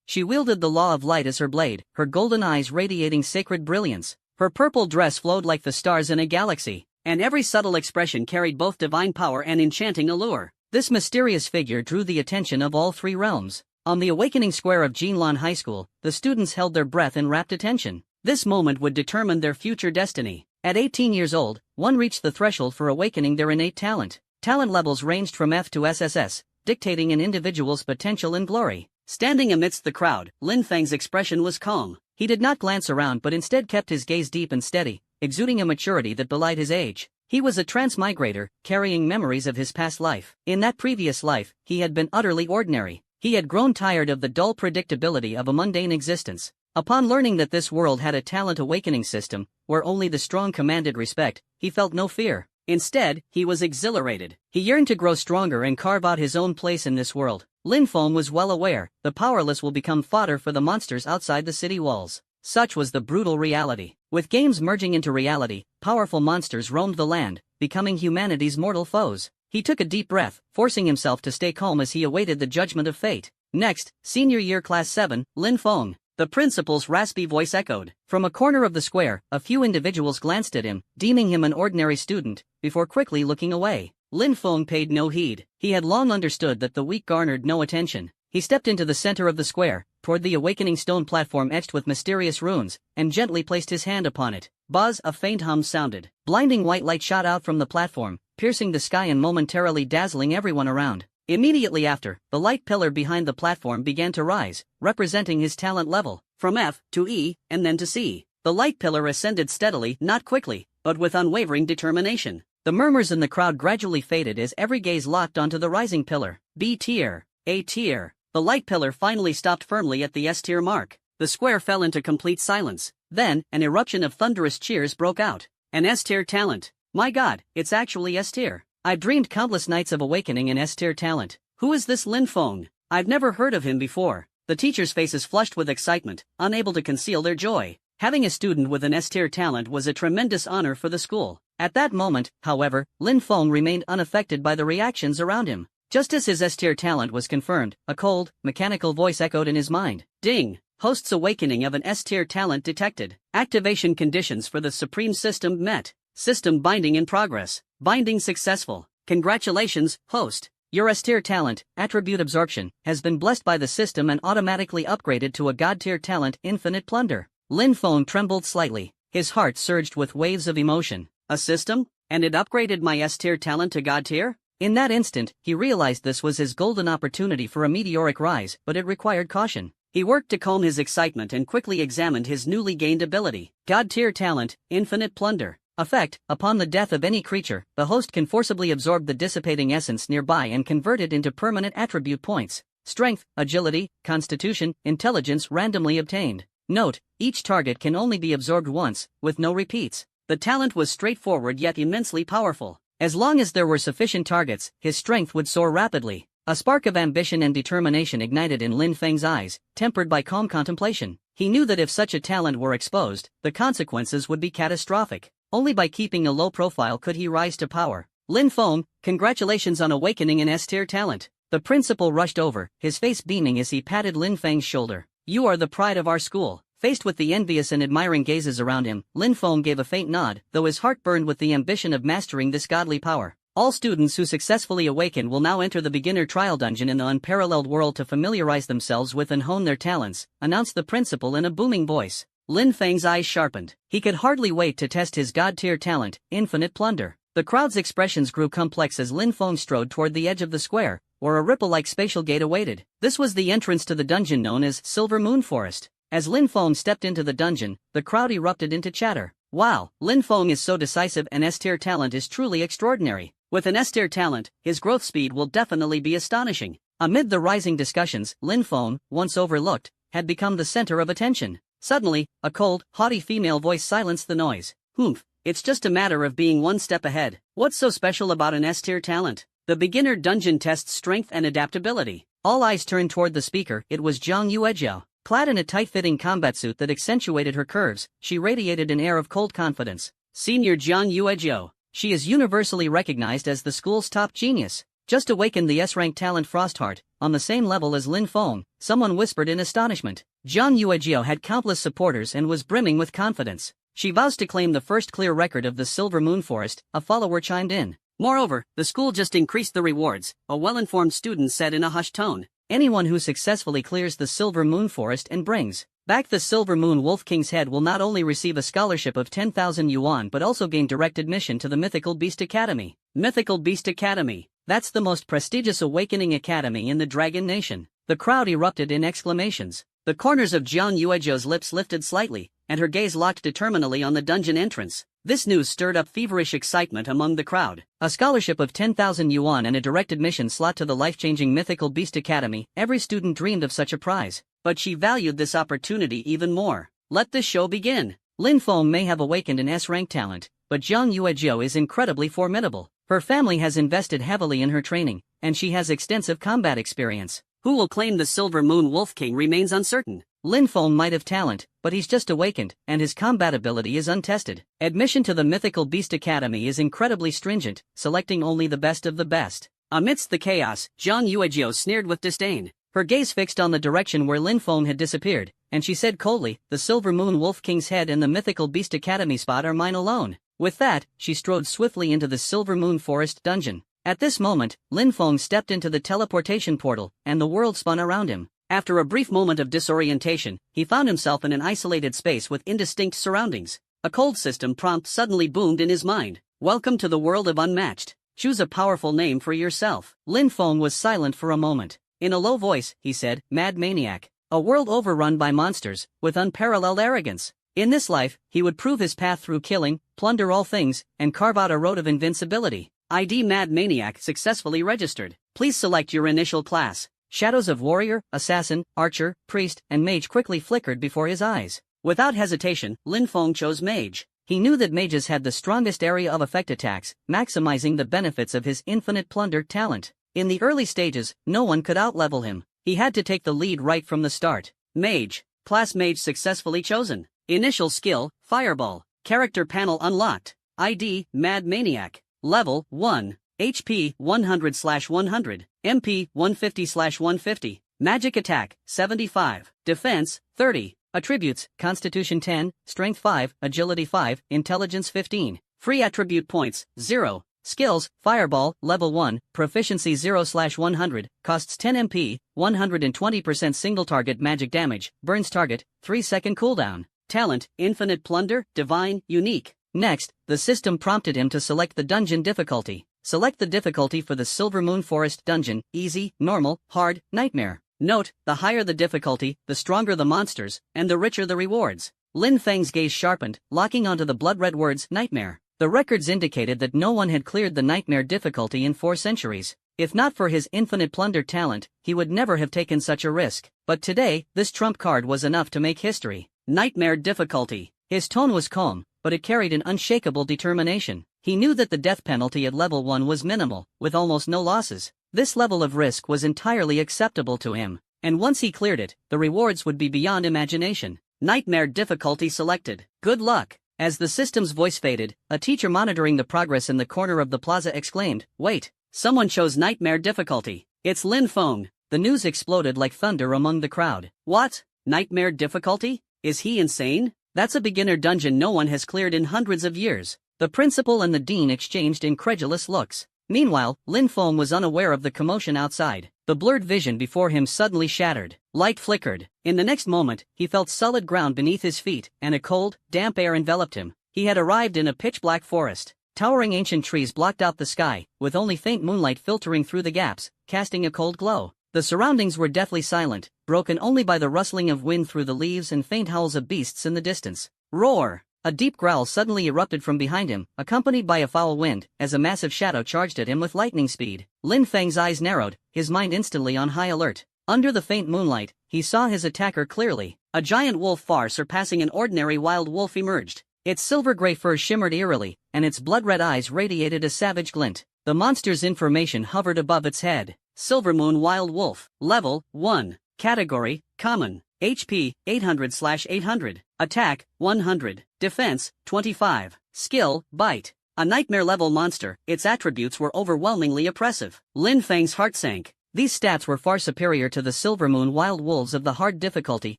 She wielded the law of light as her blade, her golden eyes radiating sacred brilliance. Her purple dress flowed like the stars in a galaxy, and every subtle expression carried both divine power and enchanting allure. This mysterious figure drew the attention of all three realms. On the awakening square of Jinlan High School, the students held their breath in rapt attention. This moment would determine their future destiny. At 18 years old, one reached the threshold for awakening their innate talent. Talent levels ranged from F to SSS, dictating an individual's potential and glory. Standing amidst the crowd, Lin Feng's expression was calm. He did not glance around but instead kept his gaze deep and steady, exuding a maturity that belied his age. He was a transmigrator, carrying memories of his past life. In that previous life, he had been utterly ordinary. He had grown tired of the dull predictability of a mundane existence. Upon learning that this world had a talent awakening system, where only the strong commanded respect, he felt no fear. Instead, he was exhilarated. He yearned to grow stronger and carve out his own place in this world. Lin Feng was well aware, the powerless will become fodder for the monsters outside the city walls. Such was the brutal reality. With games merging into reality, powerful monsters roamed the land, becoming humanity's mortal foes. He took a deep breath, forcing himself to stay calm as he awaited the judgment of fate. Next, senior year class 7, Lin Feng. The principal's raspy voice echoed. From a corner of the square, a few individuals glanced at him, deeming him an ordinary student, before quickly looking away. Lin Feng paid no heed. He had long understood that the weak garnered no attention. He stepped into the center of the square, toward the awakening stone platform etched with mysterious runes, and gently placed his hand upon it. Buzz, a faint hum sounded. Blinding white light shot out from the platform, piercing the sky and momentarily dazzling everyone around. Immediately after, the light pillar behind the platform began to rise, representing his talent level. From F to E, and then to C. The light pillar ascended steadily, not quickly, but with unwavering determination. The murmurs in the crowd gradually faded as every gaze locked onto the rising pillar. B tier, A tier. The light pillar finally stopped firmly at the S tier mark. The square fell into complete silence. Then, an eruption of thunderous cheers broke out. An S tier talent. My god, it's actually S tier. I've dreamed countless nights of awakening an S tier talent. Who is this Lin Feng? I've never heard of him before. The teachers' faces flushed with excitement, unable to conceal their joy. Having a student with an S tier talent was a tremendous honor for the school. At that moment, however, Lin Feng remained unaffected by the reactions around him. Just as his S tier talent was confirmed, a cold, mechanical voice echoed in his mind. Ding! Host's awakening of an S tier talent detected. Activation conditions for the Supreme System met. System binding in progress. Binding successful. Congratulations, host. Your S tier talent, attribute absorption, has been blessed by the system and automatically upgraded to a god tier talent, infinite plunder. Lin Feng trembled slightly. His heart surged with waves of emotion. A system? And it upgraded my S tier talent to god tier? In that instant, he realized this was his golden opportunity for a meteoric rise, but it required caution. He worked to calm his excitement and quickly examined his newly gained ability. God tier talent, infinite plunder. Effect: upon the death of any creature, the host can forcibly absorb the dissipating essence nearby and convert it into permanent attribute points. Strength, agility, constitution, intelligence randomly obtained. Note: each target can only be absorbed once, with no repeats. The talent was straightforward yet immensely powerful. As long as there were sufficient targets, his strength would soar rapidly. A spark of ambition and determination ignited in Lin Feng's eyes, tempered by calm contemplation. He knew that if such a talent were exposed, the consequences would be catastrophic. Only by keeping a low profile could he rise to power. Lin Feng, congratulations on awakening an S tier talent. The principal rushed over, his face beaming as he patted Lin Feng's shoulder. You are the pride of our school. Faced with the envious and admiring gazes around him, Lin Feng gave a faint nod, though his heart burned with the ambition of mastering this godly power. All students who successfully awaken will now enter the beginner trial dungeon in the unparalleled world to familiarize themselves with and hone their talents, announced the principal in a booming voice. Lin Feng's eyes sharpened. He could hardly wait to test his god-tier talent, infinite plunder. The crowd's expressions grew complex as Lin Feng strode toward the edge of the square, where a ripple-like spatial gate awaited. This was the entrance to the dungeon known as Silver Moon Forest. As Lin Feng stepped into the dungeon, the crowd erupted into chatter. Wow, Lin Feng is so decisive, and S-tier talent is truly extraordinary. With an S-tier talent, his growth speed will definitely be astonishing. Amid the rising discussions, Lin Feng, once overlooked, had become the center of attention. Suddenly, a cold, haughty female voice silenced the noise. Humph, it's just a matter of being one step ahead. What's so special about an S-tier talent? The beginner dungeon tests strength and adaptability. All eyes turned toward the speaker. It was Zhang Yuejiao. Clad in a tight-fitting combat suit that accentuated her curves, she radiated an air of cold confidence. Senior Zhang Yuejiao. She is universally recognized as the school's top genius. Just awakened the S-rank talent Frostheart, on the same level as Lin Feng, someone whispered in astonishment. Zhang Yuejio had countless supporters and was brimming with confidence. She vows to claim the first clear record of the Silver Moon Forest, a follower chimed in. Moreover, the school just increased the rewards, a well-informed student said in a hushed tone. Anyone who successfully clears the Silver Moon Forest and brings back the Silver Moon Wolf King's head will not only receive a scholarship of 10,000 yuan but also gain direct admission to the Mythical Beast Academy. Mythical Beast Academy. That's the most prestigious awakening academy in the Dragon Nation. The crowd erupted in exclamations. The corners of Zhang Yuejio's lips lifted slightly, and her gaze locked determinedly on the dungeon entrance. This news stirred up feverish excitement among the crowd. A scholarship of 10,000 yuan and a direct admission slot to the life-changing Mythical Beast Academy. Every student dreamed of such a prize, but she valued this opportunity even more. Let the show begin. Lin Feng may have awakened an S-rank talent, but Zhang Yuejio is incredibly formidable. Her family has invested heavily in her training, and she has extensive combat experience. Who will claim the Silver Moon Wolf King remains uncertain. Lin Feng might have talent, but he's just awakened, and his combat ability is untested. Admission to the Mythical Beast Academy is incredibly stringent, selecting only the best of the best. Amidst the chaos, Zhang Yuejio sneered with disdain. Her gaze fixed on the direction where Lin Feng had disappeared, and she said coldly, the Silver Moon Wolf King's head and the Mythical Beast Academy spot are mine alone. With that, she strode swiftly into the Silver Moon Forest dungeon. At this moment, Lin Feng stepped into the teleportation portal, and the world spun around him. After a brief moment of disorientation, he found himself in an isolated space with indistinct surroundings. A cold system prompt suddenly boomed in his mind. Welcome to the world of Unmatched. Choose a powerful name for yourself. Lin Feng was silent for a moment. In a low voice, he said, Mad Maniac. A world overrun by monsters, with unparalleled arrogance. In this life, he would prove his path through killing, plunder all things, and carve out a road of invincibility. ID Mad Maniac successfully registered. Please select your initial class. Shadows of warrior, assassin, archer, priest, and mage quickly flickered before his eyes. Without hesitation, Lin Feng chose mage. He knew that mages had the strongest area of effect attacks, maximizing the benefits of his infinite plunder talent. In the early stages, no one could outlevel him. He had to take the lead right from the start. Mage. Class mage successfully chosen. Initial skill, Fireball. Character panel unlocked. ID, Mad Maniac. Level, 1. HP, 100/100. MP, 150/150. Magic attack, 75. Defense, 30. Attributes, Constitution 10, Strength 5, Agility 5, Intelligence 15. Free attribute points, 0. Skills, Fireball, Level 1, Proficiency 0/100, costs 10 MP, 120% single target magic damage, burns target, 3-second cooldown. Talent, Infinite Plunder, Divine, Unique. Next, the system prompted him to select the dungeon difficulty. Select the difficulty for the Silver Moon Forest dungeon, easy, normal, hard, nightmare. Note, the higher the difficulty, the stronger the monsters, and the richer the rewards. Lin Feng's gaze sharpened, locking onto the blood-red words, nightmare. The records indicated that no one had cleared the nightmare difficulty in 4 centuries. If not for his infinite plunder talent, he would never have taken such a risk. But today, this trump card was enough to make history. Nightmare difficulty. His tone was calm, but it carried an unshakable determination. He knew that the death penalty at level 1 was minimal, with almost no losses. This level of risk was entirely acceptable to him, and once he cleared it, the rewards would be beyond imagination. Nightmare difficulty selected. Good luck. As the system's voice faded, a teacher monitoring the progress in the corner of the plaza exclaimed, Wait, someone chose nightmare difficulty. It's Lin Feng. The news exploded like thunder among the crowd. What? Nightmare difficulty? Is he insane? That's a beginner dungeon no one has cleared in hundreds of years. The principal and the dean exchanged incredulous looks. Meanwhile, Lin Feng was unaware of the commotion outside. The blurred vision before him suddenly shattered. Light flickered. In the next moment, he felt solid ground beneath his feet, and a cold, damp air enveloped him. He had arrived in a pitch-black forest. Towering ancient trees blocked out the sky, with only faint moonlight filtering through the gaps, casting a cold glow. The surroundings were deathly silent, broken only by the rustling of wind through the leaves and faint howls of beasts in the distance. Roar! A deep growl suddenly erupted from behind him, accompanied by a foul wind, as a massive shadow charged at him with lightning speed. Lin Feng's eyes narrowed, his mind instantly on high alert. Under the faint moonlight, he saw his attacker clearly. A giant wolf far surpassing an ordinary wild wolf emerged. Its silver-gray fur shimmered eerily, and its blood-red eyes radiated a savage glint. The monster's information hovered above its head. Silver Moon Wild Wolf. Level, 1. Category, Common. HP, 800/800. Attack, 100. Defense, 25. Skill, Bite. A nightmare-level monster, its attributes were overwhelmingly oppressive. Lin Feng's heart sank. These stats were far superior to the Silver Moon Wild Wolves of the hard difficulty,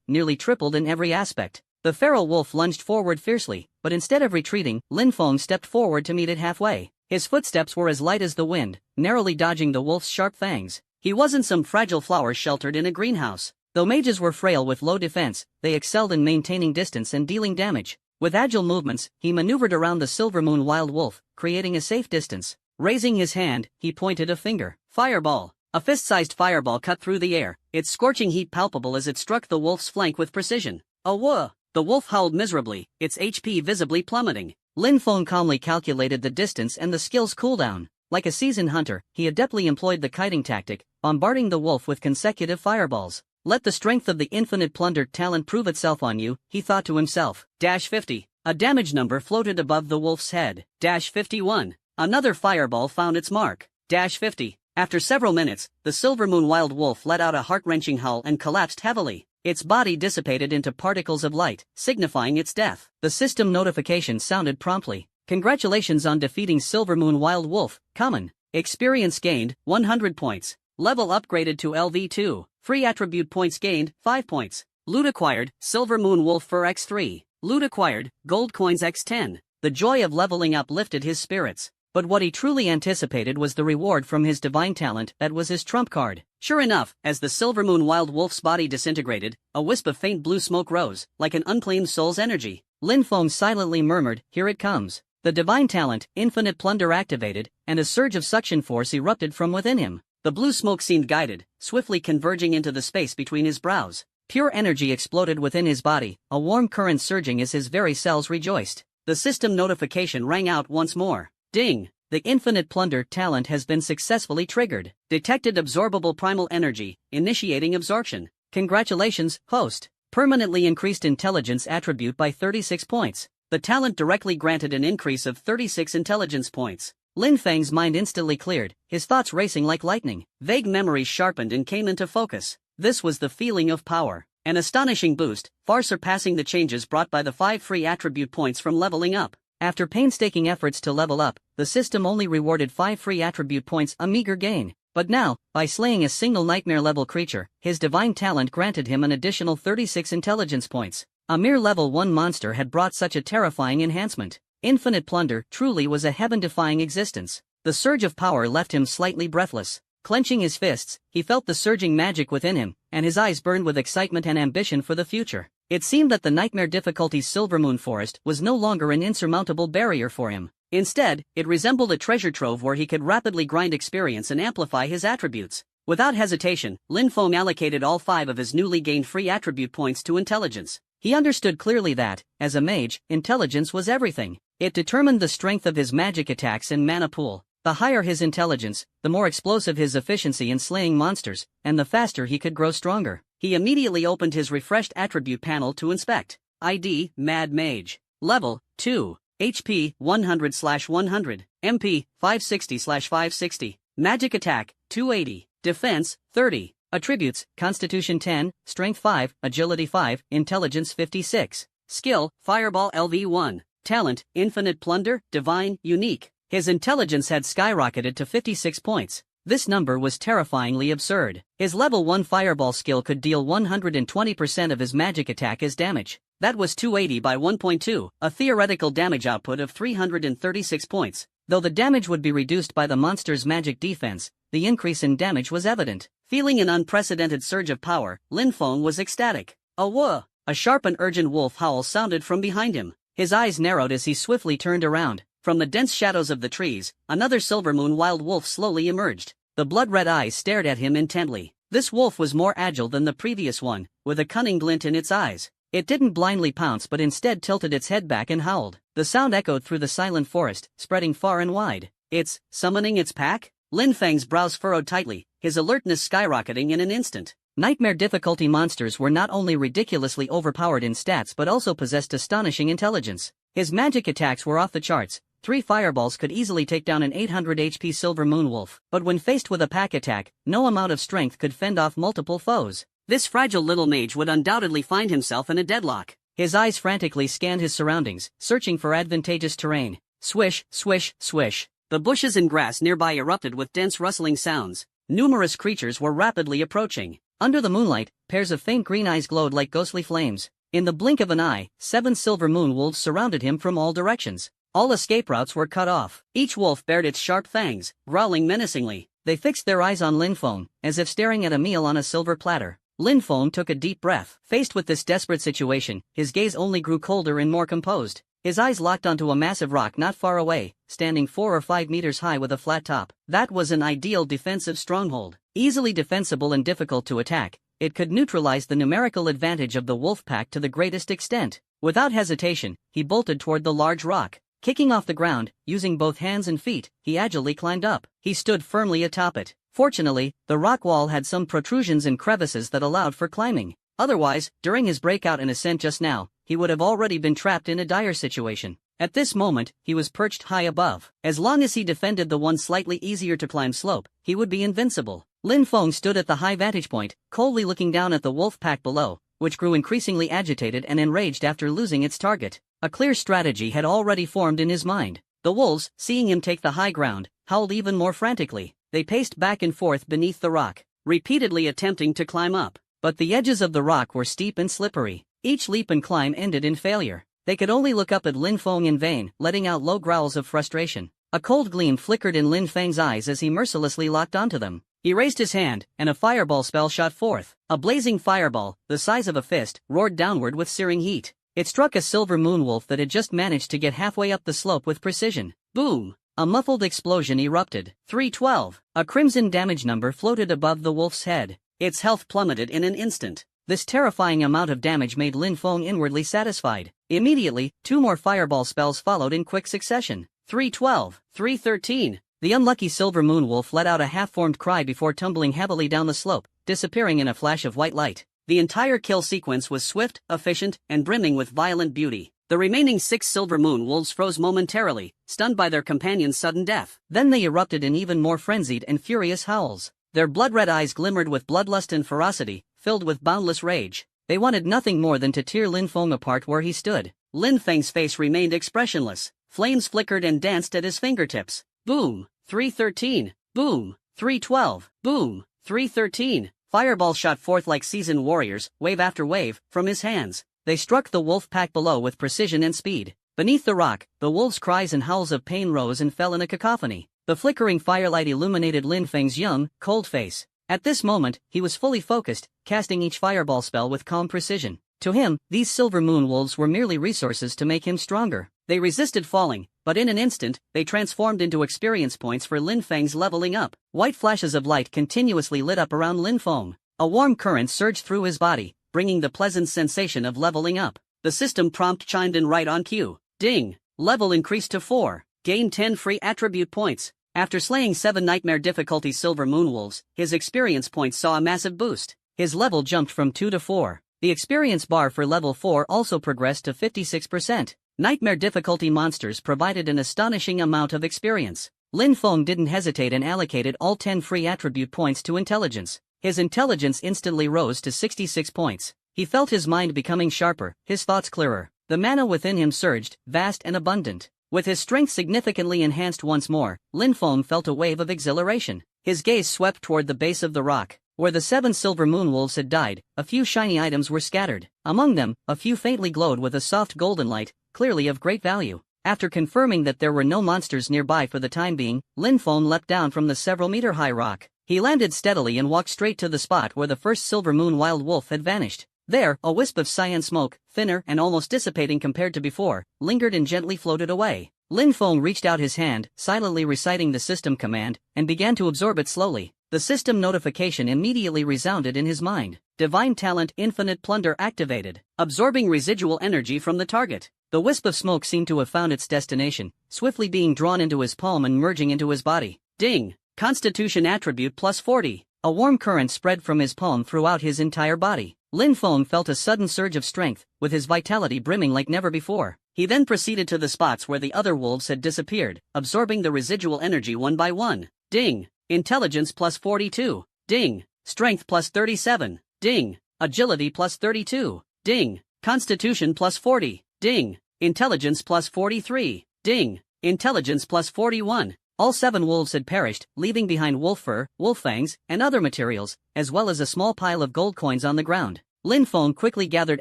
nearly tripled in every aspect. The feral wolf lunged forward fiercely, but instead of retreating, Lin Feng stepped forward to meet it halfway. His footsteps were as light as the wind, narrowly dodging the wolf's sharp fangs. He wasn't some fragile flower sheltered in a greenhouse. Though mages were frail with low defense, they excelled in maintaining distance and dealing damage. With agile movements, he maneuvered around the Silver Moon Wild Wolf, creating a safe distance. Raising his hand, he pointed a finger. Fireball. A fist-sized fireball cut through the air, its scorching heat palpable as it struck the wolf's flank with precision. Awah! The wolf howled miserably, its HP visibly plummeting. Lin Feng calmly calculated the distance and the skill's cooldown. Like a seasoned hunter, he adeptly employed the kiting tactic, bombarding the wolf with consecutive fireballs. Let the strength of the infinite plunder talent prove itself on you, he thought to himself. 50. A damage number floated above the wolf's head. 51. Another fireball found its mark. 50. After several minutes, the Silver Moon Wild Wolf let out a heart-wrenching howl and collapsed heavily. Its body dissipated into particles of light, signifying its death. The system notification sounded promptly. Congratulations on defeating Silver Moon Wild Wolf, common. Experience gained, 100 points. Level upgraded to LV2. Free attribute points gained, 5 points. Loot acquired, Silver Moon Wolf Fur X3. Loot acquired, Gold Coins X10. The joy of leveling up lifted his spirits. But what he truly anticipated was the reward from his divine talent that was his trump card. Sure enough, as the Silver Moon Wild Wolf's body disintegrated, a wisp of faint blue smoke rose, like an unclaimed soul's energy. Lin Feng silently murmured, "Here it comes." The divine talent, infinite plunder activated, and a surge of suction force erupted from within him. The blue smoke seemed guided, swiftly converging into the space between his brows. Pure energy exploded within his body, a warm current surging as his very cells rejoiced. The system notification rang out once more. Ding! The infinite plunder talent has been successfully triggered. Detected absorbable primal energy, initiating absorption. Congratulations, host. Permanently increased intelligence attribute by 36 points. The talent directly granted an increase of 36 intelligence points. Lin Feng's mind instantly cleared, his thoughts racing like lightning. Vague memories sharpened and came into focus. This was the feeling of power. An astonishing boost, far surpassing the changes brought by the 5 free attribute points from leveling up. After painstaking efforts to level up, the system only rewarded 5 free attribute points, a meager gain. But now, by slaying a single nightmare-level creature, his divine talent granted him an additional 36 intelligence points. A mere level 1 monster had brought such a terrifying enhancement. Infinite plunder truly was a heaven-defying existence. The surge of power left him slightly breathless. Clenching his fists, he felt the surging magic within him, and his eyes burned with excitement and ambition for the future. It seemed that the nightmare difficulty's Silver Moon Forest was no longer an insurmountable barrier for him. Instead, it resembled a treasure trove where he could rapidly grind experience and amplify his attributes. Without hesitation, Lin Feng allocated all 5 of his newly gained free attribute points to intelligence. He understood clearly that, as a mage, intelligence was everything. It determined the strength of his magic attacks and mana pool. The higher his intelligence, the more explosive his efficiency in slaying monsters, and the faster he could grow stronger. He immediately opened his refreshed attribute panel to inspect. ID, Mad Mage. Level, 2. HP, 100/100. MP, 560/560. Magic Attack, 280. Defense, 30. Attributes, Constitution 10, Strength 5, Agility 5, Intelligence 56. Skill, Fireball LV1. Talent, Infinite Plunder, Divine, Unique. His intelligence had skyrocketed to 56 points. This number was terrifyingly absurd. His level 1 fireball skill could deal 120% of his magic attack as damage. That was 280 by 1.2, a theoretical damage output of 336 points. Though the damage would be reduced by the monster's magic defense, the increase in damage was evident. Feeling an unprecedented surge of power, Lin Feng was ecstatic. Awah! A sharp and urgent wolf howl sounded from behind him. His eyes narrowed as he swiftly turned around. From the dense shadows of the trees, another Silver Moon Wild Wolf slowly emerged. The blood-red eyes stared at him intently. This wolf was more agile than the previous one, with a cunning glint in its eyes. It didn't blindly pounce but instead tilted its head back and howled. The sound echoed through the silent forest, spreading far and wide. It's summoning its pack? Lin Feng's brows furrowed tightly, his alertness skyrocketing in an instant. Nightmare difficulty monsters were not only ridiculously overpowered in stats but also possessed astonishing intelligence. His magic attacks were off the charts. 3 fireballs could easily take down an 800 HP Silver Moon Wolf, but when faced with a pack attack, no amount of strength could fend off multiple foes. This fragile little mage would undoubtedly find himself in a deadlock. His eyes frantically scanned his surroundings, searching for advantageous terrain. Swish, swish, swish. The bushes and grass nearby erupted with dense rustling sounds. Numerous creatures were rapidly approaching. Under the moonlight, pairs of faint green eyes glowed like ghostly flames. In the blink of an eye, 7 silver moon wolves surrounded him from all directions. All escape routes were cut off. Each wolf bared its sharp fangs, growling menacingly. They fixed their eyes on Lin Feng, as if staring at a meal on a silver platter. Lin Feng took a deep breath. Faced with this desperate situation, his gaze only grew colder and more composed. His eyes locked onto a massive rock not far away, standing 4 or 5 meters high with a flat top. That was an ideal defensive stronghold. Easily defensible and difficult to attack, it could neutralize the numerical advantage of the wolf pack to the greatest extent. Without hesitation, he bolted toward the large rock. Kicking off the ground, using both hands and feet, he agilely climbed up. He stood firmly atop it. Fortunately, the rock wall had some protrusions and crevices that allowed for climbing. Otherwise, during his breakout and ascent just now, he would have already been trapped in a dire situation. At this moment, he was perched high above. As long as he defended the one slightly easier to climb slope, he would be invincible. Lin Feng stood at the high vantage point, coldly looking down at the wolf pack below, which grew increasingly agitated and enraged after losing its target. A clear strategy had already formed in his mind. The wolves, seeing him take the high ground, howled even more frantically. They paced back and forth beneath the rock, repeatedly attempting to climb up. But the edges of the rock were steep and slippery. Each leap and climb ended in failure. They could only look up at Lin Feng in vain, letting out low growls of frustration. A cold gleam flickered in Lin Feng's eyes as he mercilessly locked onto them. He raised his hand, and a fireball spell shot forth. A blazing fireball, the size of a fist, roared downward with searing heat. It struck a silver moonwolf that had just managed to get halfway up the slope with precision. Boom! A muffled explosion erupted. 312. A crimson damage number floated above the wolf's head. Its health plummeted in an instant. This terrifying amount of damage made Lin Feng inwardly satisfied. Immediately, 2 more fireball spells followed in quick succession. 312. 313. The unlucky silver moonwolf let out a half-formed cry before tumbling heavily down the slope, disappearing in a flash of white light. The entire kill sequence was swift, efficient, and brimming with violent beauty. The remaining 6 silver moon wolves froze momentarily, stunned by their companion's sudden death. Then they erupted in even more frenzied and furious howls. Their blood-red eyes glimmered with bloodlust and ferocity, filled with boundless rage. They wanted nothing more than to tear Lin Feng apart where he stood. Lin Feng's face remained expressionless. Flames flickered and danced at his fingertips. Boom! 313. Boom! 312. Boom! 313. Fireballs shot forth like seasoned warriors, wave after wave, from his hands. They struck the wolf pack below with precision and speed. Beneath the rock, the wolves' cries and howls of pain rose and fell in a cacophony. The flickering firelight illuminated Lin Feng's young, cold face. At this moment, he was fully focused, casting each fireball spell with calm precision. To him, these silver moon wolves were merely resources to make him stronger. They resisted falling, but in an instant, they transformed into experience points for Lin Feng's leveling up. White flashes of light continuously lit up around Lin Feng. A warm current surged through his body, bringing the pleasant sensation of leveling up. The system prompt chimed in right on cue. Ding! Level increased to 4. Gain 10 free attribute points. After slaying 7 nightmare difficulty silver moonwolves, his experience points saw a massive boost. His level jumped from 2 to 4. The experience bar for level 4 also progressed to 56%. Nightmare difficulty monsters provided an astonishing amount of experience. Lin Feng didn't hesitate and allocated all 10 free attribute points to intelligence. His intelligence instantly rose to 66 points. He felt his mind becoming sharper, his thoughts clearer. The mana within him surged, vast and abundant. With his strength significantly enhanced once more, Lin Feng felt a wave of exhilaration. His gaze swept toward the base of the rock. Where the 7 silver moonwolves had died, a few shiny items were scattered. Among them, a few faintly glowed with a soft golden light, clearly of great value. After confirming that there were no monsters nearby for the time being, Lin Feng leapt down from the several-meter-high rock. He landed steadily and walked straight to the spot where the first silver moon wild wolf had vanished. There, a wisp of cyan smoke, thinner and almost dissipating compared to before, lingered and gently floated away. Lin Feng reached out his hand, silently reciting the system command, and began to absorb it slowly. The system notification immediately resounded in his mind. Divine Talent Infinite Plunder activated, absorbing residual energy from the target. The wisp of smoke seemed to have found its destination, swiftly being drawn into his palm and merging into his body. Ding! Constitution attribute plus 40. A warm current spread from his palm throughout his entire body. Lin Feng felt a sudden surge of strength, with his vitality brimming like never before. He then proceeded to the spots where the other wolves had disappeared, absorbing the residual energy one by one. Ding! Intelligence plus 42. Ding! Strength plus 37. Ding! Agility plus 32. Ding! Constitution plus 40. Ding! Intelligence plus 43. Ding! Intelligence plus 41. All 7 wolves had perished, leaving behind wolf fur, wolf fangs, and other materials, as well as a small pile of gold coins on the ground. Lin Feng quickly gathered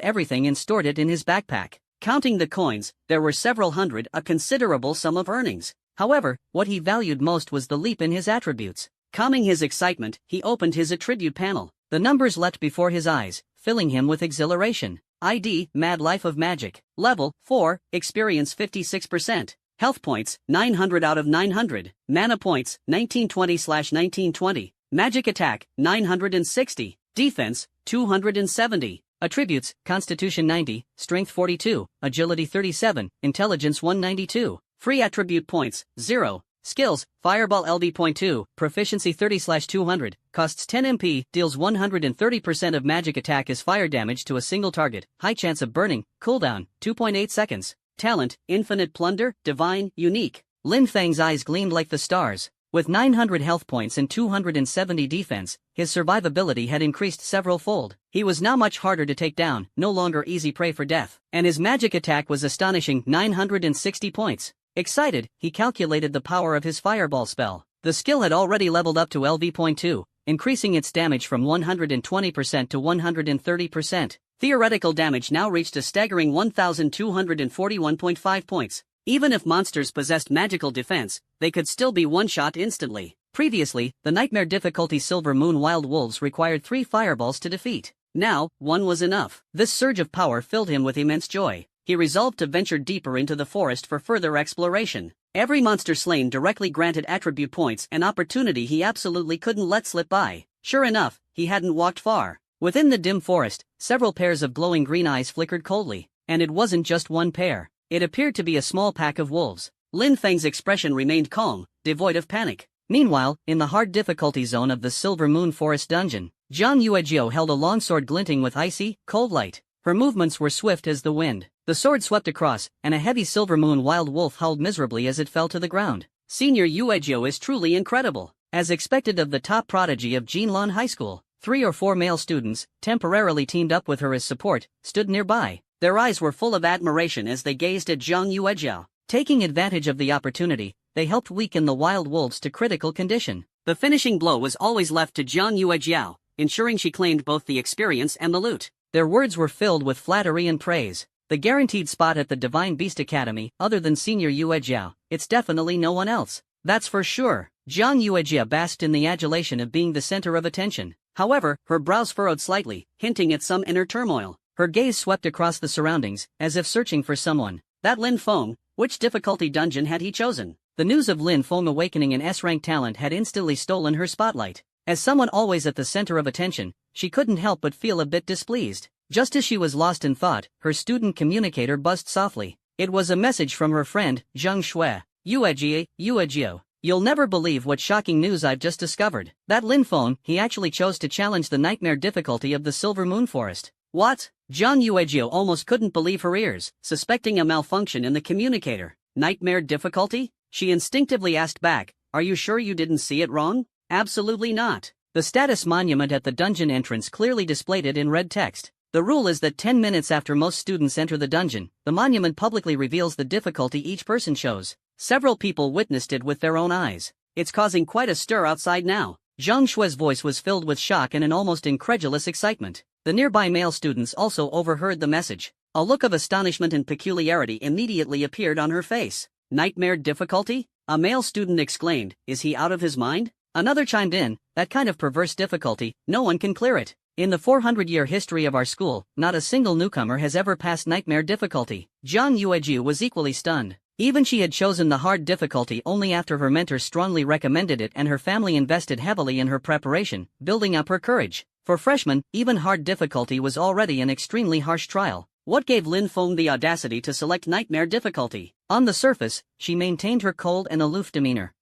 everything and stored it in his backpack. Counting the coins, there were several hundred, a considerable sum of earnings. However, what he valued most was the leap in his attributes. Calming his excitement, he opened his attribute panel. The numbers leapt before his eyes, filling him with exhilaration. ID, Mad Life of Magic. Level, 4, Experience 56%. Health points, 900 out of 900. Mana points, 1920/1920. Magic attack, 960. Defense, 270. Attributes, Constitution 90, Strength 42, Agility 37, Intelligence 192. Free attribute points, 0. Skills, Fireball LV.2, Proficiency 30/200, costs 10 MP, deals 130% of magic attack as fire damage to a single target, high chance of burning, cooldown, 2.8 seconds. Talent, Infinite Plunder, Divine, Unique. Lin Feng's eyes gleamed like the stars. With 900 health points and 270 defense, his survivability had increased several-fold. He was now much harder to take down, no longer easy prey for death. And his magic attack was astonishing, 960 points. Excited, he calculated the power of his fireball spell. The skill had already leveled up to LV.2, increasing its damage from 120% to 130%. Theoretical damage now reached a staggering 1,241.5 points. Even if monsters possessed magical defense, they could still be one-shot instantly. Previously, the Nightmare difficulty Silver Moon Wild Wolves required 3 fireballs to defeat. Now, 1 was enough. This surge of power filled him with immense joy. He resolved to venture deeper into the forest for further exploration. Every monster slain directly granted attribute points, an opportunity he absolutely couldn't let slip by. Sure enough, he hadn't walked far. Within the dim forest, several pairs of glowing green eyes flickered coldly. And it wasn't just one pair. It appeared to be a small pack of wolves. Lin Feng's expression remained calm, devoid of panic. Meanwhile, in the hard difficulty zone of the Silver Moon Forest dungeon, Zhang Yuejiu held a longsword glinting with icy, cold light. Her movements were swift as the wind. The sword swept across, and a heavy Silver Moon Wild Wolf howled miserably as it fell to the ground. Senior Yuejiu is truly incredible. As expected of the top prodigy of Jinlan High School, 3 or 4 male students, temporarily teamed up with her as support, stood nearby. Their eyes were full of admiration as they gazed at Zhang Yuejiu. Taking advantage of the opportunity, they helped weaken the wild wolves to critical condition. The finishing blow was always left to Zhang Yuejiu, ensuring she claimed both the experience and the loot. Their words were filled with flattery and praise. The guaranteed spot at the Divine Beast Academy, other than Senior Yuejiu, it's definitely no one else. That's for sure. Zhang Yuejiu basked in the adulation of being the center of attention. However, her brows furrowed slightly, hinting at some inner turmoil. Her gaze swept across the surroundings, as if searching for someone. That Lin Feng, which difficulty dungeon had he chosen? The news of Lin Feng awakening an S-rank talent had instantly stolen her spotlight. As someone always at the center of attention, she couldn't help but feel a bit displeased. Just as she was lost in thought, her student communicator buzzed softly. It was a message from her friend, Zheng Shui. Yuejiu, you'll never believe what shocking news I've just discovered. That Lin Feng, he actually chose to challenge the nightmare difficulty of the Silver Moon Forest. What? Zhang Yuejiu almost couldn't believe her ears, suspecting a malfunction in the communicator. Nightmare difficulty? She instinctively asked back, are you sure you didn't see it wrong? Absolutely not. The status monument at the dungeon entrance clearly displayed it in red text. The rule is that 10 minutes after most students enter the dungeon, the monument publicly reveals the difficulty each person chose. Several people witnessed it with their own eyes. It's causing quite a stir outside now. Zhang Shui's voice was filled with shock and an almost incredulous excitement. The nearby male students also overheard the message. A look of astonishment and peculiarity immediately appeared on her face. Nightmare difficulty? A male student exclaimed, is he out of his mind? Another chimed in, that kind of perverse difficulty, no one can clear it. In the 400-year history of our school, not a single newcomer has ever passed nightmare difficulty. Zhang Yuejiu was equally stunned. Even she had chosen the hard difficulty only after her mentor strongly recommended it and her family invested heavily in her preparation, building up her courage. For freshmen, even hard difficulty was already an extremely harsh trial. What gave Lin Feng the audacity to select nightmare difficulty? On the surface, she maintained her cold and aloof demeanor.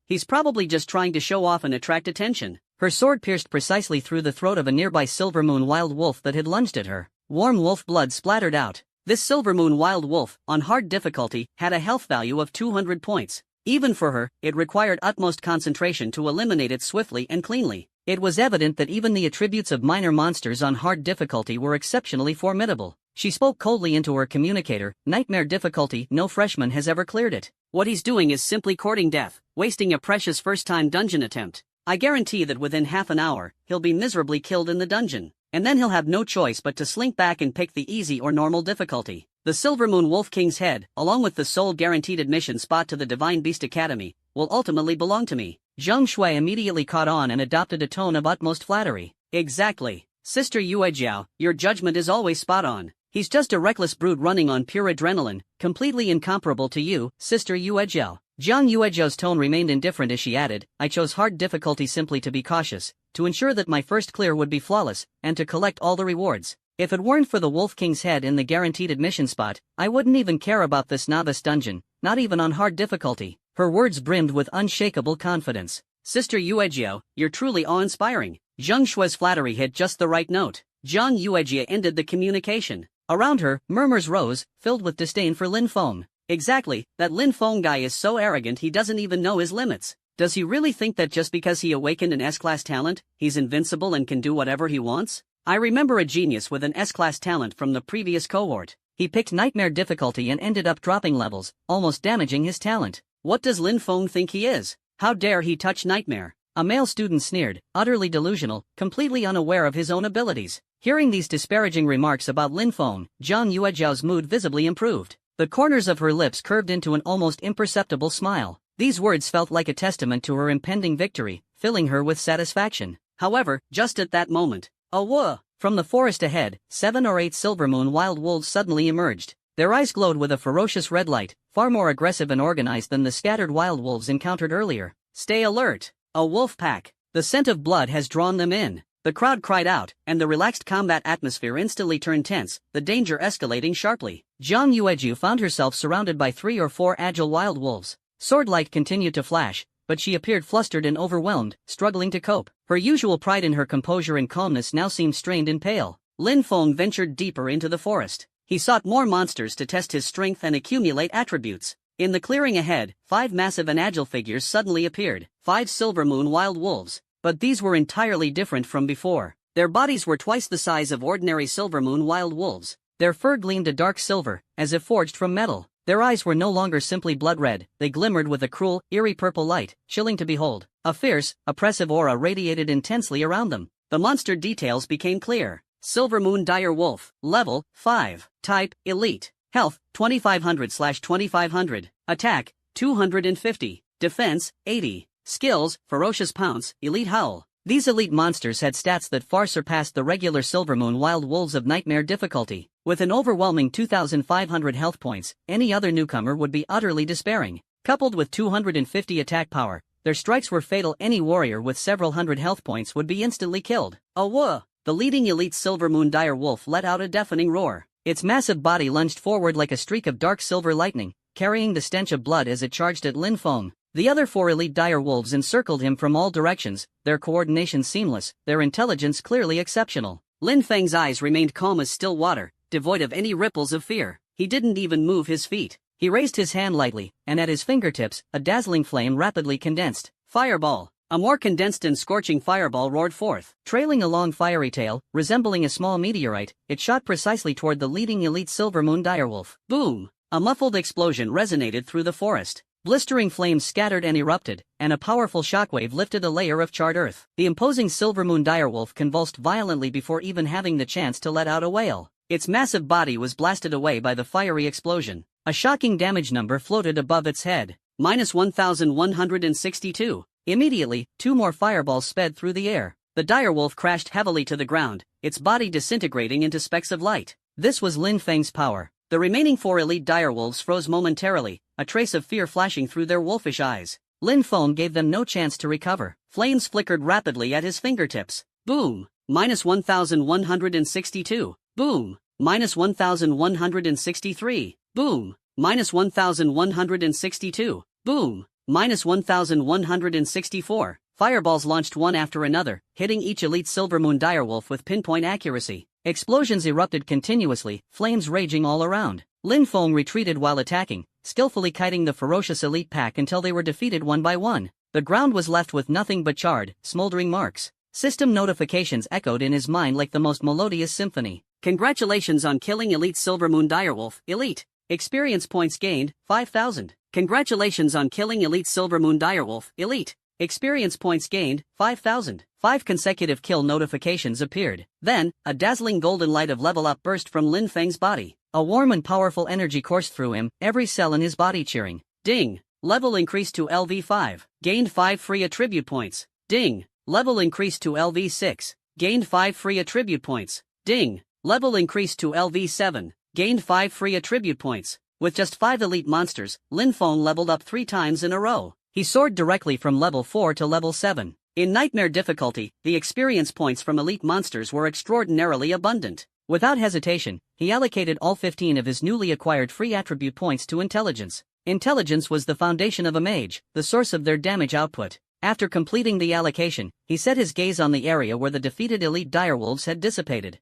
He's probably just trying to show off and attract attention. Her sword pierced precisely through the throat of a nearby Silver Moon Wild Wolf that had lunged at her. Warm wolf blood splattered out. This Silver Moon Wild Wolf, on hard difficulty, had a health value of 200 points. Even for her, it required utmost concentration to eliminate it swiftly and cleanly. It was evident that even the attributes of minor monsters on hard difficulty were exceptionally formidable. She spoke coldly into her communicator. Nightmare difficulty, no freshman has ever cleared it. What he's doing is simply courting death, wasting a precious first-time dungeon attempt. I guarantee that within half an hour, he'll be miserably killed in the dungeon. And then he'll have no choice but to slink back and pick the easy or normal difficulty. The Silvermoon Wolf King's head, along with the sole guaranteed admission spot to the Divine Beast Academy, will ultimately belong to me. Zhang Shui immediately caught on and adopted a tone of utmost flattery. Exactly. Sister Yuejiao, your judgment is always spot on. He's just a reckless brute running on pure adrenaline, completely incomparable to you, Sister Yuejiao. Zhang Yuejiao's tone remained indifferent as she added, I chose hard difficulty simply to be cautious, to ensure that my first clear would be flawless, and to collect all the rewards. If it weren't for the Wolf King's head in the guaranteed admission spot, I wouldn't even care about this novice dungeon, not even on hard difficulty. Her words brimmed with unshakable confidence. Sister Yuejiao, you're truly awe-inspiring. Zhang Shui's flattery hit just the right note. Zhang Yuejia ended the communication. Around her, murmurs rose, filled with disdain for Lin Feng. Exactly, that Lin Feng guy is so arrogant he doesn't even know his limits. Does he really think that just because he awakened an S-class talent, he's invincible and can do whatever he wants? I remember a genius with an S-class talent from the previous cohort. He picked nightmare difficulty and ended up dropping levels, almost damaging his talent. What does Lin Feng think he is? How dare he touch nightmare? A male student sneered, utterly delusional, completely unaware of his own abilities. Hearing these disparaging remarks about Lin Feng, Zhang Yuejiao's mood visibly improved. The corners of her lips curved into an almost imperceptible smile. These words felt like a testament to her impending victory, filling her with satisfaction. However, just at that moment, from the forest ahead, 7 or 8 Silvermoon wild wolves suddenly emerged. Their eyes glowed with a ferocious red light, far more aggressive and organized than the scattered wild wolves encountered earlier. Stay alert! A wolf pack! The scent of blood has drawn them in. The crowd cried out, and the relaxed combat atmosphere instantly turned tense, the danger escalating sharply. Zhang Yuejiu found herself surrounded by 3 or 4 agile wild wolves. Sword light continued to flash, but she appeared flustered and overwhelmed, struggling to cope. Her usual pride in her composure and calmness now seemed strained and pale. Lin Feng ventured deeper into the forest. He sought more monsters to test his strength and accumulate attributes. In the clearing ahead, 5 massive and agile figures suddenly appeared, 5 Silvermoon wild wolves. But these were entirely different from before. Their bodies were twice the size of ordinary Silvermoon wild wolves. Their fur gleamed a dark silver, as if forged from metal. Their eyes were no longer simply blood red, they glimmered with a cruel, eerie purple light, chilling to behold. A fierce, oppressive aura radiated intensely around them. The monster details became clear. Silvermoon Dire Wolf, Level 5, Type Elite, Health 2500/2500, Attack 250, Defense 80. Skills, Ferocious Pounce, Elite Howl. These elite monsters had stats that far surpassed the regular Silvermoon wild wolves of nightmare difficulty. With an overwhelming 2,500 health points, any other newcomer would be utterly despairing. Coupled with 250 attack power, their strikes were fatal. Any warrior with several hundred health points would be instantly killed. The leading elite Silvermoon Dire Wolf let out a deafening roar. Its massive body lunged forward like a streak of dark silver lightning, carrying the stench of blood as it charged at Lin Feng. The other 4 elite dire wolves encircled him from all directions, their coordination seamless, their intelligence clearly exceptional. Lin Feng's eyes remained calm as still water, devoid of any ripples of fear. He didn't even move his feet. He raised his hand lightly, and at his fingertips, a dazzling flame rapidly condensed. Fireball! A more condensed and scorching fireball roared forth. Trailing a long fiery tail, resembling a small meteorite, it shot precisely toward the leading elite Silvermoon direwolf. Boom! A muffled explosion resonated through the forest. Blistering flames scattered and erupted, and a powerful shockwave lifted a layer of charred earth. The imposing Silvermoon direwolf convulsed violently before even having the chance to let out a wail. Its massive body was blasted away by the fiery explosion. A shocking damage number floated above its head. -1162. Immediately, 2 more fireballs sped through the air. The direwolf crashed heavily to the ground, its body disintegrating into specks of light. This was Lin Feng's power. The remaining 4 elite direwolves froze momentarily, a trace of fear flashing through their wolfish eyes. Lin Feng gave them no chance to recover. Flames flickered rapidly at his fingertips. Boom! -1162. Boom! -1163. Boom! -1162. Boom! -1164. Fireballs launched one after another, hitting each elite Silvermoon direwolf with pinpoint accuracy. Explosions erupted continuously, flames raging all around. Lin Feng retreated while attacking, skillfully kiting the ferocious elite pack until they were defeated one by one. The ground was left with nothing but charred, smoldering marks. System notifications echoed in his mind like the most melodious symphony. Congratulations on killing Elite Silvermoon Direwolf, Elite. Experience points gained, 5,000. Congratulations on killing Elite Silvermoon Direwolf, Elite. Experience points gained, 5,000. 5 consecutive kill notifications appeared. Then, a dazzling golden light of level up burst from Lin Feng's body. A warm and powerful energy coursed through him, every cell in his body cheering. Ding! Level increased to LV5. Gained 5 free attribute points. Ding! Level increased to LV6. Gained 5 free attribute points. Ding! Level increased to LV7. Gained 5 free attribute points. With just 5 elite monsters, Lin Feng leveled up 3 times in a row. He soared directly from level 4 to level 7. In nightmare difficulty, the experience points from elite monsters were extraordinarily abundant. Without hesitation, he allocated all 15 of his newly acquired free attribute points to intelligence. Intelligence was the foundation of a mage, the source of their damage output. After completing the allocation, he set his gaze on the area where the defeated elite direwolves had dissipated.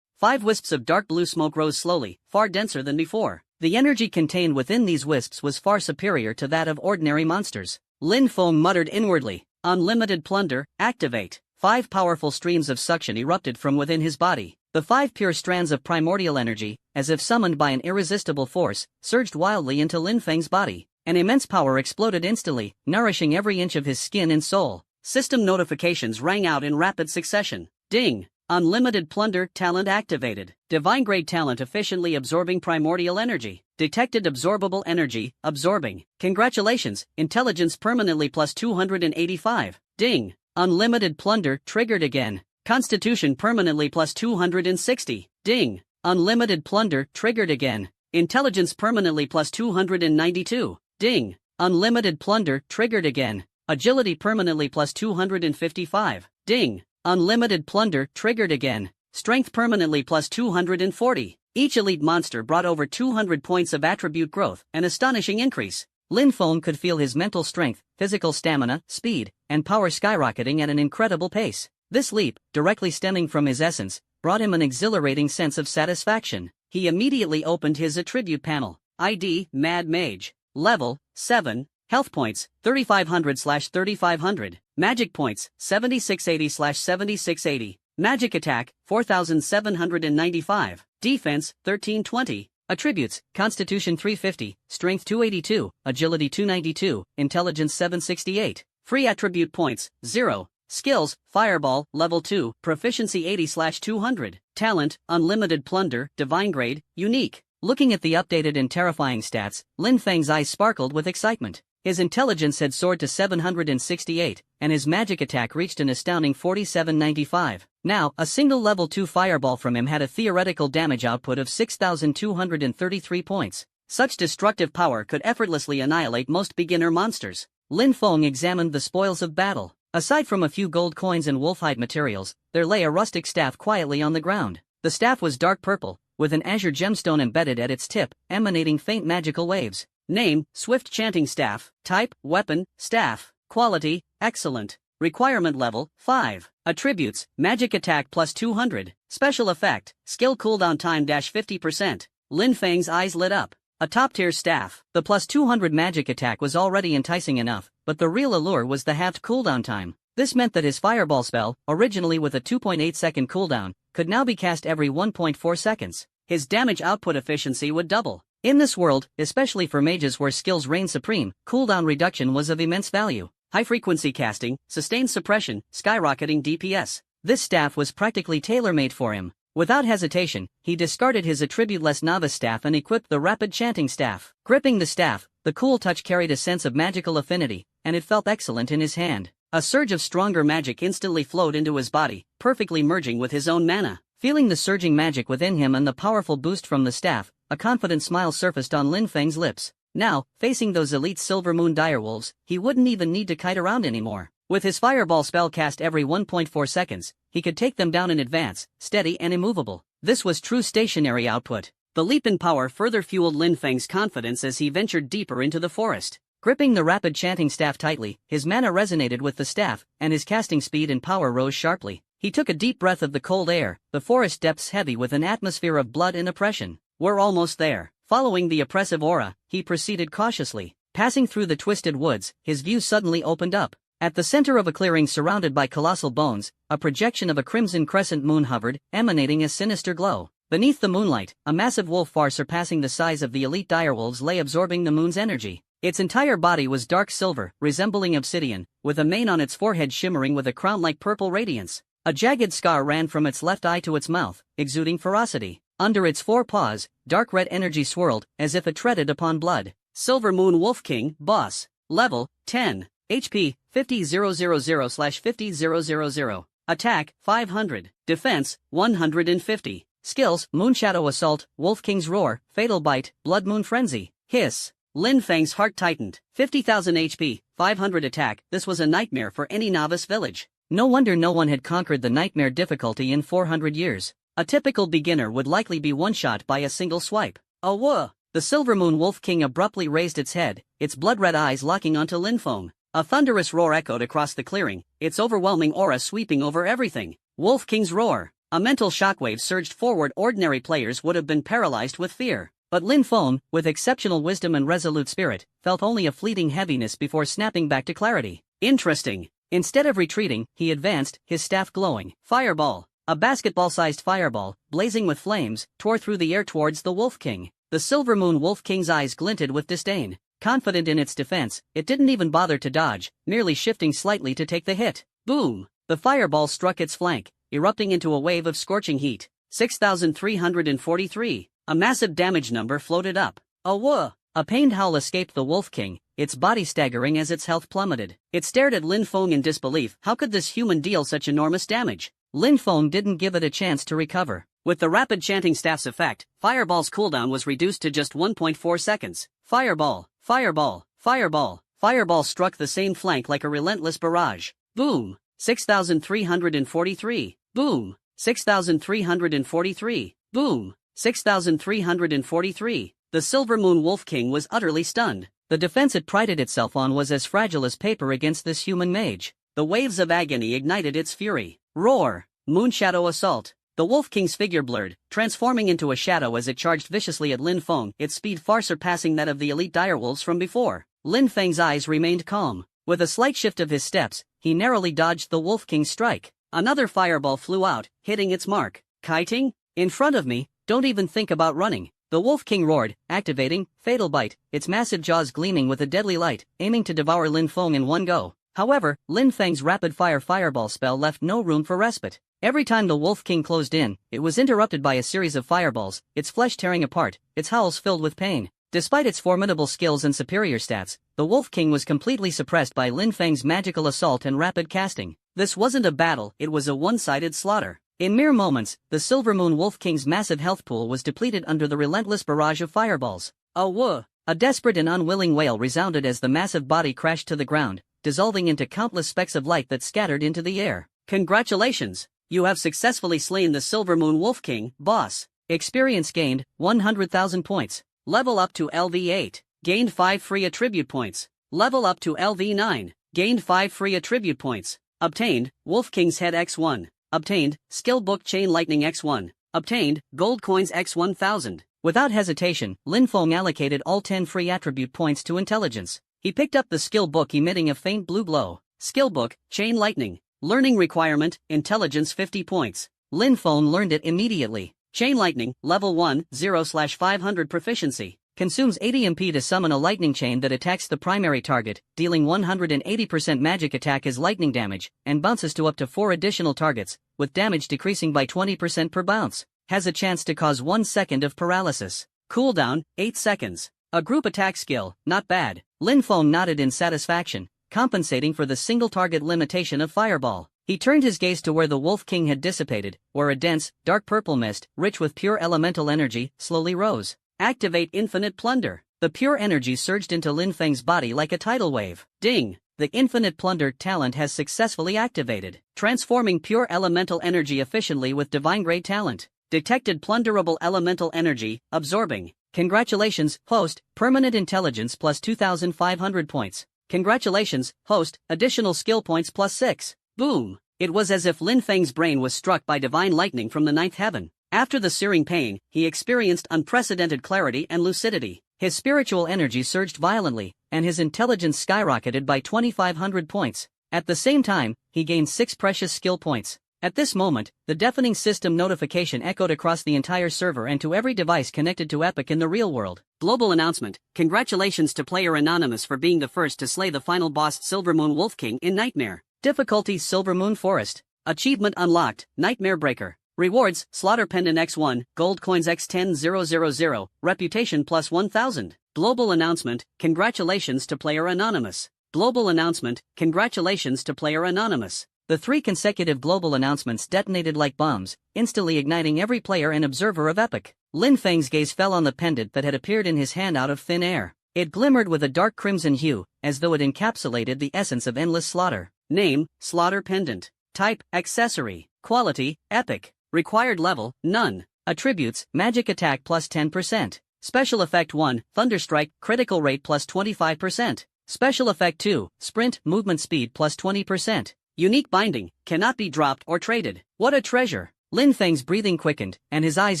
5 wisps of dark blue smoke rose slowly, far denser than before. The energy contained within these wisps was far superior to that of ordinary monsters. Lin Feng muttered inwardly, "Unlimited plunder, activate." 5 powerful streams of suction erupted from within his body. The 5 pure strands of primordial energy, as if summoned by an irresistible force, surged wildly into Lin Feng's body. An immense power exploded instantly, nourishing every inch of his skin and soul. System notifications rang out in rapid succession. Ding! Unlimited plunder talent activated. Divine grade talent efficiently absorbing primordial energy. Detected absorbable energy, absorbing. Congratulations, intelligence permanently plus 285. Ding! Unlimited plunder triggered again. Constitution permanently plus 260. Ding! Unlimited plunder triggered again. Intelligence permanently plus 292. Ding! Unlimited plunder triggered again. Agility permanently plus 255. Ding! Unlimited plunder triggered again. Strength permanently plus 240. Each elite monster brought over 200 points of attribute growth, an astonishing increase. Lin Feng could feel his mental strength, physical stamina, speed, and power skyrocketing at an incredible pace. This leap, directly stemming from his essence, brought him an exhilarating sense of satisfaction. He immediately opened his attribute panel. ID, Mad Mage. Level, 7. Health points, 3500/3500. Magic points, 7680/7680. Magic attack, 4795. Defense, 1320. Attributes, Constitution 350, Strength 282, Agility 292, Intelligence 768. Free attribute points, 0. Skills, Fireball, Level 2, Proficiency 80/200. Talent, Unlimited Plunder, Divine Grade, Unique. Looking at the updated and terrifying stats, Lin Feng's eyes sparkled with excitement. His intelligence had soared to 768, and his magic attack reached an astounding 4795. Now, a single level 2 fireball from him had a theoretical damage output of 6,233 points. Such destructive power could effortlessly annihilate most beginner monsters. Lin Feng examined the spoils of battle. Aside from a few gold coins and wolfhide materials, there lay a rustic staff quietly on the ground. The staff was dark purple, with an azure gemstone embedded at its tip, emanating faint magical waves. Name, Swift Chanting Staff. Type, Weapon, Staff. Quality, Excellent. Requirement level, 5. Attributes, Magic Attack plus 200. Special Effect, Skill Cooldown Time -50%. Lin Feng's eyes lit up. A top-tier staff. The plus 200 magic attack was already enticing enough, but the real allure was the halved cooldown time. This meant that his fireball spell, originally with a 2.8-second cooldown, could now be cast every 1.4 seconds. His damage output efficiency would double. In this world, especially for mages where skills reign supreme, cooldown reduction was of immense value. High-frequency casting, sustained suppression, skyrocketing DPS. This staff was practically tailor-made for him. Without hesitation, he discarded his attribute-less novice staff and equipped the rapid chanting staff. Gripping the staff, the cool touch carried a sense of magical affinity, and it felt excellent in his hand. A surge of stronger magic instantly flowed into his body, perfectly merging with his own mana. Feeling the surging magic within him and the powerful boost from the staff, a confident smile surfaced on Lin Feng's lips. Now, facing those elite Silvermoon direwolves, he wouldn't even need to kite around anymore. With his fireball spell cast every 1.4 seconds, he could take them down in advance, steady and immovable. This was true stationary output. The leap in power further fueled Lin Feng's confidence as he ventured deeper into the forest. Gripping the rapid chanting staff tightly, his mana resonated with the staff, and his casting speed and power rose sharply. He took a deep breath of the cold air, the forest depths heavy with an atmosphere of blood and oppression. We're almost there. Following the oppressive aura, he proceeded cautiously. Passing through the twisted woods, his view suddenly opened up. At the center of a clearing surrounded by colossal bones, a projection of a crimson crescent moon hovered, emanating a sinister glow. Beneath the moonlight, a massive wolf far surpassing the size of the elite direwolves lay absorbing the moon's energy. Its entire body was dark silver, resembling obsidian, with a mane on its forehead shimmering with a crown-like purple radiance. A jagged scar ran from its left eye to its mouth, exuding ferocity. Under its four paws, dark red energy swirled, as if it treaded upon blood. Silver Moon Wolf King, Boss. Level, 10. HP, 50,000/50,000. Attack, 500. Defense, 150. Skills, Moonshadow Assault, Wolf King's Roar, Fatal Bite, Blood Moon Frenzy. Hiss. Lin Feng's heart tightened. 50,000 HP, 500 attack. This was a nightmare for any novice village. No wonder no one had conquered the nightmare difficulty in 400 years. A typical beginner would likely be one-shot by a single swipe. Oh whoa! The Silver Moon Wolf King abruptly raised its head, its blood-red eyes locking onto Lin Feng. A thunderous roar echoed across the clearing, its overwhelming aura sweeping over everything. Wolf King's Roar. A mental shockwave surged forward. Ordinary players would have been paralyzed with fear. But Lin Feng, with exceptional wisdom and resolute spirit, felt only a fleeting heaviness before snapping back to clarity. Interesting. Instead of retreating, he advanced, his staff glowing. Fireball. A basketball-sized fireball, blazing with flames, tore through the air towards the Wolf King. The Silver Moon Wolf King's eyes glinted with disdain. Confident in its defense, it didn't even bother to dodge, merely shifting slightly to take the hit. Boom! The fireball struck its flank, erupting into a wave of scorching heat. 6,343. A massive damage number floated up. Oh whoa! A pained howl escaped the Wolf King, its body staggering as its health plummeted. It stared at Lin Feng in disbelief. How could this human deal such enormous damage? Lin Feng didn't give it a chance to recover. With the rapid chanting staff's effect, Fireball's cooldown was reduced to just 1.4 seconds. Fireball, Fireball, Fireball. Fireball struck the same flank like a relentless barrage. Boom! 6,343. Boom! 6,343. Boom! 6,343. The Silver Moon Wolf King was utterly stunned. The defense it prided itself on was as fragile as paper against this human mage. The waves of agony ignited its fury. Roar! Moonshadow Assault. The Wolf King's figure blurred, transforming into a shadow as it charged viciously at Lin Feng, its speed far surpassing that of the elite direwolves from before. Lin Feng's eyes remained calm. With a slight shift of his steps, he narrowly dodged the Wolf King's strike. Another fireball flew out, hitting its mark. Kiting? In front of me, don't even think about running. The Wolf King roared, activating Fatal Bite, its massive jaws gleaming with a deadly light, aiming to devour Lin Feng in one go. However, Lin Feng's rapid-fire fireball spell left no room for respite. Every time the Wolf King closed in, it was interrupted by a series of fireballs, its flesh tearing apart, its howls filled with pain. Despite its formidable skills and superior stats, the Wolf King was completely suppressed by Lin Feng's magical assault and rapid casting. This wasn't a battle, it was a one-sided slaughter. In mere moments, the Silver Moon Wolf King's massive health pool was depleted under the relentless barrage of fireballs. Oh whoa! A desperate and unwilling wail resounded as the massive body crashed to the ground, dissolving into countless specks of light that scattered into the air. Congratulations! You have successfully slain the Silver Moon Wolf King, boss. Experience gained, 100,000 points. Level up to LV8. Gained 5 free attribute points. Level up to LV9. Gained 5 free attribute points. Obtained, Wolf King's Head X1. Obtained, Skill Book Chain Lightning X1. Obtained, Gold Coins X1000. Without hesitation, Lin Feng allocated all 10 free attribute points to intelligence. He picked up the skill book emitting a faint blue glow. Skill Book, Chain Lightning. Learning requirement, intelligence 50 points. Lin Feng learned it immediately. Chain Lightning, level 1, 0/500 proficiency. Consumes 80 MP to summon a lightning chain that attacks the primary target, dealing 180% magic attack as lightning damage, and bounces to up to 4 additional targets, with damage decreasing by 20% per bounce. Has a chance to cause 1 second of paralysis. Cooldown, 8 seconds. A group attack skill, not bad. Lin Feng nodded in satisfaction, compensating for the single target limitation of Fireball. He turned his gaze to where the Wolf King had dissipated, where a dense, dark purple mist, rich with pure elemental energy, slowly rose. Activate Infinite Plunder. The pure energy surged into Lin Feng's body like a tidal wave. Ding! The Infinite Plunder talent has successfully activated, transforming pure elemental energy efficiently with divine-grade talent. Detected plunderable elemental energy, absorbing. Congratulations, host, permanent intelligence plus 2,500 points. Congratulations, host, additional skill points plus 6. Boom! It was as if Lin Feng's brain was struck by divine lightning from the ninth heaven. After the searing pain, he experienced unprecedented clarity and lucidity. His spiritual energy surged violently, and his intelligence skyrocketed by 2,500 points. At the same time, he gained 6 precious skill points. At this moment, the deafening system notification echoed across the entire server and to every device connected to Epic in the real world. Global announcement: congratulations to player Anonymous for being the first to slay the final boss Silvermoon Wolf King in Nightmare. Difficulty: Silvermoon Forest. Achievement unlocked: Nightmare Breaker. Rewards: Slaughter Pendant X1, Gold Coins X10000, Reputation plus 1000. Global announcement: congratulations to player Anonymous. Global announcement: congratulations to player Anonymous. The 3 consecutive global announcements detonated like bombs, instantly igniting every player and observer of Epic. Lin Feng's gaze fell on the pendant that had appeared in his hand out of thin air. It glimmered with a dark crimson hue, as though it encapsulated the essence of endless slaughter. Name: Slaughter Pendant. Type: Accessory. Quality: Epic. Required level: None. Attributes: Magic Attack plus 10%. Special Effect 1, Thunderstrike, Critical Rate plus 25%. Special Effect 2, Sprint, Movement Speed plus 20%. Unique Binding, cannot be dropped or traded. What a treasure! Lin Feng's breathing quickened, and his eyes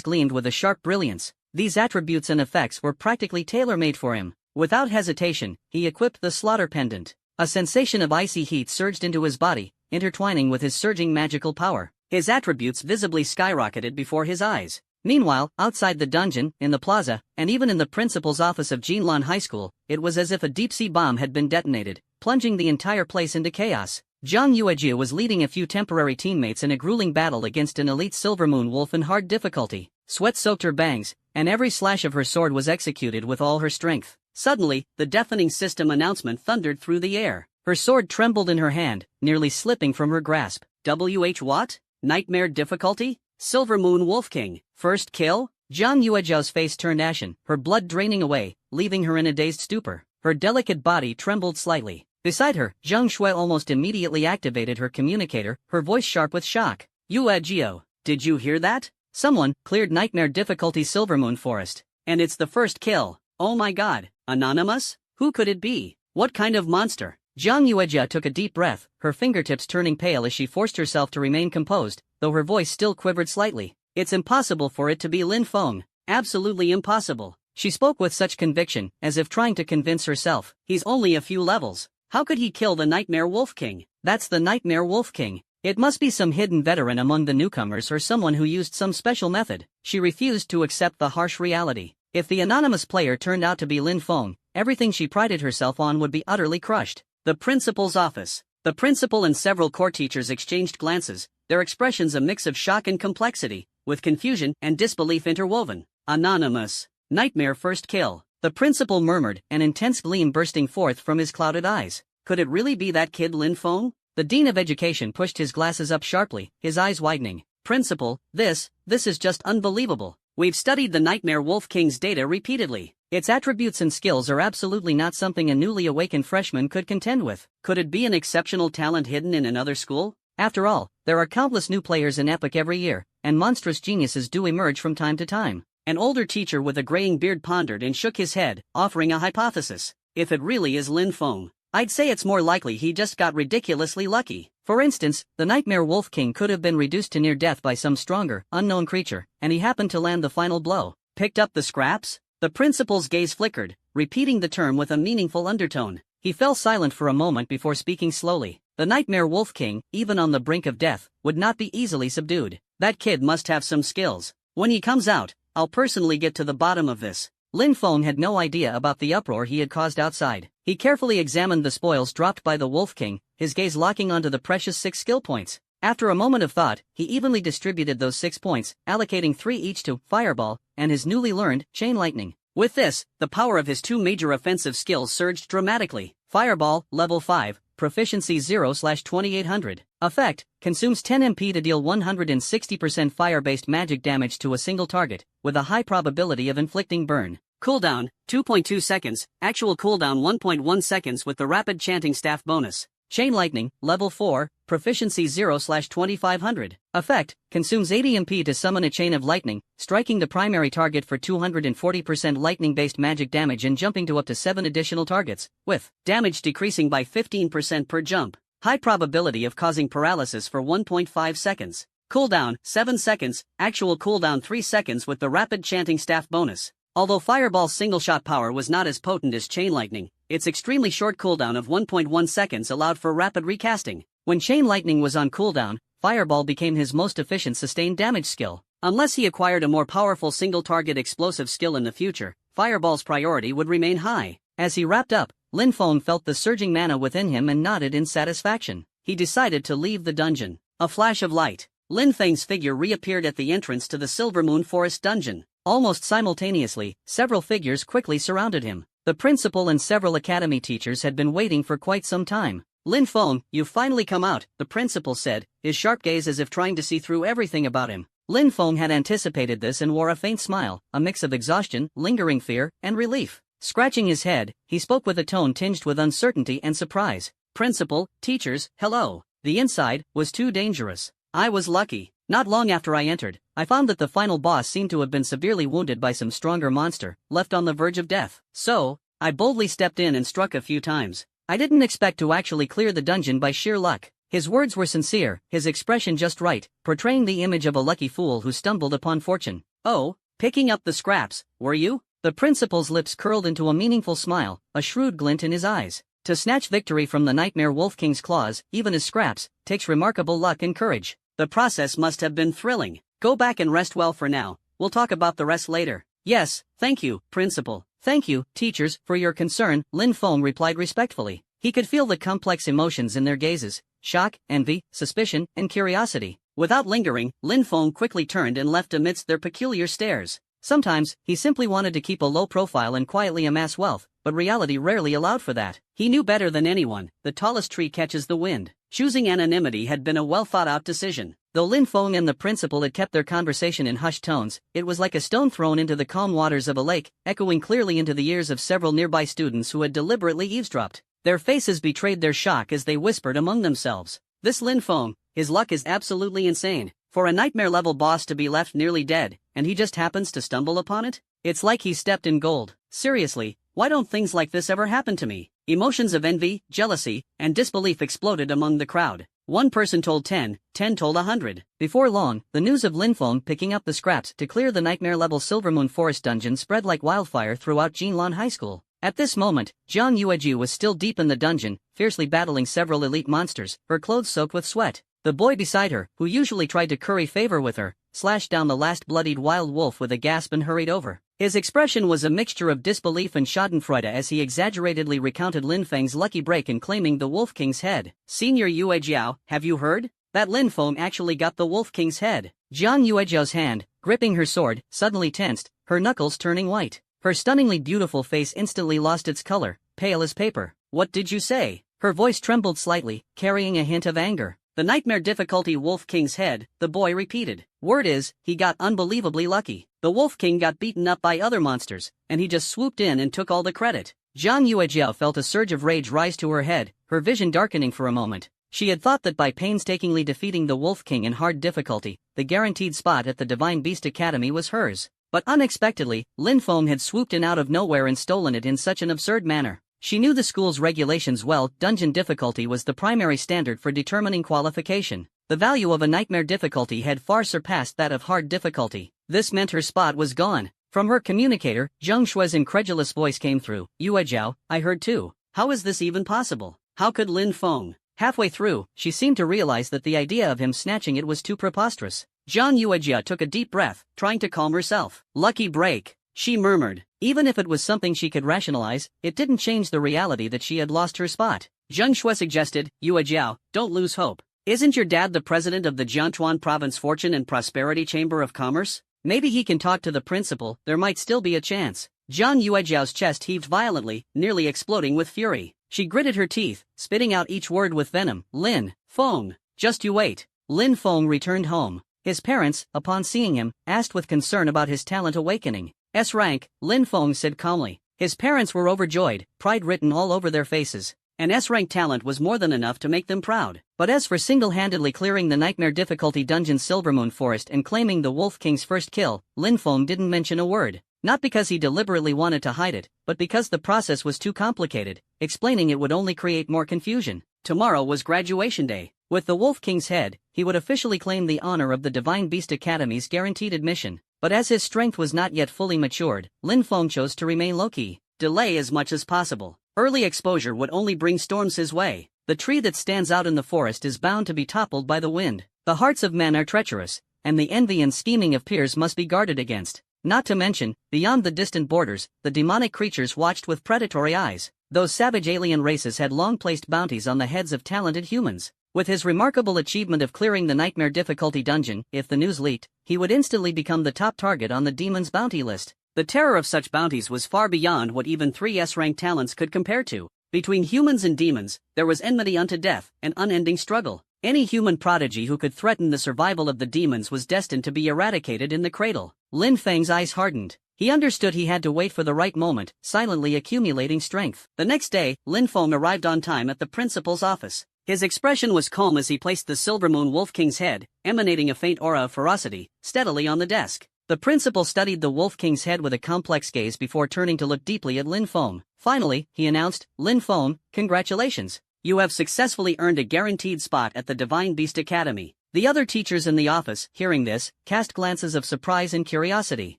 gleamed with a sharp brilliance. These attributes and effects were practically tailor-made for him. Without hesitation, he equipped the Slaughter Pendant. A sensation of icy heat surged into his body, intertwining with his surging magical power. His attributes visibly skyrocketed before his eyes. Meanwhile, outside the dungeon, in the plaza, and even in the principal's office of Jinlan High School, it was as if a deep-sea bomb had been detonated, plunging the entire place into chaos. Zhang Yueji was leading a few temporary teammates in a grueling battle against an elite Silvermoon wolf in hard difficulty. Sweat soaked her bangs, and every slash of her sword was executed with all her strength. Suddenly, the deafening system announcement thundered through the air. Her sword trembled in her hand, nearly slipping from her grasp. What? Nightmare difficulty? Silvermoon Wolf King. First kill? Zhang Yuejiao's face turned ashen, her blood draining away, leaving her in a dazed stupor. Her delicate body trembled slightly. Beside her, Zhang Shui almost immediately activated her communicator, her voice sharp with shock. Yuejiao, did you hear that? Someone cleared Nightmare difficulty Silvermoon Forest. And it's the first kill. Oh my god, Anonymous? Who could it be? What kind of monster? Zhang Yuejia took a deep breath, her fingertips turning pale as she forced herself to remain composed, though her voice still quivered slightly. It's impossible for it to be Lin Feng. Absolutely impossible. She spoke with such conviction, as if trying to convince herself. He's only a few levels. How could he kill the Nightmare Wolf King? That's the Nightmare Wolf King. It must be some hidden veteran among the newcomers or someone who used some special method. She refused to accept the harsh reality. If the anonymous player turned out to be Lin Feng, everything she prided herself on would be utterly crushed. The principal's office. The principal and several core teachers exchanged glances, their expressions a mix of shock and complexity, with confusion and disbelief interwoven. Anonymous. Nightmare first kill. The principal murmured, an intense gleam bursting forth from his clouded eyes. Could it really be that kid Lin Feng? The dean of education pushed his glasses up sharply, his eyes widening. Principal, this is just unbelievable. We've studied the Nightmare Wolf King's data repeatedly. Its attributes and skills are absolutely not something a newly awakened freshman could contend with. Could it be an exceptional talent hidden in another school? After all, there are countless new players in Epic every year, and monstrous geniuses do emerge from time to time. An older teacher with a graying beard pondered and shook his head, offering a hypothesis. If it really is Lin Feng, I'd say it's more likely he just got ridiculously lucky. For instance, the Nightmare Wolf King could have been reduced to near death by some stronger, unknown creature, and he happened to land the final blow. Picked up the scraps? The principal's gaze flickered, repeating the term with a meaningful undertone. He fell silent for a moment before speaking slowly. The Nightmare Wolf King, even on the brink of death, would not be easily subdued. That kid must have some skills. When he comes out, I'll personally get to the bottom of this. Lin Feng had no idea about the uproar he had caused outside. He carefully examined the spoils dropped by the Wolf King, his gaze locking onto the precious 6 skill points. After a moment of thought, he evenly distributed those 6 points, allocating 3 each to Fireball and his newly learned Chain Lightning. With this, the power of his 2 major offensive skills surged dramatically. Fireball, level 5, proficiency 0/2800. Effect, consumes 10 MP to deal 160% fire-based magic damage to a single target, with a high probability of inflicting burn. Cooldown, 2.2 seconds, actual cooldown 1.1 seconds with the rapid chanting staff bonus. Chain Lightning, level 4, proficiency 0/2500. Effect, consumes 80 MP to summon a chain of lightning, striking the primary target for 240% lightning-based magic damage and jumping to up to 7 additional targets, with damage decreasing by 15% per jump. High probability of causing paralysis for 1.5 seconds. Cooldown, 7 seconds, actual cooldown 3 seconds with the rapid chanting staff bonus. Although Fireball's single-shot power was not as potent as Chain Lightning, Its extremely short cooldown of 1.1 seconds allowed for rapid recasting. When Chain Lightning was on cooldown, Fireball became his most efficient sustained damage skill. Unless he acquired a more powerful single-target explosive skill in the future, Fireball's priority would remain high. As he wrapped up, Lin Feng felt the surging mana within him and nodded in satisfaction. He decided to leave the dungeon. A flash of light. Lin Feng's figure reappeared at the entrance to the Silvermoon Forest dungeon. Almost simultaneously, several figures quickly surrounded him. The principal and several academy teachers had been waiting for quite some time. Lin Feng, you've finally come out, the principal said, his sharp gaze as if trying to see through everything about him. Lin Feng had anticipated this and wore a faint smile, a mix of exhaustion, lingering fear, and relief. Scratching his head, he spoke with a tone tinged with uncertainty and surprise. Principal, teachers, hello. The inside was too dangerous. I was lucky. Not long after I entered, I found that the final boss seemed to have been severely wounded by some stronger monster, left on the verge of death. So, I boldly stepped in and struck a few times. I didn't expect to actually clear the dungeon by sheer luck. His words were sincere, his expression just right, portraying the image of a lucky fool who stumbled upon fortune. Oh, picking up the scraps, were you? The principal's lips curled into a meaningful smile, a shrewd glint in his eyes. To snatch victory from the Nightmare Wolf King's claws, even as scraps, takes remarkable luck and courage. The process must have been thrilling. Go back and rest well for now. We'll talk about the rest later. Yes, thank you, Principal. Thank you, teachers, for your concern, Lin Feng replied respectfully. He could feel the complex emotions in their gazes: shock, envy, suspicion, and curiosity. Without lingering, Lin Feng quickly turned and left amidst their peculiar stares. Sometimes, he simply wanted to keep a low profile and quietly amass wealth, but reality rarely allowed for that. He knew better than anyone, the tallest tree catches the wind. Choosing anonymity had been a well-thought-out decision. Though Lin Feng and the principal had kept their conversation in hushed tones, it was like a stone thrown into the calm waters of a lake, echoing clearly into the ears of several nearby students who had deliberately eavesdropped. Their faces betrayed their shock as they whispered among themselves. This Lin Feng, his luck is absolutely insane. For a nightmare-level boss to be left nearly dead, and he just happens to stumble upon it? It's like he stepped in gold. Seriously, why don't things like this ever happen to me? Emotions of envy, jealousy, and disbelief exploded among the crowd. One person told 10 told 100. Before long, the news of Lin Feng picking up the scraps to clear the nightmare-level Silvermoon Forest dungeon spread like wildfire throughout Jinlan High School. At this moment, Jiang Yueju was still deep in the dungeon, fiercely battling several elite monsters, her clothes soaked with sweat. The boy beside her, who usually tried to curry favor with her, slashed down the last bloodied wild wolf with a gasp and hurried over. His expression was a mixture of disbelief and schadenfreude as he exaggeratedly recounted Lin Feng's lucky break in claiming the Wolf King's head. Senior Yue Jiao, have you heard? That Lin Feng actually got the Wolf King's head. Jiang Yuejiao's hand, gripping her sword, suddenly tensed, her knuckles turning white. Her stunningly beautiful face instantly lost its color, pale as paper. What did you say? Her voice trembled slightly, carrying a hint of anger. The nightmare difficulty Wolf King's head, the boy repeated. Word is, he got unbelievably lucky. The Wolf King got beaten up by other monsters, and he just swooped in and took all the credit. Jiang Yuejiao felt a surge of rage rise to her head, her vision darkening for a moment. She had thought that by painstakingly defeating the Wolf King in hard difficulty, the guaranteed spot at the Divine Beast Academy was hers. But unexpectedly, Lin Feng had swooped in out of nowhere and stolen it in such an absurd manner. She knew the school's regulations well. Dungeon difficulty was the primary standard for determining qualification. The value of a nightmare difficulty had far surpassed that of hard difficulty. This meant her spot was gone. From her communicator, Zheng Shui's incredulous voice came through. Yue Jiao, I heard too. How is this even possible? How could Lin Feng? Halfway through, she seemed to realize that the idea of him snatching it was too preposterous. Jiang Yuejia took a deep breath, trying to calm herself. Lucky break, she murmured. Even if it was something she could rationalize, it didn't change the reality that she had lost her spot. Zheng Shui suggested, Yue Jiao, don't lose hope. Isn't your dad the president of the Jiangchuan Province Fortune and Prosperity Chamber of Commerce? Maybe he can talk to the principal, there might still be a chance. Jiang Yuejiao's chest heaved violently, nearly exploding with fury. She gritted her teeth, spitting out each word with venom. Lin Feng, just you wait. Lin Feng returned home. His parents, upon seeing him, asked with concern about his talent awakening. S rank, Lin Feng said calmly. His parents were overjoyed, pride written all over their faces. An S-rank talent was more than enough to make them proud. But as for single-handedly clearing the nightmare difficulty dungeon Silvermoon Forest and claiming the Wolf King's first kill, Lin Feng didn't mention a word. Not because he deliberately wanted to hide it, but because the process was too complicated. Explaining it would only create more confusion. Tomorrow was graduation day. With the Wolf King's head, he would officially claim the honor of the Divine Beast Academy's guaranteed admission. But as his strength was not yet fully matured, Lin Feng chose to remain low-key. Delay as much as possible. Early exposure would only bring storms his way. The tree that stands out in the forest is bound to be toppled by the wind. The hearts of men are treacherous, and the envy and scheming of peers must be guarded against. Not to mention, beyond the distant borders, the demonic creatures watched with predatory eyes. Those savage alien races had long placed bounties on the heads of talented humans. With his remarkable achievement of clearing the nightmare difficulty dungeon, if the news leaked, he would instantly become the top target on the demon's bounty list. The terror of such bounties was far beyond what even 3S-ranked talents could compare to. Between humans and demons, there was enmity unto death, an unending struggle. Any human prodigy who could threaten the survival of the demons was destined to be eradicated in the cradle. Lin Feng's eyes hardened. He understood he had to wait for the right moment, silently accumulating strength. The next day, Lin Feng arrived on time at the principal's office. His expression was calm as he placed the Silver Moon Wolf King's head, emanating a faint aura of ferocity, steadily on the desk. The principal studied the Wolf King's head with a complex gaze before turning to look deeply at Lin Feng. Finally, he announced, "Lin Feng, congratulations. You have successfully earned a guaranteed spot at the Divine Beast Academy." The other teachers in the office, hearing this, cast glances of surprise and curiosity.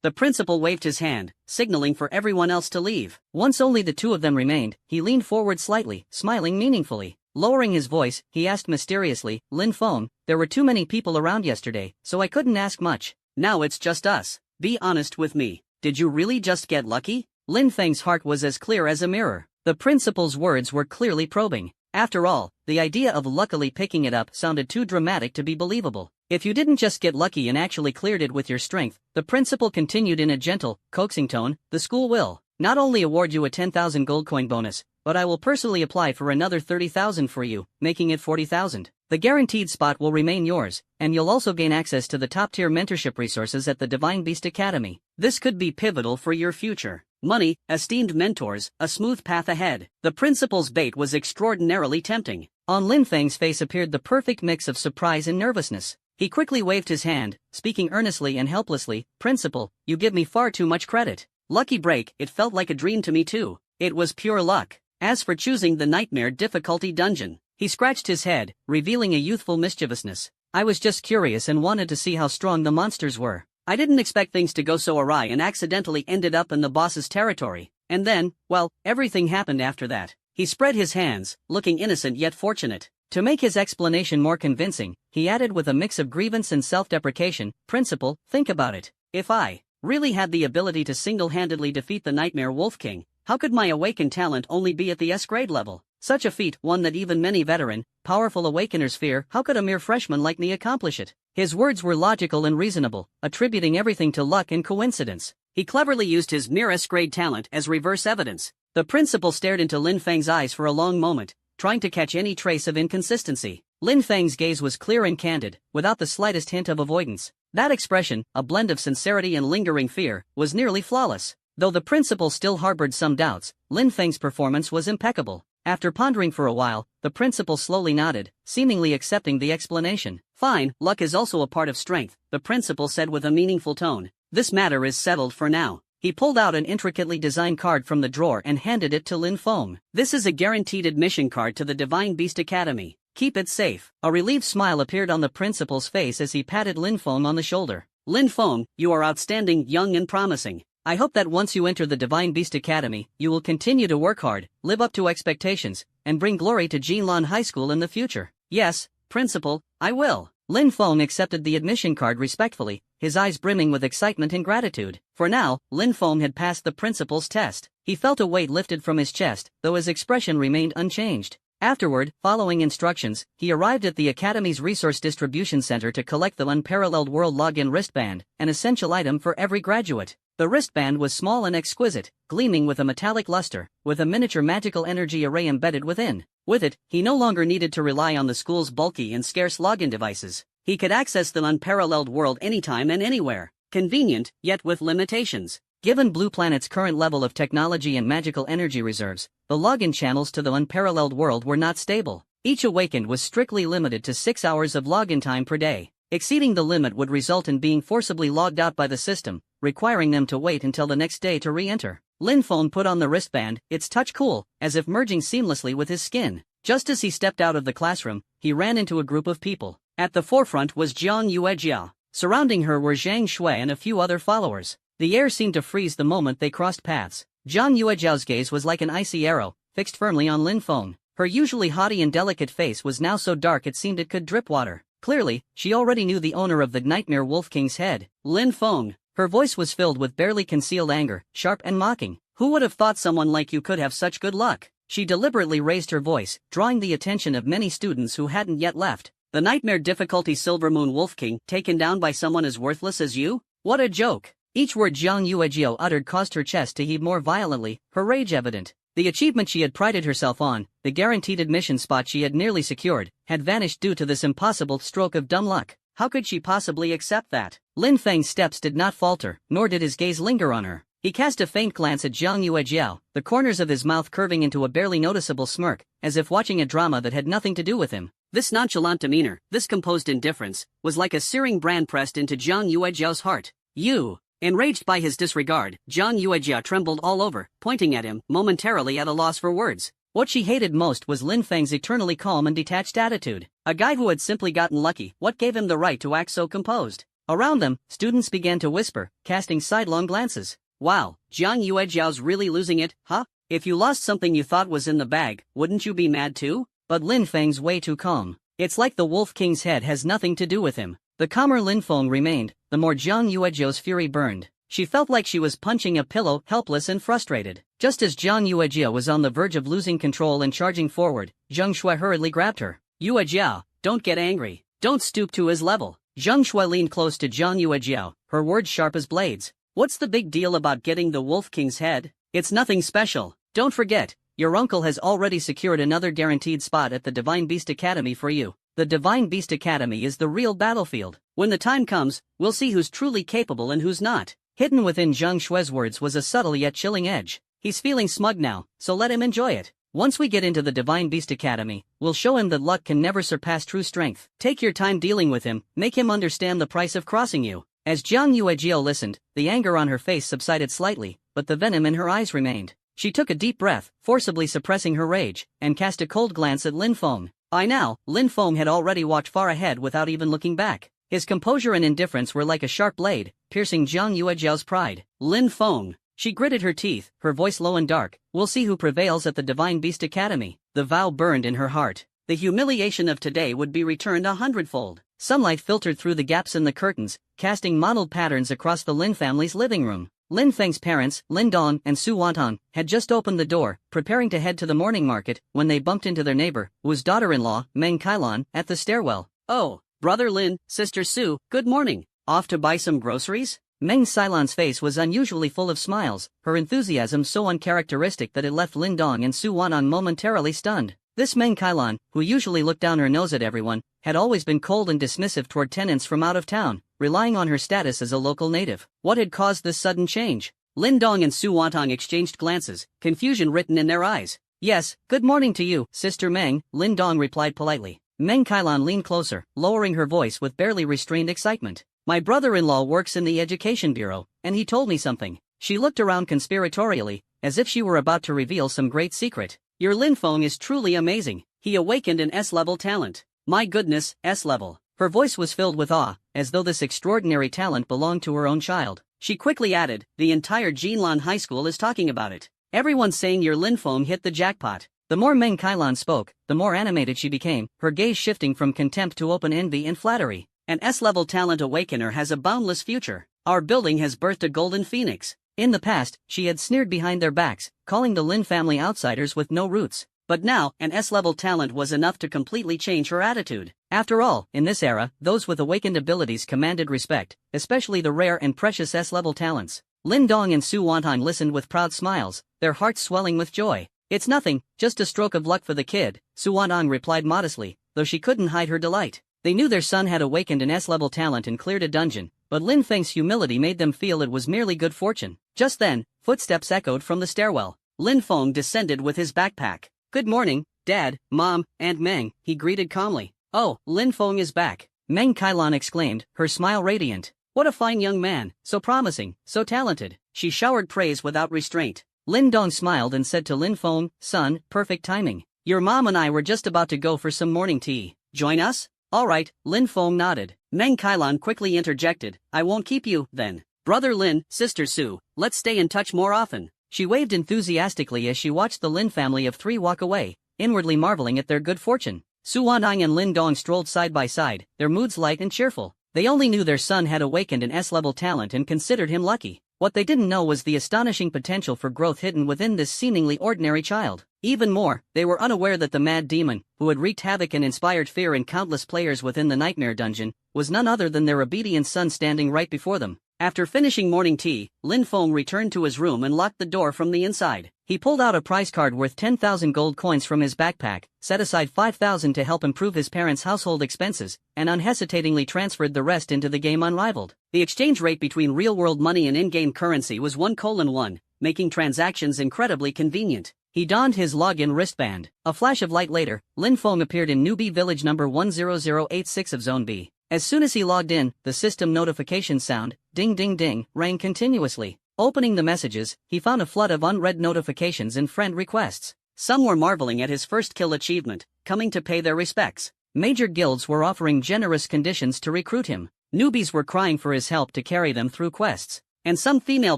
The principal waved his hand, signaling for everyone else to leave. Once only the two of them remained, he leaned forward slightly, smiling meaningfully. Lowering his voice, he asked mysteriously, "Lin Feng, there were too many people around yesterday, so I couldn't ask much. Now it's just us. Be honest with me. Did you really just get lucky?" Lin Feng's heart was as clear as a mirror. The principal's words were clearly probing. After all, the idea of luckily picking it up sounded too dramatic to be believable. "If you didn't just get lucky and actually cleared it with your strength," the principal continued in a gentle, coaxing tone, "the school will not only award you a 10,000 gold coin bonus, but I will personally apply for another 30,000 for you, making it 40,000. The guaranteed spot will remain yours, and you'll also gain access to the top-tier mentorship resources at the Divine Beast Academy. This could be pivotal for your future. Money, esteemed mentors, a smooth path ahead." The principal's bait was extraordinarily tempting. On Lin Feng's face appeared the perfect mix of surprise and nervousness. He quickly waved his hand, speaking earnestly and helplessly, "Principal, you give me far too much credit. Lucky break, it felt like a dream to me too. It was pure luck." As for choosing the nightmare difficulty dungeon, he scratched his head, revealing a youthful mischievousness. "I was just curious and wanted to see how strong the monsters were. I didn't expect things to go so awry and accidentally ended up in the boss's territory. And then, well, everything happened after that." He spread his hands, looking innocent yet fortunate. To make his explanation more convincing, he added with a mix of grievance and self-deprecation, "Principal, think about it. If I really had the ability to single-handedly defeat the Nightmare Wolf King, how could my awakened talent only be at the S-grade level? Such a feat, one that even many veteran, powerful awakeners fear. How could a mere freshman like me accomplish it?" His words were logical and reasonable, attributing everything to luck and coincidence. He cleverly used his mere S-grade talent as reverse evidence. The principal stared into Lin Feng's eyes for a long moment, trying to catch any trace of inconsistency. Lin Feng's gaze was clear and candid, without the slightest hint of avoidance. That expression, a blend of sincerity and lingering fear, was nearly flawless. Though the principal still harbored some doubts, Lin Feng's performance was impeccable. After pondering for a while, the principal slowly nodded, seemingly accepting the explanation. "Fine, luck is also a part of strength," the principal said with a meaningful tone. "This matter is settled for now." He pulled out an intricately designed card from the drawer and handed it to Lin Feng. "This is a guaranteed admission card to the Divine Beast Academy. Keep it safe." A relieved smile appeared on the principal's face as he patted Lin Feng on the shoulder. "Lin Feng, you are outstanding, young and promising. I hope that once you enter the Divine Beast Academy, you will continue to work hard, live up to expectations, and bring glory to Jinlan High School in the future." "Yes, Principal, I will." Lin Feng accepted the admission card respectfully, his eyes brimming with excitement and gratitude. For now, Lin Feng had passed the principal's test. He felt a weight lifted from his chest, though his expression remained unchanged. Afterward, following instructions, he arrived at the Academy's Resource Distribution Center to collect the Unparalleled World Login wristband, an essential item for every graduate. The wristband was small and exquisite, gleaming with a metallic luster, with a miniature magical energy array embedded within. With it, he no longer needed to rely on the school's bulky and scarce login devices. He could access the unparalleled world anytime and anywhere. Convenient, yet with limitations. Given Blue Planet's current level of technology and magical energy reserves, the login channels to the unparalleled world were not stable. Each awakened was strictly limited to 6 hours of login time per day. Exceeding the limit would result in being forcibly logged out by the system, requiring them to wait until the next day to re-enter. Lin Feng put on the wristband, its touch cool, as if merging seamlessly with his skin. Just as he stepped out of the classroom, he ran into a group of people. At the forefront was Jiang Yuejia. Surrounding her were Zhang Shui and a few other followers. The air seemed to freeze the moment they crossed paths. Jiang Yuejiao's gaze was like an icy arrow, fixed firmly on Lin Feng. Her usually haughty and delicate face was now so dark it seemed it could drip water. Clearly, she already knew the owner of the Nightmare Wolf King's head. Lin Feng. Her voice was filled with barely concealed anger, sharp and mocking. Who would have thought someone like you could have such good luck? She deliberately raised her voice, drawing the attention of many students who hadn't yet left. The Nightmare Difficulty Silver Moon Wolf King taken down by someone as worthless as you? What a joke! Each word Zhang Yuejiao uttered caused her chest to heave more violently, her rage evident. The achievement she had prided herself on, the guaranteed admission spot she had nearly secured, had vanished due to this impossible stroke of dumb luck. How could she possibly accept that? Lin Feng's steps did not falter, nor did his gaze linger on her. He cast a faint glance at Zhang Yuejiao, the corners of his mouth curving into a barely noticeable smirk, as if watching a drama that had nothing to do with him. This nonchalant demeanor, this composed indifference, was like a searing brand pressed into Zhang Yuejiao's heart. You! Enraged by his disregard, Zhang Yuejiao trembled all over, pointing at him, momentarily at a loss for words. What she hated most was Lin Feng's eternally calm and detached attitude. A guy who had simply gotten lucky, what gave him the right to act so composed? Around them, students began to whisper, casting sidelong glances. Wow, Zhang Yuejiao's really losing it, huh? If you lost something you thought was in the bag, wouldn't you be mad too? But Lin Feng's way too calm. It's like the Wolf King's head has nothing to do with him. The calmer Lin Feng remained, the more Zhang Yuejiao's fury burned. She felt like she was punching a pillow, helpless and frustrated. Just as Zhang Yuejiao was on the verge of losing control and charging forward, Zheng Shui hurriedly grabbed her. Yuejiao, don't get angry. Don't stoop to his level. Zheng Shui leaned close to Zhang Yuejiao, her words sharp as blades. What's the big deal about getting the Wolf King's head? It's nothing special. Don't forget, your uncle has already secured another guaranteed spot at the Divine Beast Academy for you. The Divine Beast Academy is the real battlefield. When the time comes, we'll see who's truly capable and who's not. Hidden within Zheng Shui's words was a subtle yet chilling edge. He's feeling smug now, so let him enjoy it. Once we get into the Divine Beast Academy, we'll show him that luck can never surpass true strength. Take your time dealing with him, make him understand the price of crossing you. As Zhang Yuejiao listened, the anger on her face subsided slightly, but the venom in her eyes remained. She took a deep breath, forcibly suppressing her rage, and cast a cold glance at Lin Feng. By now, Lin Feng had already walked far ahead without even looking back. His composure and indifference were like a sharp blade, piercing Zhang Yuejiao's pride. Lin Feng. She gritted her teeth, her voice low and dark. We'll see who prevails at the Divine Beast Academy. The vow burned in her heart. The humiliation of today would be returned 100-fold. Sunlight filtered through the gaps in the curtains, casting mottled patterns across the Lin family's living room. Lin Feng's parents, Lin Dong and Su Wanton, had just opened the door, preparing to head to the morning market, when they bumped into their neighbor, Wu's daughter-in-law, Meng Kailan, at the stairwell. Oh, Brother Lin, Sister Su, good morning. Off to buy some groceries? Meng Kailan's face was unusually full of smiles, her enthusiasm so uncharacteristic that it left Lin Dong and Su Wanton momentarily stunned. This Meng Kailan, who usually looked down her nose at everyone, had always been cold and dismissive toward tenants from out of town, relying on her status as a local native. What had caused this sudden change? Lin Dong and Su Wantong exchanged glances, confusion written in their eyes. Yes, good morning to you, Sister Meng, Lin Dong replied politely. Meng Kailan leaned closer, lowering her voice with barely restrained excitement. My brother-in-law works in the Education Bureau, and he told me something. She looked around conspiratorially, as if she were about to reveal some great secret. Your Lin Feng is truly amazing. He awakened an S-level talent. My goodness, S-level. Her voice was filled with awe, as though this extraordinary talent belonged to her own child. She quickly added, the entire Jinlan High School is talking about it. Everyone's saying your Lin Feng hit the jackpot. The more Meng Kailan spoke, the more animated she became, her gaze shifting from contempt to open envy and flattery. An S-level talent awakener has a boundless future. Our building has birthed a golden phoenix. In the past, she had sneered behind their backs, calling the Lin family outsiders with no roots. But now, an S-level talent was enough to completely change her attitude. After all, in this era, those with awakened abilities commanded respect, especially the rare and precious S-level talents. Lin Dong and Su Wanton listened with proud smiles, their hearts swelling with joy. It's nothing, just a stroke of luck for the kid, Su Wanton replied modestly, though she couldn't hide her delight. They knew their son had awakened an S-level talent and cleared a dungeon, but Lin Feng's humility made them feel it was merely good fortune. Just then, footsteps echoed from the stairwell. Lin Feng descended with his backpack. Good morning, Dad, Mom, and Meng, he greeted calmly. Oh, Lin Feng is back. Meng Kailan exclaimed, her smile radiant. What a fine young man, so promising, so talented. She showered praise without restraint. Lin Dong smiled and said to Lin Feng, son, perfect timing. Your mom and I were just about to go for some morning tea. Join us? All right, Lin Feng nodded. Meng Kailan quickly interjected, I won't keep you, then. Brother Lin, Sister Su, let's stay in touch more often. She waved enthusiastically as she watched the Lin family of 3 walk away, inwardly marveling at their good fortune. Su Wanang and Lin Dong strolled side by side, their moods light and cheerful. They only knew their son had awakened an S-level talent and considered him lucky. What they didn't know was the astonishing potential for growth hidden within this seemingly ordinary child. Even more, they were unaware that the mad demon, who had wreaked havoc and inspired fear in countless players within the Nightmare Dungeon, was none other than their obedient son standing right before them. After finishing morning tea, Lin Feng returned to his room and locked the door from the inside. He pulled out a prize card worth 10,000 gold coins from his backpack, set aside 5,000 to help improve his parents' household expenses, and unhesitatingly transferred the rest into the game unrivaled. The exchange rate between real-world money and in-game currency was 1:1, making transactions incredibly convenient. He donned his login wristband. A flash of light later, Lin Feng appeared in Newbie Village number 10086 of Zone B. As soon as he logged in, the system notification sound, ding ding ding, rang continuously. Opening the messages, he found a flood of unread notifications and friend requests. Some were marveling at his first kill achievement, coming to pay their respects. Major guilds were offering generous conditions to recruit him. Newbies were crying for his help to carry them through quests. And some female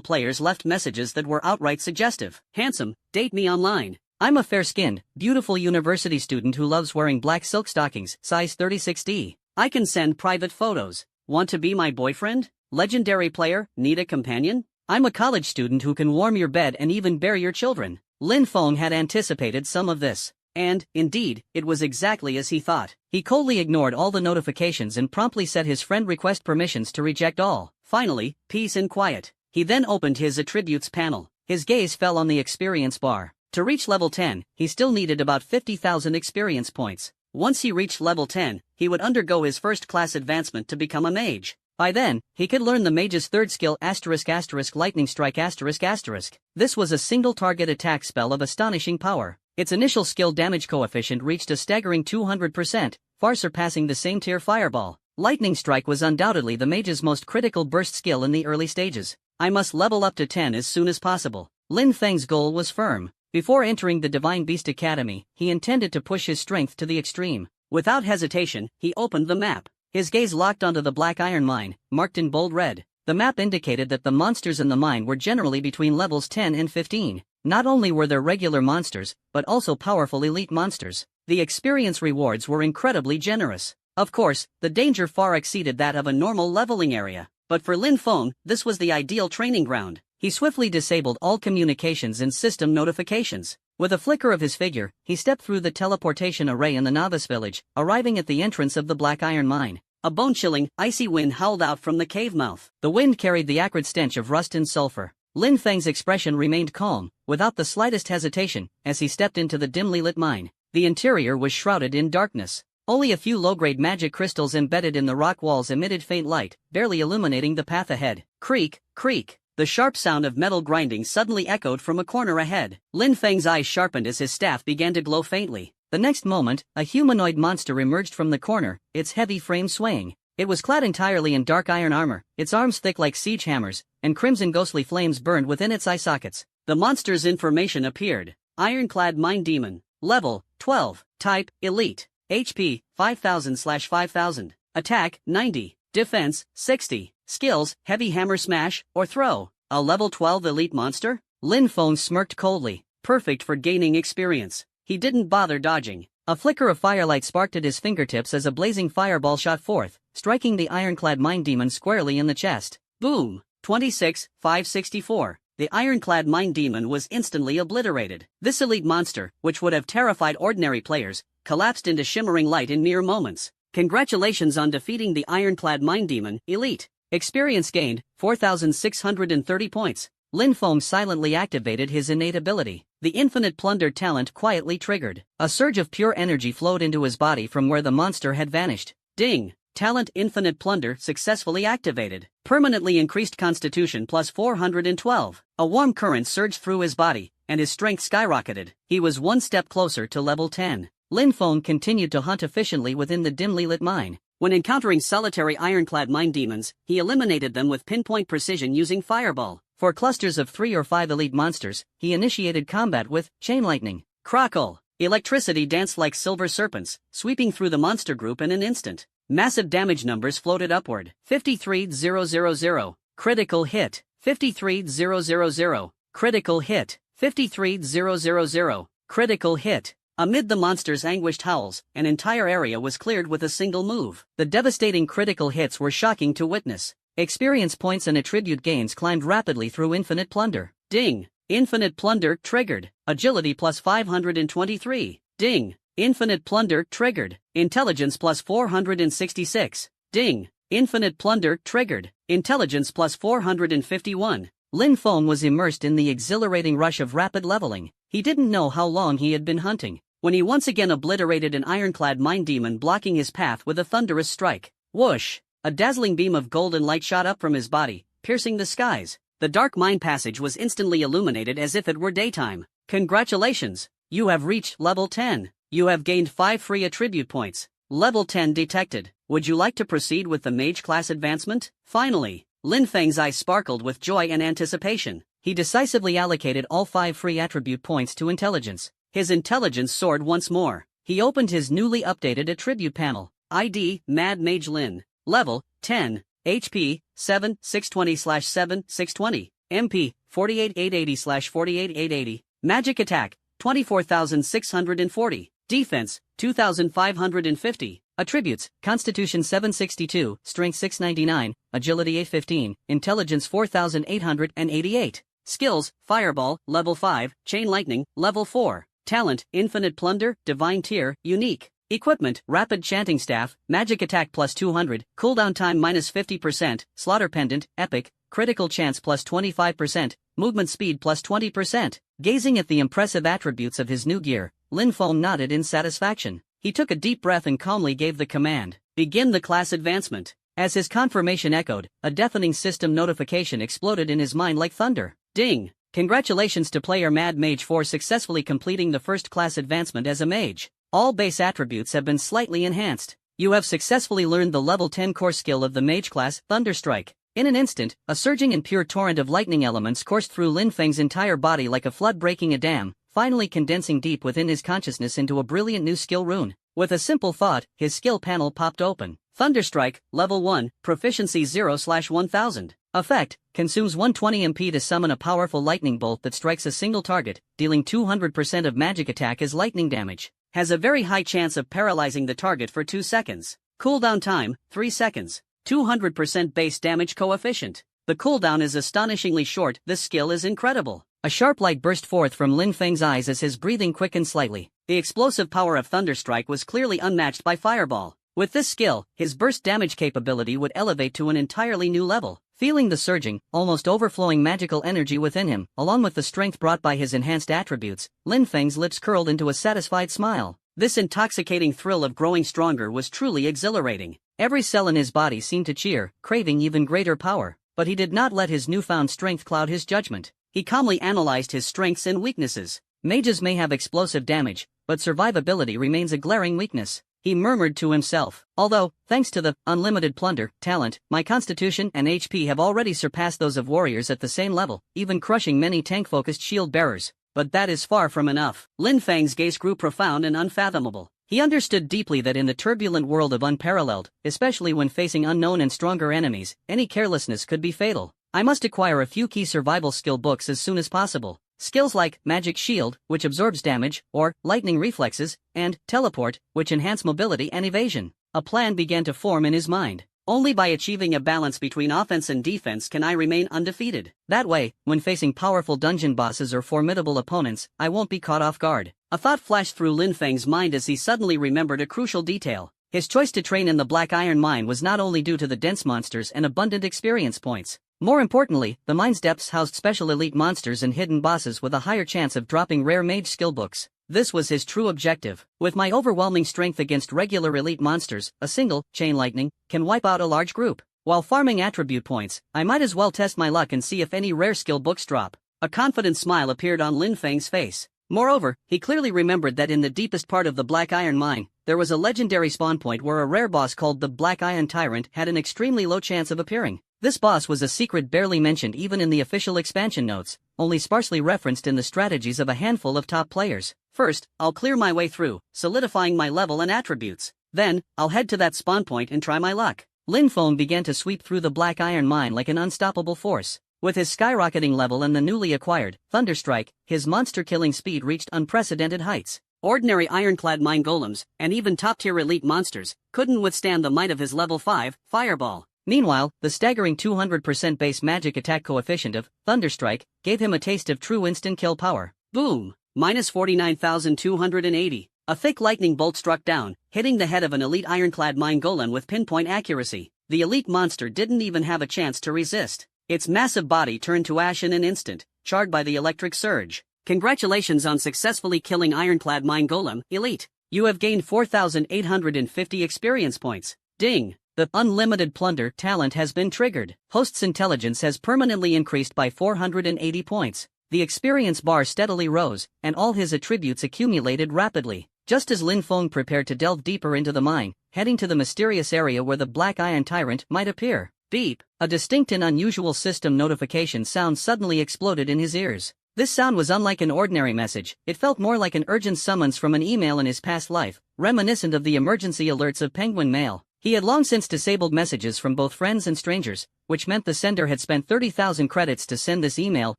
players left messages that were outright suggestive. Handsome, date me online. I'm a fair-skinned, beautiful university student who loves wearing black silk stockings, size 36D. I can send private photos. Want to be my boyfriend? Legendary player, need a companion? I'm a college student who can warm your bed and even bear your children. Lin Feng had anticipated some of this. And, indeed, it was exactly as he thought. He coldly ignored all the notifications and promptly set his friend request permissions to reject all. Finally, peace and quiet. He then opened his attributes panel. His gaze fell on the experience bar. To reach level 10, he still needed about 50,000 experience points. Once he reached level 10, he would undergo his first-class advancement to become a mage. By then, he could learn the mage's third skill *** lightning strike ***. This was a single-target attack spell of astonishing power. Its initial skill damage coefficient reached a staggering 200%, far surpassing the same tier fireball. Lightning strike was undoubtedly the mage's most critical burst skill in the early stages. I must level up to 10 as soon as possible. Lin Feng's goal was firm. Before entering the Divine Beast Academy, he intended to push his strength to the extreme. Without hesitation, he opened the map. His gaze locked onto the Black Iron Mine, marked in bold red. The map indicated that the monsters in the mine were generally between levels 10 and 15. Not only were there regular monsters, but also powerful elite monsters. The experience rewards were incredibly generous. Of course, the danger far exceeded that of a normal leveling area. But for Lin Feng, this was the ideal training ground. He swiftly disabled all communications and system notifications. With a flicker of his figure, he stepped through the teleportation array in the novice village, arriving at the entrance of the Black Iron Mine. A bone-chilling, icy wind howled out from the cave mouth. The wind carried the acrid stench of rust and sulfur. Lin Feng's expression remained calm, without the slightest hesitation, as he stepped into the dimly lit mine. The interior was shrouded in darkness. Only a few low-grade magic crystals embedded in the rock walls emitted faint light, barely illuminating the path ahead. Creak, creak. The sharp sound of metal grinding suddenly echoed from a corner ahead. Lin Feng's eyes sharpened as his staff began to glow faintly. The next moment, a humanoid monster emerged from the corner, its heavy frame swaying. It was clad entirely in dark iron armor, its arms thick like siege hammers, and crimson ghostly flames burned within its eye sockets. The monster's information appeared. Ironclad Mine Demon. Level, 12. Type, Elite. HP, 5000/5000. Attack, 90. Defense, 60. Skills, Heavy Hammer Smash, or Throw. A level 12 elite monster? Lin Feng smirked coldly. Perfect for gaining experience. He didn't bother dodging. A flicker of firelight sparked at his fingertips as a blazing fireball shot forth, striking the ironclad mine demon squarely in the chest. Boom! 26,564. The ironclad mine demon was instantly obliterated. This elite monster, which would have terrified ordinary players, collapsed into shimmering light in mere moments. Congratulations on defeating the ironclad mine demon, Elite. Experience gained, 4,630 points. Lin Feng silently activated his innate ability. The infinite plunder talent quietly triggered. A surge of pure energy flowed into his body from where the monster had vanished. Ding! Talent Infinite Plunder successfully activated. Permanently increased constitution plus 412. A warm current surged through his body, and his strength skyrocketed. He was one step closer to level 10. Lin Feng continued to hunt efficiently within the dimly lit mine. When encountering solitary ironclad mine demons, he eliminated them with pinpoint precision using Fireball. For clusters of 3 or 5 elite monsters, he initiated combat with Chain Lightning. Crackle! Electricity danced like silver serpents, sweeping through the monster group in an instant. Massive damage numbers floated upward. 53,000. Critical hit. 53,000. Critical hit. 53,000. Critical hit. Amid the monster's anguished howls, an entire area was cleared with a single move. The devastating critical hits were shocking to witness. Experience points and attribute gains climbed rapidly through infinite plunder. Ding. Infinite plunder triggered. Agility plus 523. Ding. Infinite plunder triggered. Intelligence plus 466. Ding. Infinite plunder triggered. Intelligence plus 451. Lin Feng was immersed in the exhilarating rush of rapid leveling. He didn't know how long he had been hunting, when he once again obliterated an ironclad mine demon blocking his path with a thunderous strike. Whoosh! A dazzling beam of golden light shot up from his body, piercing the skies. The dark mine passage was instantly illuminated as if it were daytime. Congratulations! You have reached level 10. You have gained 5 free attribute points. Level 10 detected. Would you like to proceed with the mage class advancement? Finally! Lin Feng's eyes sparkled with joy and anticipation. He decisively allocated all 5 free attribute points to intelligence. His intelligence soared once more. He opened his newly updated attribute panel. ID, Mad Mage Lin. Level, 10. HP, 7,620/7,620. MP, 48,880/48,880. Magic Attack, 24,640. Defense, 2,550. Attributes, Constitution 762, Strength 699, Agility 815, Intelligence 4,888. Skills, Fireball, Level 5, Chain Lightning, Level 4. Talent, Infinite Plunder, Divine Tier, Unique. Equipment, Rapid Chanting Staff, Magic Attack plus 200, Cooldown Time minus 50%, Slaughter Pendant, Epic, Critical Chance plus 25%, Movement Speed plus 20%. Gazing at the impressive attributes of his new gear, Lin Feng nodded in satisfaction. He took a deep breath and calmly gave the command, "Begin the class advancement." As his confirmation echoed, a deafening system notification exploded in his mind like thunder. Ding! Congratulations to player Mad Mage for successfully completing the first class advancement as a mage. All base attributes have been slightly enhanced. You have successfully learned the level 10 core skill of the mage class, Thunderstrike. In an instant, a surging and pure torrent of lightning elements coursed through Lin Feng's entire body like a flood breaking a dam, finally condensing deep within his consciousness into a brilliant new skill rune. With a simple thought, his skill panel popped open. Thunderstrike, Level 1, Proficiency 0/1000. Effect, consumes 120 MP to summon a powerful lightning bolt that strikes a single target, dealing 200% of magic attack as lightning damage. Has a very high chance of paralyzing the target for 2 seconds. Cooldown time, 3 seconds. 200% base damage coefficient. The cooldown is astonishingly short. This skill is incredible. A sharp light burst forth from Lin Feng's eyes as his breathing quickened slightly. The explosive power of Thunderstrike was clearly unmatched by Fireball. With this skill, his burst damage capability would elevate to an entirely new level. Feeling the surging, almost overflowing magical energy within him, along with the strength brought by his enhanced attributes, Lin Feng's lips curled into a satisfied smile. This intoxicating thrill of growing stronger was truly exhilarating. Every cell in his body seemed to cheer, craving even greater power. But he did not let his newfound strength cloud his judgment. He calmly analyzed his strengths and weaknesses. Mages may have explosive damage, but survivability remains a glaring weakness. He murmured to himself, although, thanks to the unlimited plunder talent, my constitution and HP have already surpassed those of warriors at the same level, even crushing many tank-focused shield bearers. But that is far from enough. Lin Feng's gaze grew profound and unfathomable. He understood deeply that in the turbulent world of unparalleled, especially when facing unknown and stronger enemies, any carelessness could be fatal. I must acquire a few key survival skill books as soon as possible. Skills like Magic Shield, which absorbs damage, or Lightning Reflexes, and Teleport, which enhance mobility and evasion. A plan began to form in his mind. Only by achieving a balance between offense and defense can I remain undefeated. That way, when facing powerful dungeon bosses or formidable opponents, I won't be caught off guard. A thought flashed through Lin Feng's mind as he suddenly remembered a crucial detail. His choice to train in the Black Iron Mine was not only due to the dense monsters and abundant experience points. More importantly, the mine's depths housed special elite monsters and hidden bosses with a higher chance of dropping rare mage skill books. This was his true objective. With my overwhelming strength against regular elite monsters, a single chain lightning can wipe out a large group. While farming attribute points, I might as well test my luck and see if any rare skill books drop. A confident smile appeared on Lin Feng's face. Moreover, he clearly remembered that in the deepest part of the Black Iron Mine, there was a legendary spawn point where a rare boss called the Black Iron Tyrant had an extremely low chance of appearing. This boss was a secret barely mentioned even in the official expansion notes, only sparsely referenced in the strategies of a handful of top players. First, I'll clear my way through, solidifying my level and attributes. Then, I'll head to that spawn point and try my luck. Lin Feng began to sweep through the Black Iron Mine like an unstoppable force. With his skyrocketing level and the newly acquired Thunderstrike, his monster-killing speed reached unprecedented heights. Ordinary ironclad mine golems, and even top-tier elite monsters, couldn't withstand the might of his level 5 Fireball. Meanwhile, the staggering 200% base magic attack coefficient of Thunderstrike gave him a taste of true instant kill power. Boom! Minus 49,280. A thick lightning bolt struck down, hitting the head of an elite ironclad mine golem with pinpoint accuracy. The elite monster didn't even have a chance to resist. Its massive body turned to ash in an instant, charred by the electric surge. Congratulations on successfully killing Ironclad Mine Golem, Elite. You have gained 4,850 experience points. Ding! The Unlimited Plunder talent has been triggered. Host's intelligence has permanently increased by 480 points. The experience bar steadily rose, and all his attributes accumulated rapidly. Just as Lin Feng prepared to delve deeper into the mine, heading to the mysterious area where the Black Iron Tyrant might appear. Beep! A distinct and unusual system notification sound suddenly exploded in his ears. This sound was unlike an ordinary message. It felt more like an urgent summons from an email in his past life, reminiscent of the emergency alerts of Penguin Mail. He had long since disabled messages from both friends and strangers, which meant the sender had spent 30,000 credits to send this email,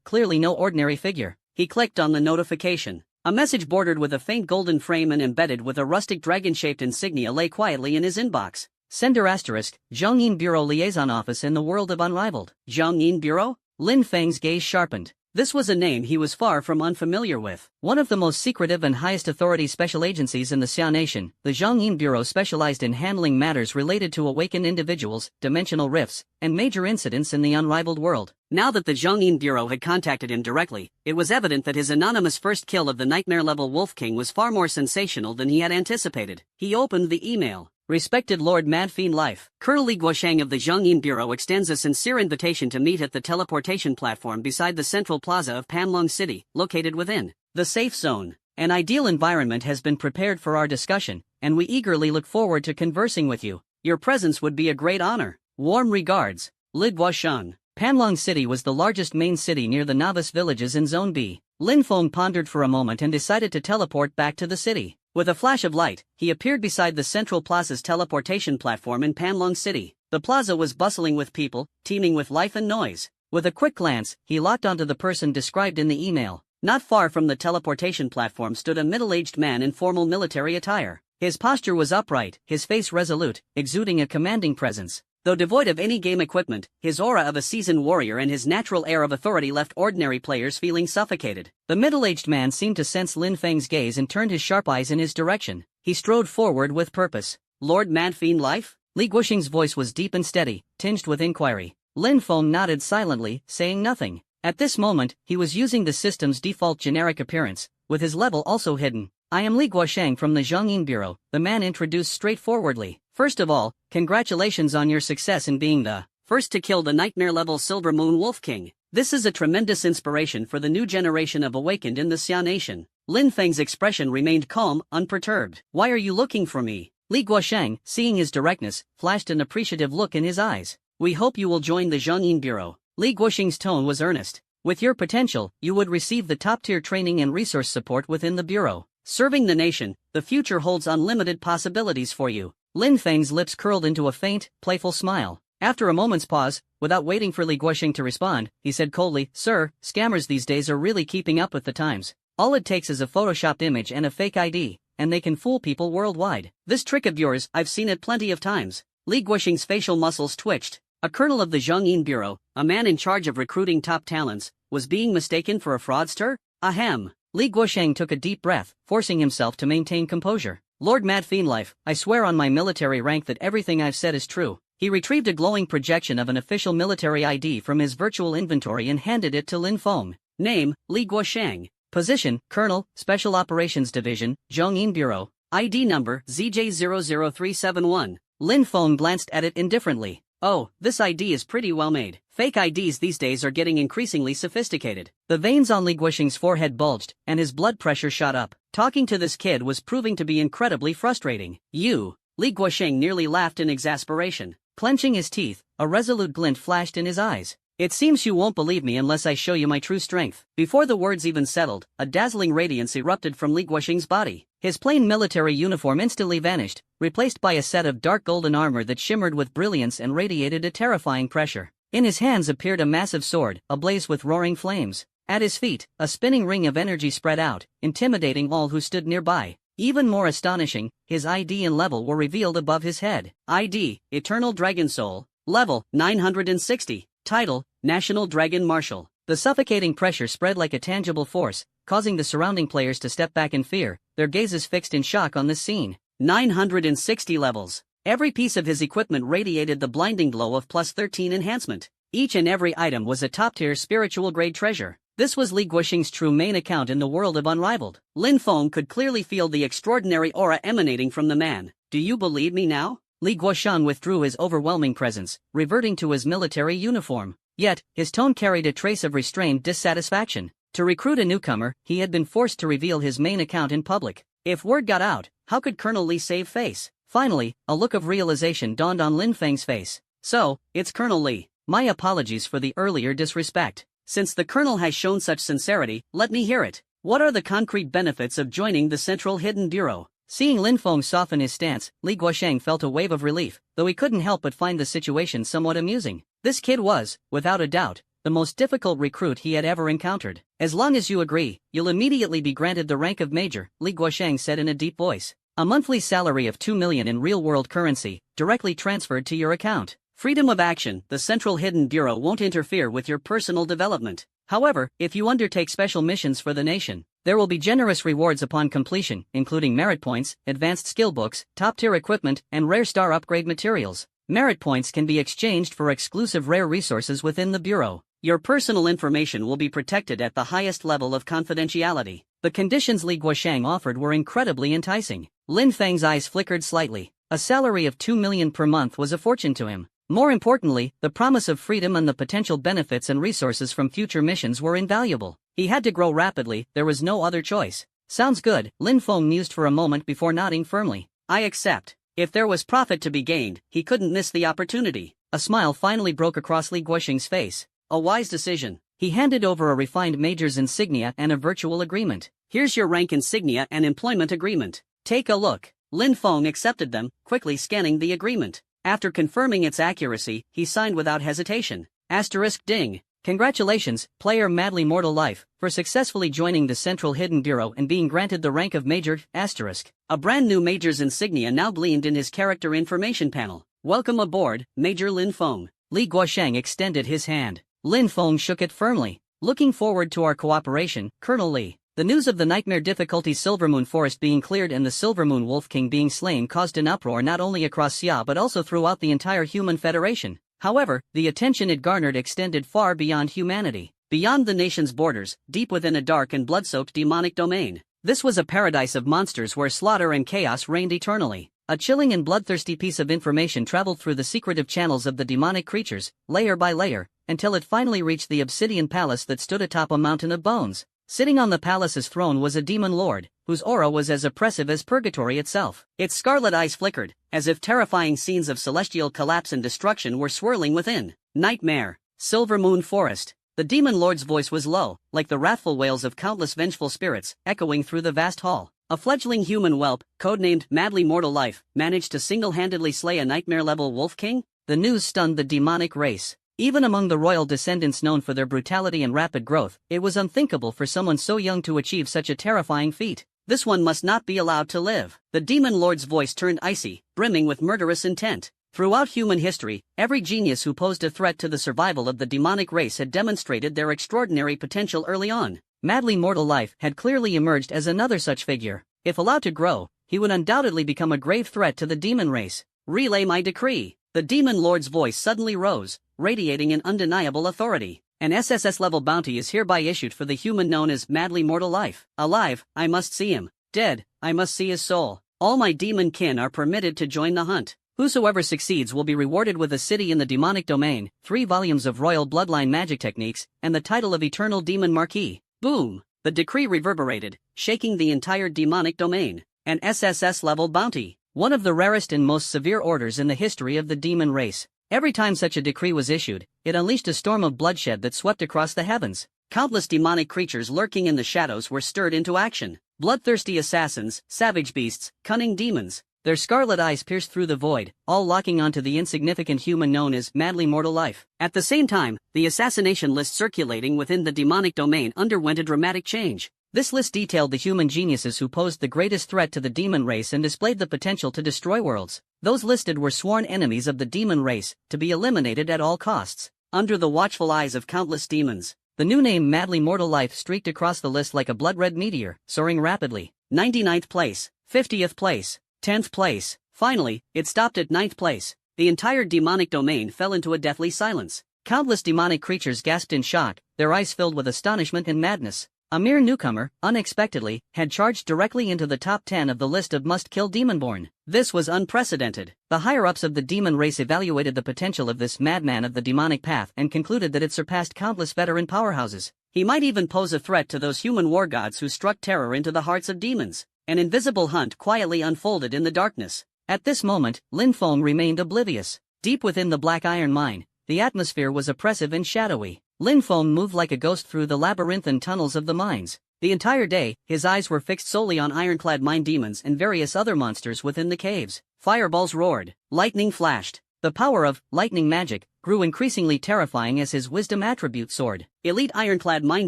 clearly no ordinary figure. He clicked on the notification. A message bordered with a faint golden frame and embedded with a rustic dragon-shaped insignia lay quietly in his inbox. Sender asterisk, Zhongyin Bureau Liaison Office in the world of Unrivaled. Zhongyin Bureau? Lin Feng's gaze sharpened. This was a name he was far from unfamiliar with. One of the most secretive and highest authority special agencies in the Xia Nation, the Zhongyin Bureau specialized in handling matters related to awakened individuals, dimensional rifts, and major incidents in the unrivaled world. Now that the Zhongyin Bureau had contacted him directly, it was evident that his anonymous first kill of the nightmare-level Wolf King was far more sensational than he had anticipated. He opened the email. Respected Lord Madfiend Life, Colonel Li Guosheng of the Zhongyin Bureau extends a sincere invitation to meet at the teleportation platform beside the central plaza of Panlong City, located within the safe zone. An ideal environment has been prepared for our discussion, and we eagerly look forward to conversing with you. Your presence would be a great honor. Warm regards, Li Guosheng. Panlong City was the largest main city near the novice villages in Zone B. Lin Feng pondered for a moment and decided to teleport back to the city. With a flash of light, he appeared beside the central plaza's teleportation platform in Panlong City. The plaza was bustling with people, teeming with life and noise. With a quick glance, he locked onto the person described in the email. Not far from the teleportation platform stood a middle-aged man in formal military attire. His posture was upright, his face resolute, exuding a commanding presence. Though devoid of any game equipment, his aura of a seasoned warrior and his natural air of authority left ordinary players feeling suffocated. The middle-aged man seemed to sense Lin Feng's gaze and turned his sharp eyes in his direction. He strode forward with purpose. Lord Madfiend Life? Li Guosheng's voice was deep and steady, tinged with inquiry. Lin Feng nodded silently, saying nothing. At this moment, he was using the system's default generic appearance, with his level also hidden. I am Li Guosheng from the Zhongyin Bureau, the man introduced straightforwardly. First of all, congratulations on your success in being the first to kill the nightmare-level Silver Moon Wolf King. This is a tremendous inspiration for the new generation of awakened in the Xia Nation. Lin Feng's expression remained calm, unperturbed. Why are you looking for me? Li Guosheng, seeing his directness, flashed an appreciative look in his eyes. We hope you will join the Zhongyin Bureau. Li Guosheng's tone was earnest. With your potential, you would receive the top-tier training and resource support within the Bureau. Serving the nation, the future holds unlimited possibilities for you. Lin Feng's lips curled into a faint, playful smile. After a moment's pause, without waiting for Li Guosheng to respond, he said coldly, Sir, scammers these days are really keeping up with the times. All it takes is a photoshopped image and a fake ID, and they can fool people worldwide. This trick of yours, I've seen it plenty of times. Li Guosheng's facial muscles twitched. A colonel of the Zhongyin Bureau, a man in charge of recruiting top talents, was being mistaken for a fraudster? Ahem. Li Guosheng took a deep breath, forcing himself to maintain composure. Lord Madfiend Life, I swear on my military rank that everything I've said is true. He retrieved a glowing projection of an official military ID from his virtual inventory and handed it to Lin Feng. Name, Li Guosheng. Position, Colonel, Special Operations Division, Zhongyin Bureau. ID number, ZJ00371. Lin Feng glanced at it indifferently. Oh, this ID is pretty well made. Fake IDs these days are getting increasingly sophisticated. The veins on Li Guosheng's forehead bulged, and his blood pressure shot up. Talking to this kid was proving to be incredibly frustrating. You! Li Guosheng nearly laughed in exasperation. Clenching his teeth, a resolute glint flashed in his eyes. It seems you won't believe me unless I show you my true strength. Before the words even settled, a dazzling radiance erupted from Li Guosheng's body. His plain military uniform instantly vanished, replaced by a set of dark golden armor that shimmered with brilliance and radiated a terrifying pressure. In his hands appeared a massive sword, ablaze with roaring flames. At his feet, a spinning ring of energy spread out, intimidating all who stood nearby. Even more astonishing, his ID and level were revealed above his head. ID, Eternal Dragon Soul. Level, 960. Title, National Dragon Marshal. The suffocating pressure spread like a tangible force, causing the surrounding players to step back in fear, their gazes fixed in shock on this scene. 960 levels. Every piece of his equipment radiated the blinding glow of plus 13 enhancement. Each and every item was a top-tier spiritual-grade treasure. This was Li Guoxing's true main account in the world of Unrivaled. Lin Feng could clearly feel the extraordinary aura emanating from the man. Do you believe me now? Li Guoxiang withdrew his overwhelming presence, reverting to his military uniform. Yet, his tone carried a trace of restrained dissatisfaction. To recruit a newcomer, he had been forced to reveal his main account in public. If word got out, how could Colonel Li save face? Finally, a look of realization dawned on Lin Feng's face. So, it's Colonel Li. My apologies for the earlier disrespect. Since the Colonel has shown such sincerity, let me hear it. What are the concrete benefits of joining the Central Hidden Bureau? Seeing Lin Feng soften his stance, Li Guoxiang felt a wave of relief, though he couldn't help but find the situation somewhat amusing. This kid was, without a doubt, the most difficult recruit he had ever encountered. As long as you agree, you'll immediately be granted the rank of Major, Li Guoxiang said in a deep voice. A monthly salary of 2 million in real-world currency, directly transferred to your account. Freedom of action. The Central Hidden Bureau won't interfere with your personal development. However, if you undertake special missions for the nation, there will be generous rewards upon completion, including merit points, advanced skill books, top-tier equipment, and rare star upgrade materials. Merit points can be exchanged for exclusive rare resources within the Bureau. Your personal information will be protected at the highest level of confidentiality. The conditions Li Guoxiang offered were incredibly enticing. Lin Feng's eyes flickered slightly. A salary of 2 million per month was a fortune to him. More importantly, the promise of freedom and the potential benefits and resources from future missions were invaluable. He had to grow rapidly, there was no other choice. Sounds good, Lin Feng mused for a moment before nodding firmly. I accept. If there was profit to be gained, he couldn't miss the opportunity. A smile finally broke across Li Guoxing's face. A wise decision. He handed over a refined major's insignia and a virtual agreement. Here's your rank insignia and employment agreement. Take a look. Lin Feng accepted them, quickly scanning the agreement. After confirming its accuracy, he signed without hesitation. Asterisk ding. Congratulations, player Madly Mortal Life, for successfully joining the Central Hidden Bureau and being granted the rank of Major, asterisk. A brand new Major's insignia now gleamed in his character information panel. Welcome aboard, Major Lin Feng. Li Guoxiang extended his hand. Lin Feng shook it firmly. Looking forward to our cooperation, Colonel Li. The news of the nightmare difficulty Silvermoon Forest being cleared and the Silvermoon Wolf King being slain caused an uproar not only across Xia but also throughout the entire human federation. However, the attention it garnered extended far beyond humanity. Beyond the nation's borders, deep within a dark and blood-soaked demonic domain. This was a paradise of monsters where slaughter and chaos reigned eternally. A chilling and bloodthirsty piece of information traveled through the secretive channels of the demonic creatures, layer by layer, until it finally reached the obsidian palace that stood atop a mountain of bones. Sitting on the palace's throne was a demon lord, whose aura was as oppressive as purgatory itself. Its scarlet eyes flickered, as if terrifying scenes of celestial collapse and destruction were swirling within. Nightmare. Silvermoon Forest. The demon lord's voice was low, like the wrathful wails of countless vengeful spirits, echoing through the vast hall. A fledgling human whelp, codenamed Madly Mortal Life, managed to single-handedly slay a nightmare-level wolf king? The news stunned the demonic race. Even among the royal descendants known for their brutality and rapid growth, it was unthinkable for someone so young to achieve such a terrifying feat. This one must not be allowed to live. The demon lord's voice turned icy, brimming with murderous intent. Throughout human history, every genius who posed a threat to the survival of the demonic race had demonstrated their extraordinary potential early on. Madly Mortal Life had clearly emerged as another such figure. If allowed to grow, he would undoubtedly become a grave threat to the demon race. Relay my decree. The demon lord's voice suddenly rose, radiating an undeniable authority. An SSS-level bounty is hereby issued for the human known as Madly Mortal Life. Alive, I must see him. Dead, I must see his soul. All my demon kin are permitted to join the hunt. Whosoever succeeds will be rewarded with a city in the demonic domain, 3 volumes of royal bloodline magic techniques, and the title of Eternal Demon Marquis. Boom! The decree reverberated, shaking the entire demonic domain. An SSS-level bounty. One of the rarest and most severe orders in the history of the demon race. Every time such a decree was issued, it unleashed a storm of bloodshed that swept across the heavens. Countless demonic creatures lurking in the shadows were stirred into action. Bloodthirsty assassins, savage beasts, cunning demons. Their scarlet eyes pierced through the void, all locking onto the insignificant human known as madly mortal life. At the same time, the assassination list circulating within the demonic domain underwent a dramatic change. This list detailed the human geniuses who posed the greatest threat to the demon race and displayed the potential to destroy worlds. Those listed were sworn enemies of the demon race, to be eliminated at all costs. Under the watchful eyes of countless demons, the new name Madly Mortal Life streaked across the list like a blood-red meteor, soaring rapidly. 99th place, 50th place, 10th place. Finally, it stopped at 9th place. The entire demonic domain fell into a deathly silence. Countless demonic creatures gasped in shock, their eyes filled with astonishment and madness. A mere newcomer, unexpectedly, had charged directly into the top 10 of the list of must-kill demonborn. This was unprecedented. The higher-ups of the demon race evaluated the potential of this madman of the demonic path and concluded that it surpassed countless veteran powerhouses. He might even pose a threat to those human war gods who struck terror into the hearts of demons. An invisible hunt quietly unfolded in the darkness. At this moment, Lin Feng remained oblivious. Deep within the Black Iron Mine, the atmosphere was oppressive and shadowy. Lin Feng moved like a ghost through the labyrinthine tunnels of the mines. The entire day, his eyes were fixed solely on ironclad mine demons and various other monsters within the caves. Fireballs roared. Lightning flashed. The power of lightning magic grew increasingly terrifying as his wisdom attribute soared. Elite ironclad mine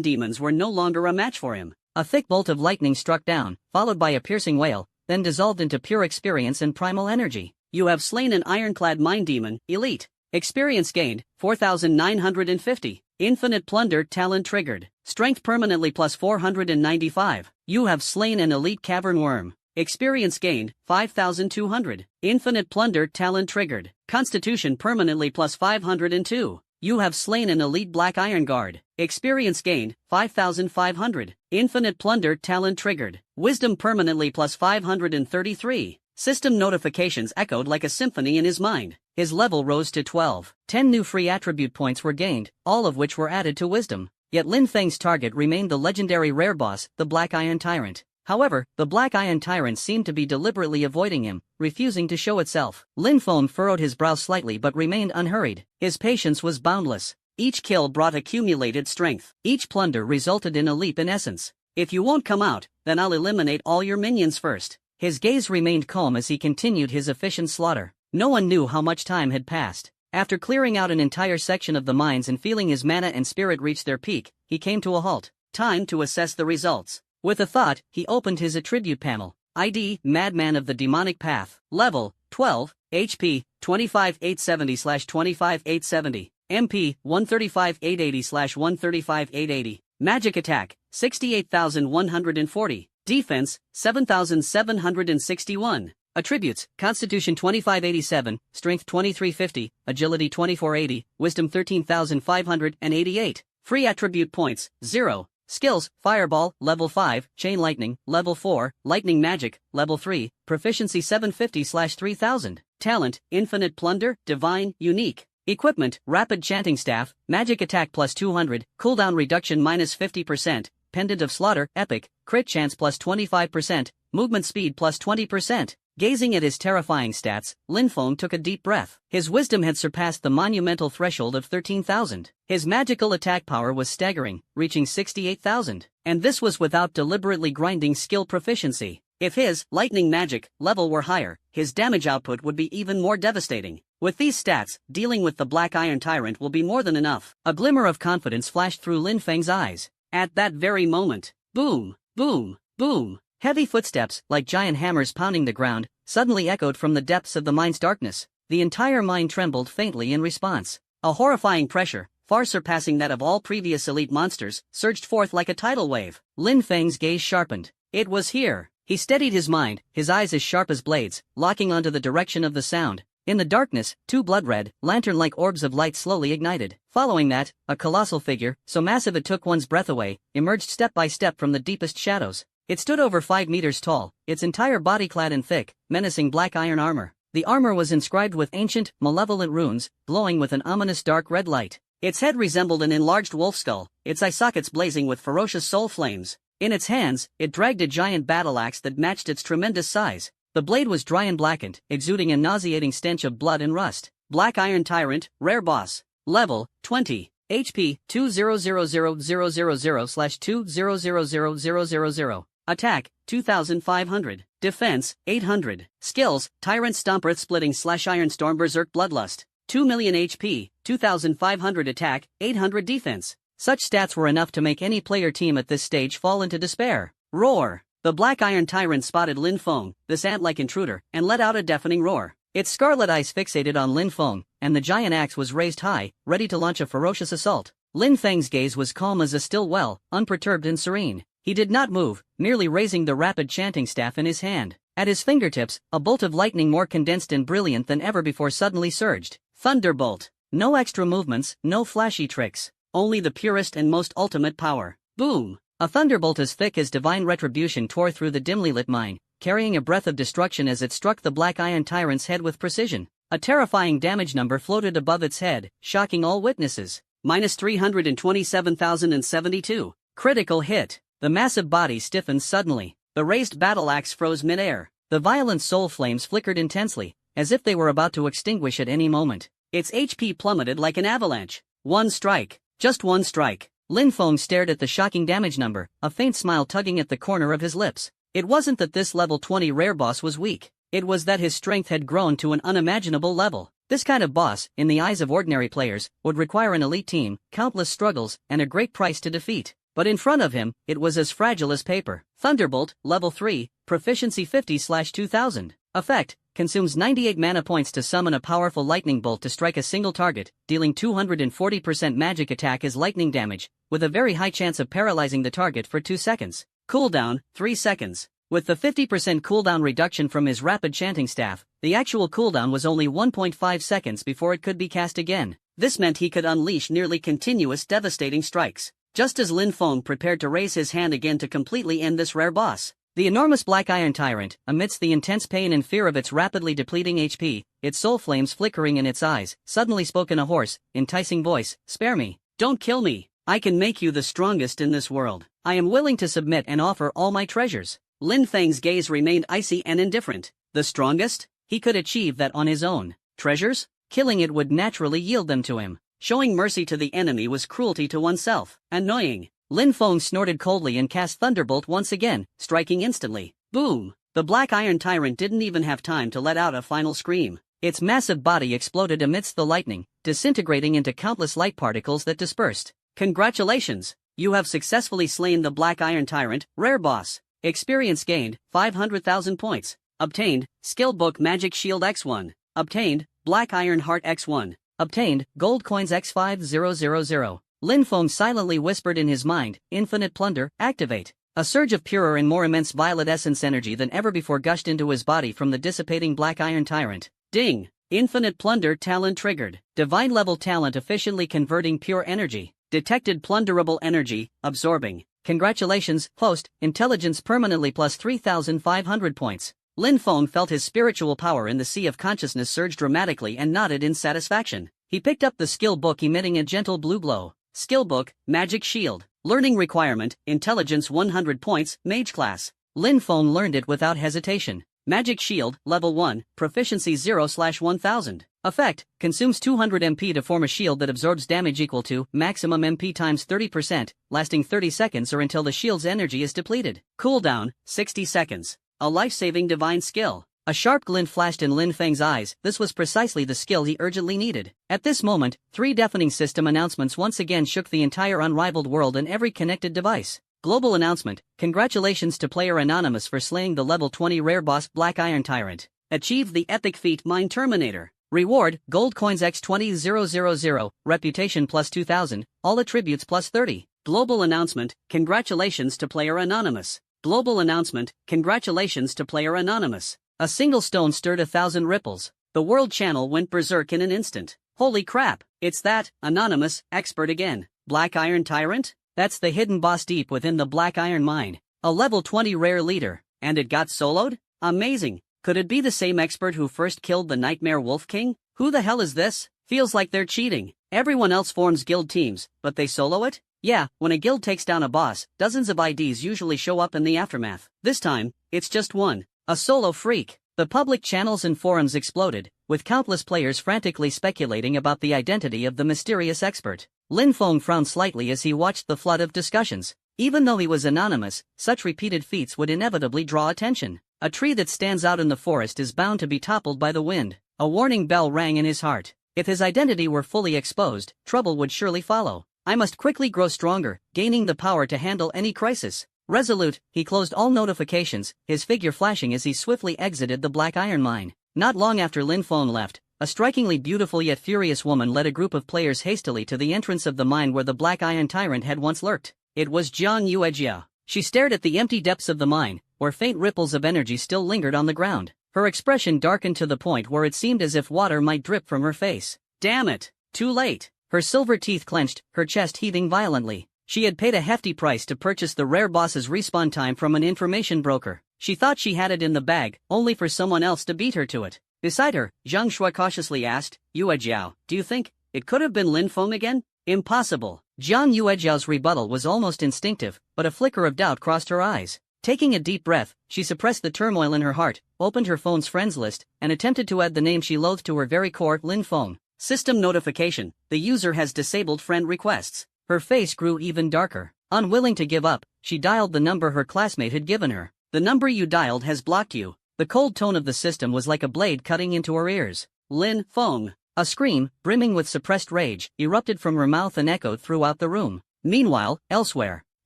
demons were no longer a match for him. A thick bolt of lightning struck down, followed by a piercing wail, then dissolved into pure experience and primal energy. You have slain an ironclad mine demon, elite. Experience gained, 4,950. Infinite plunder talent triggered. Strength permanently plus 495. You have slain an elite cavern worm. Experience gained, 5,200. Infinite plunder talent triggered. Constitution permanently plus 502. You have slain an elite black iron guard. Experience gained, 5,500. Infinite plunder talent triggered. Wisdom permanently plus 533. System notifications echoed like a symphony in his mind. His level rose to 12. 10 new free attribute points were gained, all of which were added to wisdom. Yet Lin Feng's target remained the legendary rare boss, the Black Iron Tyrant. However, the Black Iron Tyrant seemed to be deliberately avoiding him, refusing to show itself. Lin Feng furrowed his brow slightly but remained unhurried. His patience was boundless. Each kill brought accumulated strength. Each plunder resulted in a leap in essence. If you won't come out, then I'll eliminate all your minions first. His gaze remained calm as he continued his efficient slaughter. No one knew how much time had passed. After clearing out an entire section of the mines and feeling his mana and spirit reach their peak, he came to a halt. Time to assess the results. With a thought, he opened his attribute panel. ID, Madman of the Demonic Path. Level, 12. HP, 25,870/25,870. MP, 135,880/135,880. Magic Attack, 68,140. Defense, 7,761. Attributes, Constitution 2587, Strength 2350, Agility 2480, Wisdom 13,588. Free attribute points, 0. Skills, Fireball, Level 5, Chain Lightning, Level 4, Lightning Magic, Level 3, Proficiency 750/3000. Talent, Infinite Plunder, Divine, Unique. Equipment, Rapid Chanting Staff, Magic Attack plus 200, Cooldown Reduction minus 50%, Pendant of Slaughter, Epic, Crit Chance plus 25%, Movement Speed plus 20%. Gazing at his terrifying stats, Lin Feng took a deep breath. His wisdom had surpassed the monumental threshold of 13,000. His magical attack power was staggering, reaching 68,000. And this was without deliberately grinding skill proficiency. If his lightning magic level were higher, his damage output would be even more devastating. With these stats, dealing with the Black Iron Tyrant will be more than enough. A glimmer of confidence flashed through Lin Feng's eyes. At that very moment, boom, boom, boom. Heavy footsteps, like giant hammers pounding the ground, suddenly echoed from the depths of the mine's darkness. The entire mine trembled faintly in response. A horrifying pressure, far surpassing that of all previous elite monsters, surged forth like a tidal wave. Lin Feng's gaze sharpened. It was here. He steadied his mind, his eyes as sharp as blades, locking onto the direction of the sound. In the darkness, two blood-red, lantern-like orbs of light slowly ignited. Following that, a colossal figure, so massive it took one's breath away, emerged step by step from the deepest shadows. It stood over 5 meters tall, its entire body clad in thick, menacing black iron armor. The armor was inscribed with ancient, malevolent runes, glowing with an ominous dark red light. Its head resembled an enlarged wolf skull, its eye sockets blazing with ferocious soul flames. In its hands, it dragged a giant battle axe that matched its tremendous size. The blade was dry and blackened, exuding a nauseating stench of blood and rust. Black Iron Tyrant, Rare Boss. Level, 20. HP, 2000000/20000000. Attack, 2,500. Defense, 800. Skills, Tyrant Stomp Earth-Splitting / Iron Storm Berserk Bloodlust. 2 million HP, 2500 attack, 800 defense. Such stats were enough to make any player team at this stage fall into despair. Roar! The Black Iron Tyrant spotted Lin Feng, this ant-like intruder, and let out a deafening roar. Its scarlet eyes fixated on Lin Feng, and the giant axe was raised high, ready to launch a ferocious assault. Lin Feng's gaze was calm as a still well, unperturbed and serene. He did not move, merely raising the rapid chanting staff in his hand. At his fingertips, a bolt of lightning more condensed and brilliant than ever before suddenly surged. Thunderbolt. No extra movements, no flashy tricks. Only the purest and most ultimate power. Boom! A thunderbolt as thick as divine retribution tore through the dimly lit mine, carrying a breath of destruction as it struck the Black Iron Tyrant's head with precision. A terrifying damage number floated above its head, shocking all witnesses. -327,072. Critical hit. The massive body stiffened suddenly. The raised battle axe froze midair. The violent soul flames flickered intensely, as if they were about to extinguish at any moment. Its HP plummeted like an avalanche. One strike. Just one strike. Lin Feng stared at the shocking damage number, a faint smile tugging at the corner of his lips. It wasn't that this level 20 rare boss was weak. It was that his strength had grown to an unimaginable level. This kind of boss, in the eyes of ordinary players, would require an elite team, countless struggles, and a great price to defeat. But in front of him, it was as fragile as paper. Thunderbolt, level 3, proficiency 50/2000. Effect, consumes 98 mana points to summon a powerful lightning bolt to strike a single target, dealing 240% magic attack as lightning damage, with a very high chance of paralyzing the target for 2 seconds. Cooldown, 3 seconds. With the 50% cooldown reduction from his rapid chanting staff, the actual cooldown was only 1.5 seconds before it could be cast again. This meant he could unleash nearly continuous devastating strikes. Just as Lin Feng prepared to raise his hand again to completely end this rare boss, the enormous Black Iron Tyrant, amidst the intense pain and fear of its rapidly depleting HP, its soul flames flickering in its eyes, suddenly spoke in a hoarse, enticing voice, "Spare me. Don't kill me. I can make you the strongest in this world. I am willing to submit and offer all my treasures." Lin Feng's gaze remained icy and indifferent. The strongest? He could achieve that on his own. Treasures? Killing it would naturally yield them to him. Showing mercy to the enemy was cruelty to oneself. Annoying. Lin Feng snorted coldly and cast Thunderbolt once again, striking instantly. Boom! The Black Iron Tyrant didn't even have time to let out a final scream. Its massive body exploded amidst the lightning, disintegrating into countless light particles that dispersed. Congratulations! You have successfully slain the Black Iron Tyrant, rare boss. Experience gained, 500,000 points. Obtained, Skill Book Magic Shield X1. Obtained, Black Iron Heart X1. Obtained, Gold Coins X5000. Lin Feng silently whispered in his mind, "Infinite Plunder, activate." A surge of purer and more immense violet essence energy than ever before gushed into his body from the dissipating Black Iron Tyrant. Ding! Infinite Plunder talent triggered. Divine level talent efficiently converting pure energy. Detected plunderable energy, absorbing. Congratulations, host, intelligence permanently plus 3,500 points. Lin Feng felt his spiritual power in the sea of consciousness surge dramatically and nodded in satisfaction. He picked up the skill book emitting a gentle blue glow. Skill book, Magic Shield. Learning requirement, intelligence 100 points, mage class. Lin Feng learned it without hesitation. Magic Shield, level 1, proficiency 0/1000. Effect, consumes 200 MP to form a shield that absorbs damage equal to maximum MP times 30%, lasting 30 seconds or until the shield's energy is depleted. Cooldown, 60 seconds. A life-saving divine skill. A sharp glint flashed in Lin Feng's eyes. This was precisely the skill he urgently needed. At this moment, 3 deafening system announcements once again shook the entire unrivaled world and every connected device. Global announcement, congratulations to player Anonymous for slaying the level 20 rare boss Black Iron Tyrant. Achieved the epic feat Mind Terminator. Reward, Gold Coins X20000, Reputation plus 2000, all attributes plus 30. Global announcement, congratulations to player Anonymous. Global announcement, congratulations to player Anonymous. A single stone stirred 1,000 ripples. The world channel went berserk in an instant. Holy crap, it's that, Anonymous, expert again. Black Iron Tyrant? That's the hidden boss deep within the Black Iron mine. A level 20 rare leader. And it got soloed? Amazing. Could it be the same expert who first killed the Nightmare Wolf King? Who the hell is this? Feels like they're cheating. Everyone else forms guild teams, but they solo it? Yeah, when a guild takes down a boss, dozens of IDs usually show up in the aftermath. This time, it's just one. A solo freak. The public channels and forums exploded, with countless players frantically speculating about the identity of the mysterious expert. Lin Feng frowned slightly as he watched the flood of discussions. Even though he was anonymous, such repeated feats would inevitably draw attention. A tree that stands out in the forest is bound to be toppled by the wind. A warning bell rang in his heart. If his identity were fully exposed, trouble would surely follow. I must quickly grow stronger, gaining the power to handle any crisis. Resolute, he closed all notifications, his figure flashing as he swiftly exited the black iron mine. Not long after Lin Feng left, a strikingly beautiful yet furious woman led a group of players hastily to the entrance of the mine where the black iron tyrant had once lurked. It was Jiang Yuejia. She stared at the empty depths of the mine, where faint ripples of energy still lingered on the ground. Her expression darkened to the point where it seemed as if water might drip from her face. Damn it! Too late! Her silver teeth clenched, her chest heaving violently. She had paid a hefty price to purchase the rare boss's respawn time from an information broker. She thought she had it in the bag, only for someone else to beat her to it. Beside her, Zhang Shui cautiously asked, Yuejiao, do you think it could have been Lin Feng again? Impossible. Jiang Yuejiao's rebuttal was almost instinctive, but a flicker of doubt crossed her eyes. Taking a deep breath, she suppressed the turmoil in her heart, opened her phone's friends list, and attempted to add the name she loathed to her very core, Lin Feng. System notification, the user has disabled friend requests. Her face grew even darker. Unwilling to give up, she dialed the number her classmate had given her. The number you dialed has blocked you. The cold tone of the system was like a blade cutting into her ears. Lin Feng. A scream, brimming with suppressed rage, erupted from her mouth and echoed throughout the room. Meanwhile, elsewhere,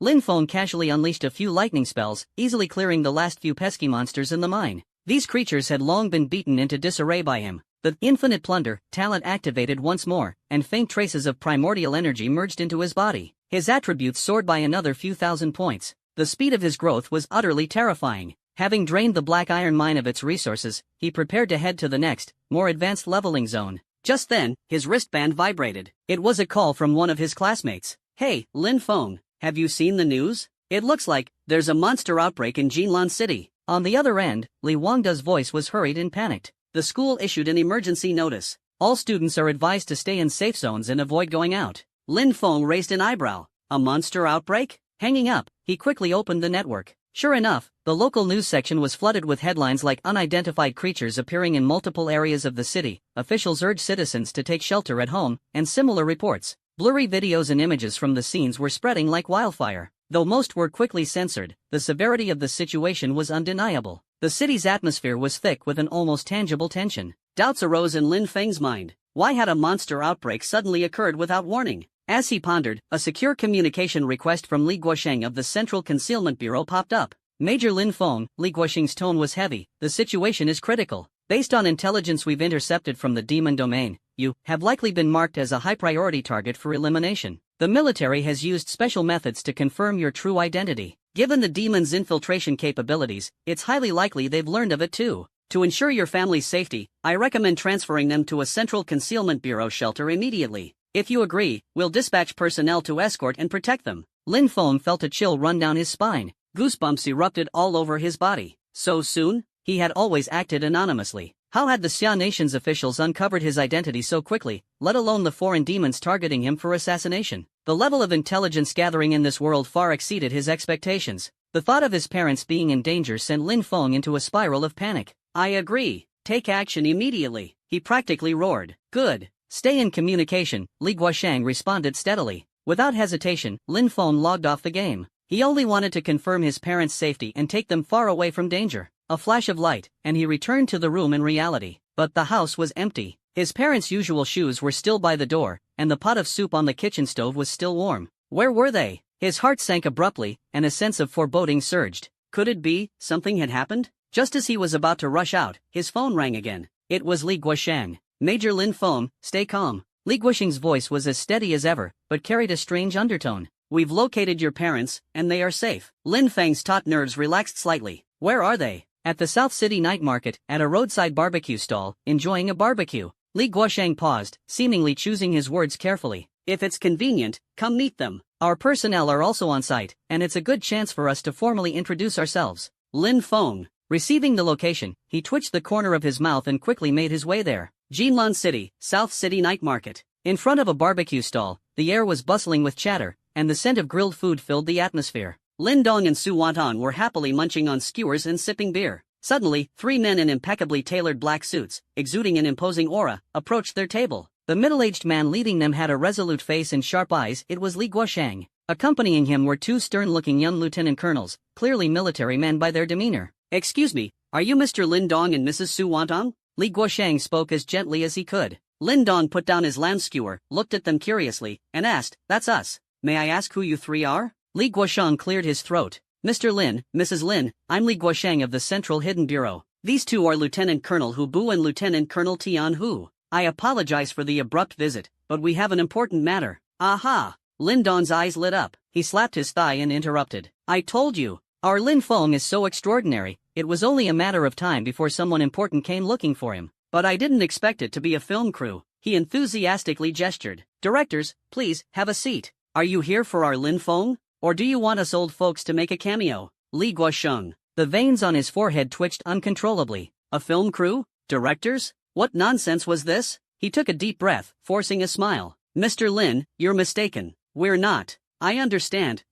Lin Feng casually unleashed a few lightning spells, easily clearing the last few pesky monsters in the mine. These creatures had long been beaten into disarray by him. The infinite plunder talent activated once more, and faint traces of primordial energy merged into his body. His attributes soared by another few thousand points. The speed of his growth was utterly terrifying. Having drained the black iron mine of its resources, he prepared to head to the next, more advanced leveling zone. Just then, his wristband vibrated. It was a call from one of his classmates. Hey, Lin Feng, have you seen the news? It looks like there's a monster outbreak in Jinlan City. On the other end, Li Wangda's voice was hurried and panicked. The school issued an emergency notice. All students are advised to stay in safe zones and avoid going out. Lin Feng raised an eyebrow. A monster outbreak? Hanging up, he quickly opened the network. Sure enough, the local news section was flooded with headlines like unidentified creatures appearing in multiple areas of the city, officials urged citizens to take shelter at home, and similar reports. Blurry videos and images from the scenes were spreading like wildfire. Though most were quickly censored, the severity of the situation was undeniable. The city's atmosphere was thick with an almost tangible tension. Doubts arose in Lin Feng's mind. Why had a monster outbreak suddenly occurred without warning? As he pondered, a secure communication request from Li Guosheng of the Central Concealment Bureau popped up. Major Lin Feng, Li Guosheng's tone was heavy. The situation is critical. Based on intelligence we've intercepted from the demon domain, you have likely been marked as a high-priority target for elimination. The military has used special methods to confirm your true identity. Given the demon's infiltration capabilities, it's highly likely they've learned of it too. To ensure your family's safety, I recommend transferring them to a Central Concealment Bureau shelter immediately. If you agree, we'll dispatch personnel to escort and protect them. Lin Feng felt a chill run down his spine. Goosebumps erupted all over his body. So soon? He had always acted anonymously. How had the Xia Nation's officials uncovered his identity so quickly, let alone the foreign demons targeting him for assassination? The level of intelligence gathering in this world far exceeded his expectations. The thought of his parents being in danger sent Lin Feng into a spiral of panic. I agree. Take action immediately, he practically roared. Good. Stay in communication, Li Guosheng responded steadily. Without hesitation, Lin Feng logged off the game. He only wanted to confirm his parents' safety and take them far away from danger. A flash of light, and he returned to the room in reality. But the house was empty. His parents' usual shoes were still by the door, and the pot of soup on the kitchen stove was still warm. Where were they? His heart sank abruptly, and a sense of foreboding surged. Could it be something had happened? Just as he was about to rush out, his phone rang again. It was Li Guosheng. Major Lin Feng, stay calm. Li Guosheng's voice was as steady as ever, but carried a strange undertone. We've located your parents, and they are safe. Lin Feng's taut nerves relaxed slightly. Where are they? At the South City night market, at a roadside barbecue stall, enjoying a barbecue. Li Guosheng paused, seemingly choosing his words carefully. If it's convenient, come meet them. Our personnel are also on site, and it's a good chance for us to formally introduce ourselves. Lin Feng. Receiving the location, he twitched the corner of his mouth and quickly made his way there. Jinlan City, South City night market. In front of a barbecue stall, the air was bustling with chatter, and the scent of grilled food filled the atmosphere. Lin Dong and Su Wantan were happily munching on skewers and sipping beer. Suddenly, three men in impeccably tailored black suits, exuding an imposing aura, approached their table. The middle-aged man leading them had a resolute face and sharp eyes. It was Li Guosheng. Accompanying him were two stern-looking young lieutenant colonels, clearly military men by their demeanor. Excuse me, Are you Mr. Lin Dong and Mrs. Su Wantong? Li Guosheng spoke as gently as he could. Lin Dong put down his lamb skewer, looked at them curiously, and asked, "That's us. May I ask who you three are?" Li Guosheng cleared his throat. "Mr. Lin, Mrs. Lin, I'm Li Guosheng of the Central Hidden Bureau. These two are Lieutenant Colonel Hu Bu and Lieutenant Colonel Tian Hu. I apologize for the abrupt visit, but we have an important matter." "Aha!" Lin Dong's eyes lit up. He slapped his thigh and interrupted. "I told you. Our Lin Feng is so extraordinary, it was only a matter of time before someone important came looking for him. But I didn't expect it to be a film crew." He enthusiastically gestured. "Directors, please, have a seat. Are you here for our Lin Feng? Or do you want us old folks to make a cameo?" Li Guosheng. The veins on his forehead twitched uncontrollably. A film crew? Directors? What nonsense was this? He took a deep breath, forcing a smile. "Mr. Lin, you're mistaken. We're not." I understand.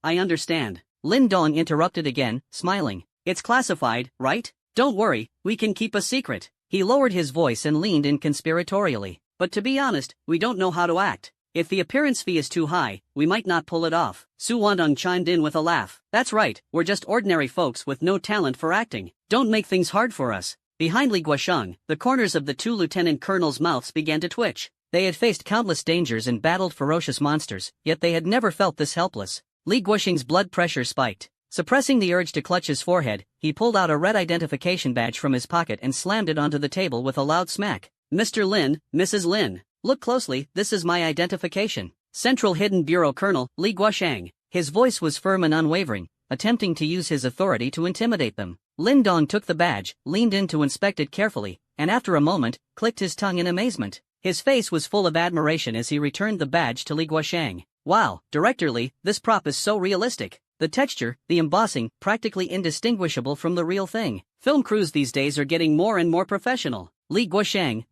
Lin Dong interrupted again, smiling. "It's classified, right? Don't worry, we can keep a secret." He lowered his voice and leaned in conspiratorially. "But to be honest, we don't know how to act. If the appearance fee is too high, we might not pull it off." Su Wantong chimed in with a laugh. "That's right, we're just ordinary folks with no talent for acting. Don't make things hard for us." Behind Li Guosheng, the corners of the two lieutenant colonels' mouths began to twitch. They had faced countless dangers and battled ferocious monsters, yet they had never felt this helpless. Li Guosheng's blood pressure spiked. Suppressing the urge to clutch his forehead, he pulled out a red identification badge from his pocket and slammed it onto the table with a loud smack. "Mr. Lin, Mrs. Lin, look closely, this is my identification. Central Hidden Bureau Colonel Li Guosheng." His voice was firm and unwavering, attempting to use his authority to intimidate them. Lin Dong took the badge, leaned in to inspect it carefully, and after a moment, clicked his tongue in amazement. His face was full of admiration as he returned the badge to Li Guosheng. "Wow, Director Li, this prop is so realistic. The texture, the embossing, practically indistinguishable from the real thing. Film crews these days are getting more and more professional." Li Guosheng,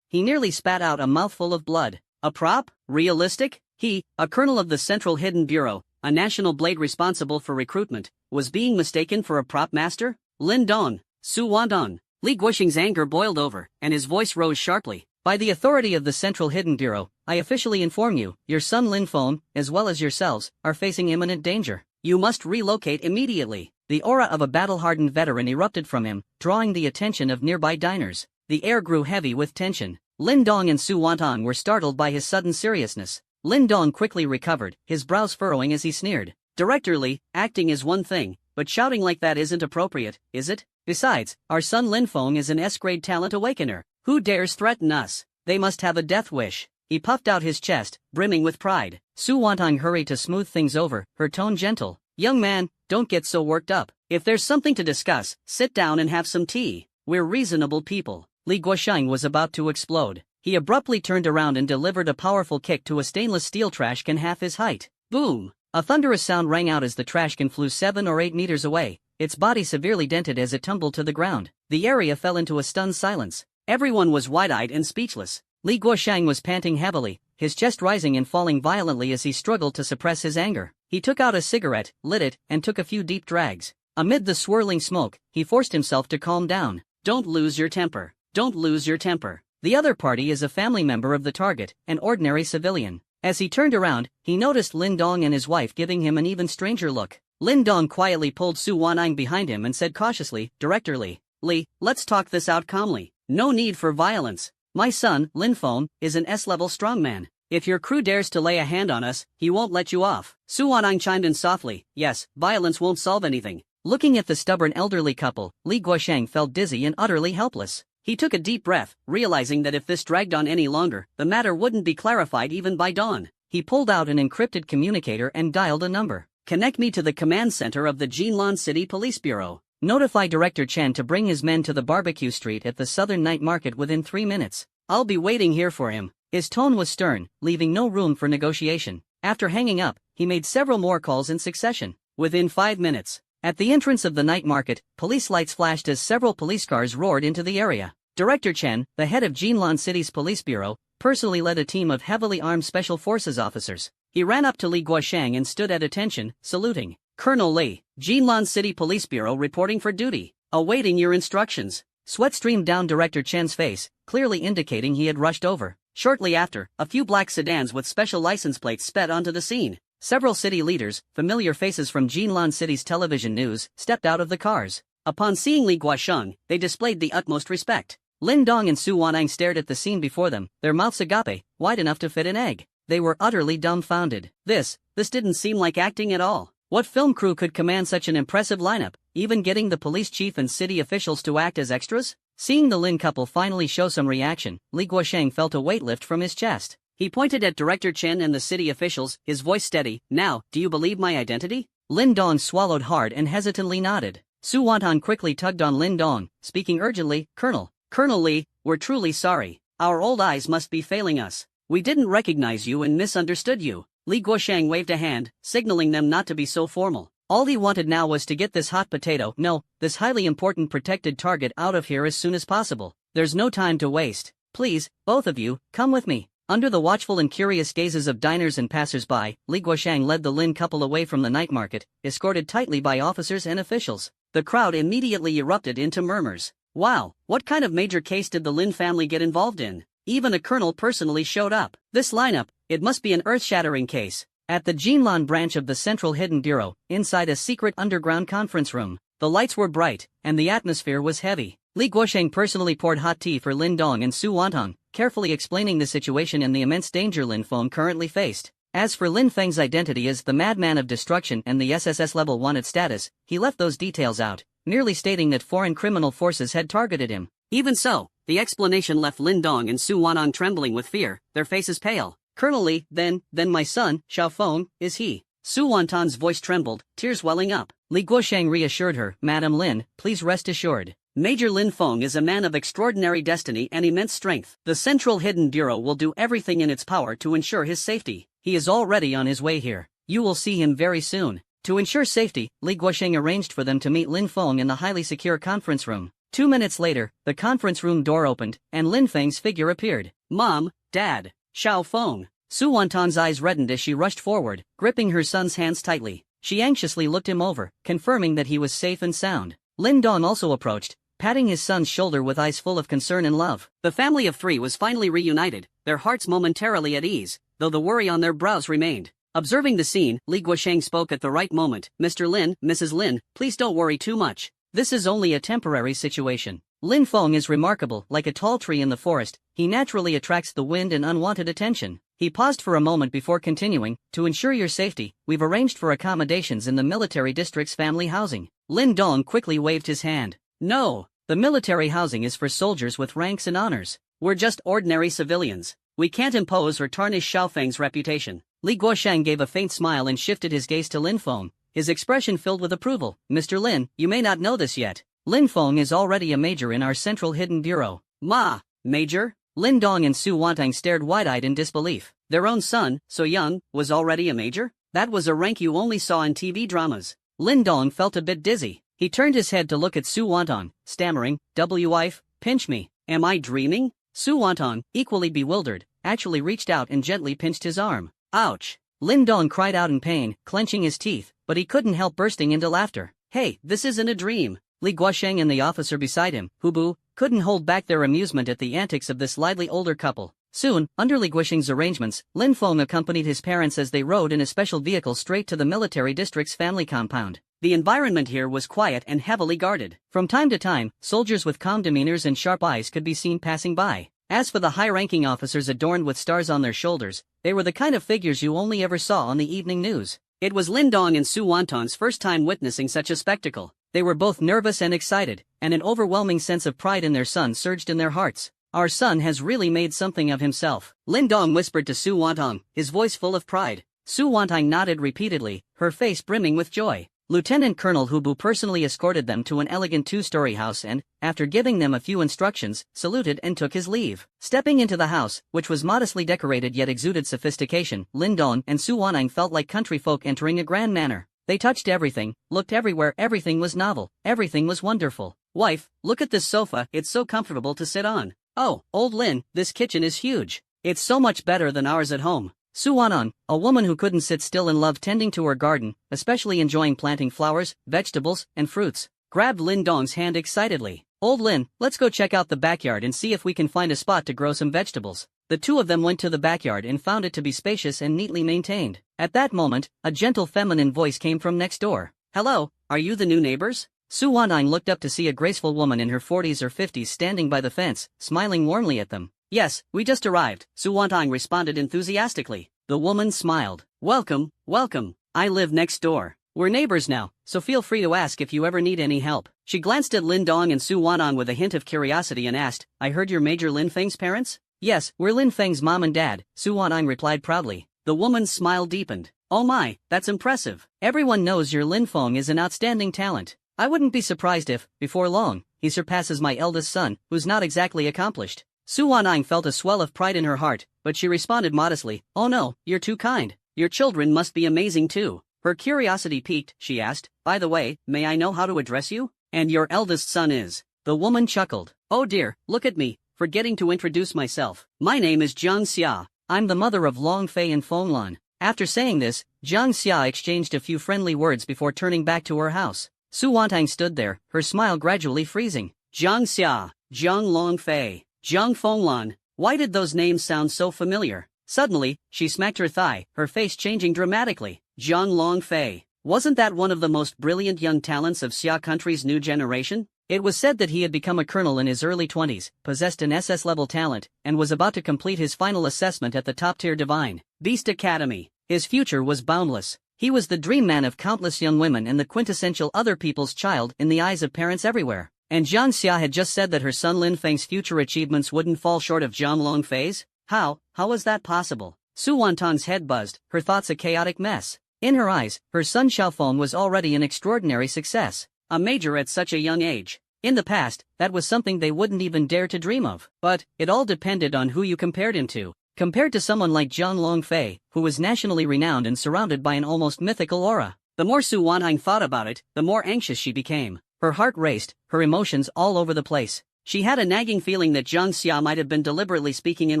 he nearly spat out a mouthful of blood. "A prop? Realistic?" He, a colonel of the Central Hidden Bureau, a national blade responsible for recruitment, was being mistaken for a prop master? Lin Dong, Su Wantong. Li Guosheng's anger boiled over, and his voice rose sharply. "By the authority of the Central Hidden Bureau, I officially inform you, your son Lin Feng, as well as yourselves, are facing imminent danger. You must relocate immediately." The aura of a battle-hardened veteran erupted from him, drawing the attention of nearby diners. The air grew heavy with tension. Lin Dong and Su Wantong were startled by his sudden seriousness. Lin Dong quickly recovered, his brows furrowing as he sneered. "Director Li, acting is one thing, but shouting like that isn't appropriate, is it? Besides, our son Lin Feng is an S-grade talent awakener. Who dares threaten us? They must have a death wish." He puffed out his chest, brimming with pride. Su Wantong hurried to smooth things over, her tone gentle. "Young man, don't get so worked up. If there's something to discuss, sit down and have some tea. We're reasonable people." Li Guosheng was about to explode. He abruptly turned around and delivered a powerful kick to a stainless steel trash can half his height. Boom! A thunderous sound rang out as the trash can flew 7 or 8 meters away, its body severely dented as it tumbled to the ground. The area fell into a stunned silence. Everyone was wide-eyed and speechless. Li Guosheng was panting heavily, his chest rising and falling violently as he struggled to suppress his anger. He took out a cigarette, lit it, and took a few deep drags. Amid the swirling smoke, he forced himself to calm down. "Don't lose your temper. Don't lose your temper. The other party is a family member of the target, an ordinary civilian." As he turned around, he noticed Lin Dong and his wife giving him an even stranger look. Lin Dong quietly pulled Su Wantong behind him and said cautiously, "Director Li, let's talk this out calmly. No need for violence. My son, Lin Feng, is an S-level strongman. If your crew dares to lay a hand on us, he won't let you off." Su Wantong chimed in softly, "Yes, violence won't solve anything." Looking at the stubborn elderly couple, Li Guosheng felt dizzy and utterly helpless. He took a deep breath, realizing that if this dragged on any longer, the matter wouldn't be clarified even by dawn. He pulled out an encrypted communicator and dialed a number. "Connect me to the command center of the Jinlan City Police Bureau. Notify Director Chen to bring his men to the barbecue street at the Southern Night Market within 3 minutes. I'll be waiting here for him." His tone was stern, leaving no room for negotiation. After hanging up, he made several more calls in succession. Within 5 minutes, at the entrance of the night market, police lights flashed as several police cars roared into the area. Director Chen, the head of Jinlan City's police bureau, personally led a team of heavily armed special forces officers. He ran up to Li Guosheng and stood at attention, saluting. "Colonel Li, Jinlan City Police Bureau reporting for duty. Awaiting your instructions." Sweat streamed down Director Chen's face, clearly indicating he had rushed over. Shortly after, a few black sedans with special license plates sped onto the scene. Several city leaders, familiar faces from Jinlan City's television news, stepped out of the cars. Upon seeing Li Guosheng, they displayed the utmost respect. Lin Dong and Su Wanang stared at the scene before them, their mouths agape, wide enough to fit an egg. They were utterly dumbfounded. This didn't seem like acting at all. What film crew could command such an impressive lineup, even getting the police chief and city officials to act as extras? Seeing the Lin couple finally show some reaction, Li Guosheng felt a weight lift from his chest. He pointed at Director Chen and the city officials, his voice steady. Now, do you believe my identity? Lin Dong swallowed hard and hesitantly nodded. Su Wantan quickly tugged on Lin Dong, speaking urgently, Colonel Li, we're truly sorry. Our old eyes must be failing us. We didn't recognize you and misunderstood you. Li Guosheng waved a hand, signaling them not to be so formal. All he wanted now was to get this hot potato, no, this highly important protected target out of here as soon as possible. There's no time to waste. Please, both of you, come with me. Under the watchful and curious gazes of diners and passers-by, Li Guosheng led the Lin couple away from the night market, escorted tightly by officers and officials. The crowd immediately erupted into murmurs. Wow, what kind of major case did the Lin family get involved in? Even a colonel personally showed up. This lineup, it must be an earth-shattering case. At the Jinlan branch of the Central Hidden Bureau, inside a secret underground conference room, the lights were bright, and the atmosphere was heavy. Li Guosheng personally poured hot tea for Lin Dong and Su Wantong, carefully explaining the situation and the immense danger Lin Feng currently faced. As for Lin Feng's identity as the madman of destruction and the SSS level wanted status, he left those details out, merely stating that foreign criminal forces had targeted him. Even so, the explanation left Lin Dong and Su Wanong trembling with fear, their faces pale. Colonel Li, then my son, Xiao Feng, is he? Su Wantan's voice trembled, tears welling up. Li Guosheng reassured her, Madam Lin, please rest assured. Major Lin Feng is a man of extraordinary destiny and immense strength. The Central Hidden Bureau will do everything in its power to ensure his safety. He is already on his way here. You will see him very soon. To ensure safety, Li Guosheng arranged for them to meet Lin Feng in the highly secure conference room. 2 minutes later, the conference room door opened, and Lin Feng's figure appeared. Mom, Dad, Xiao Feng. Su Wantan's eyes reddened as she rushed forward, gripping her son's hands tightly. She anxiously looked him over, confirming that he was safe and sound. Lin Dong also approached, patting his son's shoulder with eyes full of concern and love. The family of three was finally reunited, their hearts momentarily at ease, though the worry on their brows remained. Observing the scene, Li Guosheng spoke at the right moment. Mr. Lin, Mrs. Lin, please don't worry too much. This is only a temporary situation. Lin Feng is remarkable, like a tall tree in the forest, he naturally attracts the wind and unwanted attention. He paused for a moment before continuing, to ensure your safety, we've arranged for accommodations in the military district's family housing. Lin Dong quickly waved his hand. No, the military housing is for soldiers with ranks and honors. We're just ordinary civilians. We can't impose or tarnish Xiaofeng's reputation. Li Guosheng gave a faint smile and shifted his gaze to Lin Feng, his expression filled with approval. Mr. Lin, you may not know this yet. Lin Feng is already a major in our Central Hidden Bureau. Ma, major? Lin Dong and Su Wantang stared wide-eyed in disbelief. Their own son, so young, was already a major? That was a rank you only saw in TV dramas. Lin Dong felt a bit dizzy. He turned his head to look at Su Wantang, stammering, wife, pinch me. Am I dreaming? Su Wantang, equally bewildered, actually reached out and gently pinched his arm. Ouch! Lin Dong cried out in pain, clenching his teeth, but he couldn't help bursting into laughter. Hey, this isn't a dream. Li Guosheng and the officer beside him, Hubu, couldn't hold back their amusement at the antics of this lively older couple. Soon, under Li Guosheng's arrangements, Lin Feng accompanied his parents as they rode in a special vehicle straight to the military district's family compound. The environment here was quiet and heavily guarded. From time to time, soldiers with calm demeanors and sharp eyes could be seen passing by. As for the high-ranking officers adorned with stars on their shoulders, they were the kind of figures you only ever saw on the evening news. It was Lin Dong and Su Wantong's first time witnessing such a spectacle. They were both nervous and excited, and an overwhelming sense of pride in their son surged in their hearts. Our son has really made something of himself. Lin Dong whispered to Su Wantong, his voice full of pride. Su Wantong nodded repeatedly, her face brimming with joy. Lieutenant Colonel Hubu personally escorted them to an elegant two-story house and, after giving them a few instructions, saluted and took his leave. Stepping into the house, which was modestly decorated yet exuded sophistication, Lin Dong and Su Wantong felt like country folk entering a grand manor. They touched everything, looked everywhere, everything was novel, everything was wonderful. Wife, look at this sofa, it's so comfortable to sit on. Oh, old Lin, this kitchen is huge. It's so much better than ours at home. Su Wanan, a woman who couldn't sit still and loved tending to her garden, especially enjoying planting flowers, vegetables, and fruits, grabbed Lin Dong's hand excitedly. Old Lin, let's go check out the backyard and see if we can find a spot to grow some vegetables. The two of them went to the backyard and found it to be spacious and neatly maintained. At that moment, a gentle feminine voice came from next door. Hello, are you the new neighbors? Su Wanting looked up to see a graceful woman in her 40s or 50s standing by the fence, smiling warmly at them. Yes, we just arrived, Su Wanting responded enthusiastically. The woman smiled. Welcome, welcome. I live next door. We're neighbors now, so feel free to ask if you ever need any help. She glanced at Lin Dong and Su Wanting with a hint of curiosity and asked, I heard you're Major Lin Feng's parents? Yes, we're Lin Feng's mom and dad, Su Wanting replied proudly. The woman's smile deepened. Oh my, that's impressive. Everyone knows your Lin Feng is an outstanding talent. I wouldn't be surprised if, before long, he surpasses my eldest son, who's not exactly accomplished. Su Wanting felt a swell of pride in her heart, but she responded modestly, oh no, you're too kind. Your children must be amazing too. Her curiosity piqued, she asked, by the way, may I know how to address you? And your eldest son is? The woman chuckled. Oh dear, look at me, forgetting to introduce myself. My name is Jiang Xia. I'm the mother of Long Fei and Feng Lan. After saying this, Jiang Xia exchanged a few friendly words before turning back to her house. Su Wanting stood there, her smile gradually freezing. Jiang Xia, Jiang Long Fei, Jiang Feng Lan. Why did those names sound so familiar? Suddenly, she smacked her thigh, her face changing dramatically. Jiang Long Fei. Wasn't that one of the most brilliant young talents of Xia country's new generation? It was said that he had become a colonel in his early 20s, possessed an SS-level talent, and was about to complete his final assessment at the top-tier Divine Beast Academy. His future was boundless. He was the dream man of countless young women and the quintessential other people's child in the eyes of parents everywhere. And Jiang Xia had just said that her son Lin Feng's future achievements wouldn't fall short of Jiang Long Fei's? How was that possible? Su Wanting's head buzzed, her thoughts a chaotic mess. In her eyes, her son Xiaofeng was already an extraordinary success. A major at such a young age. In the past, that was something they wouldn't even dare to dream of. But, it all depended on who you compared him to. Compared to someone like Jiang Long Fei, who was nationally renowned and surrounded by an almost mythical aura. The more Su Wanting thought about it, the more anxious she became. Her heart raced, her emotions all over the place. She had a nagging feeling that Jiang Xia might have been deliberately speaking in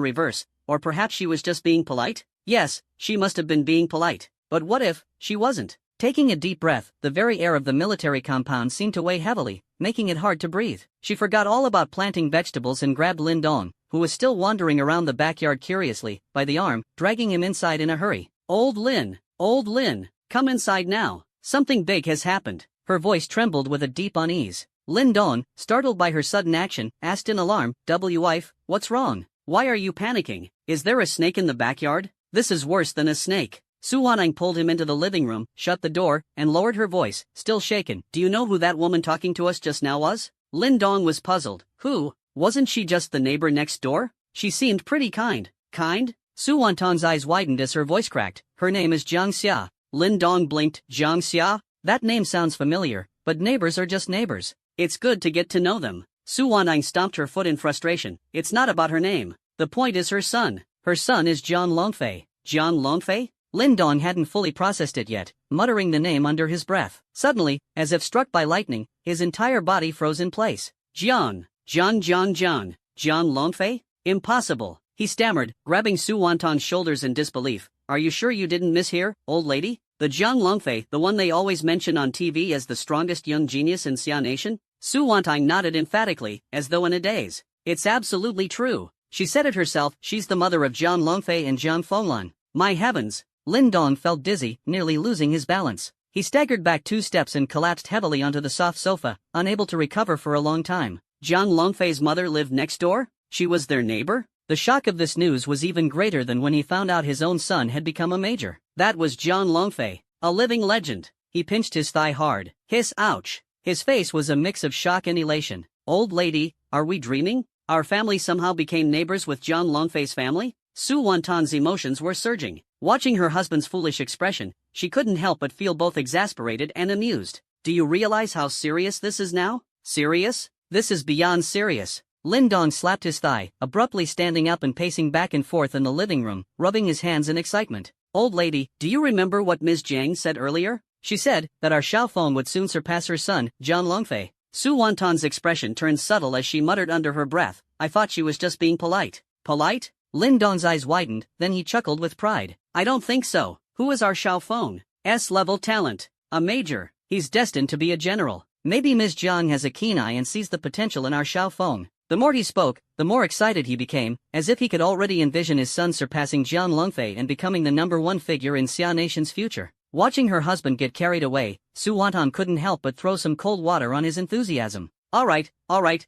reverse, or perhaps she was just being polite? Yes, she must have been being polite. But what if she wasn't? Taking a deep breath, the very air of the military compound seemed to weigh heavily, making it hard to breathe. She forgot all about planting vegetables and grabbed Lin Dong, who was still wandering around the backyard curiously, by the arm, dragging him inside in a hurry. Old Lin, come inside now. Something big has happened. Her voice trembled with a deep unease. Lin Dong, startled by her sudden action, asked in alarm, wife, what's wrong? Why are you panicking? Is there a snake in the backyard? This is worse than a snake. Su Wanting pulled him into the living room, shut the door, and lowered her voice, still shaken. Do you know who that woman talking to us just now was? Lin Dong was puzzled. Who? Wasn't she just the neighbor next door? She seemed pretty kind. Kind? Su Wanting's eyes widened as her voice cracked. Her name is Jiang Xia. Lin Dong blinked. Jiang Xia? That name sounds familiar, but neighbors are just neighbors. It's good to get to know them. Su Wanting stomped her foot in frustration. It's not about her name. The point is her son. Her son is Jiang Longfei. Jiang Longfei? Lin Dong hadn't fully processed it yet, muttering the name under his breath. Suddenly, as if struck by lightning, his entire body froze in place. Jiang Longfei? Impossible, he stammered, grabbing Su Wanting's shoulders in disbelief. Are you sure you didn't mishear, old lady? The Jiang Longfei, the one they always mention on TV as the strongest young genius in Xia Nation? Su Wanting nodded emphatically, as though in a daze. It's absolutely true. She said it herself, she's the mother of Jiang Longfei and Jiang Fenglan. My heavens! Lin Dong felt dizzy, nearly losing his balance. He staggered back 2 steps and collapsed heavily onto the soft sofa, unable to recover for a long time. Jiang Longfei's mother lived next door? She was their neighbor? The shock of this news was even greater than when he found out his own son had become a major. That was Jiang Longfei, a living legend. He pinched his thigh hard. Hiss, ouch. His face was a mix of shock and elation. Old lady, are we dreaming? Our family somehow became neighbors with Jiang Longfei's family? Su Wanting's emotions were surging. Watching her husband's foolish expression, she couldn't help but feel both exasperated and amused. Do you realize how serious this is now? Serious? This is beyond serious. Lin Dong slapped his thigh, abruptly standing up and pacing back and forth in the living room, rubbing his hands in excitement. Old lady, do you remember what Ms. Jiang said earlier? She said that our Xiaofeng would soon surpass her son, Jiang Longfei. Su Wanting's expression turned subtle as she muttered under her breath, I thought she was just being polite. Polite? Lin Dong's eyes widened, then he chuckled with pride. I don't think so. Who is our Xiaofeng? S-level talent. A major. He's destined to be a general. Maybe Ms. Jiang has a keen eye and sees the potential in our Xiaofeng. The more he spoke, the more excited he became, as if he could already envision his son surpassing Jiang Longfei and becoming the #1 figure in Xia Nation's future. Watching her husband get carried away, Su Wonton couldn't help but throw some cold water on his enthusiasm. Alright,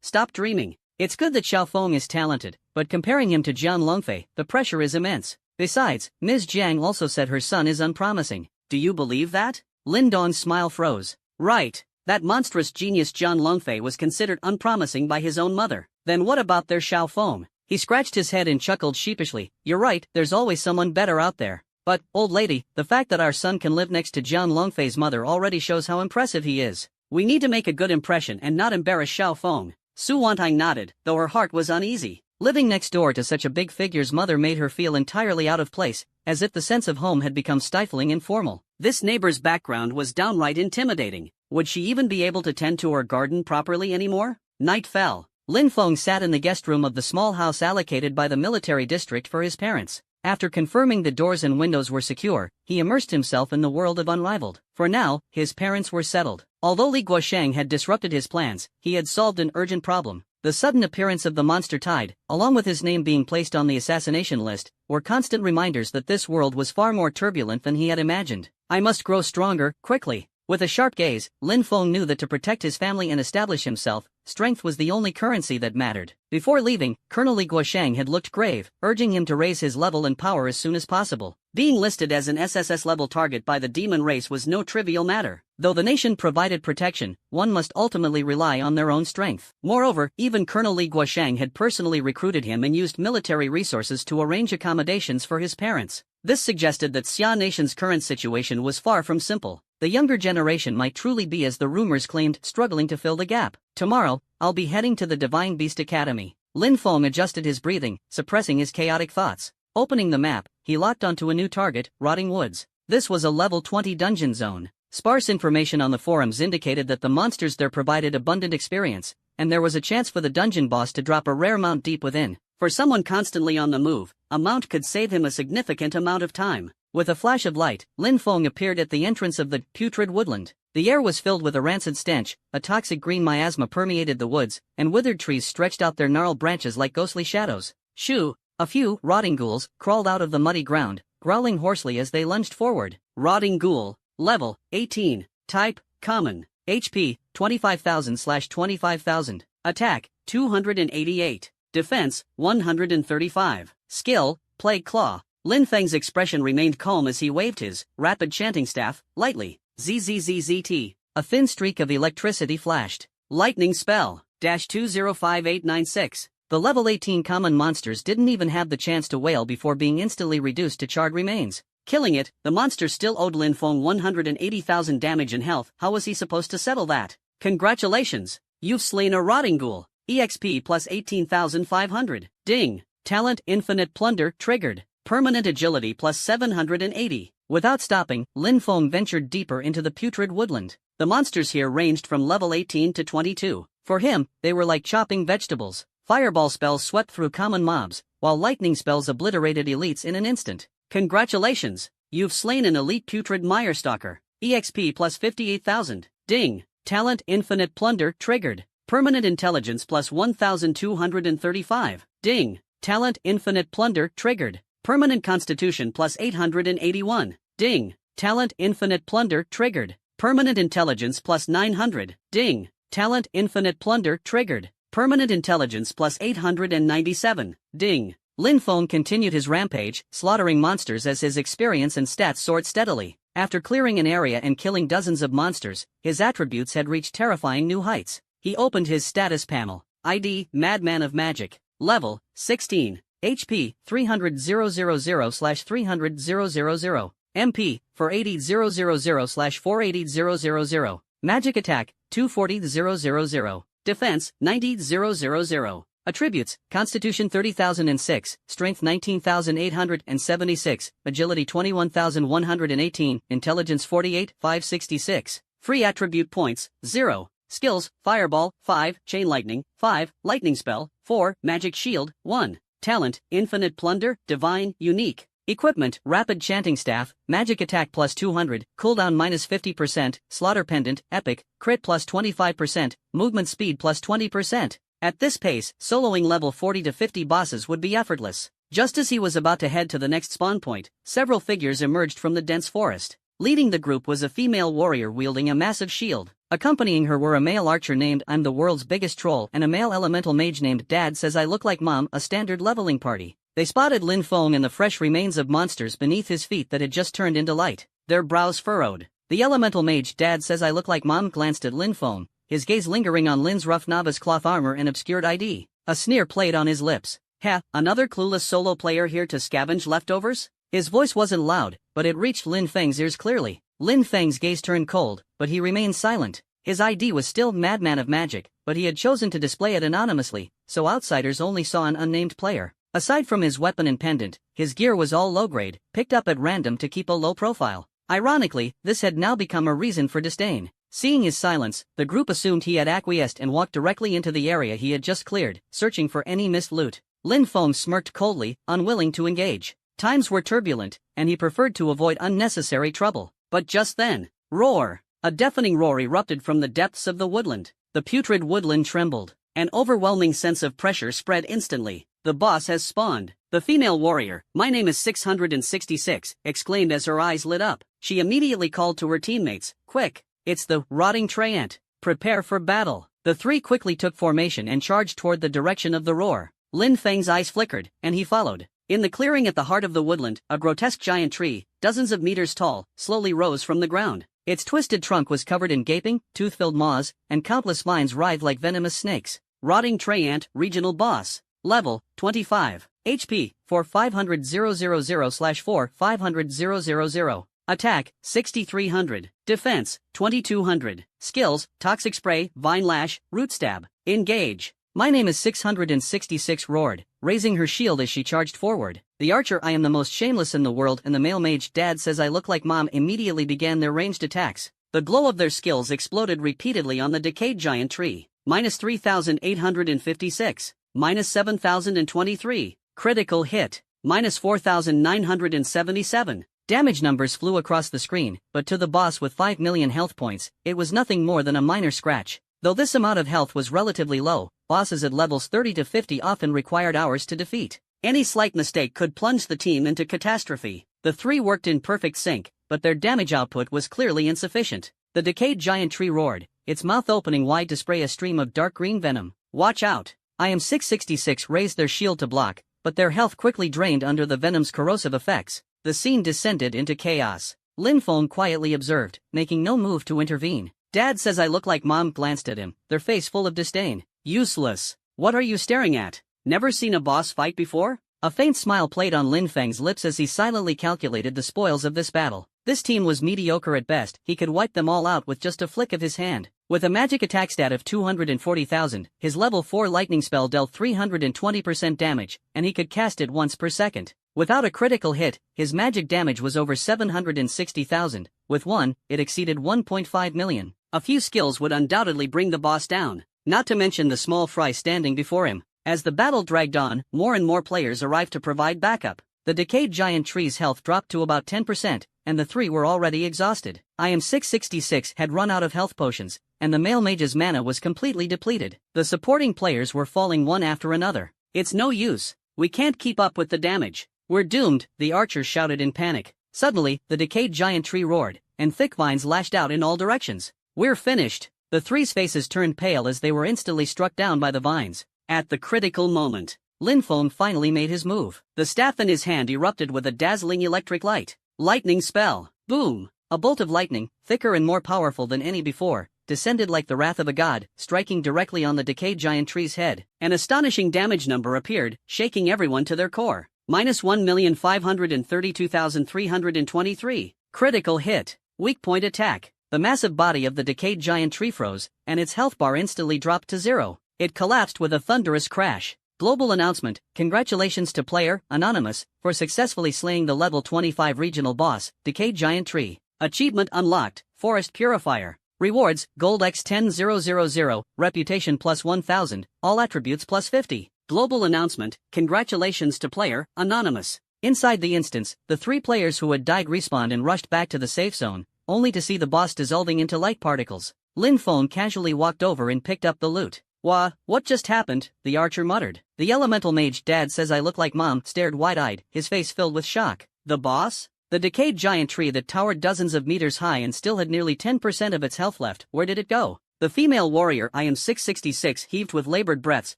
stop dreaming. It's good that Xiao Feng is talented, but comparing him to Jian Longfei, the pressure is immense. Besides, Ms. Jiang also said her son is unpromising. Do you believe that? Lin Dong's smile froze. Right. That monstrous genius Jian Longfei was considered unpromising by his own mother. Then what about their Xiao Feng? He scratched his head and chuckled sheepishly. You're right, there's always someone better out there. But, old lady, the fact that our son can live next to Jian Longfei's mother already shows how impressive he is. We need to make a good impression and not embarrass Xiao Feng. Su Wonting nodded, though her heart was uneasy. Living next door to such a big figure's mother made her feel entirely out of place, as if the sense of home had become stifling and formal. This neighbor's background was downright intimidating. Would she even be able to tend to her garden properly anymore? Night fell. Lin Feng sat in the guest room of the small house allocated by the military district for his parents. After confirming the doors and windows were secure, he immersed himself in the world of Unrivaled. For now, his parents were settled. Although Li Guosheng had disrupted his plans, he had solved an urgent problem. The sudden appearance of the monster tide, along with his name being placed on the assassination list, were constant reminders that this world was far more turbulent than he had imagined. I must grow stronger, quickly. With a sharp gaze, Lin Feng knew that to protect his family and establish himself, strength was the only currency that mattered. Before leaving, Colonel Li Guosheng had looked grave, urging him to raise his level and power as soon as possible. Being listed as an SSS-level target by the demon race was no trivial matter. Though the nation provided protection, one must ultimately rely on their own strength. Moreover, even Colonel Li Guosheng had personally recruited him and used military resources to arrange accommodations for his parents. This suggested that Xia Nation's current situation was far from simple. The younger generation might truly be, as the rumors claimed, struggling to fill the gap. Tomorrow, I'll be heading to the Divine Beast Academy. Lin Feng adjusted his breathing, suppressing his chaotic thoughts. Opening the map, he locked onto a new target, Rotting Woods. This was a level 20 dungeon zone. Sparse information on the forums indicated that the monsters there provided abundant experience, and there was a chance for the dungeon boss to drop a rare mount deep within. For someone constantly on the move, a mount could save him a significant amount of time. With a flash of light, Lin Feng appeared at the entrance of the putrid woodland. The air was filled with a rancid stench, a toxic green miasma permeated the woods, and withered trees stretched out their gnarled branches like ghostly shadows. Shoo! A few rotting ghouls crawled out of the muddy ground, growling hoarsely as they lunged forward. Rotting ghoul, level 18, type common, HP 25,000/25,000, attack 288, defense 135, skill plague claw. Lin Feng's expression remained calm as he waved his rapid chanting staff lightly. ZZZZT. A thin streak of electricity flashed. Lightning spell -205896. The level 18 common monsters didn't even have the chance to wail before being instantly reduced to charred remains. Killing it, the monster still owed Lin Feng 180,000 damage and health. How was he supposed to settle that? Congratulations! You've slain a rotting ghoul. EXP plus 18,500. Ding! Talent Infinite Plunder triggered. Permanent agility plus 780. Without stopping, Lin Feng ventured deeper into the putrid woodland. The monsters here ranged from level 18 to 22. For him, they were like chopping vegetables. Fireball spells swept through common mobs, while lightning spells obliterated elites in an instant. Congratulations! You've slain an elite putrid Mirestalker. EXP plus 58,000. Ding! Talent Infinite Plunder triggered. Permanent intelligence plus 1,235. Ding! Talent Infinite Plunder triggered. Permanent Constitution plus 881. Ding! Talent Infinite Plunder triggered. Permanent Intelligence plus 900. Ding! Talent Infinite Plunder triggered. Permanent Intelligence plus 897. Ding! Lin Feng continued his rampage, slaughtering monsters as his experience and stats soared steadily. After clearing an area and killing dozens of monsters, his attributes had reached terrifying new heights. He opened his status panel. ID, Madman of Magic. Level, 16. HP, 300,000/300,000. MP, 480,000/480,000. Magic Attack, 240,000. Defense, 90,000. Attributes, Constitution 30,006, Strength 19,876, Agility 21,118, Intelligence 48,566. Free attribute points, 0. Skills, Fireball, 5, Chain Lightning, 5, Lightning Spell, 4, Magic Shield, 1. Talent, Infinite Plunder, Divine, Unique. Equipment, Rapid Chanting Staff, Magic Attack plus 200, Cooldown minus 50%, Slaughter Pendant, Epic, Crit plus 25%, Movement Speed plus 20%. At this pace, soloing level 40 to 50 bosses would be effortless. Just as he was about to head to the next spawn point, several figures emerged from the dense forest. Leading the group was a female warrior wielding a massive shield. Accompanying her were a male archer named I'm the world's biggest troll and a male elemental mage named Dad Says I Look Like Mom, a standard leveling party. They spotted Lin Feng and the fresh remains of monsters beneath his feet that had just turned into light, their brows furrowed. The elemental mage Dad Says I Look Like Mom glanced at Lin Feng, his gaze lingering on Lin's rough novice cloth armor and obscured ID. A sneer played on his lips. Ha, another clueless solo player here to scavenge leftovers? His voice wasn't loud, but it reached Lin Feng's ears clearly. Lin Feng's gaze turned cold, but he remained silent. His ID was still Madman of Magic, but he had chosen to display it anonymously, so outsiders only saw an unnamed player. Aside from his weapon and pendant, his gear was all low-grade, picked up at random to keep a low profile. Ironically, this had now become a reason for disdain. Seeing his silence, the group assumed he had acquiesced and walked directly into the area he had just cleared, searching for any missed loot. Lin Feng smirked coldly, unwilling to engage. Times were turbulent, and he preferred to avoid unnecessary trouble. But just then, roar! A deafening roar erupted from the depths of the woodland. The putrid woodland trembled. An overwhelming sense of pressure spread instantly. The boss has spawned. The female warrior, my name is 666, exclaimed as her eyes lit up. She immediately called to her teammates, quick, it's the rotting treant. Prepare for battle. The three quickly took formation and charged toward the direction of the roar. Lin Feng's eyes flickered, and he followed. In the clearing at the heart of the woodland, a grotesque giant tree, dozens of meters tall, slowly rose from the ground. Its twisted trunk was covered in gaping, tooth-filled maws, and countless vines writhed like venomous snakes. Rotting treant, regional boss. Level, 25. HP, 450,000/4 Attack, 6300. Defense, 2200. Skills, Toxic Spray, Vine Lash, Root Stab. Engage. My name is 666 roared, raising her shield as she charged forward. The archer I am the most shameless in the world and the male mage Dad Says I Look Like Mom immediately began their ranged attacks. The glow of their skills exploded repeatedly on the decayed giant tree. Minus 3,856. Minus 7,023. Critical hit. Minus 4,977. Damage numbers flew across the screen, but to the boss with 5 million health points, it was nothing more than a minor scratch. Though this amount of health was relatively low, bosses at levels 30 to 50 often required hours to defeat. Any slight mistake could plunge the team into catastrophe. The three worked in perfect sync, but their damage output was clearly insufficient. The decayed giant tree roared, its mouth opening wide to spray a stream of dark green venom. Watch out! I am 666 raised their shield to block, but their health quickly drained under the venom's corrosive effects. The scene descended into chaos. Lin Feng quietly observed, making no move to intervene. Dad Says I Look Like Mom glanced at him, their face full of disdain. Useless. What are you staring at? Never seen a boss fight before? A faint smile played on Lin Feng's lips as he silently calculated the spoils of this battle. This team was mediocre at best, he could wipe them all out with just a flick of his hand. With a magic attack stat of 240,000, his level 4 lightning spell dealt 320% damage, and he could cast it once per second. Without a critical hit, his magic damage was over 760,000. With one, it exceeded 1.5 million. A few skills would undoubtedly bring the boss down, not to mention the small fry standing before him. As the battle dragged on, more and more players arrived to provide backup. The decayed giant tree's health dropped to about 10%, and the three were already exhausted. I am 666 had run out of health potions, and the male mage's mana was completely depleted. The supporting players were falling one after another. It's no use. We can't keep up with the damage. We're doomed, the archers shouted in panic. Suddenly, the decayed giant tree roared, and thick vines lashed out in all directions. We're finished. The three's faces turned pale as they were instantly struck down by the vines. At the critical moment, Lin Feng finally made his move. The staff in his hand erupted with a dazzling electric light. Lightning spell. Boom! A bolt of lightning, thicker and more powerful than any before, descended like the wrath of a god, striking directly on the decayed giant tree's head. An astonishing damage number appeared, shaking everyone to their core. Minus 1,532,323. Critical hit. Weak point attack. The massive body of the decayed giant tree froze, and its health bar instantly dropped to 0. It collapsed with a thunderous crash. Global announcement, congratulations to player, Anonymous, for successfully slaying the level 25 regional boss, Decayed Giant Tree. Achievement unlocked, Forest Purifier. Rewards, Gold X 10000, Reputation plus 1000, all attributes plus 50. Global announcement, congratulations to player, Anonymous. Inside the instance, the three players who had died respawned and rushed back to the safe zone, only to see the boss dissolving into light particles. Lin Feng casually walked over and picked up the loot. What just happened? The archer muttered. The elemental mage Dad Says I Look Like Mom stared wide-eyed, his face filled with shock. The boss? The decayed giant tree that towered dozens of meters high and still had nearly 10% of its health left, where did it go? The female warrior I am 666 heaved with labored breaths,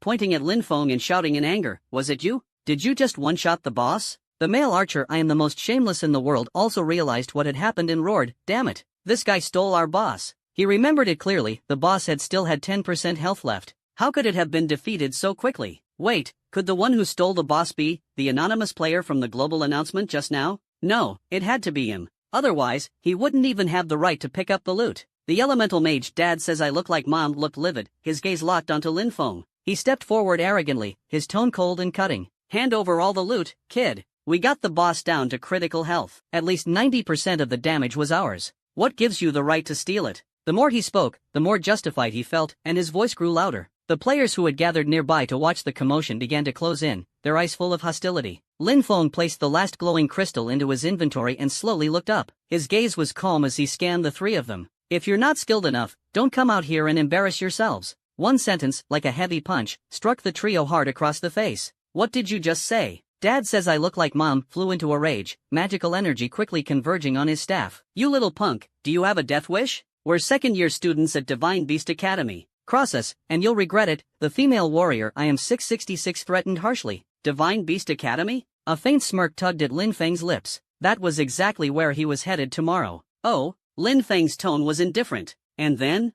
pointing at Lin Feng and shouting in anger, "Was it you? Did you just one-shot the boss?" The male archer I am the most shameless in the world also realized what had happened and roared, "Damn it, this guy stole our boss." He remembered it clearly, the boss had still had 10% health left. How could it have been defeated so quickly? Wait, could the one who stole the boss be the anonymous player from the global announcement just now? No, it had to be him. Otherwise, he wouldn't even have the right to pick up the loot. The elemental mage Dad says I look like mom looked livid, his gaze locked onto Lin Feng. He stepped forward arrogantly, his tone cold and cutting. "Hand over all the loot, kid. We got the boss down to critical health. At least 90% of the damage was ours. What gives you the right to steal it?" The more he spoke, the more justified he felt, and his voice grew louder. The players who had gathered nearby to watch the commotion began to close in, their eyes full of hostility. Lin Feng placed the last glowing crystal into his inventory and slowly looked up. His gaze was calm as he scanned the three of them. "If you're not skilled enough, don't come out here and embarrass yourselves." One sentence, like a heavy punch, struck the trio hard across the face. "What did you just say?" Dad says I look like mom flew into a rage, magical energy quickly converging on his staff. "You little punk, do you have a death wish? We're second-year students at Divine Beast Academy. Cross us, and you'll regret it." The female warrior I am 666 threatened harshly. "Divine Beast Academy?" A faint smirk tugged at Lin Feng's lips. That was exactly where he was headed tomorrow. "Oh," Lin Feng's tone was indifferent. "And then?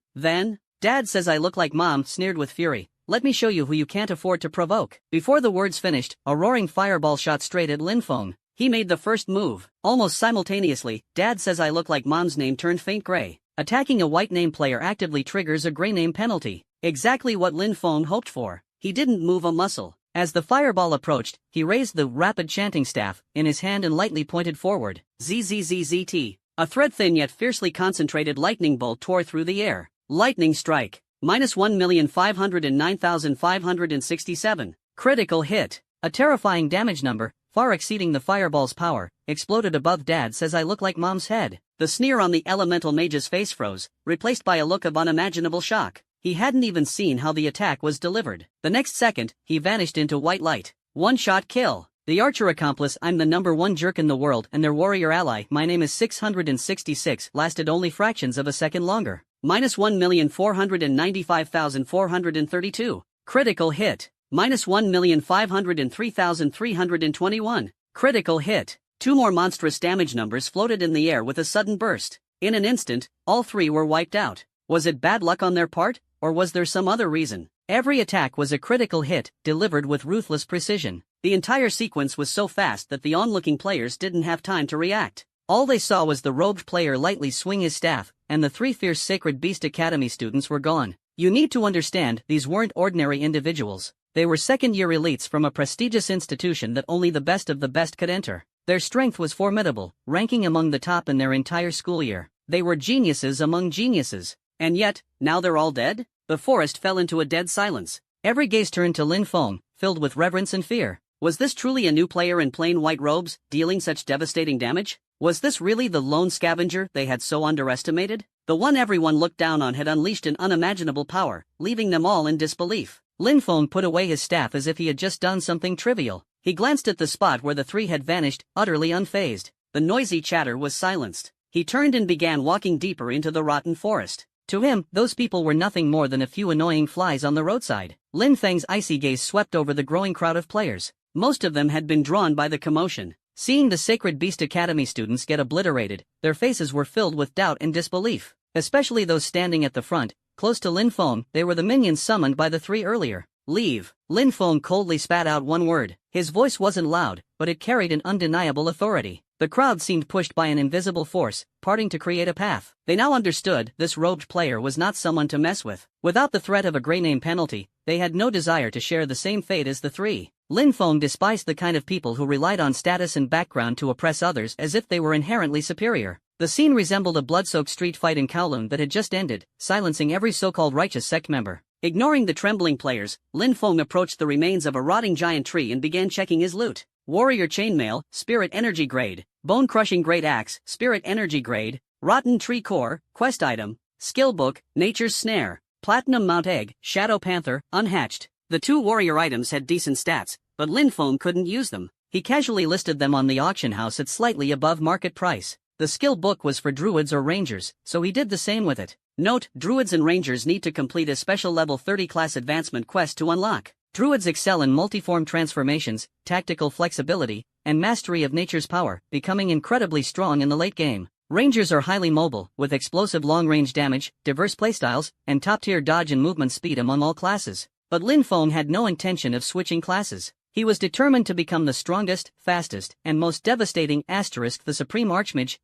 Dad says I look like mom," sneered with fury. "Let me show you who you can't afford to provoke." Before the words finished, a roaring fireball shot straight at Lin Feng. He made the first move. Almost simultaneously, Dad says I look like mom's name turned faint gray. Attacking a white name player actively triggers a gray name penalty. Exactly what Lin Feng hoped for. He didn't move a muscle. As the fireball approached, he raised the rapid chanting staff in his hand and lightly pointed forward. ZZZZT. A thread-thin yet fiercely concentrated lightning bolt tore through the air. Lightning strike. -1,509,567. Critical hit. A terrifying damage number, far exceeding the fireball's power, exploded above Dad says I look like mom's head. The sneer on the elemental mage's face froze, replaced by a look of unimaginable shock. He hadn't even seen how the attack was delivered. The next second, he vanished into white light. One-shot kill. The archer accomplice I'm the #1 jerk in the world and their warrior ally my name is 666 lasted only fractions of a second longer. -1,495,432. Critical hit. -1,503,321. Critical hit. Two more monstrous damage numbers floated in the air with a sudden burst. In an instant, all three were wiped out. Was it bad luck on their part, or was there some other reason? Every attack was a critical hit, delivered with ruthless precision. The entire sequence was so fast that the onlooking players didn't have time to react. All they saw was the robed player lightly swing his staff, and the three fierce Sacred Beast Academy students were gone. You need to understand, these weren't ordinary individuals. They were second-year elites from a prestigious institution that only the best of the best could enter. Their strength was formidable, ranking among the top in their entire school year. They were geniuses among geniuses. And yet, now they're all dead? The forest fell into a dead silence. Every gaze turned to Lin Feng, filled with reverence and fear. Was this truly a new player in plain white robes, dealing such devastating damage? Was this really the lone scavenger they had so underestimated? The one everyone looked down on had unleashed an unimaginable power, leaving them all in disbelief. Lin Feng put away his staff as if he had just done something trivial. He glanced at the spot where the three had vanished, utterly unfazed. The noisy chatter was silenced. He turned and began walking deeper into the rotten forest. To him, those people were nothing more than a few annoying flies on the roadside. Lin Feng's icy gaze swept over the growing crowd of players. Most of them had been drawn by the commotion. Seeing the Sacred Beast Academy students get obliterated, their faces were filled with doubt and disbelief. Especially those standing at the front, close to Lin Feng. They were the minions summoned by the three earlier. "Leave." Lin Feng coldly spat out one word. His voice wasn't loud, but it carried an undeniable authority. The crowd seemed pushed by an invisible force, parting to create a path. They now understood this robed player was not someone to mess with. Without the threat of a grey name penalty, they had no desire to share the same fate as the three. Lin Feng despised the kind of people who relied on status and background to oppress others as if they were inherently superior. The scene resembled a blood-soaked street fight in Kowloon that had just ended, silencing every so-called righteous sect member. Ignoring the trembling players, Lin Feng approached the remains of a rotting giant tree and began checking his loot. Warrior chainmail, spirit energy grade. Bone-crushing great axe, spirit energy grade. Rotten tree core, quest item. Skill book, nature's snare. Platinum mount egg, shadow panther, unhatched. The two warrior items had decent stats, but Lin Feng couldn't use them. He casually listed them on the auction house at slightly above market price. The skill book was for druids or rangers, so he did the same with it. Note, druids and rangers need to complete a special level 30 class advancement quest to unlock. Druids excel in multiform transformations, tactical flexibility, and mastery of nature's power, becoming incredibly strong in the late game. Rangers are highly mobile, with explosive long-range damage, diverse playstyles, and top-tier dodge and movement speed among all classes. But Lin Feng had no intention of switching classes. He was determined to become the strongest, fastest, and most devastating the Supreme Archmage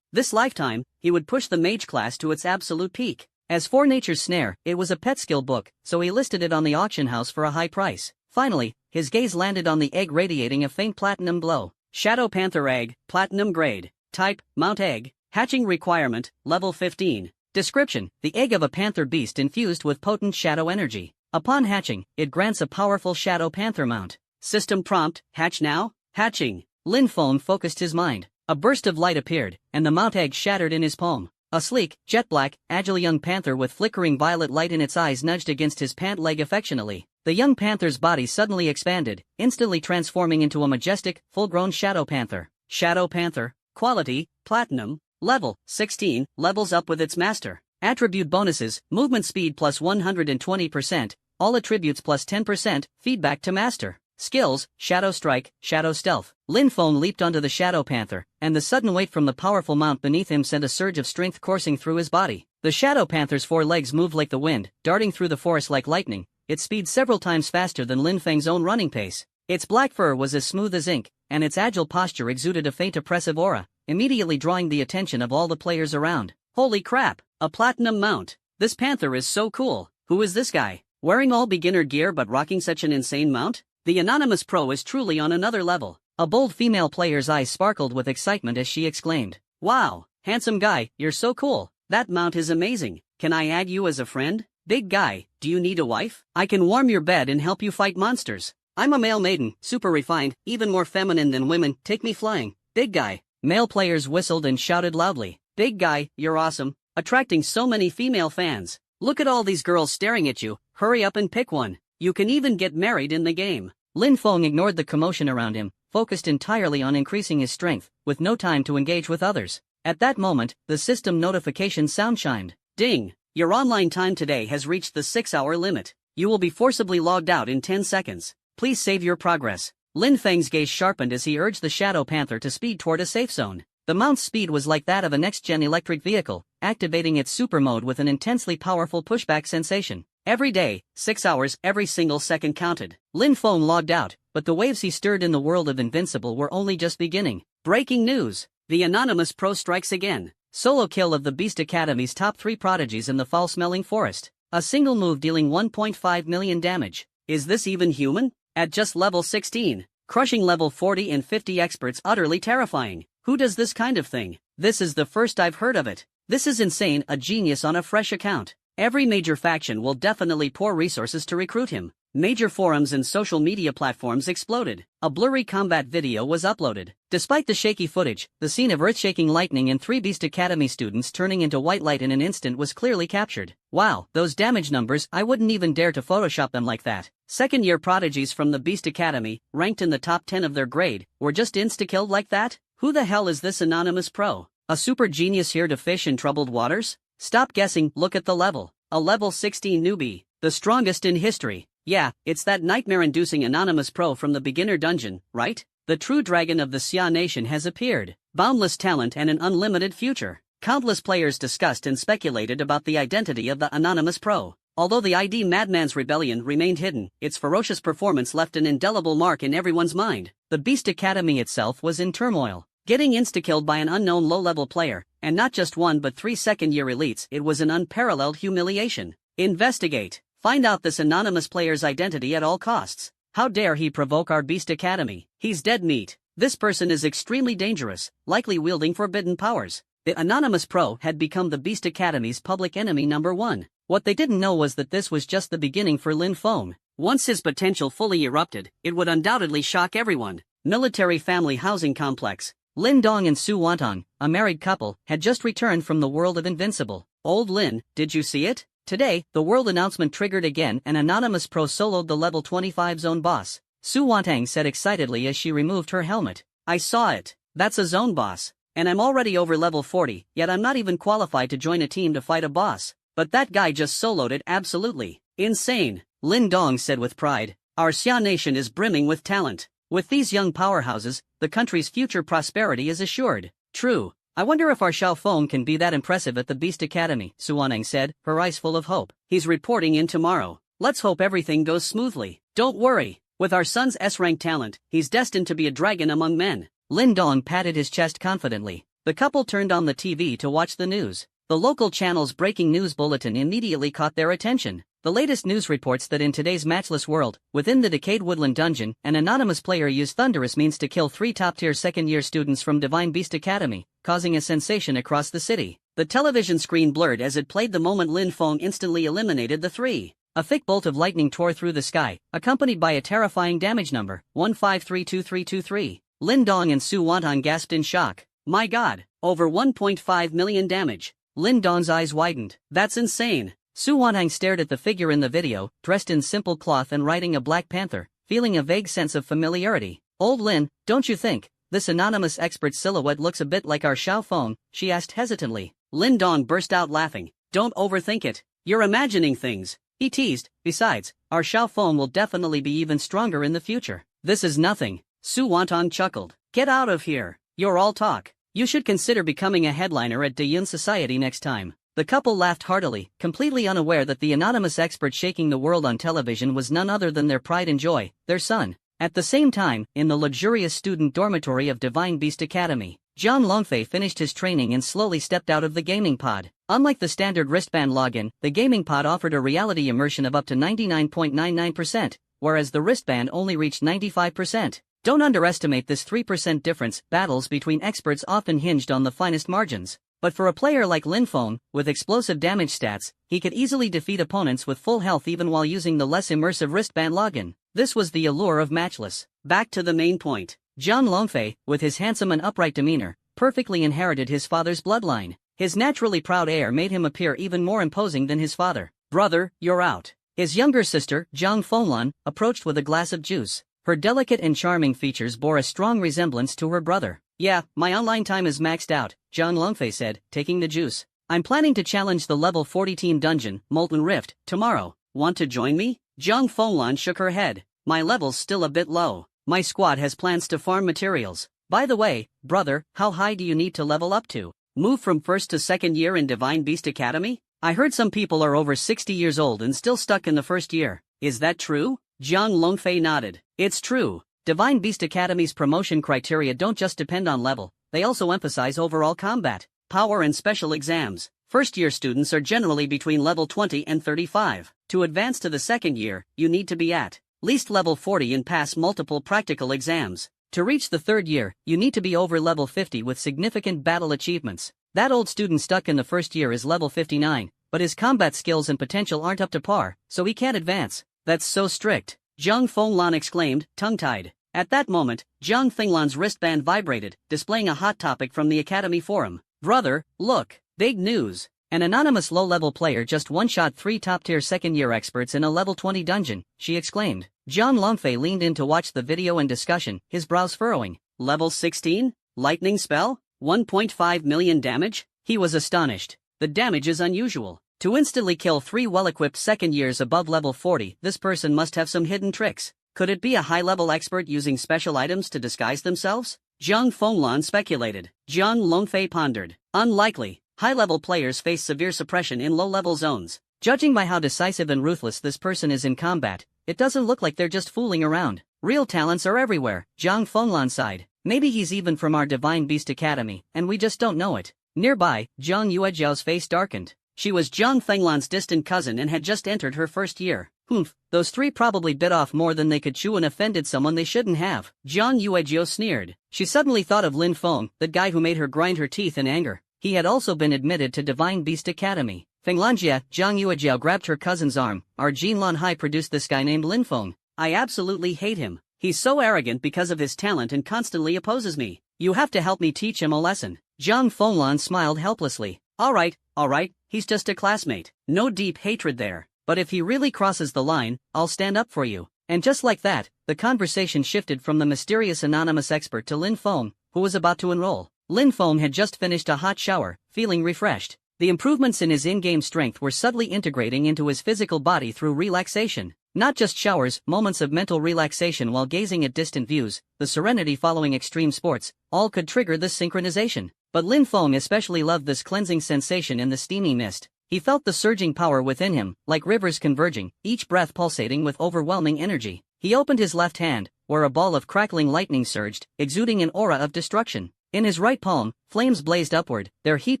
This lifetime, he would push the mage class to its absolute peak. As for Nature's Snare, it was a pet skill book, so he listed it on the auction house for a high price. Finally, his gaze landed on the egg radiating a faint platinum glow. Shadow Panther Egg, Platinum Grade. Type, Mount Egg. Hatching Requirement, Level 15. Description, the egg of a panther beast infused with potent shadow energy. Upon hatching, it grants a powerful Shadow Panther mount. System prompt, hatch now? Hatching. Lin Feng focused his mind. A burst of light appeared, and the mount egg shattered in his palm. A sleek, jet-black, agile young panther with flickering violet light in its eyes nudged against his pant leg affectionately. The young panther's body suddenly expanded, instantly transforming into a majestic, full-grown Shadow Panther. Shadow Panther, Quality, Platinum, Level, 16, levels up with its master. Attribute bonuses, movement speed plus 120%, all attributes plus 10%, feedback to master. Skills, Shadow Strike, Shadow Stealth. Lin Feng leaped onto the Shadow Panther, and the sudden weight from the powerful mount beneath him sent a surge of strength coursing through his body. The Shadow Panther's 4 legs moved like the wind, darting through the forest like lightning, its speed several times faster than Lin Feng's own running pace. Its black fur was as smooth as ink, and its agile posture exuded a faint oppressive aura, immediately drawing the attention of all the players around. Holy crap, a platinum mount. This panther is so cool. Who is this guy? Wearing all beginner gear but rocking such an insane mount? The anonymous pro is truly on another level. A bold female player's eyes sparkled with excitement as she exclaimed, "Wow, handsome guy, you're so cool. That mount is amazing. Can I add you as a friend? Big guy, do you need a wife? I can warm your bed and help you fight monsters. I'm a male maiden, super refined, even more feminine than women, take me flying. Big guy." Male players whistled and shouted loudly, "Big guy, you're awesome, attracting so many female fans. Look at all these girls staring at you, hurry up and pick one. You can even get married in the game." Lin Feng ignored the commotion around him, focused entirely on increasing his strength, with no time to engage with others. At that moment, the system notification sound chimed. "Ding! Your online time today has reached the 6-hour limit. You will be forcibly logged out in 10 seconds. Please save your progress." Lin Feng's gaze sharpened as he urged the Shadow Panther to speed toward a safe zone. The mount's speed was like that of a next-gen electric vehicle, activating its super mode with an intensely powerful pushback sensation. Every day, 6 hours, every single second counted. Lin Feng logged out, but the waves he stirred in the world of Invincible were only just beginning. Breaking news! The anonymous pro strikes again. Solo kill of the Beast Academy's top 3 prodigies in the foul-smelling forest. A single move dealing 1.5 million damage. Is this even human? At just level 16, crushing level 40 and 50 experts utterly terrifying. Who does this kind of thing? This is the first I've heard of it. This is insane, a genius on a fresh account. Every major faction will definitely pour resources to recruit him. Major forums and social media platforms exploded. A blurry combat video was uploaded. Despite the shaky footage, the scene of earth-shaking lightning and 3 Beast Academy students turning into white light in an instant was clearly captured. Wow, those damage numbers, I wouldn't even dare to Photoshop them like that. Second-year prodigies from the Beast Academy, ranked in the top 10 of their grade, were just insta-killed like that? Who the hell is this anonymous pro? A super genius here to fish in troubled waters? Stop guessing, look at the level. A level 16 newbie, the strongest in history. Yeah, it's that nightmare-inducing anonymous pro from the beginner dungeon, right? The true dragon of the Xia Nation has appeared. Boundless talent and an unlimited future. Countless players discussed and speculated about the identity of the anonymous pro. Although the ID Madman's rebellion remained hidden, its ferocious performance left an indelible mark in everyone's mind. The Beast Academy itself was in turmoil. Getting insta-killed by an unknown low-level player, and not just 1 but 3 second-year elites, it was an unparalleled humiliation. Investigate. Find out this anonymous player's identity at all costs. How dare he provoke our Beast Academy? He's dead meat. This person is extremely dangerous, likely wielding forbidden powers. The anonymous pro had become the Beast Academy's public enemy number 1. What they didn't know was that this was just the beginning for Lin Feng. Once his potential fully erupted, it would undoubtedly shock everyone. Military family housing complex. Lin Dong and Su Wantong, a married couple, had just returned from the world of Invincible. Old Lin, did you see it? Today, the world announcement triggered again and anonymous pro soloed the level 25 zone boss. Su Wantang said excitedly as she removed her helmet. I saw it. That's a zone boss. And I'm already over level 40, yet I'm not even qualified to join a team to fight a boss. But that guy just soloed it absolutely. Insane. Lin Dong said with pride. Our Xia nation is brimming with talent. With these young powerhouses, the country's future prosperity is assured. True. I wonder if our Xiao Feng can be that impressive at the Beast Academy, Su Wanang said, her eyes full of hope. He's reporting in tomorrow. Let's hope everything goes smoothly. Don't worry. With our son's S-rank talent, he's destined to be a dragon among men. Lin Dong patted his chest confidently. The couple turned on the TV to watch the news. The local channel's breaking news bulletin immediately caught their attention. The latest news reports that in today's matchless world, within the Decayed Woodland Dungeon, an anonymous player used thunderous means to kill 3 top-tier second-year students from Divine Beast Academy, causing a sensation across the city. The television screen blurred as it played the moment Lin Feng instantly eliminated the 3. A thick bolt of lightning tore through the sky, accompanied by a terrifying damage number, 15323323. Lin Dong and Su Wantang gasped in shock. My god, over 1.5 million damage. Lin Dong's eyes widened. That's insane. Su Wantang stared at the figure in the video, dressed in simple cloth and riding a black panther, feeling a vague sense of familiarity. Old Lin, don't you think this anonymous expert's silhouette looks a bit like our Xiao Feng? She asked hesitantly. Lin Dong burst out laughing. Don't overthink it. You're imagining things. He teased. Besides, our Xiao Feng will definitely be even stronger in the future. This is nothing. Su Wantang chuckled. Get out of here. You're all talk. You should consider becoming a headliner at Dayun Society next time. The couple laughed heartily, completely unaware that the anonymous expert shaking the world on television was none other than their pride and joy, their son. At the same time, in the luxurious student dormitory of Divine Beast Academy, Zhang Longfei finished his training and slowly stepped out of the gaming pod. Unlike the standard wristband login, the gaming pod offered a reality immersion of up to 99.99%, whereas the wristband only reached 95%. Don't underestimate this 3% difference. Battles between experts often hinged on the finest margins. But for a player like Lin Feng, with explosive damage stats, he could easily defeat opponents with full health even while using the less immersive wristband login. This was the allure of Matchless. Back to the main point. Zhang Longfei, with his handsome and upright demeanor, perfectly inherited his father's bloodline. His naturally proud air made him appear even more imposing than his father. Brother, you're out. His younger sister, Zhang Fenglan, approached with a glass of juice. Her delicate and charming features bore a strong resemblance to her brother. Yeah, my online time is maxed out, Zhang Longfei said, taking the juice. I'm planning to challenge the level 40 team dungeon, Molten Rift, tomorrow. Want to join me? Zhang Fenglan shook her head. My level's still a bit low. My squad has plans to farm materials. By the way, brother, how high do you need to level up to? Move from first to second year in Divine Beast Academy? I heard some people are over 60 years old and still stuck in the first year. Is that true? Zhang Longfei nodded. It's true. Divine Beast Academy's promotion criteria don't just depend on level, they also emphasize overall combat, power and special exams. First-year students are generally between level 20 and 35. To advance to the second year, you need to be at least level 40 and pass multiple practical exams. To reach the third year, you need to be over level 50 with significant battle achievements. That old student stuck in the first year is level 59, but his combat skills and potential aren't up to par, so he can't advance. That's so strict. Zhang Fenglan exclaimed, tongue-tied. At that moment, Zhang Fenglan's wristband vibrated, displaying a hot topic from the Academy forum. Brother, look, big news. An anonymous low-level player just one-shot 3 top-tier second-year experts in a level 20 dungeon, she exclaimed. Zhang Longfei leaned in to watch the video and discussion, his brows furrowing. Level 16? Lightning spell? 1.5 million damage? He was astonished. The damage is unusual. To instantly kill 3 well-equipped second years above level 40, this person must have some hidden tricks. Could it be a high-level expert using special items to disguise themselves? Zhang Fenglan speculated. Zhang Longfei pondered. Unlikely. High-level players face severe suppression in low-level zones. Judging by how decisive and ruthless this person is in combat, it doesn't look like they're just fooling around. Real talents are everywhere, Zhang Fenglan sighed. Maybe he's even from our Divine Beast Academy, and we just don't know it. Nearby, Zhang Yuejiao's face darkened. She was Zhang Fenglan's distant cousin and had just entered her first year. Humph, those 3 probably bit off more than they could chew and offended someone they shouldn't have. Zhang Yuejiao sneered. She suddenly thought of Lin Feng, that guy who made her grind her teeth in anger. He had also been admitted to Divine Beast Academy. Fenglanjia, Zhang Yuejiao grabbed her cousin's arm. Our Jinlan Hai produced this guy named Lin Feng. I absolutely hate him. He's so arrogant because of his talent and constantly opposes me. You have to help me teach him a lesson. Zhang Fenglan smiled helplessly. Alright, he's just a classmate. No deep hatred there. But if he really crosses the line, I'll stand up for you. And just like that, the conversation shifted from the mysterious anonymous expert to Lin Feng, who was about to enroll. Lin Feng had just finished a hot shower, feeling refreshed. The improvements in his in-game strength were subtly integrating into his physical body through relaxation. Not just showers, moments of mental relaxation while gazing at distant views, the serenity following extreme sports, all could trigger this synchronization. But Lin Feng especially loved this cleansing sensation in the steamy mist. He felt the surging power within him, like rivers converging, each breath pulsating with overwhelming energy. He opened his left hand, where a ball of crackling lightning surged, exuding an aura of destruction. In his right palm, flames blazed upward, their heat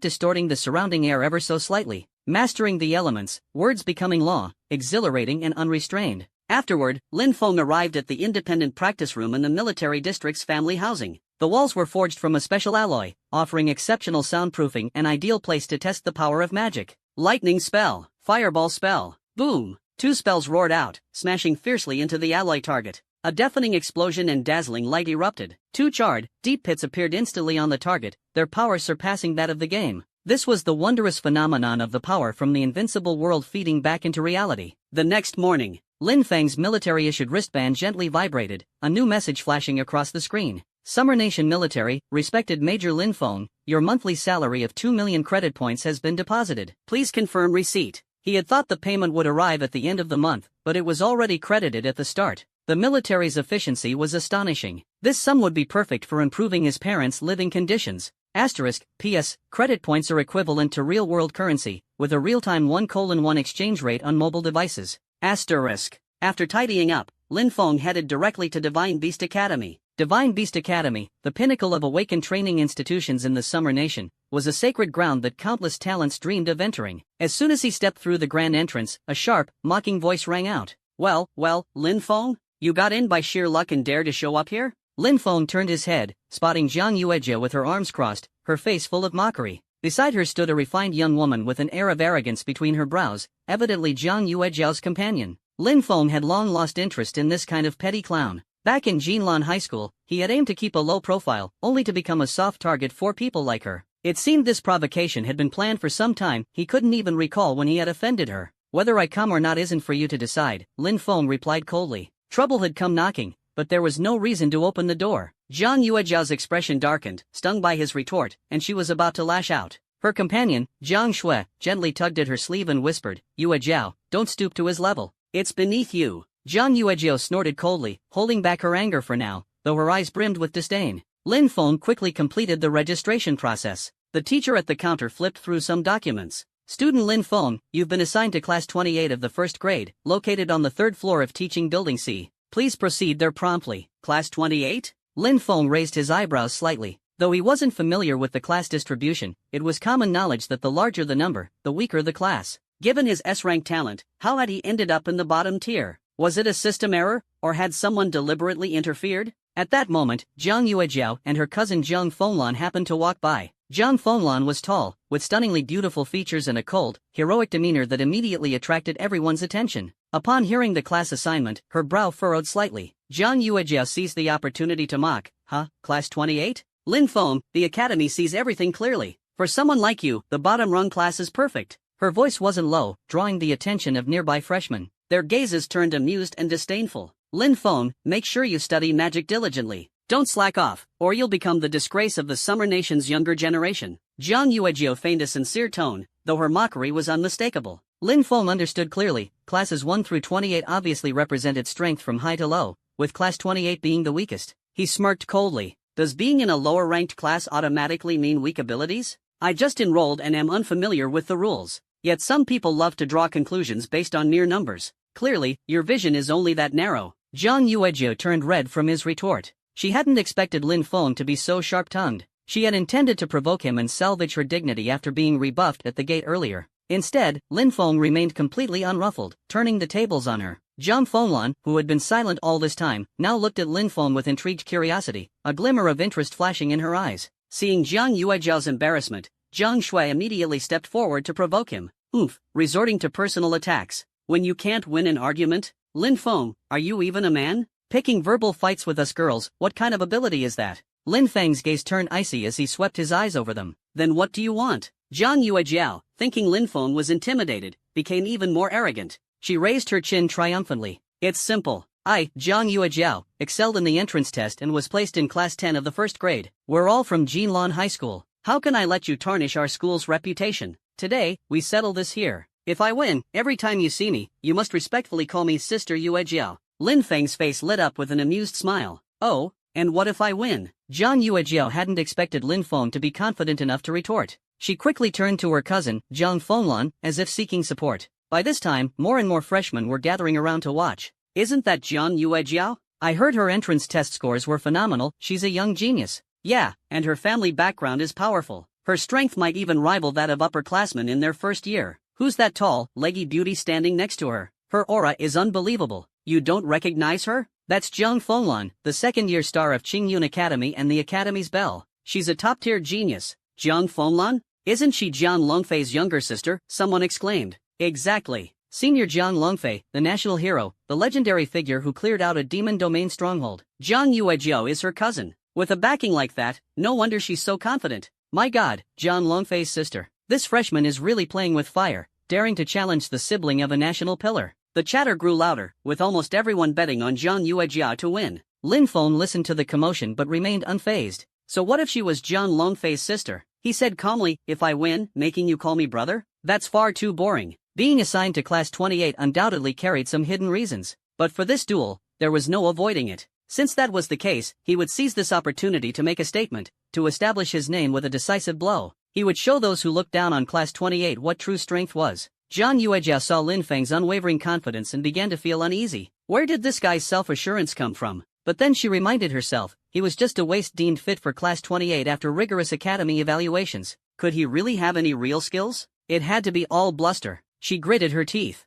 distorting the surrounding air ever so slightly. Mastering the elements, words becoming law, exhilarating and unrestrained. Afterward, Lin Feng arrived at the independent practice room in the military district's family housing. The walls were forged from a special alloy, offering exceptional soundproofing, an ideal place to test the power of magic. Lightning spell, fireball spell, boom! 2 spells roared out, smashing fiercely into the alloy target. A deafening explosion and dazzling light erupted. 2 charred, deep pits appeared instantly on the target, their power surpassing that of the game. This was the wondrous phenomenon of the power from the invincible world feeding back into reality. The next morning, Lin Feng's military-issued wristband gently vibrated, a new message flashing across the screen. Summer Nation Military, respected Major Lin Feng, your monthly salary of 2 million credit points has been deposited. Please confirm receipt. He had thought the payment would arrive at the end of the month, but it was already credited at the start. The military's efficiency was astonishing. This sum would be perfect for improving his parents' living conditions. Asterisk, P.S. Credit points are equivalent to real-world currency, with a real-time 1:1 exchange rate on mobile devices. Asterisk. After tidying up, Lin Feng headed directly to Divine Beast Academy. Divine Beast Academy, the pinnacle of awakened training institutions in the Summer Nation, was a sacred ground that countless talents dreamed of entering. As soon as he stepped through the grand entrance, a sharp, mocking voice rang out. Well, Lin Feng? You got in by sheer luck and dare to show up here? Lin Feng turned his head, spotting Jiang Yuejia with her arms crossed, her face full of mockery. Beside her stood a refined young woman with an air of arrogance between her brows, evidently Jiang Yuejiao's companion. Lin Feng had long lost interest in this kind of petty clown. Back in Jinlan High School, he had aimed to keep a low profile, only to become a soft target for people like her. It seemed this provocation had been planned for some time, he couldn't even recall when he had offended her. Whether I come or not isn't for you to decide, Lin Feng replied coldly. Trouble had come knocking, but there was no reason to open the door. Jiang Yuejiao's expression darkened, stung by his retort, and she was about to lash out. Her companion, Jiang Shui, gently tugged at her sleeve and whispered, Yuejiao, don't stoop to his level. It's beneath you. Jiang Yuejiao snorted coldly, holding back her anger for now, though her eyes brimmed with disdain. Lin Feng quickly completed the registration process. The teacher at the counter flipped through some documents. Student Lin Feng, you've been assigned to Class 28 of the 1st grade, located on the 3rd floor of Teaching Building C. Please proceed there promptly. Class 28? Lin Feng raised his eyebrows slightly. Though he wasn't familiar with the class distribution, it was common knowledge that the larger the number, the weaker the class. Given his S-rank talent, how had he ended up in the bottom tier? Was it a system error, or had someone deliberately interfered? At that moment, Jiang Yuejiao and her cousin Jiang Fenglan happened to walk by. Jiang Fenglan was tall, with stunningly beautiful features and a cold, heroic demeanor that immediately attracted everyone's attention. Upon hearing the class assignment, her brow furrowed slightly. Jiang Yuejiao seized the opportunity to mock. Huh, Class 28? Lin Feng, the academy sees everything clearly. For someone like you, the bottom rung class is perfect. Her voice wasn't low, drawing the attention of nearby freshmen. Their gazes turned amused and disdainful. Lin Feng, make sure you study magic diligently. Don't slack off, or you'll become the disgrace of the Summer Nation's younger generation. Jiang Yuejiao feigned a sincere tone, though her mockery was unmistakable. Lin Feng understood clearly, classes 1 through 28 obviously represented strength from high to low, with class 28 being the weakest. He smirked coldly. Does being in a lower-ranked class automatically mean weak abilities? I just enrolled and am unfamiliar with the rules. Yet some people love to draw conclusions based on mere numbers. Clearly, your vision is only that narrow. Jiang Yuejiao turned red from his retort. She hadn't expected Lin Feng to be so sharp-tongued. She had intended to provoke him and salvage her dignity after being rebuffed at the gate earlier. Instead, Lin Feng remained completely unruffled, turning the tables on her. Jiang Fenglan, who had been silent all this time, now looked at Lin Feng with intrigued curiosity, a glimmer of interest flashing in her eyes. Seeing Jiang Yuejiao's embarrassment, Jiang Shui immediately stepped forward to provoke him. Oof, resorting to personal attacks. When you can't win an argument? Lin Feng, are you even a man? Picking verbal fights with us girls, what kind of ability is that? Lin Feng's gaze turned icy as he swept his eyes over them. Then what do you want? Jiang Yuejiao, thinking Lin Feng was intimidated, became even more arrogant. She raised her chin triumphantly. It's simple. I, Jiang Yuejiao, excelled in the entrance test and was placed in class 10 of the first grade. We're all from Jinlan High School. How can I let you tarnish our school's reputation? Today, we settle this here. If I win, every time you see me, you must respectfully call me Sister Yuejiao. Lin Feng's face lit up with an amused smile. Oh, and what if I win? Jiang Yuejiao hadn't expected Lin Feng to be confident enough to retort. She quickly turned to her cousin, Jiang Fenglan, as if seeking support. By this time, more and more freshmen were gathering around to watch. Isn't that Jiang Yuejiao? I heard her entrance test scores were phenomenal. She's a young genius. Yeah, and her family background is powerful. Her strength might even rival that of upperclassmen in their first year. Who's that tall, leggy beauty standing next to her? Her aura is unbelievable. You don't recognize her? That's Jiang Fenglan, the second-year star of Qingyun Academy and the Academy's belle. She's a top-tier genius. Jiang Fenglan? Isn't she Jiang Longfei's younger sister? Someone exclaimed. Exactly. Senior Jiang Longfei, the national hero, the legendary figure who cleared out a demon domain stronghold. Jiang Yuejiao is her cousin. With a backing like that, no wonder she's so confident. My god, Jiang Longfei's sister. This freshman is really playing with fire, daring to challenge the sibling of a national pillar. The chatter grew louder, with almost everyone betting on Jiang Yuejiao to win. Lin Feng listened to the commotion but remained unfazed. So what if she was Jiang Longfei's sister? He said calmly, if I win, making you call me brother? That's far too boring. Being assigned to class 28 undoubtedly carried some hidden reasons. But for this duel, there was no avoiding it. Since that was the case, he would seize this opportunity to make a statement, to establish his name with a decisive blow. He would show those who looked down on class 28 what true strength was. Jiang Yuejiao saw Lin Feng's unwavering confidence and began to feel uneasy. Where did this guy's self-assurance come from? But then she reminded herself, he was just a waste deemed fit for class 28 after rigorous academy evaluations. Could he really have any real skills? It had to be all bluster. She gritted her teeth.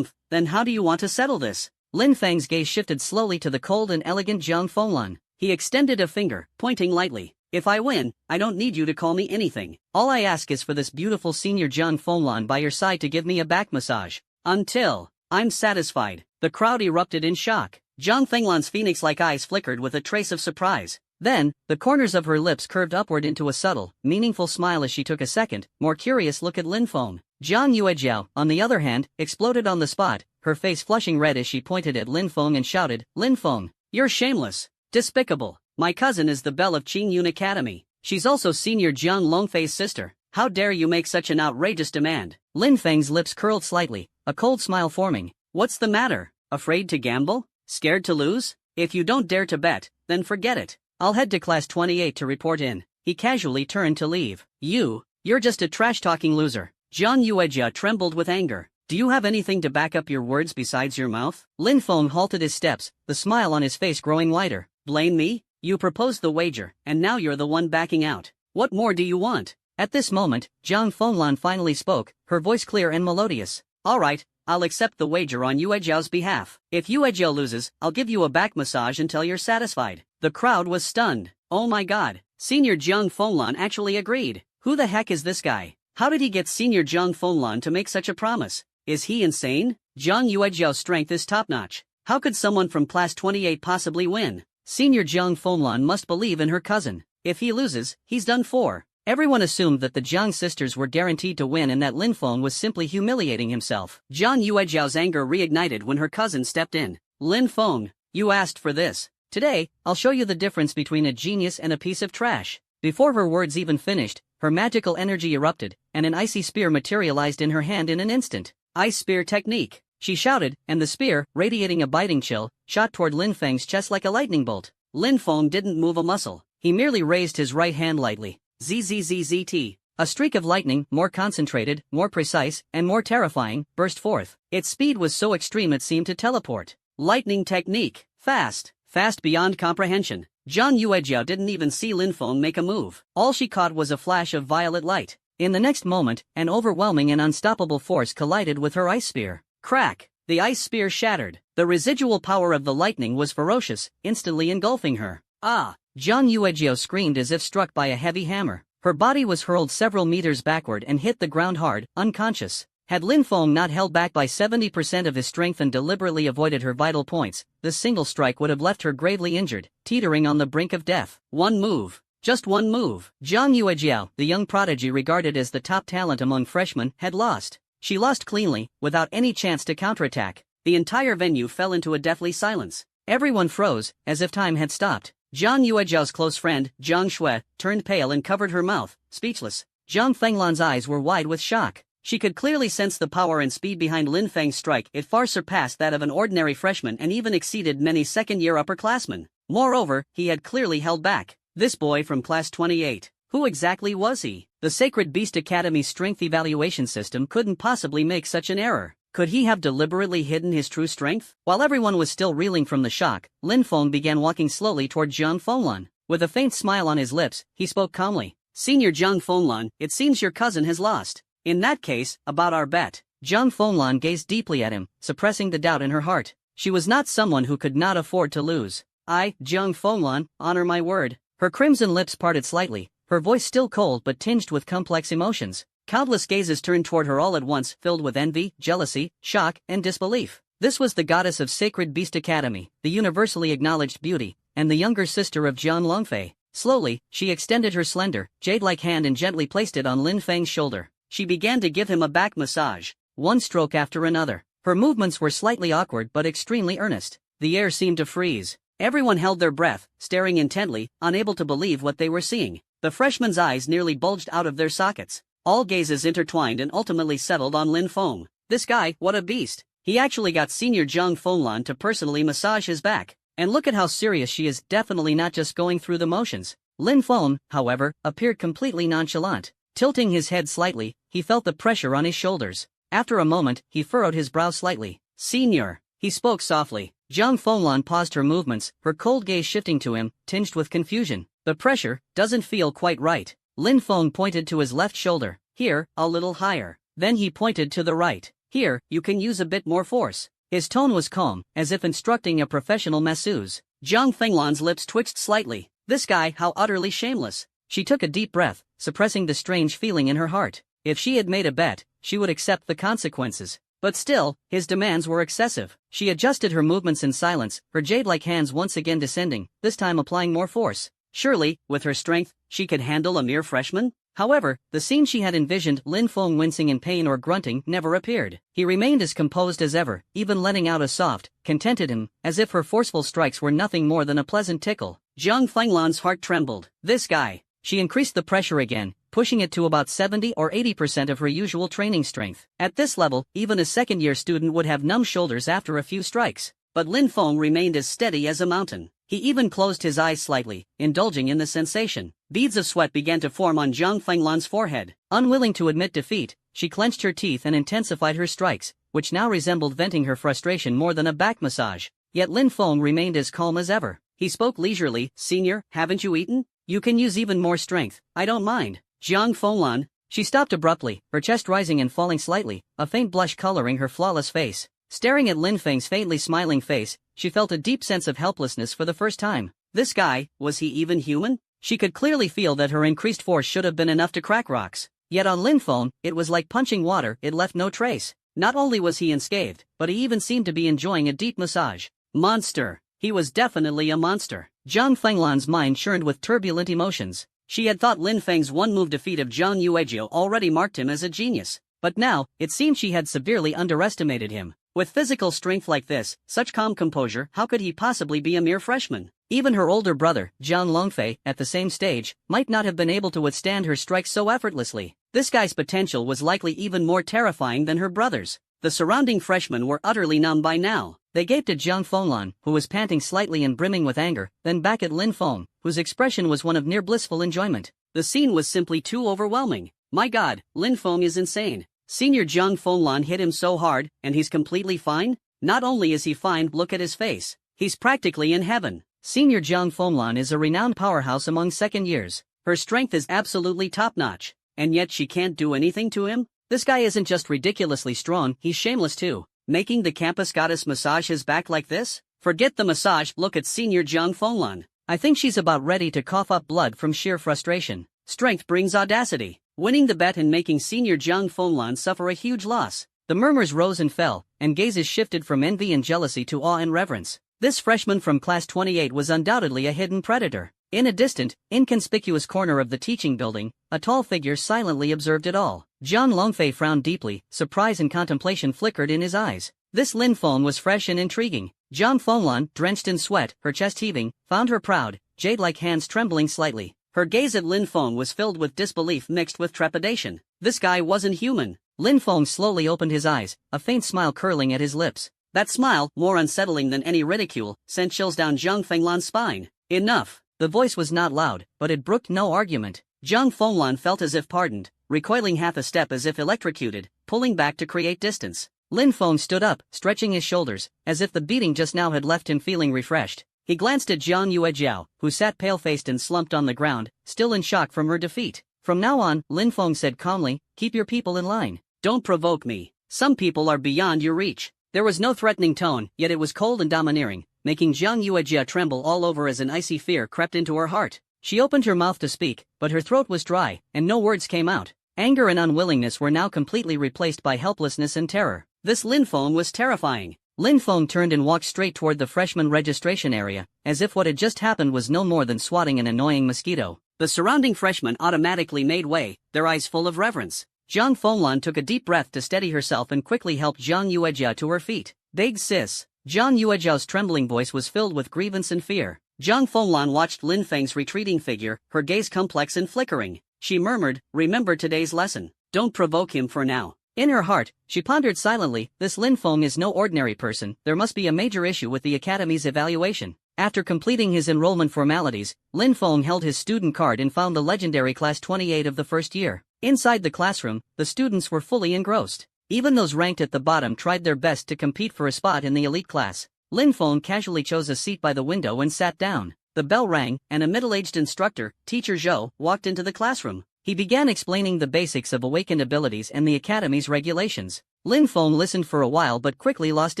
Then how do you want to settle this? Lin Feng's gaze shifted slowly to the cold and elegant Jiang Fenglan. He extended a finger, pointing lightly. If I win, I don't need you to call me anything. All I ask is for this beautiful senior Jiang Fenglan by your side to give me a back massage. Until I'm satisfied. The crowd erupted in shock. Jiang Fenglan's phoenix-like eyes flickered with a trace of surprise. Then, the corners of her lips curved upward into a subtle, meaningful smile as she took a second, more curious look at Lin Feng. Jiang Yuejiao, on the other hand, exploded on the spot, her face flushing red as she pointed at Lin Feng and shouted, Lin Feng, you're shameless. Despicable. My cousin is the belle of Qingyun Academy. She's also senior Jiang Longfei's sister. How dare you make such an outrageous demand? Lin Feng's lips curled slightly, a cold smile forming. What's the matter? Afraid to gamble? Scared to lose? If you don't dare to bet, then forget it. I'll head to class 28 to report in. He casually turned to leave. You're just a trash-talking loser. Jiang Yuejiao trembled with anger. Do you have anything to back up your words besides your mouth? Lin Feng halted his steps, the smile on his face growing wider. Blame me? You proposed the wager, and now you're the one backing out. What more do you want? At this moment, Jiang Fenglan finally spoke, her voice clear and melodious. All right, I'll accept the wager on Yuejiao's behalf. If Yuejiao loses, I'll give you a back massage until you're satisfied. The crowd was stunned. Oh my god, Senior Jiang Fenglan actually agreed. Who the heck is this guy? How did he get Senior Jiang Fenglan to make such a promise? Is he insane? Jiang Yuejiao's strength is top-notch. How could someone from class 28 possibly win? Senior Jiang Fenglan must believe in her cousin. If he loses, he's done for. Everyone assumed that the Jiang sisters were guaranteed to win and that Lin Feng was simply humiliating himself. Jiang Yuejiao's anger reignited when her cousin stepped in. Lin Feng, you asked for this. Today, I'll show you the difference between a genius and a piece of trash. Before her words even finished, her magical energy erupted, and an icy spear materialized in her hand in an instant. Ice spear technique. She shouted, and the spear, radiating a biting chill, shot toward Lin Feng's chest like a lightning bolt. Lin Feng didn't move a muscle. He merely raised his right hand lightly. ZZZZT. A streak of lightning, more concentrated, more precise, and more terrifying, burst forth. Its speed was so extreme it seemed to teleport. Lightning technique. Fast. Fast beyond comprehension. Jiang Yuejiao didn't even see Lin Feng make a move. All she caught was a flash of violet light. In the next moment, an overwhelming and unstoppable force collided with her ice spear. Crack! The ice spear shattered. The residual power of the lightning was ferocious, instantly engulfing her. Ah! Jiang Yuejiao screamed as if struck by a heavy hammer. Her body was hurled several meters backward and hit the ground hard, unconscious. Had Lin Feng not held back by 70% of his strength and deliberately avoided her vital points, this single strike would have left her gravely injured, teetering on the brink of death. One move. Just one move. Jiang Yuejiao, the young prodigy regarded as the top talent among freshmen, had lost. She lost cleanly, without any chance to counterattack. The entire venue fell into a deathly silence. Everyone froze, as if time had stopped. Zhang Yuejiao's close friend, Zhang Shui, turned pale and covered her mouth, speechless. Zhang Fenglan's eyes were wide with shock. She could clearly sense the power and speed behind Lin Feng's strike. It far surpassed that of an ordinary freshman and even exceeded many second-year upperclassmen. Moreover, he had clearly held back. This boy from class 28. Who exactly was he? The Sacred Beast Academy's strength evaluation system couldn't possibly make such an error. Could he have deliberately hidden his true strength? While everyone was still reeling from the shock, Lin Feng began walking slowly toward Zhang Fenglan. With a faint smile on his lips, he spoke calmly. Senior Zhang Fenglan, it seems your cousin has lost. In that case, about our bet. Zhang Fenglan gazed deeply at him, suppressing the doubt in her heart. She was not someone who could not afford to lose. I, Zhang Fenglan, honor my word. Her crimson lips parted slightly, her voice still cold but tinged with complex emotions. Countless gazes turned toward her all at once, filled with envy, jealousy, shock, and disbelief. This was the goddess of Sacred Beast Academy, the universally acknowledged beauty, and the younger sister of Jian Longfei. Slowly, she extended her slender, jade-like hand and gently placed it on Lin Feng's shoulder. She began to give him a back massage, one stroke after another. Her movements were slightly awkward but extremely earnest. The air seemed to freeze. Everyone held their breath, staring intently, unable to believe what they were seeing. The freshman's eyes nearly bulged out of their sockets. All gazes intertwined and ultimately settled on Lin Feng. This guy, what a beast. He actually got Senior Zhang Fenglan to personally massage his back. And look at how serious she is, definitely not just going through the motions. Lin Feng, however, appeared completely nonchalant. Tilting his head slightly, he felt the pressure on his shoulders. After a moment, he furrowed his brow slightly. Senior, he spoke softly. Zhang Fenglan paused her movements, her cold gaze shifting to him, tinged with confusion. The pressure doesn't feel quite right. Lin Feng pointed to his left shoulder. Here, a little higher. Then he pointed to the right. Here, you can use a bit more force. His tone was calm, as if instructing a professional masseuse. Zhang Fenglan's lips twitched slightly. This guy, how utterly shameless. She took a deep breath, suppressing the strange feeling in her heart. If she had made a bet, she would accept the consequences. But still, his demands were excessive. She adjusted her movements in silence, her jade-like hands once again descending, this time applying more force. Surely, with her strength, she could handle a mere freshman? However, the scene she had envisioned, Lin Feng wincing in pain or grunting, never appeared. He remained as composed as ever, even letting out a soft, contented him, as if her forceful strikes were nothing more than a pleasant tickle. Zhang Fenglan's heart trembled. This guy. She increased the pressure again, pushing it to about 70 or 80% of her usual training strength. At this level, even a second-year student would have numb shoulders after a few strikes. But Lin Feng remained as steady as a mountain. He even closed his eyes slightly, indulging in the sensation. Beads of sweat began to form on Zhang Fenglan's forehead. Unwilling to admit defeat, she clenched her teeth and intensified her strikes, which now resembled venting her frustration more than a back massage. Yet Lin Feng remained as calm as ever. He spoke leisurely. Senior, haven't you eaten? You can use even more strength. I don't mind. Zhang Fenglan. She stopped abruptly, her chest rising and falling slightly, a faint blush coloring her flawless face. Staring at Lin Feng's faintly smiling face, she felt a deep sense of helplessness for the first time. This guy, was he even human? She could clearly feel that her increased force should have been enough to crack rocks. Yet on Lin Feng, it was like punching water, it left no trace. Not only was he unscathed, but he even seemed to be enjoying a deep massage. Monster. He was definitely a monster. Zhang Fenglan's mind churned with turbulent emotions. She had thought Lin Feng's one-move defeat of Zhang Yuejiao already marked him as a genius. But now, it seemed she had severely underestimated him. With physical strength like this, such calm composure, how could he possibly be a mere freshman? Even her older brother, Jian Longfei, at the same stage, might not have been able to withstand her strikes so effortlessly. This guy's potential was likely even more terrifying than her brother's. The surrounding freshmen were utterly numb by now. They gaped at Zhang Fenglan, who was panting slightly and brimming with anger, then back at Lin Feng, whose expression was one of near blissful enjoyment. The scene was simply too overwhelming. My God, Lin Feng is insane. Senior Zhang Fenglan hit him so hard, and he's completely fine? Not only is he fine, look at his face. He's practically in heaven. Senior Zhang Fenglan is a renowned powerhouse among second years. Her strength is absolutely top-notch. And yet she can't do anything to him? This guy isn't just ridiculously strong, he's shameless too. Making the campus goddess massage his back like this? Forget the massage, look at Senior Zhang Fenglan. I think she's about ready to cough up blood from sheer frustration. Strength brings audacity. Winning the bet and making Senior Zhang Fenglan suffer a huge loss. The murmurs rose and fell, and gazes shifted from envy and jealousy to awe and reverence. This freshman from class 28 was undoubtedly a hidden predator. In a distant, inconspicuous corner of the teaching building, a tall figure silently observed it all. Jian Longfei frowned deeply, surprise and contemplation flickered in his eyes. This Lin Feng was fresh and intriguing. Zhang Fenglan, drenched in sweat, her chest heaving, found her proud, jade-like hands trembling slightly. Her gaze at Lin Feng was filled with disbelief mixed with trepidation. This guy wasn't human. Lin Feng slowly opened his eyes, a faint smile curling at his lips. That smile, more unsettling than any ridicule, sent chills down Zhang Fenglan's spine. Enough. The voice was not loud, but it brooked no argument. Zhang Fenglan felt as if pardoned, recoiling half a step as if electrocuted, pulling back to create distance. Lin Feng stood up, stretching his shoulders, as if the beating just now had left him feeling refreshed. He glanced at Jiang Yuejiao, who sat pale-faced and slumped on the ground, still in shock from her defeat. From now on, Lin Feng said calmly, keep your people in line. Don't provoke me. Some people are beyond your reach. There was no threatening tone, yet it was cold and domineering, making Jiang Yuejia tremble all over as an icy fear crept into her heart. She opened her mouth to speak, but her throat was dry, and no words came out. Anger and unwillingness were now completely replaced by helplessness and terror. This Lin Feng was terrifying. Lin Feng turned and walked straight toward the freshman registration area, as if what had just happened was no more than swatting an annoying mosquito. The surrounding freshmen automatically made way, their eyes full of reverence. Zhang Fenglan took a deep breath to steady herself and quickly helped Jiang Yuejia to her feet. Big sis. Jiang Yuejiao's trembling voice was filled with grievance and fear. Zhang Fenglan watched Lin Feng's retreating figure, her gaze complex and flickering. She murmured, remember today's lesson. Don't provoke him for now. In her heart, she pondered silently, this Lin Feng is no ordinary person, there must be a major issue with the academy's evaluation. After completing his enrollment formalities, Lin Feng held his student card and found the legendary class 28 of the first year. Inside the classroom, the students were fully engrossed. Even those ranked at the bottom tried their best to compete for a spot in the elite class. Lin Feng casually chose a seat by the window and sat down. The bell rang, and a middle-aged instructor, Teacher Zhou, walked into the classroom. He began explaining the basics of awakened abilities and the academy's regulations. Lin Feng listened for a while but quickly lost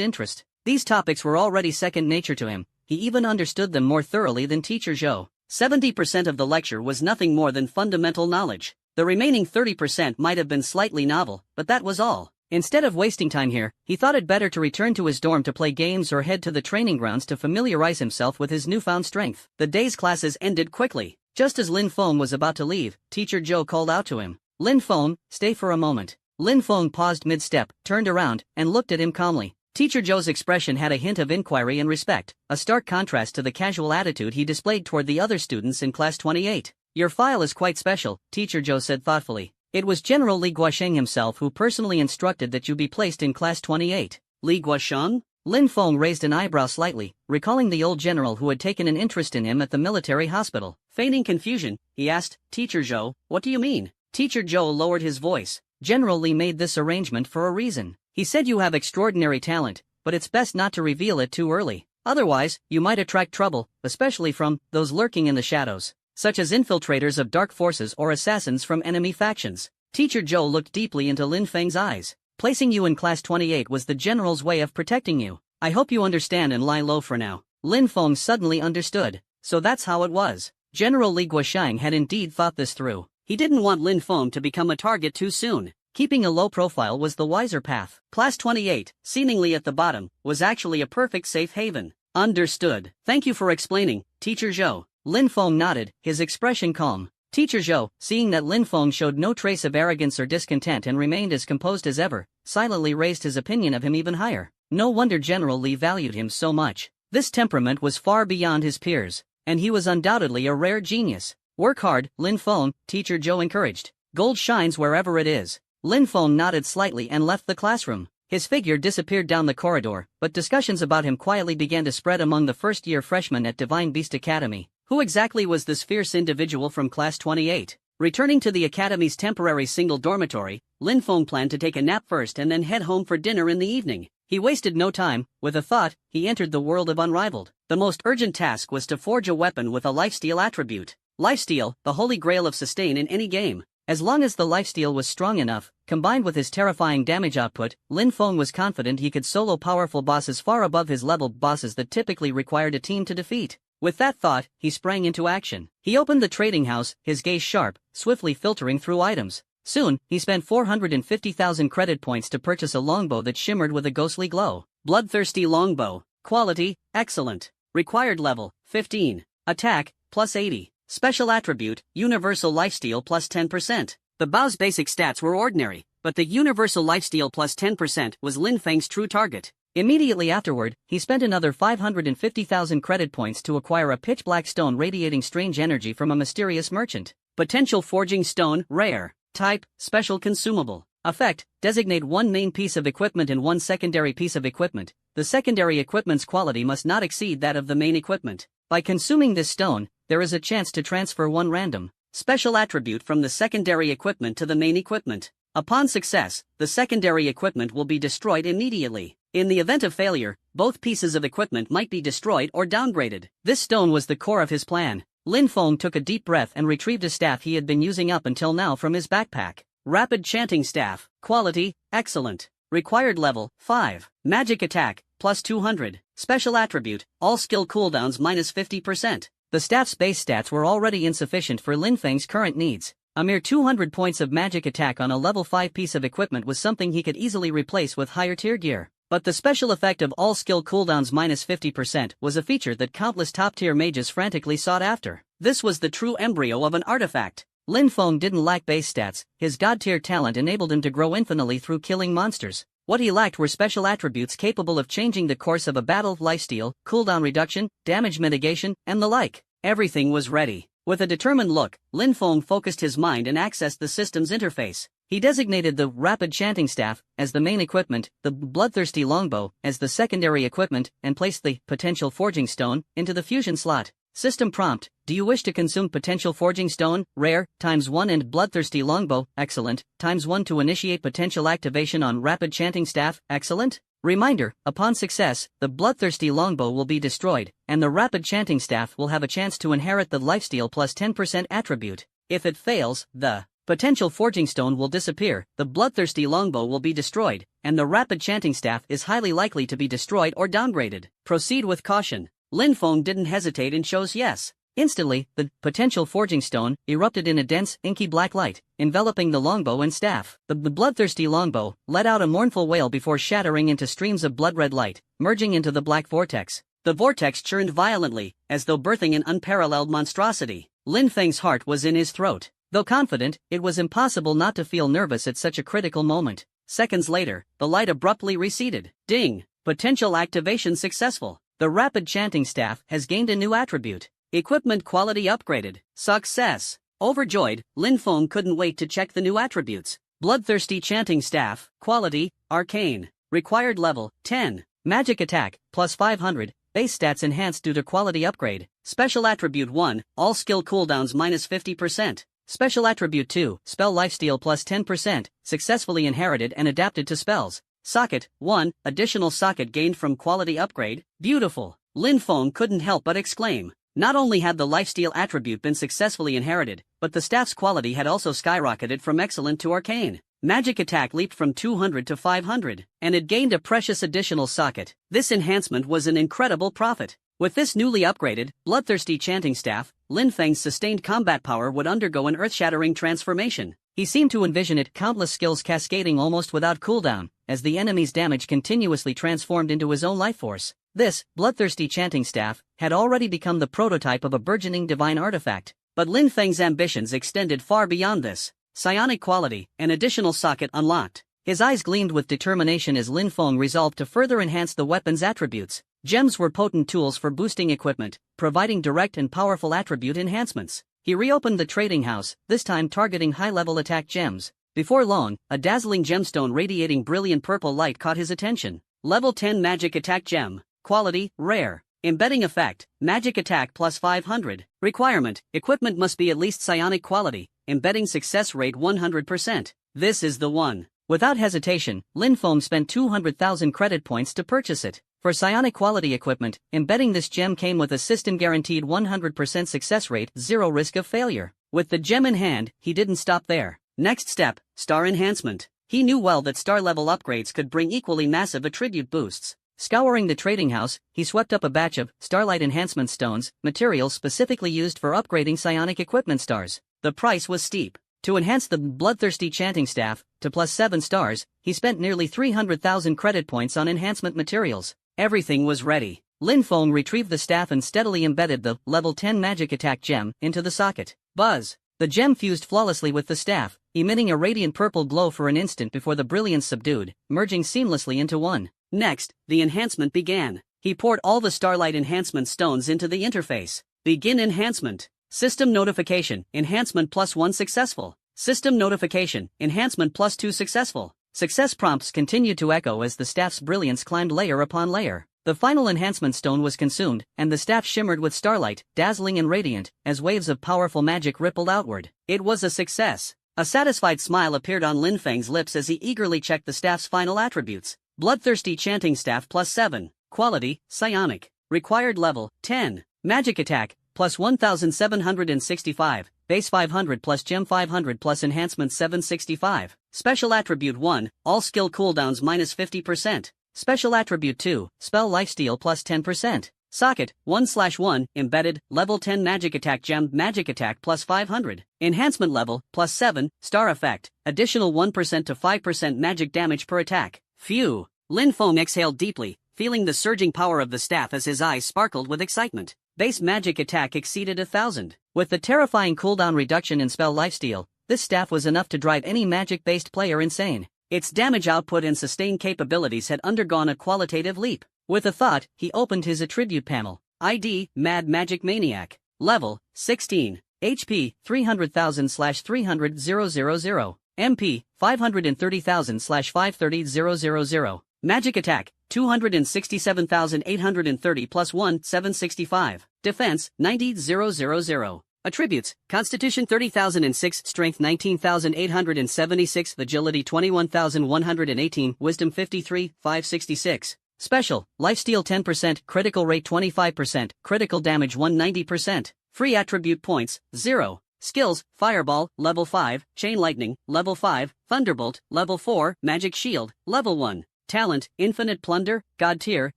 interest. These topics were already second nature to him. He even understood them more thoroughly than Teacher Zhou. 70% of the lecture was nothing more than fundamental knowledge. The remaining 30% might have been slightly novel, but that was all. Instead of wasting time here, he thought it better to return to his dorm to play games or head to the training grounds to familiarize himself with his newfound strength. The day's classes ended quickly. Just as Lin Feng was about to leave, Teacher Zhou called out to him. Lin Feng, stay for a moment. Lin Feng paused mid-step, turned around, and looked at him calmly. Teacher Zhou's expression had a hint of inquiry and respect, a stark contrast to the casual attitude he displayed toward the other students in class 28. Your file is quite special, Teacher Zhou said thoughtfully. It was General Li Guosheng himself who personally instructed that you be placed in class 28. Li Guosheng? Lin Feng raised an eyebrow slightly, recalling the old general who had taken an interest in him at the military hospital. Feigning confusion, he asked, Teacher Zhou, what do you mean? Teacher Zhou lowered his voice. General Li made this arrangement for a reason. He said you have extraordinary talent, but it's best not to reveal it too early. Otherwise, you might attract trouble, especially from those lurking in the shadows, such as infiltrators of dark forces or assassins from enemy factions. Teacher Zhou looked deeply into Lin Feng's eyes. Placing you in class 28 was the general's way of protecting you. I hope you understand and lie low for now. Lin Feng suddenly understood. So that's how it was. General Li Guosheng had indeed thought this through. He didn't want Lin Feng to become a target too soon. Keeping a low profile was the wiser path. Class 28, seemingly at the bottom, was actually a perfect safe haven. Understood. Thank you for explaining, Teacher Zhou. Lin Feng nodded, his expression calm. Teacher Zhou, seeing that Lin Feng showed no trace of arrogance or discontent and remained as composed as ever, silently raised his opinion of him even higher. No wonder General Li valued him so much. This temperament was far beyond his peers, and he was undoubtedly a rare genius. Work hard, Lin Feng, Teacher Zhou encouraged. Gold shines wherever it is. Lin Feng nodded slightly and left the classroom. His figure disappeared down the corridor, but discussions about him quietly began to spread among the first-year freshmen at Divine Beast Academy. Who exactly was this fierce individual from class 28? Returning to the academy's temporary single dormitory, Lin Feng planned to take a nap first and then head home for dinner in the evening. He wasted no time. With a thought, he entered the world of Unrivaled. The most urgent task was to forge a weapon with a lifesteal attribute. Lifesteal, the holy grail of sustain in any game. As long as the lifesteal was strong enough, combined with his terrifying damage output, Lin Feng was confident he could solo powerful bosses far above his leveled bosses that typically required a team to defeat. With that thought, he sprang into action. He opened the trading house, his gaze sharp, swiftly filtering through items. Soon, he spent 450,000 credit points to purchase a longbow that shimmered with a ghostly glow. Bloodthirsty longbow. Quality, excellent. Required level, 15. Attack, plus 80. Special attribute, universal lifesteal plus 10%. The bow's basic stats were ordinary, but the universal lifesteal plus 10% was Lin Feng's true target. Immediately afterward, he spent another 550,000 credit points to acquire a pitch-black stone radiating strange energy from a mysterious merchant. Potential forging stone, rare. Type, special consumable. Effect, designate one main piece of equipment and one secondary piece of equipment. The secondary equipment's quality must not exceed that of the main equipment. By consuming this stone, there is a chance to transfer one random special attribute from the secondary equipment to the main equipment. Upon success, the secondary equipment will be destroyed immediately. In the event of failure, both pieces of equipment might be destroyed or downgraded. This stone was the core of his plan. Lin Feng took a deep breath and retrieved a staff he had been using up until now from his backpack. Rapid Chanting Staff. Quality, excellent. Required level, 5. Magic attack, plus 200. Special attribute, all skill cooldowns minus 50%. The staff's base stats were already insufficient for Lin Feng's current needs. A mere 200 points of magic attack on a level 5 piece of equipment was something he could easily replace with higher tier gear. But the special effect of all skill cooldowns minus 50% was a feature that countless top-tier mages frantically sought after. This was the true embryo of an artifact. Lin Feng didn't lack base stats, his god-tier talent enabled him to grow infinitely through killing monsters. What he lacked were special attributes capable of changing the course of a battle, lifesteal, cooldown reduction, damage mitigation, and the like. Everything was ready. With a determined look, Lin Feng focused his mind and accessed the system's interface. He designated the Rapid Chanting Staff as the main equipment, the Bloodthirsty Longbow as the secondary equipment, and placed the Potential Forging Stone into the fusion slot. System prompt, do you wish to consume Potential Forging Stone, rare, ×1 and Bloodthirsty Longbow, excellent, ×1 to initiate potential activation on Rapid Chanting Staff, excellent? Reminder, upon success, the Bloodthirsty Longbow will be destroyed, and the Rapid Chanting Staff will have a chance to inherit the Lifesteal plus 10% attribute. If it fails, the Potential Forging Stone will disappear, the Bloodthirsty Longbow will be destroyed, and the Rapid Chanting Staff is highly likely to be destroyed or downgraded. Proceed with caution. Lin Feng didn't hesitate and chose yes. Instantly, the Potential Forging Stone erupted in a dense, inky black light, enveloping the longbow and staff. The Bloodthirsty Longbow let out a mournful wail before shattering into streams of blood-red light, merging into the black vortex. The vortex churned violently, as though birthing an unparalleled monstrosity. Lin Feng's heart was in his throat. Though confident, it was impossible not to feel nervous at such a critical moment. Seconds later, the light abruptly receded. Ding! Potential activation successful. The Rapid Chanting Staff has gained a new attribute. Equipment quality upgraded. Success! Overjoyed, Lin Feng couldn't wait to check the new attributes. Bloodthirsty Chanting Staff, quality, arcane. Required level, 10. Magic attack, plus 500. Base stats enhanced due to quality upgrade. Special attribute 1, all skill cooldowns minus 50%. Special attribute 2, spell lifesteal plus 10%, successfully inherited and adapted to spells. Socket, 1, additional socket gained from quality upgrade. Beautiful. Lin Feng couldn't help but exclaim. Not only had the lifesteal attribute been successfully inherited, but the staff's quality had also skyrocketed from excellent to arcane. Magic attack leaped from 200 to 500, and it gained a precious additional socket. This enhancement was an incredible profit. With this newly upgraded, Bloodthirsty Chanting Staff, Lin Feng's sustained combat power would undergo an earth-shattering transformation. He seemed to envision it, countless skills cascading almost without cooldown, as the enemy's damage continuously transformed into his own life force. This, Bloodthirsty Chanting Staff, had already become the prototype of a burgeoning divine artifact. But Lin Feng's ambitions extended far beyond this. Psionic quality, an additional socket unlocked. His eyes gleamed with determination as Lin Feng resolved to further enhance the weapon's attributes. Gems were potent tools for boosting equipment, providing direct and powerful attribute enhancements. He reopened the trading house, this time targeting high-level attack gems. Before long, a dazzling gemstone radiating brilliant purple light caught his attention. Level 10 Magic Attack Gem. Quality, rare. Embedding effect, magic attack plus 500. Requirement, equipment must be at least psionic quality. Embedding success rate 100%. This is the one. Without hesitation, Lin Feng spent 200,000 credit points to purchase it. For psionic quality equipment, embedding this gem came with a system guaranteed 100% success rate, 0 risk of failure. With the gem in hand, he didn't stop there. Next step, star enhancement. He knew well that star level upgrades could bring equally massive attribute boosts. Scouring the trading house, he swept up a batch of starlight enhancement stones, materials specifically used for upgrading psionic equipment stars. The price was steep. To enhance the Bloodthirsty Chanting Staff to plus 7 stars, he spent nearly 300,000 credit points on enhancement materials. Everything was ready. Lin Feng retrieved the staff and steadily embedded the level 10 magic attack gem into the socket. Buzz! The gem fused flawlessly with the staff, emitting a radiant purple glow for an instant before the brilliance subdued, merging seamlessly into one. Next, the enhancement began. He poured all the Starlight enhancement stones into the interface. Begin enhancement. System notification, enhancement +1 successful. System notification, enhancement +2 successful. Success prompts continued to echo as the staff's brilliance climbed layer upon layer. The final enhancement stone was consumed, and the staff shimmered with starlight, dazzling and radiant, as waves of powerful magic rippled outward. It was a success. A satisfied smile appeared on Lin Feng's lips as he eagerly checked the staff's final attributes. Bloodthirsty Chanting Staff +7. Quality, Psionic. Required level, 10. Magic attack, +1765. Base 500 plus Gem 500 plus Enhancement 765. Special Attribute 1, all skill cooldowns -50%. Special Attribute 2, Spell Lifesteal +10%. Socket, 1/1, Embedded, Level 10 Magic Attack Gem Magic Attack +500. Enhancement level, +7, Star Effect, additional 1% to 5% magic damage per attack. Phew! Lin Feng exhaled deeply, feeling the surging power of the staff as his eyes sparkled with excitement. Base magic attack exceeded 1,000. With the terrifying cooldown reduction in Spell Lifesteal, this staff was enough to drive any magic-based player insane. Its damage output and sustain capabilities had undergone a qualitative leap. With a thought, he opened his attribute panel. ID, Mad Magic Maniac. Level, 16. HP, 300,000/300,000. MP, 530,000/530,000. Magic Attack, 267,830 +1, 765. Defense, 90,000. Attributes, Constitution 30,006, Strength 19,876, Agility 21,118, Wisdom 53, 566. Special, Lifesteal 10%, Critical Rate 25%, Critical Damage 190%. Free Attribute Points, 0. Skills, Fireball, Level 5, Chain Lightning, Level 5, Thunderbolt, Level 4, Magic Shield, Level 1. Talent, Infinite Plunder, God Tier,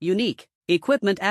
Unique. Equipment **.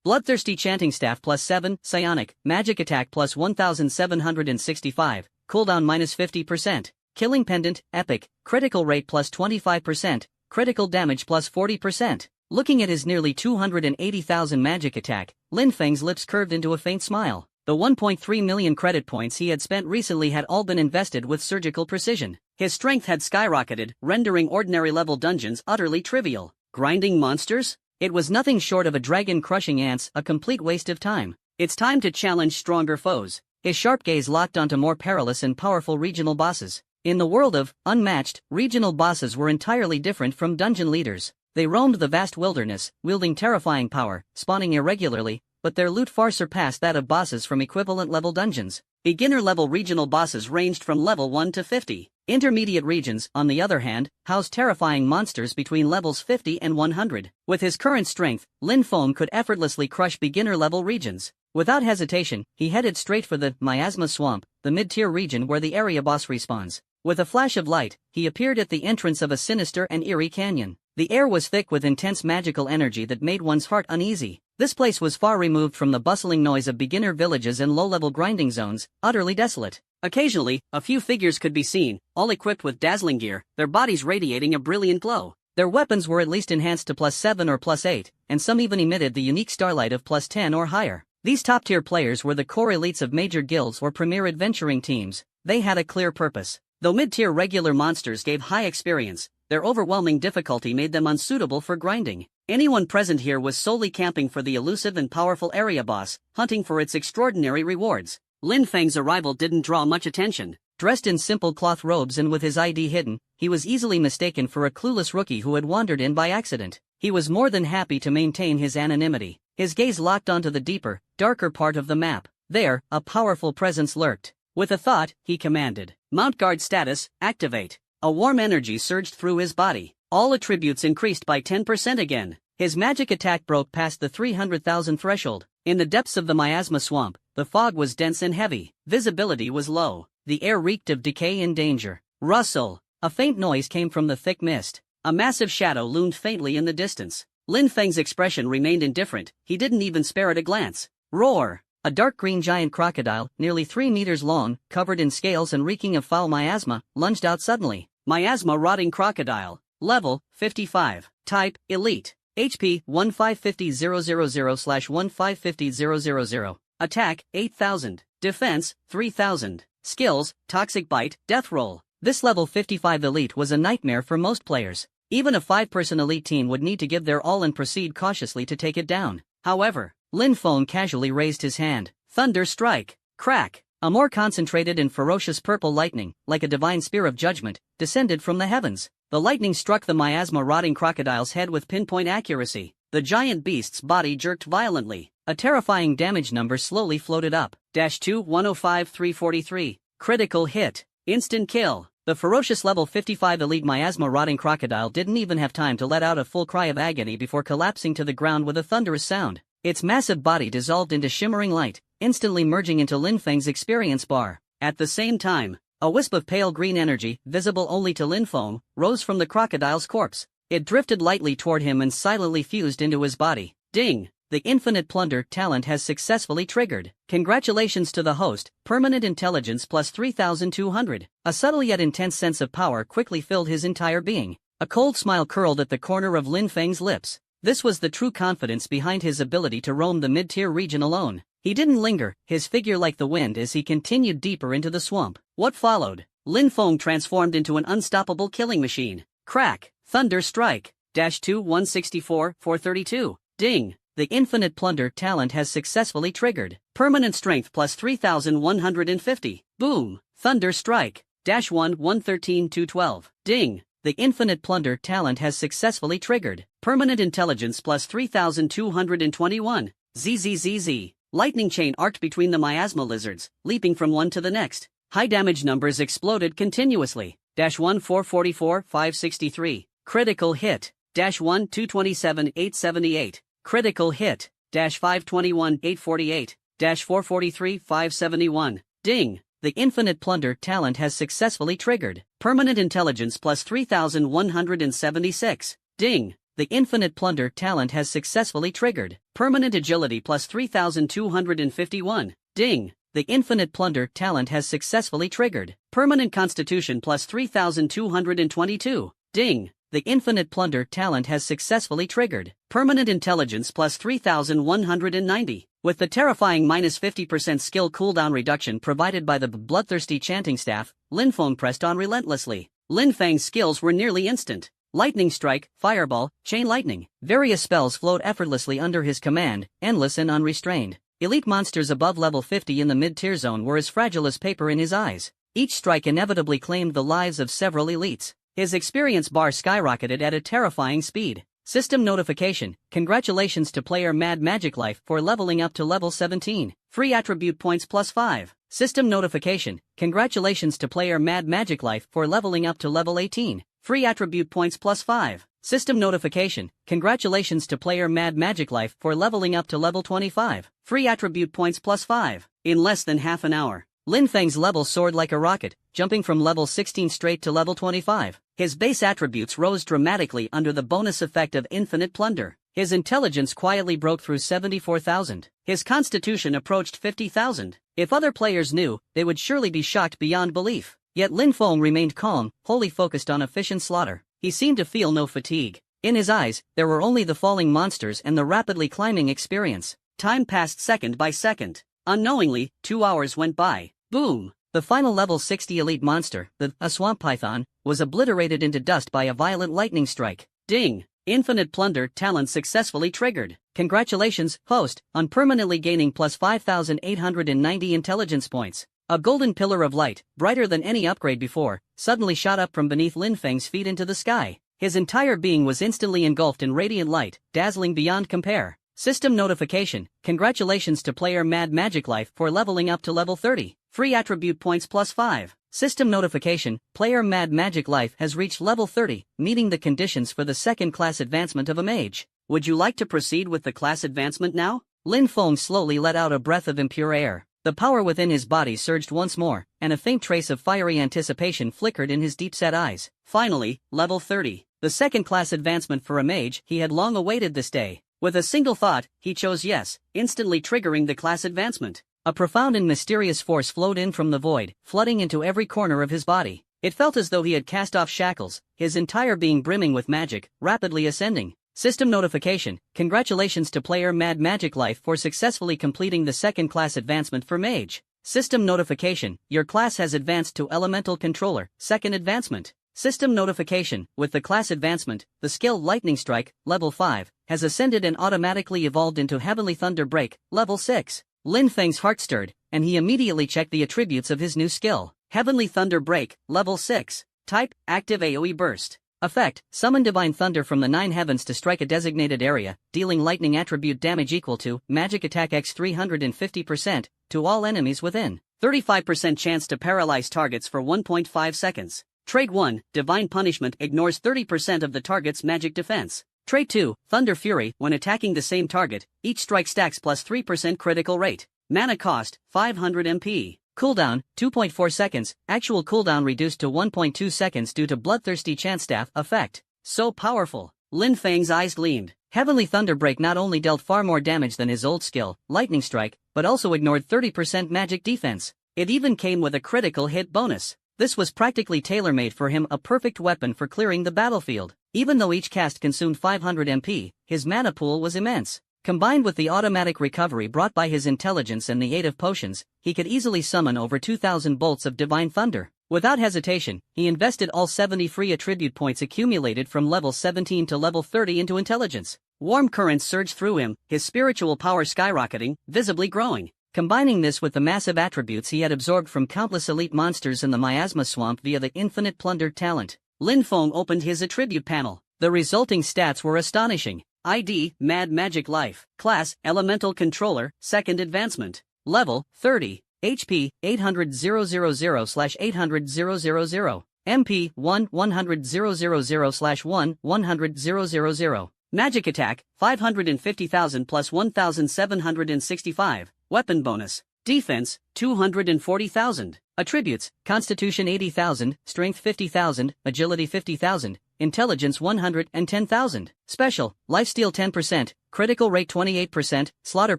Bloodthirsty Chanting Staff +7, Psionic, Magic Attack +1765, Cooldown -50%, Killing Pendant, Epic, Critical Rate +25%, Critical Damage +40%. Looking at his nearly 280,000 magic attack, Lin Feng's lips curved into a faint smile. The 1.3 million credit points he had spent recently had all been invested with surgical precision. His strength had skyrocketed, rendering ordinary-level dungeons utterly trivial. Grinding monsters? It was nothing short of a dragon crushing ants, a complete waste of time. It's time to challenge stronger foes. His sharp gaze locked onto more perilous and powerful regional bosses. In the world of Unmatched, regional bosses were entirely different from dungeon leaders. They roamed the vast wilderness, wielding terrifying power, spawning irregularly, but their loot far surpassed that of bosses from equivalent-level dungeons. Beginner-level regional bosses ranged from level 1 to 50. Intermediate regions, on the other hand, housed terrifying monsters between levels 50 and 100. With his current strength, Lin Feng could effortlessly crush beginner-level regions. Without hesitation, he headed straight for the Miasma Swamp, the mid-tier region where the area boss respawns. With a flash of light, he appeared at the entrance of a sinister and eerie canyon. The air was thick with intense magical energy that made one's heart uneasy. This place was far removed from the bustling noise of beginner villages and low-level grinding zones, utterly desolate. Occasionally, a few figures could be seen, all equipped with dazzling gear, their bodies radiating a brilliant glow. Their weapons were at least enhanced to +7 or +8, and some even emitted the unique starlight of +10 or higher. These top-tier players were the core elites of major guilds or premier adventuring teams. They had a clear purpose. Though mid-tier regular monsters gave high experience, their overwhelming difficulty made them unsuitable for grinding. Anyone present here was solely camping for the elusive and powerful area boss, hunting for its extraordinary rewards. Lin Feng's arrival didn't draw much attention. Dressed in simple cloth robes and with his ID hidden, he was easily mistaken for a clueless rookie who had wandered in by accident. He was more than happy to maintain his anonymity. His gaze locked onto the deeper, darker part of the map. There, a powerful presence lurked. With a thought, he commanded, "Mount Guard status, activate." A warm energy surged through his body. All attributes increased by 10% again. His magic attack broke past the 300,000 threshold. In the depths of the Miasma Swamp, the fog was dense and heavy. Visibility was low. The air reeked of decay and danger. Rustle! A faint noise came from the thick mist. A massive shadow loomed faintly in the distance. Lin Feng's expression remained indifferent. He didn't even spare it a glance. Roar! A dark green giant crocodile, nearly 3 meters long, covered in scales and reeking of foul miasma, lunged out suddenly. Miasma Rotting Crocodile. Level, 55. Type, Elite. HP, 1550000/1550000. Attack, 8,000. Defense, 3,000. Skills, Toxic Bite, Death Roll. This level 55 Elite was a nightmare for most players. Even a 5-person elite team would need to give their all and proceed cautiously to take it down. However, Lin Feng casually raised his hand. Thunder strike. Crack. A more concentrated and ferocious purple lightning, like a divine spear of judgment, descended from the heavens. The lightning struck the miasma-rotting crocodile's head with pinpoint accuracy. The giant beast's body jerked violently. A terrifying damage number slowly floated up. -2 105 343. Critical hit. Instant kill. The ferocious level 55 elite miasma-rotting crocodile didn't even have time to let out a full cry of agony before collapsing to the ground with a thunderous sound. Its massive body dissolved into shimmering light, instantly merging into Lin Feng's experience bar. At the same time, a wisp of pale green energy, visible only to Lin Feng, rose from the crocodile's corpse. It drifted lightly toward him and silently fused into his body. Ding! The infinite plunder talent has successfully triggered. Congratulations to the host, permanent intelligence plus 3,200. A subtle yet intense sense of power quickly filled his entire being. A cold smile curled at the corner of Lin Feng's lips. This was the true confidence behind his ability to roam the mid-tier region alone. He didn't linger, his figure like the wind as he continued deeper into the swamp. What followed? Lin Feng transformed into an unstoppable killing machine. Crack! Thunder strike. -2 164 432. Ding! The infinite plunder talent has successfully triggered. Permanent strength plus 3,150. Boom! Thunder strike. -1 113 212. Ding! The infinite plunder talent has successfully triggered. Permanent intelligence plus 3,221. ZZZZ. Lightning chain arced between the miasma lizards, leaping from one to the next. High damage numbers exploded continuously. -1 444 563. Critical hit. -1 227 878. Critical hit. -521 848. -443 571. Ding! The infinite plunder talent has successfully triggered. Permanent intelligence plus 3,176. Ding! The infinite plunder talent has successfully triggered. Permanent agility plus 3,251. Ding! The infinite plunder talent has successfully triggered. Permanent constitution plus 3,222. Ding! The infinite plunder talent has successfully triggered. Permanent intelligence plus 3,190. With the terrifying -50% skill cooldown reduction provided by the bloodthirsty chanting staff, Lin Feng pressed on relentlessly. Lin Feng's skills were nearly instant. Lightning strike, fireball, chain lightning. Various spells flowed effortlessly under his command, endless and unrestrained. Elite monsters above level 50 in the mid-tier zone were as fragile as paper in his eyes. Each strike inevitably claimed the lives of several elites. His experience bar skyrocketed at a terrifying speed. System notification: congratulations to player Mad Magic Life for leveling up to level 17. Free attribute points plus 5. System notification: congratulations to player Mad Magic Life for leveling up to level 18. Free attribute points plus 5. System notification: congratulations to player Mad Magic Life for leveling up to level 25. Free attribute points plus 5. In less than half an hour, Lin Feng's level soared like a rocket, jumping from level 16 straight to level 25. His base attributes rose dramatically under the bonus effect of infinite plunder. His intelligence quietly broke through 74,000. His constitution approached 50,000. If other players knew, they would surely be shocked beyond belief. Yet Lin Feng remained calm, wholly focused on efficient slaughter. He seemed to feel no fatigue. In his eyes, there were only the falling monsters and the rapidly climbing experience. Time passed second by second. Unknowingly, 2 hours went by. Boom! The final level 60 elite monster, a swamp python, was obliterated into dust by a violent lightning strike. Ding! Infinite plunder talent successfully triggered. Congratulations, host, on permanently gaining plus 5,890 intelligence points. A golden pillar of light, brighter than any upgrade before, suddenly shot up from beneath Lin Feng's feet into the sky. His entire being was instantly engulfed in radiant light, dazzling beyond compare. System notification: congratulations to player Mad Magic Life for leveling up to level 30. Free attribute points plus 5. System notification: player Mad Magic Life has reached level 30, meeting the conditions for the second class advancement of a mage. Would you like to proceed with the class advancement now? Lin Feng slowly let out a breath of impure air. The power within his body surged once more, and a faint trace of fiery anticipation flickered in his deep-set eyes. Finally, level 30. The second class advancement for a mage. He had long awaited this day. With a single thought, he chose yes, instantly triggering the class advancement. A profound and mysterious force flowed in from the void, flooding into every corner of his body. It felt as though he had cast off shackles, his entire being brimming with magic, rapidly ascending. System notification: congratulations to player Mad Magic Life for successfully completing the second class advancement for mage. System notification: your class has advanced to Elemental Controller, second advancement. System notification: with the class advancement, the skill Lightning Strike, level 5, has ascended and automatically evolved into Heavenly Thunder Break, level 6. Lin Feng's heart stirred, and he immediately checked the attributes of his new skill. Heavenly Thunder Break, level 6. Type: active AoE burst. Effect: summon Divine Thunder from the 9 heavens to strike a designated area, dealing lightning attribute damage equal to magic attack x 350% to all enemies within. 35% chance to paralyze targets for 1.5 seconds. Trait 1, Divine Punishment, ignores 30% of the target's magic defense. Trait 2, Thunder Fury, when attacking the same target, each strike stacks plus 3% critical rate. Mana cost, 500 MP. Cooldown, 2.4 seconds, actual cooldown reduced to 1.2 seconds due to Bloodthirsty Chant Staff effect. So powerful. Lin Feng's eyes gleamed. Heavenly Thunder Break not only dealt far more damage than his old skill, Lightning Strike, but also ignored 30% magic defense. It even came with a critical hit bonus. This was practically tailor-made for him, a perfect weapon for clearing the battlefield. Even though each cast consumed 500 MP, his mana pool was immense. Combined with the automatic recovery brought by his intelligence and the aid of potions, he could easily summon over 2,000 bolts of Divine Thunder. Without hesitation, he invested all 70 free attribute points accumulated from level 17 to level 30 into intelligence. Warm currents surged through him, his spiritual power skyrocketing, visibly growing. Combining this with the massive attributes he had absorbed from countless elite monsters in the Miasma Swamp via the Infinite Plunder talent, Lin Feng opened his attribute panel. The resulting stats were astonishing. ID, Mad Magic Life. Class, Elemental Controller, 2nd Advancement. Level, 30. HP, 800,000/800,000. MP, 100,000/100,000. Magic Attack, 550,000 plus 1,765. Weapon bonus. Defense, 240,000. Attributes: Constitution 80,000, Strength 50,000, Agility 50,000, Intelligence 110,000. Special: Lifesteal 10%, Critical Rate 28%, Slaughter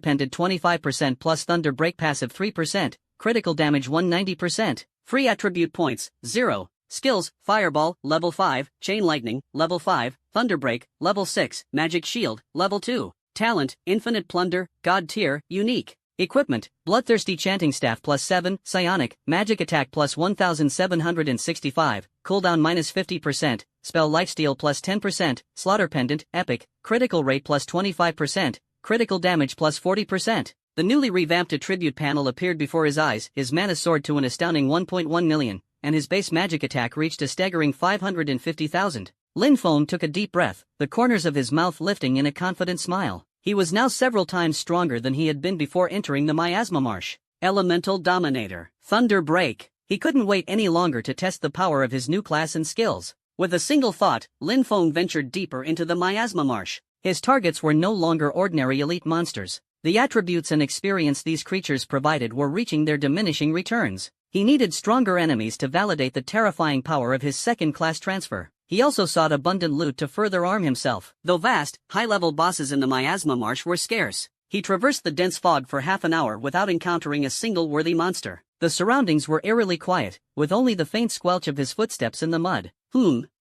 Pendant 25% plus Thunder Break Passive 3%, Critical Damage 190%. Free Attribute Points, 0. Skills: Fireball, level 5, Chain Lightning, level 5, Thunder Break, level 6, Magic Shield, level 2. Talent: Infinite Plunder, God Tier, Unique. Equipment: Bloodthirsty Chanting Staff plus 7, Psionic, Magic Attack plus 1,765, Cooldown minus 50%, Spell Lifesteal plus 10%, Slaughter Pendant, Epic, Critical Rate plus 25%, Critical Damage plus 40%. The newly revamped attribute panel appeared before his eyes, his mana soared to an astounding 1.1 million, and his base magic attack reached a staggering 550,000. Lin Feng took a deep breath, the corners of his mouth lifting in a confident smile. He was now several times stronger than he had been before entering the Miasma Marsh. Elemental Dominator. Thunder Break. He couldn't wait any longer to test the power of his new class and skills. With a single thought, Lin Feng ventured deeper into the Miasma Marsh. His targets were no longer ordinary elite monsters. The attributes and experience these creatures provided were reaching their diminishing returns. He needed stronger enemies to validate the terrifying power of his second-class transfer. He also sought abundant loot to further arm himself. Though vast, high-level bosses in the Miasma Marsh were scarce, he traversed the dense fog for half an hour without encountering a single worthy monster. The surroundings were eerily quiet, with only the faint squelch of his footsteps in the mud.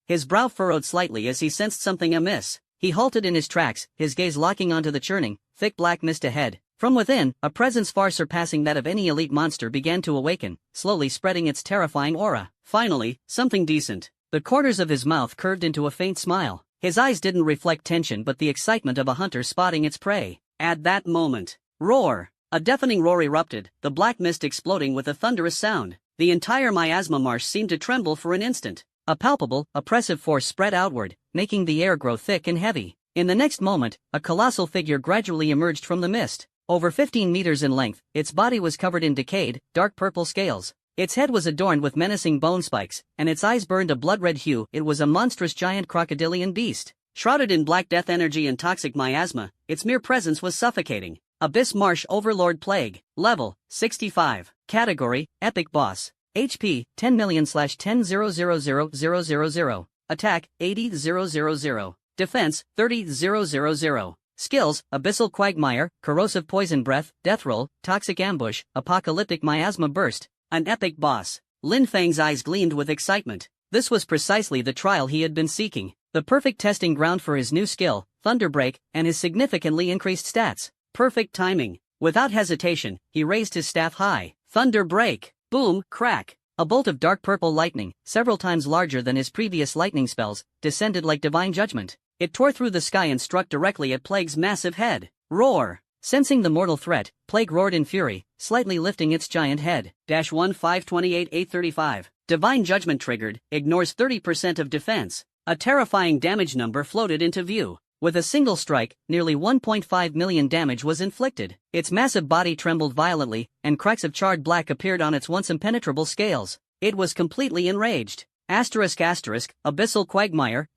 His brow furrowed slightly as he sensed something amiss. He halted in his tracks, his gaze locking onto the churning, thick black mist ahead. From within, a presence far surpassing that of any elite monster began to awaken, slowly spreading its terrifying aura. Finally, something decent. The corners of his mouth curved into a faint smile. His eyes didn't reflect tension but the excitement of a hunter spotting its prey. At that moment, roar! A deafening roar erupted, the black mist exploding with a thunderous sound. The entire Miasma Marsh seemed to tremble for an instant. A palpable, oppressive force spread outward, making the air grow thick and heavy. In the next moment, a colossal figure gradually emerged from the mist. Over 15 meters in length, its body was covered in decayed, dark purple scales. Its head was adorned with menacing bone spikes, and its eyes burned a blood-red hue. It was a monstrous giant crocodilian beast. Shrouded in black death energy and toxic miasma, its mere presence was suffocating. Abyss Marsh Overlord Plague. Level, 65. Category, Epic Boss. HP, 10,000,000,000,000. Attack, 80,000. Defense, 30,000. Skills: Abyssal Quagmire, Corrosive Poison Breath, Death Roll, Toxic Ambush, Apocalyptic Miasma Burst. An epic boss. Lin Feng's eyes gleamed with excitement. This was precisely the trial he had been seeking. The perfect testing ground for his new skill, Thunder Break, and his significantly increased stats. Perfect timing. Without hesitation, he raised his staff high. Thunder Break. Boom, crack. A bolt of dark purple lightning, several times larger than his previous lightning spells, descended like divine judgment. It tore through the sky and struck directly at Plague's massive head. Roar! Sensing the mortal threat, Plague roared in fury, slightly lifting its giant head. -1 528 835. Divine Judgment triggered, ignores 30% of defense. A terrifying damage number floated into view. With a single strike, nearly 1.5 million damage was inflicted. Its massive body trembled violently, and cracks of charred black appeared on its once impenetrable scales. It was completely enraged. Abyssal quagmire,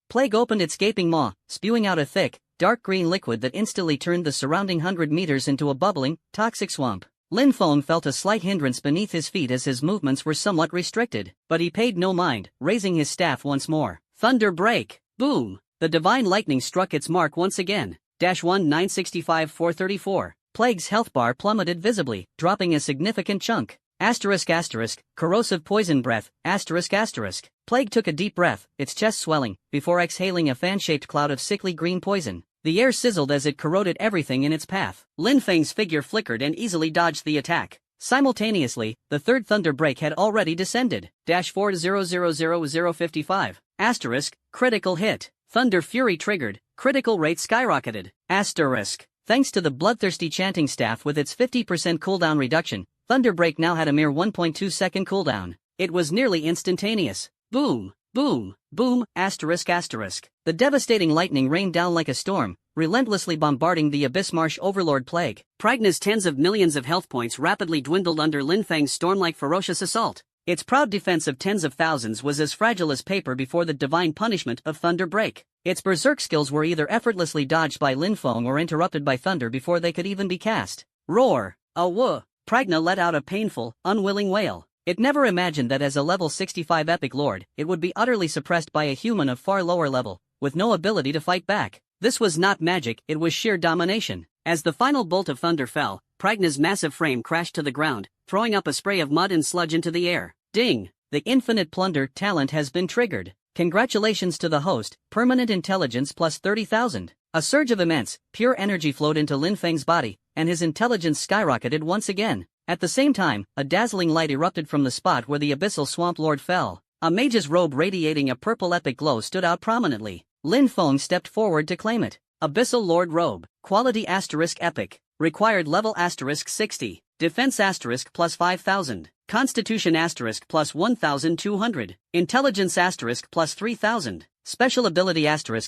Plague opened its gaping maw, spewing out a thick, dark green liquid that instantly turned the surrounding 100 meters into a bubbling, toxic swamp. Lin Feng felt a slight hindrance beneath his feet as his movements were somewhat restricted, but he paid no mind, raising his staff once more. Thunder break! Boom! The divine lightning struck its mark once again. -1 965 434. Plague's health bar plummeted visibly, dropping a significant chunk. Corrosive poison breath, Plague took a deep breath, its chest swelling, before exhaling a fan-shaped cloud of sickly green poison. The air sizzled as it corroded everything in its path. Lin Feng's figure flickered and easily dodged the attack. Simultaneously, the third thunder break had already descended. -4000055. Critical hit. Thunder Fury triggered, critical rate skyrocketed. Thanks to the bloodthirsty chanting staff with its 50% cooldown reduction, Thunderbreak now had a mere 1.2 second cooldown. It was nearly instantaneous. Boom, boom, boom, The devastating lightning rained down like a storm, relentlessly bombarding the Abyss Marsh Overlord Plague. Pragna's tens of millions of health points rapidly dwindled under Lin Feng's storm-like ferocious assault. Its proud defense of tens of thousands was as fragile as paper before the divine punishment of Thunder Break. Its berserk skills were either effortlessly dodged by Lin Feng or interrupted by thunder before they could even be cast. Roar! Awoo! Pragna let out a painful, unwilling wail. It never imagined that as a level 65 epic lord, it would be utterly suppressed by a human of far lower level, with no ability to fight back. This was not magic, it was sheer domination. As the final bolt of thunder fell, Pragna's massive frame crashed to the ground, throwing up a spray of mud and sludge into the air. Ding! The Infinite Plunder talent has been triggered. Congratulations to the host, permanent intelligence plus 30,000. A surge of immense, pure energy flowed into Lin Feng's body, and his intelligence skyrocketed once again. At the same time, a dazzling light erupted from the spot where the Abyssal Swamp Lord fell. A mage's robe radiating a purple epic glow stood out prominently. Lin Feng stepped forward to claim it. Abyssal Lord Robe. Quality Epic. Required level *60. Defense plus 5,000. Constitution plus 1,200. Intelligence plus 3,000. Special ability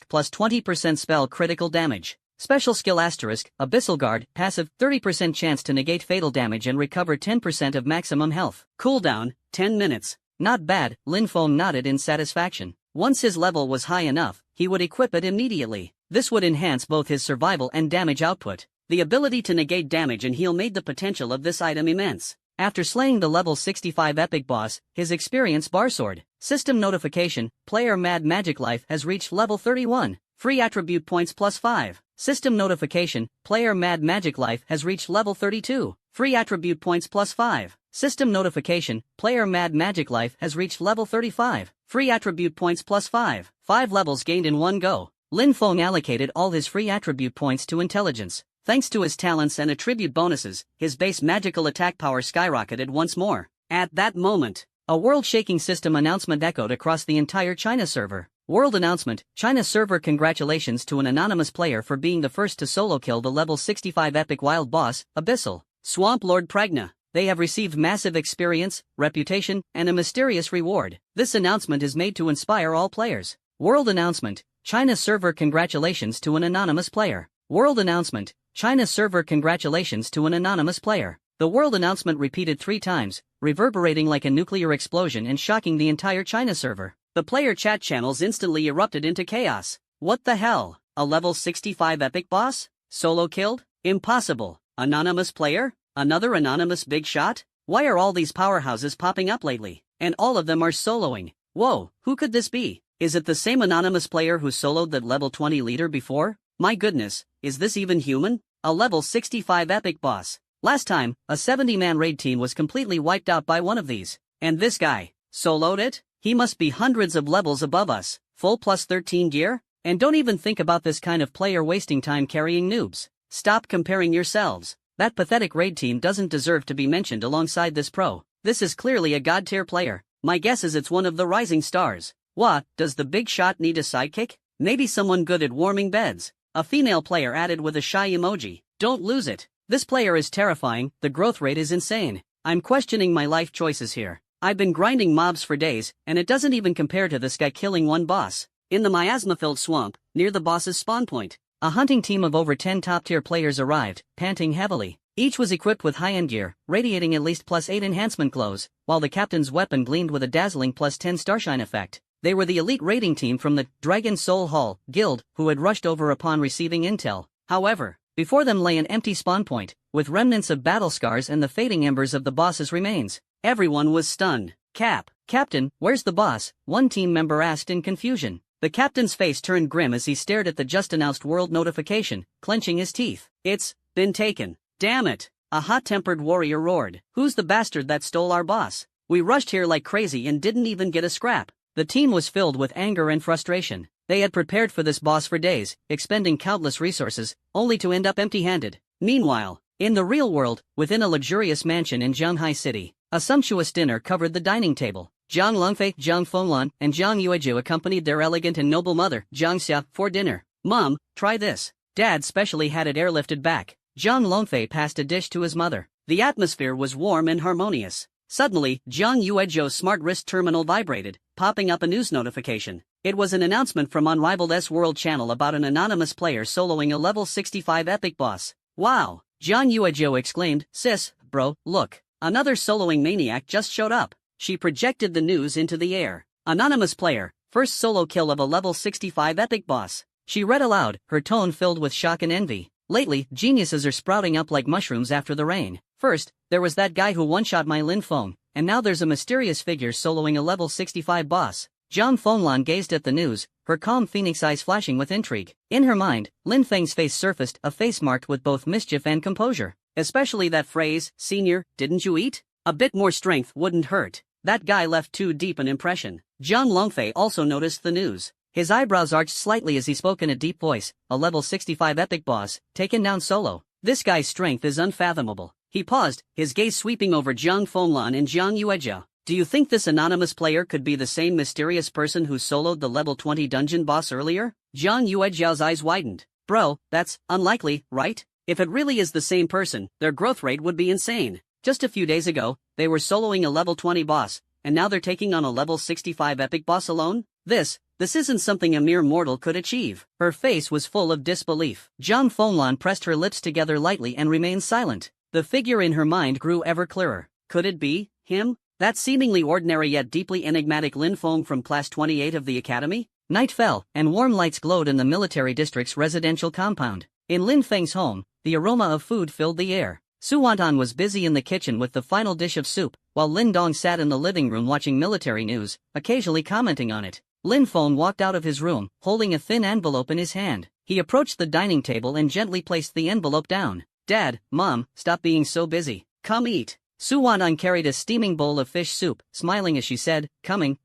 plus 20% spell critical damage. Special skill Abyssal Guard, passive 30% chance to negate fatal damage and recover 10% of maximum health. Cooldown, 10 minutes. Not bad, Lin Feng nodded in satisfaction. Once his level was high enough, he would equip it immediately. This would enhance both his survival and damage output. The ability to negate damage and heal made the potential of this item immense. After slaying the level 65 epic boss, his experience bar soared. System notification, player Mad Magic Life has reached level 31. Free attribute points plus 5. System notification, player Mad Magic Life has reached level 32. Free attribute points plus 5. System notification, player Mad Magic Life has reached level 35. Free attribute points plus 5. 5 levels gained in one go. Lin Feng allocated all his free attribute points to intelligence. Thanks to his talents and attribute bonuses, his base magical attack power skyrocketed once more. At that moment, a world-shaking system announcement echoed across the entire China server. World announcement, China server congratulations to an anonymous player for being the first to solo kill the level 65 epic wild boss, Abyssal Swamp Lord Pragna. They have received massive experience, reputation, and a mysterious reward. This announcement is made to inspire all players. World announcement, China server congratulations to an anonymous player. World announcement, China server congratulations to an anonymous player. The world announcement repeated 3 times, reverberating like a nuclear explosion and shocking the entire China server. The player chat channels instantly erupted into chaos. What the hell? A level 65 epic boss? Solo killed? Impossible. Anonymous player? Another anonymous big shot? Why are all these powerhouses popping up lately? And all of them are soloing. Whoa, who could this be? Is it the same anonymous player who soloed that level 20 leader before? My goodness, is this even human? A level 65 epic boss. Last time, a 70-man raid team was completely wiped out by one of these. And this guy, soloed it? He must be hundreds of levels above us. Full plus 13 gear? And don't even think about this kind of player wasting time carrying noobs. Stop comparing yourselves. That pathetic raid team doesn't deserve to be mentioned alongside this pro. This is clearly a god-tier player. My guess is it's one of the rising stars. What, does the big shot need a sidekick? Maybe someone good at warming beds. A female player added with a shy emoji. Don't lose it. This player is terrifying, the growth rate is insane. I'm questioning my life choices here. I've been grinding mobs for days, and it doesn't even compare to this guy killing one boss. In the miasma-filled swamp, near the boss's spawn point, a hunting team of over 10 top-tier players arrived, panting heavily. Each was equipped with high-end gear, radiating at least +8 enhancement glows, while the captain's weapon gleamed with a dazzling +10 starshine effect. They were the elite raiding team from the Dragon Soul Hall Guild, who had rushed over upon receiving intel. However, before them lay an empty spawn point, with remnants of battle scars and the fading embers of the boss's remains. Everyone was stunned. Captain, where's the boss? One team member asked in confusion. The captain's face turned grim as he stared at the just-announced world notification, clenching his teeth. It's been taken. Damn it! A hot-tempered warrior roared. Who's the bastard that stole our boss? We rushed here like crazy and didn't even get a scrap. The team was filled with anger and frustration. They had prepared for this boss for days, expending countless resources, only to end up empty-handed. Meanwhile, in the real world, within a luxurious mansion in Zhanghai City, a sumptuous dinner covered the dining table. Zhang Longfei, Zhang Fenglan, and Zhang Yueju accompanied their elegant and noble mother, Zhang Xia, for dinner. Mom, try this. Dad specially had it airlifted back. Zhang Longfei passed a dish to his mother. The atmosphere was warm and harmonious. Suddenly, Zhang Yueju's smart wrist terminal vibrated, popping up a news notification. It was an announcement from Unrivaled S-World channel about an anonymous player soloing a level 65 epic boss. Wow! Zhang Yueju exclaimed, Sis, bro, look. Another soloing maniac just showed up. She projected the news into the air. Anonymous player, first solo kill of a level 65 epic boss. She read aloud, her tone filled with shock and envy. Lately, geniuses are sprouting up like mushrooms after the rain. First, there was that guy who one-shot my Lin Feng, and now there's a mysterious figure soloing a level 65 boss. Zhang Fenglan gazed at the news, her calm phoenix eyes flashing with intrigue. In her mind, Lin Feng's face surfaced, a face marked with both mischief and composure. Especially that phrase, "Senior, didn't you eat?" A bit more strength wouldn't hurt. That guy left too deep an impression. Zhang Longfei also noticed the news. His eyebrows arched slightly as he spoke in a deep voice. A level 65 epic boss, taken down solo. This guy's strength is unfathomable. He paused, his gaze sweeping over Zhang Fenglan and Zhang Yueju. Do you think this anonymous player could be the same mysterious person who soloed the level 20 dungeon boss earlier? Zhang Yueju's eyes widened. Bro, that's unlikely, right? If it really is the same person, their growth rate would be insane. Just a few days ago, they were soloing a level 20 boss, and now they're taking on a level 65 epic boss alone? This isn't something a mere mortal could achieve. Her face was full of disbelief. Zhang Fenglan pressed her lips together lightly and remained silent. The figure in her mind grew ever clearer. Could it be him? That seemingly ordinary yet deeply enigmatic Lin Feng from Class 28 of the Academy? Night fell, and warm lights glowed in the military district's residential compound. In Lin Feng's home, the aroma of food filled the air. Su Wantan was busy in the kitchen with the final dish of soup, while Lin Dong sat in the living room watching military news, occasionally commenting on it. Lin Feng walked out of his room, holding a thin envelope in his hand. He approached the dining table and gently placed the envelope down. Dad, Mom, stop being so busy. Come eat. Su Wantan carried a steaming bowl of fish soup, smiling as she said, Coming.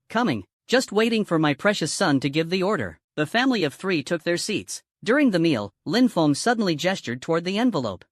Just waiting for my precious son to give the order. The family of three took their seats. During the meal, Lin Feng suddenly gestured toward the envelope.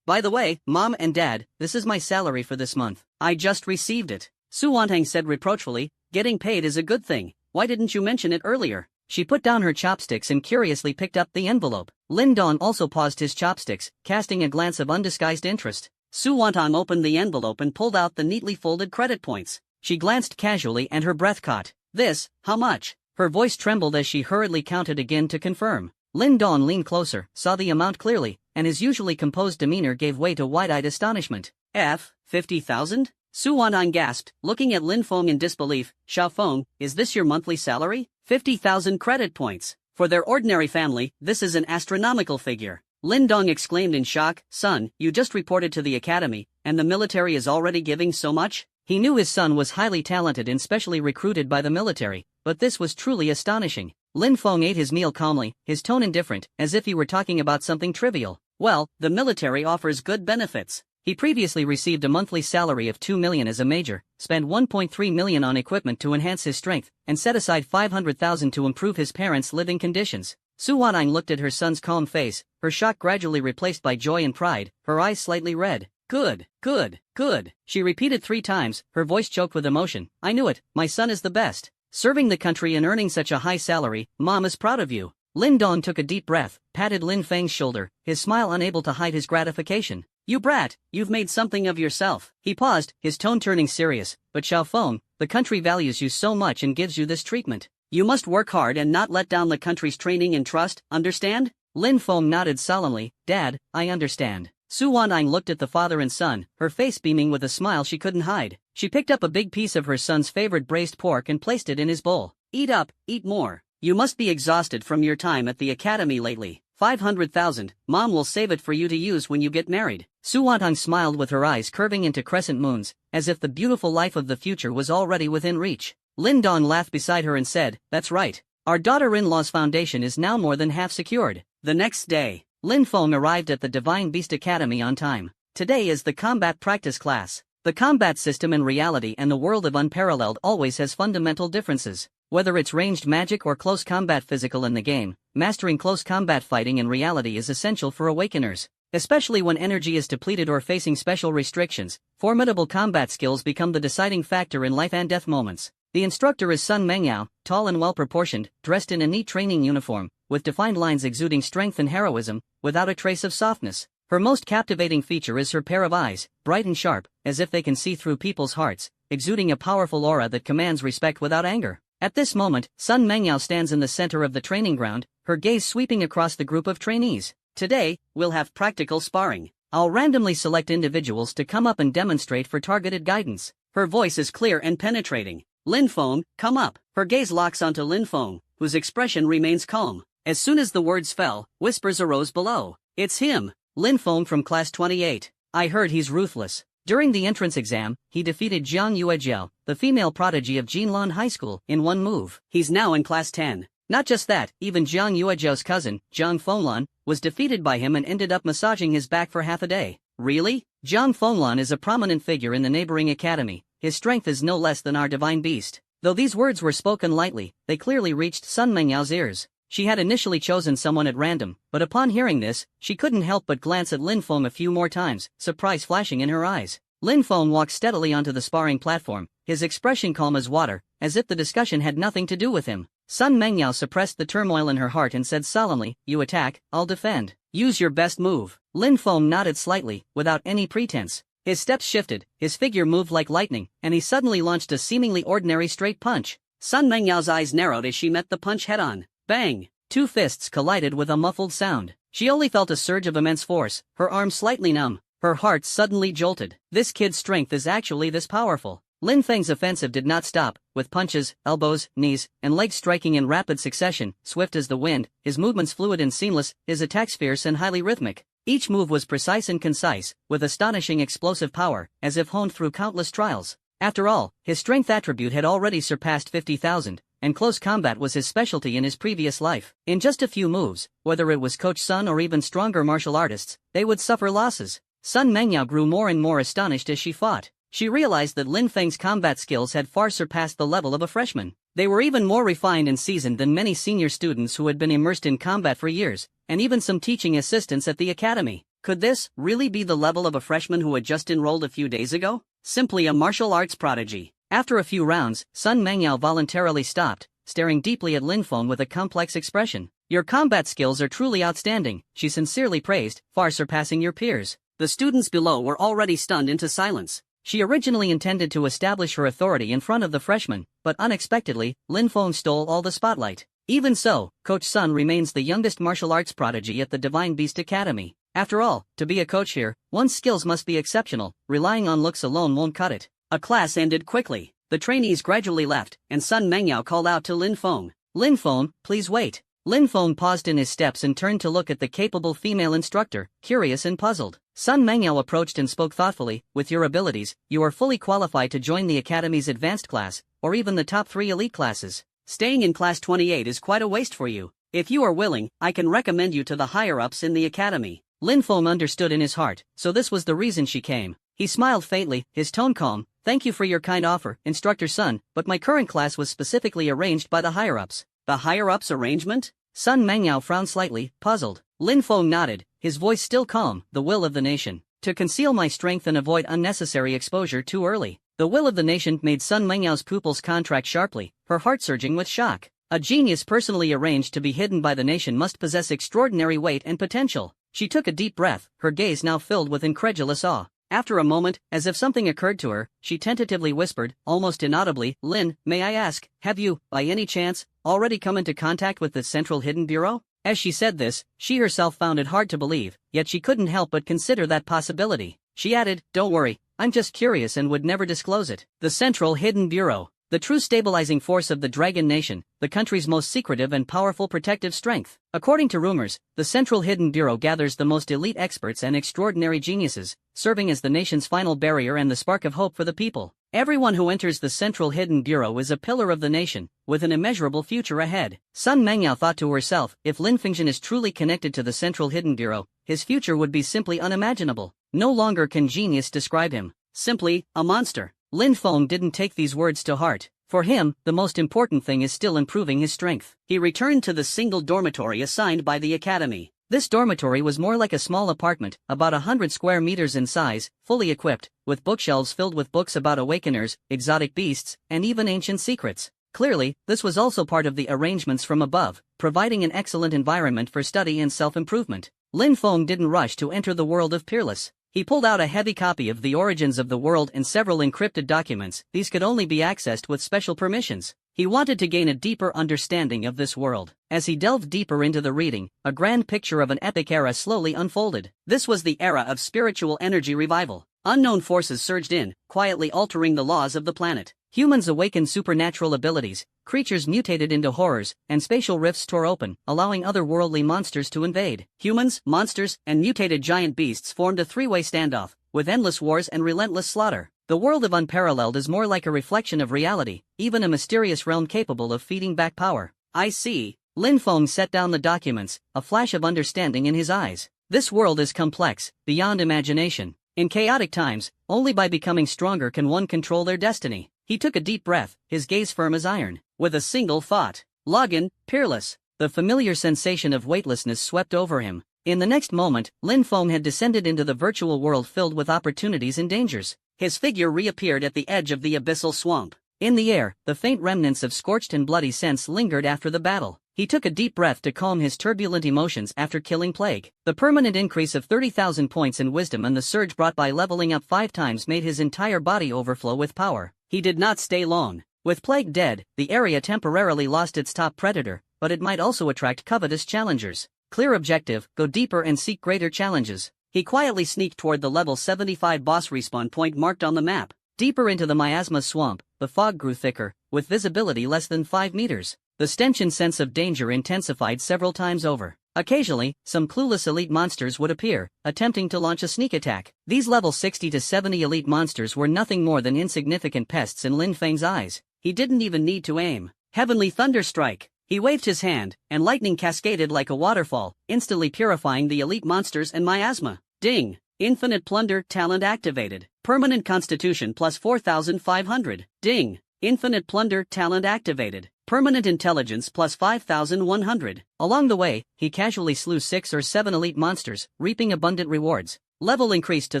By the way, Mom and Dad, this is my salary for this month. I just received it. Su Wantang said reproachfully, getting paid is a good thing. Why didn't you mention it earlier? She put down her chopsticks and curiously picked up the envelope. Lin Dong also paused his chopsticks, casting a glance of undisguised interest. Su Wantang opened the envelope and pulled out the neatly folded credit points. She glanced casually and her breath caught. This, how much? Her voice trembled as she hurriedly counted again to confirm. Lin Dong leaned closer, saw the amount clearly, and his usually composed demeanor gave way to wide-eyed astonishment. 50,000? Su Wanang gasped, looking at Lin Feng in disbelief. Xiao Feng, is this your monthly salary? 50,000 credit points. For their ordinary family, this is an astronomical figure. Lin Dong exclaimed in shock, Son, you just reported to the academy, and the military is already giving so much? He knew his son was highly talented and specially recruited by the military, but this was truly astonishing. Lin Feng ate his meal calmly, his tone indifferent, as if he were talking about something trivial. Well, the military offers good benefits. He previously received a monthly salary of 2 million as a major, spent 1.3 million on equipment to enhance his strength, and set aside 500,000 to improve his parents' living conditions. Su Wanang looked at her son's calm face, her shock gradually replaced by joy and pride, her eyes slightly red. Good, good, good, she repeated 3 times, her voice choked with emotion. I knew it, my son is the best. Serving the country and earning such a high salary, Mom is proud of you. Lin Dong took a deep breath, patted Lin Feng's shoulder, his smile unable to hide his gratification. You brat, you've made something of yourself. He paused, his tone turning serious. But Xiaofeng, the country values you so much and gives you this treatment. You must work hard and not let down the country's training and trust, understand? Lin Feng nodded solemnly. Dad, I understand. Su Wanting looked at the father and son, her face beaming with a smile she couldn't hide. She picked up a big piece of her son's favorite braised pork and placed it in his bowl. Eat up, eat more. You must be exhausted from your time at the academy lately. 500,000, Mom will save it for you to use when you get married. Su Wanting smiled with her eyes curving into crescent moons, as if the beautiful life of the future was already within reach. Lin Dong laughed beside her and said, That's right. Our daughter-in-law's foundation is now more than half secured. The next day, Lin Feng arrived at the Divine Beast Academy on time. Today is the combat practice class. The combat system in reality and the world of Unparalleled always has fundamental differences. Whether it's ranged magic or close combat physical in the game, mastering close combat fighting in reality is essential for awakeners. Especially when energy is depleted or facing special restrictions, formidable combat skills become the deciding factor in life and death moments. The instructor is Sun Mengyao, tall and well-proportioned, dressed in a neat training uniform, with defined lines exuding strength and heroism, without a trace of softness. Her most captivating feature is her pair of eyes, bright and sharp, as if they can see through people's hearts, exuding a powerful aura that commands respect without anger. At this moment, Sun Mengyao stands in the center of the training ground, her gaze sweeping across the group of trainees. Today, we'll have practical sparring. I'll randomly select individuals to come up and demonstrate for targeted guidance. Her voice is clear and penetrating. Lin Feng, come up. Her gaze locks onto Lin Feng, whose expression remains calm. As soon as the words fell, whispers arose below. It's him, Lin Feng from class 28. I heard he's ruthless. During the entrance exam, he defeated Jiang Yuejiao, the female prodigy of Jinlan High School, in one move. He's now in class 10. Not just that, even Jiang Yuejiao's cousin, Jiang Fenglan, was defeated by him and ended up massaging his back for half a day. Really? Jiang Fenglan is a prominent figure in the neighboring academy. His strength is no less than our divine beast. Though these words were spoken lightly, they clearly reached Sun Mengyao's ears. She had initially chosen someone at random, but upon hearing this, she couldn't help but glance at Lin Feng a few more times, surprise flashing in her eyes. Lin Feng walked steadily onto the sparring platform, his expression calm as water, as if the discussion had nothing to do with him. Sun Mengyao suppressed the turmoil in her heart and said solemnly, You attack, I'll defend. Use your best move. Lin Feng nodded slightly, without any pretense. His steps shifted, his figure moved like lightning, and he suddenly launched a seemingly ordinary straight punch. Sun Mengyao's eyes narrowed as she met the punch head-on. Bang! 2 fists collided with a muffled sound. She only felt a surge of immense force, her arms slightly numb. Her heart suddenly jolted. This kid's strength is actually this powerful. Lin Feng's offensive did not stop, with punches, elbows, knees, and legs striking in rapid succession, swift as the wind, his movements fluid and seamless, his attacks fierce and highly rhythmic. Each move was precise and concise, with astonishing explosive power, as if honed through countless trials. After all, his strength attribute had already surpassed 50,000, and close combat was his specialty in his previous life. In just a few moves, whether it was Coach Sun or even stronger martial artists, they would suffer losses. Sun Mengyao grew more and more astonished as she fought. She realized that Lin Feng's combat skills had far surpassed the level of a freshman. They were even more refined and seasoned than many senior students who had been immersed in combat for years, and even some teaching assistants at the academy. Could this really be the level of a freshman who had just enrolled a few days ago? Simply a martial arts prodigy. After a few rounds, Sun Mengyao voluntarily stopped, staring deeply at Lin Feng with a complex expression. Your combat skills are truly outstanding, she sincerely praised, far surpassing your peers. The students below were already stunned into silence. She originally intended to establish her authority in front of the freshmen, but unexpectedly, Lin Feng stole all the spotlight. Even so, Coach Sun remains the youngest martial arts prodigy at the Divine Beast Academy. After all, to be a coach here, one's skills must be exceptional, relying on looks alone won't cut it. A class ended quickly. The trainees gradually left, and Sun Mengyao called out to Lin Feng. Lin Feng, please wait. Lin Feng paused in his steps and turned to look at the capable female instructor, curious and puzzled. Sun Mengyao approached and spoke thoughtfully, with your abilities, you are fully qualified to join the Academy's advanced class, or even the top 3 elite classes. Staying in class 28 is quite a waste for you. If you are willing, I can recommend you to the higher-ups in the Academy. Lin Feng understood in his heart, so this was the reason she came. He smiled faintly, his tone calm. Thank you for your kind offer, Instructor Sun, but my current class was specifically arranged by the higher-ups. The higher-ups arrangement? Sun Mengyao frowned slightly, puzzled. Lin Feng nodded, his voice still calm, the will of the nation. to conceal my strength and avoid unnecessary exposure too early. The will of the nation made Sun Menyao's pupils contract sharply, her heart surging with shock. A genius personally arranged to be hidden by the nation must possess extraordinary weight and potential. She took a deep breath, her gaze now filled with incredulous awe. After a moment, as if something occurred to her, she tentatively whispered, almost inaudibly, "Lin, may I ask, have you, by any chance, already come into contact with the Central Hidden Bureau?" As she said this, she herself found it hard to believe, yet she couldn't help but consider that possibility. She added, "Don't worry, I'm just curious and would never disclose it." The Central Hidden Bureau, the true stabilizing force of the Dragon Nation, the country's most secretive and powerful protective strength. According to rumors, the Central Hidden Bureau gathers the most elite experts and extraordinary geniuses, serving as the nation's final barrier and the spark of hope for the people. Everyone who enters the Central Hidden Bureau is a pillar of the nation, with an immeasurable future ahead. Sun Mengyao thought to herself, if Lin Fengzhen is truly connected to the Central Hidden Bureau, his future would be simply unimaginable. No longer can genius describe him. Simply, a monster. Lin Feng didn't take these words to heart. For him, the most important thing is still improving his strength. He returned to the single dormitory assigned by the academy. This dormitory was more like a small apartment, about 100 square meters in size, fully equipped, with bookshelves filled with books about awakeners, exotic beasts, and even ancient secrets. Clearly, this was also part of the arrangements from above, providing an excellent environment for study and self-improvement. Lin Feng didn't rush to enter the world of Peerless. He pulled out a heavy copy of The Origins of the World and several encrypted documents. These could only be accessed with special permissions. He wanted to gain a deeper understanding of this world. As he delved deeper into the reading, a grand picture of an epic era slowly unfolded. This was the era of spiritual energy revival. Unknown forces surged in, quietly altering the laws of the planet. Humans awakened supernatural abilities, creatures mutated into horrors, and spatial rifts tore open, allowing otherworldly monsters to invade. Humans, monsters, and mutated giant beasts formed a three-way standoff, with endless wars and relentless slaughter. The world of Unparalleled is more like a reflection of reality, even a mysterious realm capable of feeding back power. I see. Lin Feng set down the documents, a flash of understanding in his eyes. This world is complex, beyond imagination. In chaotic times, only by becoming stronger can one control their destiny. He took a deep breath, his gaze firm as iron. With a single thought, login, Peerless. The familiar sensation of weightlessness swept over him. In the next moment, Lin Feng had descended into the virtual world filled with opportunities and dangers. His figure reappeared at the edge of the abyssal swamp. In the air, the faint remnants of scorched and bloody scents lingered after the battle. He took a deep breath to calm his turbulent emotions after killing Plague. The permanent increase of 30,000 points in wisdom and the surge brought by leveling up 5 times made his entire body overflow with power. He did not stay long. With Plague dead, the area temporarily lost its top predator, but it might also attract covetous challengers. Clear objective, go deeper and seek greater challenges. He quietly sneaked toward the level 75 boss respawn point marked on the map. Deeper into the miasma swamp, the fog grew thicker, with visibility less than 5 meters. The stench and sense of danger intensified several times over. Occasionally, some clueless elite monsters would appear, attempting to launch a sneak attack. These level 60 to 70 elite monsters were nothing more than insignificant pests in Lin Feng's eyes. He didn't even need to aim. Heavenly Thunder Strike! He waved his hand, and lightning cascaded like a waterfall, instantly purifying the elite monsters and miasma. Ding! Infinite Plunder talent activated. Permanent Constitution plus 4,500. Ding! Infinite Plunder talent activated. Permanent Intelligence plus 5,100. Along the way, he casually slew 6 or 7 elite monsters, reaping abundant rewards. Level increased to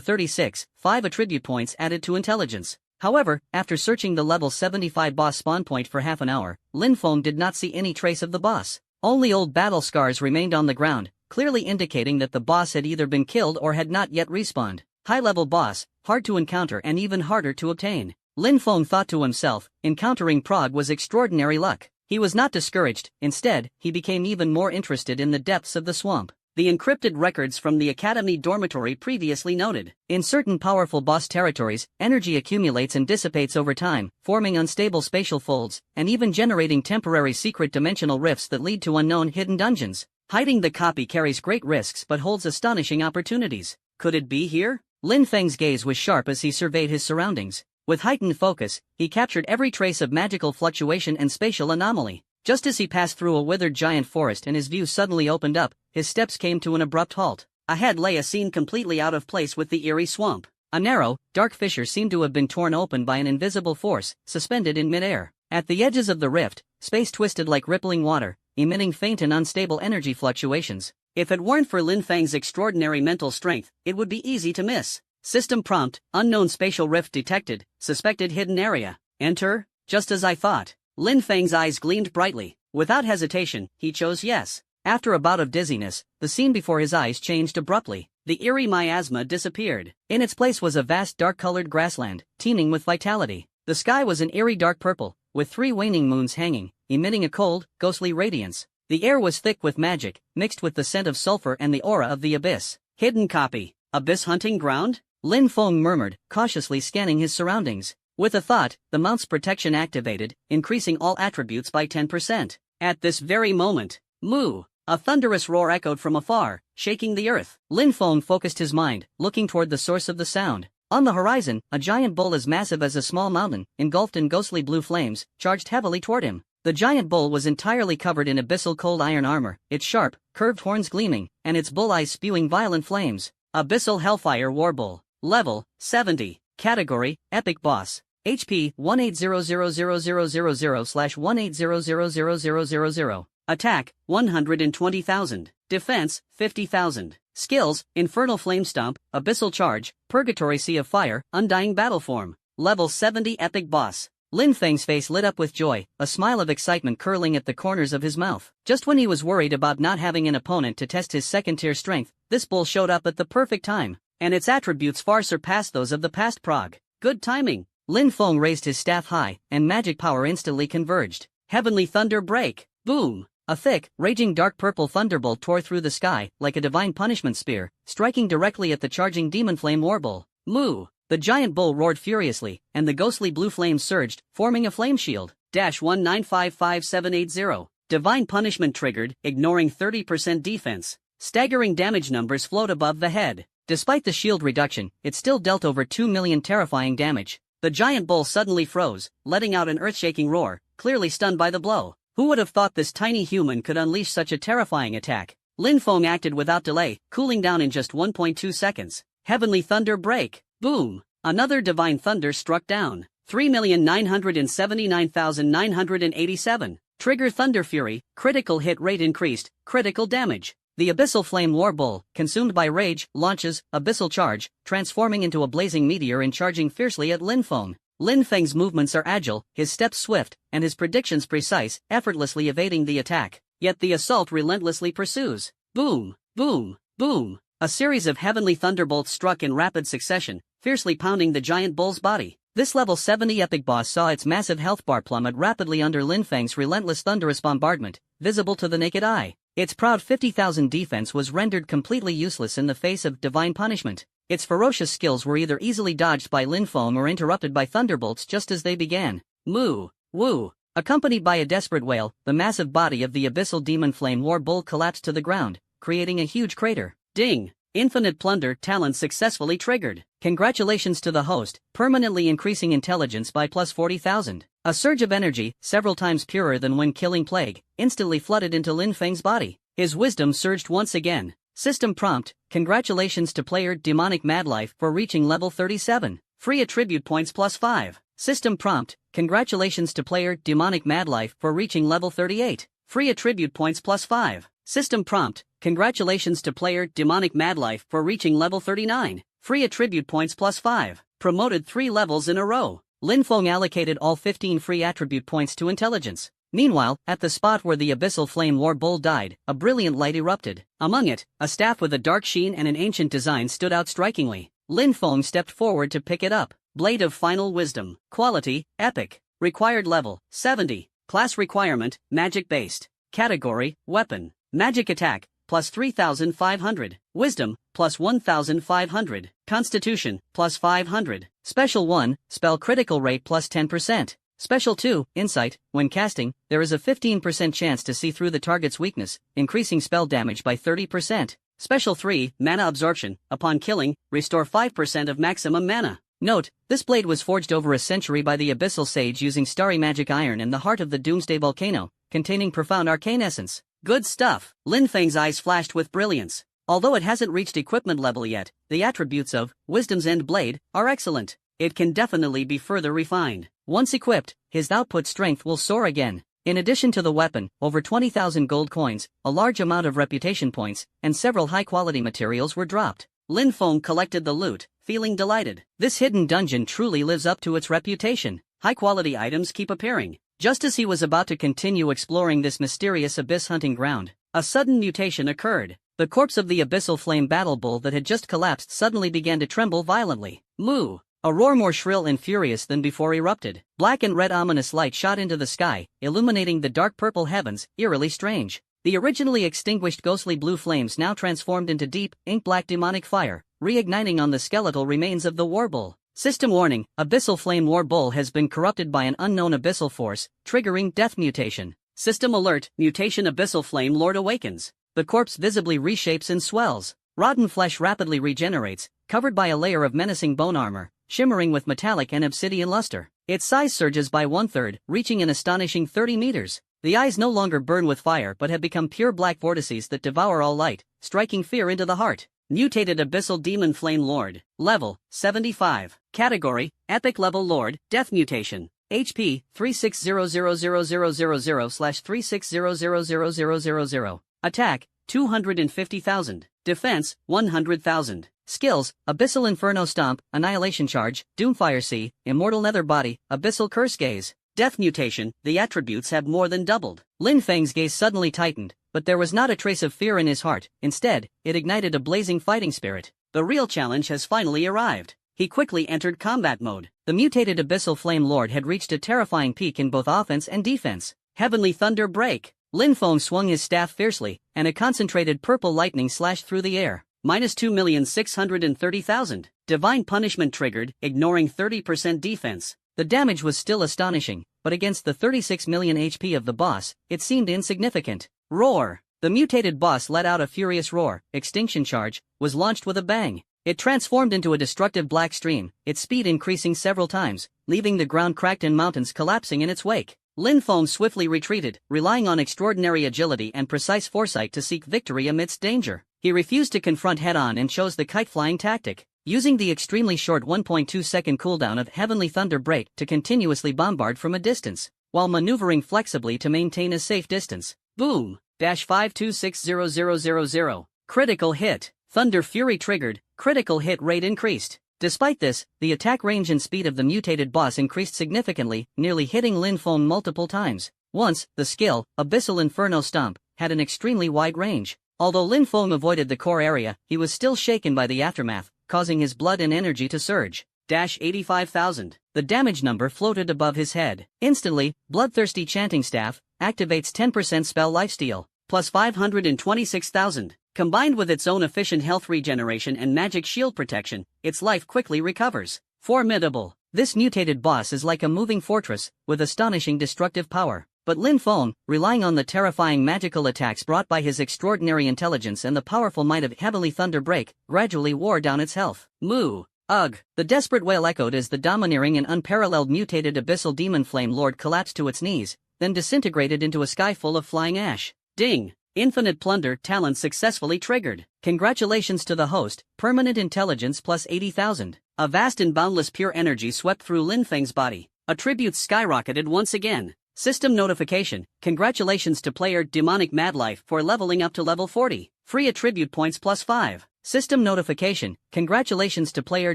36, 5 attribute points added to intelligence. However, after searching the level 75 boss spawn point for half an hour, Lin Feng did not see any trace of the boss. Only old battle scars remained on the ground, clearly indicating that the boss had either been killed or had not yet respawned. High-level boss, hard to encounter and even harder to obtain. Lin Feng thought to himself, encountering Prague was extraordinary luck. He was not discouraged, instead, he became even more interested in the depths of the swamp. The encrypted records from the Academy dormitory previously noted. In certain powerful boss territories, energy accumulates and dissipates over time, forming unstable spatial folds, and even generating temporary secret dimensional rifts that lead to unknown hidden dungeons. Hiding the copy carries great risks but holds astonishing opportunities. Could it be here? Lin Feng's gaze was sharp as he surveyed his surroundings. With heightened focus, he captured every trace of magical fluctuation and spatial anomaly. Just as he passed through a withered giant forest and his view suddenly opened up, his steps came to an abrupt halt. Ahead lay a scene completely out of place with the eerie swamp. A narrow, dark fissure seemed to have been torn open by an invisible force, suspended in midair. At the edges of the rift, space twisted like rippling water, emitting faint and unstable energy fluctuations. If it weren't for Lin Feng's extraordinary mental strength, it would be easy to miss. System prompt, unknown spatial rift detected, suspected hidden area. Enter? Just as I thought. Lin Feng's eyes gleamed brightly. Without hesitation, he chose yes. After a bout of dizziness, the scene before his eyes changed abruptly. The eerie miasma disappeared. In its place was a vast dark-colored grassland, teeming with vitality. The sky was an eerie dark purple, with 3 waning moons hanging, emitting a cold, ghostly radiance. The air was thick with magic, mixed with the scent of sulfur and the aura of the abyss. Hidden copy. Abyss hunting ground? Lin Feng murmured, cautiously scanning his surroundings. With a thought, the mount's protection activated, increasing all attributes by 10%. At this very moment, moo! A thunderous roar echoed from afar, shaking the earth. Lin Feng focused his mind, looking toward the source of the sound. On the horizon, a giant bull as massive as a small mountain, engulfed in ghostly blue flames, charged heavily toward him. The giant bull was entirely covered in abyssal cold iron armor, its sharp, curved horns gleaming, and its bull eyes spewing violent flames. Abyssal Hellfire Warbull. Level, 70. Category, Epic Boss. HP, 1800000/180000000. Attack, 120,000. Defense, 50,000. Skills, Infernal Flame Stomp, Abyssal Charge, Purgatory Sea of Fire, Undying Battle Form. Level 70 Epic Boss. Lin Feng's face lit up with joy, a smile of excitement curling at the corners of his mouth. Just when he was worried about not having an opponent to test his second-tier strength, this bull showed up at the perfect time, and its attributes far surpassed those of the past prog. Good timing. Lin Feng raised his staff high, and magic power instantly converged. Heavenly Thunder Break. Boom! A thick, raging dark purple thunderbolt tore through the sky, like a divine punishment spear, striking directly at the charging demon flame warbull. Moo! The giant bull roared furiously, and the ghostly blue flames surged, forming a flame shield. -1955780. Divine punishment triggered, ignoring 30% defense. Staggering damage numbers flowed above the head. Despite the shield reduction, it still dealt over 2 million terrifying damage. The giant bull suddenly froze, letting out an earth-shaking roar, clearly stunned by the blow. Who would have thought this tiny human could unleash such a terrifying attack? Lin Feng acted without delay, cooling down in just 1.2 seconds. Heavenly Thunder Break. Boom! Another divine thunder struck down. 3,979,987. Trigger Thunder Fury, critical hit rate increased, critical damage. The Abyssal Flame Warbull, consumed by rage, launches Abyssal Charge, transforming into a blazing meteor and charging fiercely at Lin Feng. Lin Feng's movements are agile, his steps swift, and his predictions precise, effortlessly evading the attack. Yet the assault relentlessly pursues. Boom! Boom! Boom! A series of heavenly thunderbolts struck in rapid succession, fiercely pounding the giant bull's body. This level 70 epic boss saw its massive health bar plummet rapidly under Lin Feng's relentless thunderous bombardment, visible to the naked eye. Its proud 50,000 defense was rendered completely useless in the face of divine punishment. Its ferocious skills were either easily dodged by Lin Feng or interrupted by thunderbolts just as they began. Moo! Woo! Accompanied by a desperate wail, the massive body of the abyssal demon flame war bull collapsed to the ground, creating a huge crater. Ding! Infinite Plunder talent successfully triggered. Congratulations to the host, permanently increasing intelligence by plus 40,000. A surge of energy, several times purer than when killing Plague, instantly flooded into Lin Feng's body. His wisdom surged once again. System prompt, congratulations to player Demonic Madlife for reaching level 37. Free attribute points plus 5. System prompt, congratulations to player Demonic Madlife for reaching level 38. Free attribute points plus 5. System prompt, congratulations to player Demonic Madlife for reaching level 39. Free attribute points plus 5. Promoted 3 levels in a row. Lin Feng allocated all 15 free attribute points to intelligence. Meanwhile, at the spot where the abyssal flame war bull died, a brilliant light erupted. Among it, a staff with a dark sheen and an ancient design stood out strikingly. Lin Feng stepped forward to pick it up. Blade of Final Wisdom. Quality, Epic. Required level, 70. Class requirement, Magic-based. Category, Weapon. Magic attack, plus 3,500. Wisdom, plus 1,500. Constitution, plus 500. Special 1, spell critical rate plus 10%. Special 2, Insight. When casting, there is a 15% chance to see through the target's weakness, increasing spell damage by 30%. Special 3, Mana Absorption. Upon killing, restore 5% of maximum mana. Note, this blade was forged over a century by the Abyssal Sage using starry magic iron in the heart of the Doomsday Volcano, containing profound arcane essence. Good stuff. Lin Feng's eyes flashed with brilliance. Although it hasn't reached equipment level yet, the attributes of Wisdom's End Blade are excellent. It can definitely be further refined. Once equipped, his output strength will soar again. In addition to the weapon, over 20,000 gold coins, a large amount of reputation points, and several high-quality materials were dropped. Lin Feng collected the loot, feeling delighted. This hidden dungeon truly lives up to its reputation. High-quality items keep appearing. Just as he was about to continue exploring this mysterious abyss hunting ground, a sudden mutation occurred. The corpse of the abyssal flame battle bull that had just collapsed suddenly began to tremble violently. Moo! A roar more shrill and furious than before erupted. Black and red ominous light shot into the sky, illuminating the dark purple heavens, eerily strange. The originally extinguished ghostly blue flames now transformed into deep, ink-black demonic fire, reigniting on the skeletal remains of the war bull. System warning: Abyssal Flame War Bull has been corrupted by an unknown abyssal force, triggering death mutation. System alert: mutation Abyssal Flame Lord awakens. The corpse visibly reshapes and swells. Rotten flesh rapidly regenerates, covered by a layer of menacing bone armor, shimmering with metallic and obsidian luster. Its size surges by 1/3, reaching an astonishing 30 meters. The eyes no longer burn with fire but have become pure black vortices that devour all light, striking fear into the heart. Mutated Abyssal Demon Flame Lord. Level: 75. Category: Epic Level Lord, Death Mutation. HP: 360000/36000000. Attack: 250,000. Defense: 100,000. Skills: Abyssal Inferno Stomp, Annihilation Charge, Doomfire Sea, Immortal Nether Body, Abyssal Curse Gaze. Death Mutation: the attributes have more than doubled. Lin Feng's gaze suddenly tightened, but there was not a trace of fear in his heart. Instead, it ignited a blazing fighting spirit. The real challenge has finally arrived. He quickly entered combat mode. The mutated Abyssal Flame Lord had reached a terrifying peak in both offense and defense. Heavenly Thunder Break. Lin Feng swung his staff fiercely, and a concentrated purple lightning slashed through the air. -2,630,000. Divine Punishment triggered, ignoring 30% defense. The damage was still astonishing, but against the 36 million HP of the boss, it seemed insignificant. Roar! The mutated boss let out a furious roar. Extinction Charge was launched with a bang. It transformed into a destructive black stream, its speed increasing several times, leaving the ground cracked and mountains collapsing in its wake. Lin Feng swiftly retreated, relying on extraordinary agility and precise foresight to seek victory amidst danger. He refused to confront head-on and chose the kite-flying tactic, using the extremely short 1.2-second cooldown of Heavenly Thunder Break to continuously bombard from a distance, while maneuvering flexibly to maintain a safe distance. Boom! -5260000. Critical hit. Thunder Fury triggered, critical hit rate increased. Despite this, the attack range and speed of the mutated boss increased significantly, nearly hitting Lin Feng multiple times. Once, the skill, Abyssal Inferno Stomp, had an extremely wide range. Although Lin Feng avoided the core area, he was still shaken by the aftermath, causing his blood and energy to surge. 85,000. The damage number floated above his head. Instantly, Bloodthirsty Chanting Staff activates 10% spell lifesteal, plus 526,000. Combined with its own efficient health regeneration and magic shield protection, its life quickly recovers. Formidable. This mutated boss is like a moving fortress, with astonishing destructive power. But Lin Feng, relying on the terrifying magical attacks brought by his extraordinary intelligence and the powerful might of Heavenly Thunder Break, gradually wore down its health. Moo! Ugh! The desperate wail echoed as the domineering and unparalleled mutated Abyssal Demon Flame Lord collapsed to its knees, then disintegrated into a sky full of flying ash. Ding! Infinite Plunder talent successfully triggered. Congratulations to the host, permanent intelligence plus 80,000. A vast and boundless pure energy swept through Lin Feng's body. Attributes skyrocketed once again. System notification: congratulations to player Demonic Madlife for leveling up to level 40. Free attribute points plus 5. System notification: congratulations to player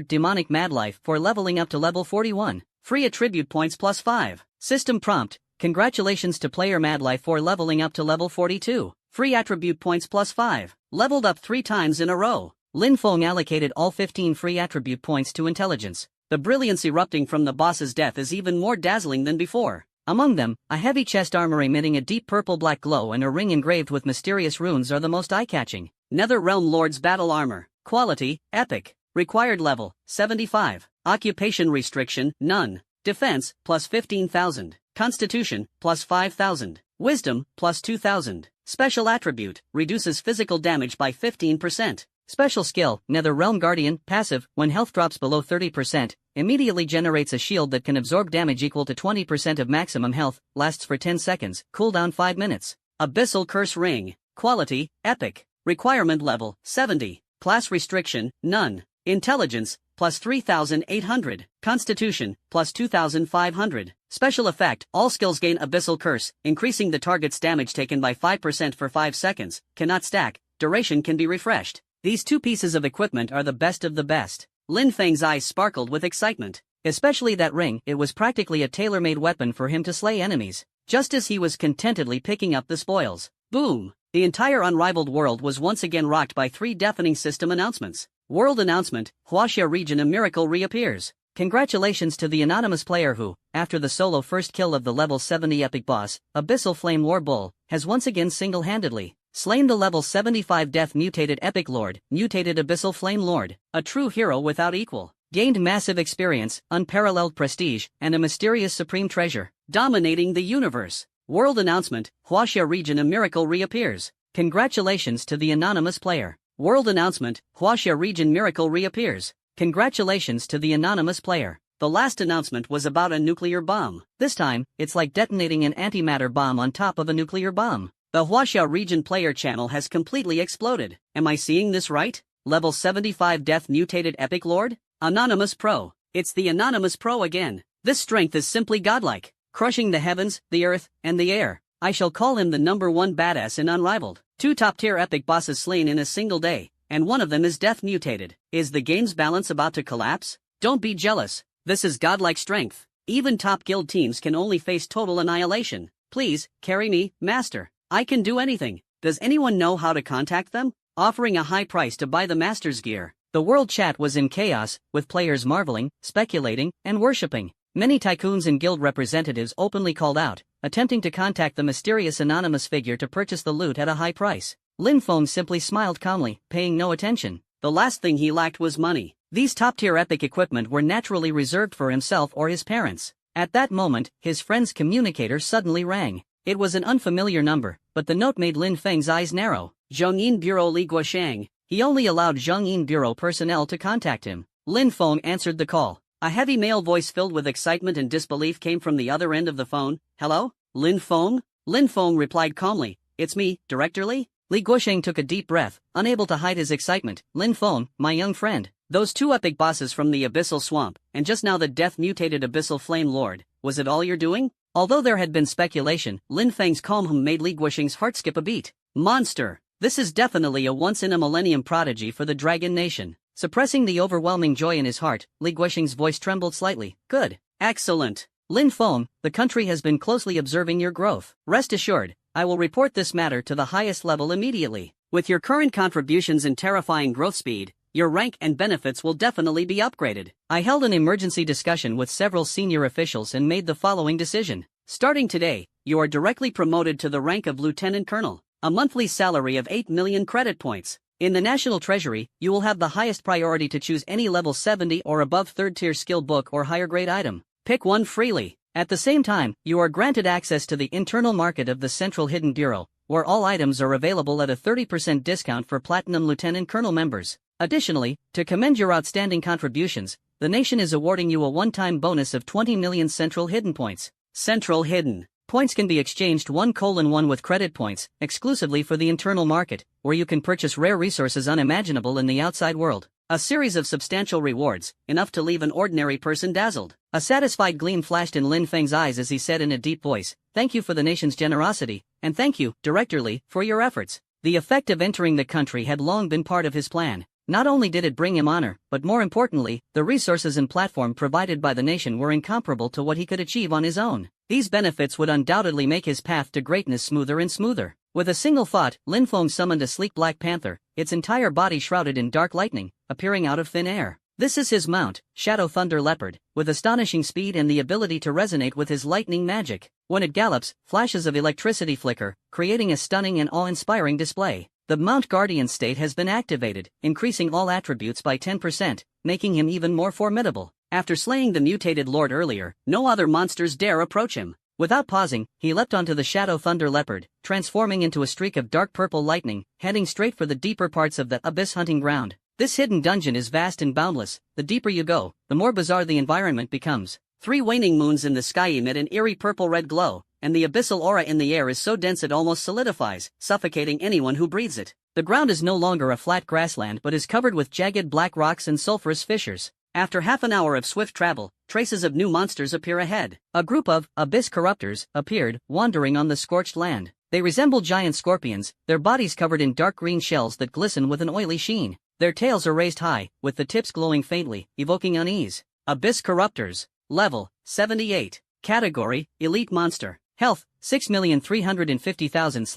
Demonic Madlife for leveling up to level 41. Free attribute points plus 5. System prompt: congratulations to player Madlife for leveling up to level 42. Free attribute points plus 5. Leveled up 3 times in a row. Lin Feng allocated all 15 free attribute points to intelligence. The brilliance erupting from the boss's death is even more dazzling than before. Among them, a heavy chest armor emitting a deep purple-black glow and a ring engraved with mysterious runes are the most eye-catching. Nether Realm Lord's Battle Armor. Quality: Epic. Required level: 75. Occupation restriction: None. Defense: plus 15,000. Constitution: plus 5,000. Wisdom: plus 2,000. Special attribute: reduces physical damage by 15%. Special skill: Nether Realm Guardian. Passive: when health drops below 30%, immediately generates a shield that can absorb damage equal to 20% of maximum health, lasts for 10 seconds, cooldown 5 minutes. Abyssal Curse Ring. Quality: Epic. Requirement level: 70. Class restriction: None. Intelligence: plus 3,800. Constitution, plus 2,500. Special effect, all skills gain Abyssal Curse, increasing the target's damage taken by 5% for 5 seconds, cannot stack, duration can be refreshed. These two pieces of equipment are the best of the best. Lin Feng's eyes sparkled with excitement. Especially that ring, it was practically a tailor-made weapon for him to slay enemies, just as he was contentedly picking up the spoils. Boom! The entire unrivaled world was once again rocked by 3 deafening system announcements. World announcement, Huaxia region a miracle reappears. Congratulations to the anonymous player who, after the solo first kill of the level 70 epic boss, Abyssal Flame War Bull, has once again single-handedly slain the level 75 death mutated epic lord, mutated Abyssal Flame Lord, a true hero without equal. Gained massive experience, unparalleled prestige, and a mysterious supreme treasure, dominating the universe. World announcement, Huaxia region a miracle reappears. Congratulations to the anonymous player. World announcement, Huaxia region miracle reappears. Congratulations to the anonymous player. The last announcement was about a nuclear bomb. This time, it's like detonating an antimatter bomb on top of a nuclear bomb. The Huaxia region player channel has completely exploded. Am I seeing this right? Level 75 death mutated epic lord? Anonymous Pro. It's the Anonymous Pro again. This strength is simply godlike, crushing the heavens, the earth, and the air. I shall call him the #1 badass in Unrivaled. 2 top-tier epic bosses slain in a single day, and one of them is death mutated. Is the game's balance about to collapse? Don't be jealous. This is godlike strength. Even top guild teams can only face total annihilation. Please, carry me, master. I can do anything. Does anyone know how to contact them? Offering a high price to buy the master's gear. The world chat was in chaos, with players marveling, speculating, and worshipping. Many tycoons and guild representatives openly called out, attempting to contact the mysterious anonymous figure to purchase the loot at a high price. Lin Feng simply smiled calmly, paying no attention. The last thing he lacked was money. These top-tier epic equipment were naturally reserved for himself or his parents. At that moment, his friend's communicator suddenly rang. It was an unfamiliar number, but the note made Lin Feng's eyes narrow. Zhongyin Bureau Li Guoshang. He only allowed Zhongyin Bureau personnel to contact him. Lin Feng answered the call. A heavy male voice filled with excitement and disbelief came from the other end of the phone. Hello? Lin Feng? Lin Feng replied calmly. It's me, Director Li. Li Guosheng took a deep breath, unable to hide his excitement. Lin Feng, my young friend. Those 2 epic bosses from the Abyssal Swamp, and just now the death-mutated Abyssal Flame Lord. Was it all you're doing? Although there had been speculation, Lin Feng's calm hum made Li Guosheng's heart skip a beat. Monster! This is definitely a once-in-a-millennium prodigy for the Dragon Nation. Suppressing the overwhelming joy in his heart, Li Guosheng's voice trembled slightly. Good. Excellent. Lin Feng, the country has been closely observing your growth. Rest assured, I will report this matter to the highest level immediately. With your current contributions and terrifying growth speed, your rank and benefits will definitely be upgraded. I held an emergency discussion with several senior officials and made the following decision. Starting today, you are directly promoted to the rank of Lieutenant Colonel. A monthly salary of 8 million credit points. In the National Treasury, you will have the highest priority to choose any level 70 or above 3rd-tier skill book or higher grade item. Pick one freely. At the same time, you are granted access to the internal market of the Central Hidden Bureau, where all items are available at a 30% discount for Platinum Lieutenant Colonel members. Additionally, to commend your outstanding contributions, the nation is awarding you a one-time bonus of 20 million Central Hidden points. Central Hidden points can be exchanged 1:1 with credit points, exclusively for the internal market, where you can purchase rare resources unimaginable in the outside world. A series of substantial rewards, enough to leave an ordinary person dazzled. A satisfied gleam flashed in Lin Feng's eyes as he said in a deep voice, "Thank you for the nation's generosity, and thank you, Director Li, for your efforts." The effect of entering the country had long been part of his plan. Not only did it bring him honor, but more importantly, the resources and platform provided by the nation were incomparable to what he could achieve on his own. These benefits would undoubtedly make his path to greatness smoother and smoother. With a single thought, Lin Feng summoned a sleek black panther, its entire body shrouded in dark lightning, appearing out of thin air. This is his mount, Shadow Thunder Leopard, with astonishing speed and the ability to resonate with his lightning magic. When it gallops, flashes of electricity flicker, creating a stunning and awe-inspiring display. The Mount Guardian state has been activated, increasing all attributes by 10%, making him even more formidable. After slaying the mutated lord earlier, no other monsters dare approach him. Without pausing, he leapt onto the Shadow Thunder Leopard, transforming into a streak of dark purple lightning, heading straight for the deeper parts of the Abyss hunting ground. This hidden dungeon is vast and boundless. The deeper you go, the more bizarre the environment becomes. 3 waning moons in the sky emit an eerie purple-red glow, and the abyssal aura in the air is so dense it almost solidifies, suffocating anyone who breathes it. The ground is no longer a flat grassland but is covered with jagged black rocks and sulfurous fissures. After half an hour of swift travel, traces of new monsters appear ahead. A group of abyss corruptors appeared, wandering on the scorched land. They resemble giant scorpions, their bodies covered in dark green shells that glisten with an oily sheen. Their tails are raised high, with the tips glowing faintly, evoking unease. Abyss corruptors. Level 78. Category Elite Monster. Health 6,350,000 /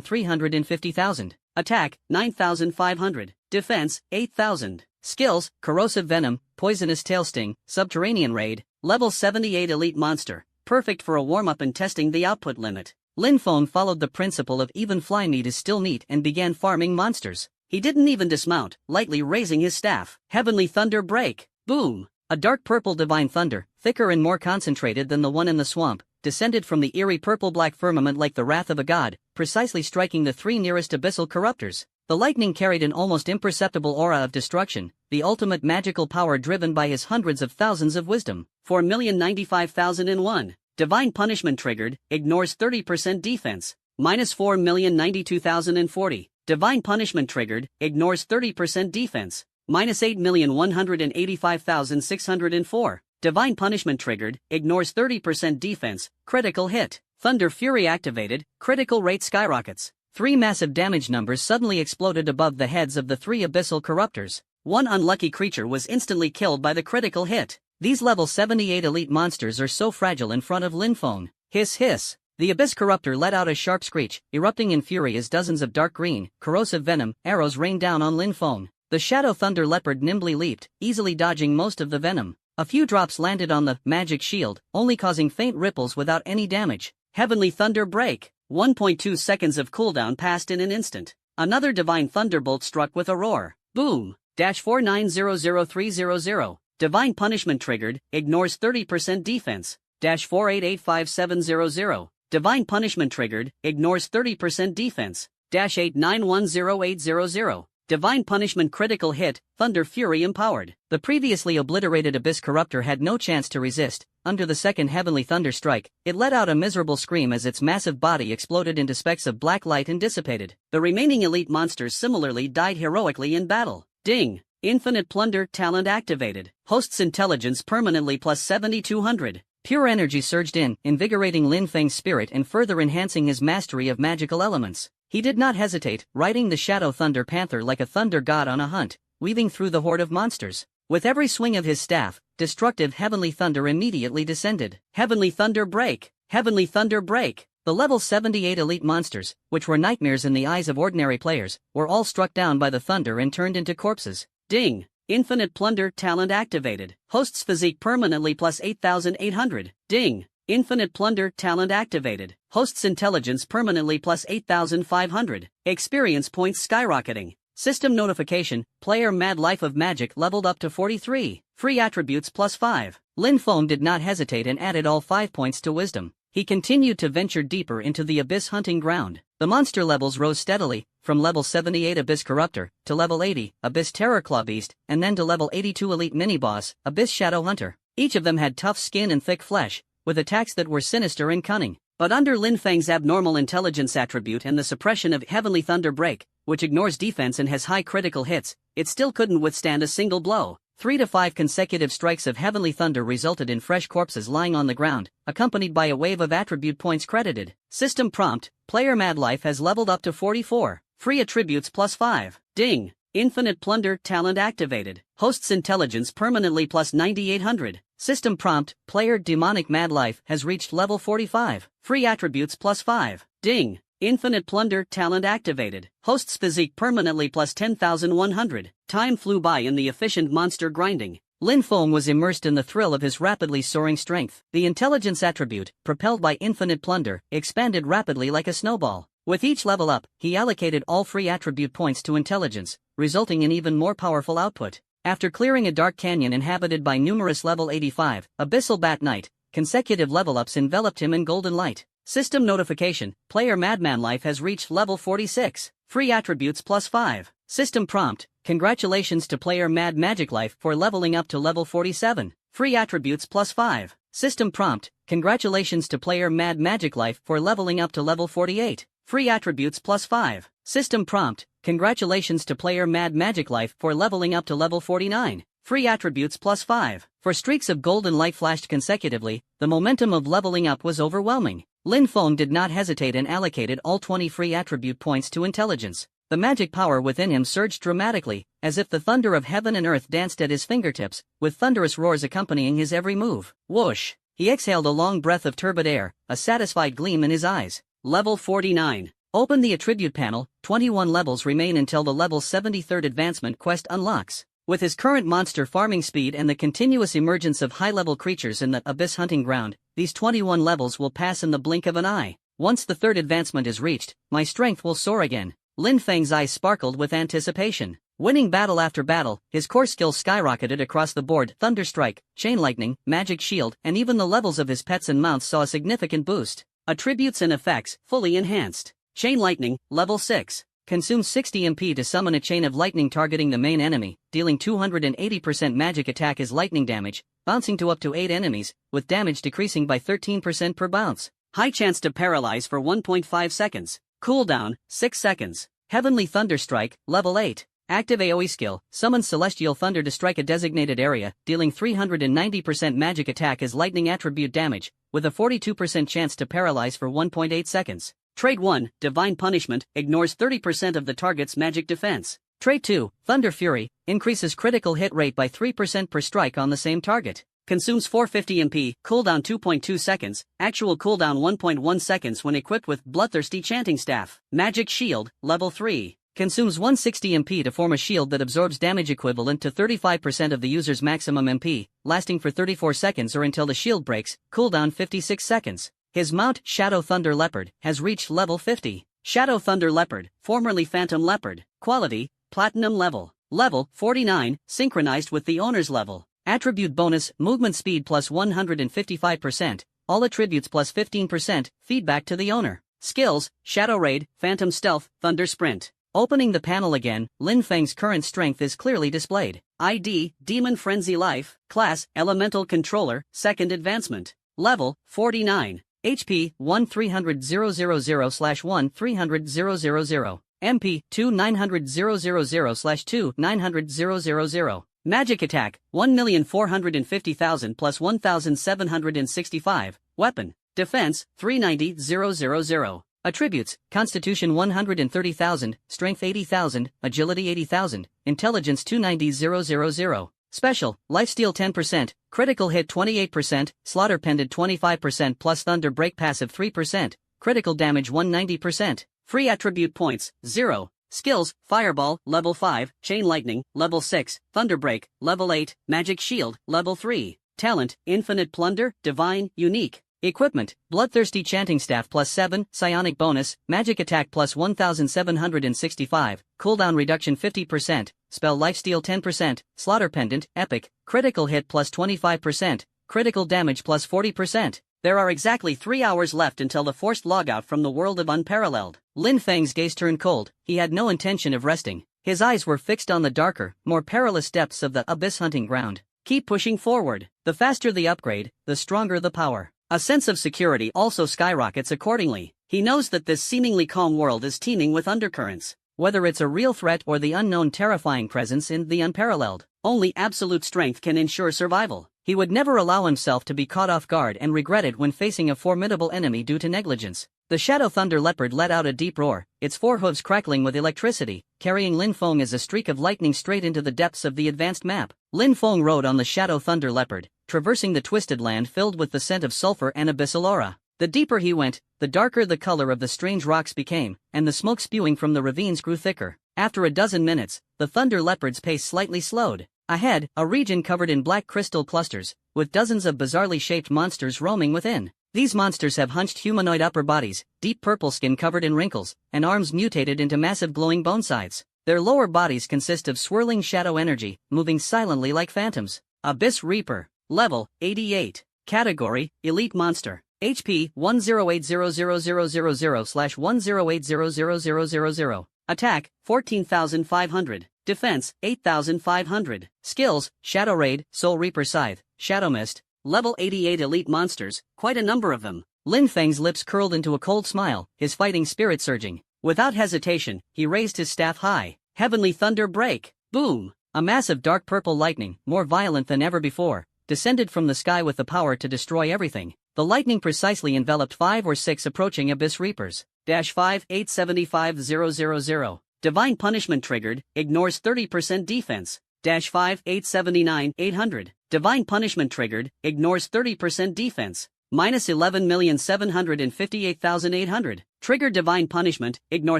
6,350,000. Attack 9,500. Defense 8,000. Skills: Corrosive Venom, Poisonous Tail Sting, Subterranean Raid. Level 78 Elite Monster. Perfect for a warm-up and testing the output limit. Lin Feng followed the principle of even fly meat is still meat and began farming monsters. He didn't even dismount, lightly raising his staff. Heavenly Thunder Break. Boom! A dark purple divine thunder, thicker and more concentrated than the one in the swamp, descended from the eerie purple-black firmament like the wrath of a god, precisely striking the three nearest abyssal corruptors. The lightning carried an almost imperceptible aura of destruction, the ultimate magical power driven by his hundreds of thousands of wisdom. 4,095,001. Divine Punishment triggered, ignores 30% defense. Minus 4,092,040. Divine Punishment triggered, ignores 30% defense. Minus 8,185,604. Divine Punishment triggered, ignores 30% defense, critical hit. Thunder Fury activated, critical rate skyrockets. Three massive damage numbers suddenly exploded above the heads of the three abyssal corruptors. One unlucky creature was instantly killed by the critical hit. These level 78 elite monsters are so fragile in front of Lin Feng. Hiss hiss. The abyss corruptor let out a sharp screech, erupting in fury as dozens of dark green, corrosive venom arrows rained down on Lin Feng. The Shadow Thunder Leopard nimbly leaped, easily dodging most of the venom. A few drops landed on the magic shield, only causing faint ripples without any damage. Heavenly Thunder Break. 1.2 seconds of cooldown passed in an instant. Another Divine Thunderbolt struck with a roar. Boom! -4900300. Divine Punishment triggered, ignores 30% defense. -4885,700. Divine Punishment triggered, ignores 30% defense. -8910,800. Divine Punishment critical hit, Thunder Fury empowered. The previously obliterated Abyss Corruptor had no chance to resist. Under the second Heavenly Thunder strike, it let out a miserable scream as its massive body exploded into specks of black light and dissipated. The remaining elite monsters similarly died heroically in battle. Ding! Infinite Plunder talent activated. Host's intelligence permanently plus 7,200. Pure energy surged in, invigorating Lin Feng's spirit and further enhancing his mastery of magical elements. He did not hesitate, riding the Shadow Thunder Panther like a thunder god on a hunt, weaving through the horde of monsters. With every swing of his staff, destructive Heavenly Thunder immediately descended. Heavenly Thunder Break! Heavenly Thunder Break! The level 78 elite monsters, which were nightmares in the eyes of ordinary players, were all struck down by the thunder and turned into corpses. Ding! Infinite Plunder talent activated. Host's physique permanently plus 8,800. Ding! Infinite Plunder talent activated. Host's intelligence permanently plus 8,500. Experience points skyrocketing. System notification, player Mad Life of Magic leveled up to 43. Free attributes plus 5. Lin Feng did not hesitate and added all 5 points to wisdom. He continued to venture deeper into the abyss hunting ground. The monster levels rose steadily, from level 78 Abyss Corruptor, to level 80, Abyss Terrorclaw Beast, and then to level 82 Elite Mini-Boss, Abyss Shadow Hunter. Each of them had tough skin and thick flesh, with attacks that were sinister and cunning. But under Lin Feng's abnormal intelligence attribute and the suppression of Heavenly Thunder Break, which ignores defense and has high critical hits, it still couldn't withstand a single blow. 3 to 5 consecutive strikes of Heavenly Thunder resulted in fresh corpses lying on the ground, accompanied by a wave of attribute points credited. System prompt, player Mad Life has leveled up to 44. Free attributes plus 5. Ding! Infinite Plunder talent activated. Host's intelligence permanently plus 9,800. System prompt, player Demonic Mad Life has reached level 45. Free attributes plus 5. Ding! Infinite Plunder talent activated. Host's physique permanently plus 10,100. Time flew by in the efficient monster grinding. Lin Feng was immersed in the thrill of his rapidly soaring strength. The intelligence attribute, propelled by Infinite Plunder, expanded rapidly like a snowball. With each level up, he allocated all free attribute points to intelligence, resulting in even more powerful output. After clearing a dark canyon inhabited by numerous level 85, Abyssal Bat Knight, consecutive level-ups enveloped him in golden light. System notification, player Madman Life has reached level 46. Free attributes plus 5. System prompt, congratulations to player Mad Magic Life for leveling up to level 47. Free attributes plus 5. System prompt, congratulations to player Mad Magic Life for leveling up to level 48. Free attributes plus 5. System prompt, congratulations to player Mad Magic Life for leveling up to level 49. Free attributes plus 5. For streaks of golden light flashed consecutively, the momentum of leveling up was overwhelming. Lin Feng did not hesitate and allocated all 20 free attribute points to intelligence. The magic power within him surged dramatically, as if the thunder of heaven and earth danced at his fingertips, with thunderous roars accompanying his every move. Whoosh! He exhaled a long breath of turbid air, a satisfied gleam in his eyes. Level 49. Open the attribute panel. 21 levels remain until the level 73rd advancement quest unlocks. With his current monster farming speed and the continuous emergence of high-level creatures in the Abyss hunting ground, these 21 levels will pass in the blink of an eye. Once the third advancement is reached, my strength will soar again. Lin Feng's eyes sparkled with anticipation. Winning battle after battle, his core skills skyrocketed across the board. Thunder Strike, Chain Lightning, Magic Shield, and even the levels of his pets and mounts saw a significant boost. Attributes and effects, fully enhanced. Chain Lightning, level 6. Consumes 60 MP to summon a chain of lightning targeting the main enemy, dealing 280% magic attack as lightning damage, bouncing to up to 8 enemies, with damage decreasing by 13% per bounce. High chance to paralyze for 1.5 seconds. Cooldown, 6 seconds. Heavenly Thunder Strike, level 8. Active AoE skill, summons Celestial Thunder to strike a designated area, dealing 390% magic attack as lightning attribute damage, with a 42% chance to paralyze for 1.8 seconds. Trait 1, Divine Punishment, ignores 30% of the target's magic defense. Trait 2, Thunder Fury, increases critical hit rate by 3% per strike on the same target. Consumes 450 MP, cooldown 2.2 seconds, actual cooldown 1.1 seconds when equipped with Bloodthirsty Chanting Staff. Magic Shield, level 3. Consumes 160 MP to form a shield that absorbs damage equivalent to 35% of the user's maximum MP, lasting for 34 seconds or until the shield breaks, cooldown 56 seconds. His mount, Shadow Thunder Leopard, has reached level 50. Shadow Thunder Leopard, formerly Phantom Leopard. Quality, Platinum level. Level, 49, synchronized with the owner's level. Attribute bonus, movement speed plus 155%, all attributes plus 15%, feedback to the owner. Skills, Shadow Raid, Phantom Stealth, Thunder Sprint. Opening the panel again, Lin Feng's current strength is clearly displayed. ID, Demon Frenzy Life. Class, Elemental Controller, 2nd Advancement. Level, 49. HP, 1-300-000/1-300-000. MP, 2-900-000/2-900-000. Magic Attack, 1,450,000 plus 1,765. Weapon. Defense, 390,000. Attributes, Constitution 130,000, Strength 80,000, Agility 80,000, Intelligence 290,000. Special, Lifesteal 10%, Critical Hit 28%, Slaughter Pendant 25% plus Thunder Break Passive 3%, Critical Damage 190%. Free Attribute Points, 0. Skills, Fireball, level 5, Chain Lightning, level 6, Thunder Break, level 8, Magic Shield, level 3. Talent, Infinite Plunder, Divine, Unique. Equipment, Bloodthirsty Chanting Staff plus 7, Psionic Bonus, Magic Attack plus 1,765, Cooldown Reduction 50%, Spell Lifesteal 10%, Slaughter Pendant, Epic, Critical Hit plus 25%, Critical Damage plus 40%. There are exactly 3 hours left until the forced logout from the world of Unparalleled. Lin Feng's gaze turned cold. He had no intention of resting. His eyes were fixed on the darker, more perilous depths of the Abyss hunting ground. Keep pushing forward. The faster the upgrade, the stronger the power. A sense of security also skyrockets accordingly. He knows that this seemingly calm world is teeming with undercurrents. Whether it's a real threat or the unknown terrifying presence in the Unparalleled, only absolute strength can ensure survival. He would never allow himself to be caught off guard and regret it when facing a formidable enemy due to negligence. The Shadow Thunder Leopard let out a deep roar, its forehooves crackling with electricity, carrying Lin Feng as a streak of lightning straight into the depths of the advanced map. Lin Feng rode on the Shadow Thunder Leopard, traversing the twisted land filled with the scent of sulfur and abyssal aura. The deeper he went, the darker the color of the strange rocks became, and the smoke spewing from the ravines grew thicker. After a dozen minutes, the Thunder Leopard's pace slightly slowed. Ahead, a region covered in black crystal clusters, with dozens of bizarrely shaped monsters roaming within. These monsters have hunched humanoid upper bodies, deep purple skin covered in wrinkles, and arms mutated into massive glowing bone sides. Their lower bodies consist of swirling shadow energy, moving silently like phantoms. Abyss Reaper. Level, 88. Category, Elite Monster. HP, 1080000/108000000. Attack, 14,500. Defense, 8,500. Skills, Shadow Raid, Soul Reaper Scythe, Shadow Mist. Level 88 elite monsters, quite a number of them. Lin Feng's lips curled into a cold smile, his fighting spirit surging. Without hesitation, he raised his staff high. Heavenly Thunder Break. Boom! A massive dark purple lightning, more violent than ever before, descended from the sky with the power to destroy everything. The lightning precisely enveloped 5 or 6 approaching Abyss Reapers. 5875000. Divine punishment triggered, ignores 30% defense. 5879800. Divine punishment triggered, ignores 30% defense. Minus 11,758,800. Trigger divine punishment, ignore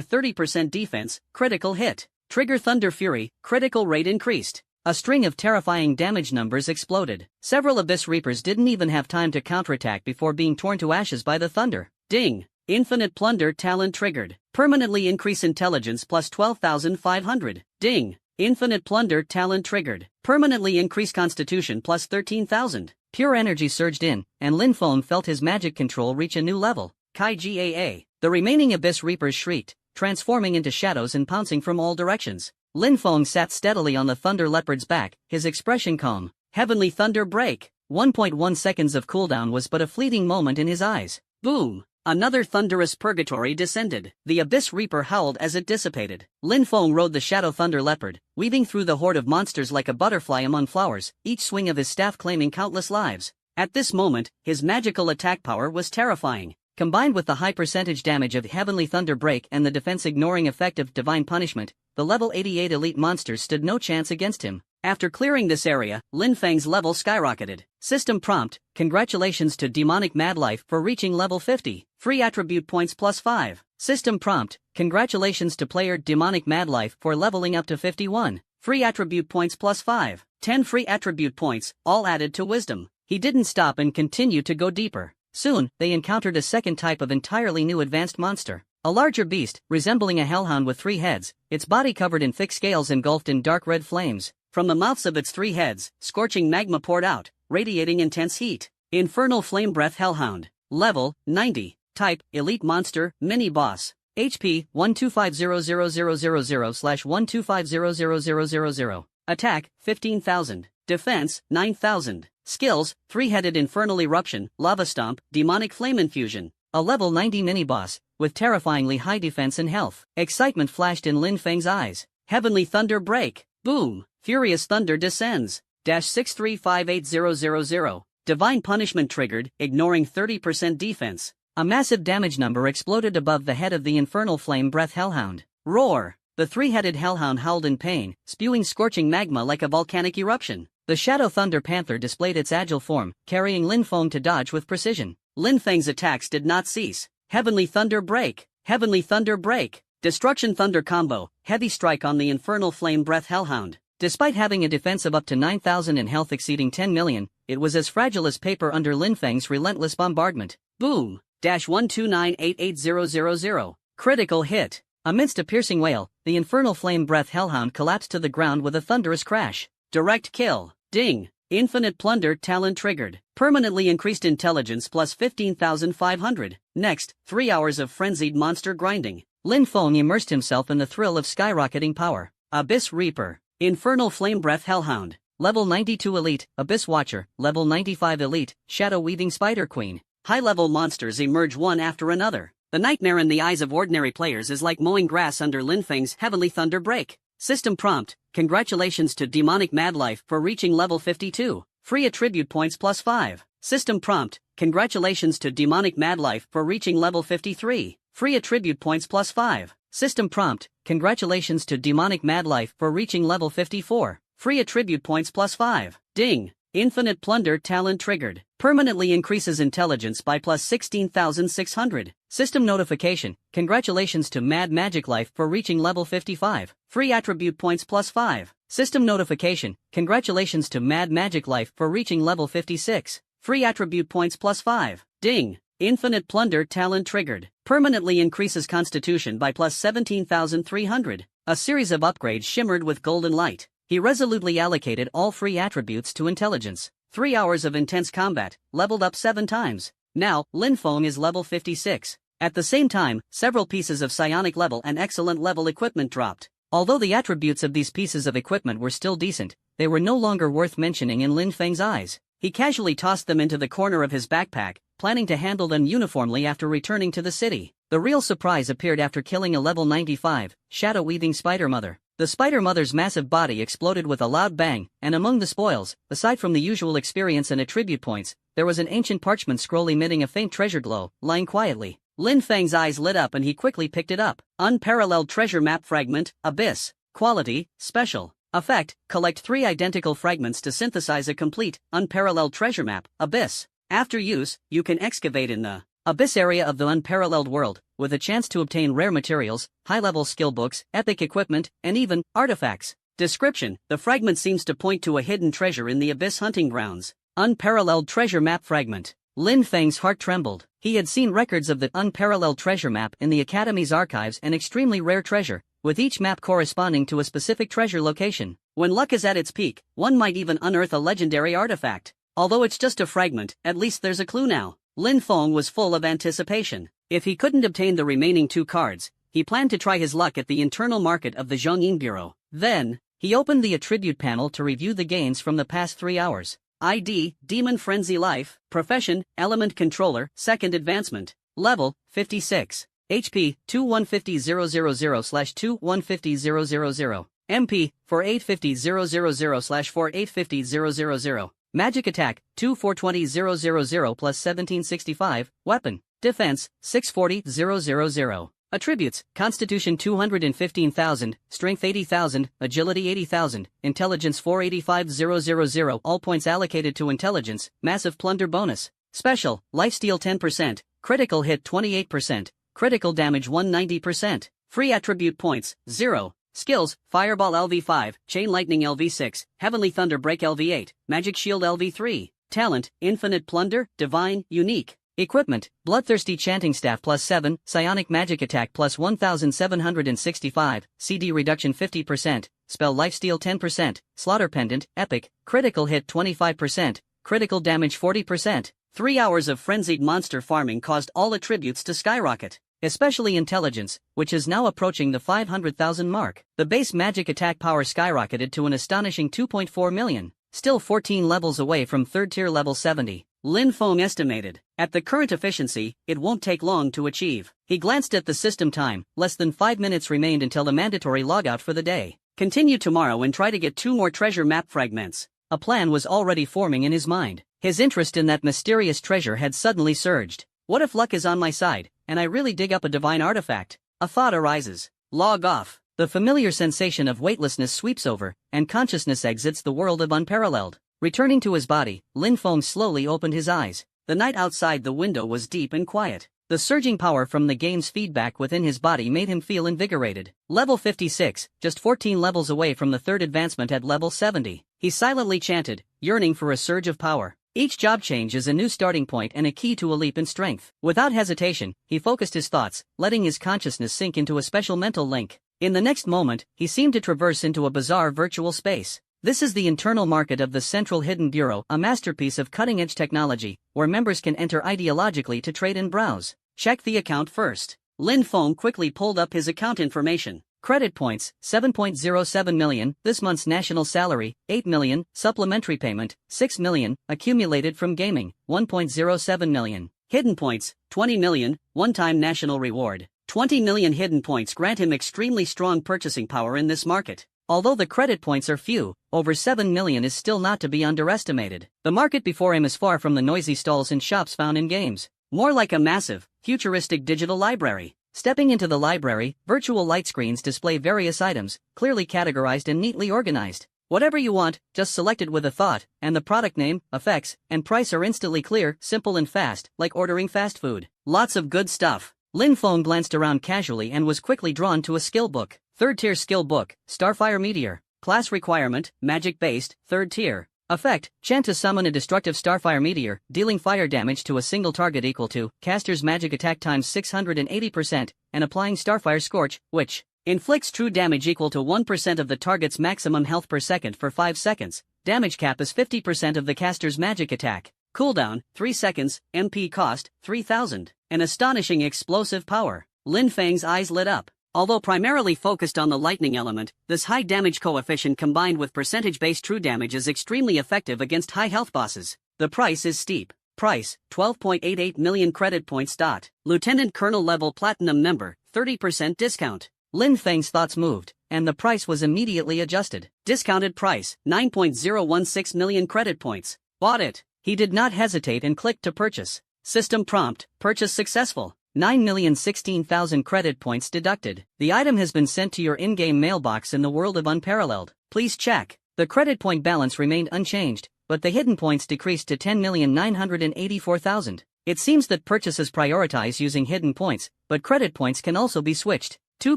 30% defense, critical hit. Trigger Thunder Fury, critical rate increased. A string of terrifying damage numbers exploded. Several Abyss Reapers didn't even have time to counterattack before being torn to ashes by the thunder. Ding! Infinite Plunder Talent triggered. Permanently increase intelligence plus 12,500. Ding! Infinite Plunder Talent triggered. Permanently increase constitution plus 13,000. Pure energy surged in, and Lin Feng felt his magic control reach a new level. Kai Gaa. The remaining Abyss Reapers shrieked, transforming into shadows and pouncing from all directions. Lin Feng sat steadily on the Thunder Leopard's back, his expression calm. Heavenly Thunder Break. 1.1 seconds of cooldown was but a fleeting moment in his eyes. Boom! Another thunderous purgatory descended. The Abyss Reaper howled as it dissipated. Lin Feng rode the Shadow Thunder Leopard, weaving through the horde of monsters like a butterfly among flowers, each swing of his staff claiming countless lives. At this moment, his magical attack power was terrifying. Combined with the high percentage damage of Heavenly Thunder Break and the defense-ignoring effect of Divine Punishment, the level 88 elite monsters stood no chance against him. After clearing this area, Lin Feng's level skyrocketed. System prompt: congratulations to Demonic Madlife for reaching level 50. Free attribute points plus 5. System prompt: congratulations to player Demonic Madlife for leveling up to 51. Free attribute points plus 5. 10 free attribute points, all added to wisdom. He didn't stop and continued to go deeper. Soon, they encountered a second type of entirely new advanced monster. A larger beast, resembling a hellhound with 3 heads, its body covered in thick scales engulfed in dark red flames. From the mouths of its 3 heads, scorching magma poured out, radiating intense heat. Infernal Flame Breath Hellhound. Level, 90. Type, Elite Monster, Mini-Boss. HP, 1250000/1250000. Attack, 15,000. Defense, 9,000. Skills, 3-headed Infernal Eruption, Lava Stomp, Demonic Flame Infusion. A level 90 mini-boss, with terrifyingly high defense and health. Excitement flashed in Lin Feng's eyes. Heavenly Thunder Break. Boom! Furious Thunder descends. 6358000. Divine Punishment triggered, ignoring 30% defense. A massive damage number exploded above the head of the Infernal Flame Breath Hellhound. Roar! The 3-headed hellhound howled in pain, spewing scorching magma like a volcanic eruption. The Shadow Thunder Panther displayed its agile form, carrying Lin Feng to dodge with precision. Lin Feng's attacks did not cease. Heavenly Thunder Break. Heavenly Thunder Break. Destruction Thunder Combo. Heavy strike on the Infernal Flame Breath Hellhound. Despite having a defense of up to 9,000 and health exceeding 10 million, it was as fragile as paper under Lin Feng's relentless bombardment. Boom! 1298800. Critical hit. Amidst a piercing wail, the Infernal Flame Breath Hellhound collapsed to the ground with a thunderous crash. Direct kill. Ding! Infinite Plunder Talent triggered. Permanently increased intelligence plus 15,500. Next, 3 hours of frenzied monster grinding. Lin Feng immersed himself in the thrill of skyrocketing power. Abyss Reaper. Infernal Flame Breath Hellhound. Level 92 Elite, Abyss Watcher. Level 95 Elite, Shadow Weaving Spider Queen. High-level monsters emerge one after another. The nightmare in the eyes of ordinary players is like mowing grass under Lin Feng's Heavenly Thunder Break. System prompt: congratulations to Demonic Madlife for reaching level 52. Free attribute points plus 5. System prompt: congratulations to Demonic Madlife for reaching level 53. Free attribute points plus 5. System prompt: congratulations to Demonic Madlife for reaching level 54. Free attribute points plus 5. Ding! Infinite Plunder Talent triggered. Permanently increases intelligence by plus 16,600. System notification: congratulations to Mad Magic Life for reaching level 55. Free attribute points plus 5. System notification: congratulations to Mad Magic Life for reaching level 56. Free attribute points plus 5. Ding! Infinite Plunder Talent triggered. Permanently increases constitution by plus 17,300. A series of upgrades shimmered with golden light. He resolutely allocated all free attributes to intelligence. 3 hours of intense combat, leveled up 7 times. Now, Lin Feng is level 56. At the same time, several pieces of psionic level and excellent level equipment dropped. Although the attributes of these pieces of equipment were still decent, they were no longer worth mentioning in Lin Feng's eyes. He casually tossed them into the corner of his backpack, planning to handle them uniformly after returning to the city. The real surprise appeared after killing a level 95, Shadow Weaving Spider Mother. The spider mother's massive body exploded with a loud bang, and among the spoils, aside from the usual experience and attribute points, there was an ancient parchment scroll emitting a faint treasure glow, lying quietly. Lin Feng's eyes lit up and he quickly picked it up. Unparalleled treasure map fragment, Abyss. Quality, Special. Effect, collect 3 identical fragments to synthesize a complete, unparalleled treasure map, Abyss. After use, you can excavate in the Abyss area of the unparalleled world, with a chance to obtain rare materials, high-level skill books, epic equipment, and even artifacts. Description: the fragment seems to point to a hidden treasure in the Abyss hunting grounds. Unparalleled treasure map fragment. Lin Feng's heart trembled. He had seen records of the unparalleled treasure map in the Academy's archives, an extremely rare treasure, with each map corresponding to a specific treasure location. When luck is at its peak, one might even unearth a legendary artifact. Although it's just a fragment, at least there's a clue now. Lin Feng was full of anticipation. If he couldn't obtain the remaining 2 cards, he planned to try his luck at the internal market of the Zhongyin Bureau. Then, he opened the attribute panel to review the gains from the past 3 hours. ID, Demon Frenzy Life. Profession, Element Controller, 2nd Advancement. Level, 56. HP, 2150000/2150000. MP, 4850000/4850000. Magic Attack, 2420000 plus 1765. Weapon, Defense, 640000. Attributes: Constitution 215,000, Strength 80,000, Agility 80,000, Intelligence 485,000. All points allocated to intelligence. Massive plunder bonus. Special: Lifesteal 10%, Critical Hit 28%, Critical Damage 190%. Free attribute points, 0. Skills: Fireball LV5, Chain Lightning LV6, Heavenly Thunder Break LV8, Magic Shield LV3. Talent: Infinite Plunder, Divine, Unique. Equipment: Bloodthirsty Chanting Staff plus 7, Psionic Magic Attack plus 1765, CD Reduction 50%, Spell Lifesteal 10%, Slaughter Pendant, Epic, Critical Hit 25%, Critical Damage 40%. 3 hours of frenzied monster farming caused all attributes to skyrocket, especially intelligence, which is now approaching the 500,000 mark. The base magic attack power skyrocketed to an astonishing 2.4 million, still 14 levels away from 3rd tier level 70. Lin Feng estimated, at the current efficiency, it won't take long to achieve. He glanced at the system time, less than 5 minutes remained until the mandatory logout for the day. Continue tomorrow and try to get 2 more treasure map fragments. A plan was already forming in his mind. His interest in that mysterious treasure had suddenly surged. What if luck is on my side, and I really dig up a divine artifact? A thought arises. Log off. The familiar sensation of weightlessness sweeps over, and consciousness exits the world of unparalleled. Returning to his body, Lin Feng slowly opened his eyes. The night outside the window was deep and quiet. The surging power from the game's feedback within his body made him feel invigorated. Level 56, just 14 levels away from the 3rd advancement at level 70. He silently chanted, yearning for a surge of power. Each job change is a new starting point and a key to a leap in strength. Without hesitation, he focused his thoughts, letting his consciousness sink into a special mental link. In the next moment, he seemed to traverse into a bizarre virtual space. This is the internal market of the Central Hidden Bureau, a masterpiece of cutting-edge technology, where members can enter ideologically to trade and browse. Check the account first. Lin Feng quickly pulled up his account information. Credit points, 7.07 million, this month's national salary, 8 million, supplementary payment, 6 million, accumulated from gaming, 1.07 million. Hidden points, 20 million, one-time national reward. 20 million hidden points grant him extremely strong purchasing power in this market. Although the credit points are few, over 7 million is still not to be underestimated. The market before him is far from the noisy stalls and shops found in games. More like a massive, futuristic digital library. Stepping into the library, virtual light screens display various items, clearly categorized and neatly organized. Whatever you want, just select it with a thought, and the product name, effects, and price are instantly clear, simple and fast, like ordering fast food. Lots of good stuff. Lin Feng glanced around casually and was quickly drawn to a skill book. 3rd tier skill book, Starfire Meteor. Class requirement, magic-based, 3rd tier. Effect, chant to summon a destructive Starfire Meteor, dealing fire damage to a single target equal to caster's magic attack times 680%, and applying Starfire Scorch, which inflicts true damage equal to 1% of the target's maximum health per second for 5 seconds. Damage cap is 50% of the caster's magic attack. Cooldown, 3 seconds, MP cost, 3000. An astonishing explosive power. Lin Feng's eyes lit up. Although primarily focused on the lightning element, this high damage coefficient combined with percentage-based true damage is extremely effective against high health bosses. The price is steep. Price, 12.88 million credit points. Lieutenant Colonel level Platinum member, 30% discount. Lin Feng's thoughts moved, and the price was immediately adjusted. Discounted price, 9.016 million credit points. Bought it. He did not hesitate and clicked to purchase. System prompt, purchase successful. 9,016,000 credit points deducted. The item has been sent to your in-game mailbox in the world of Unparalleled. Please check. The credit point balance remained unchanged, but the hidden points decreased to 10,984,000. It seems that purchases prioritize using hidden points, but credit points can also be switched. Two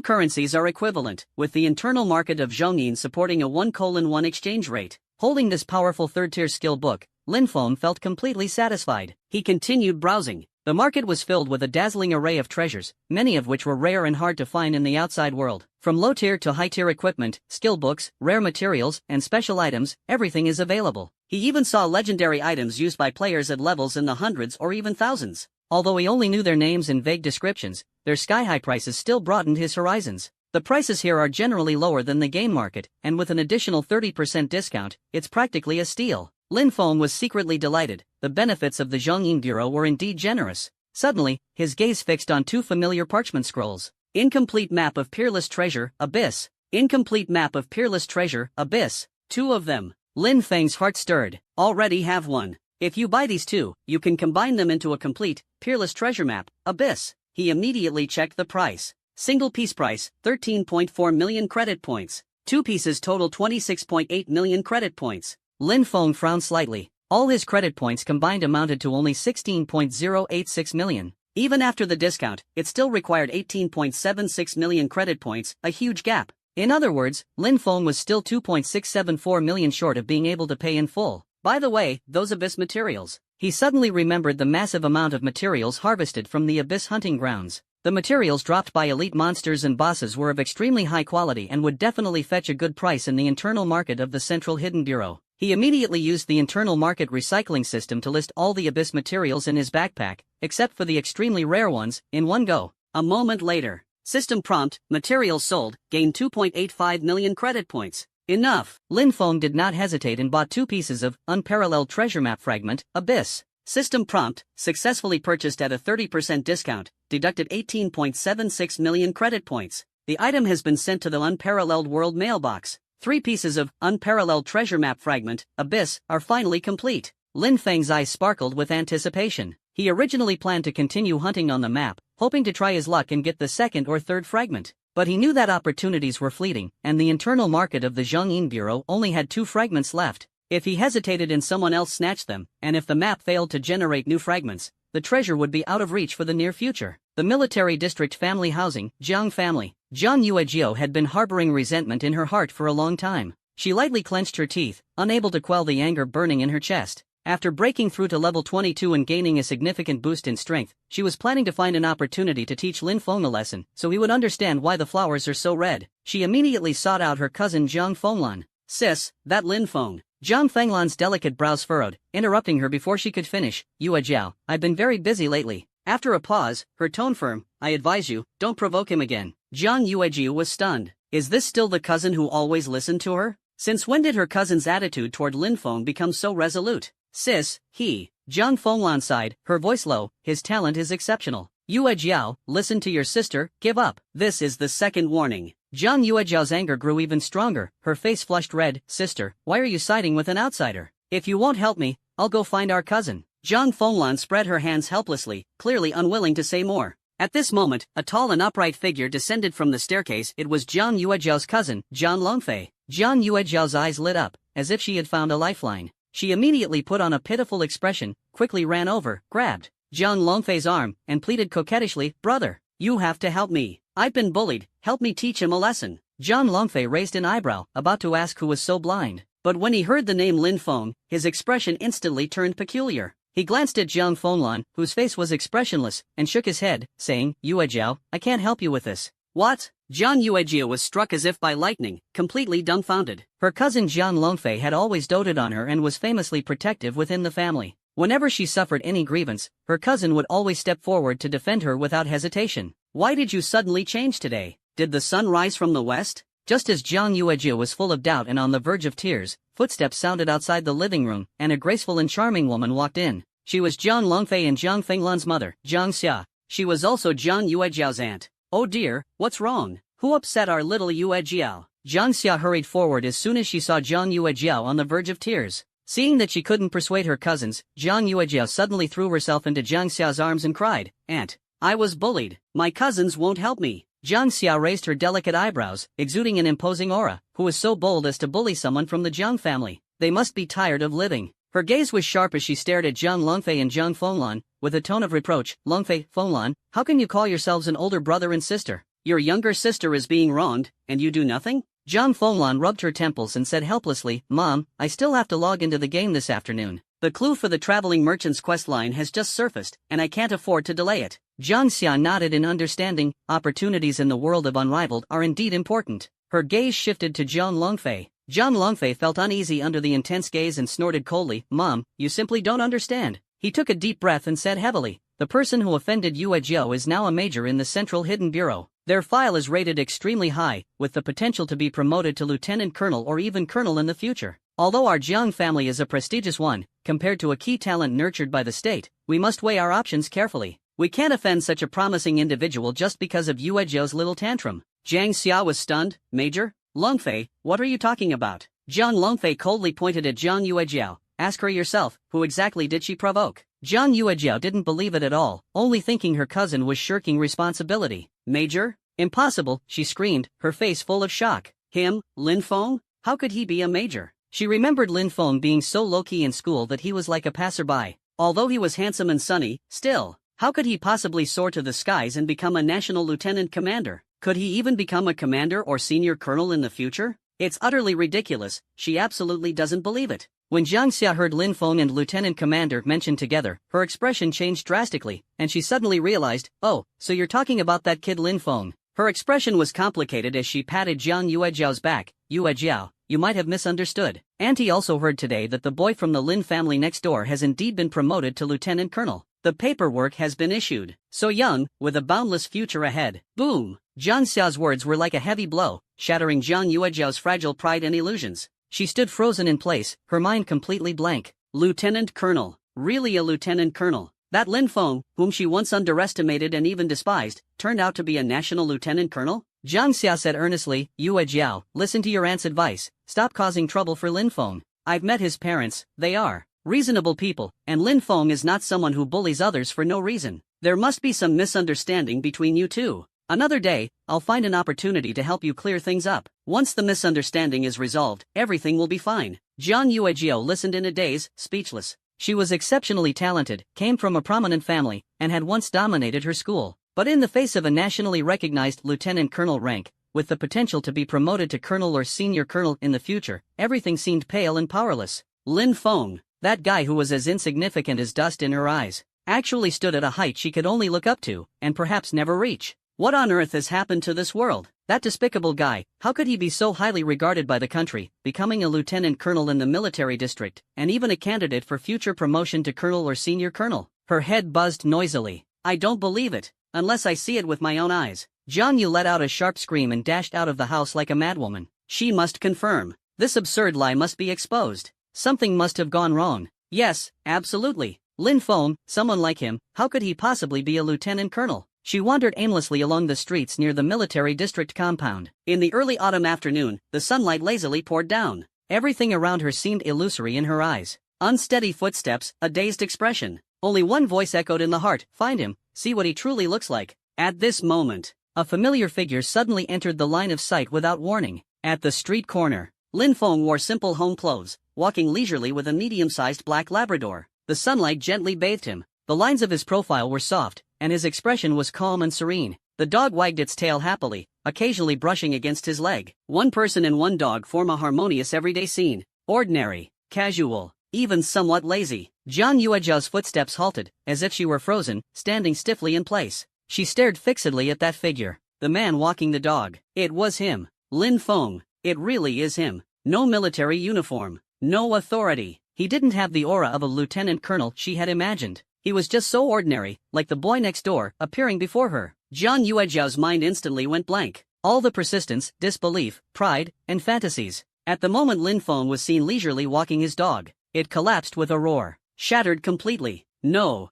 currencies are equivalent, with the internal market of Zhongyin supporting a 1:1 exchange rate. Holding this powerful third-tier skill book, Lin Feng felt completely satisfied. He continued browsing. The market was filled with a dazzling array of treasures, many of which were rare and hard to find in the outside world. From low-tier to high-tier equipment, skill books, rare materials, and special items, everything is available. He even saw legendary items used by players at levels in the hundreds or even thousands. Although he only knew their names and vague descriptions, their sky-high prices still broadened his horizons. The prices here are generally lower than the game market, and with an additional 30% discount, it's practically a steal. Lin Feng was secretly delighted. The benefits of the Zhongyin Bureau were indeed generous. Suddenly, his gaze fixed on two familiar parchment scrolls. Incomplete map of Peerless Treasure, Abyss. Incomplete map of Peerless Treasure, Abyss. Two of them. Lin Feng's heart stirred. Already have one. If you buy these two, you can combine them into a complete, Peerless Treasure map, Abyss. He immediately checked the price. Single piece price, 13.4 million credit points. Two pieces total 26.8 million credit points. Lin Feng frowned slightly. All his credit points combined amounted to only 16.086 million. Even after the discount, it still required 18.76 million credit points, a huge gap. In other words, Lin Feng was still 2.674 million short of being able to pay in full. By the way, those Abyss materials. He suddenly remembered the massive amount of materials harvested from the Abyss hunting grounds. The materials dropped by elite monsters and bosses were of extremely high quality and would definitely fetch a good price in the internal market of the Central Hidden Bureau. He immediately used the internal market recycling system to list all the Abyss materials in his backpack, except for the extremely rare ones, in one go. A moment later. System prompt, materials sold, gain 2.85 million credit points. Enough. Lin Feng did not hesitate and bought two pieces of Unparalleled Treasure Map Fragment, Abyss. System prompt, successfully purchased at a 30% discount, deducted 18.76 million credit points. The item has been sent to the Unparalleled World mailbox. 3 pieces of Unparalleled Treasure Map Fragment, Abyss, are finally complete. Lin Feng's eyes sparkled with anticipation. He originally planned to continue hunting on the map, hoping to try his luck and get the second or third fragment. But he knew that opportunities were fleeting, and the internal market of the Zhongyin Bureau only had 2 fragments left. If he hesitated and someone else snatched them, and if the map failed to generate new fragments, the treasure would be out of reach for the near future. The military district family housing, Jiang family. Zhang Yuejiu had been harboring resentment in her heart for a long time. She lightly clenched her teeth, unable to quell the anger burning in her chest. After breaking through to level 22 and gaining a significant boost in strength, she was planning to find an opportunity to teach Lin Feng a lesson, so he would understand why the flowers are so red. She immediately sought out her cousin Zhang Fenglan. Sis, that Lin Feng. Zhang Fenglan's delicate brows furrowed, interrupting her before she could finish. Yuejiao, I've been very busy lately. After a pause, her tone firm, I advise you, don't provoke him again. Zhang Yuejiu was stunned. Is this still the cousin who always listened to her? Since when did her cousin's attitude toward Lin Feng become so resolute? Sis, Zhang Fenglan sighed, her voice low, his talent is exceptional. Yuejiao, listen to your sister, give up. This is the second warning. Zhang Yuejiao's anger grew even stronger, her face flushed red. Sister, why are you siding with an outsider? If you won't help me, I'll go find our cousin. Zhang Fenglan spread her hands helplessly, clearly unwilling to say more. At this moment, a tall and upright figure descended from the staircase. It was Zhang Yuejiao's cousin, Zhang Longfei. Zhang Yuejiao's eyes lit up, as if she had found a lifeline. She immediately put on a pitiful expression, quickly ran over, grabbed Zhang Longfei's arm, and pleaded coquettishly, Brother, you have to help me. I've been bullied, help me teach him a lesson. Zhang Longfei raised an eyebrow, about to ask who was so blind. But when he heard the name Lin Feng, his expression instantly turned peculiar. He glanced at Zhang Fenglan, whose face was expressionless, and shook his head, saying, Yuejiao, I can't help you with this. What? Zhang Yuejiao was struck as if by lightning, completely dumbfounded. Her cousin Zhang Longfei had always doted on her and was famously protective within the family. Whenever she suffered any grievance, her cousin would always step forward to defend her without hesitation. Why did you suddenly change today? Did the sun rise from the west? Just as Zhang Yuejiao was full of doubt and on the verge of tears, footsteps sounded outside the living room, and a graceful and charming woman walked in. She was Zhang Longfei and Zhang Fenglan's mother, Zhang Xia. She was also Zhang Yuejiao's aunt. Oh dear, what's wrong? Who upset our little Yue Jiao? Jiang Xia hurried forward as soon as she saw Jiang Yue Jiao on the verge of tears. Seeing that she couldn't persuade her cousins, Jiang Yue Jiao suddenly threw herself into Jiang Xia's arms and cried, "Aunt, I was bullied. My cousins won't help me." Jiang Xia raised her delicate eyebrows, exuding an imposing aura. Who was so bold as to bully someone from the Jiang family? They must be tired of living. Her gaze was sharp as she stared at Jiang Longfei and Jiang Fenglan, with a tone of reproach. "Longfei, Fenglan, how can you call yourselves an older brother and sister? Your younger sister is being wronged, and you do nothing?" Jiang Fenglan rubbed her temples and said helplessly, "Mom, I still have to log into the game this afternoon. The clue for the traveling merchant's quest line has just surfaced, and I can't afford to delay it." Jiang Xia nodded in understanding. Opportunities in the world of Unrivaled are indeed important. Her gaze shifted to Jiang Longfei. Jiang Longfei felt uneasy under the intense gaze and snorted coldly, "Mom, you simply don't understand." He took a deep breath and said heavily, "The person who offended Yue Jiao is now a major in the Central Hidden Bureau. Their file is rated extremely high, with the potential to be promoted to lieutenant colonel or even colonel in the future. Although our Jiang family is a prestigious one, compared to a key talent nurtured by the state, we must weigh our options carefully. We can't offend such a promising individual just because of Yue Jiao's little tantrum." Jiang Xia was stunned. "Major? Longfei, what are you talking about?" Jiang Longfei coldly pointed at Jiang Yue Jiao. "Ask her yourself, who exactly did she provoke?" Jiang Yue Jiao didn't believe it at all, only thinking her cousin was shirking responsibility. "Major? Impossible," she screamed, her face full of shock. "Him, Lin Feng? How could he be a major?" She remembered Lin Feng being so low-key in school that he was like a passerby. Although he was handsome and sunny, still, how could he possibly soar to the skies and become a national lieutenant commander? Could he even become a commander or senior colonel in the future? It's utterly ridiculous, she absolutely doesn't believe it. When Jiang Xia heard Lin Feng and Lieutenant Commander mentioned together, her expression changed drastically, and she suddenly realized, "Oh, so you're talking about that kid Lin Feng." Her expression was complicated as she patted Jiang Yue Jiao's back. "Yue Jiao, you might have misunderstood. Auntie also heard today that the boy from the Lin family next door has indeed been promoted to lieutenant colonel. The paperwork has been issued. So young, with a boundless future ahead." Boom! Jiang Xia's words were like a heavy blow, shattering Jiang Yue Jiao's fragile pride and illusions. She stood frozen in place, her mind completely blank. Lieutenant colonel. Really a lieutenant colonel? That Lin Feng, whom she once underestimated and even despised, turned out to be a national lieutenant colonel? Jiang Xia said earnestly, "Yue Jiao, listen to your aunt's advice. Stop causing trouble for Lin Feng. I've met his parents, they are reasonable people, and Lin Feng is not someone who bullies others for no reason. There must be some misunderstanding between you two. Another day, I'll find an opportunity to help you clear things up. Once the misunderstanding is resolved, everything will be fine." Jiang Yue Jiao listened in a daze, speechless. She was exceptionally talented, came from a prominent family, and had once dominated her school. But in the face of a nationally recognized lieutenant colonel rank, with the potential to be promoted to colonel or senior colonel in the future, everything seemed pale and powerless. Lin Feng, that guy who was as insignificant as dust in her eyes, actually stood at a height she could only look up to, and perhaps never reach. What on earth has happened to this world? That despicable guy, how could he be so highly regarded by the country, becoming a lieutenant colonel in the military district, and even a candidate for future promotion to colonel or senior colonel? Her head buzzed noisily. "I don't believe it, unless I see it with my own eyes." Jiang Yu let out a sharp scream and dashed out of the house like a madwoman. She must confirm. This absurd lie must be exposed. Something must have gone wrong. Yes, absolutely. Lin Feng, someone like him, how could he possibly be a lieutenant colonel? She wandered aimlessly along the streets near the military district compound. In the early autumn afternoon, the sunlight lazily poured down. Everything around her seemed illusory in her eyes. Unsteady footsteps, a dazed expression. Only one voice echoed in the heart, "Find him, see what he truly looks like." At this moment, a familiar figure suddenly entered the line of sight without warning. At the street corner, Lin Feng wore simple home clothes, walking leisurely with a medium-sized black Labrador. The sunlight gently bathed him. The lines of his profile were soft, and his expression was calm and serene. The dog wagged its tail happily, occasionally brushing against his leg. One person and one dog form a harmonious everyday scene. Ordinary, casual, even somewhat lazy. Jiang Yuejiao's footsteps halted, as if she were frozen, standing stiffly in place. She stared fixedly at that figure. The man walking the dog. It was him. Lin Feng. It really is him. No military uniform. No authority. He didn't have the aura of a lieutenant colonel she had imagined. He was just so ordinary, like the boy next door, appearing before her. Jiang Yuejiao's mind instantly went blank. All the persistence, disbelief, pride, and fantasies. At the moment Lin Feng was seen leisurely walking his dog, it collapsed with a roar. Shattered completely. No,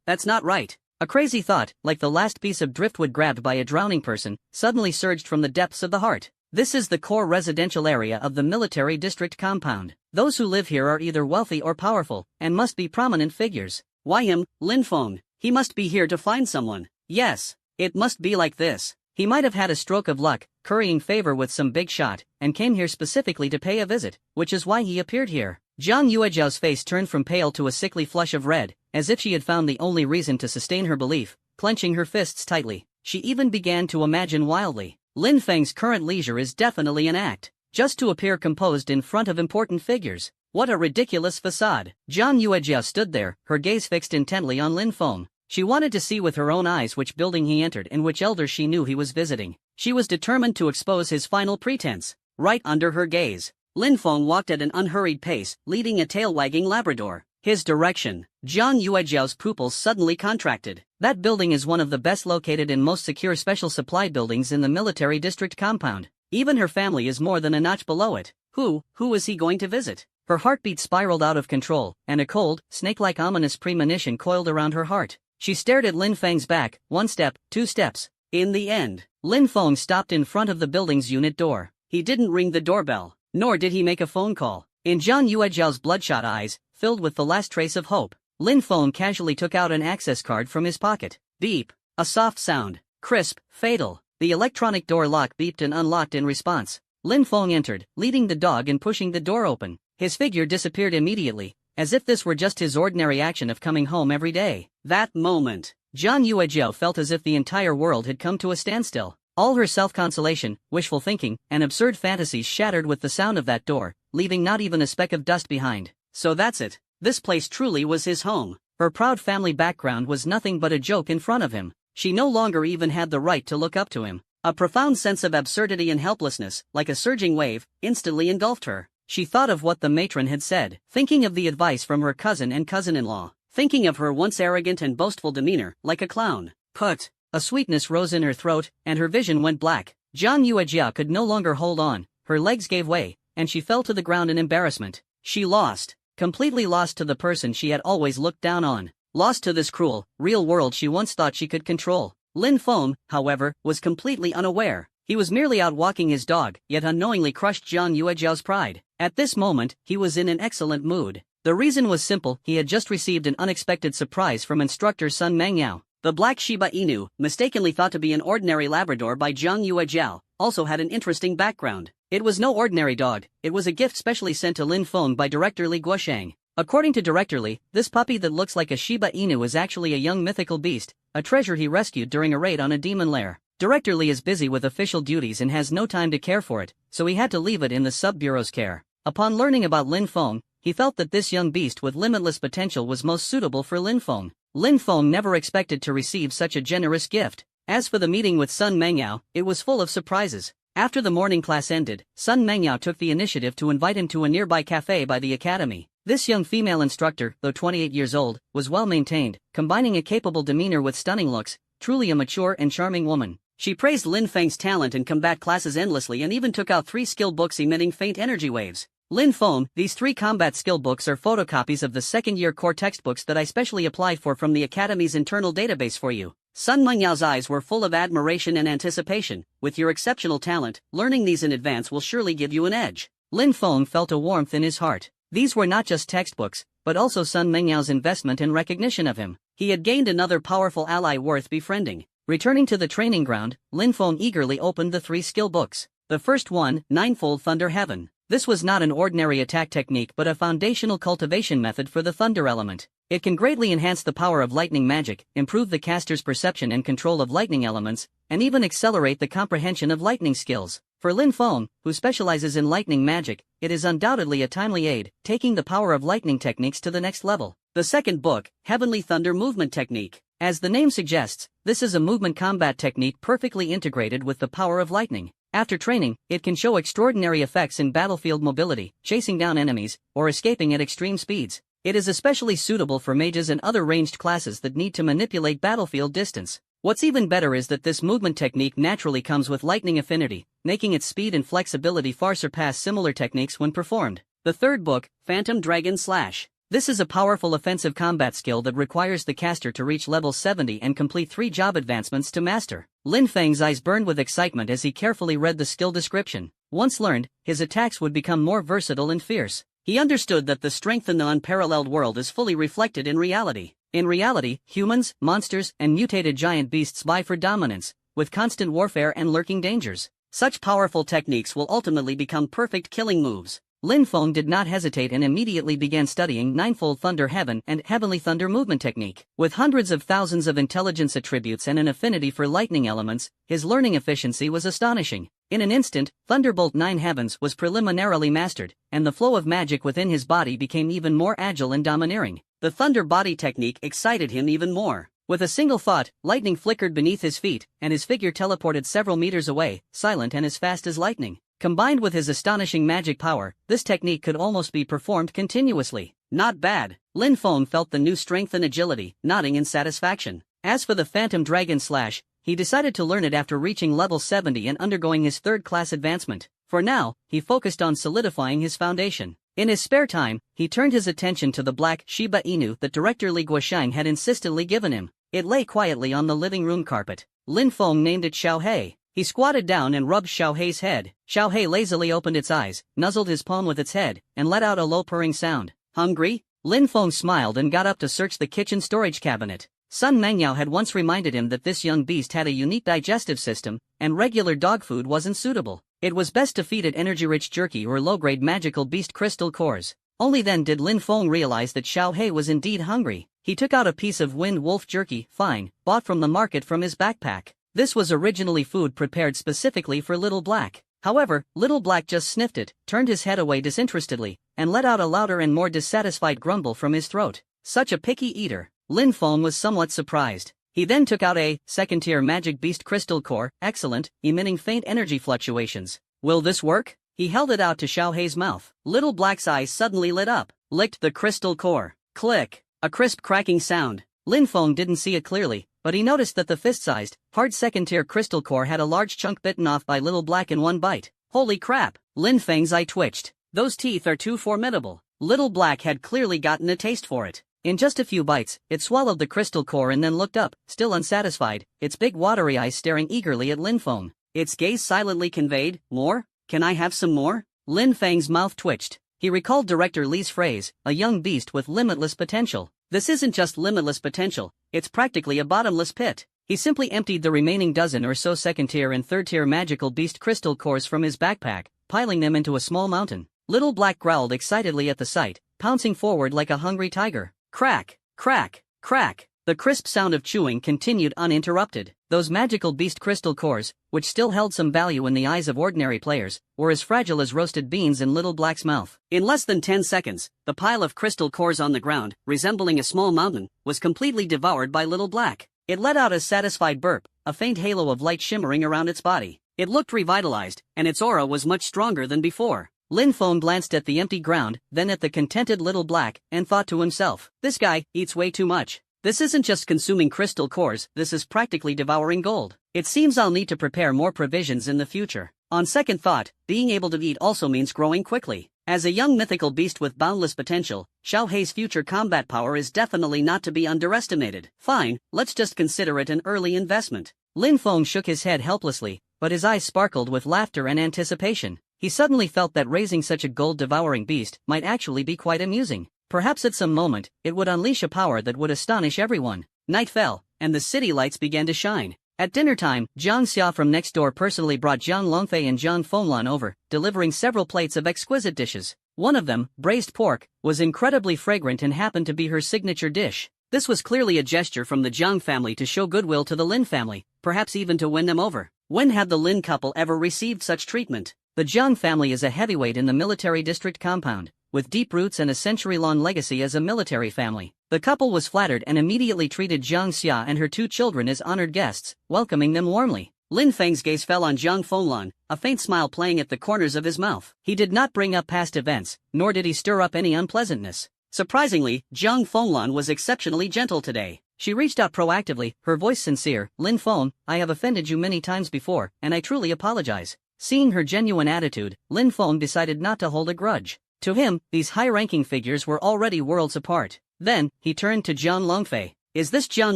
that's not right. A crazy thought, like the last piece of driftwood grabbed by a drowning person, suddenly surged from the depths of the heart. This is the core residential area of the military district compound. Those who live here are either wealthy or powerful, and must be prominent figures. Why him, Lin Feng? He must be here to find someone. Yes, it must be like this. He might have had a stroke of luck, currying favor with some big shot, and came here specifically to pay a visit, which is why he appeared here. Zhang Yuejiao's face turned from pale to a sickly flush of red, as if she had found the only reason to sustain her belief, clenching her fists tightly. She even began to imagine wildly. Lin Feng's current leisure is definitely an act, just to appear composed in front of important figures. What a ridiculous facade. Zhang Yuejiao stood there, her gaze fixed intently on Lin Feng. She wanted to see with her own eyes which building he entered and which elder she knew he was visiting. She was determined to expose his final pretense. Right under her gaze, Lin Feng walked at an unhurried pace, leading a tail-wagging Labrador. His direction. Zhang Yuejiao's pupils suddenly contracted. That building is one of the best located and most secure special supply buildings in the military district compound. Even her family is more than a notch below it. Who is he going to visit? Her heartbeat spiraled out of control, and a cold, snake-like ominous premonition coiled around her heart. She stared at Lin Feng's back, 1 step, 2 steps. In the end, Lin Feng stopped in front of the building's unit door. He didn't ring the doorbell, nor did he make a phone call. In Zhang Yuejiao's bloodshot eyes, filled with the last trace of hope, Lin Feng casually took out an access card from his pocket. Beep. A soft sound. Crisp, fatal. The electronic door lock beeped and unlocked in response. Lin Feng entered, leading the dog and pushing the door open. His figure disappeared immediately, as if this were just his ordinary action of coming home every day. That moment, Zhang Yuejiao felt as if the entire world had come to a standstill. All her self-consolation, wishful thinking, and absurd fantasies shattered with the sound of that door, leaving not even a speck of dust behind. So that's it. This place truly was his home. Her proud family background was nothing but a joke in front of him. She no longer even had the right to look up to him. A profound sense of absurdity and helplessness, like a surging wave, instantly engulfed her. She thought of what the matron had said, thinking of the advice from her cousin and cousin-in-law, thinking of her once arrogant and boastful demeanor, like a clown. Put. A sweetness rose in her throat, and her vision went black. Zhang Yuejia could no longer hold on, her legs gave way, and she fell to the ground in embarrassment. She lost. Completely lost to the person she had always looked down on. Lost to this cruel, real world she once thought she could control. Lin Feng, however, was completely unaware. He was merely out walking his dog, yet unknowingly crushed Zhang Yuejiao's pride. At this moment, he was in an excellent mood. The reason was simple: he had just received an unexpected surprise from instructor Sun Mengyao. The black Shiba Inu, mistakenly thought to be an ordinary Labrador by Zhang Yuejiao, also had an interesting background. It was no ordinary dog, it was a gift specially sent to Lin Feng by Director Li Guosheng. According to Director Li, this puppy that looks like a Shiba Inu is actually a young mythical beast, a treasure he rescued during a raid on a demon lair. Director Li is busy with official duties and has no time to care for it, so he had to leave it in the sub-bureau's care. Upon learning about Lin Feng, he felt that this young beast with limitless potential was most suitable for Lin Feng. Lin Feng never expected to receive such a generous gift. As for the meeting with Sun Mengyao, it was full of surprises. After the morning class ended, Sun Mengyao took the initiative to invite him to a nearby cafe by the academy. This young female instructor, though 28 years old, was well maintained, combining a capable demeanor with stunning looks, truly a mature and charming woman. She praised Lin Feng's talent in combat classes endlessly and even took out 3 skill books emitting faint energy waves. Lin Feng, these 3 combat skill books are photocopies of the second-year core textbooks that I specially applied for from the Academy's internal database for you. Sun Mengyao's eyes were full of admiration and anticipation. With your exceptional talent, learning these in advance will surely give you an edge. Lin Feng felt a warmth in his heart. These were not just textbooks, but also Sun Mengyao's investment and recognition of him. He had gained another powerful ally worth befriending. Returning to the training ground, Lin Feng eagerly opened the 3 skill books. The first one, Ninefold Thunder Heaven. This was not an ordinary attack technique but a foundational cultivation method for the thunder element. It can greatly enhance the power of lightning magic, improve the caster's perception and control of lightning elements, and even accelerate the comprehension of lightning skills. For Lin Feng, who specializes in lightning magic, it is undoubtedly a timely aid, taking the power of lightning techniques to the next level. The second book, Heavenly Thunder Movement Technique. As the name suggests, this is a movement combat technique perfectly integrated with the power of lightning. After training, it can show extraordinary effects in battlefield mobility, chasing down enemies, or escaping at extreme speeds. It is especially suitable for mages and other ranged classes that need to manipulate battlefield distance. What's even better is that this movement technique naturally comes with lightning affinity, making its speed and flexibility far surpass similar techniques when performed. The third book, Phantom Dragon Slash. This is a powerful offensive combat skill that requires the caster to reach level 70 and complete 3 job advancements to master. Lin Feng's eyes burned with excitement as he carefully read the skill description. Once learned, his attacks would become more versatile and fierce. He understood that the strength in the unparalleled world is fully reflected in reality. In reality, humans, monsters, and mutated giant beasts vie for dominance, with constant warfare and lurking dangers. Such powerful techniques will ultimately become perfect killing moves. Lin Feng did not hesitate and immediately began studying Ninefold Thunder Heaven and Heavenly Thunder movement technique. With hundreds of thousands of intelligence attributes and an affinity for lightning elements, his learning efficiency was astonishing. In an instant, Thunderbolt 9 Heavens was preliminarily mastered, and the flow of magic within his body became even more agile and domineering. The Thunder Body technique excited him even more. With a single thought, lightning flickered beneath his feet, and his figure teleported several meters away, silent and as fast as lightning. Combined with his astonishing magic power, this technique could almost be performed continuously. Not bad. Lin Feng felt the new strength and agility, nodding in satisfaction. As for the Phantom Dragon Slash, he decided to learn it after reaching level 70 and undergoing his third-class advancement. For now, he focused on solidifying his foundation. In his spare time, he turned his attention to the black Shiba Inu that Director Li Guosheng had insistently given him. It lay quietly on the living room carpet. Lin Feng named it Xiaohei. He squatted down and rubbed Xiaohei's head. Xiaohei lazily opened its eyes, nuzzled his palm with its head, and let out a low purring sound. Hungry? Lin Feng smiled and got up to search the kitchen storage cabinet. Sun Mengyao had once reminded him that this young beast had a unique digestive system, and regular dog food wasn't suitable. It was best to feed it energy-rich jerky or low-grade magical beast crystal cores. Only then did Lin Feng realize that Xiaohei was indeed hungry. He took out a piece of wind wolf jerky, fine, bought from the market from his backpack. This was originally food prepared specifically for Little Black. However, Little Black just sniffed it, turned his head away disinterestedly, and let out a louder and more dissatisfied grumble from his throat. Such a picky eater. Lin Feng was somewhat surprised. He then took out a second-tier magic beast crystal core, excellent, emitting faint energy fluctuations. Will this work? He held it out to Xiaohei's mouth. Little Black's eyes suddenly lit up. Licked the crystal core. Click. A crisp cracking sound. Lin Feng didn't see it clearly, but he noticed that the fist-sized, hard second-tier crystal core had a large chunk bitten off by Little Black in one bite. Holy crap! Lin Feng's eye twitched. Those teeth are too formidable. Little Black had clearly gotten a taste for it. In just a few bites, it swallowed the crystal core and then looked up, still unsatisfied, its big watery eyes staring eagerly at Lin Feng. Its gaze silently conveyed, "More? Can I have some more?" Lin Feng's mouth twitched. He recalled Director Li's phrase, "a young beast with limitless potential." This isn't just limitless potential, it's practically a bottomless pit. He simply emptied the remaining dozen or so second-tier and third-tier magical beast crystal cores from his backpack, piling them into a small mountain. Little Black growled excitedly at the sight, pouncing forward like a hungry tiger. Crack, crack, crack. The crisp sound of chewing continued uninterrupted. Those magical beast crystal cores, which still held some value in the eyes of ordinary players, were as fragile as roasted beans in Little Black's mouth. In less than 10 seconds, the pile of crystal cores on the ground, resembling a small mountain, was completely devoured by Little Black. It let out a satisfied burp, a faint halo of light shimmering around its body. It looked revitalized, and its aura was much stronger than before. Lin Feng glanced at the empty ground, then at the contented Little Black, and thought to himself, "This guy eats way too much. This isn't just consuming crystal cores, this is practically devouring gold. It seems I'll need to prepare more provisions in the future." On second thought, being able to eat also means growing quickly. As a young mythical beast with boundless potential, Xiaohei's future combat power is definitely not to be underestimated. Fine, let's just consider it an early investment. Lin Feng shook his head helplessly, but his eyes sparkled with laughter and anticipation. He suddenly felt that raising such a gold-devouring beast might actually be quite amusing. Perhaps at some moment, it would unleash a power that would astonish everyone. Night fell, and the city lights began to shine. At dinner time, Jiang Xia from next door personally brought Jiang Longfei and Jiang Fenglan over, delivering several plates of exquisite dishes. One of them, braised pork, was incredibly fragrant and happened to be her signature dish. This was clearly a gesture from the Jiang family to show goodwill to the Lin family, perhaps even to win them over. When had the Lin couple ever received such treatment? The Jiang family is a heavyweight in the military district compound, with deep roots and a century-long legacy as a military family. The couple was flattered and immediately treated Jiang Xia and her two children as honored guests, welcoming them warmly. Lin Feng's gaze fell on Jiang Fenglan, a faint smile playing at the corners of his mouth. He did not bring up past events, nor did he stir up any unpleasantness. Surprisingly, Jiang Fenglan was exceptionally gentle today. She reached out proactively, her voice sincere. "Lin Feng, I have offended you many times before, and I truly apologize." Seeing her genuine attitude, Lin Feng decided not to hold a grudge. To him, these high-ranking figures were already worlds apart. Then, he turned to John Longfei. Is this John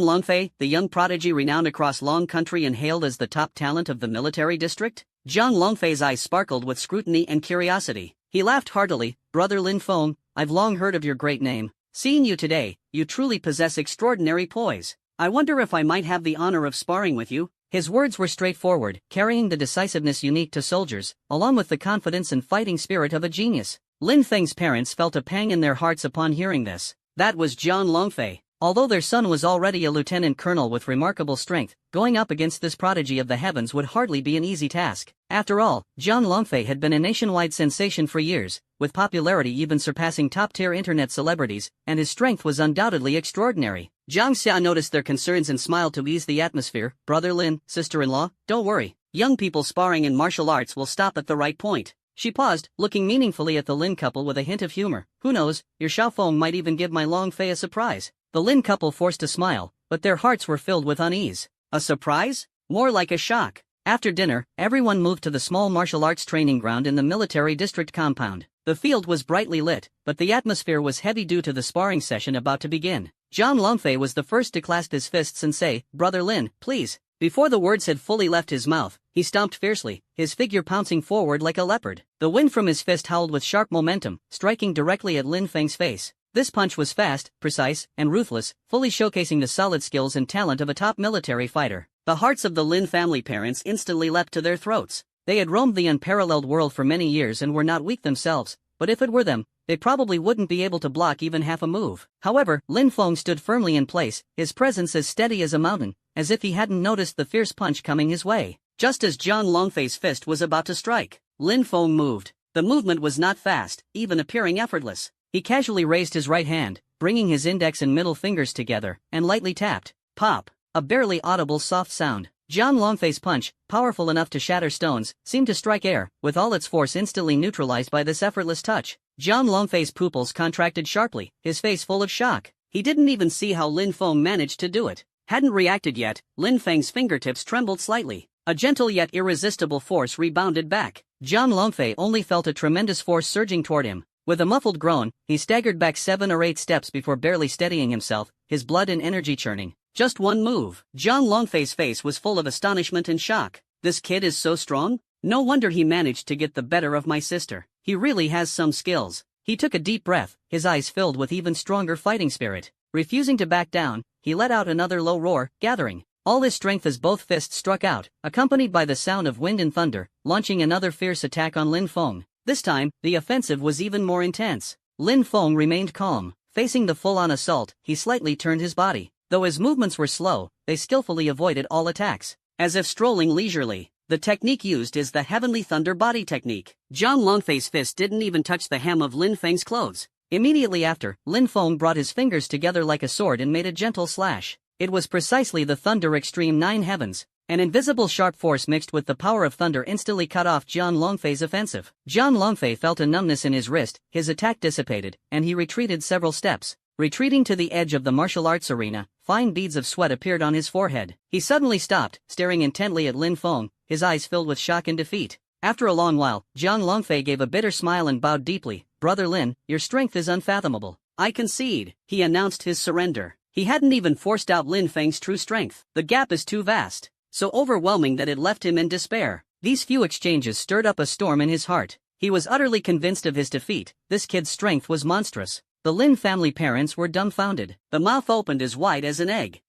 Longfei, the young prodigy renowned across Long Country and hailed as the top talent of the military district? John Longfei's eyes sparkled with scrutiny and curiosity. He laughed heartily. Brother Lin Feng, I've long heard of your great name. Seeing you today, you truly possess extraordinary poise. I wonder if I might have the honor of sparring with you. His words were straightforward, carrying the decisiveness unique to soldiers, along with the confidence and fighting spirit of a genius. Lin Feng's parents felt a pang in their hearts upon hearing this. That was John Longfei. Although their son was already a lieutenant colonel with remarkable strength, going up against this prodigy of the heavens would hardly be an easy task. After all, John Longfei had been a nationwide sensation for years, with popularity even surpassing top-tier internet celebrities, and his strength was undoubtedly extraordinary. Zhang Xia noticed their concerns and smiled to ease the atmosphere. Brother Lin, sister-in-law, don't worry. Young people sparring in martial arts will stop at the right point. She paused, looking meaningfully at the Lin couple with a hint of humor. Who knows, your Xiaofeng might even give my Longfei a surprise. The Lin couple forced a smile, but their hearts were filled with unease. A surprise? More like a shock. After dinner, everyone moved to the small martial arts training ground in the military district compound. The field was brightly lit, but the atmosphere was heavy due to the sparring session about to begin. John Longfei was the first to clasp his fists and say, Brother Lin, please. Before the words had fully left his mouth, he stomped fiercely, his figure pouncing forward like a leopard. The wind from his fist howled with sharp momentum, striking directly at Lin Feng's face. This punch was fast, precise, and ruthless, fully showcasing the solid skills and talent of a top military fighter. The hearts of the Lin family parents instantly leapt to their throats. They had roamed the unparalleled world for many years and were not weak themselves, but if it were them, they probably wouldn't be able to block even half a move. However, Lin Feng stood firmly in place, his presence as steady as a mountain, as if he hadn't noticed the fierce punch coming his way. Just as John Longfei's fist was about to strike, Lin Feng moved. The movement was not fast, even appearing effortless. He casually raised his right hand, bringing his index and middle fingers together, and lightly tapped. Pop! A barely audible soft sound. John Longfei's punch, powerful enough to shatter stones, seemed to strike air, with all its force instantly neutralized by this effortless touch. John Longfei's pupils contracted sharply, his face full of shock. He didn't even see how Lin Feng managed to do it. Hadn't reacted yet, Lin Feng's fingertips trembled slightly. A gentle yet irresistible force rebounded back. John Longfei only felt a tremendous force surging toward him. With a muffled groan, he staggered back 7 or 8 steps before barely steadying himself, his blood and energy churning. Just one move. John Longfei's face was full of astonishment and shock. This kid is so strong? No wonder he managed to get the better of my sister. He really has some skills. He took a deep breath, his eyes filled with even stronger fighting spirit. Refusing to back down, he let out another low roar, gathering all his strength as both fists struck out, accompanied by the sound of wind and thunder, launching another fierce attack on Lin Feng. This time, the offensive was even more intense. Lin Feng remained calm. Facing the full-on assault, he slightly turned his body. Though his movements were slow, they skillfully avoided all attacks. As if strolling leisurely, the technique used is the Heavenly Thunder Body Technique. John Longfei's fist didn't even touch the hem of Lin Feng's clothes. Immediately after, Lin Feng brought his fingers together like a sword and made a gentle slash. It was precisely the Thunder Extreme 9 Heavens. An invisible sharp force mixed with the power of thunder instantly cut off John Longfei's offensive. John Longfei felt a numbness in his wrist, his attack dissipated, and he retreated several steps. Retreating to the edge of the martial arts arena, fine beads of sweat appeared on his forehead. He suddenly stopped, staring intently at Lin Feng, his eyes filled with shock and defeat. After a long while, John Longfei gave a bitter smile and bowed deeply. Brother Lin, your strength is unfathomable. I concede. He announced his surrender. He hadn't even forced out Lin Feng's true strength. The gap is too vast. So overwhelming that it left him in despair. These few exchanges stirred up a storm in his heart. He was utterly convinced of his defeat. This kid's strength was monstrous. The Lin family parents were dumbfounded. The mouth opened as wide as an egg.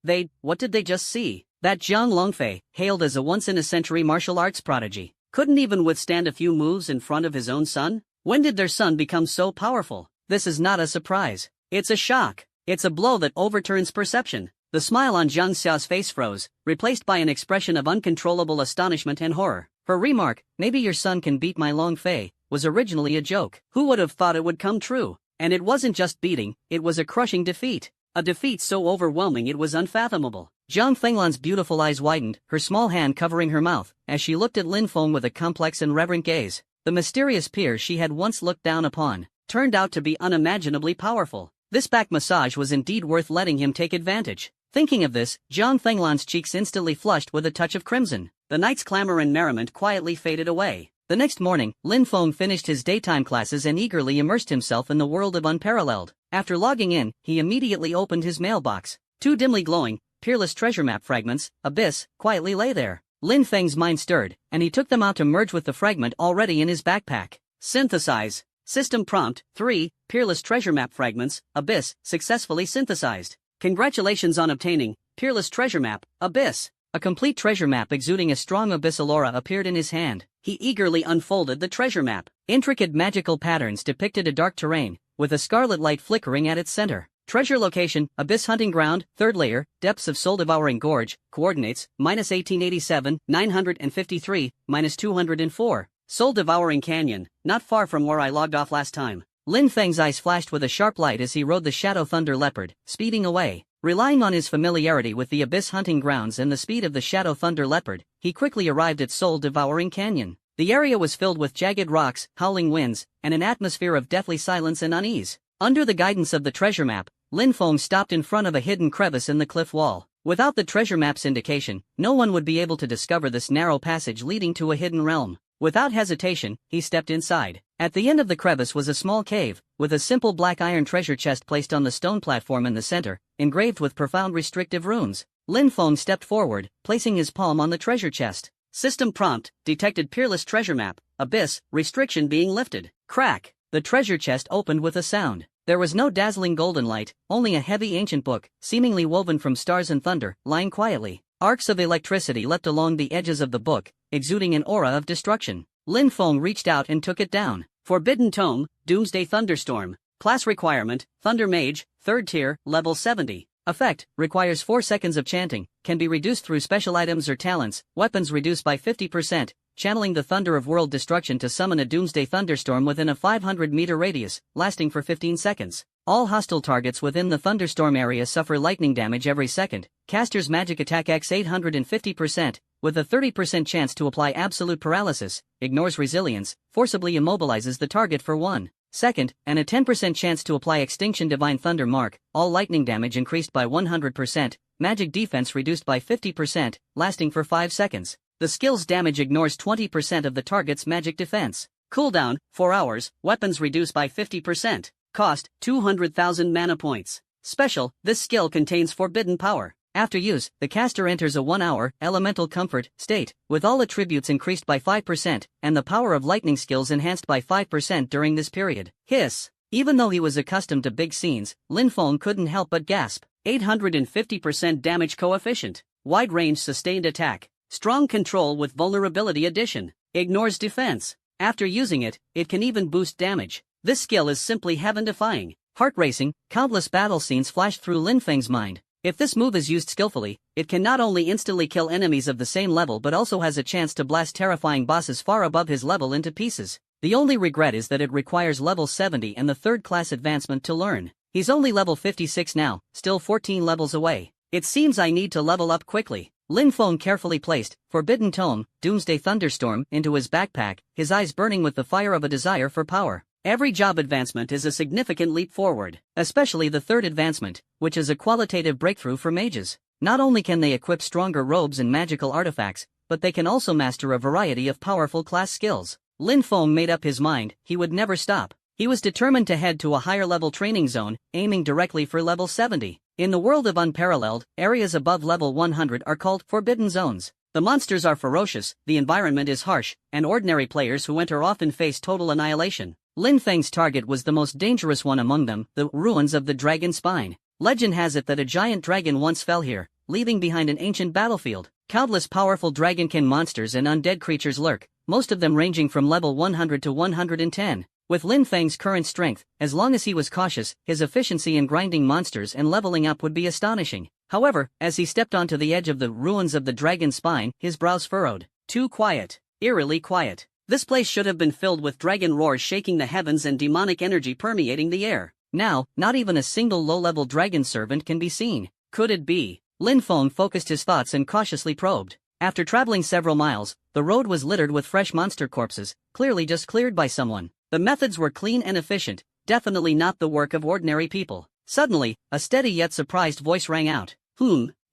What did they just see? That John Longfei, hailed as a once-in-a-century martial arts prodigy, couldn't even withstand a few moves in front of his own son? When did their son become so powerful? This is not a surprise. It's a shock. It's a blow that overturns perception. The smile on Zhang Xia's face froze, replaced by an expression of uncontrollable astonishment and horror. Her remark, maybe your son can beat my Longfei, was originally a joke. Who would have thought it would come true? And it wasn't just beating, it was a crushing defeat. A defeat so overwhelming it was unfathomable. Zhang Fenglan's beautiful eyes widened, her small hand covering her mouth, as she looked at Lin Feng with a complex and reverent gaze. The mysterious peer she had once looked down upon turned out to be unimaginably powerful. This back massage was indeed worth letting him take advantage. Thinking of this, Zhang Fenglan's cheeks instantly flushed with a touch of crimson. The night's clamor and merriment quietly faded away. The next morning, Lin Feng finished his daytime classes and eagerly immersed himself in the world of Unparalleled. After logging in, he immediately opened his mailbox. Two dimly glowing, peerless treasure map fragments, Abyss, quietly lay there. Lin Feng's mind stirred, and he took them out to merge with the fragment already in his backpack. Synthesize. System prompt, 3, peerless treasure map fragments, Abyss, successfully synthesized. Congratulations on obtaining peerless treasure map, Abyss. A complete treasure map exuding a strong abyssal aura appeared in his hand. He eagerly unfolded the treasure map. Intricate magical patterns depicted a dark terrain, with a scarlet light flickering at its center. Treasure location, Abyss Hunting Ground, 3rd layer, depths of soul-devouring gorge, coordinates, -1887, 953, -204. Soul-devouring canyon, not far from where I logged off last time. Lin Feng's eyes flashed with a sharp light as he rode the Shadow Thunder Leopard, speeding away. Relying on his familiarity with the Abyss Hunting Grounds and the speed of the Shadow Thunder Leopard, he quickly arrived at Soul-devouring Canyon. The area was filled with jagged rocks, howling winds, and an atmosphere of deathly silence and unease. Under the guidance of the treasure map, Lin Feng stopped in front of a hidden crevice in the cliff wall. Without the treasure map's indication, no one would be able to discover this narrow passage leading to a hidden realm. Without hesitation, he stepped inside. At the end of the crevice was a small cave, with a simple black iron treasure chest placed on the stone platform in the center, engraved with profound restrictive runes. Lin Feng stepped forward, placing his palm on the treasure chest. System prompt, detected peerless treasure map, Abyss, restriction being lifted. Crack! The treasure chest opened with a sound. There was no dazzling golden light, only a heavy ancient book, seemingly woven from stars and thunder, lying quietly. Arcs of electricity leapt along the edges of the book, exuding an aura of destruction. Lin Feng reached out and took it down. Forbidden Tome, Doomsday Thunderstorm. Class requirement, Thunder Mage, 3rd tier, level 70. Effect, requires 4 seconds of chanting, can be reduced through special items or talents, weapons reduced by 50%, channeling the thunder of world destruction to summon a doomsday thunderstorm within a 500-meter radius, lasting for 15 seconds. All hostile targets within the thunderstorm area suffer lightning damage every second. Caster's magic attack x 850%, with a 30% chance to apply absolute paralysis, ignores resilience, forcibly immobilizes the target for 1 second, and a 10% chance to apply Extinction Divine Thunder Mark, all lightning damage increased by 100%, magic defense reduced by 50%, lasting for 5 seconds. The skill's damage ignores 20% of the target's magic defense. Cooldown, 4 hours, weapons reduced by 50%. Cost, 200,000 mana points. Special, this skill contains forbidden power. After use, the caster enters a 1-hour, elemental comfort state, with all attributes increased by 5%, and the power of lightning skills enhanced by 5% during this period. Hiss! Even though he was accustomed to big scenes, Lin Feng couldn't help but gasp. 850% damage coefficient. Wide-range sustained attack. Strong control with vulnerability addition. Ignores defense. After using it, it can even boost damage. This skill is simply heaven-defying. Heart-racing, countless battle scenes flashed through Lin Feng's mind. If this move is used skillfully, it can not only instantly kill enemies of the same level but also has a chance to blast terrifying bosses far above his level into pieces. The only regret is that it requires level 70 and the 3rd class advancement to learn. He's only level 56 now, still 14 levels away. It seems I need to level up quickly. Lin Feng carefully placed Forbidden Tome, Doomsday Thunderstorm, into his backpack, his eyes burning with the fire of a desire for power. Every job advancement is a significant leap forward, especially the 3rd advancement, which is a qualitative breakthrough for mages. Not only can they equip stronger robes and magical artifacts, but they can also master a variety of powerful class skills. Lin Feng made up his mind, he would never stop. He was determined to head to a higher-level training zone, aiming directly for level 70. In the world of Unparalleled, areas above level 100 are called Forbidden Zones. The monsters are ferocious, the environment is harsh, and ordinary players who enter often face total annihilation. Lin Feng's target was the most dangerous one among them, the ruins of the Dragon Spine. Legend has it that a giant dragon once fell here, leaving behind an ancient battlefield. Countless powerful dragonkin monsters and undead creatures lurk, most of them ranging from level 100 to 110. With Lin Feng's current strength, as long as he was cautious, his efficiency in grinding monsters and leveling up would be astonishing. However, as he stepped onto the edge of the ruins of the Dragon Spine, his brows furrowed. Too quiet. Eerily quiet. This place should have been filled with dragon roars shaking the heavens and demonic energy permeating the air. Now, not even a single low-level dragon servant can be seen. Could it be? Lin Feng focused his thoughts and cautiously probed. After traveling several miles, the road was littered with fresh monster corpses, clearly just cleared by someone. The methods were clean and efficient, definitely not the work of ordinary people. Suddenly, a steady yet surprised voice rang out.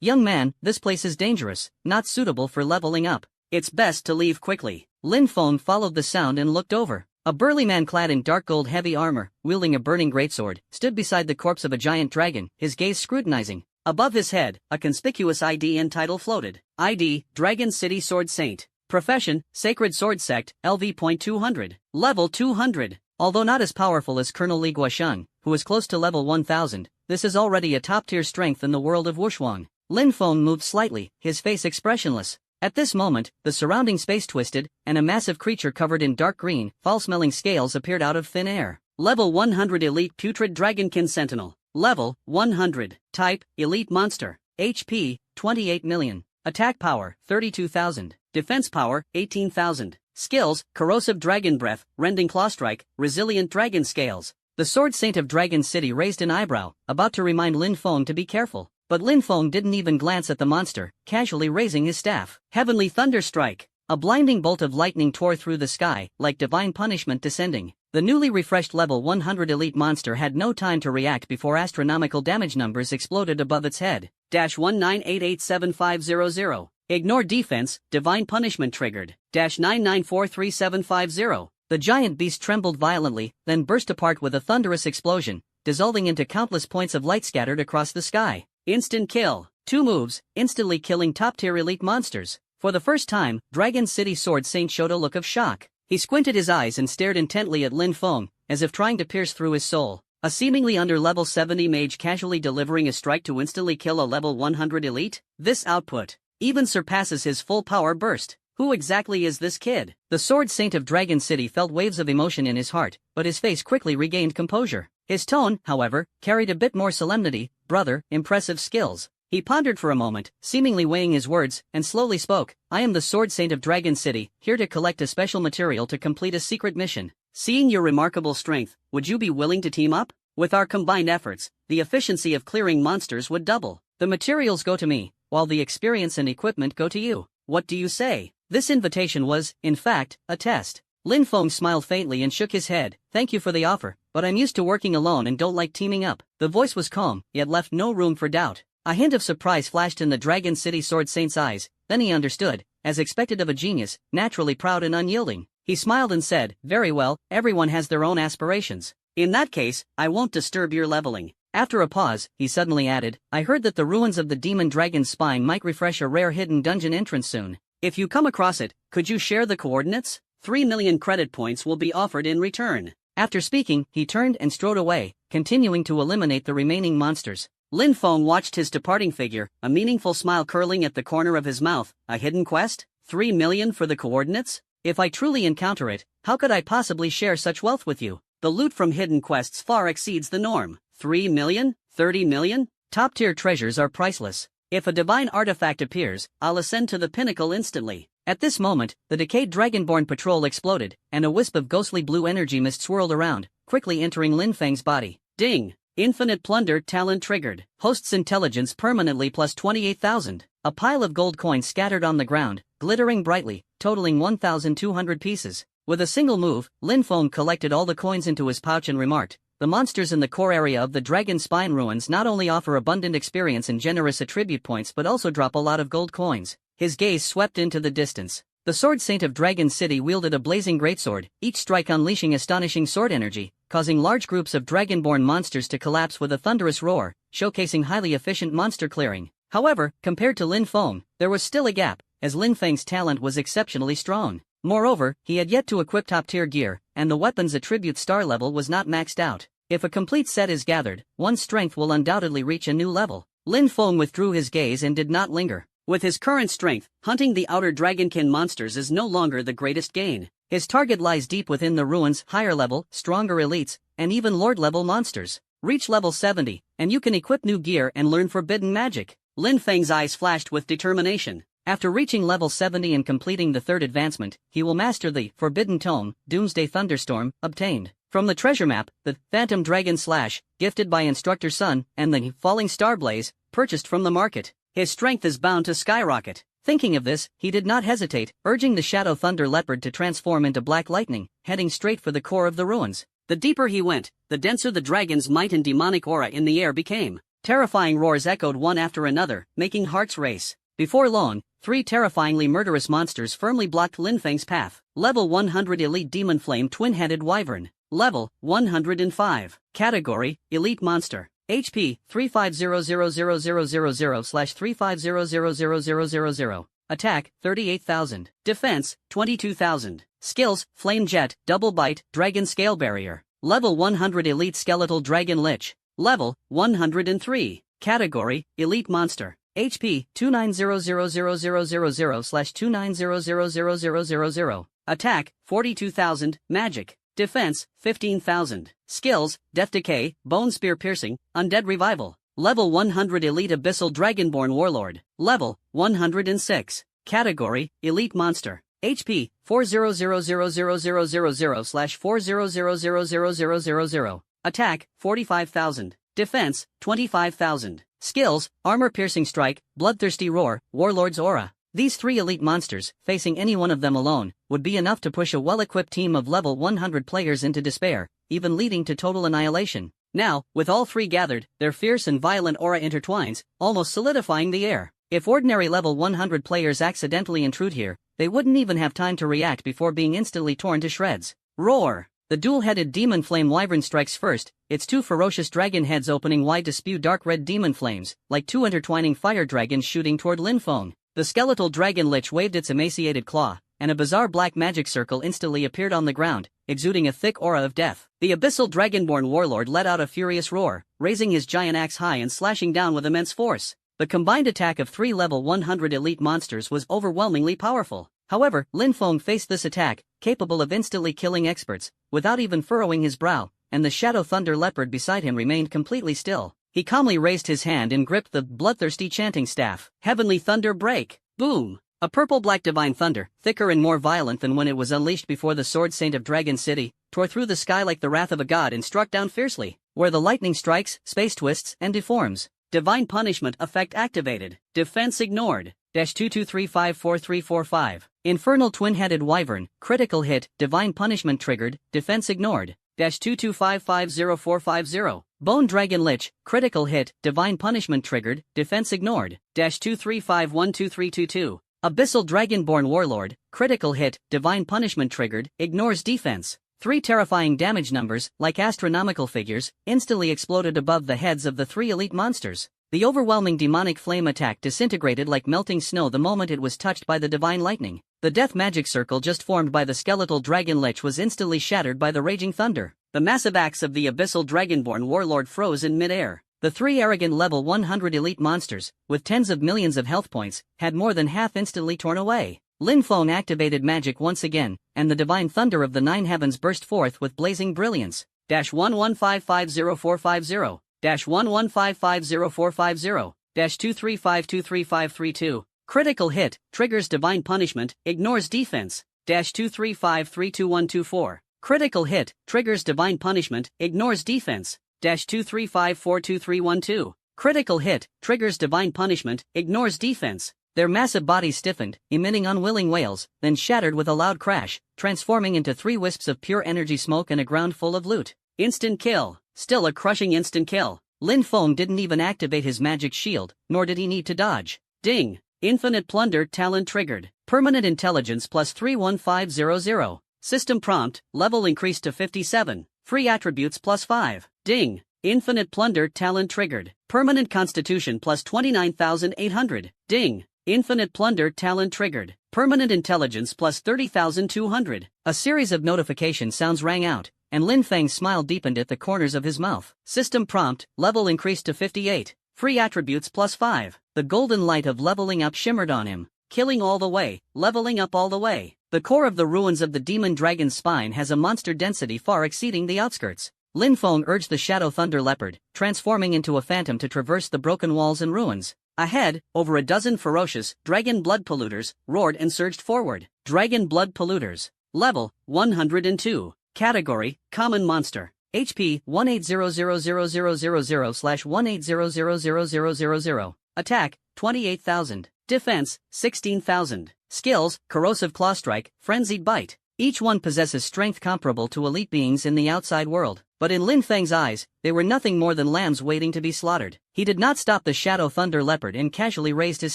Young man, this place is dangerous, not suitable for leveling up. It's best to leave quickly. Lin Feng followed the sound and looked over. A burly man clad in dark gold heavy armor, wielding a burning greatsword, stood beside the corpse of a giant dragon, his gaze scrutinizing. Above his head, a conspicuous ID and title floated. ID, Dragon City Sword Saint. Profession, Sacred Sword Sect, LV.200. Level 200. Although not as powerful as Colonel Li Guosheng, who is close to level 1000, this is already a top-tier strength in the world of Wuxuang. Lin Feng moved slightly, his face expressionless. At this moment, the surrounding space twisted, and a massive creature covered in dark green, foul-smelling scales appeared out of thin air. Level 100 Elite Putrid Dragonkin Sentinel. Level 100. Type, Elite Monster. HP, 28 million. Attack power, 32,000. Defense power, 18,000. Skills, Corrosive Dragon Breath, Rending Claw Strike, Resilient Dragon Scales. The Sword Saint of Dragon City raised an eyebrow, about to remind Lin Feng to be careful. But Lin Feng didn't even glance at the monster, casually raising his staff. Heavenly Thunder Strike. A blinding bolt of lightning tore through the sky, like divine punishment descending. The newly refreshed level 100 elite monster had no time to react before astronomical damage numbers exploded above its head. -1988750. Ignore defense, divine punishment triggered. -9943750. The giant beast trembled violently, then burst apart with a thunderous explosion, dissolving into countless points of light scattered across the sky. Instant kill. 2 moves, instantly killing top-tier elite monsters. For the first time, Dragon City Sword Saint showed a look of shock. He squinted his eyes and stared intently at Lin Feng, as if trying to pierce through his soul. A seemingly under level 70 mage casually delivering a strike to instantly kill a level 100 elite? This output even surpasses his full power burst. Who exactly is this kid? The Sword Saint of Dragon City felt waves of emotion in his heart, but his face quickly regained composure. His tone, however, carried a bit more solemnity. Brother, impressive skills. He pondered for a moment, seemingly weighing his words, and slowly spoke. I am the Sword Saint of Dragon City, here to collect a special material to complete a secret mission. Seeing your remarkable strength, would you be willing to team up? With our combined efforts, the efficiency of clearing monsters would double. The materials go to me, while the experience and equipment go to you. What do you say? This invitation was, in fact, a test. Lin Feng smiled faintly and shook his head. Thank you for the offer, but I'm used to working alone and don't like teaming up. The voice was calm, yet left no room for doubt. A hint of surprise flashed in the Dragon City Sword Saint's eyes, then he understood, as expected of a genius, naturally proud and unyielding. He smiled and said, very well, everyone has their own aspirations. In that case, I won't disturb your leveling. After a pause, he suddenly added, I heard that the ruins of the demon dragon's spine might refresh a rare hidden dungeon entrance soon. If you come across it, could you share the coordinates? 3 million credit points will be offered in return. After speaking, he turned and strode away, continuing to eliminate the remaining monsters. Lin Feng watched his departing figure, a meaningful smile curling at the corner of his mouth. A hidden quest? 3 million for the coordinates? If I truly encounter it, how could I possibly share such wealth with you? The loot from hidden quests far exceeds the norm. 3 million? 30 million? Top-tier treasures are priceless. If a divine artifact appears, I'll ascend to the pinnacle instantly. At this moment, the decayed Dragonborn patrol exploded, and a wisp of ghostly blue energy mist swirled around, quickly entering Lin Feng's body. Ding! Infinite plunder talent triggered. Host's intelligence permanently plus 28,000. A pile of gold coins scattered on the ground, glittering brightly, totaling 1,200 pieces. With a single move, Lin Feng collected all the coins into his pouch and remarked, the monsters in the core area of the Dragon Spine ruins not only offer abundant experience and generous attribute points but also drop a lot of gold coins. His gaze swept into the distance. The Sword Saint of Dragon City wielded a blazing greatsword, each strike unleashing astonishing sword energy, causing large groups of dragonborn monsters to collapse with a thunderous roar, showcasing highly efficient monster clearing. However, compared to Lin Feng, there was still a gap, as Lin Feng's talent was exceptionally strong. Moreover, he had yet to equip top-tier gear, and the weapon's attribute star level was not maxed out. If a complete set is gathered, one's strength will undoubtedly reach a new level. Lin Feng withdrew his gaze and did not linger. With his current strength, hunting the outer dragonkin monsters is no longer the greatest gain. His target lies deep within the ruins, higher level, stronger elites, and even lord-level monsters. Reach level 70, and you can equip new gear and learn forbidden magic. Lin Feng's eyes flashed with determination. After reaching level 70 and completing the third advancement, he will master the Forbidden Tome, Doomsday Thunderstorm, obtained from the treasure map, the Phantom Dragon Slash, gifted by Instructor Sun, and the Falling Star Blaze, purchased from the market. His strength is bound to skyrocket. Thinking of this, he did not hesitate, urging the Shadow Thunder Leopard to transform into Black Lightning, heading straight for the core of the ruins. The deeper he went, the denser the dragon's might and demonic aura in the air became. Terrifying roars echoed one after another, making hearts race. Before long, 3 terrifyingly murderous monsters firmly blocked Lin Feng's path. Level 100 Elite Demon Flame Twin-Headed Wyvern. Level 105. Category Elite Monster. HP 35000000/35000000. Attack 38,000. Defense 22,000. Skills Flame Jet, Double Bite, Dragon Scale Barrier. Level 100 Elite Skeletal Dragon Lich. Level 103. Category Elite Monster. HP 29000000/29000000. Attack 42,000. Magic. Defense 15,000. Skills Death Decay, Bone Spear Piercing, Undead Revival. Level 100 Elite Abyssal Dragonborn Warlord. Level 106. Category Elite Monster. HP 40000000/40000000. Attack 45,000. Defense 25,000. Skills Armor Piercing Strike, Bloodthirsty Roar, Warlord's Aura. These 3 elite monsters, facing any one of them alone, would be enough to push a well-equipped team of level 100 players into despair, even leading to total annihilation. Now, with all 3 gathered, their fierce and violent aura intertwines, almost solidifying the air. If ordinary level 100 players accidentally intrude here, they wouldn't even have time to react before being instantly torn to shreds. Roar! The dual-headed demon flame wyvern strikes first, its 2 ferocious dragon heads opening wide to spew dark red demon flames, like 2 intertwining fire dragons shooting toward Lin Feng. The skeletal dragon lich waved its emaciated claw, and a bizarre black magic circle instantly appeared on the ground, exuding a thick aura of death. The abyssal dragonborn warlord let out a furious roar, raising his giant axe high and slashing down with immense force. The combined attack of 3 level 100 elite monsters was overwhelmingly powerful. However, Lin Feng faced this attack, capable of instantly killing experts, without even furrowing his brow, and the Shadow Thunder Leopard beside him remained completely still. He calmly raised his hand and gripped the bloodthirsty chanting staff. Heavenly Thunder Break! Boom! A purple-black divine thunder, thicker and more violent than when it was unleashed before the Sword Saint of Dragon City, tore through the sky like the wrath of a god and struck down fiercely. Where the lightning strikes, space twists and deforms. Divine Punishment effect activated. Defense ignored. -22354345. Infernal Twin-Headed Wyvern, critical hit, Divine Punishment triggered, defense ignored. -22550450. Bone Dragon Lich, critical hit, Divine Punishment triggered, defense ignored. -235123222. Abyssal Dragonborn Warlord, critical hit, Divine Punishment triggered, ignores defense. 3 terrifying damage numbers, like astronomical figures, instantly exploded above the heads of the 3 elite monsters. The overwhelming demonic flame attack disintegrated like melting snow the moment it was touched by the divine lightning. The death magic circle just formed by the skeletal dragon lich was instantly shattered by the raging thunder. The massive axe of the abyssal dragonborn warlord froze in mid-air. The 3 arrogant level 100 elite monsters, with tens of millions of health points, had more than half instantly torn away. Lin Feng activated magic once again, and the divine thunder of the 9 heavens burst forth with blazing brilliance. -11550450. -11550450. -235235532. Critical hit, triggers divine punishment, ignores defense. -235322124. Critical hit, triggers divine punishment, ignores defense. -235423112. Critical hit, triggers divine punishment, ignores defense. Their massive bodies stiffened, emitting unwilling wails, then shattered with a loud crash, transforming into 3 wisps of pure energy smoke and a ground full of loot. Instant kill. Still a crushing instant kill. Lin Feng didn't even activate his magic shield, nor did he need to dodge. Ding! Infinite Plunder talent triggered. Permanent Intelligence plus 31500. System prompt, level increased to 57. Free attributes plus 5. Ding! Infinite Plunder talent triggered. Permanent Constitution plus 29,800. Ding! Infinite Plunder talent triggered. Permanent Intelligence plus 30,200. A series of notification sounds rang out, and Lin Feng's smile deepened at the corners of his mouth. System prompt, level increased to 58. Free attributes plus 5. The golden light of leveling up shimmered on him. Killing all the way, leveling up all the way. The core of the ruins of the demon dragon's spine has a monster density far exceeding the outskirts. Lin Feng urged the Shadow Thunder Leopard, transforming into a phantom to traverse the broken walls and ruins. Ahead, over a dozen ferocious dragon blood polluters roared and surged forward. Dragon blood polluters. Level 102. Category Common Monster. HP 1800000/180000000. Attack 28,000. Defense 16,000. Skills Corrosive Claw Strike, Frenzied Bite. Each one possesses strength comparable to elite beings in the outside world, but in Lin Feng's eyes, they were nothing more than lambs waiting to be slaughtered. He did not stop the Shadow Thunder Leopard and casually raised his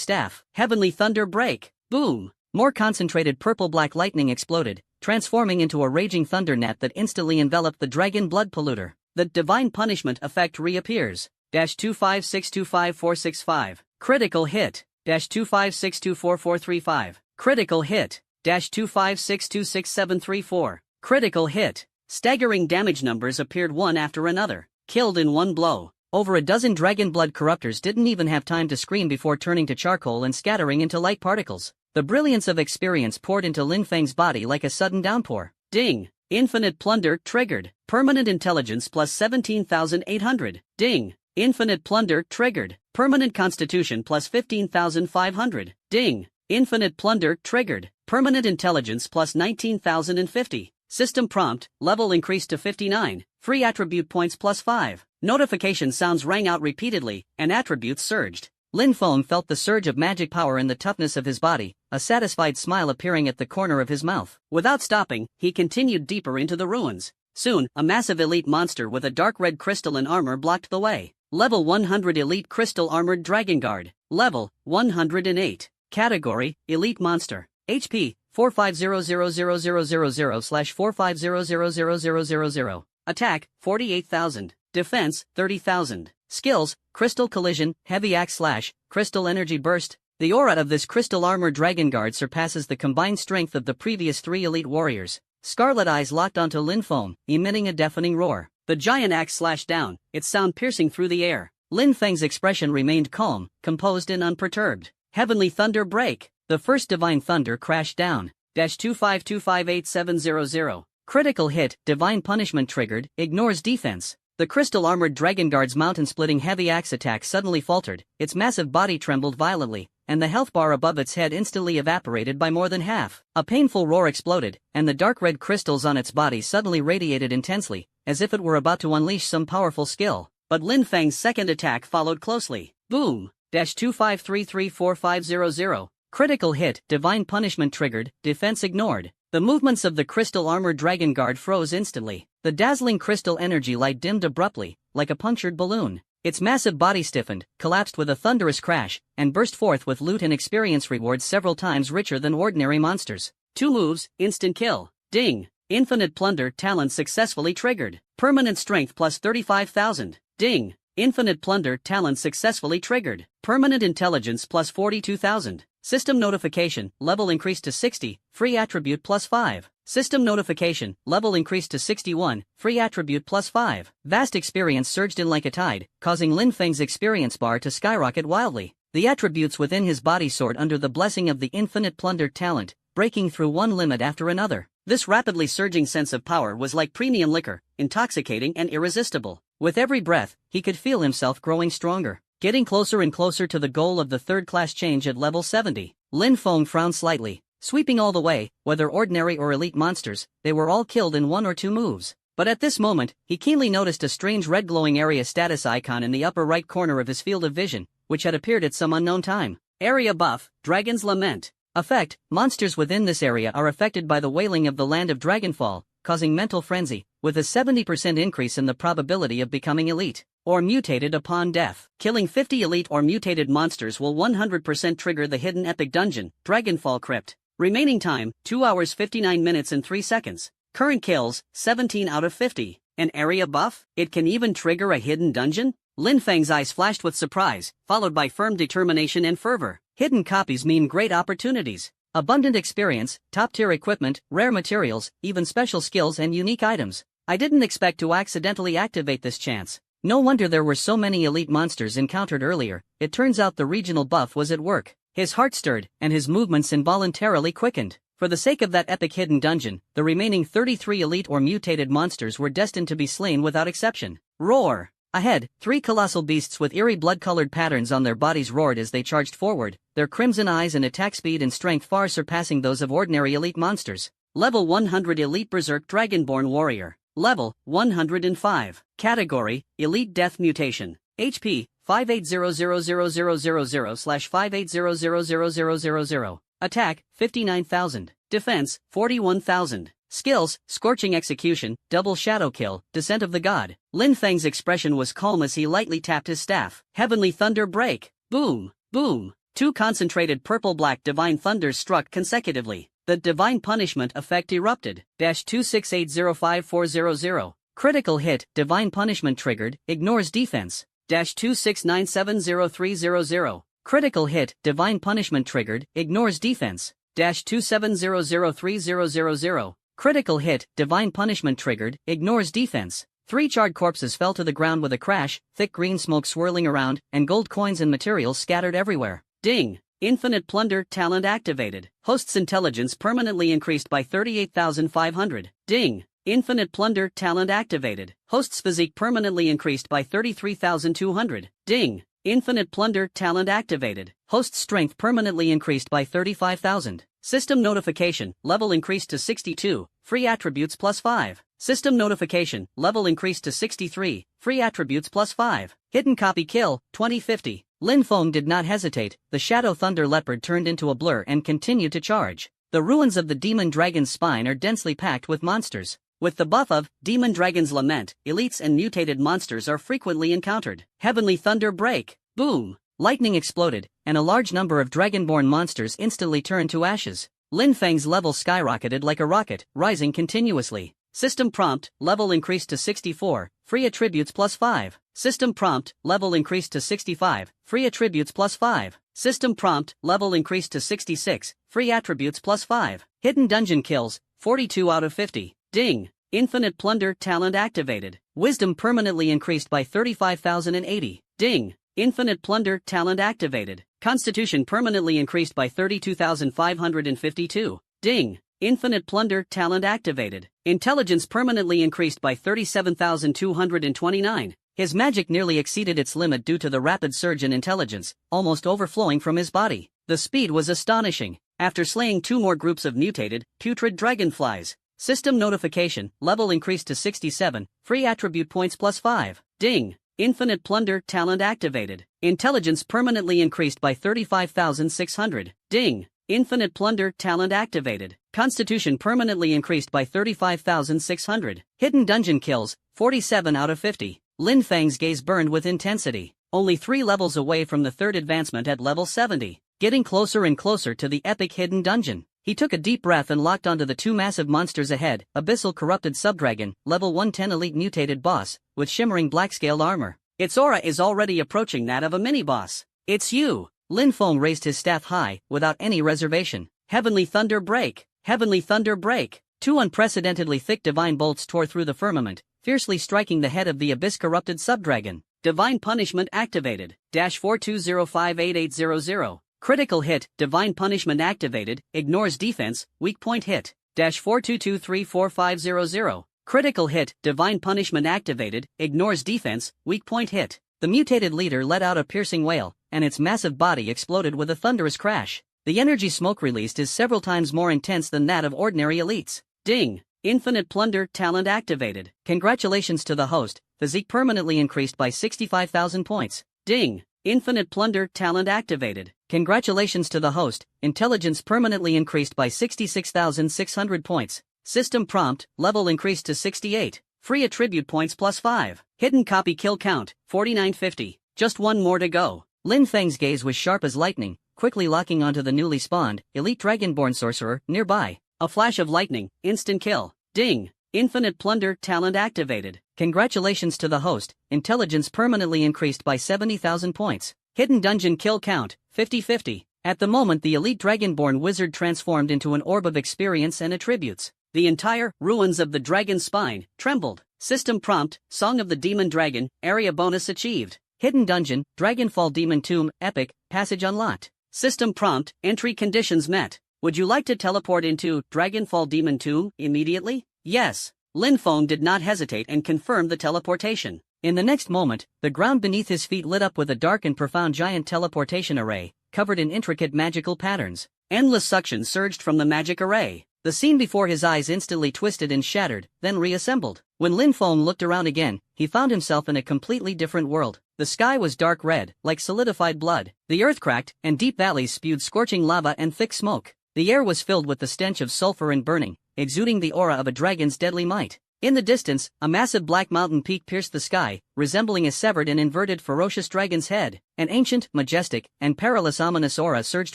staff. Heavenly Thunder Break! Boom! More concentrated purple-black lightning exploded, transforming into a raging thunder net that instantly enveloped the dragon blood polluter. The Divine Punishment effect reappears. -2562545. Critical hit. -256244435. Critical hit. -256266734. Critical hit. Staggering damage numbers appeared one after another. Killed in one blow. Over a dozen dragon blood corruptors didn't even have time to scream before turning to charcoal and scattering into light particles. The brilliance of experience poured into Lin Feng's body like a sudden downpour. Ding! Infinite Plunder triggered. Permanent Intelligence plus 17,800. Ding! Infinite Plunder triggered. Permanent Constitution plus 15,500. Ding! Infinite Plunder triggered. Permanent Intelligence plus 19,050. System prompt, level increased to 59. Free attribute points plus 5. Notification sounds rang out repeatedly, and attributes surged. Lin Feng felt the surge of magic power in the toughness of his body, a satisfied smile appearing at the corner of his mouth. Without stopping, he continued deeper into the ruins. Soon, a massive elite monster with a dark red crystalline armor blocked the way. Level 100 Elite Crystal Armored Dragon Guard. Level 108. Category, Elite Monster. HP, 4500000/450000000. Attack, 48,000. Defense, 30,000. Skills, Crystal Collision, Heavy Axe Slash, Crystal Energy Burst. The aura of this Crystal Armor Dragon Guard surpasses the combined strength of the previous 3 elite warriors. Scarlet eyes locked onto Lin Feng, emitting a deafening roar. The giant axe slashed down, its sound piercing through the air. Lin Feng's expression remained calm, composed and unperturbed. Heavenly Thunder Break. The first Divine Thunder crashed down. -252588700. Critical hit, Divine Punishment triggered, ignores defense. The crystal-armored Dragon Guard's mountain-splitting heavy axe attack suddenly faltered, its massive body trembled violently, and the health bar above its head instantly evaporated by more than half. A painful roar exploded, and the dark red crystals on its body suddenly radiated intensely, as if it were about to unleash some powerful skill. But Lin Feng's second attack followed closely. Boom! -2533450. Critical hit, Divine Punishment triggered, defense ignored. The movements of the crystal-armored Dragon Guard froze instantly. The dazzling crystal energy light dimmed abruptly, like a punctured balloon. Its massive body stiffened, collapsed with a thunderous crash, and burst forth with loot and experience rewards several times richer than ordinary monsters. 2 moves, instant kill. Ding! Infinite Plunder Talent successfully triggered. Permanent Strength plus 35,000. Ding! Infinite Plunder Talent successfully triggered. Permanent Intelligence plus 42,000. System notification, level increased to 60, free attribute plus 5. System notification, level increased to 61, free attribute plus 5. Vast experience surged in like a tide, causing Lin Feng's experience bar to skyrocket wildly. The attributes within his body soared under the blessing of the Infinite Plunder talent, breaking through one limit after another. This rapidly surging sense of power was like premium liquor, intoxicating and irresistible. With every breath, he could feel himself growing stronger. Getting closer and closer to the goal of the third-class change at level 70. Lin Feng frowned slightly. Sweeping all the way, whether ordinary or elite monsters, they were all killed in 1 or 2 moves. But at this moment, he keenly noticed a strange red glowing area status icon in the upper right corner of his field of vision, which had appeared at some unknown time. Area buff, Dragon's Lament. Effect, monsters within this area are affected by the wailing of the land of Dragonfall, causing mental frenzy, with a 70% increase in the probability of becoming elite or mutated upon death. Killing 50 elite or mutated monsters will 100% trigger the hidden epic dungeon, Dragonfall Crypt. Remaining time, 2 hours 59 minutes and 3 seconds. Current kills, 17 out of 50. An area buff? It can even trigger a hidden dungeon? Lin Feng's eyes flashed with surprise, followed by firm determination and fervor. Hidden copies mean great opportunities. Abundant experience, top-tier equipment, rare materials, even special skills and unique items. I didn't expect to accidentally activate this chance. No wonder there were so many elite monsters encountered earlier. It turns out the regional buff was at work. His heart stirred, and his movements involuntarily quickened. For the sake of that epic hidden dungeon, the remaining 33 elite or mutated monsters were destined to be slain without exception. Roar! Ahead, 3 colossal beasts with eerie blood-colored patterns on their bodies roared as they charged forward, their crimson eyes and attack speed and strength far surpassing those of ordinary elite monsters. Level 100 Elite Berserk Dragonborn Warrior. Level 105. Category, Elite Death Mutation. HP, 58000000/58000000. Attack, 59,000. Defense, 41,000. Skills, Scorching Execution, Double Shadow Kill, Descent of the God. Lin Feng's expression was calm as he lightly tapped his staff. Heavenly Thunder Break. Boom, boom. Two concentrated purple-black divine thunders struck consecutively. The divine punishment effect erupted. -2680540. Critical hit, divine punishment triggered, ignores defense. -2697030. Critical hit, divine punishment triggered, ignores defense. -2700300. Critical hit, divine punishment triggered, ignores defense. Three charred corpses fell to the ground with a crash, thick green smoke swirling around, and gold coins and materials scattered everywhere. Ding! Infinite Plunder talent activated. Host's intelligence permanently increased by 38,500. Ding! Infinite Plunder talent activated. Host's physique permanently increased by 33,200. Ding! Infinite Plunder talent activated. Host's strength permanently increased by 35,000. System notification, level increased to 62, free attributes +5. System notification, level increased to 63, free attributes +5. Hidden copy kill, 2050. Lin Feng did not hesitate, the Shadow Thunder Leopard turned into a blur and continued to charge. The ruins of the Demon Dragon's spine are densely packed with monsters. With the buff of Demon Dragon's Lament, elites and mutated monsters are frequently encountered. Heavenly Thunder Break. Boom! Lightning exploded, and a large number of dragonborn monsters instantly turned to ashes. Lin Feng's level skyrocketed like a rocket, rising continuously. System prompt, level increased to 64, free attributes +5. System prompt, level increased to 65, free attributes +5. System prompt, level increased to 66, free attributes +5. Hidden dungeon kills, 42 out of 50. Ding! Infinite Plunder talent activated. Wisdom permanently increased by 35,080. Ding! Infinite Plunder talent activated. Constitution permanently increased by 32,552. Ding! Infinite Plunder talent activated. Intelligence permanently increased by 37,229. His magic nearly exceeded its limit due to the rapid surge in intelligence, almost overflowing from his body. The speed was astonishing. After slaying two more groups of mutated, putrid dragonflies. System notification, level increased to 67, free attribute points +5. Ding! Infinite Plunder talent activated. Intelligence permanently increased by 35,600. Ding! Infinite Plunder talent activated. Constitution permanently increased by 35,600. Hidden dungeon kills, 47 out of 50. Lin Feng's gaze burned with intensity. Only 3 levels away from the third advancement at level 70. Getting closer and closer to the epic hidden dungeon. He took a deep breath and locked onto the two massive monsters ahead, Abyssal Corrupted Subdragon, level 110 elite mutated boss, with shimmering black-scaled armor. Its aura is already approaching that of a mini-boss. It's you! Lin Feng raised his staff high, without any reservation. Heavenly Thunder Break! Heavenly Thunder Break! Two unprecedentedly thick divine bolts tore through the firmament, fiercely striking the head of the Abyss-Corrupted Subdragon. Divine Punishment activated. -42058800. Critical hit, Divine Punishment activated, ignores defense, weak point hit. -422345500. Critical hit, Divine Punishment activated, ignores defense, weak point hit. The mutated leader let out a piercing wail, and its massive body exploded with a thunderous crash. The energy smoke released is several times more intense than that of ordinary elites. Ding! Infinite Plunder talent activated. Congratulations to the host, physique permanently increased by 65,000 points. Ding! Infinite Plunder talent activated. Congratulations to the host, intelligence permanently increased by 66,600 points. System prompt, level increased to 68. Free attribute points +5. Hidden copy kill count, 4950. Just one more to go. Lin Feng's gaze was sharp as lightning, quickly locking onto the newly spawned, elite dragonborn sorcerer, nearby. A flash of lightning, instant kill. Ding! Infinite Plunder talent activated. Congratulations to the host, intelligence permanently increased by 70,000 points. Hidden dungeon kill count, 50-50. At the moment the elite dragonborn wizard transformed into an orb of experience and attributes. The entire ruins of the dragon's spine trembled. System prompt, Song of the Demon Dragon, area bonus achieved. Hidden dungeon, Dragonfall Demon Tomb, epic, passage unlocked. System prompt, entry conditions met. Would you like to teleport into Dragonfall Demon Tomb immediately? Yes. Lin Feng did not hesitate and confirmed the teleportation. In the next moment, the ground beneath his feet lit up with a dark and profound giant teleportation array, covered in intricate magical patterns. Endless suction surged from the magic array. The scene before his eyes instantly twisted and shattered, then reassembled. When Lin Feng looked around again, he found himself in a completely different world. The sky was dark red, like solidified blood. The earth cracked, and deep valleys spewed scorching lava and thick smoke. The air was filled with the stench of sulfur and burning, exuding the aura of a dragon's deadly might. In the distance, a massive black mountain peak pierced the sky, resembling a severed and inverted ferocious dragon's head. An ancient, majestic, and perilous ominous aura surged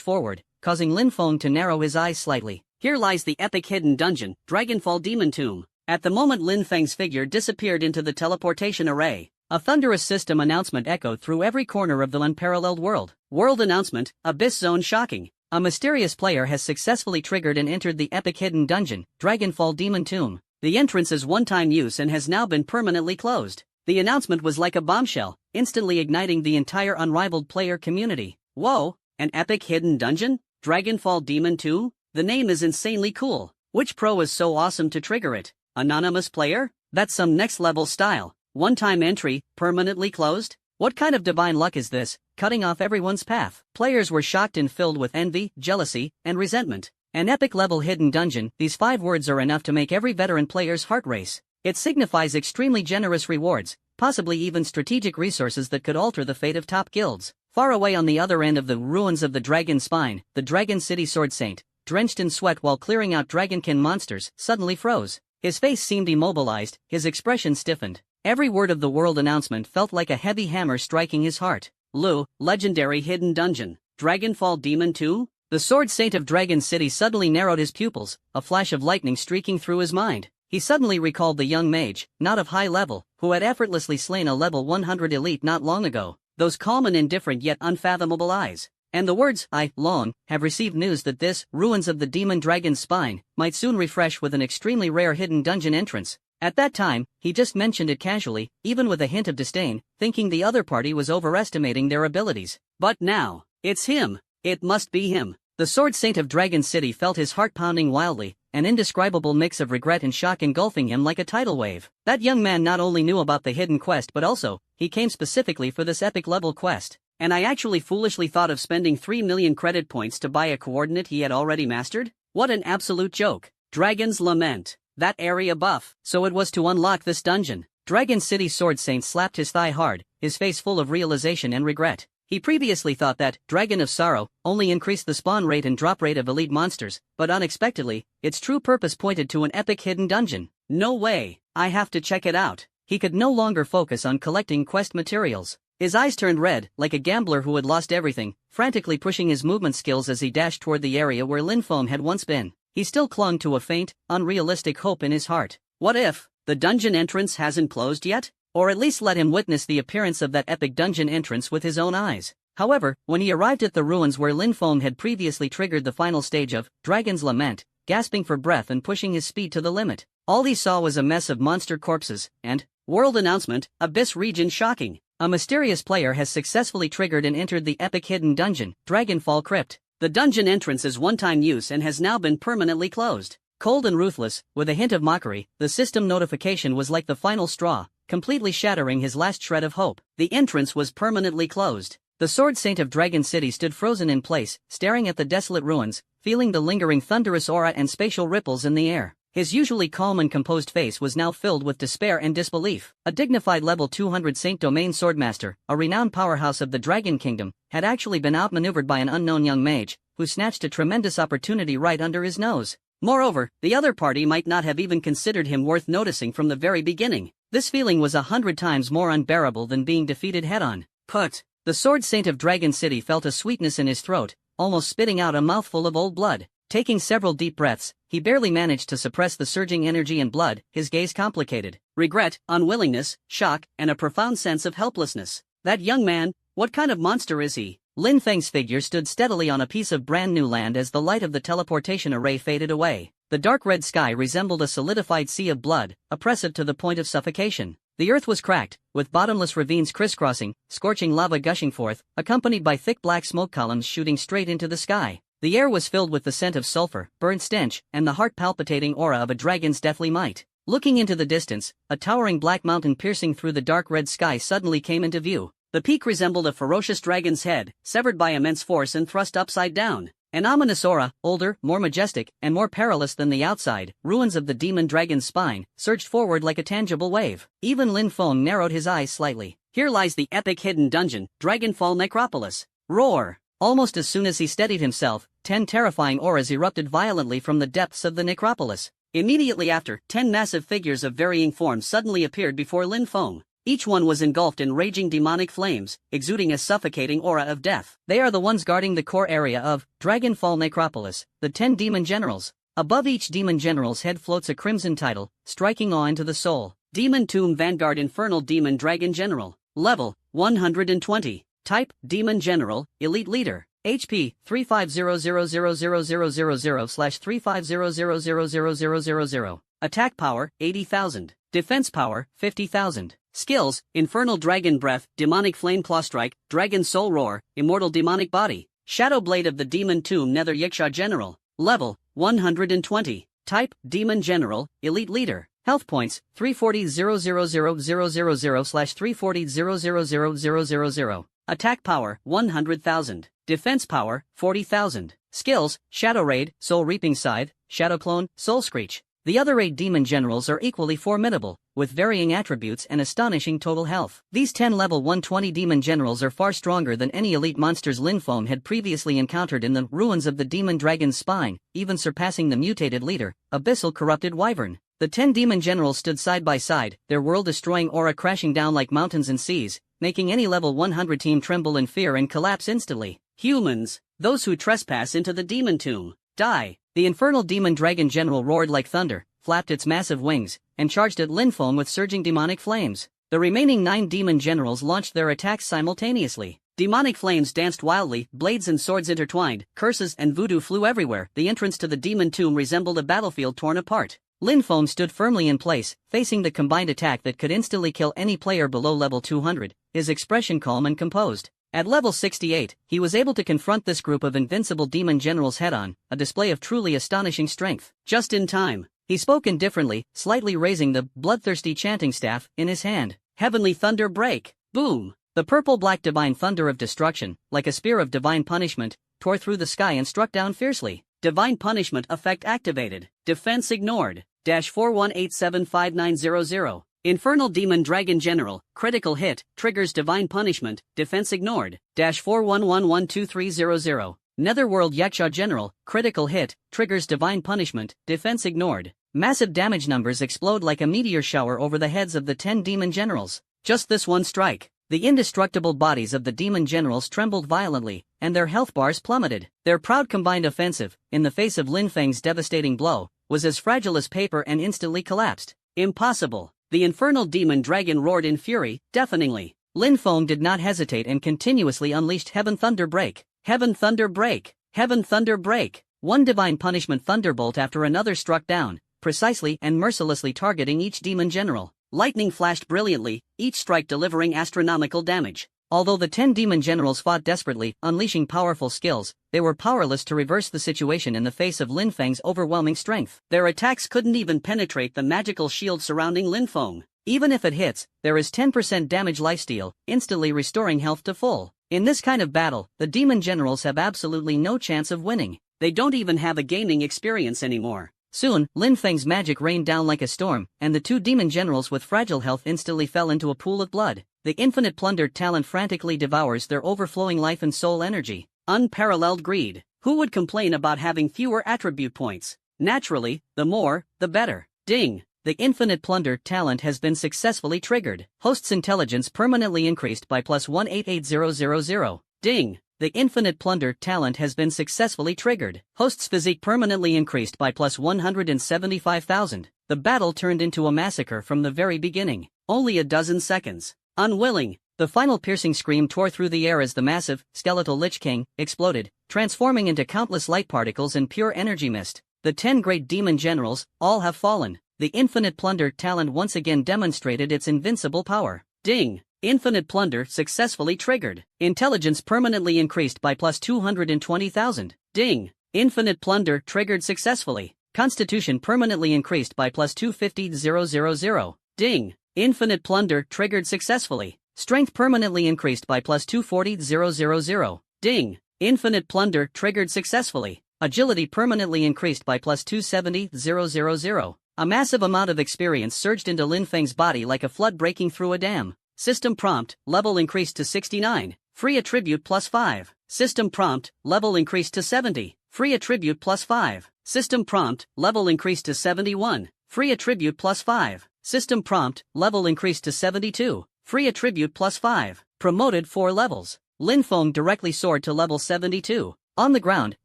forward, causing Lin Feng to narrow his eyes slightly. Here lies the epic hidden dungeon, Dragonfall Demon Tomb. At the moment Lin Feng's figure disappeared into the teleportation array, a thunderous system announcement echoed through every corner of the unparalleled world. World announcement, Abyss Zone shocking. A mysterious player has successfully triggered and entered the epic hidden dungeon, Dragonfall Demon Tomb. The entrance is one-time use and has now been permanently closed. The announcement was like a bombshell, instantly igniting the entire unrivaled player community. Whoa, an epic hidden dungeon? Dragonfall Demon Tomb? The name is insanely cool. Which pro is so awesome to trigger it? Anonymous player? That's some next-level style. One-time entry, permanently closed? What kind of divine luck is this, cutting off everyone's path? Players were shocked and filled with envy, jealousy, and resentment. An epic-level hidden dungeon, these 5 words are enough to make every veteran player's heart race. It signifies extremely generous rewards, possibly even strategic resources that could alter the fate of top guilds. Far away on the other end of the ruins of the Dragon Spine, the Dragon City Sword Saint, drenched in sweat while clearing out dragonkin monsters, suddenly froze. His face seemed immobilized, his expression stiffened. Every word of the world announcement felt like a heavy hammer striking his heart. Lu, legendary hidden dungeon, Dragonfall Demon 2? The Sword Saint of Dragon City suddenly narrowed his pupils, a flash of lightning streaking through his mind. He suddenly recalled the young mage, not of high level, who had effortlessly slain a level 100 elite not long ago. Those calm and indifferent yet unfathomable eyes. And the words, I, Long, have received news that this, ruins of the demon dragon's spine, might soon refresh with an extremely rare hidden dungeon entrance. At that time, he just mentioned it casually, even with a hint of disdain, thinking the other party was overestimating their abilities. But now, it's him. It must be him. The Sword Saint of Dragon City felt his heart pounding wildly, an indescribable mix of regret and shock engulfing him like a tidal wave. That young man not only knew about the hidden quest but also, he came specifically for this epic level quest. And I actually foolishly thought of spending 3 million credit points to buy a coordinate he had already mastered? What an absolute joke. Dragon's Lament. That area buff. So it was to unlock this dungeon. Dragon City Sword Saint slapped his thigh hard, his face full of realization and regret. He previously thought that Dragon of Sorrow only increased the spawn rate and drop rate of elite monsters, but unexpectedly, its true purpose pointed to an epic hidden dungeon. No way, I have to check it out. He could no longer focus on collecting quest materials. His eyes turned red, like a gambler who had lost everything, frantically pushing his movement skills as he dashed toward the area where Lin Feng had once been. He still clung to a faint, unrealistic hope in his heart. What if the dungeon entrance hasn't closed yet? Or at least let him witness the appearance of that epic dungeon entrance with his own eyes. However, when he arrived at the ruins where Lin Feng had previously triggered the final stage of Dragon's Lament, gasping for breath and pushing his speed to the limit, all he saw was a mess of monster corpses, and, world announcement, Abyss region shocking. A mysterious player has successfully triggered and entered the epic hidden dungeon, Dragonfall Crypt. The dungeon entrance is one-time use and has now been permanently closed. Cold and ruthless, with a hint of mockery, the system notification was like the final straw, completely shattering his last shred of hope. The entrance was permanently closed. The Sword Saint of Dragon City stood frozen in place, staring at the desolate ruins, feeling the lingering thunderous aura and spatial ripples in the air. His usually calm and composed face was now filled with despair and disbelief. A dignified level 200 Saint Domain Swordmaster, a renowned powerhouse of the Dragon Kingdom, had actually been outmaneuvered by an unknown young mage, who snatched a tremendous opportunity right under his nose. Moreover, the other party might not have even considered him worth noticing from the very beginning. This feeling was 100 times more unbearable than being defeated head-on. Put. The Sword Saint of Dragon City felt a sweetness in his throat, almost spitting out a mouthful of old blood. Taking several deep breaths, he barely managed to suppress the surging energy and blood, his gaze complicated. Regret, unwillingness, shock, and a profound sense of helplessness. That young man, what kind of monster is he? Lin Feng's figure stood steadily on a piece of brand new land as the light of the teleportation array faded away. The dark red sky resembled a solidified sea of blood, oppressive to the point of suffocation. The earth was cracked, with bottomless ravines crisscrossing, scorching lava gushing forth, accompanied by thick black smoke columns shooting straight into the sky. The air was filled with the scent of sulfur, burnt stench, and the heart-palpitating aura of a dragon's deathly might. Looking into the distance, a towering black mountain piercing through the dark red sky suddenly came into view. The peak resembled a ferocious dragon's head, severed by immense force and thrust upside down. An ominous aura, older, more majestic, and more perilous than the outside ruins of the demon dragon's spine, surged forward like a tangible wave. Even Lin Feng narrowed his eyes slightly. Here lies the epic hidden dungeon, Dragonfall Necropolis. Roar! Almost as soon as he steadied himself, 10 terrifying auras erupted violently from the depths of the necropolis. Immediately after, 10 massive figures of varying forms suddenly appeared before Lin Feng. Each one was engulfed in raging demonic flames, exuding a suffocating aura of death. They are the ones guarding the core area of Dragonfall Necropolis, the 10 demon generals. Above each demon general's head floats a crimson title, striking awe into the soul. Demon Tomb Vanguard Infernal Demon Dragon General. Level, 120. Type, Demon General, Elite Leader. HP, 35000000/3500000000. Attack Power, 80,000. Defense Power, 50,000. Skills, Infernal Dragon Breath, Demonic Flame Claw Strike, Dragon Soul Roar, Immortal Demonic Body. Shadow Blade of the Demon Tomb Nether Yiksha General. Level, 120. Type, Demon General, Elite Leader. Health points, 340,000,000/340,000,000. Attack Power, 100,000. Defense Power, 40,000. Skills, Shadow Raid, Soul Reaping Scythe, Shadow Clone, Soul Screech. The other 8 demon generals are equally formidable, with varying attributes and astonishing total health. These 10 level 120 demon generals are far stronger than any elite monsters Lin Feng had previously encountered in the ruins of the demon dragon's spine, even surpassing the mutated leader, Abyssal Corrupted Wyvern. The 10 demon generals stood side by side, their world-destroying aura crashing down like mountains and seas, making any level 100 team tremble in fear and collapse instantly. Humans, those who trespass into the demon tomb, die. The infernal demon dragon general roared like thunder, flapped its massive wings, and charged at Lin Feng with surging demonic flames. The remaining 9 demon generals launched their attacks simultaneously. Demonic flames danced wildly, blades and swords intertwined, curses and voodoo flew everywhere. The entrance to the demon tomb resembled a battlefield torn apart. Lin Feng stood firmly in place, facing the combined attack that could instantly kill any player below level 200, his expression calm and composed. At level 68, he was able to confront this group of invincible demon generals head-on, a display of truly astonishing strength. Just in time, he spoke indifferently, slightly raising the bloodthirsty chanting staff in his hand. Heavenly Thunder Break! Boom! The purple-black divine thunder of destruction, like a spear of divine punishment, tore through the sky and struck down fiercely. Divine Punishment Effect activated. Defense ignored. -41875900. Infernal Demon Dragon General, critical hit, triggers Divine Punishment, defense ignored. -41112300. Netherworld Yaksha General, critical hit, triggers Divine Punishment, defense ignored. Massive damage numbers explode like a meteor shower over the heads of the 10 demon generals. Just this one strike. The indestructible bodies of the demon generals trembled violently, and their health bars plummeted. Their proud combined offensive, in the face of Lin Feng's devastating blow, was as fragile as paper and instantly collapsed. Impossible! The infernal demon dragon roared in fury, deafeningly. Lin Feng did not hesitate and continuously unleashed Heaven Thunder Break. Heaven Thunder Break! Heaven Thunder Break! One divine punishment thunderbolt after another struck down, precisely and mercilessly targeting each demon general. Lightning flashed brilliantly, each strike delivering astronomical damage. Although the 10 demon generals fought desperately, unleashing powerful skills, they were powerless to reverse the situation in the face of Lin Feng's overwhelming strength. Their attacks couldn't even penetrate the magical shield surrounding Lin Feng. Even if it hits, there is 10% damage lifesteal, instantly restoring health to full. In this kind of battle, the demon generals have absolutely no chance of winning. They don't even have a gaming experience anymore. Soon, Lin Feng's magic rained down like a storm, and the 2 demon generals with fragile health instantly fell into a pool of blood. The infinite plundered talent frantically devours their overflowing life and soul energy. Unparalleled greed. Who would complain about having fewer attribute points? Naturally, the more, the better. Ding! The infinite plundered talent has been successfully triggered. Host's intelligence permanently increased by +188,000. Ding! The infinite plundered talent has been successfully triggered. Host's physique permanently increased by +175,000. The battle turned into a massacre from the very beginning. Only a dozen seconds. Unwilling, the final piercing scream tore through the air as the massive, skeletal Lich King exploded, transforming into countless light particles and pure energy mist. The 10 great demon generals, all have fallen. The infinite plunder talent once again demonstrated its invincible power. Ding! Infinite plunder successfully triggered. Intelligence permanently increased by +220,000. Ding! Infinite plunder triggered successfully. Constitution permanently increased by +250,000. Ding! Infinite plunder triggered successfully. Strength permanently increased by +240,000. Ding! Infinite plunder triggered successfully. Agility permanently increased by +270,000. A massive amount of experience surged into Lin Feng's body like a flood breaking through a dam. System prompt, level increased to 69. Free attribute +5. System prompt, level increased to 70. Free attribute plus 5. System prompt, level increased to 71. Free attribute plus 5. System prompt, level increased to 72. Free attribute plus 5. Promoted 4 levels. Lin Feng directly soared to level 72. On the ground,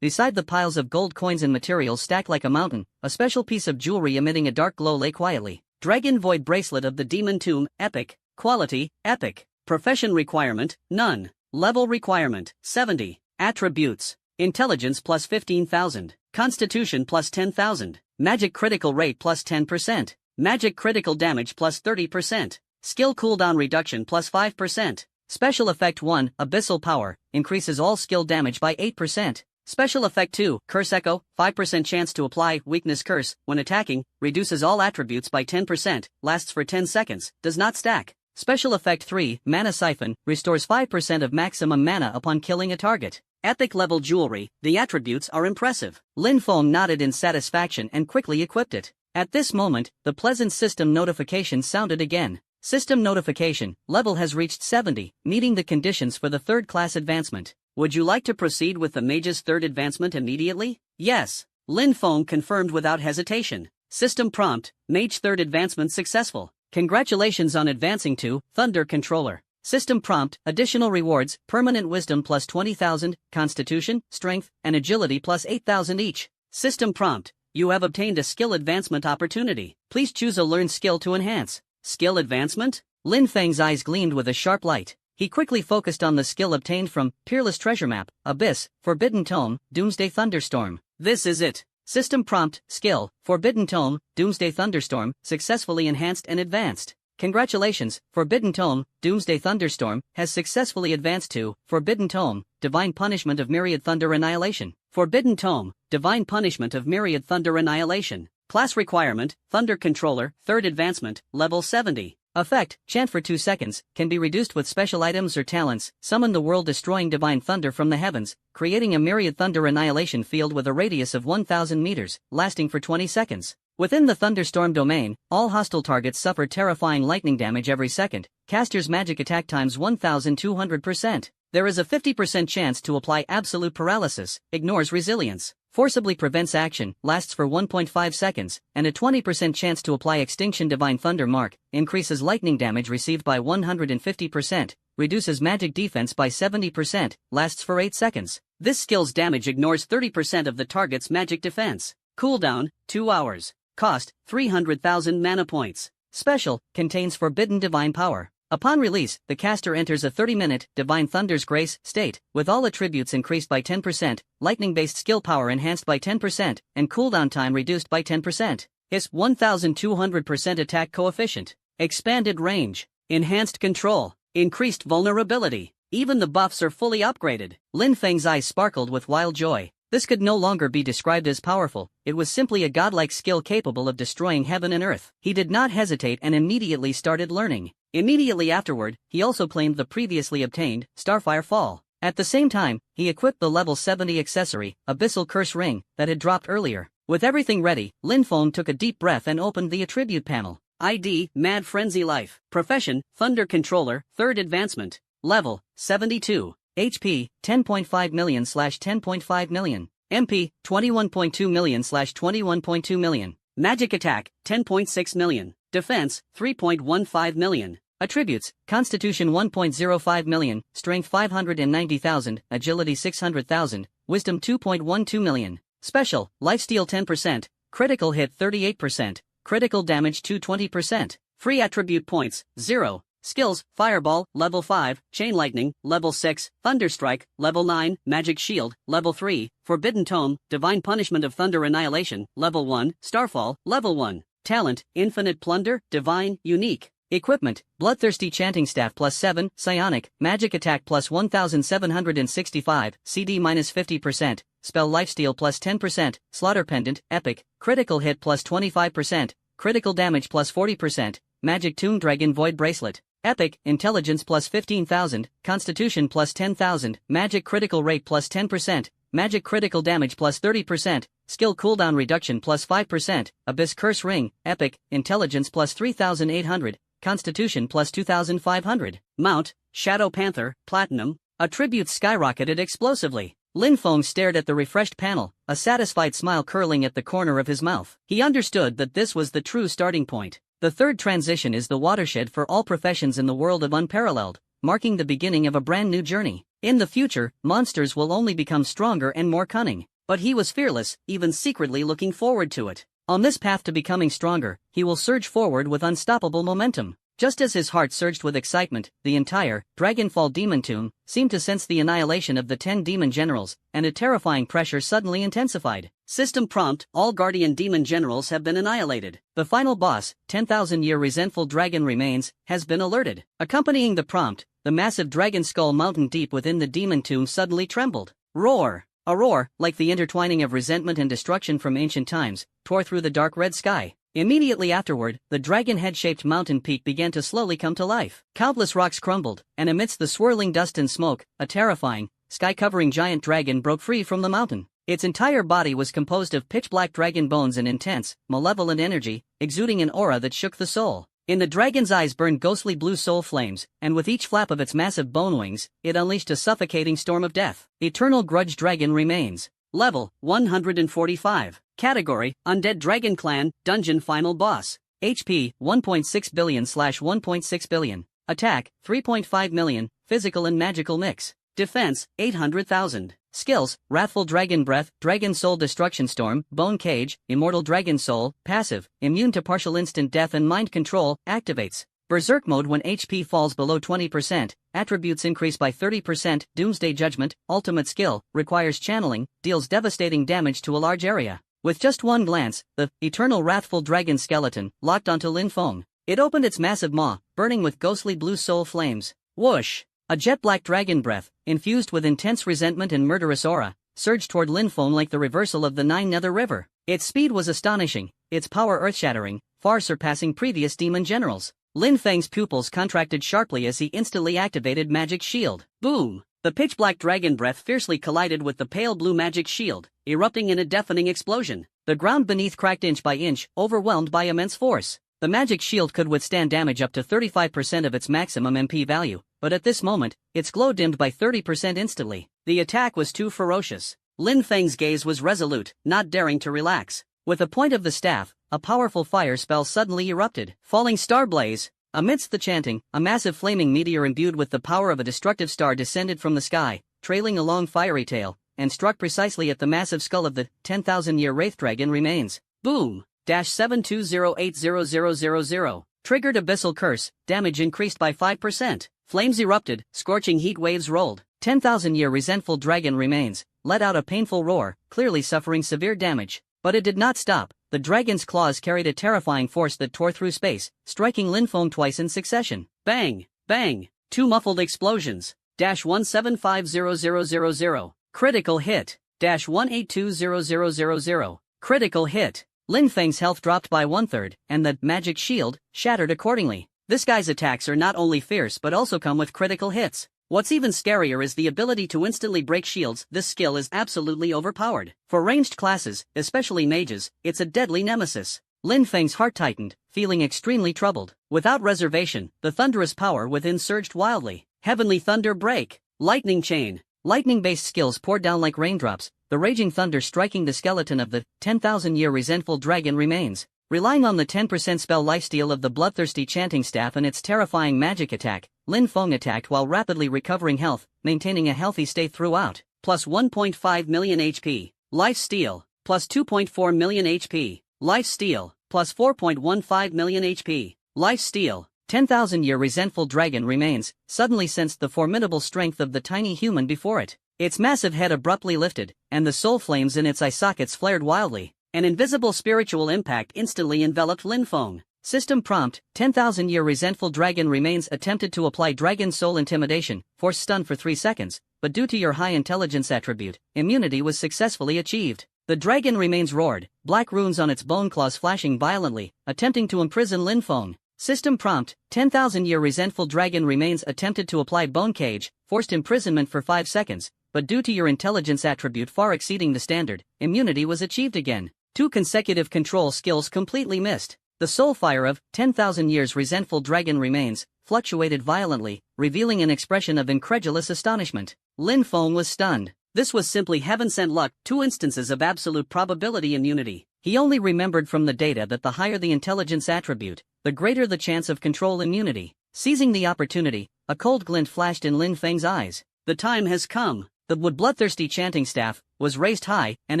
beside the piles of gold coins and materials stacked like a mountain, a special piece of jewelry emitting a dark glow lay quietly. Dragon Void Bracelet of the Demon Tomb, Epic. Quality, Epic. Profession requirement, none. Level requirement, 70. Attributes. Intelligence plus 15,000. Constitution plus 10,000. Magic critical rate plus 10%. Magic critical damage plus 30%. Skill cooldown reduction plus 5%. Special Effect 1, Abyssal Power, increases all skill damage by 8%. Special Effect 2, Curse Echo, 5% chance to apply Weakness Curse when attacking, reduces all attributes by 10%, lasts for 10 seconds, does not stack. Special Effect 3, Mana Siphon, restores 5% of maximum mana upon killing a target. Epic level jewelry, the attributes are impressive. Lin Feng nodded in satisfaction and quickly equipped it. At this moment, the pleasant system notification sounded again. System notification, level has reached 70, meeting the conditions for the 3rd class advancement. Would you like to proceed with the mage's 3rd advancement immediately? Yes. Lin Feng confirmed without hesitation. System prompt, mage 3rd advancement successful. Congratulations on advancing to Thunder Controller. System prompt, additional rewards, permanent wisdom plus 20,000, constitution, strength, and agility plus 8,000 each. System prompt, you have obtained a skill advancement opportunity. Please choose a learned skill to enhance. Skill advancement? Lin Feng's eyes gleamed with a sharp light. He quickly focused on the skill obtained from Peerless Treasure Map, Abyss, Forbidden Tome, Doomsday Thunderstorm. This is it. System prompt, skill, Forbidden Tome, Doomsday Thunderstorm, successfully enhanced and advanced. Congratulations, Forbidden Tome, Doomsday Thunderstorm, has successfully advanced to Forbidden Tome, Divine Punishment of Myriad Thunder Annihilation. Forbidden Tome, Divine Punishment of Myriad Thunder Annihilation. Class requirement, Thunder Controller, 3rd advancement, level 70. Effect, chant for 2 seconds, can be reduced with special items or talents. Summon the world-destroying divine thunder from the heavens, creating a myriad thunder annihilation field with a radius of 1,000 meters, lasting for 20 seconds. Within the thunderstorm domain, all hostile targets suffer terrifying lightning damage every second. Caster's magic attack times 1,200%. There is a 50% chance to apply absolute paralysis, ignores resilience, forcibly prevents action, lasts for 1.5 seconds, and a 20% chance to apply Extinction Divine Thunder Mark, increases lightning damage received by 150%, reduces magic defense by 70%, lasts for 8 seconds. This skill's damage ignores 30% of the target's magic defense. Cooldown, 2 hours. Cost, 300,000 mana points. Special, contains Forbidden Divine Power. Upon release, the caster enters a 30-minute Divine Thunder's Grace state, with all attributes increased by 10%, lightning-based skill power enhanced by 10%, and cooldown time reduced by 10%. His 1,200% attack coefficient. Expanded range. Enhanced control. Increased vulnerability. Even the buffs are fully upgraded. Lin Feng's eyes sparkled with wild joy. This could no longer be described as powerful, it was simply a godlike skill capable of destroying heaven and earth. He did not hesitate and immediately started learning. Immediately afterward, he also claimed the previously obtained Starfire Fall. At the same time, he equipped the level 70 accessory, Abyssal Curse Ring, that had dropped earlier. With everything ready, Lin Feng took a deep breath and opened the attribute panel. ID, Mad Frenzy Life. Profession, Thunder Controller, 3rd Advancement. Level, 72. HP, 10.5 million/10.5 million. MP, 21.2 million/21.2 million. Magic Attack, 10.6 million. Defense, 3.15 million. Attributes, Constitution 1.05 million, Strength 590,000, Agility 600,000, Wisdom 2.12 million. Special, Lifesteal 10%, Critical Hit 38%, Critical Damage 220%. Free Attribute Points, 0. Skills, Fireball, Level 5, Chain Lightning, Level 6, Thunderstrike, Level 9, Magic Shield, Level 3, Forbidden Tome, Divine Punishment of Thunder Annihilation, Level 1, Starfall, Level 1. Talent, Infinite Plunder, Divine, Unique. Equipment, Bloodthirsty Chanting Staff plus 7, Psionic, Magic Attack plus 1,765, CD minus 50%, Spell Lifesteal plus 10%, Slaughter Pendant, Epic, Critical Hit plus 25%, Critical Damage plus 40%, Magic Tomb Dragon Void Bracelet. Epic, Intelligence plus 15,000, Constitution plus 10,000, Magic Critical Rate plus 10%, Magic Critical Damage plus 30%, Skill Cooldown Reduction plus 5%, Abyss Curse Ring, Epic, Intelligence plus 3,800, Constitution plus 2,500. Mount, Shadow Panther, Platinum, Attributes skyrocketed explosively. Lin Feng stared at the refreshed panel, a satisfied smile curling at the corner of his mouth. He understood that this was the true starting point. The third transition is the watershed for all professions in the world of Unparalleled, marking the beginning of a brand new journey. In the future, monsters will only become stronger and more cunning. But he was fearless, even secretly looking forward to it. On this path to becoming stronger, he will surge forward with unstoppable momentum. Just as his heart surged with excitement, the entire Dragonfall Demon Tomb seemed to sense the annihilation of the 10 demon generals, and a terrifying pressure suddenly intensified. System prompt: all Guardian Demon Generals have been annihilated. The final boss, 10,000-year resentful dragon remains, has been alerted. Accompanying the prompt, the massive dragon skull mountain deep within the demon tomb suddenly trembled. Roar! A roar, like the intertwining of resentment and destruction from ancient times, tore through the dark red sky. Immediately afterward, the dragon head-shaped mountain peak began to slowly come to life. Countless rocks crumbled, and amidst the swirling dust and smoke, a terrifying, sky-covering giant dragon broke free from the mountain. Its entire body was composed of pitch-black dragon bones and intense, malevolent energy, exuding an aura that shook the soul. In the dragon's eyes burned ghostly blue soul flames, and with each flap of its massive bone wings, it unleashed a suffocating storm of death. Eternal Grudge Dragon remains. Level 145. Category: Undead Dragon Clan, Dungeon Final Boss. HP: 1.6 billion/1.6 billion. Attack: 3.5 million, physical and magical mix. Defense: 800,000. Skills: Wrathful Dragon Breath, Dragon Soul Destruction Storm, Bone Cage, Immortal Dragon Soul. Passive: immune to partial instant death and mind control, activates. Berserk Mode: when HP falls below 20%, attributes increase by 30%. Doomsday Judgment, Ultimate Skill, requires channeling, deals devastating damage to a large area. With just one glance, the Eternal Wrathful Dragon Skeleton locked onto Lin Feng. It opened its massive maw, burning with ghostly blue soul flames. Whoosh! A jet-black dragon breath, infused with intense resentment and murderous aura, surged toward Lin Feng like the reversal of the Nine Nether River. Its speed was astonishing, its power earth-shattering, far surpassing previous demon generals. Lin Feng's pupils contracted sharply as he instantly activated Magic Shield. Boom! The pitch-black dragon breath fiercely collided with the pale blue magic shield, erupting in a deafening explosion. The ground beneath cracked inch by inch, overwhelmed by immense force. The magic shield could withstand damage up to 35% of its maximum MP value, but at this moment, its glow dimmed by 30% instantly. The attack was too ferocious. Lin Feng's gaze was resolute, not daring to relax. With the point of the staff, a powerful fire spell suddenly erupted. Falling Star Blaze. Amidst the chanting, a massive flaming meteor imbued with the power of a destructive star descended from the sky, trailing a long fiery tail, and struck precisely at the massive skull of the 10,000-year Wraith Dragon remains. Boom! -7208000. Triggered Abyssal Curse, damage increased by 5%. Flames erupted, scorching heat waves rolled. 10,000-year resentful dragon remains, let out a painful roar, clearly suffering severe damage. But it did not stop. The dragon's claws carried a terrifying force that tore through space, striking Lin Feng twice in succession. Bang! Bang! Two muffled explosions. -1750000. Critical hit. -1820000. Critical hit. Lin Feng's health dropped by 1/3, and the magic shield shattered accordingly. This guy's attacks are not only fierce but also come with critical hits. What's even scarier is the ability to instantly break shields. This skill is absolutely overpowered. For ranged classes, especially mages, it's a deadly nemesis. Lin Feng's heart tightened, feeling extremely troubled. Without reservation, the thunderous power within surged wildly. Heavenly Thunder Break. Lightning Chain. Lightning-based skills poured down like raindrops, the raging thunder striking the skeleton of the 10,000-year resentful dragon remains. Relying on the 10% spell lifesteal of the bloodthirsty chanting staff and its terrifying magic attack, Lin Feng attacked while rapidly recovering health, maintaining a healthy state throughout. Plus 1.5 million HP. Life Steal. Plus 2.4 million HP. Life Steal. Plus 4.15 million HP. Life Steal. 10,000-year resentful dragon remains, suddenly sensed the formidable strength of the tiny human before it. Its massive head abruptly lifted, and the soul flames in its eye sockets flared wildly. An invisible spiritual impact instantly enveloped Lin Feng. System prompt: 10,000-year resentful dragon remains attempted to apply Dragon Soul Intimidation, force stun for 3 seconds, but due to your high intelligence attribute, immunity was successfully achieved. The dragon remains roared, black runes on its bone claws flashing violently, attempting to imprison Lin Feng. System prompt: 10,000-year resentful dragon remains attempted to apply Bone Cage, forced imprisonment for 5 seconds, but due to your intelligence attribute far exceeding the standard, immunity was achieved again. 2 consecutive control skills completely missed. The soul fire of 10,000 years resentful dragon remains fluctuated violently, revealing an expression of incredulous astonishment. Lin Feng was stunned. This was simply heaven-sent luck, 2 instances of absolute probability immunity. He only remembered from the data that the higher the intelligence attribute, the greater the chance of control immunity. Seizing the opportunity, a cold glint flashed in Lin Feng's eyes. The time has come. The bloodthirsty chanting staff was raised high, and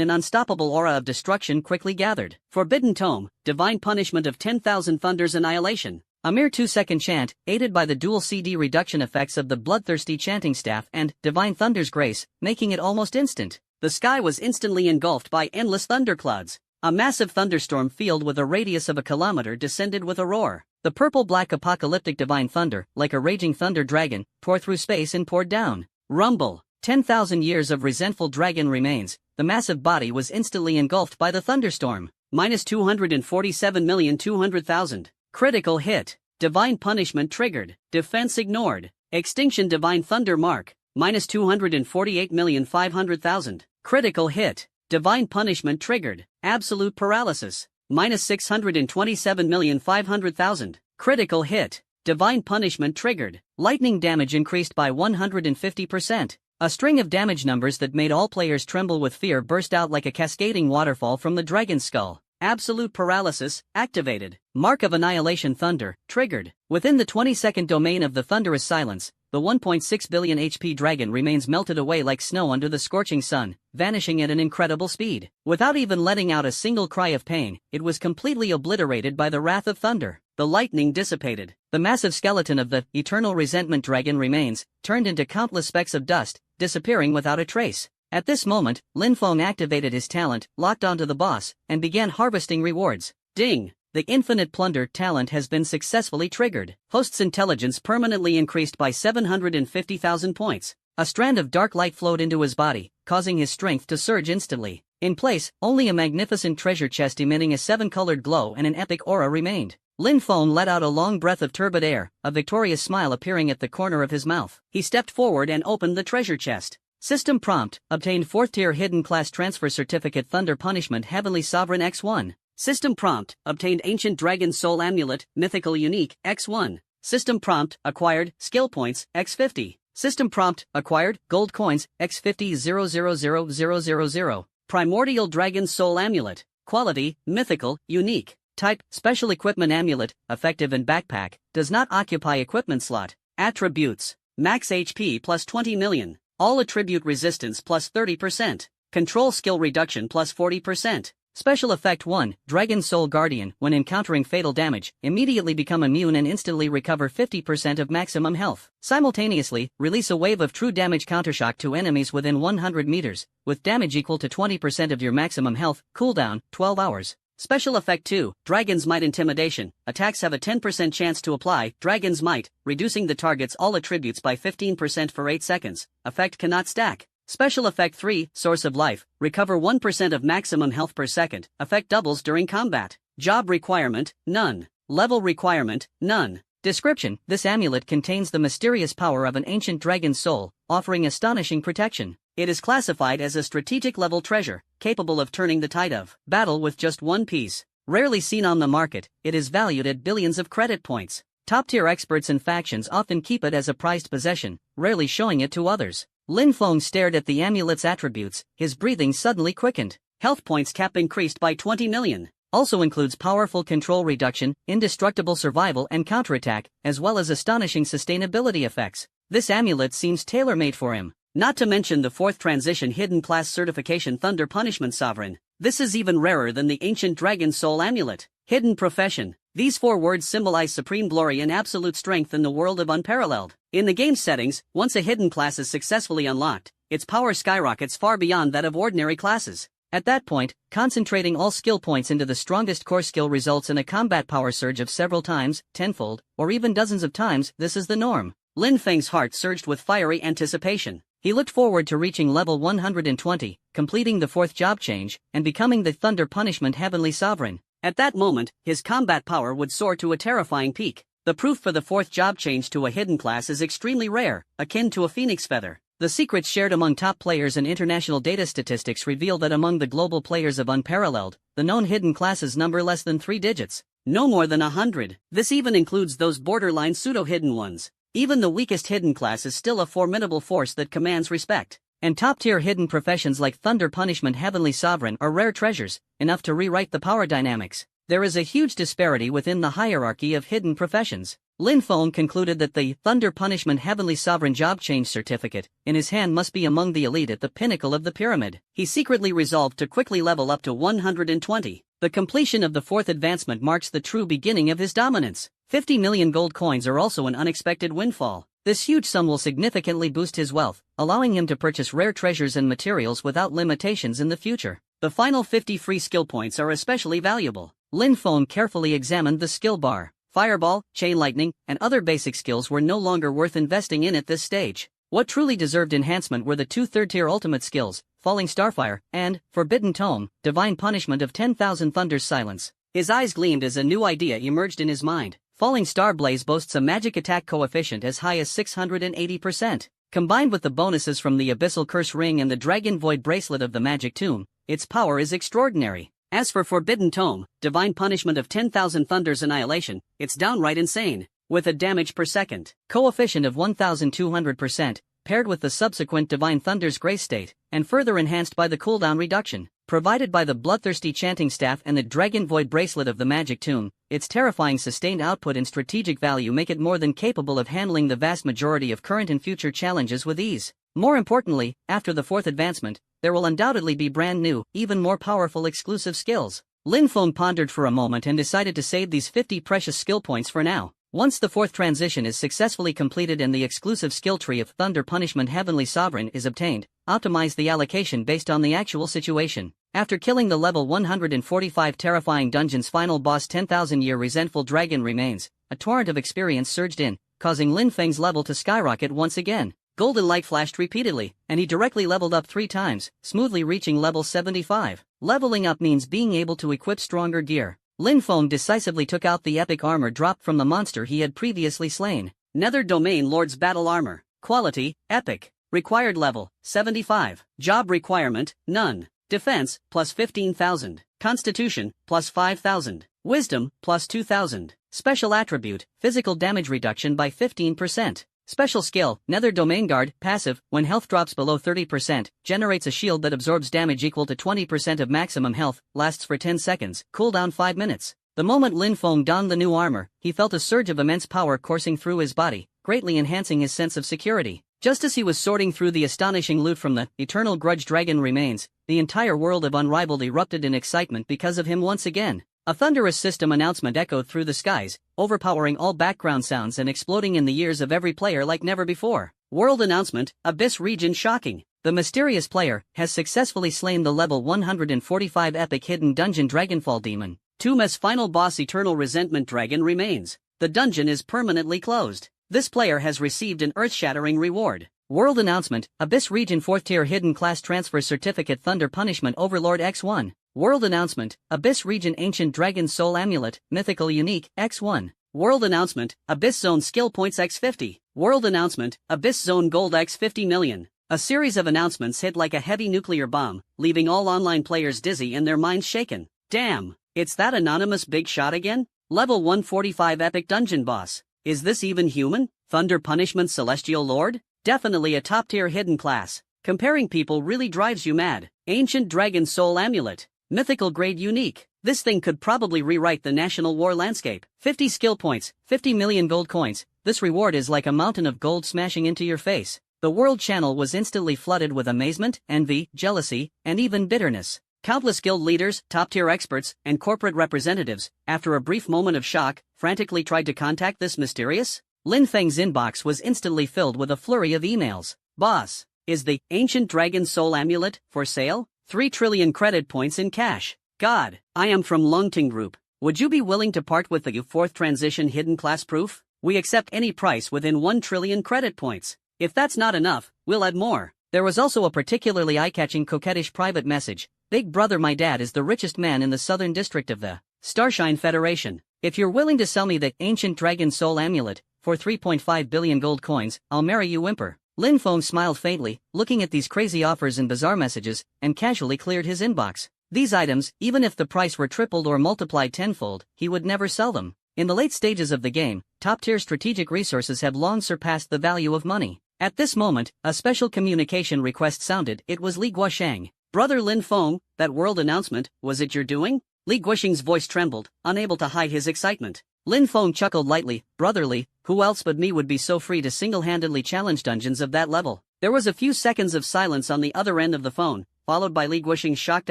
an unstoppable aura of destruction quickly gathered. Forbidden Tome, Divine Punishment of 10,000 Thunders Annihilation. A mere 2-second chant, aided by the dual CD reduction effects of the bloodthirsty chanting staff and Divine Thunder's grace, making it almost instant. The sky was instantly engulfed by endless thunderclouds. A massive thunderstorm field with a radius of a kilometer descended with a roar. The purple-black apocalyptic divine thunder, like a raging thunder dragon, tore through space and poured down. Rumble. 10,000 years of resentful dragon remains. The massive body was instantly engulfed by the thunderstorm. Minus 247,200,000. Critical hit. Divine punishment triggered. Defense ignored. Extinction divine thunder mark. Minus 248,500,000. Critical hit. Divine punishment triggered. Absolute paralysis. Minus 627,500,000. Critical hit. Divine punishment triggered. Lightning damage increased by 150%. A string of damage numbers that made all players tremble with fear burst out like a cascading waterfall from the dragon's skull. Absolute paralysis, activated. Mark of Annihilation Thunder, triggered. Within the 20-second domain of the thunderous silence, the 1.6 billion HP dragon remains melted away like snow under the scorching sun, vanishing at an incredible speed. Without even letting out a single cry of pain, it was completely obliterated by the wrath of thunder. The lightning dissipated. The massive skeleton of the eternal resentment dragon remains, turned into countless specks of dust, disappearing without a trace. At this moment, Lin Feng activated his talent, locked onto the boss, and began harvesting rewards. Ding! The Infinite Plunder talent has been successfully triggered. Host's intelligence permanently increased by 750,000 points. A strand of dark light flowed into his body, causing his strength to surge instantly. In place, only a magnificent treasure chest emitting a 7-colored glow and an epic aura remained. Lin Feng let out a long breath of turbid air, a victorious smile appearing at the corner of his mouth. He stepped forward and opened the treasure chest. System prompt, obtained 4th tier hidden class transfer certificate Thunder Punishment Heavenly Sovereign X1. System prompt, obtained Ancient Dragon Soul Amulet, Mythical Unique, X1. System prompt, acquired, Skill Points, X50. System prompt, acquired, Gold Coins, X50,000,000. Primordial Dragon Soul Amulet. Quality, Mythical, Unique. Type, Special Equipment Amulet, effective in backpack, does not occupy equipment slot. Attributes, Max HP plus 20 million. All attribute resistance plus 30%. Control skill reduction plus 40%. Special effect 1, Dragon Soul Guardian, when encountering fatal damage, immediately become immune and instantly recover 50% of maximum health. Simultaneously, release a wave of true damage countershock to enemies within 100 meters, with damage equal to 20% of your maximum health, cooldown, 12 hours. Special effect 2, Dragon's Might Intimidation, attacks have a 10% chance to apply, Dragon's Might, reducing the target's all attributes by 15% for 8 seconds, effect cannot stack. Special effect 3, Source of Life, recover 1% of maximum health per second, effect doubles during combat. Job requirement, none. Level requirement, none. Description, this amulet contains the mysterious power of an ancient dragon's soul, offering astonishing protection. It is classified as a strategic level treasure, capable of turning the tide of battle with just one piece. Rarely seen on the market, it is valued at billions of credit points. Top-tier experts and factions often keep it as a prized possession, rarely showing it to others. Lin Feng stared at the amulet's attributes, his breathing suddenly quickened. Health points cap increased by 20 million. Also includes powerful control reduction, indestructible survival and counterattack, as well as astonishing sustainability effects. This amulet seems tailor-made for him. Not to mention the 4th transition hidden class certification Thunder Punishment Sovereign. This is even rarer than the Ancient Dragon Soul Amulet. Hidden Profession. These 4 words symbolize supreme glory and absolute strength in the world of Unparalleled. In the game settings, once a hidden class is successfully unlocked, its power skyrockets far beyond that of ordinary classes. At that point, concentrating all skill points into the strongest core skill results in a combat power surge of several times, tenfold, or even dozens of times. This is the norm. Lin Feng's heart surged with fiery anticipation. He looked forward to reaching level 120, completing the 4th job change, and becoming the Thunder Punishment Heavenly Sovereign. At that moment, his combat power would soar to a terrifying peak. The proof for the 4th job change to a hidden class is extremely rare, akin to a phoenix feather. The secrets shared among top players and international data statistics reveal that among the global players of Unparalleled, the known hidden classes number less than 3 digits. No more than 100. This even includes those borderline pseudo-hidden ones. Even the weakest hidden class is still a formidable force that commands respect. And top-tier hidden professions like Thunder Punishment Heavenly Sovereign are rare treasures, enough to rewrite the power dynamics. There is a huge disparity within the hierarchy of hidden professions. Lin Feng concluded that the Thunder Punishment Heavenly Sovereign job change certificate in his hand must be among the elite at the pinnacle of the pyramid. He secretly resolved to quickly level up to 120. The completion of the fourth advancement marks the true beginning of his dominance. 50 million gold coins are also an unexpected windfall. This huge sum will significantly boost his wealth, allowing him to purchase rare treasures and materials without limitations in the future. The final 50 free skill points are especially valuable. Lin Feng carefully examined the skill bar. Fireball, Chain Lightning, and other basic skills were no longer worth investing in at this stage. What truly deserved enhancement were the two third-tier ultimate skills, Falling Starfire, and Forbidden Tome, Divine Punishment of 10,000 Thunder's Silence. His eyes gleamed as a new idea emerged in his mind. Falling Star Blaze boasts a magic attack coefficient as high as 680%. Combined with the bonuses from the Abyssal Curse Ring and the Dragon Void Bracelet of the Magic Tomb, its power is extraordinary. As for Forbidden Tome, Divine Punishment of 10,000 Thunder's Annihilation, it's downright insane. With a damage per second coefficient of 1,200%, paired with the subsequent Divine Thunder's Grace State, and further enhanced by the cooldown reduction provided by the Bloodthirsty Chanting Staff and the Dragon Void Bracelet of the Magic Tomb, its terrifying sustained output and strategic value make it more than capable of handling the vast majority of current and future challenges with ease. More importantly, after the fourth advancement, there will undoubtedly be brand new, even more powerful exclusive skills. Lin Feng pondered for a moment and decided to save these 50 precious skill points for now. Once the fourth transition is successfully completed and the exclusive skill tree of Thunder Punishment Heavenly Sovereign is obtained, optimize the allocation based on the actual situation. After killing the level 145 terrifying dungeon's final boss 10,000-year resentful dragon remains, a torrent of experience surged in, causing Lin Feng's level to skyrocket once again. Golden light flashed repeatedly, and he directly leveled up 3 times, smoothly reaching level 75. Leveling up means being able to equip stronger gear. Lin Feng decisively took out the epic armor dropped from the monster he had previously slain. Nether Domain Lord's Battle Armor. Quality, Epic. Required level, 75. Job requirement, none. Defense, plus 15,000. Constitution, plus 5,000. Wisdom, plus 2,000. Special attribute, physical damage reduction by 15%. Special skill, Nether Domain Guard, passive, when health drops below 30%, generates a shield that absorbs damage equal to 20% of maximum health, lasts for 10 seconds, cooldown 5 minutes. The moment Lin Feng donned the new armor, he felt a surge of immense power coursing through his body, greatly enhancing his sense of security. Just as he was sorting through the astonishing loot from the Eternal Grudge Dragon Remains, the entire world of Unrivaled erupted in excitement because of him once again. A thunderous system announcement echoed through the skies, overpowering all background sounds and exploding in the ears of every player like never before. World announcement, Abyss Region shocking. The mysterious player has successfully slain the level 145 epic hidden dungeon Dragonfall Demon. Tomb's final boss Eternal Resentment Dragon remains. The dungeon is permanently closed. This player has received an earth-shattering reward. World announcement, Abyss Region 4th Tier Hidden Class Transfer Certificate Thunder Punishment Overlord X1. World announcement, Abyss Region Ancient Dragon Soul Amulet, Mythical Unique, X1. World announcement, Abyss Zone Skill Points X50. World announcement, Abyss Zone Gold X50 million. A series of announcements hit like a heavy nuclear bomb, leaving all online players dizzy and their minds shaken. Damn, it's that anonymous big shot again? Level 145 Epic Dungeon Boss. Is this even human? Thunder Punishment Celestial Lord? Definitely a top-tier hidden class. Comparing people really drives you mad. Ancient Dragon Soul Amulet. Mythical Grade Unique. This thing could probably rewrite the national war landscape. 50 skill points, 50 million gold coins. This reward is like a mountain of gold smashing into your face. The world channel was instantly flooded with amazement, envy, jealousy, and even bitterness. Countless guild leaders, top-tier experts, and corporate representatives, after a brief moment of shock, frantically tried to contact this mysterious. Lin Feng's inbox was instantly filled with a flurry of emails. Boss, is the Ancient Dragon Soul Amulet for sale? 3 trillion credit points in cash. God, I am from Longting Group. Would you be willing to part with the 4th transition hidden class proof? We accept any price within 1 trillion credit points. If that's not enough, we'll add more. There was also a particularly eye-catching coquettish private message. Big brother, my dad is the richest man in the southern district of the Starshine Federation. If you're willing to sell me the Ancient Dragon Soul Amulet for 3.5 billion gold coins, I'll marry you, whimper. Lin Feng smiled faintly, looking at these crazy offers and bizarre messages, and casually cleared his inbox. These items, even if the price were tripled or multiplied tenfold, he would never sell them. In the late stages of the game, top-tier strategic resources have long surpassed the value of money. At this moment, a special communication request sounded. It was Li Guosheng. Brother Lin Feng, that world announcement, was it your doing? Li Guosheng's voice trembled, unable to hide his excitement. Lin Feng chuckled lightly. Brotherly, who else but me would be so free to single-handedly challenge dungeons of that level? There was a few seconds of silence on the other end of the phone, followed by Li Guosheng's shocked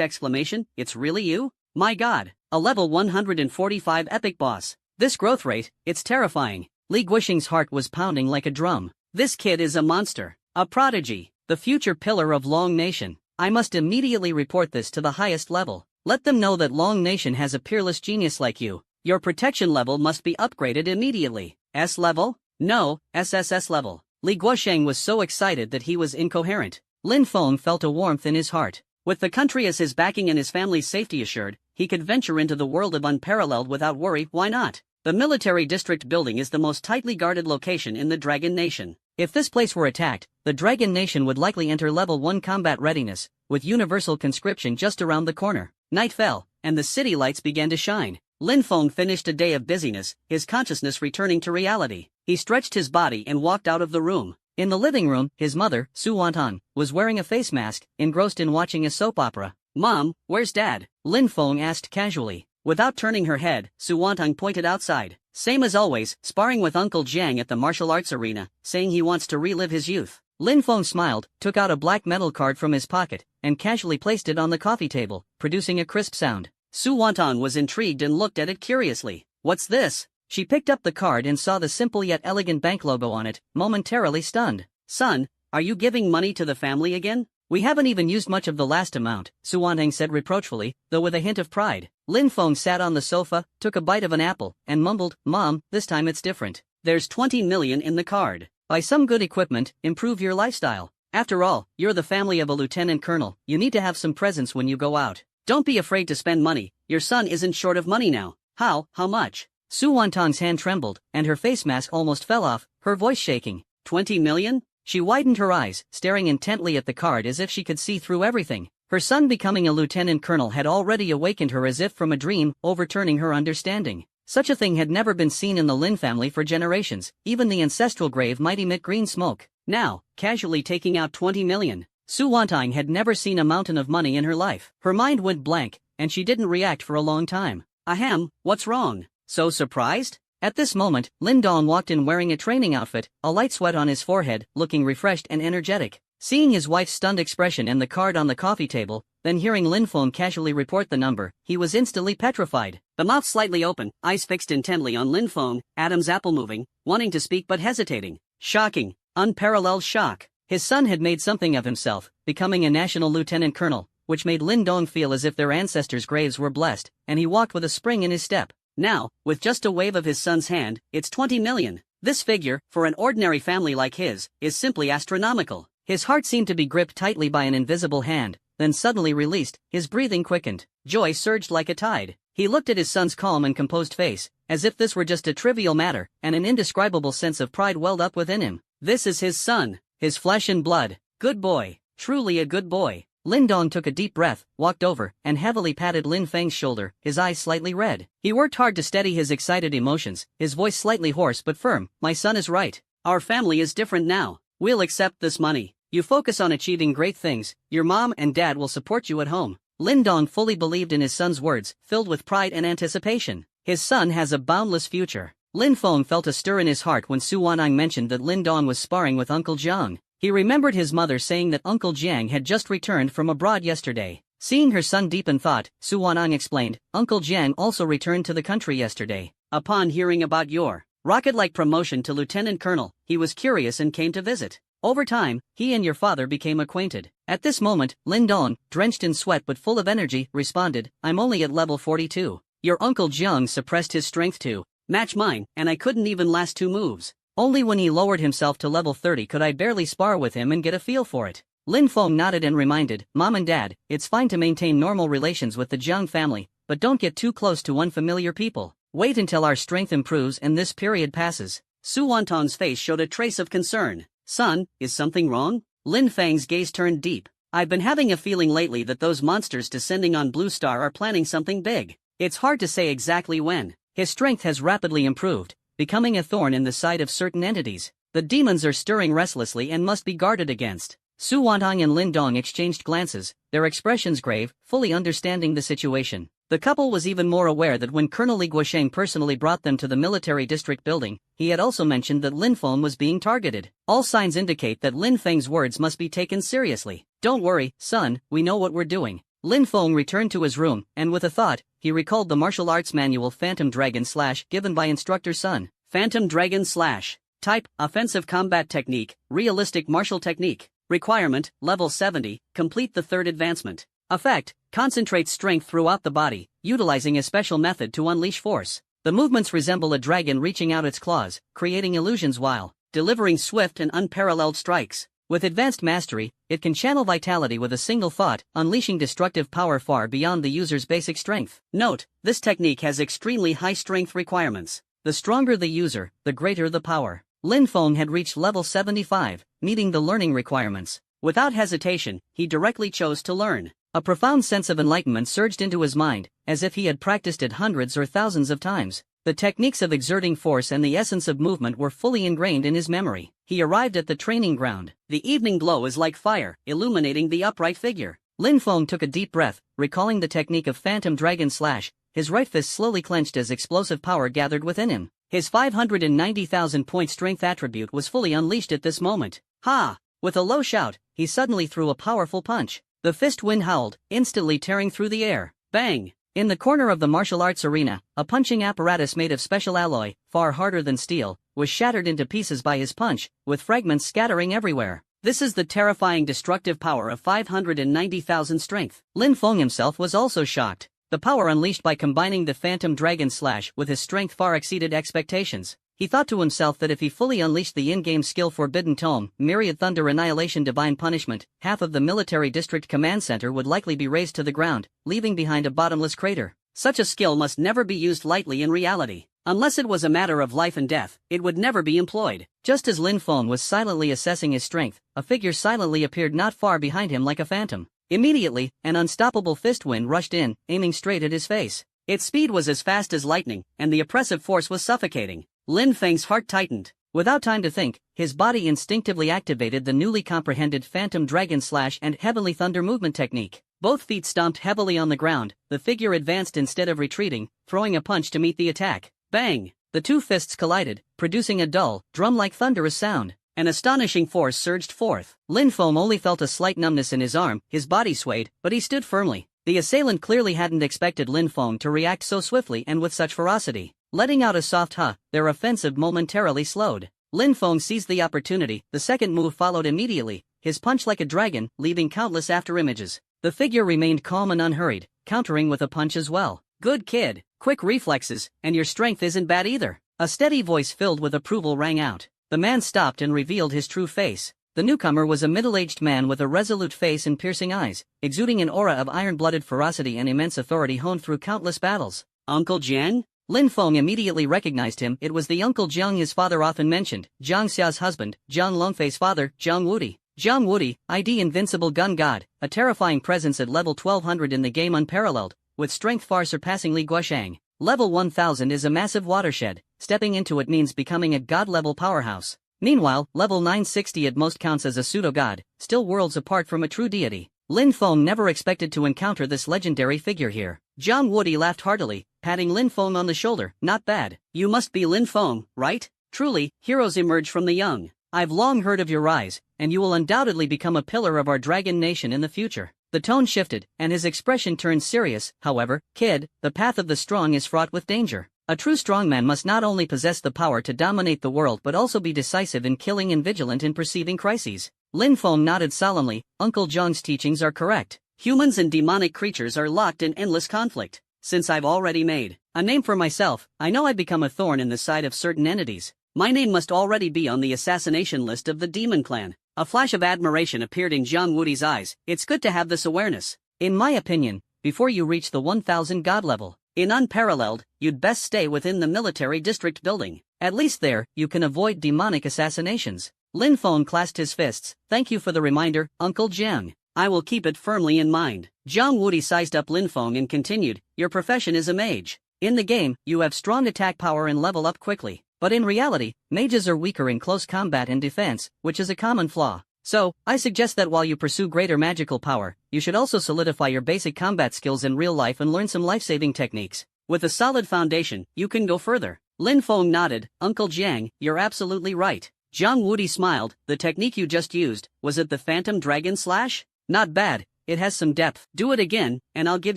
exclamation, "It's really you? My god, a level 145 epic boss. This growth rate, it's terrifying." Li Guosheng's heart was pounding like a drum. This kid is a monster, a prodigy, the future pillar of Long Nation. I must immediately report this to the highest level. Let them know that Long Nation has a peerless genius like you. Your protection level must be upgraded immediately. S level? No, SSS level. Li Guosheng was so excited that he was incoherent. Lin Feng felt a warmth in his heart. With the country as his backing and his family's safety assured, he could venture into the world of unparalleled without worry. Why not? The military district building is the most tightly guarded location in the Dragon Nation. If this place were attacked, the Dragon Nation would likely enter level 1 combat readiness, with universal conscription just around the corner. Night fell, and the city lights began to shine. Lin Feng finished a day of busyness, his consciousness returning to reality. He stretched his body and walked out of the room. In the living room, his mother, Su Wantong, was wearing a face mask, engrossed in watching a soap opera. "Mom, where's Dad?" Lin Feng asked casually. Without turning her head, Su Wantong pointed outside. "Same as always, sparring with Uncle Jiang at the martial arts arena, saying he wants to relive his youth." Lin Feng smiled, took out a black metal card from his pocket, and casually placed it on the coffee table, producing a crisp sound. Su Wantong was intrigued and looked at it curiously. "What's this?" She picked up the card and saw the simple yet elegant bank logo on it, momentarily stunned. "Son, are you giving money to the family again?" "We haven't even used much of the last amount," Su Wantong said reproachfully, though with a hint of pride. Lin Feng sat on the sofa, took a bite of an apple, and mumbled, "Mom, this time it's different. There's 20 million in the card. Buy some good equipment, improve your lifestyle. After all, you're the family of a lieutenant colonel, you need to have some presence when you go out. Don't be afraid to spend money, your son isn't short of money now." How much?" Su Wantong's hand trembled, and her face mask almost fell off, her voice shaking. 20 million? She widened her eyes, staring intently at the card as if she could see through everything. Her son becoming a lieutenant colonel had already awakened her as if from a dream, overturning her understanding. Such a thing had never been seen in the Lin family for generations, even the ancestral grave might emit green smoke. Now, casually taking out 20 million. Su Wantong had never seen a mountain of money in her life. Her mind went blank, and she didn't react for a long time. "Ahem, what's wrong? So surprised?" At this moment, Lin Dong walked in wearing a training outfit, a light sweat on his forehead, looking refreshed and energetic. Seeing his wife's stunned expression and the card on the coffee table, then hearing Lin Feng casually report the number, he was instantly petrified. The mouth slightly open, eyes fixed intently on Lin Feng, Adam's apple moving, wanting to speak but hesitating. Shocking, unparalleled shock. His son had made something of himself, becoming a national lieutenant colonel, which made Lin Dong feel as if their ancestors' graves were blessed, and he walked with a spring in his step. Now, with just a wave of his son's hand, it's 20 million. This figure, for an ordinary family like his, is simply astronomical. His heart seemed to be gripped tightly by an invisible hand, then suddenly released, his breathing quickened. Joy surged like a tide. He looked at his son's calm and composed face, as if this were just a trivial matter, and an indescribable sense of pride welled up within him. This is his son, his flesh and blood. Good boy, truly a good boy. Lin Dong took a deep breath, walked over, and heavily patted Lin Feng's shoulder, his eyes slightly red. He worked hard to steady his excited emotions, his voice slightly hoarse but firm. "My son is right. Our family is different now. We'll accept this money. You focus on achieving great things, your mom and dad will support you at home." Lin Dong fully believed in his son's words, filled with pride and anticipation. His son has a boundless future. Lin Feng felt a stir in his heart when Su Wantong mentioned that Lin Dong was sparring with Uncle Jiang. He remembered his mother saying that Uncle Jiang had just returned from abroad yesterday. Seeing her son deep in thought, Su Wantong explained, "Uncle Jiang also returned to the country yesterday. Upon hearing about your rocket-like promotion to lieutenant colonel, he was curious and came to visit. Over time, he and your father became acquainted." At this moment, Lin Dong, drenched in sweat but full of energy, responded, "I'm only at level 42. Your Uncle Jiang suppressed his strength to match mine, and I couldn't even last 2 moves. Only when he lowered himself to level 30 could I barely spar with him and get a feel for it." Lin Feng nodded and reminded, "Mom and Dad, it's fine to maintain normal relations with the Jiang family, but don't get too close to unfamiliar people. Wait until our strength improves and this period passes." Su Wantong's face showed a trace of concern. "Son, is something wrong?" Lin Feng's gaze turned deep. I've been having a feeling lately that those monsters descending on Blue Star are planning something big. It's hard to say exactly when. His strength has rapidly improved, becoming a thorn in the side of certain entities. The demons are stirring restlessly and must be guarded against. Su Wantong and Lin Dong exchanged glances, their expressions grave, fully understanding the situation. The couple was even more aware that when Colonel Li Guosheng personally brought them to the military district building, he had also mentioned that Lin Feng was being targeted. All signs indicate that Lin Feng's words must be taken seriously. Don't worry, son, we know what we're doing. Lin Feng returned to his room, and with a thought, he recalled the martial arts manual Phantom Dragon / given by instructor Sun. Phantom Dragon / Type, Offensive Combat Technique, Realistic Martial Technique. Requirement, Level 70, complete the third advancement. Effect, concentrate strength throughout the body, utilizing a special method to unleash force. The movements resemble a dragon reaching out its claws, creating illusions while delivering swift and unparalleled strikes. With advanced mastery, it can channel vitality with a single thought, unleashing destructive power far beyond the user's basic strength. Note, this technique has extremely high strength requirements. The stronger the user, the greater the power. Lin Feng had reached level 75, meeting the learning requirements. Without hesitation, he directly chose to learn. A profound sense of enlightenment surged into his mind, as if he had practiced it hundreds or thousands of times. The techniques of exerting force and the essence of movement were fully ingrained in his memory. He arrived at the training ground. The evening glow is like fire, illuminating the upright figure. Lin Feng took a deep breath, recalling the technique of Phantom Dragon / his right fist slowly clenched as explosive power gathered within him. His 590,000-point strength attribute was fully unleashed at this moment. Ha! With a low shout, he suddenly threw a powerful punch. The fist wind howled, instantly tearing through the air. Bang! In the corner of the martial arts arena, a punching apparatus made of special alloy, far harder than steel, was shattered into pieces by his punch, with fragments scattering everywhere. This is the terrifying destructive power of 590,000 strength. Lin Feng himself was also shocked. The power unleashed by combining the Phantom Dragon / with his strength far exceeded expectations. He thought to himself that if he fully unleashed the in-game skill Forbidden Tome, Myriad Thunder Annihilation Divine Punishment, half of the military district command center would likely be razed to the ground, leaving behind a bottomless crater. Such a skill must never be used lightly in reality. Unless it was a matter of life and death, it would never be employed. Just as Lin Feng was silently assessing his strength, a figure silently appeared not far behind him like a phantom. Immediately, an unstoppable fist wind rushed in, aiming straight at his face. Its speed was as fast as lightning, and the oppressive force was suffocating. Lin Feng's heart tightened. Without time to think, his body instinctively activated the newly comprehended Phantom Dragon / and Heavenly Thunder movement technique. Both feet stomped heavily on the ground, the figure advanced instead of retreating, throwing a punch to meet the attack. Bang! The two fists collided, producing a dull, drum-like thunderous sound. An astonishing force surged forth. Lin Feng only felt a slight numbness in his arm, his body swayed, but he stood firmly. The assailant clearly hadn't expected Lin Feng to react so swiftly and with such ferocity. Letting out a soft "huh," their offensive momentarily slowed. Lin Feng seized the opportunity, the second move followed immediately, his punch like a dragon, leaving countless afterimages. The figure remained calm and unhurried, countering with a punch as well. Good kid, quick reflexes, and your strength isn't bad either. A steady voice filled with approval rang out. The man stopped and revealed his true face. The newcomer was a middle-aged man with a resolute face and piercing eyes, exuding an aura of iron-blooded ferocity and immense authority honed through countless battles. Uncle Jiang? Lin Feng immediately recognized him. It was the Uncle Jiang his father often mentioned, Jiang Xia's husband, Jiang Longfei's father, Jiang Wudi. Jiang Wudi, ID Invincible Gun God, a terrifying presence at level 1200 in the game unparalleled, with strength far surpassing Li Guosheng. Level 1000 is a massive watershed, stepping into it means becoming a god-level powerhouse. Meanwhile, level 960 at most counts as a pseudo-god, still worlds apart from a true deity. Lin Feng never expected to encounter this legendary figure here. Jiang Wudi laughed heartily, patting Lin Feng on the shoulder. Not bad. You must be Lin Feng, right? Truly, heroes emerge from the young. I've long heard of your rise, and you will undoubtedly become a pillar of our dragon nation in the future. The tone shifted, and his expression turned serious. However, kid, the path of the strong is fraught with danger. A true strongman must not only possess the power to dominate the world but also be decisive in killing and vigilant in perceiving crises. Lin Feng nodded solemnly. Uncle Jiang's teachings are correct. Humans and demonic creatures are locked in endless conflict. Since I've already made a name for myself, I know I've become a thorn in the side of certain entities. My name must already be on the assassination list of the Demon Clan. A flash of admiration appeared in Jiang Wudi's eyes. It's good to have this awareness. In my opinion, before you reach the 1000 god level, in Unparalleled, you'd best stay within the military district building. At least there, you can avoid demonic assassinations. Lin Feng clasped his fists. Thank you for the reminder, Uncle Jiang. I will keep it firmly in mind. Zhang Wuti sized up Lin Feng and continued, your profession is a mage. In the game, you have strong attack power and level up quickly. But in reality, mages are weaker in close combat and defense, which is a common flaw. So, I suggest that while you pursue greater magical power, you should also solidify your basic combat skills in real life and learn some life-saving techniques. With a solid foundation, you can go further. Lin Feng nodded, Uncle Jiang, you're absolutely right. Zhang Wuti smiled, the technique you just used, was it the Phantom Dragon Slash? Not bad, it has some depth. Do it again, and I'll give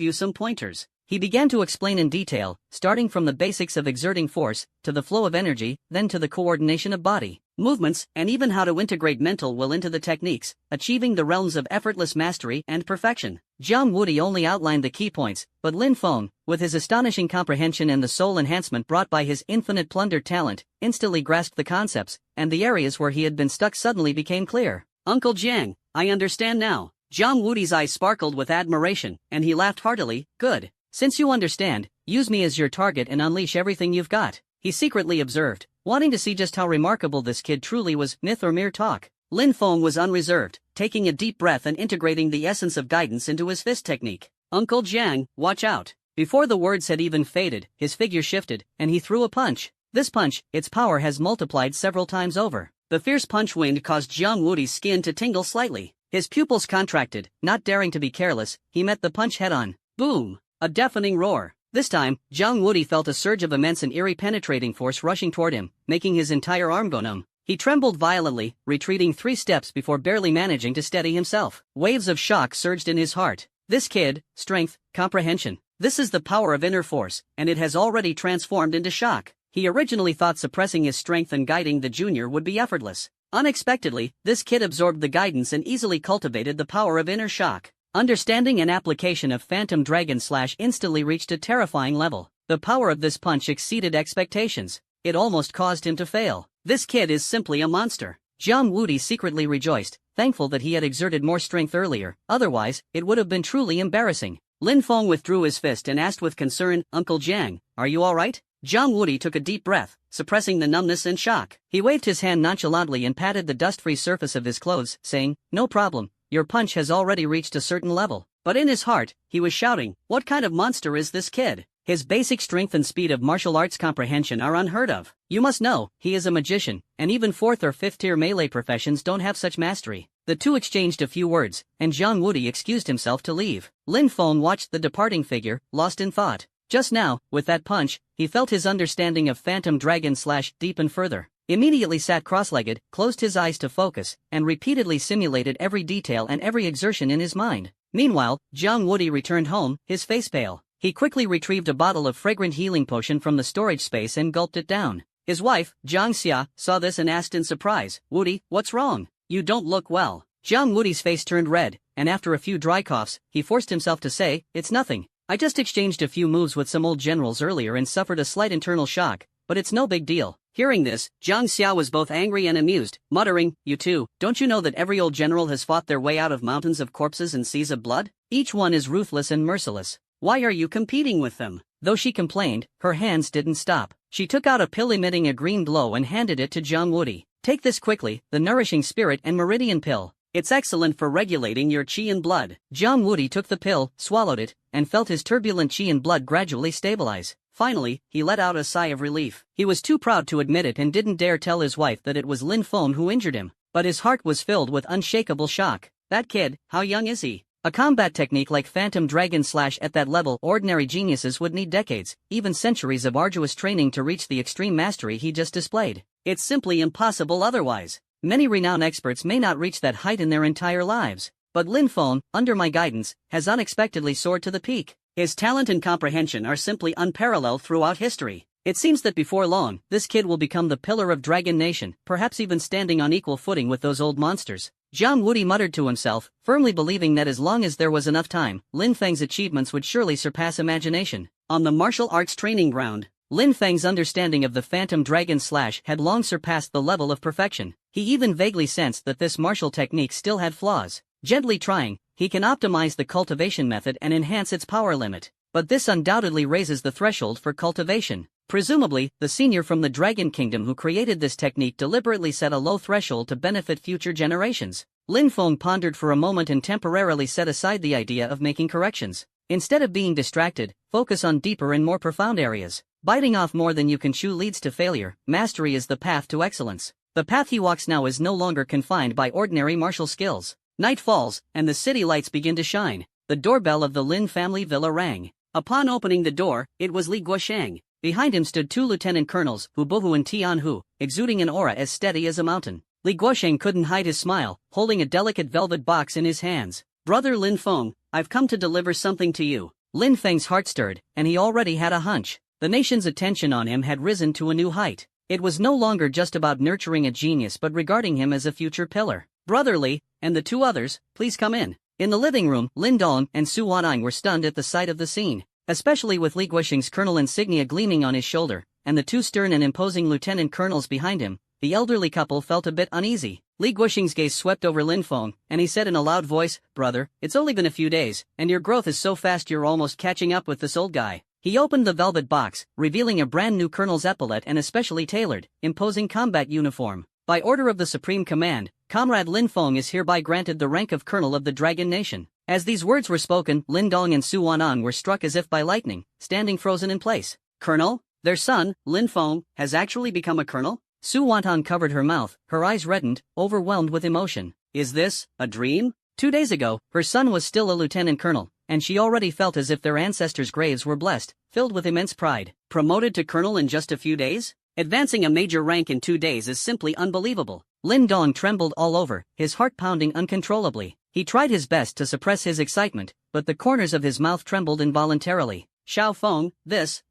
you some pointers. He began to explain in detail, starting from the basics of exerting force, to the flow of energy, then to the coordination of body, movements, and even how to integrate mental will into the techniques, achieving the realms of effortless mastery and perfection. Zhang Wuti only outlined the key points, but Lin Feng, with his astonishing comprehension and the soul enhancement brought by his infinite plunder talent, instantly grasped the concepts, and the areas where he had been stuck suddenly became clear. Uncle Jiang, I understand now. Zhang Wuti's eyes sparkled with admiration, and he laughed heartily, good. Since you understand, use me as your target and unleash everything you've got, he secretly observed, wanting to see just how remarkable this kid truly was, myth or mere talk. Lin Feng was unreserved, taking a deep breath and integrating the essence of guidance into his fist technique. Uncle Jiang, watch out. Before the words had even faded, his figure shifted, and he threw a punch. This punch, its power has multiplied several times over. The fierce punch wind caused Zhang Wuti's skin to tingle slightly. His pupils contracted, not daring to be careless, he met the punch head-on. Boom! A deafening roar. This time, Zhang Wuti felt a surge of immense and eerie penetrating force rushing toward him, making his entire arm go numb. He trembled violently, retreating 3 steps before barely managing to steady himself. Waves of shock surged in his heart. This kid, strength, comprehension. This is the power of inner force, and it has already transformed into shock. He originally thought suppressing his strength and guiding the junior would be effortless. Unexpectedly, this kid absorbed the guidance and easily cultivated the power of inner shock. Understanding and application of Phantom Dragon Slash instantly reached a terrifying level. The power of this punch exceeded expectations. It almost caused him to fail. This kid is simply a monster. Zhang Wuti secretly rejoiced, thankful that he had exerted more strength earlier, otherwise, it would have been truly embarrassing. Lin Feng withdrew his fist and asked with concern, Uncle Jiang, are you alright? Zhang Wuti took a deep breath, suppressing the numbness and shock. He waved his hand nonchalantly and patted the dust-free surface of his clothes, saying, no problem. Your punch has already reached a certain level. But in his heart, he was shouting, what kind of monster is this kid? His basic strength and speed of martial arts comprehension are unheard of. You must know, he is a magician, and even 4th or 5th tier melee professions don't have such mastery. The two exchanged a few words, and Zhang Wuti excused himself to leave. Lin Feng watched the departing figure, lost in thought. Just now, with that punch, he felt his understanding of Phantom Dragon Slash deepen further. Immediately sat cross-legged, closed his eyes to focus, and repeatedly simulated every detail and every exertion in his mind. Meanwhile, Zhang Wuti returned home, his face pale. He quickly retrieved a bottle of fragrant healing potion from the storage space and gulped it down. His wife, Zhang Xia, saw this and asked in surprise, Wuti, what's wrong? You don't look well. Zhang Wuti's face turned red, and after a few dry coughs, he forced himself to say, it's nothing. I just exchanged a few moves with some old generals earlier and suffered a slight internal shock, but it's no big deal. Hearing this, Zhang Xia was both angry and amused, muttering, you too, don't you know that every old general has fought their way out of mountains of corpses and seas of blood? Each one is ruthless and merciless. Why are you competing with them? Though she complained, her hands didn't stop. She took out a pill emitting a green glow and handed it to Zhang Wuti. Take this quickly, the Nourishing Spirit and Meridian Pill. It's excellent for regulating your qi and blood. Zhang Wuti took the pill, swallowed it, and felt his turbulent qi and blood gradually stabilize. Finally, he let out a sigh of relief. He was too proud to admit it and didn't dare tell his wife that it was Lin Feng who injured him. But his heart was filled with unshakable shock. That kid, how young is he? A combat technique like Phantom Dragon Slash at that level, ordinary geniuses would need decades, even centuries of arduous training to reach the extreme mastery he just displayed. It's simply impossible otherwise. Many renowned experts may not reach that height in their entire lives. But Lin Feng, under my guidance, has unexpectedly soared to the peak. His talent and comprehension are simply unparalleled throughout history. It seems that before long, this kid will become the pillar of Dragon Nation, perhaps even standing on equal footing with those old monsters. Zhang Wuti muttered to himself, firmly believing that as long as there was enough time, Lin Feng's achievements would surely surpass imagination. On the martial arts training ground, Lin Feng's understanding of the Phantom Dragon Slash had long surpassed the level of perfection. He even vaguely sensed that this martial technique still had flaws. Gently trying, he can optimize the cultivation method and enhance its power limit. But this undoubtedly raises the threshold for cultivation. Presumably, the senior from the Dragon Kingdom who created this technique deliberately set a low threshold to benefit future generations. Lin Feng pondered for a moment and temporarily set aside the idea of making corrections. Instead of being distracted, focus on deeper and more profound areas. Biting off more than you can chew leads to failure. Mastery is the path to excellence. The path he walks now is no longer confined by ordinary martial skills. Night falls, and the city lights begin to shine. The doorbell of the Lin family villa rang. Upon opening the door, it was Li Guosheng. Behind him stood two lieutenant colonels, Hu Buhu and Tianhu, exuding an aura as steady as a mountain. Li Guosheng couldn't hide his smile, holding a delicate velvet box in his hands. "Brother Lin Feng, I've come to deliver something to you." Lin Feng's heart stirred, and he already had a hunch. The nation's attention on him had risen to a new height. It was no longer just about nurturing a genius but regarding him as a future pillar. "Brother Li, and the two others, please come in." In the living room, Lin Dong and Su Wanang were stunned at the sight of the scene, especially with Li Guosheng's colonel insignia gleaming on his shoulder, and the two stern and imposing lieutenant colonels behind him. The elderly couple felt a bit uneasy. Li Guosheng's gaze swept over Lin Feng, and he said in a loud voice, "Brother, it's only been a few days, and your growth is so fast you're almost catching up with this old guy." He opened the velvet box, revealing a brand new colonel's epaulet and a specially tailored, imposing combat uniform. "By order of the Supreme Command, Comrade Lin Feng is hereby granted the rank of Colonel of the Dragon Nation." As these words were spoken, Lin Dong and Su Wanang were struck as if by lightning, standing frozen in place. "Colonel? Their son, Lin Feng, has actually become a colonel?" Su Wanang covered her mouth, her eyes reddened, overwhelmed with emotion. Is this a dream? 2 days ago, her son was still a lieutenant colonel, and she already felt as if their ancestors' graves were blessed, filled with immense pride. Promoted to colonel in just a few days? Advancing a major rank in 2 days is simply unbelievable. Lin Dong trembled all over, his heart pounding uncontrollably. He tried his best to suppress his excitement, but the corners of his mouth trembled involuntarily. "Xiao Feng, this.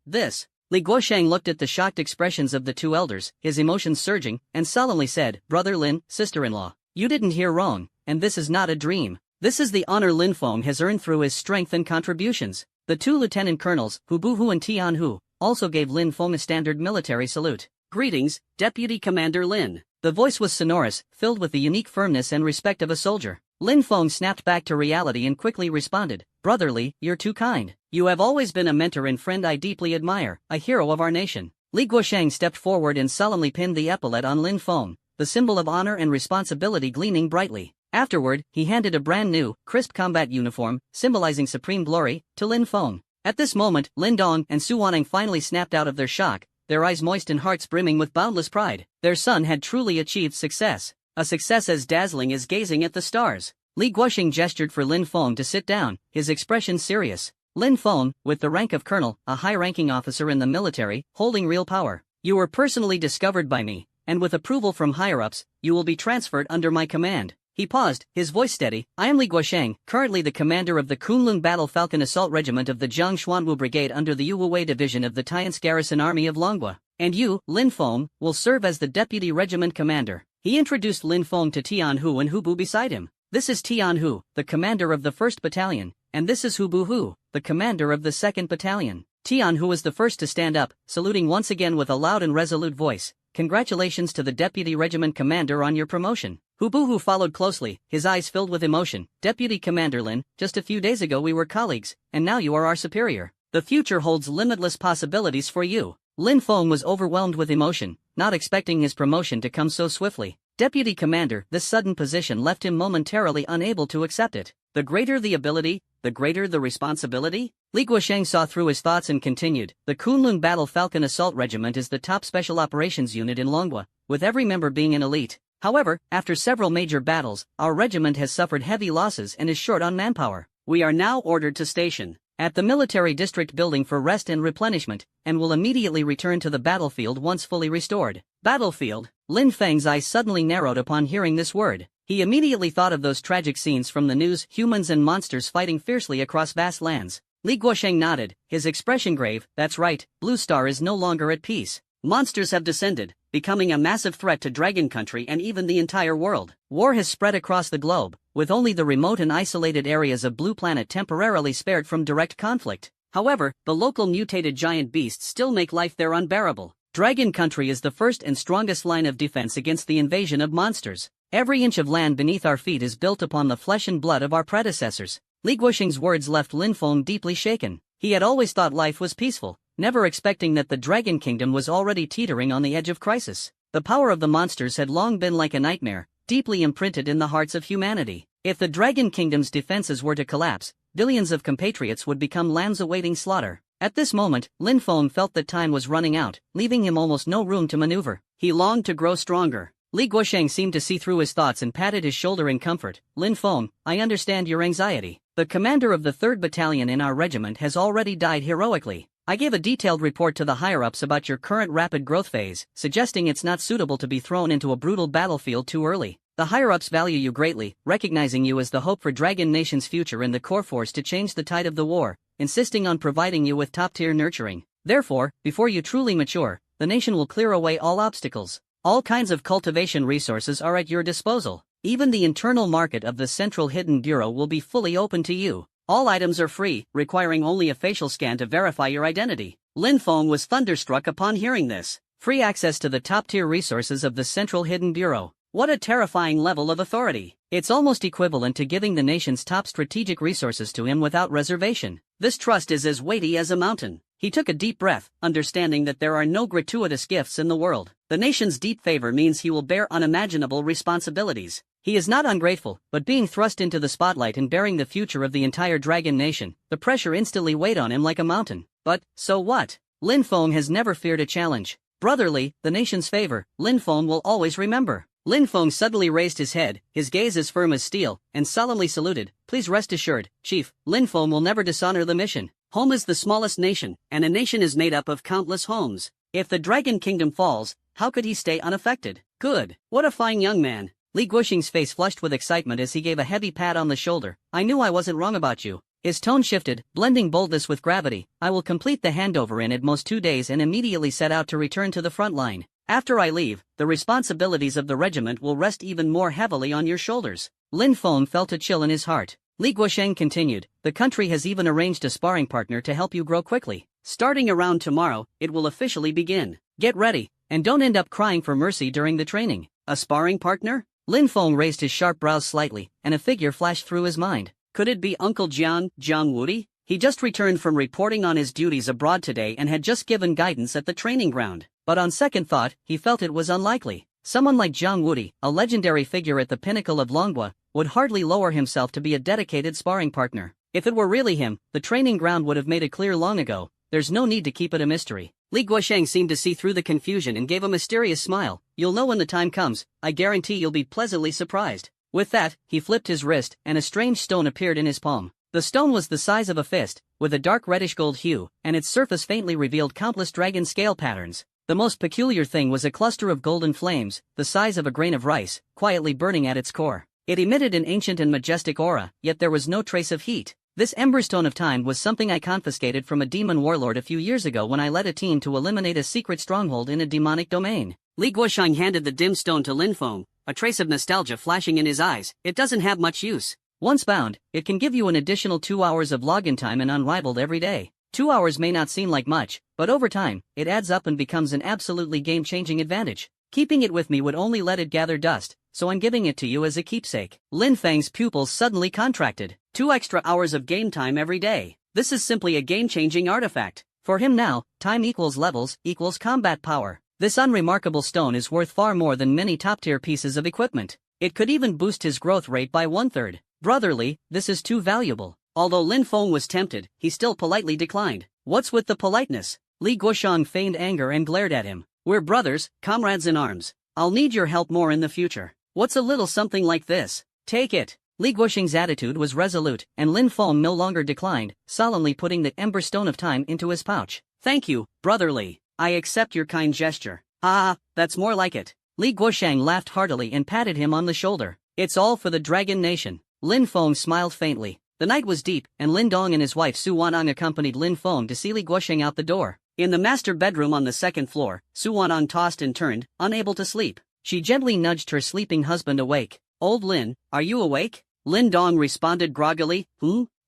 Li Guosheng looked at the shocked expressions of the two elders, his emotions surging, and solemnly said, "Brother Lin, sister-in-law, you didn't hear wrong, and this is not a dream. This is the honor Lin Feng has earned through his strength and contributions." The two lieutenant colonels, Hu Buhu and Tianhu, also gave Lin Feng a standard military salute. "Greetings, Deputy Commander Lin." The voice was sonorous, filled with the unique firmness and respect of a soldier. Lin Feng snapped back to reality and quickly responded, "Brother Li, you're too kind. You have always been a mentor and friend I deeply admire, a hero of our nation." Li Guosheng stepped forward and solemnly pinned the epaulet on Lin Feng, the symbol of honor and responsibility gleaming brightly. Afterward, he handed a brand new, crisp combat uniform, symbolizing supreme glory, to Lin Feng. At this moment, Lin Dong and Su Wanang finally snapped out of their shock, their eyes moist and hearts brimming with boundless pride. Their son had truly achieved success, a success as dazzling as gazing at the stars. Li Guosheng gestured for Lin Feng to sit down, his expression serious. "Lin Feng, with the rank of colonel, a high-ranking officer in the military, holding real power. You were personally discovered by me, and with approval from higher-ups, you will be transferred under my command." He paused, his voice steady. "I am Li Guosheng, currently the commander of the Kunlun Battle Falcon Assault Regiment of the Jiang Xuanwu Brigade under the Yuwei Division of the Tian's Garrison Army of Longhua. And you, Lin Feng, will serve as the deputy regiment commander." He introduced Lin Feng to Tianhu and Hu Bu beside him. "This is Tianhu, the commander of the 1st Battalion, and this is Hu Buhu, the commander of the 2nd Battalion." Tianhu was the first to stand up, saluting once again with a loud and resolute voice. "Congratulations to the deputy regiment commander on your promotion." Hu Buhu followed closely, his eyes filled with emotion. "Deputy Commander Lin, just a few days ago we were colleagues, and now you are our superior. The future holds limitless possibilities for you." Lin Feng was overwhelmed with emotion, not expecting his promotion to come so swiftly. Deputy Commander, this sudden position left him momentarily unable to accept it. The greater the ability, the greater the responsibility? Li Guosheng saw through his thoughts and continued, "The Kunlun Battle Falcon Assault Regiment is the top special operations unit in Longhua, with every member being an elite. However, after several major battles, our regiment has suffered heavy losses and is short on manpower. We are now ordered to station at the military district building for rest and replenishment, and will immediately return to the battlefield once fully restored." Battlefield? Lin Feng's eyes suddenly narrowed upon hearing this word. He immediately thought of those tragic scenes from the news, humans and monsters fighting fiercely across vast lands. Li Guosheng nodded, his expression grave. "That's right, Blue Star is no longer at peace. Monsters have descended, becoming a massive threat to Dragon Country and even the entire world. War has spread across the globe, with only the remote and isolated areas of Blue Planet temporarily spared from direct conflict. However, the local mutated giant beasts still make life there unbearable. Dragon Country is the first and strongest line of defense against the invasion of monsters. Every inch of land beneath our feet is built upon the flesh and blood of our predecessors." Li Guosheng's words left Lin Feng deeply shaken. He had always thought life was peaceful, never expecting that the Dragon Kingdom was already teetering on the edge of crisis. The power of the monsters had long been like a nightmare, deeply imprinted in the hearts of humanity. If the Dragon Kingdom's defenses were to collapse, billions of compatriots would become lambs awaiting slaughter. At this moment, Lin Feng felt that time was running out, leaving him almost no room to maneuver. He longed to grow stronger. Li Guosheng seemed to see through his thoughts and patted his shoulder in comfort. Lin Feng, I understand your anxiety. The commander of the 3rd Battalion in our regiment has already died heroically. I gave a detailed report to the higher-ups about your current rapid growth phase, suggesting it's not suitable to be thrown into a brutal battlefield too early. The higher-ups value you greatly, recognizing you as the hope for Dragon Nation's future and the core force to change the tide of the war, insisting on providing you with top-tier nurturing. Therefore, before you truly mature, the nation will clear away all obstacles. All kinds of cultivation resources are at your disposal. Even the internal market of the Central Hidden Bureau will be fully open to you. All items are free, requiring only a facial scan to verify your identity. Lin Feng was thunderstruck upon hearing this. Free access to the top-tier resources of the Central Hidden Bureau. What a terrifying level of authority. It's almost equivalent to giving the nation's top strategic resources to him without reservation. This trust is as weighty as a mountain. He took a deep breath, understanding that there are no gratuitous gifts in the world. The nation's deep favor means he will bear unimaginable responsibilities. He is not ungrateful, but being thrust into the spotlight and bearing the future of the entire Dragon Nation, the pressure instantly weighed on him like a mountain. But, so what? Lin Feng has never feared a challenge. Brotherly, the nation's favor, Lin Feng will always remember. Lin Feng suddenly raised his head, his gaze as firm as steel, and solemnly saluted. Please rest assured, Chief, Lin Feng will never dishonor the mission. Home is the smallest nation, and a nation is made up of countless homes. If the Dragon Kingdom falls, how could he stay unaffected? Good. What a fine young man. Li Guoxing's face flushed with excitement as he gave a heavy pat on the shoulder. I knew I wasn't wrong about you. His tone shifted, blending boldness with gravity. I will complete the handover in at most 2 days and immediately set out to return to the front line. After I leave, the responsibilities of the regiment will rest even more heavily on your shoulders. Lin Feng felt a chill in his heart. Li Guosheng continued, the country has even arranged a sparring partner to help you grow quickly. Starting around tomorrow, it will officially begin. Get ready, and don't end up crying for mercy during the training. A sparring partner? Lin Feng raised his sharp brows slightly, and a figure flashed through his mind. Could it be Uncle Jiang Wudi? He just returned from reporting on his duties abroad today and had just given guidance at the training ground. But on second thought, he felt it was unlikely. Someone like Jiang Wudi, a legendary figure at the pinnacle of Longhua, would hardly lower himself to be a dedicated sparring partner. If it were really him, the training ground would have made it clear long ago. There's no need to keep it a mystery. Li Guosheng seemed to see through the confusion and gave a mysterious smile. You'll know when the time comes. I guarantee you'll be pleasantly surprised. With that, he flipped his wrist, and a strange stone appeared in his palm. The stone was the size of a fist, with a dark reddish-gold hue, and its surface faintly revealed countless dragon scale patterns. The most peculiar thing was a cluster of golden flames, the size of a grain of rice, quietly burning at its core. It emitted an ancient and majestic aura, yet there was no trace of heat. This Emberstone of Time was something I confiscated from a demon warlord a few years ago when I led a team to eliminate a secret stronghold in a demonic domain. Li Guosheng handed the dim stone to Lin Feng, a trace of nostalgia flashing in his eyes. It doesn't have much use. Once bound, it can give you an additional 2 hours of login time and unrivaled every day. 2 hours may not seem like much, but over time, it adds up and becomes an absolutely game-changing advantage. Keeping it with me would only let it gather dust, so I'm giving it to you as a keepsake. Lin Feng's pupils suddenly contracted. 2 extra hours of game time every day. This is simply a game-changing artifact. For him now, time equals levels, equals combat power. This unremarkable stone is worth far more than many top-tier pieces of equipment. It could even boost his growth rate by 1/3. Brotherly, this is too valuable. Although Lin Feng was tempted, he still politely declined. What's with the politeness? Li Guosheng feigned anger and glared at him. We're brothers, comrades in arms. I'll need your help more in the future. What's a little something like this? Take it. Li Guosheng's attitude was resolute, and Lin Feng no longer declined, solemnly putting the Emberstone of Time into his pouch. Thank you, brotherly. I accept your kind gesture. Ah, that's more like it. Li Guosheng laughed heartily and patted him on the shoulder. It's all for the Dragon Nation. Lin Feng smiled faintly. The night was deep, and Lin Dong and his wife Su Wanang accompanied Lin Feng to see Li Guosheng out the door. In the master bedroom on the second floor, Su Wanang tossed and turned, unable to sleep. She gently nudged her sleeping husband awake. Old Lin, are you awake? Lin Dong responded groggily.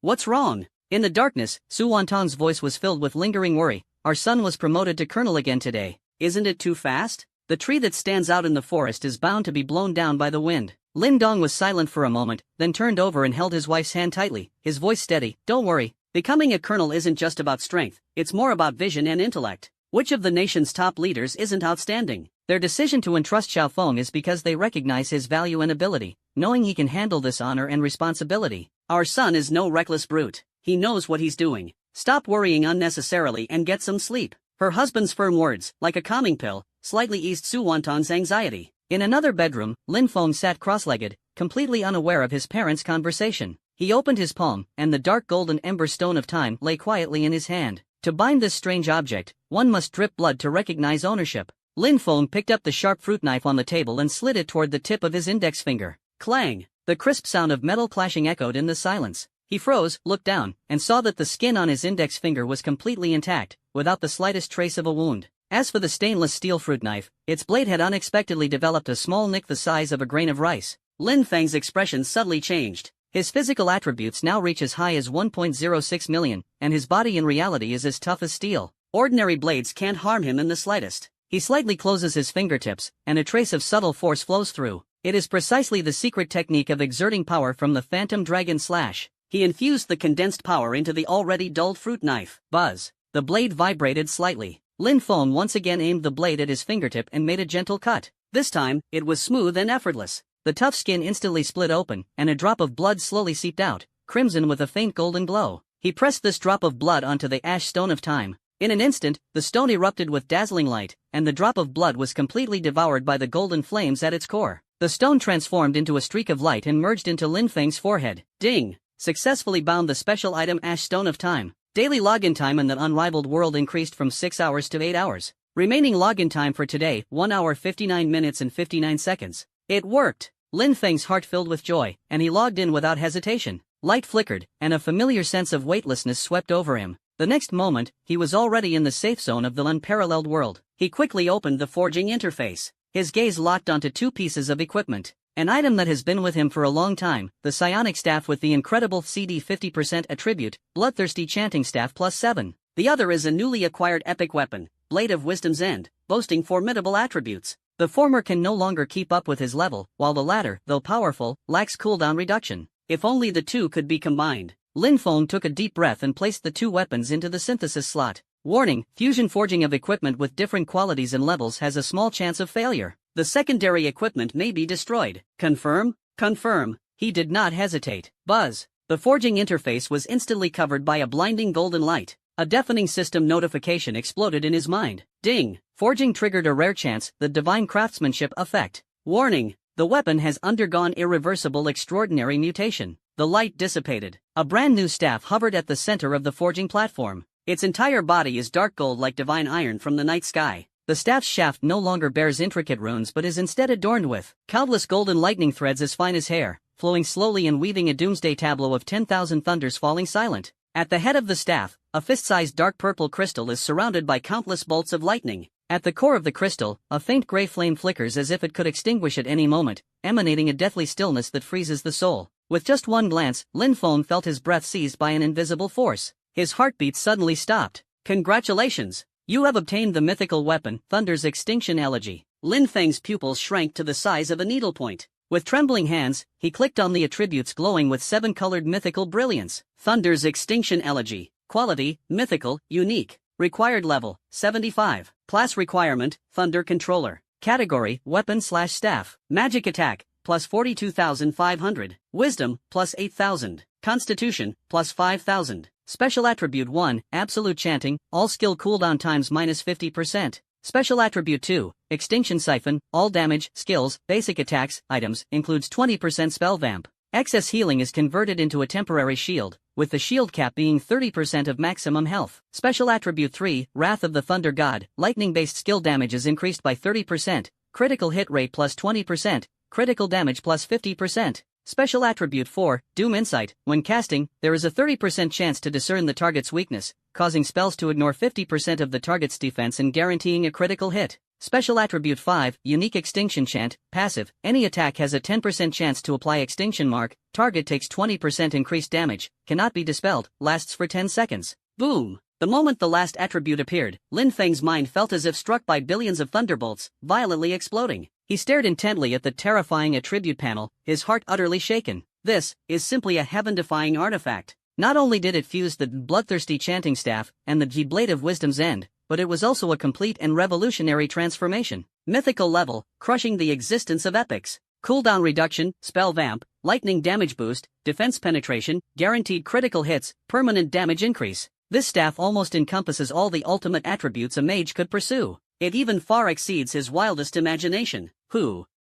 What's wrong? In the darkness, Su Wantong's voice was filled with lingering worry. Our son was promoted to colonel again today. Isn't it too fast? The tree that stands out in the forest is bound to be blown down by the wind. Lin Dong was silent for a moment, then turned over and held his wife's hand tightly, his voice steady. Don't worry. Becoming a colonel isn't just about strength, it's more about vision and intellect. Which of the nation's top leaders isn't outstanding? Their decision to entrust Xiaofeng is because they recognize his value and ability, knowing he can handle this honor and responsibility. Our son is no reckless brute. He knows what he's doing. Stop worrying unnecessarily and get some sleep. Her husband's firm words, like a calming pill, slightly eased Su Wanton's anxiety. In another bedroom, Lin Feng sat cross-legged, completely unaware of his parents' conversation. He opened his palm, and the dark golden ember stone of time lay quietly in his hand. To bind this strange object, one must drip blood to recognize ownership. Lin Feng picked up the sharp fruit knife on the table and slid it toward the tip of his index finger. Clang! The crisp sound of metal clashing echoed in the silence. He froze, looked down, and saw that the skin on his index finger was completely intact, without the slightest trace of a wound. As for the stainless steel fruit knife, its blade had unexpectedly developed a small nick the size of a grain of rice. Lin Feng's expression subtly changed. His physical attributes now reach as high as 1.06 million, and his body in reality is as tough as steel. Ordinary blades can't harm him in the slightest. He slightly closes his fingertips, and a trace of subtle force flows through. It is precisely the secret technique of exerting power from the Phantom Dragon Slash. He infused the condensed power into the already dulled fruit knife. Buzz! The blade vibrated slightly. Lin Feng once again aimed the blade at his fingertip and made a gentle cut. This time, it was smooth and effortless. The tough skin instantly split open, and a drop of blood slowly seeped out, crimson with a faint golden glow. He pressed this drop of blood onto the ash stone of time. In an instant, the stone erupted with dazzling light, and the drop of blood was completely devoured by the golden flames at its core. The stone transformed into a streak of light and merged into Lin Feng's forehead. Ding! Successfully bound the special item Ash Stone of Time. Daily login time in the unrivaled world increased from 6 hours to 8 hours. Remaining login time for today, 1 hour 59 minutes and 59 seconds. It worked! Lin Feng's heart filled with joy, and he logged in without hesitation. Light flickered, and a familiar sense of weightlessness swept over him. The next moment, he was already in the safe zone of the unparalleled world. He quickly opened the forging interface. His gaze locked onto two pieces of equipment. An item that has been with him for a long time, the psionic staff with the incredible CD 50% attribute, Bloodthirsty Chanting Staff +7. The other is a newly acquired epic weapon, Blade of Wisdom's End, boasting formidable attributes. The former can no longer keep up with his level, while the latter, though powerful, lacks cooldown reduction. If only the two could be combined. Lin Feng took a deep breath and placed the two weapons into the synthesis slot. Warning: fusion forging of equipment with different qualities and levels has a small chance of failure. The secondary equipment may be destroyed. Confirm? Confirm. He did not hesitate. Buzz! The forging interface was instantly covered by a blinding golden light. A deafening system notification exploded in his mind. Ding! Forging triggered a rare chance, the divine craftsmanship effect. Warning! The weapon has undergone irreversible extraordinary mutation. The light dissipated. A brand new staff hovered at the center of the forging platform. Its entire body is dark gold like divine iron from the night sky. The staff's shaft no longer bears intricate runes but is instead adorned with countless golden lightning threads as fine as hair, flowing slowly and weaving a doomsday tableau of 10,000 thunders falling silent. At the head of the staff, a fist-sized dark purple crystal is surrounded by countless bolts of lightning. At the core of the crystal, a faint gray flame flickers as if it could extinguish at any moment, emanating a deathly stillness that freezes the soul. With just one glance, Lin Feng felt his breath seized by an invisible force. His heartbeat suddenly stopped. Congratulations! You have obtained the mythical weapon, Thunder's Extinction Elegy. Lin Feng's pupils shrank to the size of a needlepoint. With trembling hands, he clicked on the attributes glowing with 7-colored mythical brilliance. Thunder's Extinction Elegy. Quality: mythical, unique. Required level: 75. Class requirement: Thunder Controller. Category: Weapon/Staff. Magic attack: plus 42,500. Wisdom: plus 8,000. Constitution: plus 5,000. Special attribute 1, Absolute Chanting, all skill cooldown times -50%. Special attribute 2, Extinction Siphon, all damage, skills, basic attacks, items, includes 20% spell vamp. Excess healing is converted into a temporary shield, with the shield cap being 30% of maximum health. Special attribute 3, Wrath of the Thunder God, lightning-based skill damage is increased by 30%, critical hit rate plus 20%, critical damage plus 50%. Special attribute 4, Doom Insight. When casting, there is a 30% chance to discern the target's weakness, causing spells to ignore 50% of the target's defense and guaranteeing a critical hit. Special attribute 5, Unique Extinction Chant. Passive. Any attack has a 10% chance to apply Extinction Mark. Target takes 20% increased damage, cannot be dispelled, lasts for 10 seconds. Boom! The moment the last attribute appeared, Lin Feng's mind felt as if struck by billions of thunderbolts, violently exploding. He stared intently at the terrifying attribute panel, his heart utterly shaken. This is simply a heaven-defying artifact. Not only did it fuse the Bloodthirsty Chanting Staff and the Blade of Wisdom's End, but it was also a complete and revolutionary transformation. Mythical level, crushing the existence of epics. Cooldown reduction, spell vamp, lightning damage boost, defense penetration, guaranteed critical hits, permanent damage increase. This staff almost encompasses all the ultimate attributes a mage could pursue. It even far exceeds his wildest imagination.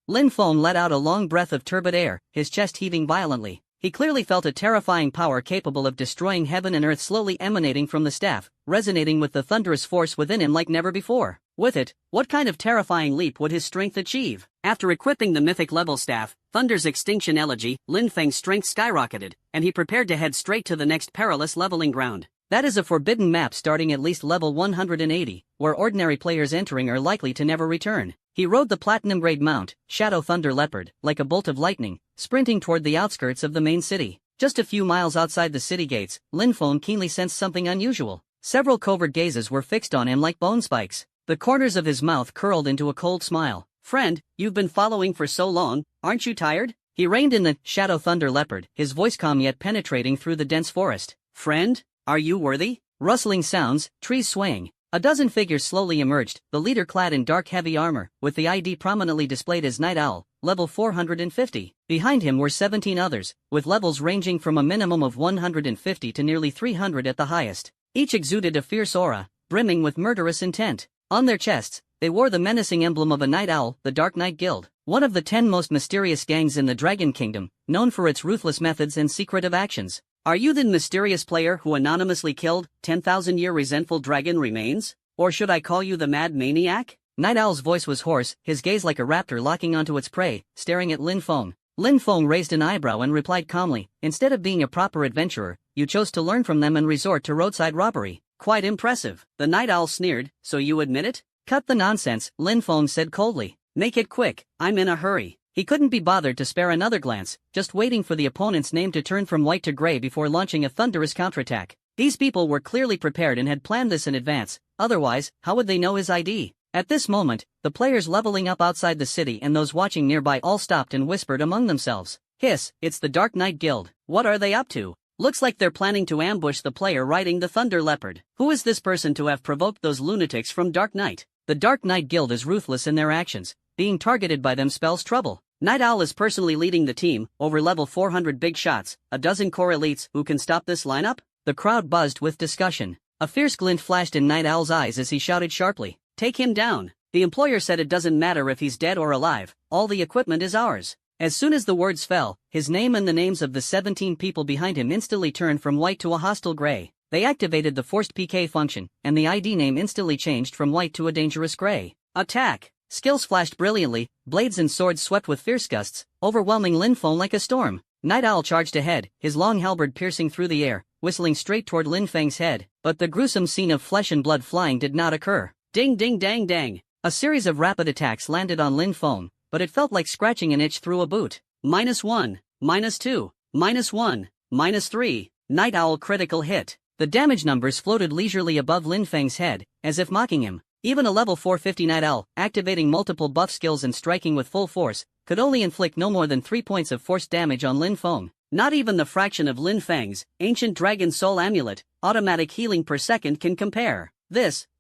Lin Feng let out a long breath of turbid air, his chest heaving violently. He clearly felt a terrifying power capable of destroying heaven and earth slowly emanating from the staff, resonating with the thunderous force within him like never before. With it, what kind of terrifying leap would his strength achieve? After equipping the mythic level staff, Thunder's Extinction Elegy, Lin Feng's strength skyrocketed, and he prepared to head straight to the next perilous leveling ground. That is a forbidden map starting at least level 180, where ordinary players entering are likely to never return. He rode the platinum grade mount, Shadow Thunder Leopard, like a bolt of lightning, sprinting toward the outskirts of the main city. Just a few miles outside the city gates, Lin Feng keenly sensed something unusual. Several covert gazes were fixed on him like bone spikes. The corners of his mouth curled into a cold smile. "Friend, you've been following for so long, aren't you tired?" He reined in the Shadow Thunder Leopard, his voice calm yet penetrating through the dense forest. "Friend, are you worthy?" Rustling sounds, trees swaying. A dozen figures slowly emerged, the leader clad in dark heavy armor, with the ID prominently displayed as Night Owl, level 450. Behind him were 17 others, with levels ranging from a minimum of 150 to nearly 300 at the highest. Each exuded a fierce aura, brimming with murderous intent. On their chests, they wore the menacing emblem of a night owl, the Dark Knight Guild, one of the 10 most mysterious gangs in the Dragon Kingdom, known for its ruthless methods and secretive actions. "Are you the mysterious player who anonymously killed 10,000-year resentful dragon remains? Or should I call you the mad maniac?" Night Owl's voice was hoarse, his gaze like a raptor locking onto its prey, staring at Lin Feng. Lin Feng raised an eyebrow and replied calmly, "Instead of being a proper adventurer, you chose to learn from them and resort to roadside robbery." "Quite impressive," the Night Owl sneered, "so you admit it?" "Cut the nonsense," Lin Feng said coldly. "Make it quick, I'm in a hurry." He couldn't be bothered to spare another glance, just waiting for the opponent's name to turn from white to gray before launching a thunderous counterattack. These people were clearly prepared and had planned this in advance, otherwise, how would they know his ID? At this moment, the players leveling up outside the city and those watching nearby all stopped and whispered among themselves. "Hiss, it's the Dark Knight Guild. What are they up to? Looks like they're planning to ambush the player riding the Thunder Leopard. Who is this person to have provoked those lunatics from Dark Knight?" The Dark Knight Guild is ruthless in their actions. Being targeted by them spells trouble. Night Owl is personally leading the team, over level 400 big shots, a dozen core elites. Who can stop this lineup? The crowd buzzed with discussion. A fierce glint flashed in Night Owl's eyes as he shouted sharply, "Take him down." The employer said it doesn't matter if he's dead or alive, all the equipment is ours. As soon as the words fell, his name and the names of the 17 people behind him instantly turned from white to a hostile gray. They activated the forced PK function, and the ID name instantly changed from white to a dangerous gray. "Attack!" Skills flashed brilliantly, blades and swords swept with fierce gusts, overwhelming Lin Feng like a storm. Night Owl charged ahead, his long halberd piercing through the air, whistling straight toward Lin Feng's head, but the gruesome scene of flesh and blood flying did not occur. Ding ding dang dang! A series of rapid attacks landed on Lin Feng, but it felt like scratching an itch through a boot. -1, -2, -1, -3, Night Owl critical hit. The damage numbers floated leisurely above Lin Feng's head, as if mocking him. Even a level 450 Night Owl, activating multiple buff skills and striking with full force, could only inflict no more than 3 points of forced damage on Lin Feng. Not even the fraction of Lin Feng's ancient dragon soul amulet, automatic healing per second can compare.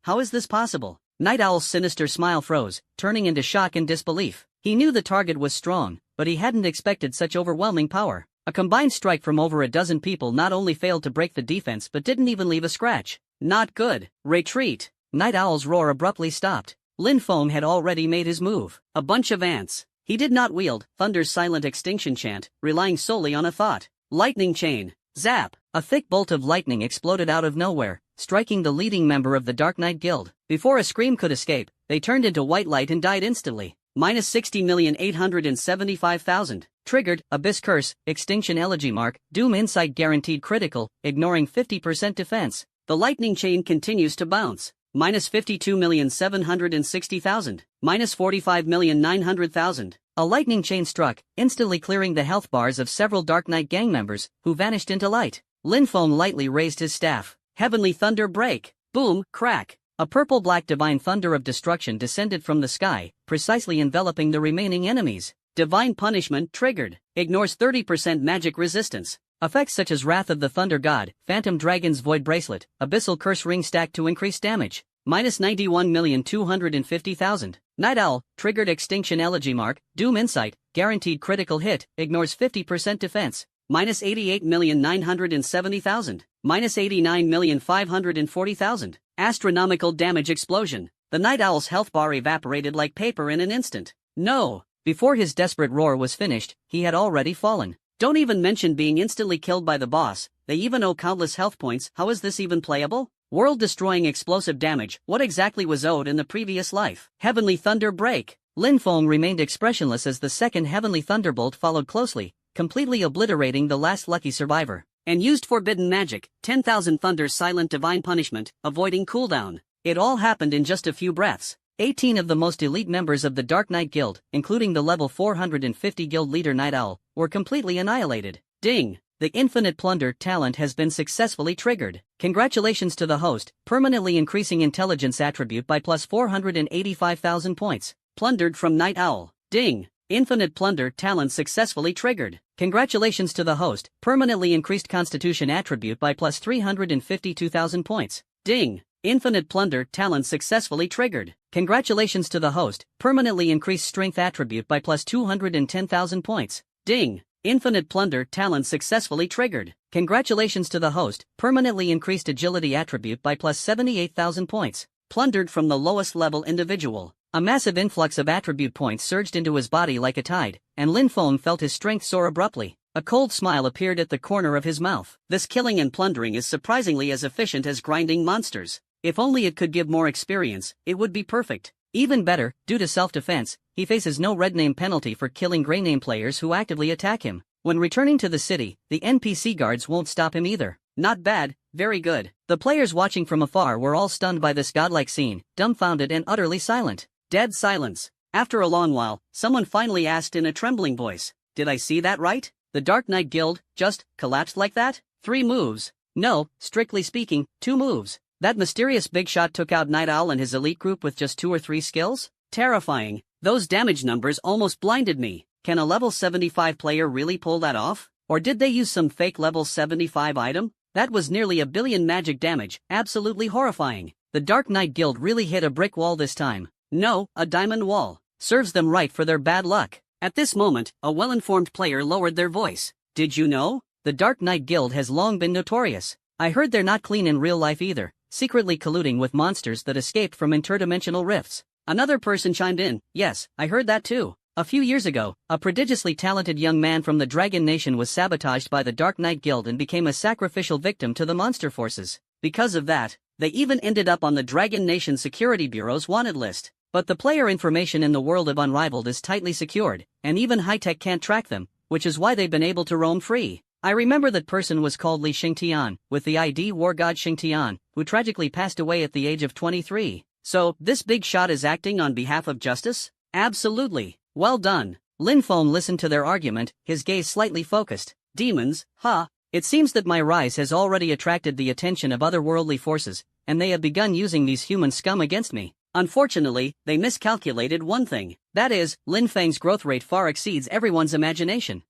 How is this possible? Night Owl's sinister smile froze, turning into shock and disbelief. He knew the target was strong, but he hadn't expected such overwhelming power. A combined strike from over a dozen people not only failed to break the defense but didn't even leave a scratch. Not good. Retreat. Night Owl's roar abruptly stopped. Lin Feng had already made his move. A bunch of ants. He did not wield Thunder's silent extinction chant, relying solely on a thought. Lightning chain. Zap! A thick bolt of lightning exploded out of nowhere, striking the leading member of the Dark Knight Guild. Before a scream could escape, they turned into white light and died instantly. -60,875,000. Triggered, Abyss Curse, Extinction Elegy Mark, Doom Insight guaranteed critical, ignoring 50% defense. The lightning chain continues to bounce. -52,760,000. -45,900,000. A lightning chain struck, instantly clearing the health bars of several Dark Knight gang members, who vanished into light. Lin Feng lightly raised his staff. Heavenly Thunder Break. Boom, crack. A purple-black divine thunder of destruction descended from the sky, precisely enveloping the remaining enemies. Divine Punishment triggered. Ignores 30% magic resistance. Effects such as Wrath of the Thunder God, Phantom Dragon's Void Bracelet, Abyssal Curse Ring stacked to increase damage. minus 91,250,000. Night Owl, triggered extinction elegy mark, doom insight, guaranteed critical hit, ignores 50% defense, minus 88,970,000. Minus 89,540,000. Astronomical damage explosion. The Night Owl's health bar evaporated like paper in an instant. No! Before his desperate roar was finished, he had already fallen. Don't even mention being instantly killed by the boss, they even owe countless health points. How is this even playable? World-destroying explosive damage, what exactly was owed in the previous life? Heavenly Thunder Break. Lin Feng remained expressionless as the second Heavenly Thunderbolt followed closely, completely obliterating the last lucky survivor. And used forbidden magic, 10,000 Thunder's silent divine punishment, avoiding cooldown. It all happened in just a few breaths. 18 of the most elite members of the Dark Knight Guild, including the level 450 guild leader Night Owl, were completely annihilated. Ding! The Infinite Plunder talent has been successfully triggered. Congratulations to the host, permanently increasing intelligence attribute by plus 485,000 points. Plundered from Night Owl. Ding! Infinite Plunder talent successfully triggered. Congratulations to the host, permanently increased Constitution attribute by plus 352,000 points. Ding! Infinite Plunder talent successfully triggered. Congratulations to the host, permanently increased Strength attribute by plus 210,000 points. Ding! Infinite Plunder talent successfully triggered. Congratulations to the host, permanently increased Agility attribute by plus 78,000 points. Plundered from the lowest level individual. A massive influx of attribute points surged into his body like a tide, and Lin Feng felt his strength soar abruptly. A cold smile appeared at the corner of his mouth. This killing and plundering is surprisingly as efficient as grinding monsters. If only it could give more experience, it would be perfect. Even better, due to self-defense, he faces no red name penalty for killing gray name players who actively attack him. When returning to the city, the NPC guards won't stop him either. Not bad, very good. The players watching from afar were all stunned by this godlike scene, dumbfounded and utterly silent. Dead silence. After a long while, someone finally asked in a trembling voice, "Did I see that right? The Dark Knight Guild just collapsed like that? 3 moves. No, strictly speaking, 2 moves. That mysterious big shot took out Night Owl and his elite group with just 2 or 3 skills? Terrifying. Those damage numbers almost blinded me. Can a level 75 player really pull that off? Or did they use some fake level 75 item? That was nearly 1 billion magic damage, absolutely horrifying. The Dark Knight Guild really hit a brick wall this time. No, a diamond wall. Serves them right for their bad luck. At this moment, a well-informed player lowered their voice. Did you know? The Dark Knight Guild has long been notorious. I heard they're not clean in real life either, secretly colluding with monsters that escaped from interdimensional rifts. Another person chimed in, yes, I heard that too. A few years ago, a prodigiously talented young man from the Dragon Nation was sabotaged by the Dark Knight Guild and became a sacrificial victim to the monster forces. Because of that, they even ended up on the Dragon Nation Security Bureau's wanted list. But the player information in the world of Unrivaled is tightly secured, and even high-tech can't track them, which is why they've been able to roam free. I remember that person was called Li Xingtian, with the ID War God Xingtian, who tragically passed away at the age of 23. So, this big shot is acting on behalf of justice? Absolutely. Well done. Lin Feng listened to their argument, his gaze slightly focused. Demons, huh? It seems that my rise has already attracted the attention of otherworldly forces, and they have begun using these human scum against me. Unfortunately, they miscalculated one thing. That is, Lin Feng's growth rate far exceeds everyone's imagination.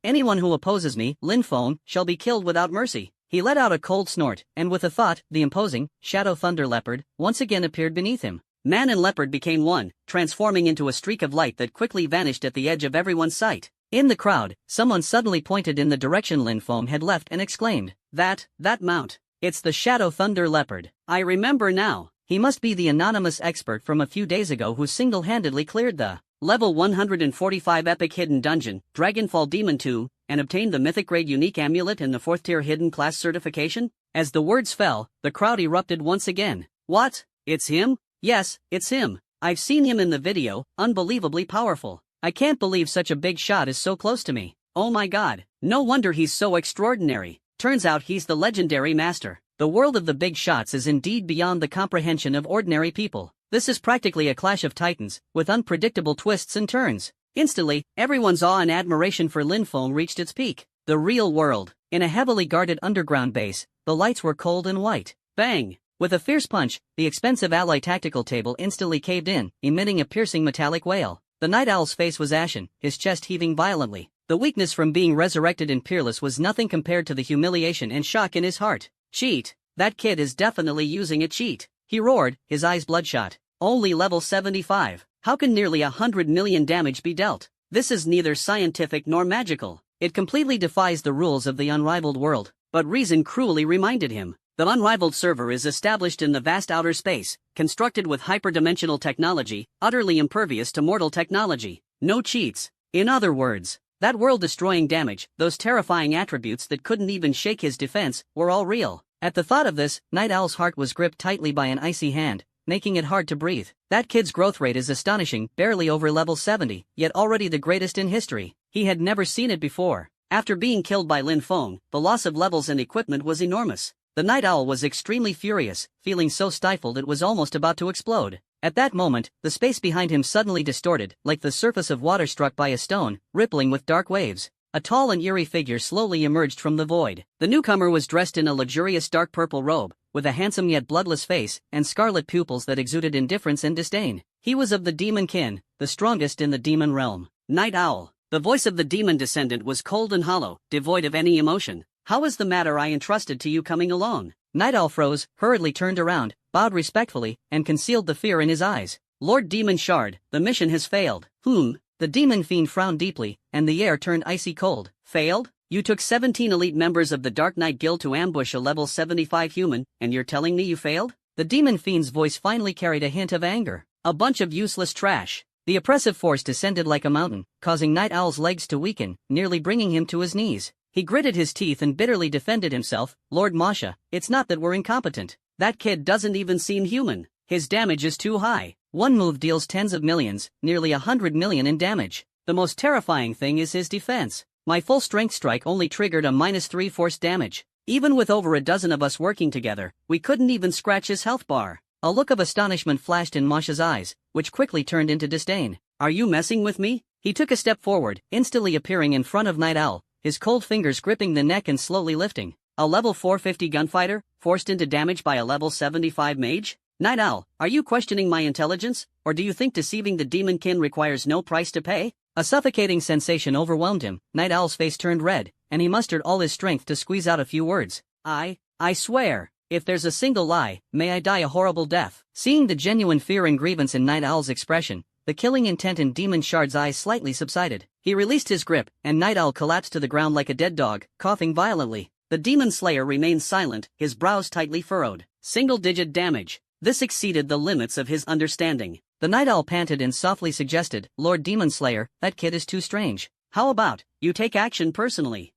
Anyone who opposes me, Lin Feng, shall be killed without mercy. He let out a cold snort, and with a thought, the imposing, Shadow Thunder Leopard, once again appeared beneath him. Man and leopard became one, transforming into a streak of light that quickly vanished at the edge of everyone's sight. In the crowd, someone suddenly pointed in the direction Lin Feng had left and exclaimed, That mount. It's the Shadow Thunder Leopard. I remember now. He must be the anonymous expert from a few days ago who single-handedly cleared the level 145 epic hidden dungeon, Dragonfall Demon 2, and obtained the mythic grade unique amulet and the 4th tier hidden class certification? As the words fell, the crowd erupted once again. What? It's him? Yes, it's him. I've seen him in the video, unbelievably powerful. I can't believe such a big shot is so close to me. Oh my god. No wonder he's so extraordinary. Turns out he's the legendary master. The world of the big shots is indeed beyond the comprehension of ordinary people. This is practically a clash of titans, with unpredictable twists and turns. Instantly, everyone's awe and admiration for Lin Feng reached its peak. The real world. In a heavily guarded underground base, the lights were cold and white. Bang! With a fierce punch, the expensive alloy tactical table instantly caved in, emitting a piercing metallic wail. The Night Owl's face was ashen, his chest heaving violently. The weakness from being resurrected in Peerless was nothing compared to the humiliation and shock in his heart. Cheat. That kid is definitely using a cheat. he roared, his eyes bloodshot. Only level 75. How can nearly 100 million damage be dealt? This is neither scientific nor magical. It completely defies the rules of the unrivaled world. But reason cruelly reminded him. The unrivaled server is established in the vast outer space, constructed with hyperdimensional technology, utterly impervious to mortal technology. No cheats. In other words, that world-destroying damage, those terrifying attributes that couldn't even shake his defense, were all real. At the thought of this, Night Owl's heart was gripped tightly by an icy hand, making it hard to breathe. That kid's growth rate is astonishing, barely over level 70, yet already the greatest in history. He had never seen it before. After being killed by Lin Feng, the loss of levels and equipment was enormous. The Night Owl was extremely furious, feeling so stifled it was almost about to explode. At that moment, the space behind him suddenly distorted, like the surface of water struck by a stone, rippling with dark waves. A tall and eerie figure slowly emerged from the void. The newcomer was dressed in a luxurious dark purple robe, with a handsome yet bloodless face, and scarlet pupils that exuded indifference and disdain. He was of the demon kin, the strongest in the demon realm. Night Owl. The voice of the demon descendant was cold and hollow, devoid of any emotion. How is the matter I entrusted to you coming along? Night Owl froze, hurriedly turned around, bowed respectfully, and concealed the fear in his eyes. Lord Demon Shard, the mission has failed. The demon fiend frowned deeply, and the air turned icy cold. Failed? You took 17 elite members of the Dark Knight Guild to ambush a level 75 human, and you're telling me you failed? The demon fiend's voice finally carried a hint of anger. A bunch of useless trash. The oppressive force descended like a mountain, causing Night Owl's legs to weaken, nearly bringing him to his knees. He gritted his teeth and bitterly defended himself. Lord Masha, it's not that we're incompetent. That kid doesn't even seem human. His damage is too high. One move deals tens of millions, nearly 100 million in damage. The most terrifying thing is his defense. My full strength strike only triggered a -3 force damage. Even with over a dozen of us working together, we couldn't even scratch his health bar. A look of astonishment flashed in Masha's eyes, which quickly turned into disdain. Are you messing with me? He took a step forward, instantly appearing in front of Night Owl, his cold fingers gripping the neck and slowly lifting. A level 450 gunfighter, forced into damage by a level 75 mage? Night Owl, are you questioning my intelligence, or do you think deceiving the demon kin requires no price to pay? A suffocating sensation overwhelmed him. Night Owl's face turned red, and he mustered all his strength to squeeze out a few words. I swear, if there's a single lie, may I die a horrible death. Seeing the genuine fear and grievance in Night Owl's expression, the killing intent in Demon Shard's eyes slightly subsided. He released his grip, and Night Owl collapsed to the ground like a dead dog, coughing violently. The Demon Slayer remained silent, his brows tightly furrowed. Single-digit damage. This exceeded the limits of his understanding. The Night Owl panted and softly suggested, Lord Demon Slayer, that kid is too strange. How about, you take action personally?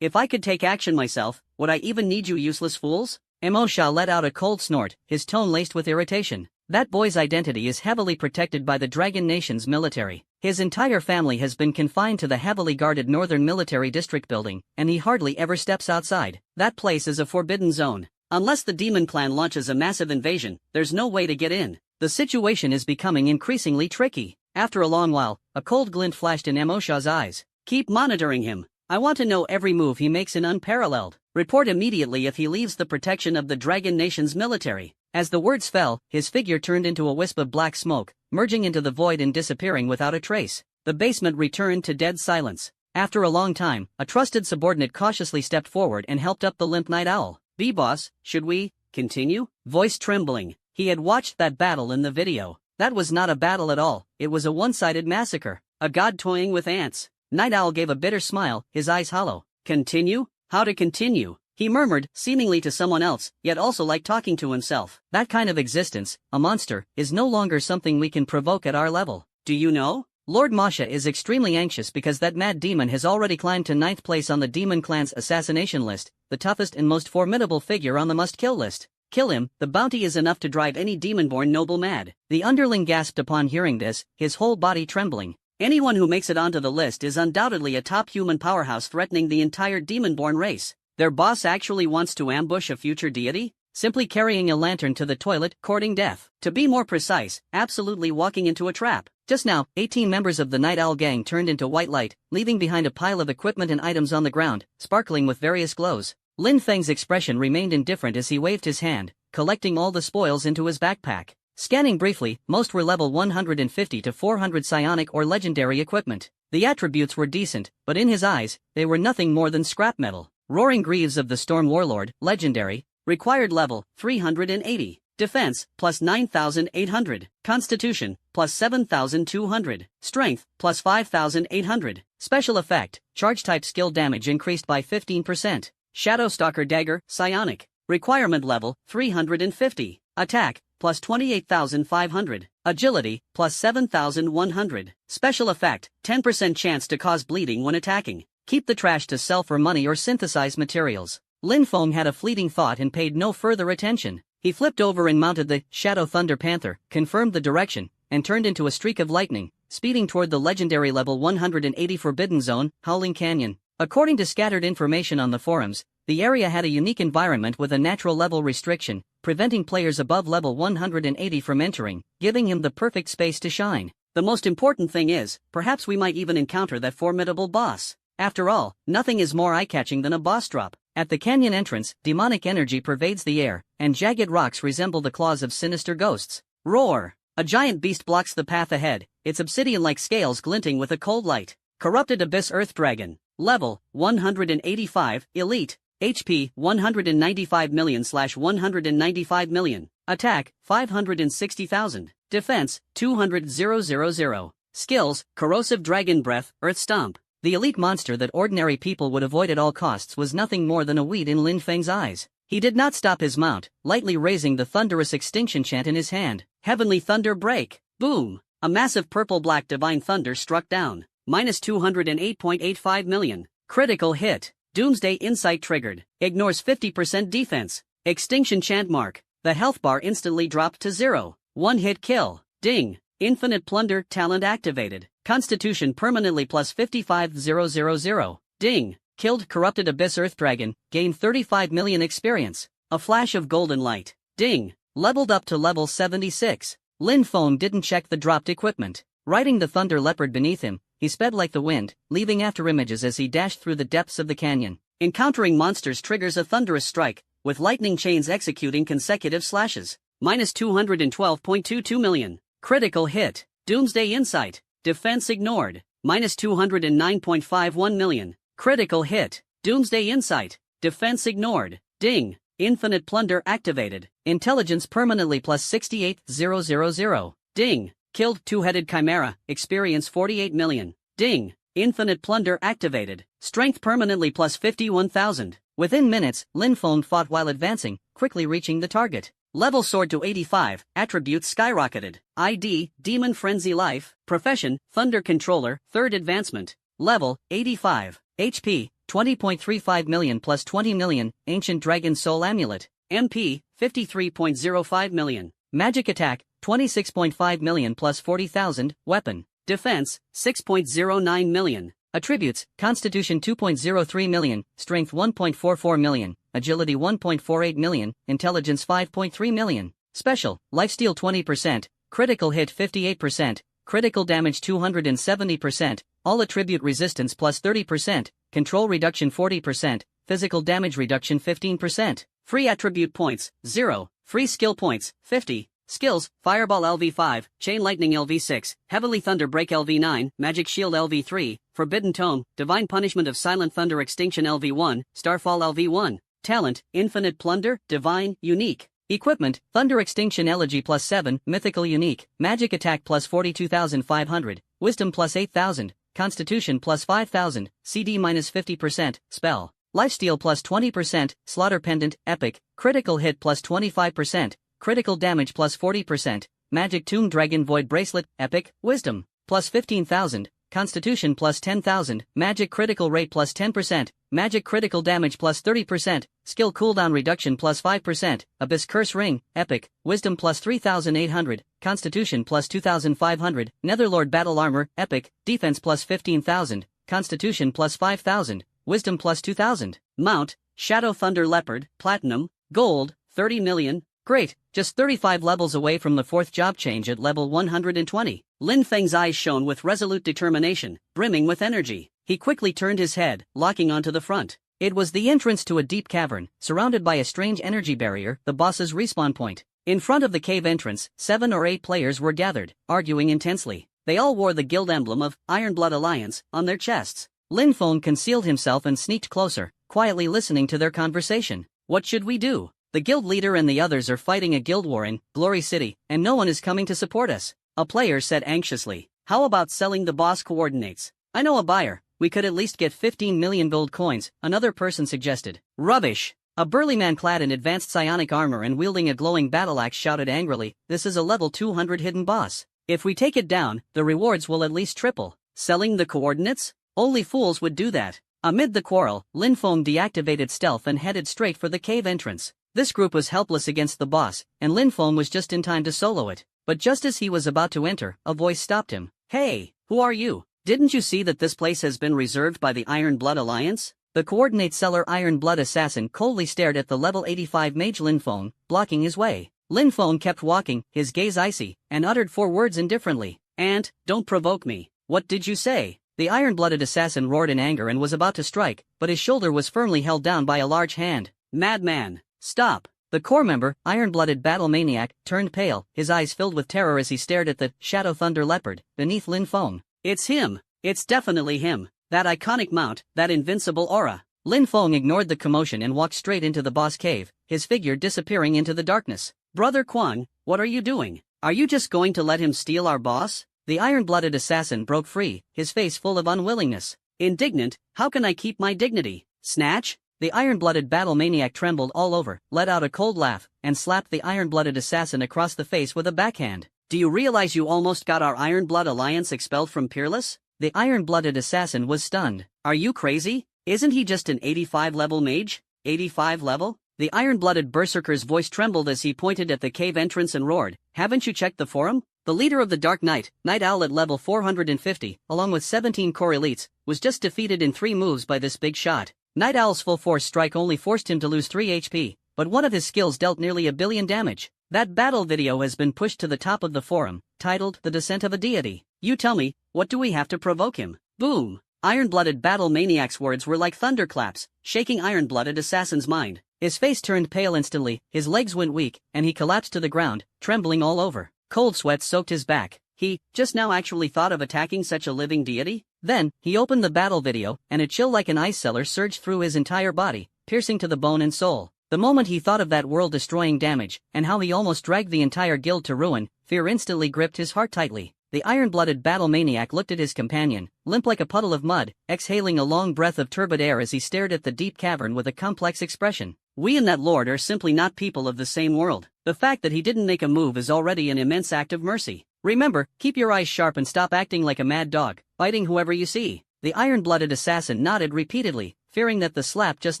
If I could take action myself, would I even need you useless fools? Emosha let out a cold snort, his tone laced with irritation. That boy's identity is heavily protected by the Dragon Nation's military. His entire family has been confined to the heavily guarded Northern Military District building, and he hardly ever steps outside. That place is a forbidden zone. Unless the Demon Clan launches a massive invasion, there's no way to get in. The situation is becoming increasingly tricky. After a long while, a cold glint flashed in Emosha's eyes. Keep monitoring him. I want to know every move he makes in unparalleled. Report immediately if he leaves the protection of the Dragon Nation's military. As the words fell, his figure turned into a wisp of black smoke, merging into the void and disappearing without a trace. The basement returned to dead silence. After a long time, a trusted subordinate cautiously stepped forward and helped up the limp Night Owl. B-boss, should we continue? Voice trembling. He had watched that battle in the video. That was not a battle at all, it was a one-sided massacre. A god toying with ants. Night Owl gave a bitter smile, his eyes hollow. Continue? How to continue? He murmured, seemingly to someone else, yet also like talking to himself. That kind of existence, a monster, is no longer something we can provoke at our level. Do you know? Lord Masha is extremely anxious because that mad demon has already climbed to 9th place on the Demon Clan's assassination list, the toughest and most formidable figure on the must-kill list. Kill him, the bounty is enough to drive any demon-born noble mad. The underling gasped upon hearing this, his whole body trembling. Anyone who makes it onto the list is undoubtedly a top human powerhouse threatening the entire demon-born race. Their boss actually wants to ambush a future deity? Simply carrying a lantern to the toilet, courting death. To be more precise, absolutely walking into a trap. Just now, 18 members of the Night Owl gang turned into white light, leaving behind a pile of equipment and items on the ground, sparkling with various glows. Lin Feng's expression remained indifferent as he waved his hand, collecting all the spoils into his backpack. Scanning briefly, most were level 150 to 400 psionic or legendary equipment. The attributes were decent, but in his eyes, they were nothing more than scrap metal. Roaring Greaves of the Storm Warlord, legendary, required level 380. Defense, plus 9,800. Constitution, plus 7,200. Strength, plus 5,800. Special effect, charge type skill damage increased by 15%. Shadow Stalker Dagger, Psionic. Requirement level, 350. Attack, plus 28,500. Agility, plus 7,100. Special effect, 10% chance to cause bleeding when attacking. Keep the trash to sell for money or synthesize materials. Lin Feng had a fleeting thought and paid no further attention. He flipped over and mounted the Shadow Thunder Panther, confirmed the direction, and turned into a streak of lightning, speeding toward the legendary level 180 Forbidden Zone, Howling Canyon. According to scattered information on the forums, the area had a unique environment with a natural level restriction, preventing players above level 180 from entering, giving him the perfect space to shine. The most important thing is, perhaps we might even encounter that formidable boss. After all, nothing is more eye-catching than a boss drop. At the canyon entrance, demonic energy pervades the air, and jagged rocks resemble the claws of sinister ghosts. Roar! A giant beast blocks the path ahead, its obsidian-like scales glinting with a cold light. Corrupted Abyss Earth Dragon. Level, 185, Elite. HP, 195 million/195 million. Attack, 560,000. Defense, 200,000. Skills, Corrosive Dragon Breath, Earth Stomp. The elite monster that ordinary people would avoid at all costs was nothing more than a weed in Lin Feng's eyes. He did not stop his mount, lightly raising the thunderous extinction chant in his hand. Heavenly Thunder Break! Boom! A massive purple-black divine thunder struck down. Minus 208.85 million. Critical hit. Doomsday Insight triggered. Ignores 50% defense. Extinction chant mark. The health bar instantly dropped to 0. One-hit kill. Ding! Infinite Plunder talent activated. Constitution permanently plus 55,000. Ding! Killed Corrupted Abyss Earth Dragon, gained 35 million experience. A flash of golden light. Ding! Leveled up to level 76. Lin Feng didn't check the dropped equipment. Riding the Thunder Leopard beneath him, he sped like the wind, leaving after images as he dashed through the depths of the canyon. Encountering monsters triggers a thunderous strike, with lightning chains executing consecutive slashes. Minus 212.22 million. Critical hit. Doomsday Insight. Defense ignored. Minus 209.51 million. Critical hit. Doomsday Insight. Defense ignored. Ding! Infinite Plunder activated. Intelligence permanently plus 68,000. Ding! Killed Two-Headed Chimera, experience 48 million. Ding! Infinite Plunder activated. Strength permanently plus 51,000. Within minutes, Lin Feng fought while advancing, quickly reaching the target. Level soared to 85, attributes skyrocketed. ID, Demon Frenzy Life. Profession, Thunder Controller, 3rd advancement. Level, 85. HP, 20.35 million plus 20 million, Ancient Dragon Soul Amulet. MP, 53.05 million. Magic Attack, 26.5 million plus 40,000, Weapon. Defense, 6.09 million. Attributes, Constitution 2.03 million, Strength 1.44 million, Agility 1.48 million, Intelligence 5.3 million. Special, Lifesteal 20%, Critical Hit 58%, Critical Damage 270%, All Attribute Resistance plus 30%, Control Reduction 40%, Physical Damage Reduction 15%. Free Attribute Points, 0. Free Skill Points, 50. Skills, Fireball LV5, Chain Lightning LV6, Heavenly Thunder Break LV9, Magic Shield LV3, Forbidden Tome, Divine Punishment of Silent Thunder Extinction LV1, Starfall LV1. Talent, Infinite Plunder, Divine, Unique. Equipment, Thunder Extinction Elegy plus 7, Mythical Unique, Magic Attack plus 42,500, Wisdom plus 8,000, Constitution plus 5,000, CD minus 50%, Spell. Lifesteal plus 20%, Slaughter Pendant, Epic, Critical Hit plus 25%, Critical Damage plus 40%, Magic Tomb Dragon Void Bracelet, Epic, Wisdom, plus 15,000, Constitution plus 10,000, Magic Critical Rate plus 10%, Magic Critical Damage plus 30%, Skill Cooldown Reduction plus 5%, Abyss Curse Ring, Epic, Wisdom plus 3,800, Constitution plus 2,500, Netherlord Battle Armor, Epic, Defense plus 15,000, Constitution plus 5,000, Wisdom plus 2,000. Mount, Shadow Thunder Leopard, Platinum, Gold, 30 million. Great, just 35 levels away from the 4th job change at level 120. Lin Feng's eyes shone with resolute determination, brimming with energy. He quickly turned his head, locking onto the front. It was the entrance to a deep cavern, surrounded by a strange energy barrier, the boss's respawn point. In front of the cave entrance, 7 or 8 players were gathered, arguing intensely. They all wore the guild emblem of Ironblood Alliance on their chests. Lin Feng concealed himself and sneaked closer, quietly listening to their conversation. What should we do? The guild leader and the others are fighting a guild war in Glory City, and no one is coming to support us. A player said anxiously. How about selling the boss coordinates? I know a buyer. We could at least get 15 million gold coins, another person suggested. Rubbish. A burly man clad in advanced psionic armor and wielding a glowing battle axe shouted angrily, this is a level 200 hidden boss. If we take it down, the rewards will at least triple. Selling the coordinates? Only fools would do that. Amid the quarrel, Lin Feng deactivated stealth and headed straight for the cave entrance. This group was helpless against the boss, and Lin Feng was just in time to solo it. But just as he was about to enter, a voice stopped him. Hey, who are you? Didn't you see that this place has been reserved by the Iron Blood Alliance? The coordinate seller Iron Blood Assassin coldly stared at the level 85 mage Lin Feng, blocking his way. Lin Feng kept walking, his gaze icy, and uttered 4 words indifferently. And, don't provoke me. What did you say? The iron-blooded assassin roared in anger and was about to strike, but his shoulder was firmly held down by a large hand. Madman! Stop! The core member, iron-blooded battle maniac, turned pale, his eyes filled with terror as he stared at the Shadow Thunder Leopard beneath Lin Feng. It's him! It's definitely him! That iconic mount, that invincible aura! Lin Feng ignored the commotion and walked straight into the boss cave, his figure disappearing into the darkness. Brother Kwang, what are you doing? Are you just going to let him steal our boss? The iron-blooded assassin broke free, his face full of unwillingness. Indignant, how can I keep my dignity? Snatch? The iron-blooded battle maniac trembled all over, let out a cold laugh, and slapped the iron-blooded assassin across the face with a backhand. Do you realize you almost got our Iron Blood Alliance expelled from Peerless? The iron-blooded assassin was stunned. Are you crazy? Isn't he just an 85 level mage? 85 level? The iron-blooded berserker's voice trembled as he pointed at the cave entrance and roared, haven't you checked the forum? The leader of the Dark Knight, Night Owl at level 450, along with 17 core elites, was just defeated in 3 moves by this big shot. Night Owl's full force strike only forced him to lose 3 HP, but one of his skills dealt nearly 1 billion damage. That battle video has been pushed to the top of the forum, titled The Descent of a Deity. You tell me, what do we have to provoke him? Boom! Iron-blooded battle maniac's words were like thunderclaps, shaking iron-blooded assassin's mind. His face turned pale instantly, his legs went weak, and he collapsed to the ground, trembling all over. Cold sweat soaked his back. He, just now actually thought of attacking such a living deity? Then, he opened the battle video, and a chill like an ice cellar surged through his entire body, piercing to the bone and soul. The moment he thought of that world-destroying damage, and how he almost dragged the entire guild to ruin, fear instantly gripped his heart tightly. The iron-blooded battle maniac looked at his companion, limp like a puddle of mud, exhaling a long breath of turbid air as he stared at the deep cavern with a complex expression. We and that lord are simply not people of the same world. The fact that he didn't make a move is already an immense act of mercy. Remember, keep your eyes sharp and stop acting like a mad dog, biting whoever you see. The iron-blooded assassin nodded repeatedly, fearing that the slap just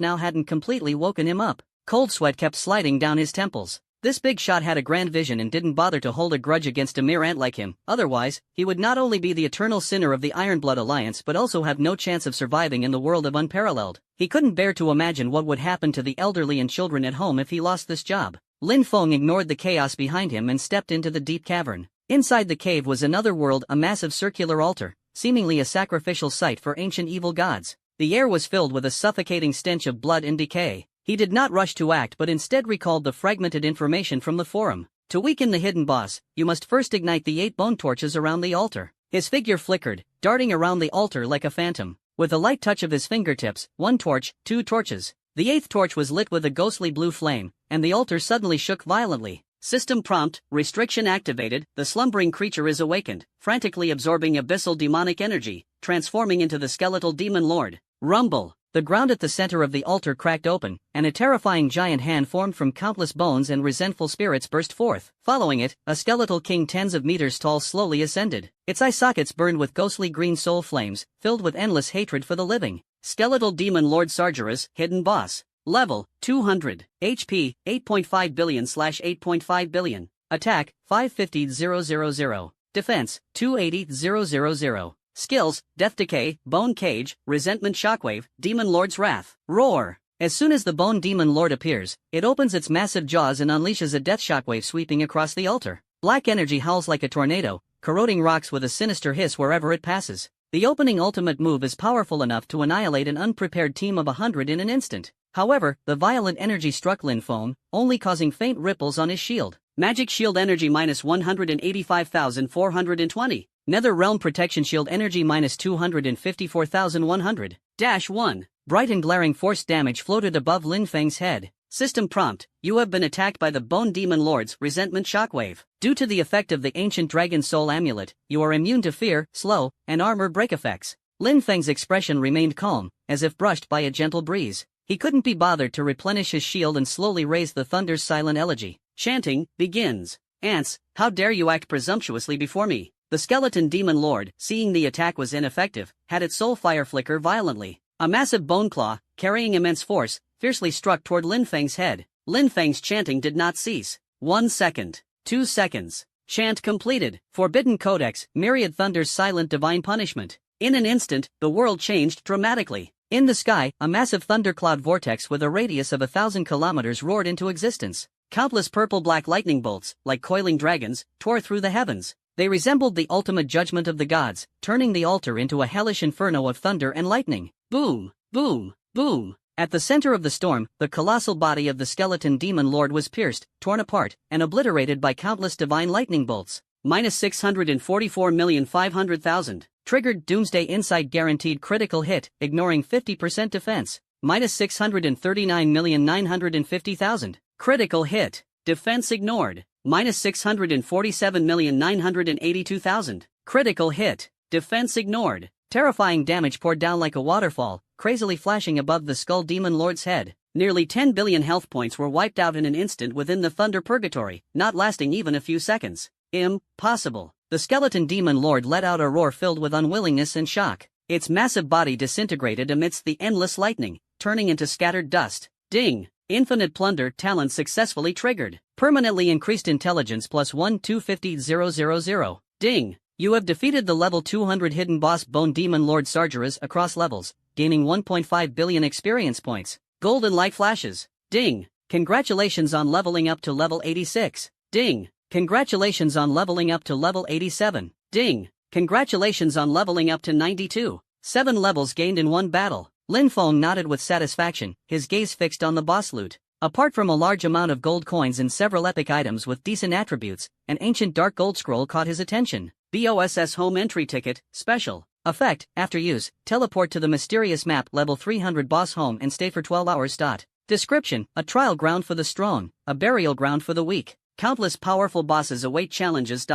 now hadn't completely woken him up. Cold sweat kept sliding down his temples. This big shot had a grand vision and didn't bother to hold a grudge against a mere ant like him, otherwise, he would not only be the eternal sinner of the Iron Blood Alliance but also have no chance of surviving in the world of Unparalleled. He couldn't bear to imagine what would happen to the elderly and children at home if he lost this job. Lin Feng ignored the chaos behind him and stepped into the deep cavern. Inside the cave was another world, a massive circular altar, seemingly a sacrificial site for ancient evil gods. The air was filled with a suffocating stench of blood and decay. He did not rush to act but instead recalled the fragmented information from the forum. To weaken the hidden boss, you must first ignite the 8 bone torches around the altar. His figure flickered, darting around the altar like a phantom. With a light touch of his fingertips, 1 torch, 2 torches. The 8th torch was lit with a ghostly blue flame, and the altar suddenly shook violently. System prompt, restriction activated, the slumbering creature is awakened, frantically absorbing abyssal demonic energy, transforming into the skeletal demon lord. Rumble! The ground at the center of the altar cracked open, and a terrifying giant hand formed from countless bones and resentful spirits burst forth. Following it, a skeletal king tens of meters tall slowly ascended. Its eye sockets burned with ghostly green soul flames, filled with endless hatred for the living. Skeletal Demon Lord Sargeras, Hidden Boss. Level, 200. HP, 8.5 billion/8.5 billion. Attack, 550,000. Defense, 280,000. Skills, Death Decay, Bone Cage, Resentment Shockwave, Demon Lord's Wrath. Roar! As soon as the Bone Demon Lord appears, it opens its massive jaws and unleashes a death shockwave sweeping across the altar. Black energy howls like a tornado, corroding rocks with a sinister hiss wherever it passes. The opening ultimate move is powerful enough to annihilate an unprepared team of 100 in an instant. However, the violent energy struck Lin Feng, only causing faint ripples on his shield. Magic Shield Energy minus 185,420. Nether Realm Protection Shield Energy minus 254,100. -1. Bright and glaring force damage floated above Lin Feng's head. System prompt: you have been attacked by the Bone Demon Lord's resentment shockwave. Due to the effect of the ancient Dragon Soul Amulet, you are immune to fear, slow, and armor break effects. Lin Feng's expression remained calm, as if brushed by a gentle breeze. He couldn't be bothered to replenish his shield and slowly raise the thunder's silent elegy. Chanting begins. Ants, how dare you act presumptuously before me? The skeleton demon lord, seeing the attack was ineffective, had its soul fire flicker violently. A massive bone claw, carrying immense force, fiercely struck toward Lin Feng's head. Lin Feng's chanting did not cease. 1 second. 2 seconds. Chant completed. Forbidden Codex, Myriad Thunder's silent divine punishment. In an instant, the world changed dramatically. In the sky, a massive thundercloud vortex with a radius of 1,000 kilometers roared into existence. Countless purple-black lightning bolts, like coiling dragons, tore through the heavens. They resembled the ultimate judgment of the gods, turning the altar into a hellish inferno of thunder and lightning. Boom, boom, boom. At the center of the storm, the colossal body of the skeleton demon lord was pierced, torn apart, and obliterated by countless divine lightning bolts. Minus 644,500,000. Triggered Doomsday Insight guaranteed critical hit, ignoring 50% defense. Minus 639,950,000. Critical hit. Defense ignored. Minus 647,982,000. Critical hit. Defense ignored. Terrifying damage poured down like a waterfall, crazily flashing above the Skull Demon Lord's head. Nearly 10 billion health points were wiped out in an instant within the Thunder Purgatory, not lasting even a few seconds. Impossible. The skeleton demon lord let out a roar filled with unwillingness and shock. Its massive body disintegrated amidst the endless lightning, turning into scattered dust. Ding! Infinite plunder talent successfully triggered. Permanently increased intelligence plus 1,250,000. Ding! You have defeated the level 200 hidden boss Bone Demon Lord Sargeras across levels, gaining 1.5 billion experience points. Golden light flashes. Ding! Congratulations on leveling up to level 86. Ding! Congratulations on leveling up to level 87. Ding! Congratulations on leveling up to 92. 7 levels gained in one battle. Lin Feng nodded with satisfaction, his gaze fixed on the boss loot. Apart from a large amount of gold coins and several epic items with decent attributes, an ancient dark gold scroll caught his attention. BOSS Home Entry Ticket, Special. Effect, after use, teleport to the mysterious map level 300 boss home and stay for 12 hours. Description, a trial ground for the strong, a burial ground for the weak. Countless powerful bosses await challenges.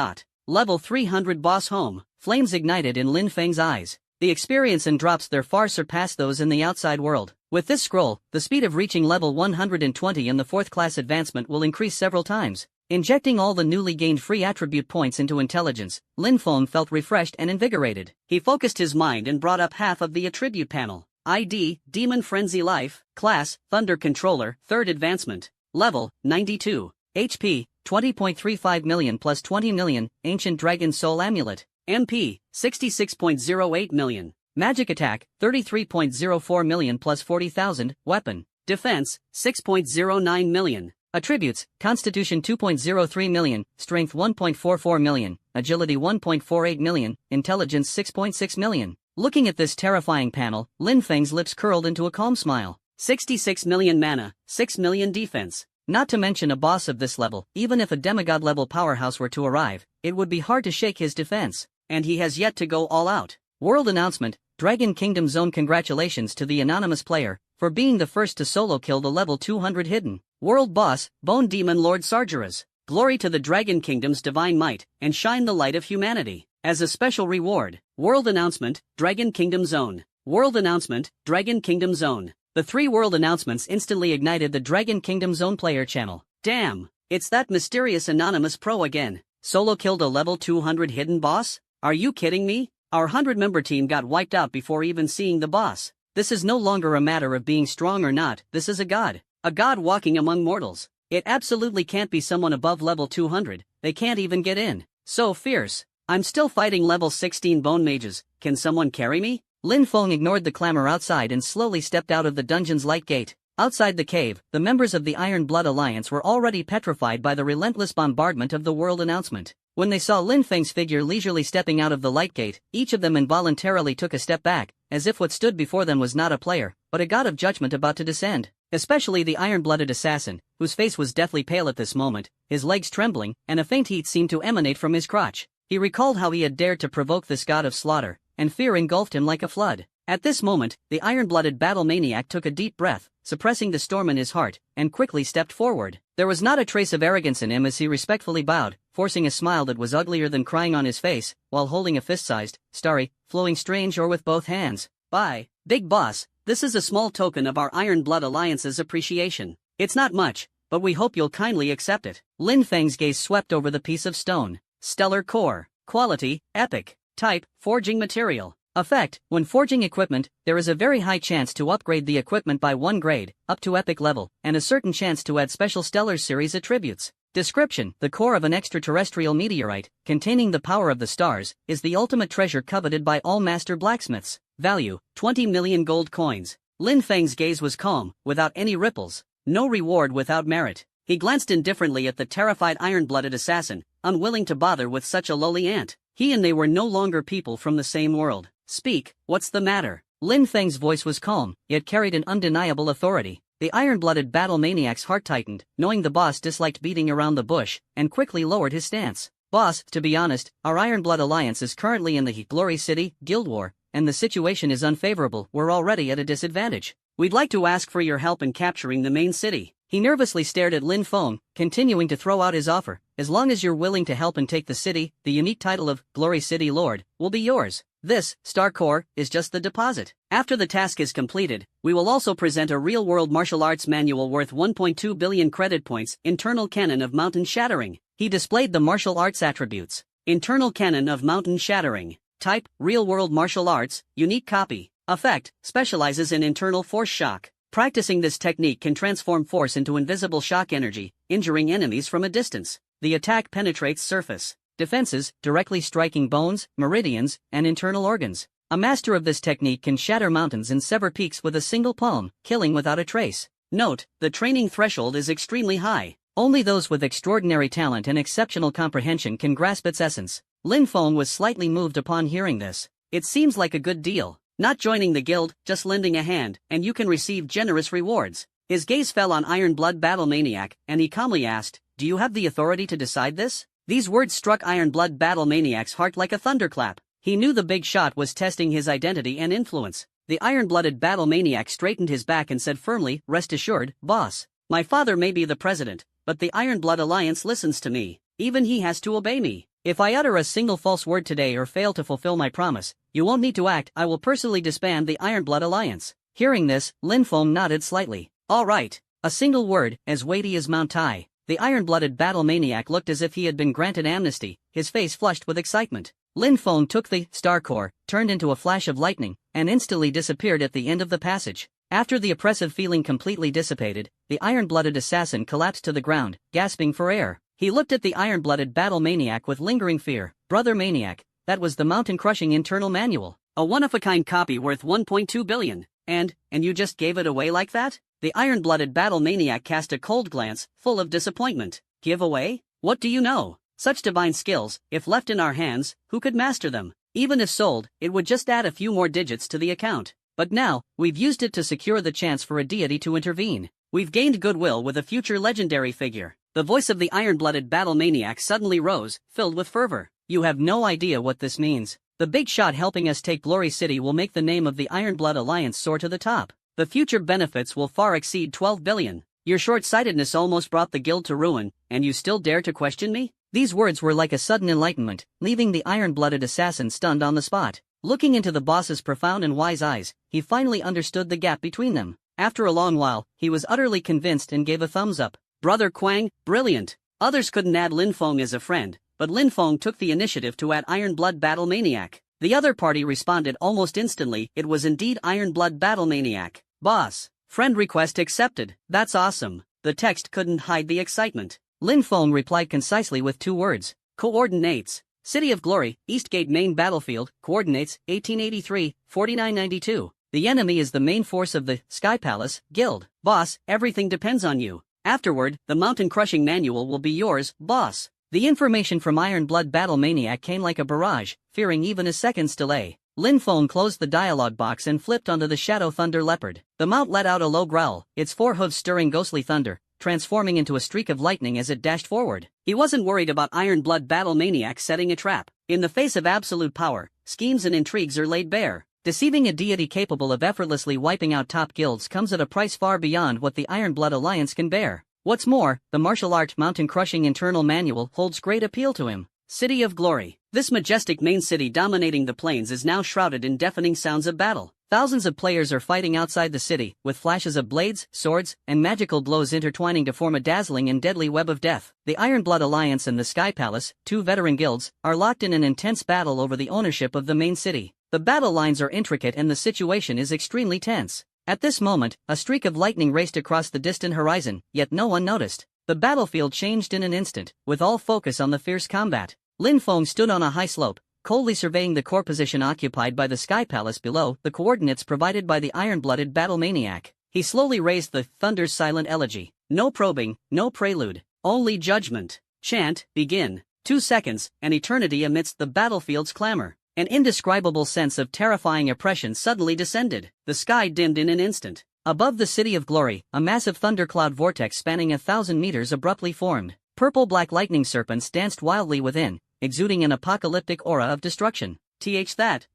Level 300 boss home, flames ignited in Lin Feng's eyes. The experience and drops there far surpass those in the outside world. With this scroll, the speed of reaching level 120 in the 4th class advancement will increase several times. Injecting all the newly gained free attribute points into intelligence, Lin Feng felt refreshed and invigorated. He focused his mind and brought up half of the attribute panel. ID, Demon Frenzy Life, Class, Thunder Controller, 3rd Advancement. Level, 92. HP, 20.35 million plus 20 million, Ancient Dragon Soul Amulet. MP, 66.08 million. Magic Attack, 33.04 million plus 40,000, Weapon. Defense, 6.09 million. Attributes, Constitution 2.03 million, Strength 1.44 million, Agility 1.48 million, Intelligence 6.6 million. Looking at this terrifying panel, Lin Feng's lips curled into a calm smile. 66 million mana, 6 million defense. Not to mention a boss of this level, even if a demigod-level powerhouse were to arrive, it would be hard to shake his defense. And he has yet to go all out. World announcement, Dragon Kingdom Zone. Congratulations to the anonymous player, for being the first to solo kill the level 200 hidden world boss, Bone Demon Lord Sargeras. Glory to the Dragon Kingdom's divine might, and shine the light of humanity. As a special reward, world announcement, Dragon Kingdom Zone. World announcement, Dragon Kingdom Zone. The 3 world announcements instantly ignited the Dragon Kingdom Zone player channel. Damn, it's that mysterious anonymous pro again. Solo killed a level 200 hidden boss? Are you kidding me? Our 100-member team got wiped out before even seeing the boss. This is no longer a matter of being strong or not, this is a god. A god walking among mortals. It absolutely can't be someone above level 200, they can't even get in. So fierce. I'm still fighting level 16 bone mages, can someone carry me? Lin Feng ignored the clamor outside and slowly stepped out of the dungeon's light gate. Outside the cave, the members of the Iron Blood Alliance were already petrified by the relentless bombardment of the world announcement. When they saw Lin Feng's figure leisurely stepping out of the light gate, each of them involuntarily took a step back, as if what stood before them was not a player, but a god of judgment about to descend. Especially the iron-blooded assassin, whose face was deathly pale at this moment, his legs trembling, and a faint heat seemed to emanate from his crotch. He recalled how he had dared to provoke this god of slaughter, and fear engulfed him like a flood. At this moment, the iron-blooded battle maniac took a deep breath, suppressing the storm in his heart, and quickly stepped forward. There was not a trace of arrogance in him as he respectfully bowed, forcing a smile that was uglier than crying on his face, while holding a fist-sized, starry, flowing strange ore with both hands. "Bye, Big Boss, this is a small token of our Iron Blood Alliance's appreciation. It's not much, but we hope you'll kindly accept it." Lin Feng's gaze swept over the piece of stone. Stellar core. Quality, epic. Type, forging material. Effect, when forging equipment, there is a very high chance to upgrade the equipment by 1 grade, up to epic level, and a certain chance to add special Stellar Series attributes. Description: the core of an extraterrestrial meteorite, containing the power of the stars, is the ultimate treasure coveted by all master blacksmiths. Value, 20 million gold coins. Lin Feng's gaze was calm, without any ripples. No reward without merit. He glanced indifferently at the terrified iron-blooded assassin, unwilling to bother with such a lowly ant. He and they were no longer people from the same world. "Speak, what's the matter?" Lin Feng's voice was calm, yet carried an undeniable authority. The iron-blooded battle maniac's heart tightened, knowing the boss disliked beating around the bush, and quickly lowered his stance. "Boss, to be honest, our Iron Blood Alliance is currently in the Glory City Guild War, and the situation is unfavorable. We're already at a disadvantage. We'd like to ask for your help in capturing the main city." He nervously stared at Lin Feng, continuing to throw out his offer. "As long as you're willing to help and take the city, the unique title of Glory City Lord will be yours. This, Star Core, is just the deposit. After the task is completed, we will also present a real-world martial arts manual worth 1.2 billion credit points, Internal Cannon of Mountain Shattering." He displayed the martial arts attributes. Internal Cannon of Mountain Shattering. Type, real-world martial arts, unique copy. Effect, specializes in internal force shock. Practicing this technique can transform force into invisible shock energy, injuring enemies from a distance. The attack penetrates surface. Defenses, directly striking bones, meridians, and internal organs. A master of this technique can shatter mountains and sever peaks with a single palm, killing without a trace. Note, the training threshold is extremely high. Only those with extraordinary talent and exceptional comprehension can grasp its essence. Lin Feng was slightly moved upon hearing this. It seems like a good deal. Not joining the guild, just lending a hand, and you can receive generous rewards. His gaze fell on Iron Blood Battle Maniac, and he calmly asked, "Do you have the authority to decide this?" These words struck Iron Blood Battle Maniac's heart like a thunderclap. He knew the big shot was testing his identity and influence. The iron-blooded battle maniac straightened his back and said firmly, "Rest assured, boss. My father may be the president, but the Iron Blood Alliance listens to me. Even he has to obey me. If I utter a single false word today or fail to fulfill my promise, you won't need to act. I will personally disband the Iron Blood Alliance." Hearing this, Lin Feng nodded slightly. "All right. A single word, as weighty as Mount Tai." The iron-blooded battle maniac looked as if he had been granted amnesty, his face flushed with excitement. Lin Feng took the star core, turned into a flash of lightning, and instantly disappeared at the end of the passage. After the oppressive feeling completely dissipated, the iron-blooded assassin collapsed to the ground, gasping for air. He looked at the iron-blooded battle maniac with lingering fear. "Brother Maniac, that was the mountain-crushing internal manual. A one-of-a-kind copy worth 1.2 billion. And you just gave it away like that?" The iron-blooded battle maniac cast a cold glance, full of disappointment. "Give away? What do you know? Such divine skills, if left in our hands, who could master them? Even if sold, it would just add a few more digits to the account. But now, we've used it to secure the chance for a deity to intervene. We've gained goodwill with a future legendary figure." The voice of the iron-blooded battle maniac suddenly rose, filled with fervor. "You have no idea what this means. The big shot helping us take Glory City will make the name of the Iron Blood Alliance soar to the top. The future benefits will far exceed 12 billion. Your short-sightedness almost brought the guild to ruin, and you still dare to question me?" These words were like a sudden enlightenment, leaving the iron-blooded assassin stunned on the spot. Looking into the boss's profound and wise eyes, he finally understood the gap between them. After a long while, he was utterly convinced and gave a thumbs up. "Brother Quang, brilliant." Others couldn't add Lin Feng as a friend, but Lin Feng took the initiative to add Iron Blood Battle Maniac. The other party responded almost instantly. It was indeed Iron Blood Battle Maniac. "Boss, friend request accepted." "That's awesome." The text couldn't hide the excitement. Lin Feng replied concisely with 2 words. "Coordinates. City of Glory, Eastgate Main Battlefield, coordinates 1883-4992. The enemy is the main force of the Sky Palace Guild. Boss, everything depends on you. Afterward, the mountain-crushing manual will be yours, boss." The information from Iron Blood Battle Maniac came like a barrage, fearing even a second's delay. Lin Feng closed the dialogue box and flipped onto the Shadow Thunder Leopard. The mount let out a low growl, its 4 hooves stirring ghostly thunder, transforming into a streak of lightning as it dashed forward. He wasn't worried about Iron Blood Battle Maniac setting a trap. In the face of absolute power, schemes and intrigues are laid bare. Deceiving a deity capable of effortlessly wiping out top guilds comes at a price far beyond what the Ironblood Alliance can bear. What's more, the martial art mountain-crushing internal manual holds great appeal to him. City of Glory. This majestic main city dominating the plains is now shrouded in deafening sounds of battle. Thousands of players are fighting outside the city, with flashes of blades, swords, and magical blows intertwining to form a dazzling and deadly web of death. The Ironblood Alliance and the Sky Palace, two veteran guilds, are locked in an intense battle over the ownership of the main city. The battle lines are intricate and the situation is extremely tense. At this moment, a streak of lightning raced across the distant horizon, yet no one noticed. The battlefield changed in an instant, with all focus on the fierce combat. Lin Feng stood on a high slope, coldly surveying the core position occupied by the Sky Palace below the coordinates provided by the iron-blooded battle maniac. He slowly raised the Thunder's silent elegy. No probing, no prelude, only judgment. Chant, begin. 2 seconds, an eternity amidst the battlefield's clamor. An indescribable sense of terrifying oppression suddenly descended. The sky dimmed in an instant. Above the City of Glory, a massive thundercloud vortex spanning 1,000 meters abruptly formed. Purple-black lightning serpents danced wildly within, exuding an apocalyptic aura of destruction.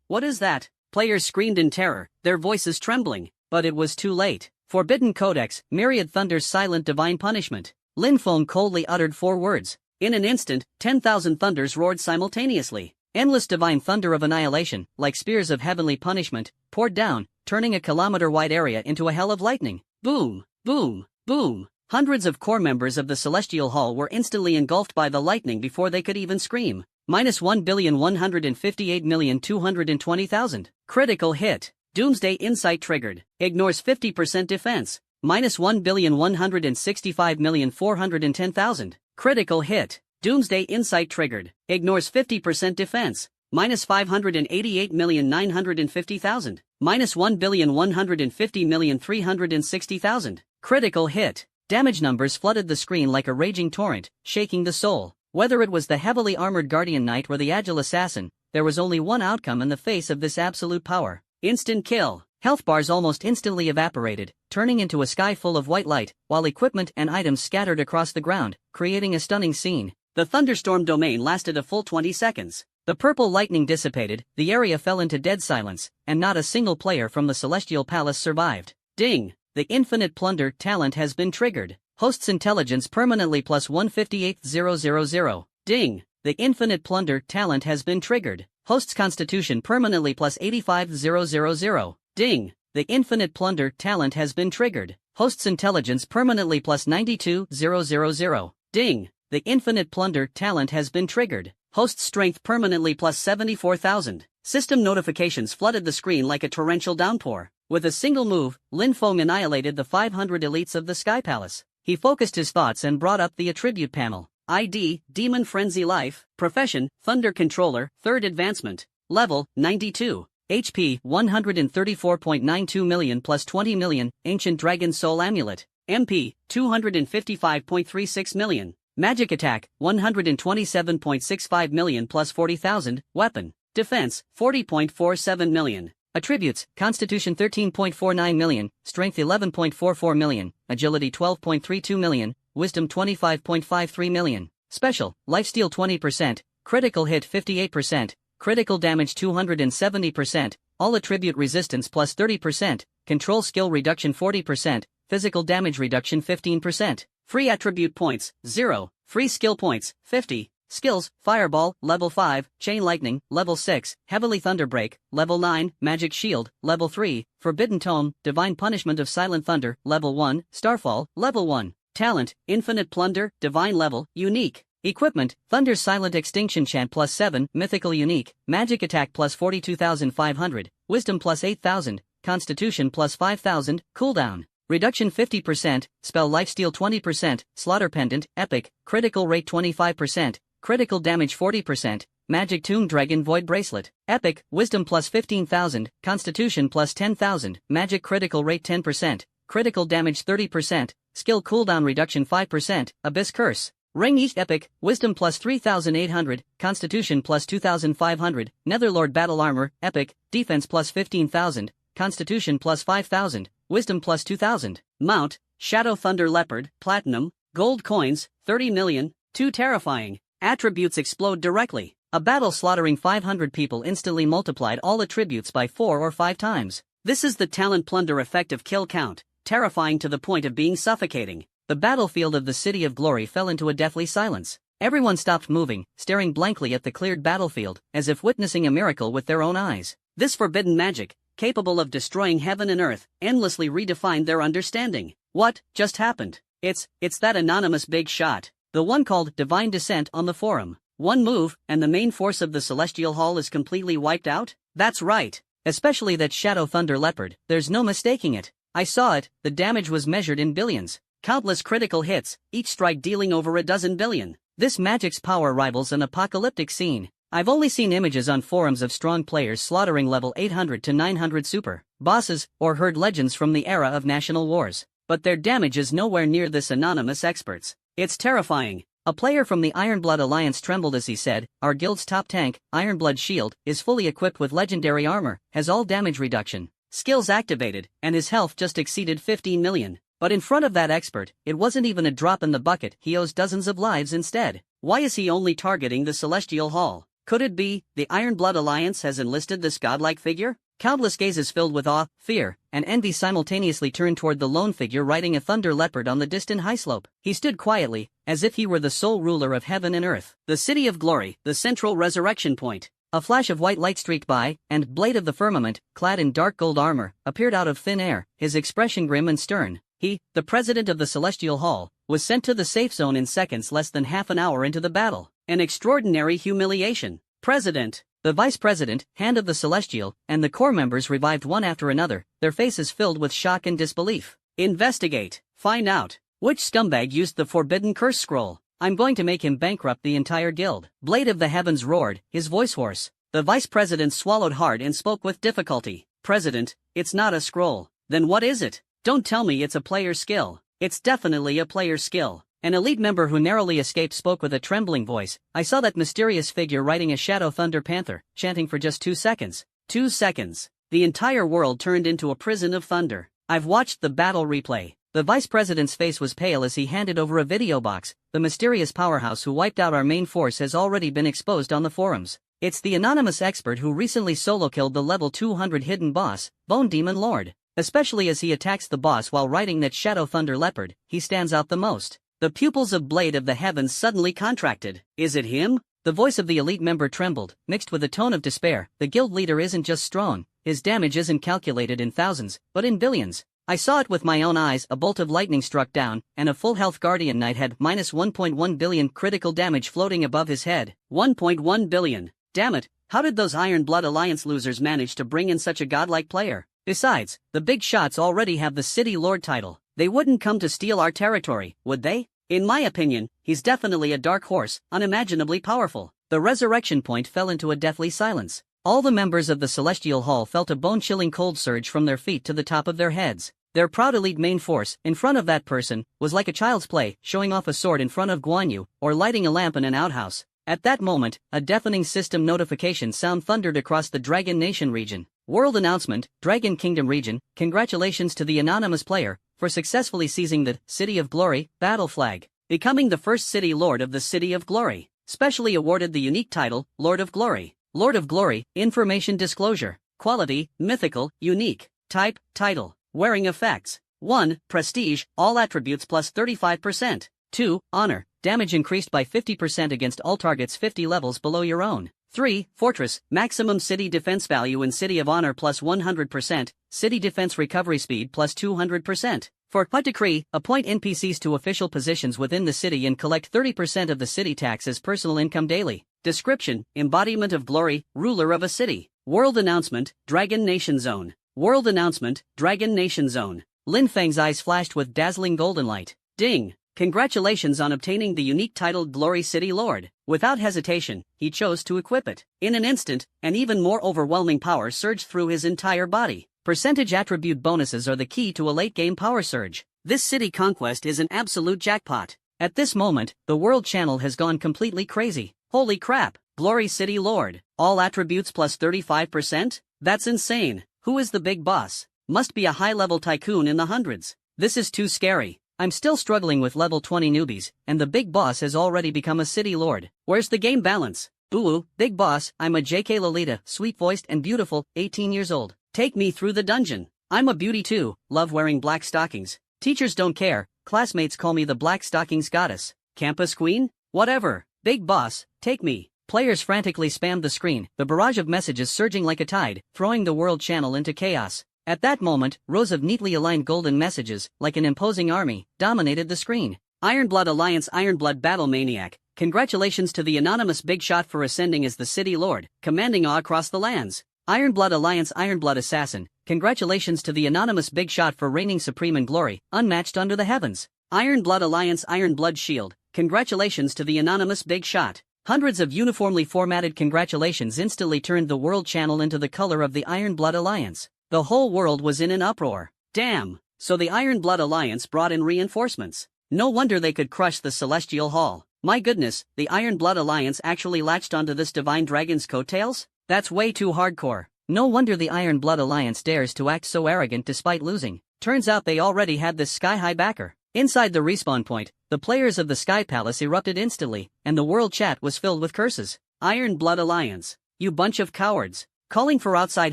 What is that? Players screamed in terror, their voices trembling. But it was too late. Forbidden Codex, Myriad Thunder's silent divine punishment. Lin Feng coldly uttered 4 words. In an instant, 10,000 thunders roared simultaneously. Endless divine thunder of annihilation, like spears of heavenly punishment, poured down, turning a kilometer-wide area into a hell of lightning. Boom, boom, boom. Hundreds of core members of the Celestial Hall were instantly engulfed by the lightning before they could even scream. -1,158,220,000. Critical hit. Doomsday Insight triggered. Ignores 50% defense. -1,165,410,000. Critical hit. Doomsday Insight triggered. Ignores 50% defense. -588,950,000. -1,150,360,000. Critical hit. Damage numbers flooded the screen like a raging torrent, shaking the soul. Whether it was the heavily armored Guardian Knight or the agile assassin, there was only one outcome in the face of this absolute power. Instant kill. Health bars almost instantly evaporated, turning into a sky full of white light, while equipment and items scattered across the ground, creating a stunning scene. The thunderstorm domain lasted a full 20 seconds. The purple lightning dissipated, the area fell into dead silence, and not a single player from the Celestial Palace survived. Ding! The Infinite Plunder talent has been triggered. Host's intelligence permanently plus 158,000. Ding! The Infinite Plunder talent has been triggered. Host's constitution permanently plus 85,000. Ding! The Infinite Plunder talent has been triggered. Host's intelligence permanently plus 92,000. Ding! The Infinite Plunder talent has been triggered. Host's strength permanently plus 74,000. System notifications flooded the screen like a torrential downpour. With a single move, Lin Feng annihilated the 500 elites of the Sky Palace. He focused his thoughts and brought up the attribute panel. ID, Demon Frenzy Life. Profession, Thunder Controller, 3rd Advancement. Level, 92. HP, 134.92 million plus 20 million. Ancient Dragon Soul Amulet. MP, 255.36 million. Magic Attack, 127.65 million plus 40,000. Weapon. Defense, 40.47 million. Attributes, Constitution 13.49 million, Strength 11.44 million, Agility 12.32 million, Wisdom 25.53 million. Special, Lifesteal 20%, Critical Hit 58%, Critical Damage 270%, All Attribute Resistance plus 30%, Control Skill Reduction 40%, Physical Damage Reduction 15%. Free Attribute Points, 0, Free Skill Points, 50. Skills, Fireball, Level 5, Chain Lightning, Level 6, Heavily Thunderbreak, Level 9, Magic Shield, Level 3, Forbidden Tome, Divine Punishment of Silent Thunder, Level 1, Starfall, Level 1. Talent, Infinite Plunder, Divine Level, Unique. Equipment, Thunder's Silent Extinction Chant plus 7, Mythical Unique, Magic Attack plus 42,500, Wisdom plus 8,000, Constitution plus 5,000, Cooldown. Reduction 50%, Spell Lifesteal 20%, Slaughter Pendant, Epic, Critical Rate 25%, Critical Damage 40%, Magic Tomb Dragon Void Bracelet, Epic, Wisdom plus 15,000, Constitution plus 10,000, Magic Critical Rate 10%, Critical Damage 30%, Skill Cooldown Reduction 5%, Abyss Curse. Ring East Epic, Wisdom plus 3,800, Constitution plus 2,500, Netherlord Battle Armor, Epic, Defense plus 15,000, Constitution plus 5,000, Wisdom plus 2,000. Mount, Shadow Thunder Leopard, Platinum, Gold Coins, 30 million. Too terrifying. Attributes explode directly. A battle slaughtering 500 people instantly multiplied all attributes by 4 or 5 times. This is the talent plunder effect of kill count, terrifying to the point of being suffocating. The battlefield of the City of Glory fell into a deathly silence. Everyone stopped moving, staring blankly at the cleared battlefield, as if witnessing a miracle with their own eyes. This forbidden magic, capable of destroying heaven and earth, endlessly redefined their understanding. What just happened? It's that anonymous big shot, the one called Divine Descent on the forum. One move, and the main force of the Celestial Hall is completely wiped out? That's right. Especially that Shadow Thunder Leopard, there's no mistaking it. I saw it, the damage was measured in billions. Countless critical hits, each strike dealing over a dozen billion. This magic's power rivals an apocalyptic scene. I've only seen images on forums of strong players slaughtering level 800 to 900 super bosses, or heard legends from the era of national wars. But their damage is nowhere near this anonymous expert's. It's terrifying. A player from the Ironblood Alliance trembled as he said, "Our guild's top tank, Ironblood Shield, is fully equipped with legendary armor, has all damage reduction skills activated, and his health just exceeded 15 million. But in front of that expert, it wasn't even a drop in the bucket, he owes dozens of lives instead. Why is he only targeting the Celestial Hall? Could it be, the Ironblood Alliance has enlisted this godlike figure?" Countless gazes filled with awe, fear, and envy simultaneously turned toward the lone figure riding a thunder leopard on the distant high slope. He stood quietly, as if he were the sole ruler of heaven and earth. The City of Glory, the central resurrection point. A flash of white light streaked by, and Blade of the Firmament, clad in dark gold armor, appeared out of thin air, his expression grim and stern. He, the president of the Celestial Hall, was sent to the safe zone in seconds less than half an hour into the battle. An extraordinary humiliation. President, the vice president, Hand of the Celestial, and the core members revived one after another, their faces filled with shock and disbelief. Investigate. Find out. Which scumbag used the forbidden curse scroll? I'm going to make him bankrupt the entire guild. Blade of the Heavens roared, his voice hoarse. The vice president swallowed hard and spoke with difficulty. President, it's not a scroll. Then what is it? Don't tell me it's a player skill. It's definitely a player skill. An elite member who narrowly escaped spoke with a trembling voice. I saw that mysterious figure riding a Shadow Thunder Panther, chanting for just 2 seconds. 2 seconds. The entire world turned into a prison of thunder. I've watched the battle replay. The vice president's face was pale as he handed over a video box. The mysterious powerhouse who wiped out our main force has already been exposed on the forums. It's the anonymous expert who recently solo killed the level 200 hidden boss, Bone Demon Lord. Especially as he attacks the boss while riding that Shadow Thunder Leopard, he stands out the most. The pupils of Blade of the Heavens suddenly contracted. Is it him? The voice of the elite member trembled, mixed with a tone of despair. The guild leader isn't just strong, his damage isn't calculated in thousands, but in billions. I saw it with my own eyes. A bolt of lightning struck down, and a full health Guardian Knight had minus 1.1 billion critical damage floating above his head. 1.1 billion. Damn it, how did those Iron Blood Alliance losers manage to bring in such a godlike player? Besides, the big shots already have the City Lord title. They wouldn't come to steal our territory, would they? In my opinion, he's definitely a dark horse, unimaginably powerful. The resurrection point fell into a deathly silence. All the members of the Celestial Hall felt a bone-chilling cold surge from their feet to the top of their heads. Their proud elite main force, in front of that person, was like a child's play, showing off a sword in front of Guan Yu, or lighting a lamp in an outhouse. At that moment, a deafening system notification sound thundered across the Dragon Nation region. World announcement, Dragon Kingdom region, congratulations to the anonymous player for successfully seizing the City of Glory battle flag, becoming the first City Lord of the City of Glory. Specially awarded the unique title, Lord of Glory. Lord of Glory, information disclosure, quality, mythical, unique, type, title, wearing effects. 1. Prestige, all attributes plus 35%. 2. Honor, damage increased by 50% against all targets 50 levels below your own. 3. Fortress, maximum city defense value in City of Honor plus 100%, city defense recovery speed plus 200%. For Part decree, appoint NPCs to official positions within the city and collect 30% of the city tax as personal income daily. Description, embodiment of glory, ruler of a city. World announcement, Dragon Nation Zone. World announcement, Dragon Nation Zone. Lin Feng's eyes flashed with dazzling golden light. Ding! Congratulations on obtaining the unique title Glory City Lord. Without hesitation, he chose to equip it. In an instant, an even more overwhelming power surged through his entire body. Percentage attribute bonuses are the key to a late-game power surge. This city conquest is an absolute jackpot. At this moment, the world channel has gone completely crazy. Holy crap, Glory City Lord. All attributes plus 35%? That's insane. Who is the big boss? Must be a high-level tycoon in the hundreds. This is too scary. I'm still struggling with level 20 newbies, and the big boss has already become a city lord. Where's the game balance? Ooh, big boss, I'm a JK Lolita, sweet-voiced and beautiful, 18 years old. Take me through the dungeon. I'm a beauty too, love wearing black stockings. Teachers don't care, classmates call me the black stockings goddess. Campus queen? Whatever. Big boss, take me. Players frantically spammed the screen, the barrage of messages surging like a tide, throwing the world channel into chaos. At that moment, rows of neatly aligned golden messages, like an imposing army, dominated the screen. Ironblood Alliance Ironblood Battle Maniac, congratulations to the anonymous big shot for ascending as the city lord, commanding awe across the lands. Ironblood Alliance Ironblood Assassin, congratulations to the anonymous big shot for reigning supreme in glory, unmatched under the heavens. Ironblood Alliance Ironblood Shield, congratulations to the anonymous big shot. Hundreds of uniformly formatted congratulations instantly turned the world channel into the color of the Ironblood Alliance. The whole world was in an uproar. Damn, so the Ironblood Alliance brought in reinforcements. No wonder they could crush the Celestial Hall. My goodness, the Ironblood Alliance actually latched onto this divine dragon's coattails? That's way too hardcore. No wonder the Ironblood Alliance dares to act so arrogant despite losing. Turns out they already had this sky-high backer. Inside the respawn point, the players of the Sky Palace erupted instantly, and the world chat was filled with curses. Ironblood Alliance, you bunch of cowards. Calling for outside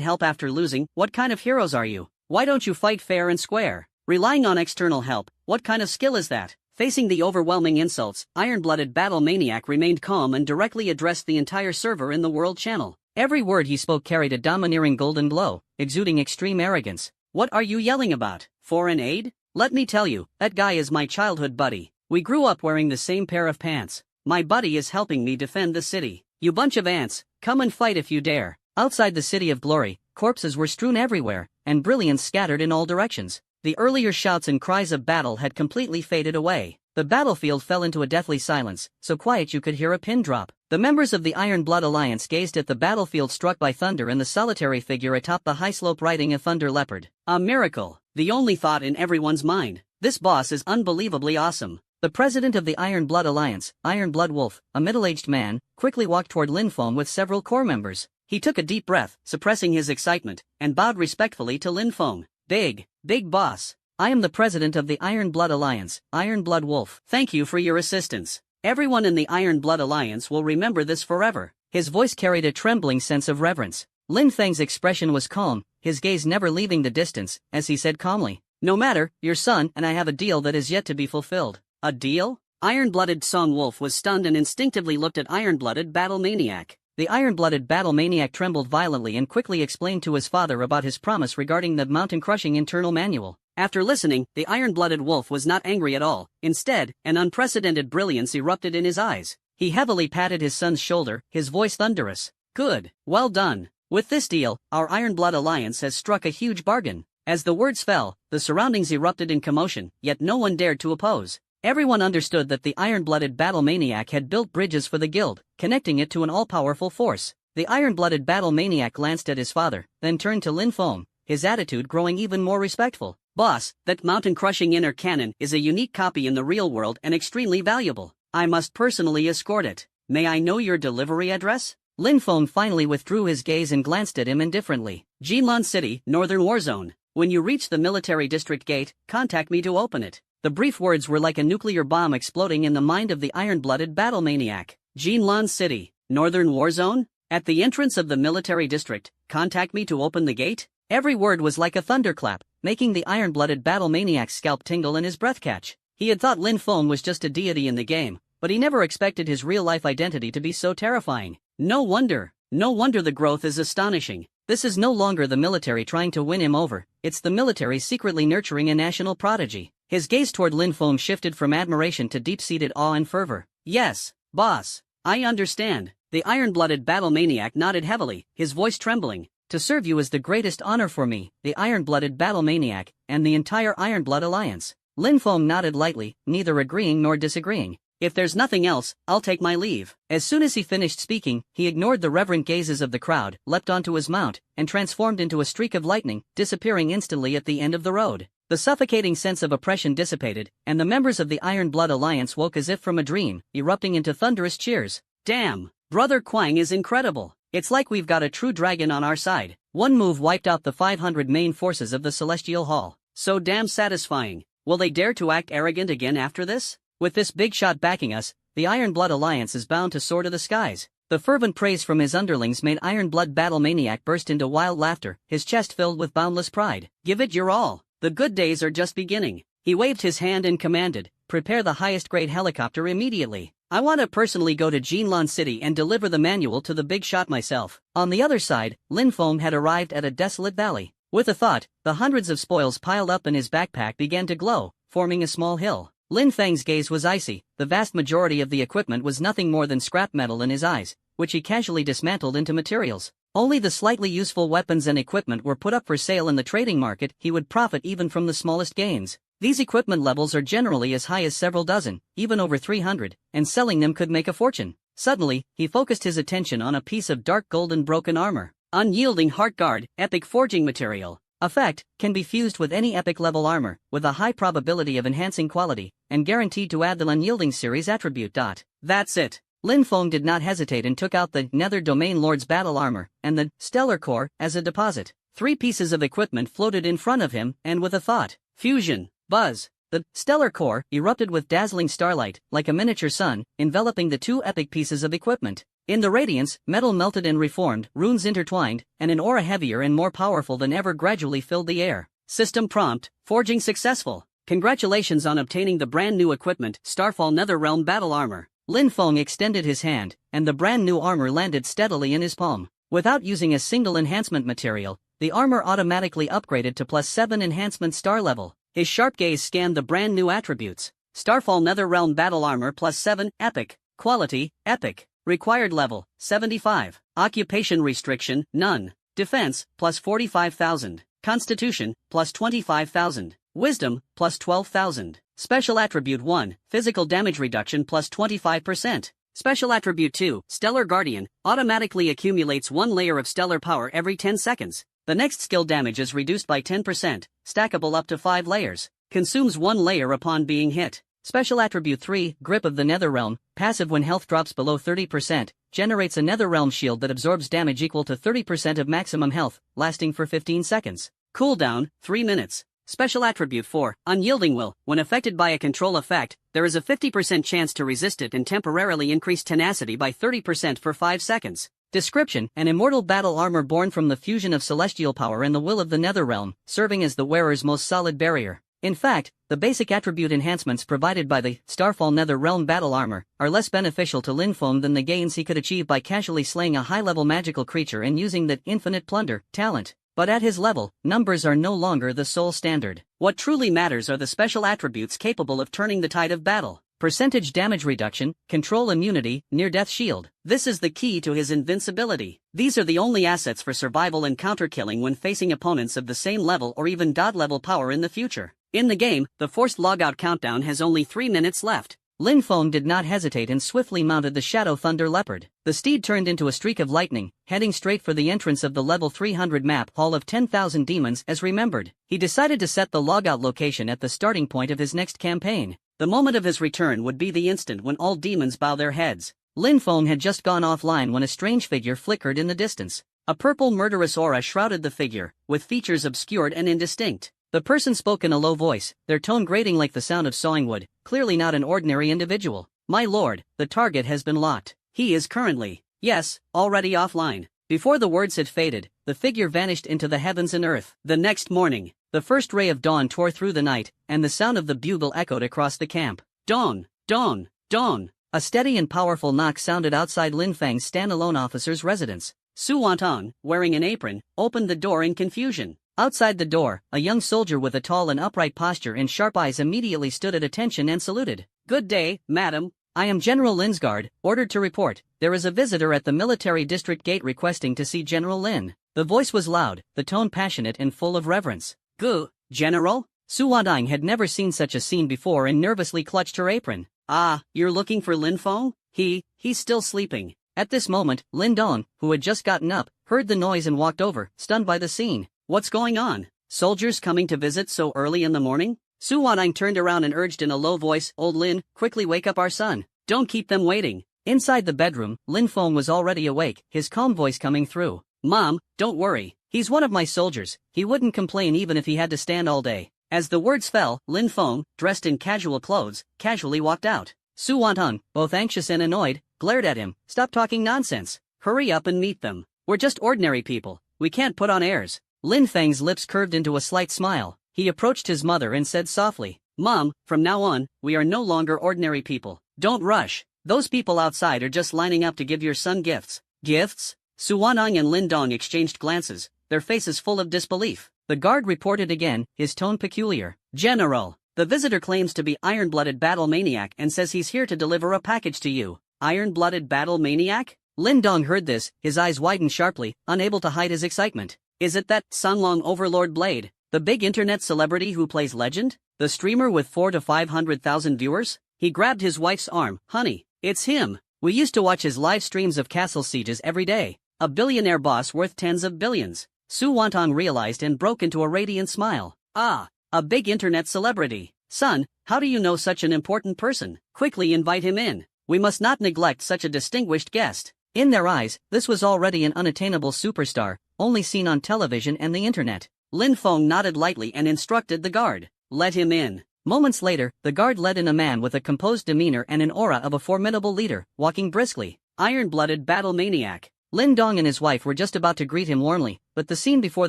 help after losing, what kind of heroes are you? Why don't you fight fair and square? Relying on external help, what kind of skill is that? Facing the overwhelming insults, Ironblooded Battle Maniac remained calm and directly addressed the entire server in the world channel. Every word he spoke carried a domineering golden glow, exuding extreme arrogance. What are you yelling about? Foreign aid? Let me tell you, that guy is my childhood buddy. We grew up wearing the same pair of pants. My buddy is helping me defend the city. You bunch of ants, come and fight if you dare. Outside the City of Glory, corpses were strewn everywhere, and brilliance scattered in all directions. The earlier shouts and cries of battle had completely faded away. The battlefield fell into a deathly silence, so quiet you could hear a pin drop. The members of the Ironblood Alliance gazed at the battlefield struck by thunder and the solitary figure atop the high slope riding a thunder leopard. A miracle, the only thought in everyone's mind. This boss is unbelievably awesome. The president of the Ironblood Alliance, Ironblood Wolf, a middle-aged man, quickly walked toward Linfoam with several core members. He took a deep breath, suppressing his excitement, and bowed respectfully to Linfoam. Big boss. I am the president of the Ironblood Alliance, Ironblood Wolf. Thank you for your assistance. Everyone in the Ironblood Alliance will remember this forever. His voice carried a trembling sense of reverence. Lin Feng's expression was calm, his gaze never leaving the distance, as he said calmly, "No matter, your son and I have a deal that is yet to be fulfilled." A deal? Iron-blooded Song Wolf was stunned and instinctively looked at Iron-blooded Battle Maniac. The Iron-blooded Battle Maniac trembled violently and quickly explained to his father about his promise regarding the mountain-crushing internal manual. After listening, the Iron-blooded Wolf was not angry at all. Instead, an unprecedented brilliance erupted in his eyes. He heavily patted his son's shoulder, his voice thunderous. Good, well done. With this deal, our Ironblood Alliance has struck a huge bargain. As the words fell, the surroundings erupted in commotion, yet no one dared to oppose. Everyone understood that the Iron-blooded Battle Maniac had built bridges for the guild, connecting it to an all-powerful force. The Iron-blooded Battle Maniac glanced at his father, then turned to Lin Foam, his attitude growing even more respectful. Boss, that mountain-crushing inner cannon is a unique copy in the real world and extremely valuable. I must personally escort it. May I know your delivery address? Lin Foam finally withdrew his gaze and glanced at him indifferently. Jinlan City, Northern Warzone. When you reach the military district gate, contact me to open it. The brief words were like a nuclear bomb exploding in the mind of the Iron-blooded Battle Maniac. Jinlan City, Northern Warzone? At the entrance of the military district, contact me to open the gate? Every word was like a thunderclap, making the Iron-blooded Battle Maniac's scalp tingle and his breath catch. He had thought Lin Foam was just a deity in the game, but he never expected his real-life identity to be so terrifying. No wonder the growth is astonishing. This is no longer the military trying to win him over, it's the military secretly nurturing a national prodigy. His gaze toward Lin Foam shifted from admiration to deep-seated awe and fervor. Yes, boss, I understand. The Iron-blooded Battle Maniac nodded heavily, his voice trembling. To serve you is the greatest honor for me, the Iron-blooded Battle Maniac, and the entire Ironblood Alliance. Lin Foam nodded lightly, neither agreeing nor disagreeing. If there's nothing else, I'll take my leave. As soon as he finished speaking, he ignored the reverent gazes of the crowd, leapt onto his mount, and transformed into a streak of lightning, disappearing instantly at the end of the road. The suffocating sense of oppression dissipated, and the members of the Ironblood Alliance woke as if from a dream, erupting into thunderous cheers. Damn, Brother Quang is incredible. It's like we've got a true dragon on our side. One move wiped out the 500 main forces of the Celestial Hall. So damn satisfying. Will they dare to act arrogant again after this? With this big shot backing us, the Ironblood Alliance is bound to soar to the skies. The fervent praise from his underlings made Iron Blood Battle Maniac burst into wild laughter, his chest filled with boundless pride. Give it your all. The good days are just beginning. He waved his hand and commanded, prepare the highest grade helicopter immediately. I want to personally go to Jinlan City and deliver the manual to the big shot myself. On the other side, Lin Feng had arrived at a desolate valley. With a thought, the hundreds of spoils piled up in his backpack began to glow, forming a small hill. Lin Feng's gaze was icy. The vast majority of the equipment was nothing more than scrap metal in his eyes, which he casually dismantled into materials. Only the slightly useful weapons and equipment were put up for sale in the trading market. He would profit even from the smallest gains. These equipment levels are generally as high as several dozen, even over 300, and selling them could make a fortune. Suddenly, he focused his attention on a piece of dark golden broken armor. Unyielding Heart Guard, Epic Forging Material. Effect, can be fused with any epic level armor, with a high probability of enhancing quality, and guaranteed to add the Unyielding series attribute. That's it. Lin Feng did not hesitate and took out the Nether Domain Lord's battle armor, and the Stellar Core, as a deposit. 3 pieces of equipment floated in front of him, and with a thought, fusion, buzz. The Stellar Core erupted with dazzling starlight, like a miniature sun, enveloping the 2 epic pieces of equipment. In the radiance, metal melted and reformed, runes intertwined, and an aura heavier and more powerful than ever gradually filled the air. System prompt, forging successful. Congratulations on obtaining the brand new equipment, Starfall Netherrealm Battle Armor. Lin Feng extended his hand, and the brand new armor landed steadily in his palm. Without using a single enhancement material, the armor automatically upgraded to +7 enhancement star level. His sharp gaze scanned the brand new attributes. Starfall Netherrealm Battle Armor +7, Epic. Quality, Epic. Required level, 75. Occupation restriction, none. Defense, +45,000. Constitution, +25,000. Wisdom, +12,000. Special Attribute 1, Physical Damage Reduction +25%. Special Attribute 2, Stellar Guardian, automatically accumulates 1 layer of stellar power every 10 seconds. The next skill damage is reduced by 10%, stackable up to 5 layers. Consumes 1 layer upon being hit. Special Attribute 3, Grip of the Netherrealm, passive when health drops below 30%, generates a Netherrealm shield that absorbs damage equal to 30% of maximum health, lasting for 15 seconds. Cooldown, 3 minutes. Special Attribute 4, Unyielding Will, when affected by a control effect, there is a 50% chance to resist it and temporarily increase tenacity by 30% for 5 seconds. Description, an immortal battle armor born from the fusion of celestial power and the will of the Netherrealm, serving as the wearer's most solid barrier. In fact, the basic attribute enhancements provided by the Starfall Netherrealm battle armor are less beneficial to Lin Feng than the gains he could achieve by casually slaying a high-level magical creature and using the infinite plunder talent. But at his level, numbers are no longer the sole standard. What truly matters are the special attributes capable of turning the tide of battle. Percentage damage reduction, control immunity, near-death shield. This is the key to his invincibility. These are the only assets for survival and counter-killing when facing opponents of the same level or even god-level power in the future. In the game, the forced logout countdown has only 3 minutes left. Lin Feng did not hesitate and swiftly mounted the Shadow Thunder Leopard. The steed turned into a streak of lightning, heading straight for the entrance of the level 300 map Hall of 10,000 Demons as remembered. He decided to set the logout location at the starting point of his next campaign. The moment of his return would be the instant when all demons bow their heads. Lin Feng had just gone offline when a strange figure flickered in the distance. A purple murderous aura shrouded the figure, with features obscured and indistinct. The person spoke in a low voice, their tone grating like the sound of sawing wood, clearly not an ordinary individual. My lord, the target has been locked. He is currently, yes, already offline. Before the words had faded, the figure vanished into the heavens and earth. The next morning, the first ray of dawn tore through the night, and the sound of the bugle echoed across the camp. Dawn, dawn, dawn. A steady and powerful knock sounded outside Lin Feng's standalone officer's residence. Su Wantong, wearing an apron, opened the door in confusion. Outside the door, a young soldier with a tall and upright posture and sharp eyes immediately stood at attention and saluted. Good day, madam. I am General Linsgard, ordered to report. There is a visitor at the military district gate requesting to see General Lin. The voice was loud, the tone passionate and full of reverence. Gu, General? Su Wantong had never seen such a scene before and nervously clutched her apron. Ah, you're looking for Lin Feng? He's still sleeping. At this moment, Lin Dong, who had just gotten up, heard the noise and walked over, stunned by the scene. What's going on? Soldiers coming to visit so early in the morning? Su Wantong turned around and urged in a low voice, Old Lin, quickly wake up our son. Don't keep them waiting. Inside the bedroom, Lin Feng was already awake, his calm voice coming through. Mom, don't worry. He's one of my soldiers. He wouldn't complain even if he had to stand all day. As the words fell, Lin Feng, dressed in casual clothes, casually walked out. Su Wantong, both anxious and annoyed, glared at him. "Stop talking nonsense. Hurry up and meet them. We're just ordinary people. We can't put on airs." Lin Feng's lips curved into a slight smile. He approached his mother and said softly, "Mom, from now on, we are no longer ordinary people. Don't rush. Those people outside are just lining up to give your son gifts." "Gifts?" Su Wanang and Lin Dong exchanged glances, their faces full of disbelief. The guard reported again, his tone peculiar. "General, the visitor claims to be Iron-Blooded Battle Maniac and says he's here to deliver a package to you." "Iron-Blooded Battle Maniac?" Lin Dong heard this, his eyes widened sharply, unable to hide his excitement. "Is it that Sanlong Overlord Blade, the big internet celebrity who plays Legend? The streamer with 400 to 500,000 viewers?" He grabbed his wife's arm. "Honey, it's him. We used to watch his live streams of castle sieges every day. A billionaire boss worth tens of billions." Su Wantong realized and broke into a radiant smile. "Ah, a big internet celebrity. Son, how do you know such an important person? Quickly invite him in. We must not neglect such a distinguished guest." In their eyes, this was already an unattainable superstar, only seen on television and the internet. Lin Feng nodded lightly and instructed the guard, "Let him in." Moments later, the guard led in a man with a composed demeanor and an aura of a formidable leader, walking briskly. Iron-Blooded Battle Maniac. Lin Dong and his wife were just about to greet him warmly, but the scene before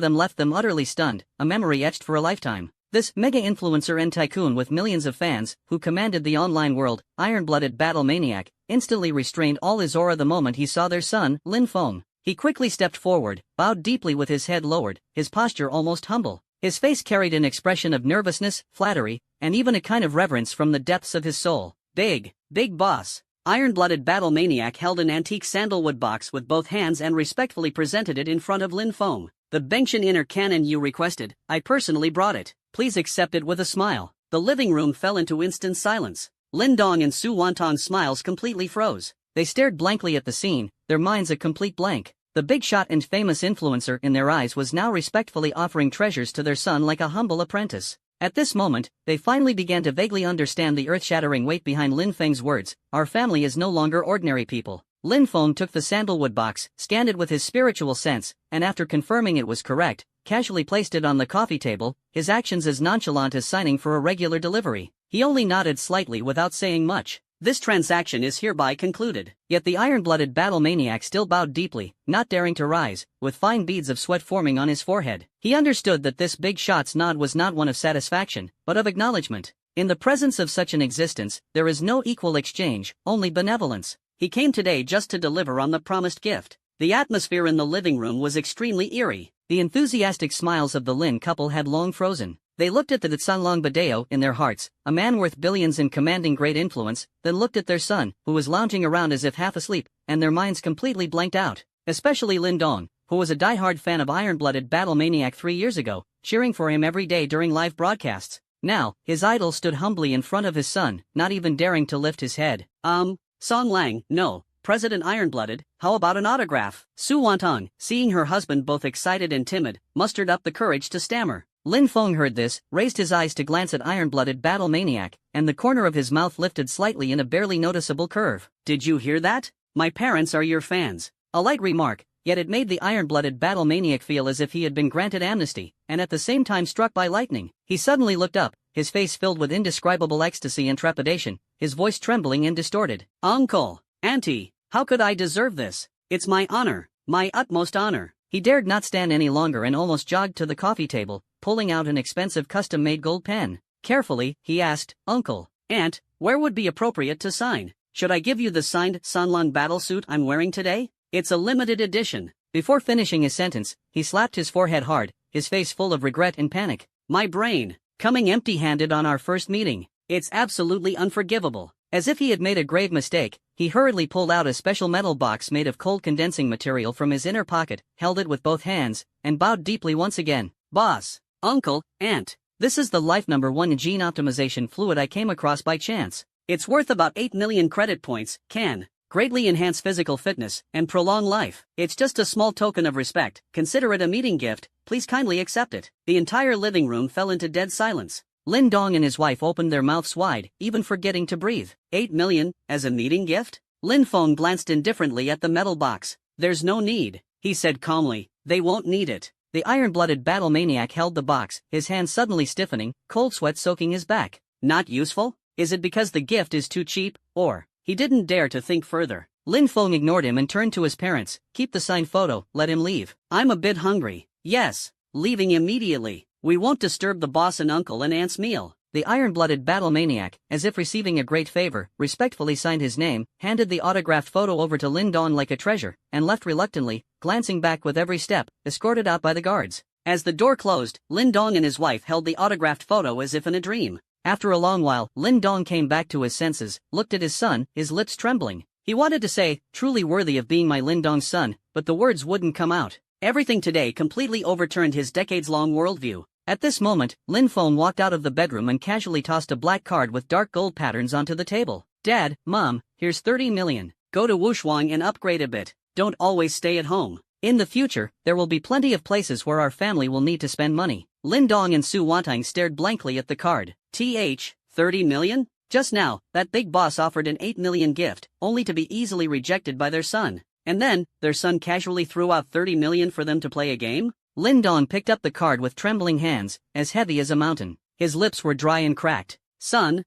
them left them utterly stunned, a memory etched for a lifetime. This mega-influencer and tycoon with millions of fans, who commanded the online world, Iron-Blooded Battle Maniac, instantly restrained all his aura the moment he saw their son, Lin Feng. He quickly stepped forward, bowed deeply with his head lowered, his posture almost humble. His face carried an expression of nervousness, flattery, and even a kind of reverence from the depths of his soul. Big boss. Iron-Blooded Battle Maniac held an antique sandalwood box with both hands and respectfully presented it in front of Lin Feng. "The Bengshan inner cannon you requested, I personally brought it. Please accept it with a smile." The living room fell into instant silence. Lin Dong and Su Wantong's smiles completely froze. They stared blankly at the scene, their minds a complete blank. The big shot and famous influencer in their eyes was now respectfully offering treasures to their son like a humble apprentice. At this moment, they finally began to vaguely understand the earth-shattering weight behind Lin Feng's words. "Our family is no longer ordinary people." Lin Feng took the sandalwood box, scanned it with his spiritual sense, and after confirming it was correct, casually placed it on the coffee table, his actions as nonchalant as signing for a regular delivery. He only nodded slightly without saying much. "This transaction is hereby concluded." Yet the Iron-Blooded Battle Maniac still bowed deeply, not daring to rise, with fine beads of sweat forming on his forehead. He understood that this big shot's nod was not one of satisfaction, but of acknowledgement. In the presence of such an existence, there is no equal exchange, only benevolence. He came today just to deliver on the promised gift. The atmosphere in the living room was extremely eerie. The enthusiastic smiles of the Lin couple had long frozen. They looked at the Sanlong Badeo in their hearts, a man worth billions and commanding great influence, then looked at their son, who was lounging around as if half asleep, and their minds completely blanked out. Especially Lin Dong, who was a die-hard fan of Iron-Blooded Battle Maniac 3 years ago, cheering for him every day during live broadcasts. Now, his idol stood humbly in front of his son, not even daring to lift his head. Song Lang, no. President Iron-Blooded, how about an autograph?" Su Wantong, seeing her husband both excited and timid, mustered up the courage to stammer. Lin Feng heard this, raised his eyes to glance at Iron-Blooded Battle Maniac, and the corner of his mouth lifted slightly in a barely noticeable curve. "Did you hear that? My parents are your fans." A light remark, yet it made the Iron-Blooded Battle Maniac feel as if he had been granted amnesty, and at the same time struck by lightning. He suddenly looked up, his face filled with indescribable ecstasy and trepidation, his voice trembling and distorted. "Uncle, Auntie, how could I deserve this? It's my honor, my utmost honor." He dared not stand any longer and almost jogged to the coffee table, pulling out an expensive custom-made gold pen. Carefully, he asked, "Uncle, Aunt, where would be appropriate to sign? Should I give you the signed Sanlong battlesuit I'm wearing today? It's a limited edition." Before finishing his sentence, he slapped his forehead hard, his face full of regret and panic. "My brain, coming empty-handed on our first meeting. It's absolutely unforgivable." As if he had made a grave mistake, he hurriedly pulled out a special metal box made of cold condensing material from his inner pocket, held it with both hands, and bowed deeply once again. "Boss, Uncle, Aunt, this is the Life #1 gene optimization fluid I came across by chance. It's worth about 8 million credit points, can greatly enhance physical fitness and prolong life. It's just a small token of respect, consider it a meeting gift, please kindly accept it." The entire living room fell into dead silence. Lin Dong and his wife opened their mouths wide, even forgetting to breathe. 8 million, as a meeting gift? Lin Feng glanced indifferently at the metal box. "There's no need," he said calmly. "They won't need it." The Iron-Blooded Battle Maniac held the box, his hands suddenly stiffening, cold sweat soaking his back. "Not useful? Is it because the gift is too cheap, or?" He didn't dare to think further. Lin Feng ignored him and turned to his parents. Keep the signed photo, let him leave. I'm a bit hungry. Yes, leaving immediately. We won't disturb the boss and uncle and aunt's meal. The iron-blooded battle maniac, as if receiving a great favor, respectfully signed his name, handed the autographed photo over to Lin Dong like a treasure, and left reluctantly, glancing back with every step, escorted out by the guards. As the door closed, Lin Dong and his wife held the autographed photo as if in a dream. After a long while, Lin Dong came back to his senses, looked at his son, his lips trembling. He wanted to say, truly worthy of being my Lin Dong's son, but the words wouldn't come out. Everything today completely overturned his decades-long worldview. At this moment, Lin Feng walked out of the bedroom and casually tossed a black card with dark gold patterns onto the table. Dad, Mom, here's 30 million. Go to Wushuang and upgrade a bit. Don't always stay at home. In the future, there will be plenty of places where our family will need to spend money. Lin Dong and Su Wantang stared blankly at the card. 30 million? Just now, that big boss offered an 8 million gift, only to be easily rejected by their son. And then, their son casually threw out 30 million for them to play a game? Lin Dong picked up the card with trembling hands, as heavy as a mountain. His lips were dry and cracked. Son.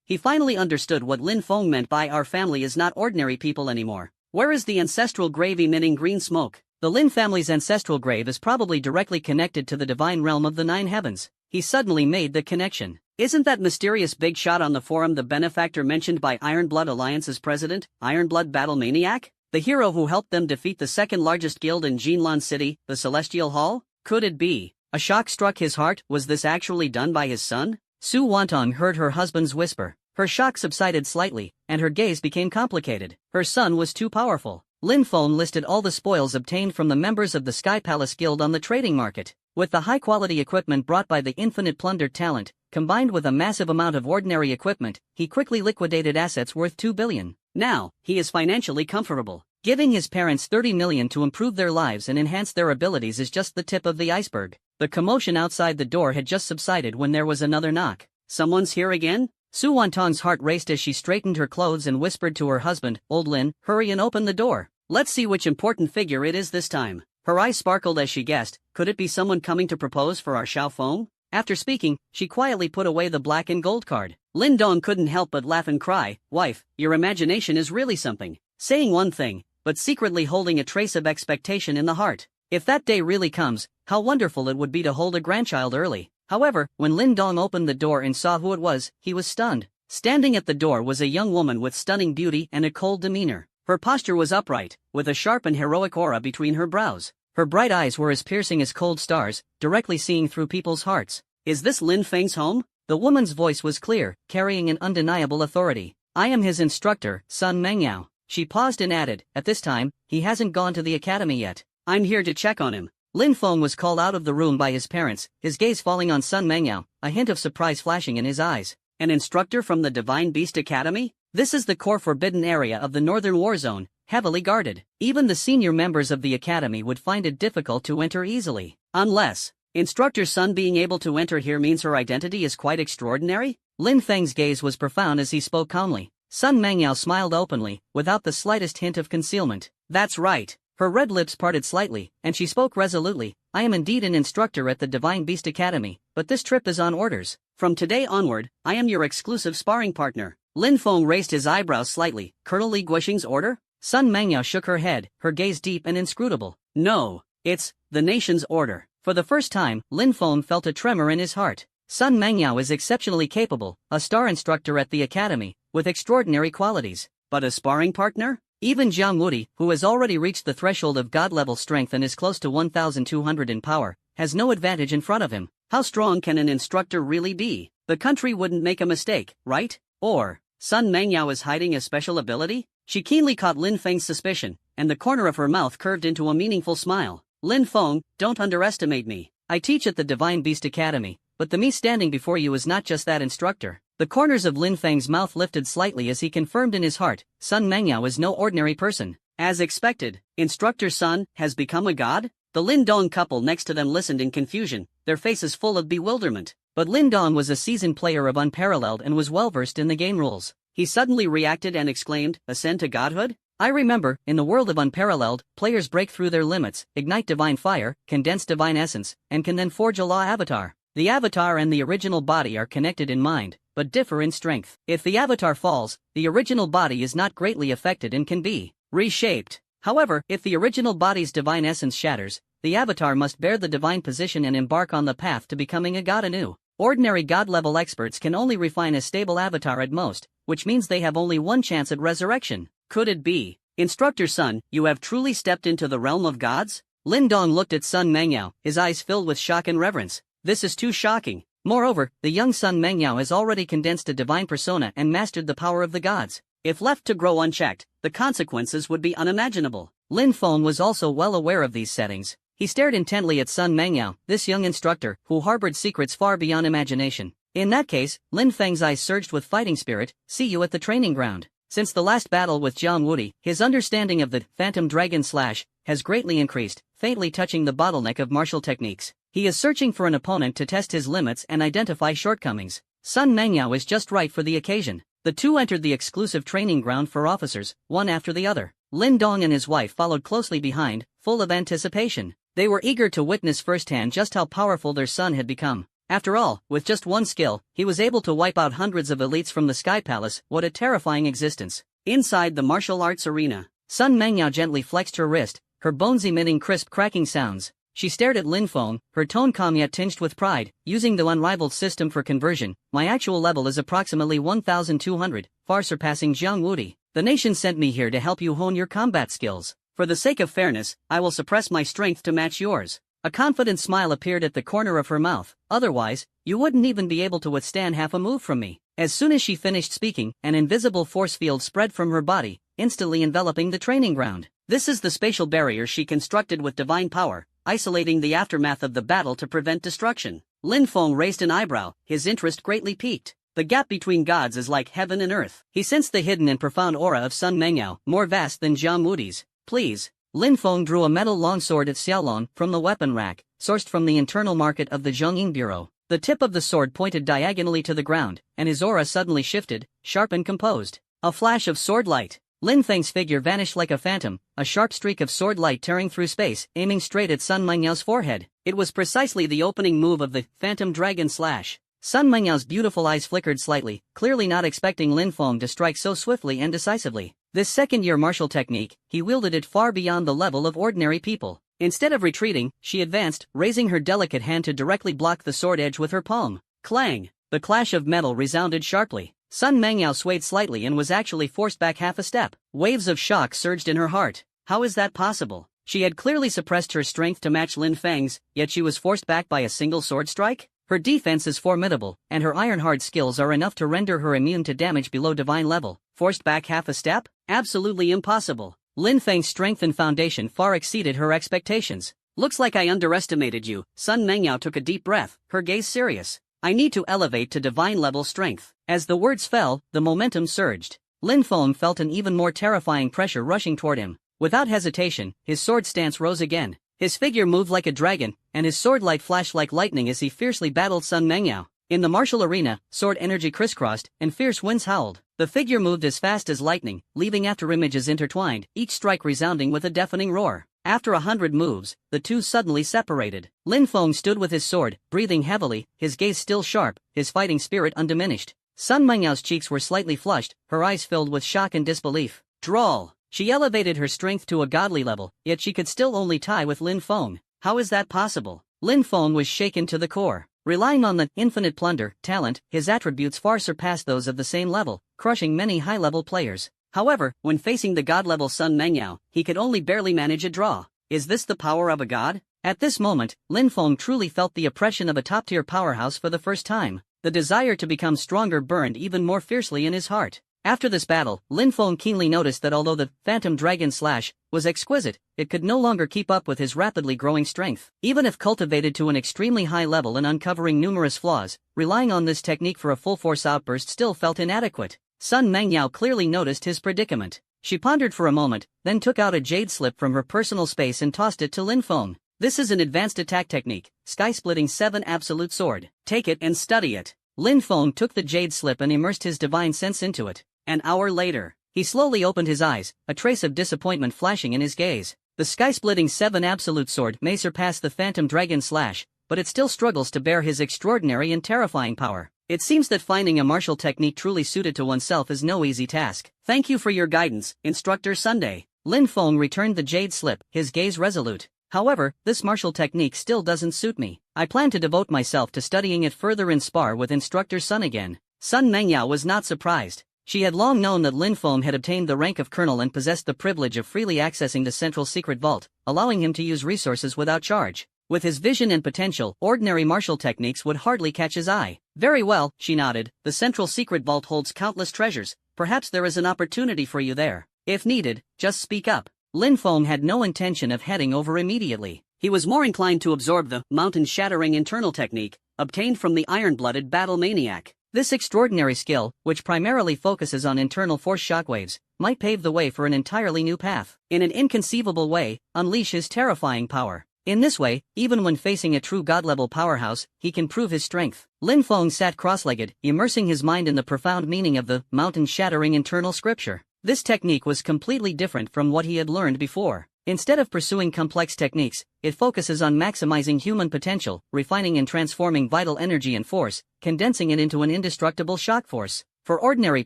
He finally understood what Lin Feng meant by our family is not ordinary people anymore. Where is the ancestral grave emitting green smoke? The Lin family's ancestral grave is probably directly connected to the divine realm of the nine heavens. He suddenly made the connection. Isn't that mysterious big shot on the forum the benefactor mentioned by Ironblood Alliance's president, Ironblood Battle Maniac? The hero who helped them defeat the second largest guild in Jinlan City, the Celestial Hall? Could it be? A shock struck his heart. Was this actually done by his son? Su Wantong heard her husband's whisper. Her shock subsided slightly, and her gaze became complicated. Her son was too powerful. Lin Feng listed all the spoils obtained from the members of the Sky Palace Guild on the trading market. With the high-quality equipment brought by the infinite plundered talent, combined with a massive amount of ordinary equipment, he quickly liquidated assets worth 2 billion. Now, he is financially comfortable. Giving his parents 30 million to improve their lives and enhance their abilities is just the tip of the iceberg. The commotion outside the door had just subsided when there was another knock. Someone's here again? Su Wantong's heart raced as she straightened her clothes and whispered to her husband, Old Lin, hurry and open the door. Let's see which important figure it is this time. Her eyes sparkled as she guessed, could it be someone coming to propose for our Xiao Feng? After speaking, she quietly put away the black and gold card. Lin Dong couldn't help but laugh and cry, wife, your imagination is really something. Saying one thing, but secretly holding a trace of expectation in the heart. If that day really comes, how wonderful it would be to hold a grandchild early. However, when Lin Dong opened the door and saw who it was, he was stunned. Standing at the door was a young woman with stunning beauty and a cold demeanor. Her posture was upright, with a sharp and heroic aura between her brows. Her bright eyes were as piercing as cold stars, directly seeing through people's hearts. Is this Lin Feng's home? The woman's voice was clear, carrying an undeniable authority. I am his instructor, Sun Mengyao. She paused and added, at this time, he hasn't gone to the academy yet. I'm here to check on him. Lin Feng was called out of the room by his parents, his gaze falling on Sun Mengyao, a hint of surprise flashing in his eyes. An instructor from the Divine Beast Academy? This is the core forbidden area of the Northern War Zone, heavily guarded. Even the senior members of the academy would find it difficult to enter easily. Unless, Instructor Sun being able to enter here means her identity is quite extraordinary? Lin Feng's gaze was profound as he spoke calmly. Sun Mengyao smiled openly, without the slightest hint of concealment. That's right. Her red lips parted slightly, and she spoke resolutely. I am indeed an instructor at the Divine Beast Academy, but this trip is on orders. From today onward, I am your exclusive sparring partner. Lin Feng raised his eyebrows slightly. Colonel Li Guoxing's order? Sun Mengyao shook her head, her gaze deep and inscrutable. No, it's the nation's order. For the first time, Lin Feng felt a tremor in his heart. Sun Mengyao is exceptionally capable, a star instructor at the academy, with extraordinary qualities. But a sparring partner? Even Jiang Wudi, who has already reached the threshold of god-level strength and is close to 1,200 in power, has no advantage in front of him. How strong can an instructor really be? The country wouldn't make a mistake, right? Or, Sun Mengyao is hiding a special ability? She keenly caught Lin Feng's suspicion, and the corner of her mouth curved into a meaningful smile. Lin Feng, don't underestimate me. I teach at the Divine Beast Academy, but the me standing before you is not just that instructor. The corners of Lin Feng's mouth lifted slightly as he confirmed in his heart, Sun Mengyao is no ordinary person. As expected, Instructor Sun has become a god? The Lin Dong couple next to them listened in confusion, their faces full of bewilderment. But Lin Dong was a seasoned player of unparalleled and was well-versed in the game rules. He suddenly reacted and exclaimed, ascend to godhood? I remember, in the world of unparalleled, players break through their limits, ignite divine fire, condense divine essence, and can then forge a law avatar. The avatar and the original body are connected in mind, but differ in strength. If the avatar falls, the original body is not greatly affected and can be reshaped. However, if the original body's divine essence shatters, the avatar must bear the divine position and embark on the path to becoming a god anew. Ordinary god-level experts can only refine a stable avatar at most, which means they have only one chance at resurrection. Could it be? Instructor Sun, you have truly stepped into the realm of gods? Lin Dong looked at Sun Mengyao, his eyes filled with shock and reverence. This is too shocking. Moreover, the young Sun Mengyao has already condensed a divine persona and mastered the power of the gods. If left to grow unchecked, the consequences would be unimaginable. Lin Feng was also well aware of these settings. He stared intently at Sun Mengyao, this young instructor, who harbored secrets far beyond imagination. In that case, Lin Feng's eyes surged with fighting spirit. See you at the training ground. Since the last battle with Jiang Wudi, his understanding of the Phantom Dragon Slash has greatly increased, faintly touching the bottleneck of martial techniques. He is searching for an opponent to test his limits and identify shortcomings. Sun Mengyao is just right for the occasion. The two entered the exclusive training ground for officers, one after the other. Lin Dong and his wife followed closely behind, full of anticipation. They were eager to witness firsthand just how powerful their son had become. After all, with just one skill, he was able to wipe out hundreds of elites from the Sky Palace. What a terrifying existence. Inside the martial arts arena, Sun Mengyao gently flexed her wrist, her bones emitting crisp cracking sounds. She stared at Lin Feng, her tone calm yet tinged with pride. Using the unrivaled system for conversion, my actual level is approximately 1,200, far surpassing Jiang Wudi. The nation sent me here to help you hone your combat skills. For the sake of fairness, I will suppress my strength to match yours. A confident smile appeared at the corner of her mouth. Otherwise, you wouldn't even be able to withstand half a move from me. As soon as she finished speaking, an invisible force field spread from her body, instantly enveloping the training ground. This is the spatial barrier she constructed with divine power, isolating the aftermath of the battle to prevent destruction. Lin Feng raised an eyebrow, his interest greatly piqued. The gap between gods is like heaven and earth. He sensed the hidden and profound aura of Sun Mengyao, more vast than Jiang Wudi's. Please. Lin Feng drew a metal longsword at Xiaolong from the weapon rack, sourced from the internal market of the Zhongying Bureau. The tip of the sword pointed diagonally to the ground, and his aura suddenly shifted, sharp and composed. A flash of sword light. Lin Feng's figure vanished like a phantom, a sharp streak of sword light tearing through space, aiming straight at Sun Mengyao's forehead. It was precisely the opening move of the Phantom Dragon Slash. Sun Mengyao's beautiful eyes flickered slightly, clearly not expecting Lin Feng to strike so swiftly and decisively. This second-year martial technique, he wielded it far beyond the level of ordinary people. Instead of retreating, she advanced, raising her delicate hand to directly block the sword edge with her palm. Clang! The clash of metal resounded sharply. Sun Mengyao swayed slightly and was actually forced back half a step. Waves of shock surged in her heart. How is that possible? She had clearly suppressed her strength to match Lin Feng's, yet she was forced back by a single sword strike? Her defense is formidable, and her iron-hard skills are enough to render her immune to damage below divine level. Forced back half a step? Absolutely impossible. Lin Feng's strength and foundation far exceeded her expectations. Looks like I underestimated you. Sun Mengyao took a deep breath, her gaze serious. I need to elevate to divine-level strength. As the words fell, the momentum surged. Lin Feng felt an even more terrifying pressure rushing toward him. Without hesitation, his sword stance rose again. His figure moved like a dragon, and his sword light flashed like lightning as he fiercely battled Sun Mengyao. In the martial arena, sword energy crisscrossed, and fierce winds howled. The figure moved as fast as lightning, leaving afterimages intertwined, each strike resounding with a deafening roar. After 100 moves, the two suddenly separated. Lin Feng stood with his sword, breathing heavily, his gaze still sharp, his fighting spirit undiminished. Sun Mengyao's cheeks were slightly flushed, her eyes filled with shock and disbelief. Drawl! She elevated her strength to a godly level, yet she could still only tie with Lin Feng. How is that possible? Lin Feng was shaken to the core. Relying on the infinite plunder, talent, his attributes far surpassed those of the same level, crushing many high-level players. However, when facing the god-level Sun Mengyao, he could only barely manage a draw. Is this the power of a god? At this moment, Lin Feng truly felt the oppression of a top-tier powerhouse for the first time. The desire to become stronger burned even more fiercely in his heart. After this battle, Lin Feng keenly noticed that although the Phantom Dragon Slash was exquisite, it could no longer keep up with his rapidly growing strength. Even if cultivated to an extremely high level and uncovering numerous flaws, relying on this technique for a full-force outburst still felt inadequate. Sun Mengyao clearly noticed his predicament. She pondered for a moment, then took out a jade slip from her personal space and tossed it to Lin Feng. This is an advanced attack technique, Sky-Splitting 7 Absolute Sword. Take it and study it. Lin Feng took the jade slip and immersed his divine sense into it. An hour later, he slowly opened his eyes, a trace of disappointment flashing in his gaze. The Sky-Splitting 7 Absolute Sword may surpass the Phantom Dragon Slash, but it still struggles to bear his extraordinary and terrifying power. It seems that finding a martial technique truly suited to oneself is no easy task. Thank you for your guidance, Instructor Sunday. Lin Feng returned the jade slip, his gaze resolute. However, this martial technique still doesn't suit me. I plan to devote myself to studying it further in spar with Instructor Sun again. Sun Mengyao was not surprised. She had long known that Lin Feng had obtained the rank of colonel and possessed the privilege of freely accessing the central secret vault, allowing him to use resources without charge. With his vision and potential, ordinary martial techniques would hardly catch his eye. Very well, she nodded. The central secret vault holds countless treasures. Perhaps there is an opportunity for you there. If needed, just speak up. Lin Feng had no intention of heading over immediately. He was more inclined to absorb the mountain-shattering internal technique, obtained from the iron-blooded battle maniac. This extraordinary skill, which primarily focuses on internal force shockwaves, might pave the way for an entirely new path. In an inconceivable way, unleash his terrifying power. In this way, even when facing a true god-level powerhouse, he can prove his strength. Lin Feng sat cross-legged, immersing his mind in the profound meaning of the mountain-shattering internal scripture. This technique was completely different from what he had learned before. Instead of pursuing complex techniques, it focuses on maximizing human potential, refining and transforming vital energy and force, condensing it into an indestructible shock force. For ordinary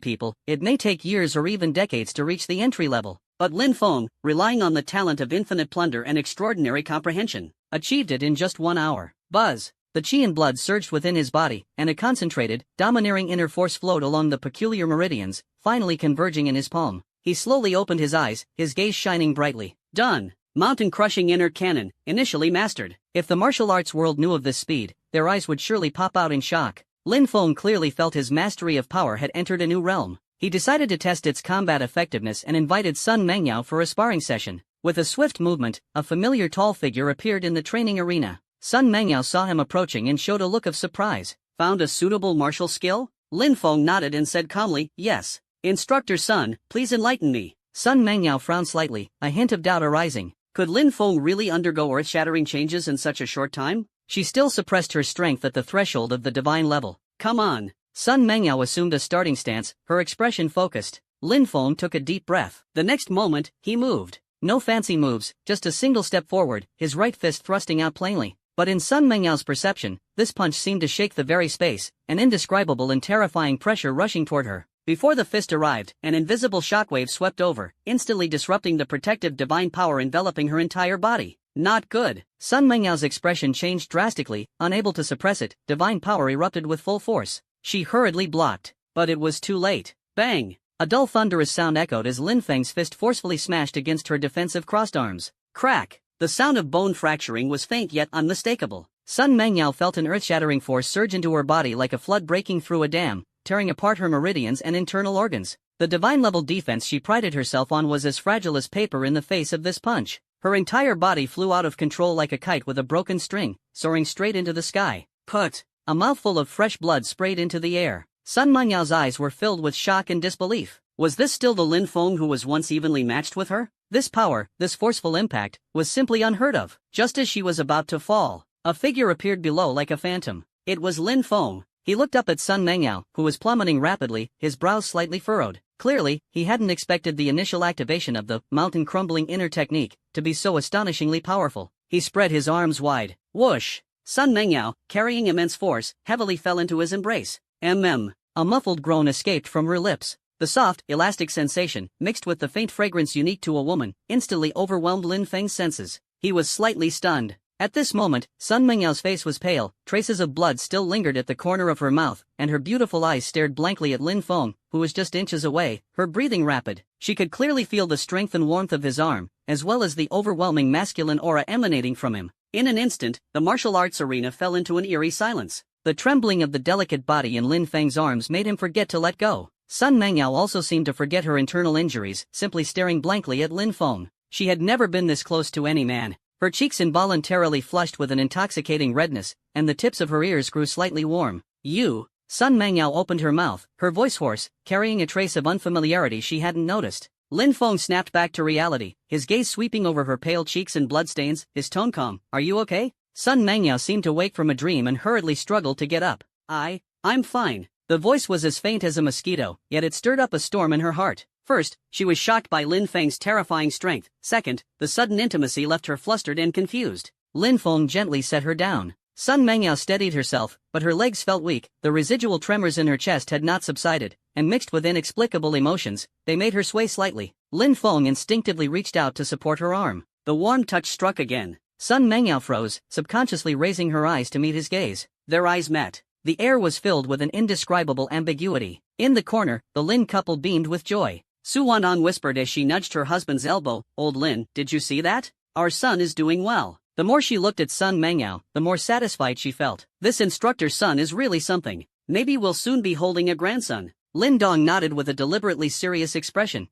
people, it may take years or even decades to reach the entry level. But Lin Feng, relying on the talent of infinite plunder and extraordinary comprehension, achieved it in just 1 hour. Buzz! The qi and blood surged within his body, and a concentrated, domineering inner force flowed along the peculiar meridians, finally converging in his palm. He slowly opened his eyes, his gaze shining brightly. Done! Mountain-crushing inner cannon, initially mastered. If the martial arts world knew of this speed, their eyes would surely pop out in shock. Lin Feng clearly felt his mastery of power had entered a new realm. He decided to test its combat effectiveness and invited Sun Mengyao for a sparring session. With a swift movement, a familiar tall figure appeared in the training arena. Sun Mengyao saw him approaching and showed a look of surprise. Found a suitable martial skill? Lin Feng nodded and said calmly, yes. Instructor Sun, please enlighten me. Sun Mengyao frowned slightly, a hint of doubt arising. Could Lin Feng really undergo earth-shattering changes in such a short time? She still suppressed her strength at the threshold of the divine level. Come on. Sun Mengyao assumed a starting stance, her expression focused. Lin Feng took a deep breath. The next moment, he moved. No fancy moves, just a single step forward, his right fist thrusting out plainly. But in Sun Mengyao's perception, this punch seemed to shake the very space, an indescribable and terrifying pressure rushing toward her. Before the fist arrived, an invisible shockwave swept over, instantly disrupting the protective divine power enveloping her entire body. Not good. Sun Mengyao's expression changed drastically, unable to suppress it, divine power erupted with full force. She hurriedly blocked, but it was too late. Bang! A dull thunderous sound echoed as Lin Feng's fist forcefully smashed against her defensive crossed arms. Crack! The sound of bone fracturing was faint yet unmistakable. Sun Mengyao felt an earth-shattering force surge into her body like a flood breaking through a dam, tearing apart her meridians and internal organs. The divine-level defense she prided herself on was as fragile as paper in the face of this punch. Her entire body flew out of control like a kite with a broken string, soaring straight into the sky. Put! A mouthful of fresh blood sprayed into the air. Sun Mengyao's eyes were filled with shock and disbelief. Was this still the Lin Feng who was once evenly matched with her? This power, this forceful impact, was simply unheard of. Just as she was about to fall, a figure appeared below like a phantom. It was Lin Feng. He looked up at Sun Mengyao, who was plummeting rapidly, his brows slightly furrowed. Clearly, he hadn't expected the initial activation of the mountain-crumbling inner technique to be so astonishingly powerful. He spread his arms wide. Whoosh! Sun Mengyao, carrying immense force, heavily fell into his embrace. A muffled groan escaped from her lips. The soft, elastic sensation, mixed with the faint fragrance unique to a woman, instantly overwhelmed Lin Feng's senses. He was slightly stunned. At this moment, Sun Mengyao's face was pale, traces of blood still lingered at the corner of her mouth, and her beautiful eyes stared blankly at Lin Feng, who was just inches away, her breathing rapid. She could clearly feel the strength and warmth of his arm, as well as the overwhelming masculine aura emanating from him. In an instant, the martial arts arena fell into an eerie silence. The trembling of the delicate body in Lin Feng's arms made him forget to let go. Sun Mengyao also seemed to forget her internal injuries, simply staring blankly at Lin Feng. She had never been this close to any man. Her cheeks involuntarily flushed with an intoxicating redness, and the tips of her ears grew slightly warm. You? Sun Mengyao opened her mouth, her voice hoarse, carrying a trace of unfamiliarity she hadn't noticed. Lin Feng snapped back to reality, his gaze sweeping over her pale cheeks and bloodstains, his tone calm. Are you okay? Sun Mengyao seemed to wake from a dream and hurriedly struggled to get up. I'm fine. The voice was as faint as a mosquito, yet it stirred up a storm in her heart. First, she was shocked by Lin Feng's terrifying strength. Second, the sudden intimacy left her flustered and confused. Lin Feng gently set her down. Sun Mengyao steadied herself, but her legs felt weak, the residual tremors in her chest had not subsided, and mixed with inexplicable emotions, they made her sway slightly. Lin Feng instinctively reached out to support her arm. The warm touch struck again. Sun Mengyao froze, subconsciously raising her eyes to meet his gaze. Their eyes met. The air was filled with an indescribable ambiguity. In the corner, the Lin couple beamed with joy. Su Wanang whispered as she nudged her husband's elbow, "Old Lin, did you see that? Our son is doing well." The more she looked at Sun Mengyao, the more satisfied she felt. This instructor's son is really something. Maybe we'll soon be holding a grandson. Lin Dong nodded with a deliberately serious expression.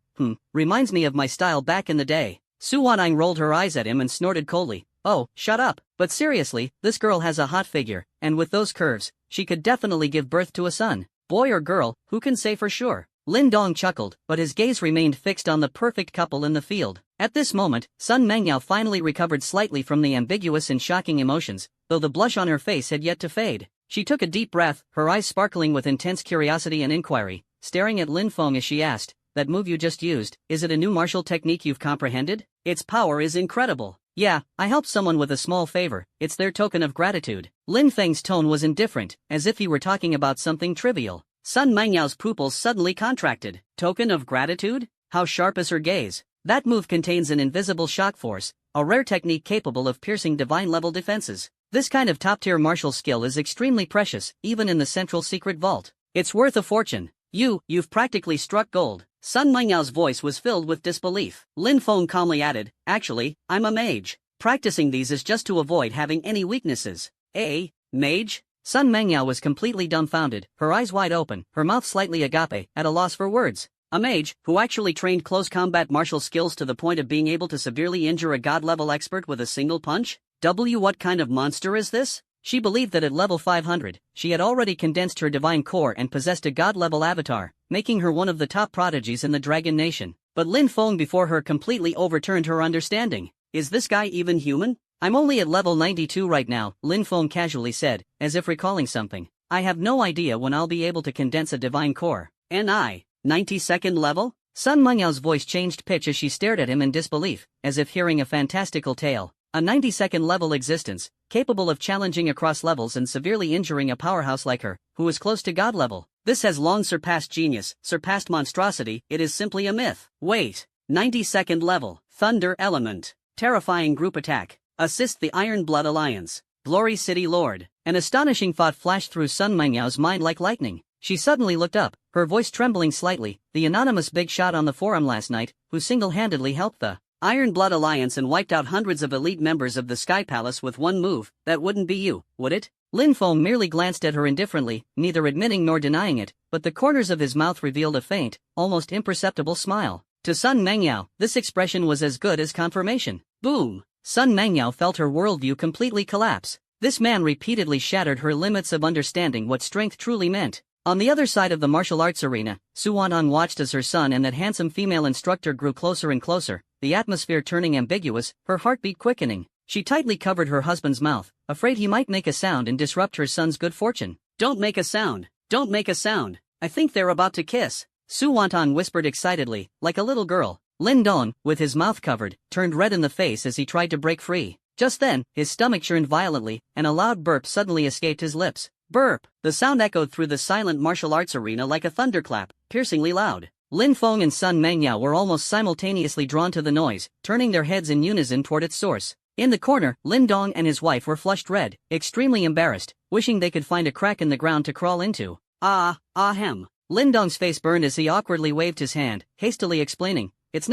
Reminds me of my style back in the day. Su Wanang rolled her eyes at him and snorted coldly. Oh, shut up. But seriously, this girl has a hot figure, and with those curves, she could definitely give birth to a son. Boy or girl, who can say for sure? Lin Dong chuckled, but his gaze remained fixed on the perfect couple in the field. At this moment, Sun Mengyao finally recovered slightly from the ambiguous and shocking emotions, though the blush on her face had yet to fade. She took a deep breath, her eyes sparkling with intense curiosity and inquiry, staring at Lin Feng as she asked, "That move you just used, is it a new martial technique you've comprehended? Its power is incredible." "Yeah, I helped someone with a small favor, it's their token of gratitude." Lin Feng's tone was indifferent, as if he were talking about something trivial. Sun Mengyao's pupils suddenly contracted. Token of gratitude? How sharp is her gaze? That move contains an invisible shock force, a rare technique capable of piercing divine-level defenses. This kind of top-tier martial skill is extremely precious, even in the central secret vault. It's worth a fortune. You've practically struck gold. Sun Mengyao's voice was filled with disbelief. Lin Feng calmly added, "Actually, I'm a mage. Practicing these is just to avoid having any weaknesses." "A mage?" Sun Mengyao was completely dumbfounded, her eyes wide open, her mouth slightly agape, at a loss for words. A mage, who actually trained close combat martial skills to the point of being able to severely injure a god-level expert with a single punch? What kind of monster is this? She believed that at level 500, she had already condensed her divine core and possessed a god-level avatar, making her one of the top prodigies in the Dragon Nation. But Lin Feng before her completely overturned her understanding. Is this guy even human? "I'm only at level 92 right now," Lin Feng casually said, as if recalling something. "I have no idea when I'll be able to condense a divine core." "NI, 92nd level?" Sun Mengyao's voice changed pitch as she stared at him in disbelief, as if hearing a fantastical tale. A 92nd level existence, capable of challenging across levels and severely injuring a powerhouse like her, who is close to god level. This has long surpassed genius, surpassed monstrosity, it is simply a myth. Wait, 92nd level, Thunder Element, terrifying group attack. Assist the Iron Blood Alliance. Glory City Lord. An astonishing thought flashed through Sun Mengyao's mind like lightning. She suddenly looked up, her voice trembling slightly. The anonymous big shot on the forum last night, who single-handedly helped the Iron Blood Alliance and wiped out hundreds of elite members of the Sky Palace with one move, that wouldn't be you, would it? Lin Feng merely glanced at her indifferently, neither admitting nor denying it, but the corners of his mouth revealed a faint, almost imperceptible smile. To Sun Mengyao, this expression was as good as confirmation. Boom! Sun Mengyao felt her worldview completely collapse. This man repeatedly shattered her limits of understanding what strength truly meant. On the other side of the martial arts arena, Su Wanang watched as her son and that handsome female instructor grew closer and closer, the atmosphere turning ambiguous, her heartbeat quickening. She tightly covered her husband's mouth, afraid he might make a sound and disrupt her son's good fortune. "Don't make a sound! Don't make a sound! I think they're about to kiss!" Su Wanang whispered excitedly, like a little girl. Lin Dong, with his mouth covered, turned red in the face as he tried to break free. Just then, his stomach churned violently, and a loud burp suddenly escaped his lips. Burp! The sound echoed through the silent martial arts arena like a thunderclap, piercingly loud. Lin Feng and Sun Mengyao were almost simultaneously drawn to the noise, turning their heads in unison toward its source. In the corner, Lin Dong and his wife were flushed red, extremely embarrassed, wishing they could find a crack in the ground to crawl into. Ahem. Lin Dong's face burned as he awkwardly waved his hand, hastily explaining, It's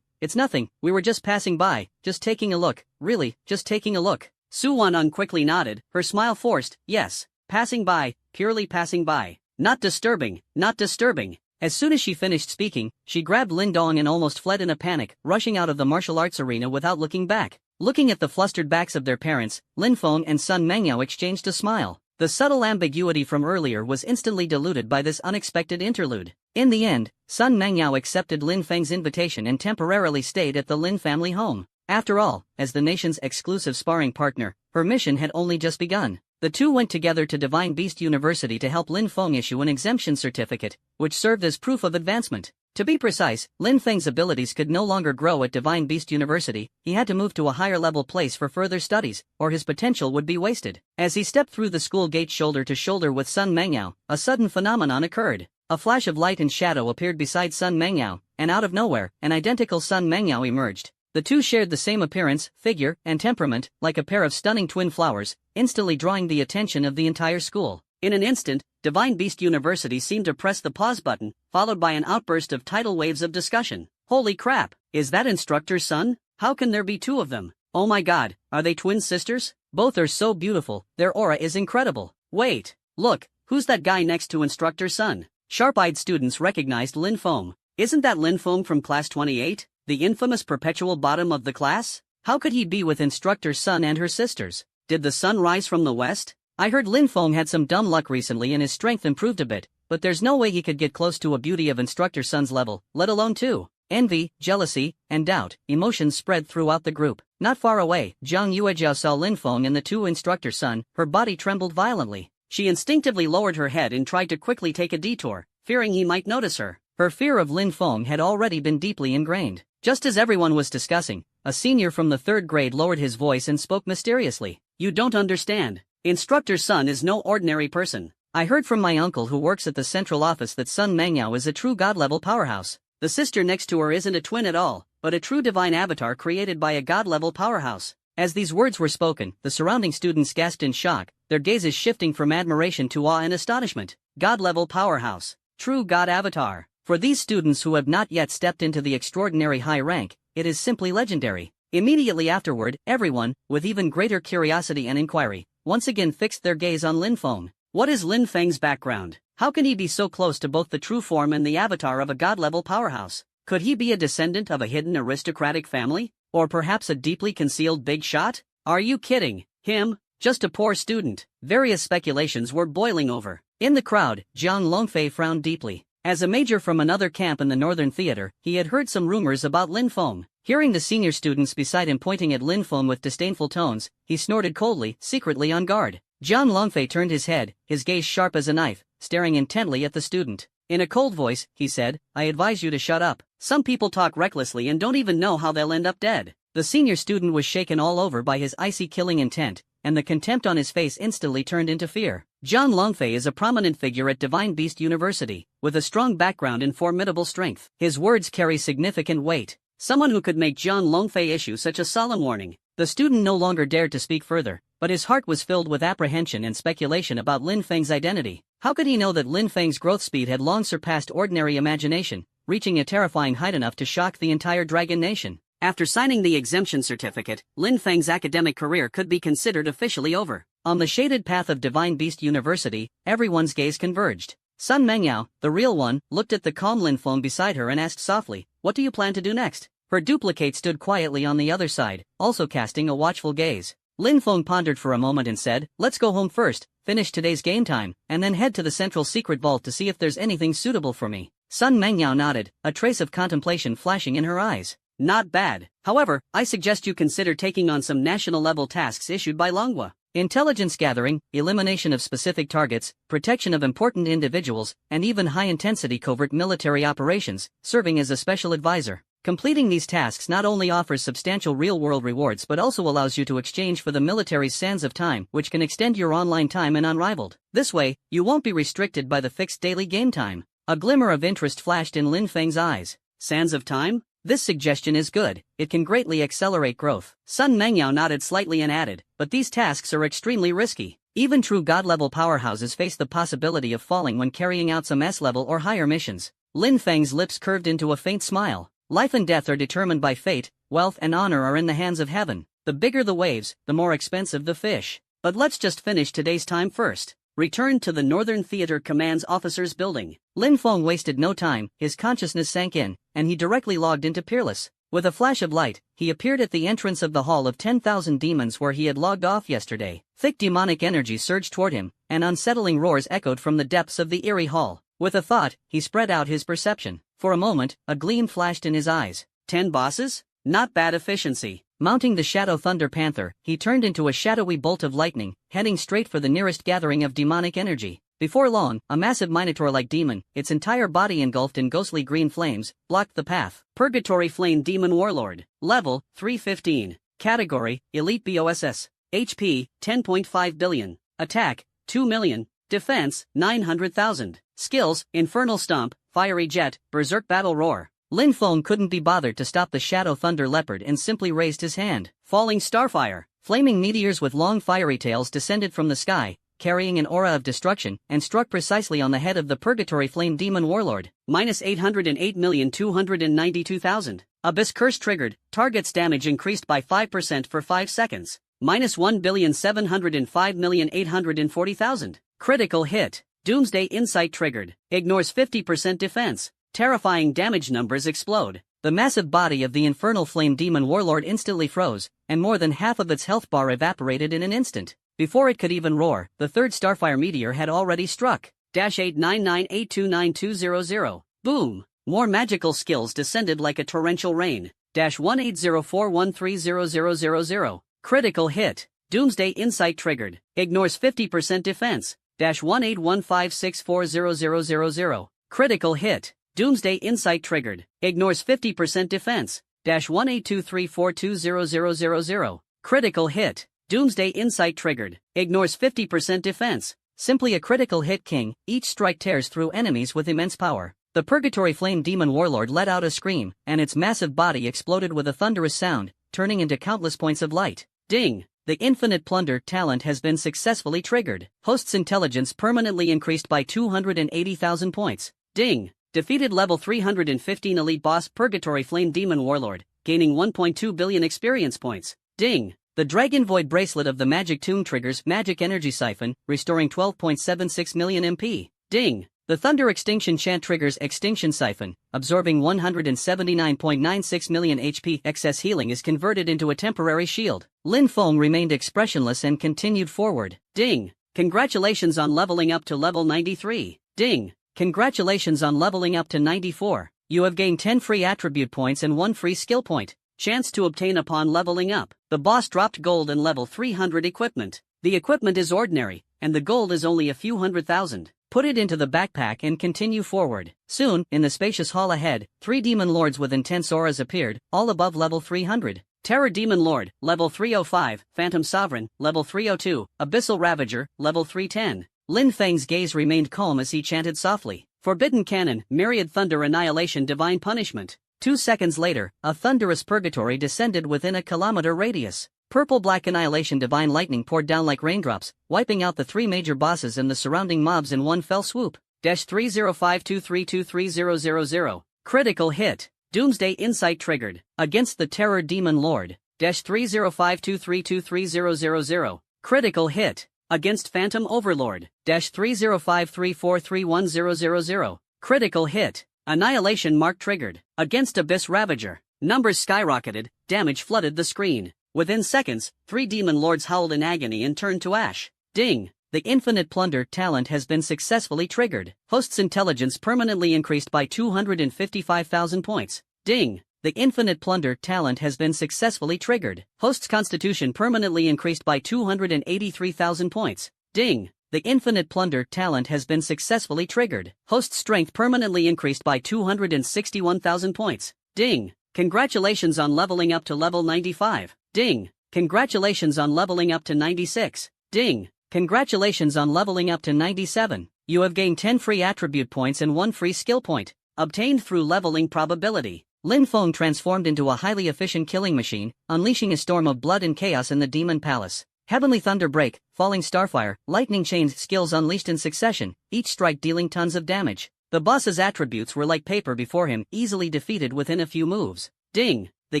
nothing, we were just passing by, just taking a look, really, just taking a look." Su Wanang quickly nodded, her smile forced, "Yes, passing by, purely passing by. Not disturbing, not disturbing." As soon as she finished speaking, she grabbed Lin Dong and almost fled in a panic, rushing out of the martial arts arena without looking back. Looking at the flustered backs of their parents, Lin Feng and Sun Mengyao exchanged a smile. The subtle ambiguity from earlier was instantly diluted by this unexpected interlude. In the end, Sun Mengyao accepted Lin Feng's invitation and temporarily stayed at the Lin family home. After all, as the nation's exclusive sparring partner, her mission had only just begun. The two went together to Divine Beast University to help Lin Feng issue an exemption certificate, which served as proof of advancement. To be precise, Lin Feng's abilities could no longer grow at Divine Beast University. He had to move to a higher level place for further studies, or his potential would be wasted. As he stepped through the school gate shoulder to shoulder with Sun Mengyao, a sudden phenomenon occurred. A flash of light and shadow appeared beside Sun Mengyao, and out of nowhere, an identical Sun Mengyao emerged. The two shared the same appearance, figure, and temperament, like a pair of stunning twin flowers, instantly drawing the attention of the entire school. In an instant, Divine Beast University seemed to press the pause button, followed by an outburst of tidal waves of discussion. Holy crap, is that instructor's son? How can there be two of them? Oh my god, are they twin sisters? Both are so beautiful, their aura is incredible. Wait, look, who's that guy next to instructor's son? Sharp-eyed students recognized Lin Feng. Isn't that Lin Feng from class 28, the infamous perpetual bottom of the class? How could he be with instructor's son and her sisters? Did the sun rise from the west? I heard Lin Feng had some dumb luck recently and his strength improved a bit, but there's no way he could get close to a beauty of instructor's son's level, let alone two. Envy, jealousy, and doubt, emotions spread throughout the group. Not far away, Zhang Yuejiao saw Lin Feng and the two instructor's son. Her body trembled violently. She instinctively lowered her head and tried to quickly take a detour, fearing he might notice her. Her fear of Lin Feng had already been deeply ingrained. Just as everyone was discussing, a senior from the 3rd grade lowered his voice and spoke mysteriously. You don't understand. Instructor's son is no ordinary person. I heard from my uncle who works at the central office that Sun Mengyao is a true god-level powerhouse. The sister next to her isn't a twin at all, but a true divine avatar created by a god-level powerhouse. As these words were spoken, the surrounding students gasped in shock, their gazes shifting from admiration to awe and astonishment. God-level powerhouse. True god avatar. For these students who have not yet stepped into the extraordinary high rank, it is simply legendary. Immediately afterward, everyone, with even greater curiosity and inquiry, once again fixed their gaze on Lin Feng. What is Lin Feng's background? How can he be so close to both the true form and the avatar of a god-level powerhouse? Could he be a descendant of a hidden aristocratic family? Or perhaps a deeply concealed big shot? Are you kidding? Him? Just a poor student. Various speculations were boiling over. In the crowd, Jiang Longfei frowned deeply. As a major from another camp in the Northern Theater, he had heard some rumors about Lin Feng. Hearing the senior students beside him pointing at Lin Feng with disdainful tones, he snorted coldly, secretly on guard. Jiang Longfei turned his head, his gaze sharp as a knife, staring intently at the student. In a cold voice, he said, I advise you to shut up. Some people talk recklessly and don't even know how they'll end up dead. The senior student was shaken all over by his icy killing intent, and the contempt on his face instantly turned into fear. Jiang Longfei is a prominent figure at Divine Beast University, with a strong background and formidable strength. His words carry significant weight. Someone who could make Jiang Longfei issue such a solemn warning. The student no longer dared to speak further, but his heart was filled with apprehension and speculation about Lin Feng's identity. How could he know that Lin Feng's growth speed had long surpassed ordinary imagination, reaching a terrifying height enough to shock the entire Dragon Nation? After signing the exemption certificate, Lin Feng's academic career could be considered officially over. On the shaded path of Divine Beast University, everyone's gaze converged. Sun Mengyao, the real one, looked at the calm Lin Feng beside her and asked softly, what do you plan to do next? Her duplicate stood quietly on the other side, also casting a watchful gaze. Lin Feng pondered for a moment and said, let's go home first, finish today's game time, and then head to the central secret vault to see if there's anything suitable for me. Sun Mengyao nodded, a trace of contemplation flashing in her eyes. Not bad. However, I suggest you consider taking on some national-level tasks issued by Longhua. Intelligence gathering, elimination of specific targets, protection of important individuals, and even high-intensity covert military operations, serving as a special advisor. Completing these tasks not only offers substantial real-world rewards but also allows you to exchange for the military's sands of time, which can extend your online time and unrivaled. This way, you won't be restricted by the fixed daily game time. A glimmer of interest flashed in Lin Feng's eyes. Sands of time? This suggestion is good, it can greatly accelerate growth. Sun Mengyao nodded slightly and added, but these tasks are extremely risky. Even true god-level powerhouses face the possibility of falling when carrying out some S-level or higher missions. Lin Feng's lips curved into a faint smile. Life and death are determined by fate, wealth and honor are in the hands of heaven. The bigger the waves, the more expensive the fish. But let's just finish today's time first. Return to the Northern Theater Command's officers' building. Lin Feng wasted no time, his consciousness sank in, and he directly logged into Peerless. With a flash of light, he appeared at the entrance of the Hall of 10,000 Demons where he had logged off yesterday. Thick demonic energy surged toward him, and unsettling roars echoed from the depths of the eerie hall. With a thought, he spread out his perception. For a moment, a gleam flashed in his eyes. 10 bosses? Not bad efficiency. Mounting the Shadow Thunder Panther, he turned into a shadowy bolt of lightning, heading straight for the nearest gathering of demonic energy. Before long, a massive minotaur-like demon, its entire body engulfed in ghostly green flames, blocked the path. Purgatory Flame Demon Warlord. Level, 315. Category, Elite BOSS. HP, 10.5 billion. Attack, 2 million. Defense, 900,000. Skills, Infernal Stomp, Fiery Jet, Berserk Battle Roar. Lin Feng couldn't be bothered to stop the Shadow Thunder Leopard and simply raised his hand. Falling Starfire. Flaming meteors with long fiery tails descended from the sky, carrying an aura of destruction, and struck precisely on the head of the Purgatory Flame Demon Warlord. Minus 808,292,000. Abyss Curse triggered, target's damage increased by 5% for 5 seconds. Minus 1,705,840,000. Critical hit. Doomsday Insight triggered, ignores 50% defense. Terrifying damage numbers explode. The massive body of the Infernal Flame Demon Warlord instantly froze, and more than half of its health bar evaporated in an instant. Before it could even roar, the third Starfire meteor had already struck. -899829200. Boom! More magical skills descended like a torrential rain. -18041300000. Critical hit. Doomsday Insight triggered, ignores 50% defense. -18156400000. Critical hit. Doomsday Insight triggered, ignores 50% defense. -18234200000. Critical hit. Doomsday Insight triggered, ignores 50% defense. Simply a critical hit, king. Each strike tears through enemies with immense power. The Purgatory Flame Demon Warlord let out a scream, and its massive body exploded with a thunderous sound, turning into countless points of light. Ding! The Infinite Plunder talent has been successfully triggered. Host's intelligence permanently increased by 280,000 points. Ding! Defeated level 315 elite boss Purgatory Flame Demon Warlord, gaining 1.2 billion experience points. Ding! The Dragon Void Bracelet of the Magic Tomb triggers Magic Energy Siphon, restoring 12.76 million MP. Ding! The Thunder Extinction Chant triggers Extinction Siphon, absorbing 179.96 million HP. Excess healing is converted into a temporary shield. Lin Feng remained expressionless and continued forward. Ding! Congratulations on leveling up to level 93. Ding! Congratulations on leveling up to 94. You have gained 10 free attribute points and 1 free skill point. Chance to obtain upon leveling up. The boss dropped gold and level 300 equipment. The equipment is ordinary, and the gold is only a few 100,000. Put it into the backpack and continue forward. Soon, in the spacious hall ahead, 3 demon lords with intense auras appeared, all above level 300. Terror Demon Lord, level 305, Phantom Sovereign, level 302, Abyssal Ravager, level 310. Lin Feng's gaze remained calm as he chanted softly. Forbidden Cannon, Myriad Thunder Annihilation Divine Punishment. 2 seconds later, a thunderous purgatory descended within a kilometer radius. Purple-black annihilation divine lightning poured down like raindrops, wiping out the 3 major bosses and the surrounding mobs in one fell swoop. -30523233000. Critical hit. Doomsday Insight triggered, against the Terror Demon Lord. -30523233000. Critical hit. Against Phantom Overlord. -30534310000. Critical hit. Annihilation Mark triggered, against Abyss Ravager. Numbers skyrocketed, damage flooded the screen. Within seconds, 3 demon lords howled in agony and turned to ash. Ding! The Infinite Plunder talent has been successfully triggered. Host's intelligence permanently increased by 255,000 points. Ding! The Infinite Plunder talent has been successfully triggered. Host's constitution permanently increased by 283,000 points. Ding! The Infinite Plunder talent has been successfully triggered. Host's strength permanently increased by 261,000 points. Ding! Congratulations on leveling up to level 95. Ding! Congratulations on leveling up to 96. Ding! Congratulations on leveling up to 97. You have gained 10 free attribute points and 1 free skill point, obtained through leveling probability. Lin Feng transformed into a highly efficient killing machine, unleashing a storm of blood and chaos in the Demon Palace. Heavenly Thunder Break, Falling Starfire, Lightning Chains skills unleashed in succession, each strike dealing tons of damage. The boss's attributes were like paper before him, easily defeated within a few moves. Ding! The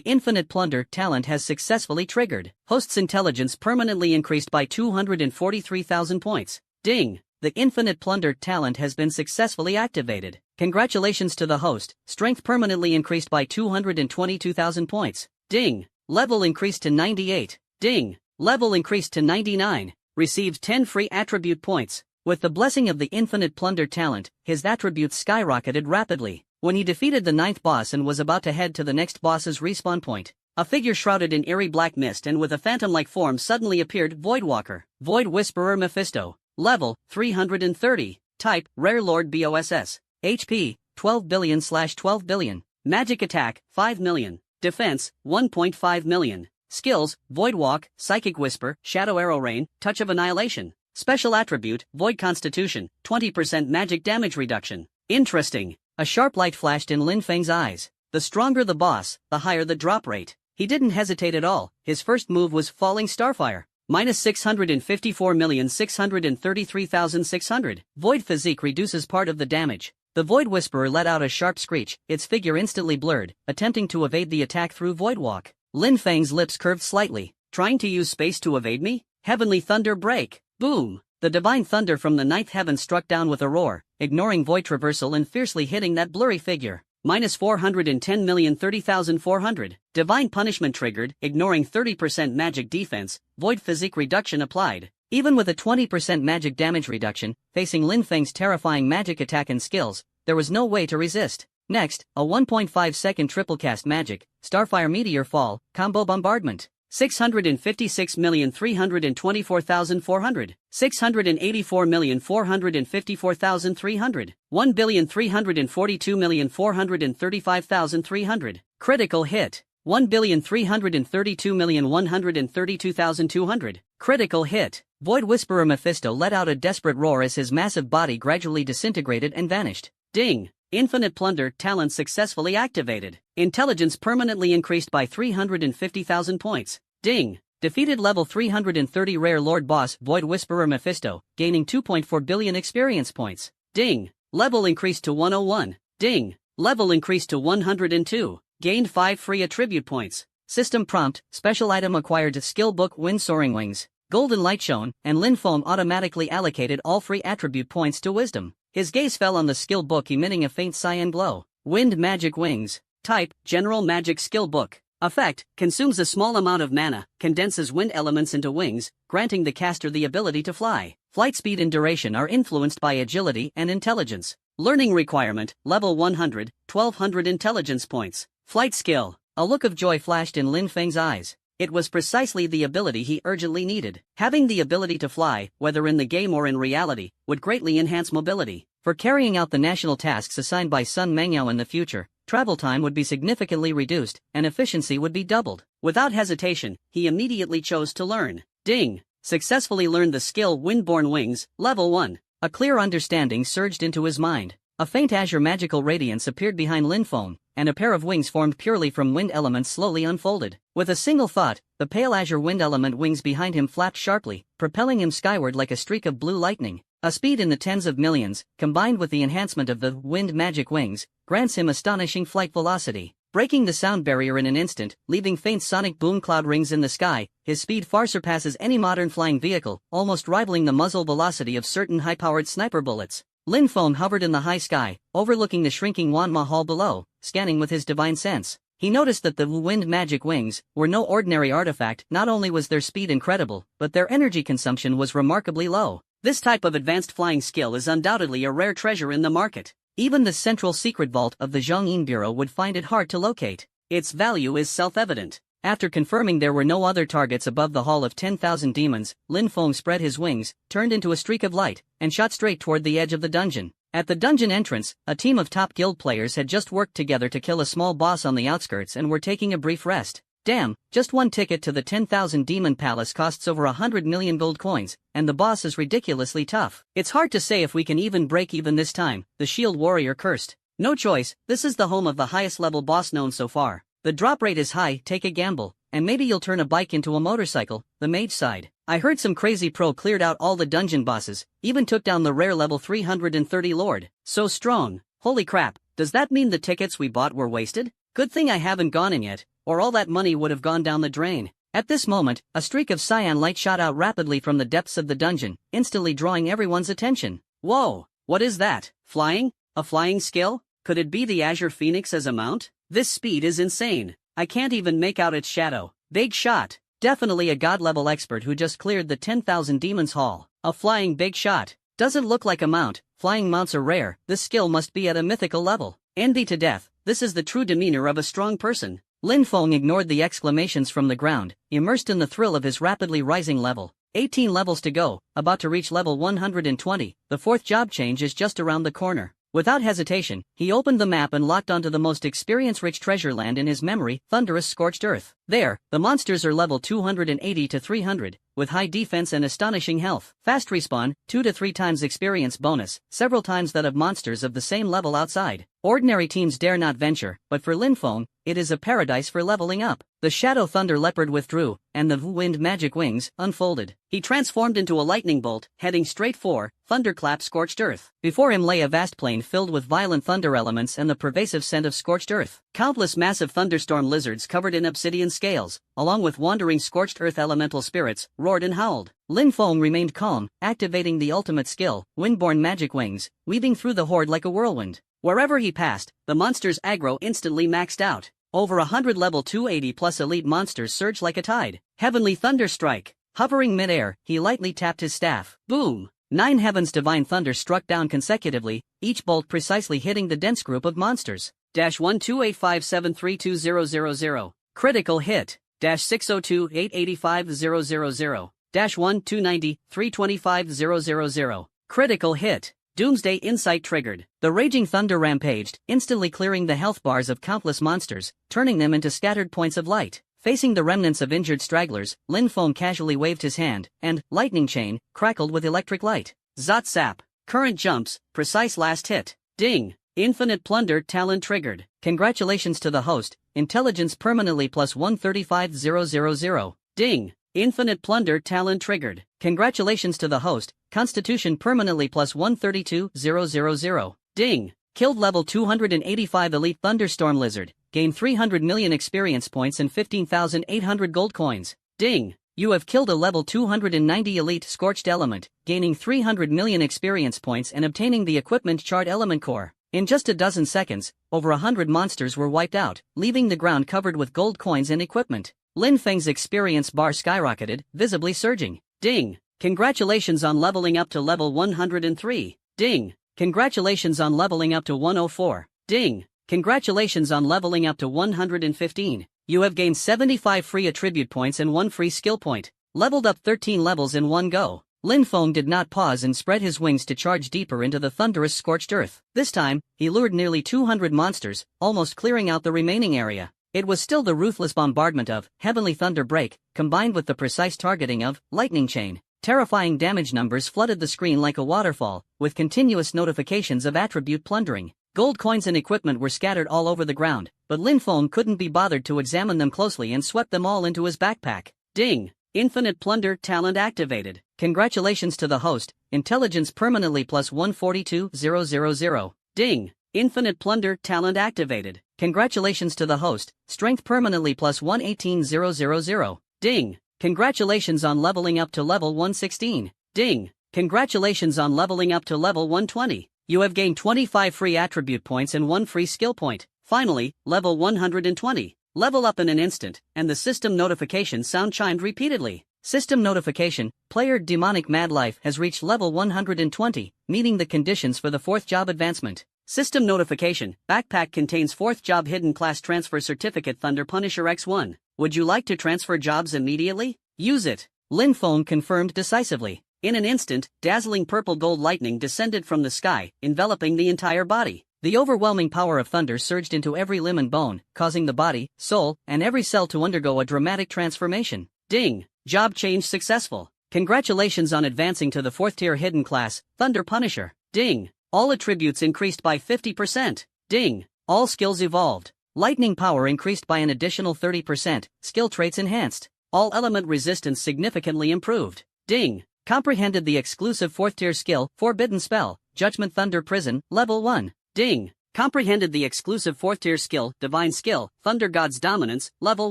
Infinite Plunder talent has successfully triggered. Host's intelligence permanently increased by 243,000 points. Ding! The Infinite Plunder talent has been successfully activated. Congratulations to the host, strength permanently increased by 222,000 points. Ding! Level increased to 98. Ding! Level increased to 99. Received 10 free attribute points. With the blessing of the Infinite Plunder talent, his attributes skyrocketed rapidly. When he defeated the 9th boss and was about to head to the next boss's respawn point, a figure shrouded in eerie black mist and with a phantom-like form suddenly appeared. Voidwalker, Void Whisperer Mephisto. Level, 330. Type, Rare Lord BOSS. HP, 12 billion/12 billion. Magic attack, 5 million. Defense, 1.5 million. Skills, Void Walk, Psychic Whisper, Shadow Arrow Rain, Touch of Annihilation. Special attribute, Void Constitution, 20% magic damage reduction. Interesting. A sharp light flashed in Lin Feng's eyes. The stronger the boss, the higher the drop rate. He didn't hesitate at all. His first move was Falling Starfire. Minus 654,633,600. Void Physique reduces part of the damage. The Void Whisperer let out a sharp screech, its figure instantly blurred, attempting to evade the attack through Void Walk. Lin Feng's lips curved slightly. Trying to use space to evade me? Heavenly Thunder Break. Boom! The divine thunder from the ninth heaven struck down with a roar, ignoring void traversal and fiercely hitting that blurry figure. Minus 410,030,400. Divine punishment triggered, ignoring 30% magic defense, void physique reduction applied. Even with a 20% magic damage reduction, facing Lin Feng's terrifying magic attack and skills, there was no way to resist. Next, a 1.5-second triple cast magic, Starfire Meteor Fall, Combo Bombardment. 656,324,400, 684,454,300, 1,342,435,300. Critical hit. 1,332,132,200. Critical hit. Void Whisperer Mephisto let out a desperate roar as his massive body gradually disintegrated and vanished. Ding! Infinite Plunder talent successfully activated. Intelligence permanently increased by 350,000 points. Ding! Defeated level 330 Rare Lord Boss Void Whisperer Mephisto, gaining 2.4 billion experience points. Ding! Level increased to 101. Ding! Level increased to 102. Gained 5 free attribute points. System prompt, special item acquired to Skill Book Wind Soaring Wings. Golden light shone, and Lin Feng automatically allocated all free attribute points to Wisdom. His gaze fell on the skill book emitting a faint cyan glow. Wind Magic Wings. Type, General Magic Skill Book. Effect, consumes a small amount of mana, condenses wind elements into wings, granting the caster the ability to fly. Flight speed and duration are influenced by agility and intelligence. Learning requirement, level 100, 1200 intelligence points. Flight skill. A look of joy flashed in Lin Feng's eyes. It was precisely the ability he urgently needed. Having the ability to fly, whether in the game or in reality, would greatly enhance mobility. For carrying out the national tasks assigned by Sun Mengyao in the future, travel time would be significantly reduced, and efficiency would be doubled. Without hesitation, he immediately chose to learn. Ding! Successfully learned the skill Windborne Wings, level 1. A clear understanding surged into his mind. A faint azure magical radiance appeared behind Lin Feng, and a pair of wings formed purely from wind elements slowly unfolded. With a single thought, the pale azure wind element wings behind him flapped sharply, propelling him skyward like a streak of blue lightning. A speed in the tens of millions, combined with the enhancement of the wind magic wings, grants him astonishing flight velocity. Breaking the sound barrier in an instant, leaving faint sonic boom cloud rings in the sky, his speed far surpasses any modern flying vehicle, almost rivaling the muzzle velocity of certain high-powered sniper bullets. Lin Feng hovered in the high sky, overlooking the shrinking Wanma Hall below, scanning with his divine sense. He noticed that the wind magic wings were no ordinary artifact. Not only was their speed incredible, but their energy consumption was remarkably low. This type of advanced flying skill is undoubtedly a rare treasure in the market. Even the central secret vault of the Zhongyin Bureau would find it hard to locate. Its value is self-evident. After confirming there were no other targets above the Hall of 10,000 Demons, Lin Feng spread his wings, turned into a streak of light, and shot straight toward the edge of the dungeon. At the dungeon entrance, a team of top guild players had just worked together to kill a small boss on the outskirts and were taking a brief rest. Damn, just one ticket to the 10,000 Demon Palace costs over 100 million gold coins, and the boss is ridiculously tough. It's hard to say if we can even break even this time, the shield warrior cursed. No choice, this is the home of the highest level boss known so far. The drop rate is high, take a gamble, and maybe you'll turn a bike into a motorcycle, the mage sighed. I heard some crazy pro cleared out all the dungeon bosses, even took down the rare level 330 lord. So strong, holy crap, does that mean the tickets we bought were wasted? Good thing I haven't gone in yet, or all that money would have gone down the drain. At this moment, a streak of cyan light shot out rapidly from the depths of the dungeon, instantly drawing everyone's attention. Whoa, what is that? Flying? A flying skill? Could it be the Azure Phoenix as a mount? This speed is insane. I can't even make out its shadow. Big shot. Definitely a god-level expert who just cleared the 10,000 Demons Hall. A flying big shot. Doesn't look like a mount. Flying mounts are rare. This skill must be at a mythical level. Envy to death. This is the true demeanor of a strong person. Lin Feng ignored the exclamations from the ground, immersed in the thrill of his rapidly rising level. 18 levels to go, about to reach level 120, the fourth job change is just around the corner. Without hesitation, he opened the map and locked onto the most experience-rich treasure land in his memory, Thunderous Scorched Earth. There, the monsters are level 280 to 300, with high defense and astonishing health. Fast respawn, 2 to 3 times experience bonus, several times that of monsters of the same level outside. Ordinary teams dare not venture, but for Linfeng, it is a paradise for leveling up. The Shadow Thunder Leopard withdrew, and the Wind Magic Wings unfolded. He transformed into a lightning bolt, heading straight for Thunderclap Scorched Earth. Before him lay a vast plain filled with violent thunder elements and the pervasive scent of scorched earth. Countless massive thunderstorm lizards covered in obsidian scales, along with wandering scorched earth elemental spirits, roared and howled. Linfeng remained calm, activating the ultimate skill, Windborne Magic Wings, weaving through the horde like a whirlwind. Wherever he passed, the monster's aggro instantly maxed out. Over 100 level 280 plus elite monsters surged like a tide. Heavenly Thunder Strike. Hovering mid-air, he lightly tapped his staff. Boom! 9 Heaven's Divine Thunder struck down consecutively, each bolt precisely hitting the dense group of monsters. -12857320000. Critical hit. -6028850000. -12903250000. Critical hit. Doomsday Insight triggered. The raging thunder rampaged, instantly clearing the health bars of countless monsters, turning them into scattered points of light. Facing the remnants of injured stragglers, Linfeng casually waved his hand, and Lightning Chain crackled with electric light. Zot Sap. Current jumps, precise last hit. Ding. Infinite Plunder talent triggered. Congratulations to the host, intelligence permanently plus 135000. Ding. Infinite Plunder talent triggered. Congratulations to the host, constitution permanently plus 132000. Ding. Killed level 285 elite thunderstorm lizard, gained 300 million experience points and 15,800 gold coins. Ding. You have killed a level 290 elite scorched element, gaining 300 million experience points and obtaining the equipment chart element core. In just a dozen seconds, over 100 monsters were wiped out, leaving the ground covered with gold coins and equipment. Linfeng's experience bar skyrocketed, visibly surging. Ding. Congratulations on leveling up to level 103. Ding. Congratulations on leveling up to 104. Ding. Congratulations on leveling up to 115. You have gained 75 free attribute points and 1 free skill point. Leveled up 13 levels in one go. Linfeng did not pause and spread his wings to charge deeper into the thunderous scorched earth. This time, he lured nearly 200 monsters, almost clearing out the remaining area. It was still the ruthless bombardment of Heavenly Thunder Break, combined with the precise targeting of Lightning Chain. Terrifying damage numbers flooded the screen like a waterfall, with continuous notifications of attribute plundering. Gold coins and equipment were scattered all over the ground, but Linfeng couldn't be bothered to examine them closely and swept them all into his backpack. Ding! Infinite Plunder talent activated. Congratulations to the host, intelligence permanently plus 142000. Ding! Infinite Plunder talent activated. Congratulations to the host, strength permanently plus 118000. Ding! Congratulations on leveling up to level 116. Ding! Congratulations on leveling up to level 120. You have gained 25 free attribute points and 1 free skill point. Finally, level 120. Level up in an instant, and the system notification sound chimed repeatedly. System notification, player Demonic Madlife has reached level 120, meeting the conditions for the 4th job advancement. System notification, backpack contains 4th job hidden class transfer certificate Thunder Punisher X1. Would you like to transfer jobs immediately? Use it. Linfeng confirmed decisively. In an instant, dazzling purple gold lightning descended from the sky, enveloping the entire body. The overwhelming power of thunder surged into every limb and bone, causing the body, soul, and every cell to undergo a dramatic transformation. Ding! Job change successful. Congratulations on advancing to the 4th tier hidden class, Thunder Punisher. Ding! All attributes increased by 50%. Ding! All skills evolved. Lightning power increased by an additional 30%, skill traits enhanced. All element resistance significantly improved. Ding! Comprehended the exclusive 4th tier skill, Forbidden Spell, Judgment Thunder Prison, Level 1. Ding! Comprehended the exclusive 4th tier skill, Divine Skill, Thunder God's Dominance, Level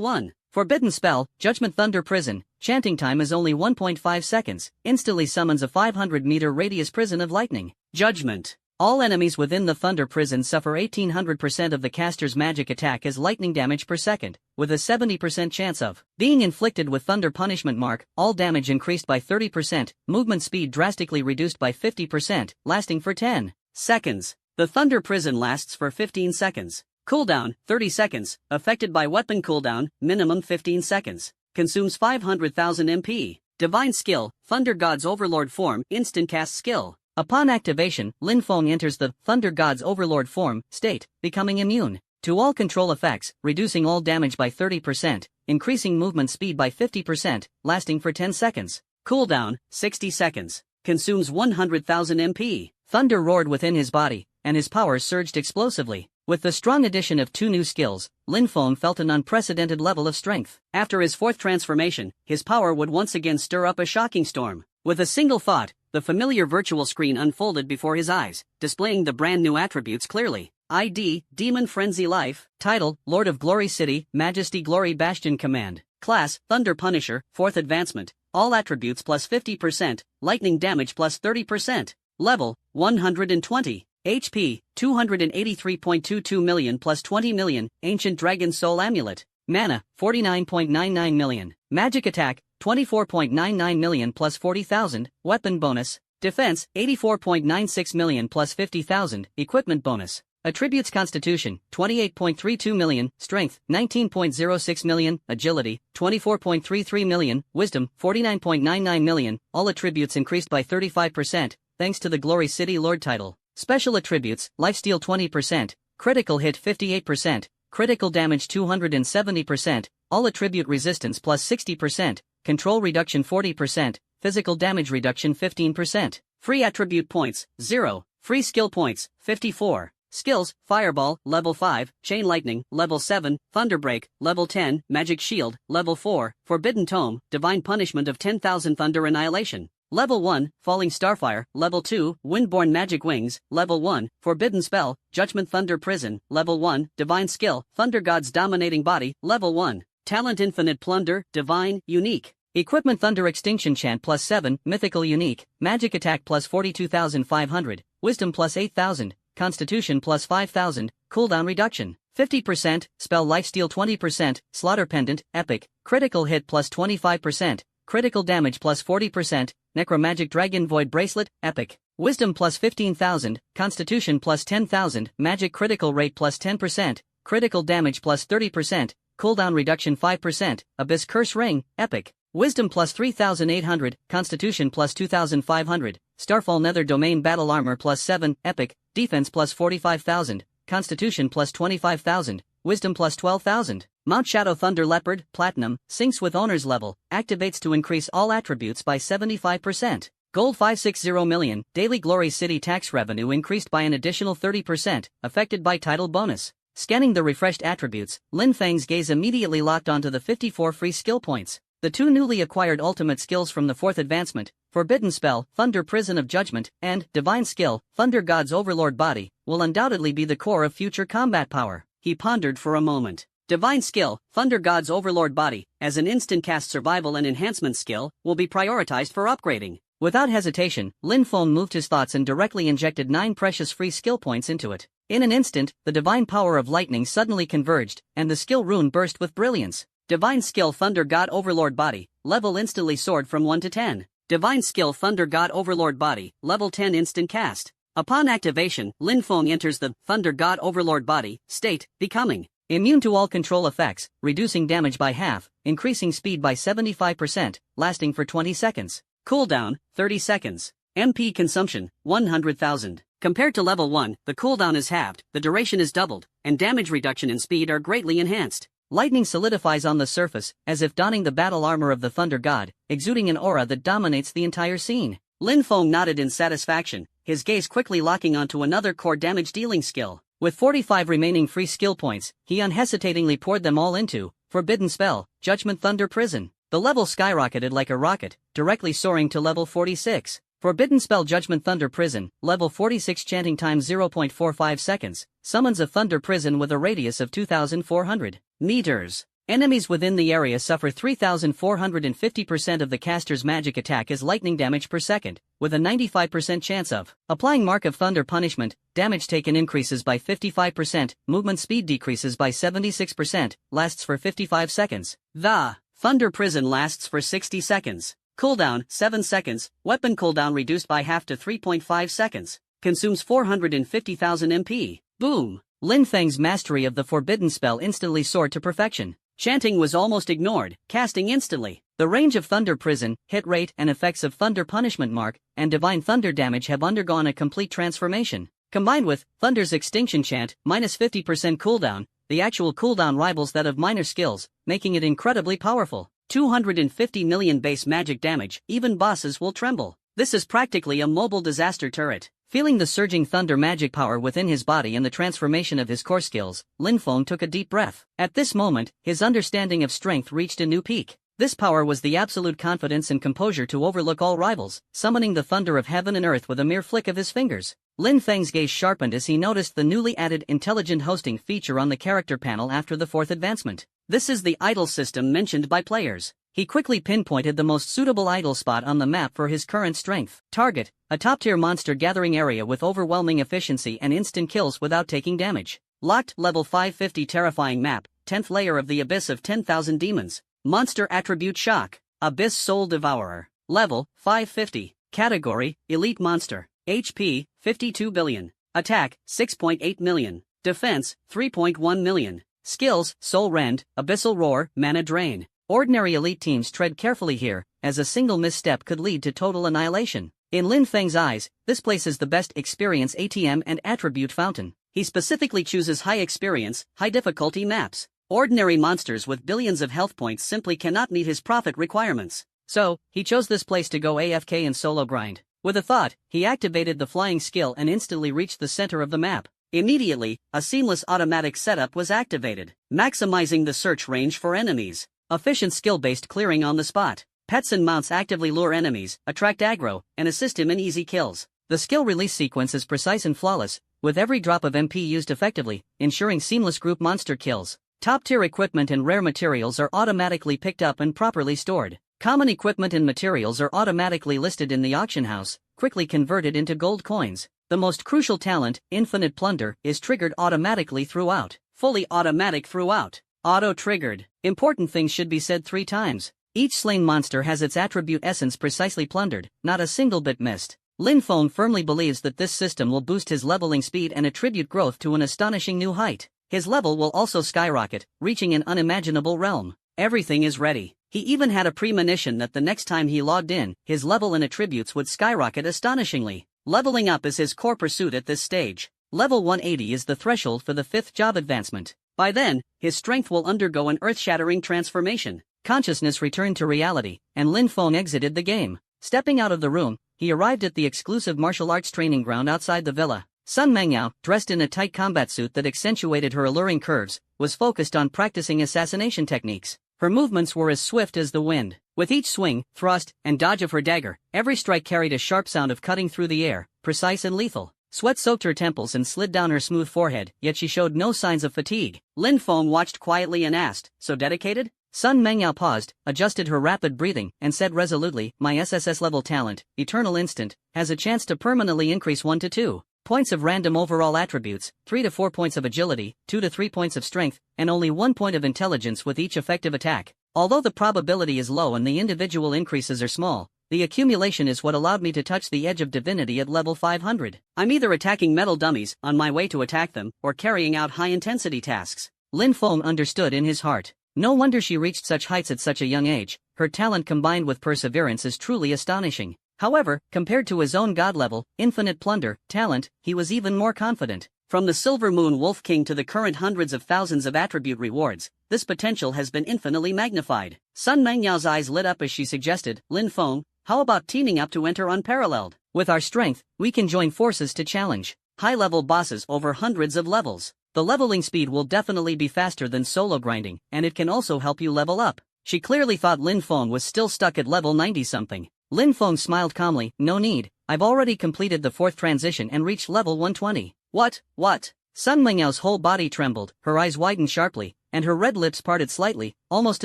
1. Forbidden Spell, Judgment Thunder Prison, chanting time is only 1.5 seconds, instantly summons a 500-meter radius prison of lightning. Judgment. All enemies within the Thunder Prison suffer 1800% of the caster's magic attack as lightning damage per second, with a 70% chance of being inflicted with Thunder Punishment Mark. All damage increased by 30%, movement speed drastically reduced by 50%, lasting for 10 seconds. The Thunder Prison lasts for 15 seconds. Cooldown, 30 seconds, affected by weapon cooldown, minimum 15 seconds. Consumes 500,000 MP. Divine Skill, Thunder God's Overlord Form, Instant Cast Skill. Upon activation, Lin Feng enters the Thunder God's Overlord Form state, becoming immune to all control effects, reducing all damage by 30%, increasing movement speed by 50%, lasting for 10 seconds. Cooldown, 60 seconds. Consumes 100,000 MP. Thunder roared within his body, and his powers surged explosively. With the strong addition of 2 new skills, Lin Feng felt an unprecedented level of strength. After his 4th transformation, his power would once again stir up a shocking storm. With a single thought, the familiar virtual screen unfolded before his eyes, displaying the brand new attributes clearly. ID, Demon Frenzy Life. Title, Lord of Glory City, Majesty Glory Bastion Command. Class, Thunder Punisher, 4th Advancement. All attributes plus 50%, lightning damage plus 30%. Level, 120. HP, 283.22 million plus 20 million, Ancient Dragon Soul Amulet. Mana, 49.99 million. Magic Attack, 24.99 million plus 40,000, Weapon Bonus. Defense, 84.96 million plus 50,000, Equipment Bonus. Attributes: Constitution, 28.32 million, Strength, 19.06 million, Agility, 24.33 million, Wisdom, 49.99 million, all attributes increased by 35%, thanks to the Glory City Lord title. Special attributes: Lifesteal 20%, Critical Hit 58%, Critical Damage 270%, all attribute resistance plus 60%, Control Reduction 40%, Physical Damage Reduction 15%. Free attribute points, 0. Free skill points, 54. Skills: Fireball, Level 5, Chain Lightning, Level 7, Thunderbreak, Level 10, Magic Shield, Level 4, Forbidden Tome, Divine Punishment of 10,000 Thunder Annihilation. Level 1, Falling Starfire, Level 2, Windborn Magic Wings, Level 1, Forbidden Spell, Judgment Thunder Prison, Level 1, Divine Skill, Thunder God's Dominating Body, Level 1. Talent: Infinite Plunder, Divine, Unique. Equipment: Thunder Extinction Chant plus 7, Mythical Unique, Magic Attack plus 42,500, Wisdom plus 8,000, Constitution plus 5,000, Cooldown Reduction, 50%, Spell Lifesteal 20%, Slaughter Pendant, Epic, Critical Hit plus 25%, Critical Damage plus 40%, Necromagic Dragon Void Bracelet, Epic. Wisdom plus 15,000, Constitution plus 10,000, Magic Critical Rate plus 10%, Critical Damage plus 30%, Cooldown Reduction 5%, Abyss Curse Ring, Epic. Wisdom plus 3,800, Constitution plus 2,500, Starfall Nether Domain Battle Armor plus 7, Epic. Defense plus 45,000, Constitution plus 25,000, Wisdom plus 12,000. Mount Shadow Thunder Leopard, Platinum, syncs with owner's level, activates to increase all attributes by 75%. Gold 560 million, Daily Glory City tax revenue increased by an additional 30%, affected by title bonus. Scanning the refreshed attributes, Lin Feng's gaze immediately locked onto the 54 free skill points. The 2 newly acquired ultimate skills from the 4th Advancement, Forbidden Spell, Thunder Prison of Judgment, and Divine Skill, Thunder God's Overlord Body, will undoubtedly be the core of future combat power. He pondered for a moment. Divine Skill, Thunder God's Overlord Body, as an instant cast survival and enhancement skill, will be prioritized for upgrading. Without hesitation, Lin Feng moved his thoughts and directly injected 9 precious free skill points into it. In an instant, the divine power of lightning suddenly converged, and the skill rune burst with brilliance. Divine Skill Thunder God Overlord Body, level instantly soared from 1 to 10. Divine Skill Thunder God Overlord Body, level 10 instant cast. Upon activation, Lin Feng enters the Thunder God Overlord Body state, becoming immune to all control effects, reducing damage by half, increasing speed by 75%, lasting for 20 seconds. Cooldown, 30 seconds. MP consumption, 100,000. Compared to level 1, the cooldown is halved, the duration is doubled, and damage reduction and speed are greatly enhanced. Lightning solidifies on the surface, as if donning the battle armor of the Thunder God, exuding an aura that dominates the entire scene. Lin Feng nodded in satisfaction, his gaze quickly locking onto another core damage dealing skill. With 45 remaining free skill points, he unhesitatingly poured them all into Forbidden Spell, Judgment Thunder Prison. The level skyrocketed like a rocket, directly soaring to level 46. Forbidden Spell Judgment Thunder Prison, level 46 chanting time 0.45 seconds, summons a Thunder Prison with a radius of 2,400 meters. Enemies within the area suffer 3,450% of the caster's magic attack as lightning damage per second, with a 95% chance of applying Mark of Thunder punishment. Damage taken increases by 55%, movement speed decreases by 76%, lasts for 55 seconds. The Thunder Prison lasts for 60 seconds. Cooldown, 7 seconds, weapon cooldown reduced by half to 3.5 seconds. Consumes 450,000 MP. Boom! Lin Feng's mastery of the Forbidden Spell instantly soared to perfection. Chanting was almost ignored, casting instantly. The range of Thunder Prison, hit rate and effects of Thunder Punishment Mark, and Divine Thunder damage have undergone a complete transformation. Combined with Thunder's Extinction Chant, minus 50% cooldown, the actual cooldown rivals that of minor skills, making it incredibly powerful. 250 million base magic damage, even bosses will tremble. This is practically a mobile disaster turret. Feeling the surging thunder magic power within his body and the transformation of his core skills, Lin Feng took a deep breath. At this moment, his understanding of strength reached a new peak. This power was the absolute confidence and composure to overlook all rivals, summoning the thunder of heaven and earth with a mere flick of his fingers. Lin Feng's gaze sharpened as he noticed the newly added intelligent hosting feature on the character panel after the 4th advancement. This is the idle system mentioned by players. He quickly pinpointed the most suitable idle spot on the map for his current strength. Target, a top-tier monster gathering area with overwhelming efficiency and instant kills without taking damage. Locked, level 550 terrifying map, 10th layer of the Abyss of 10,000 Demons. Monster attribute Shock, Abyss Soul Devourer. Level, 550. Category, Elite Monster. HP, 52 billion. Attack, 6.8 million. Defense, 3.1 million. Skills, Soul Rend, Abyssal Roar, Mana Drain. Ordinary elite teams tread carefully here, as a single misstep could lead to total annihilation. In Lin Feng's eyes, this places the best experience ATM and attribute fountain. He specifically chooses high experience, high difficulty maps. Ordinary monsters with billions of health points simply cannot meet his profit requirements. So, he chose this place to go AFK and solo grind. With a thought, he activated the flying skill and instantly reached the center of the map. Immediately, a seamless automatic setup was activated, maximizing the search range for enemies. Efficient skill-based clearing on the spot. Pets and mounts actively lure enemies, attract aggro, and assist him in easy kills. The skill release sequence is precise and flawless, with every drop of MP used effectively, ensuring seamless group monster kills. Top-tier equipment and rare materials are automatically picked up and properly stored. Common equipment and materials are automatically listed in the auction house, quickly converted into gold coins. The most crucial talent, Infinite Plunder, is triggered automatically throughout. Fully automatic throughout. Auto-triggered. Important things should be said 3 times. Each slain monster has its attribute essence precisely plundered, not a single bit missed. Lin Feng firmly believes that this system will boost his leveling speed and attribute growth to an astonishing new height. His level will also skyrocket, reaching an unimaginable realm. Everything is ready. He even had a premonition that the next time he logged in, his level and attributes would skyrocket astonishingly. Leveling up is his core pursuit at this stage. Level 180 is the threshold for the 5th job advancement. By then, his strength will undergo an earth-shattering transformation. Consciousness returned to reality, and Lin Feng exited the game. Stepping out of the room, he arrived at the exclusive martial arts training ground outside the villa. Sun Mengyao, dressed in a tight combat suit that accentuated her alluring curves, was focused on practicing assassination techniques. Her movements were as swift as the wind. With each swing, thrust, and dodge of her dagger, every strike carried a sharp sound of cutting through the air, precise and lethal. Sweat soaked her temples and slid down her smooth forehead, yet she showed no signs of fatigue. Lin Feng watched quietly and asked, "So dedicated?" Sun Mengyao paused, adjusted her rapid breathing, and said resolutely, "My SSS level talent, Eternal Instant, has a chance to permanently increase 1 to 2 points of random overall attributes, 3 to 4 points of agility, 2 to 3 points of strength, and only 1 point of intelligence with each effective attack. Although the probability is low and the individual increases are small, the accumulation is what allowed me to touch the edge of divinity at level 500. I'm either attacking metal dummies, on my way to attack them, or carrying out high-intensity tasks." Lin Feng understood in his heart. No wonder she reached such heights at such a young age. Her talent combined with perseverance is truly astonishing. However, compared to his own god-level, Infinite Plunder, talent, he was even more confident. From the Silver Moon Wolf King to the current hundreds of thousands of attribute rewards, this potential has been infinitely magnified. Sun Mengyao's eyes lit up as she suggested, "Lin Feng, how about teaming up to enter Unparalleled? With our strength, we can join forces to challenge high-level bosses over hundreds of levels. The leveling speed will definitely be faster than solo grinding, and it can also help you level up." She clearly thought Lin Feng was still stuck at level 90-something. Lin Feng smiled calmly, "No need, I've already completed the 4th transition and reached level 120. What? Sun Mengyao's whole body trembled, her eyes widened sharply, and her red lips parted slightly, almost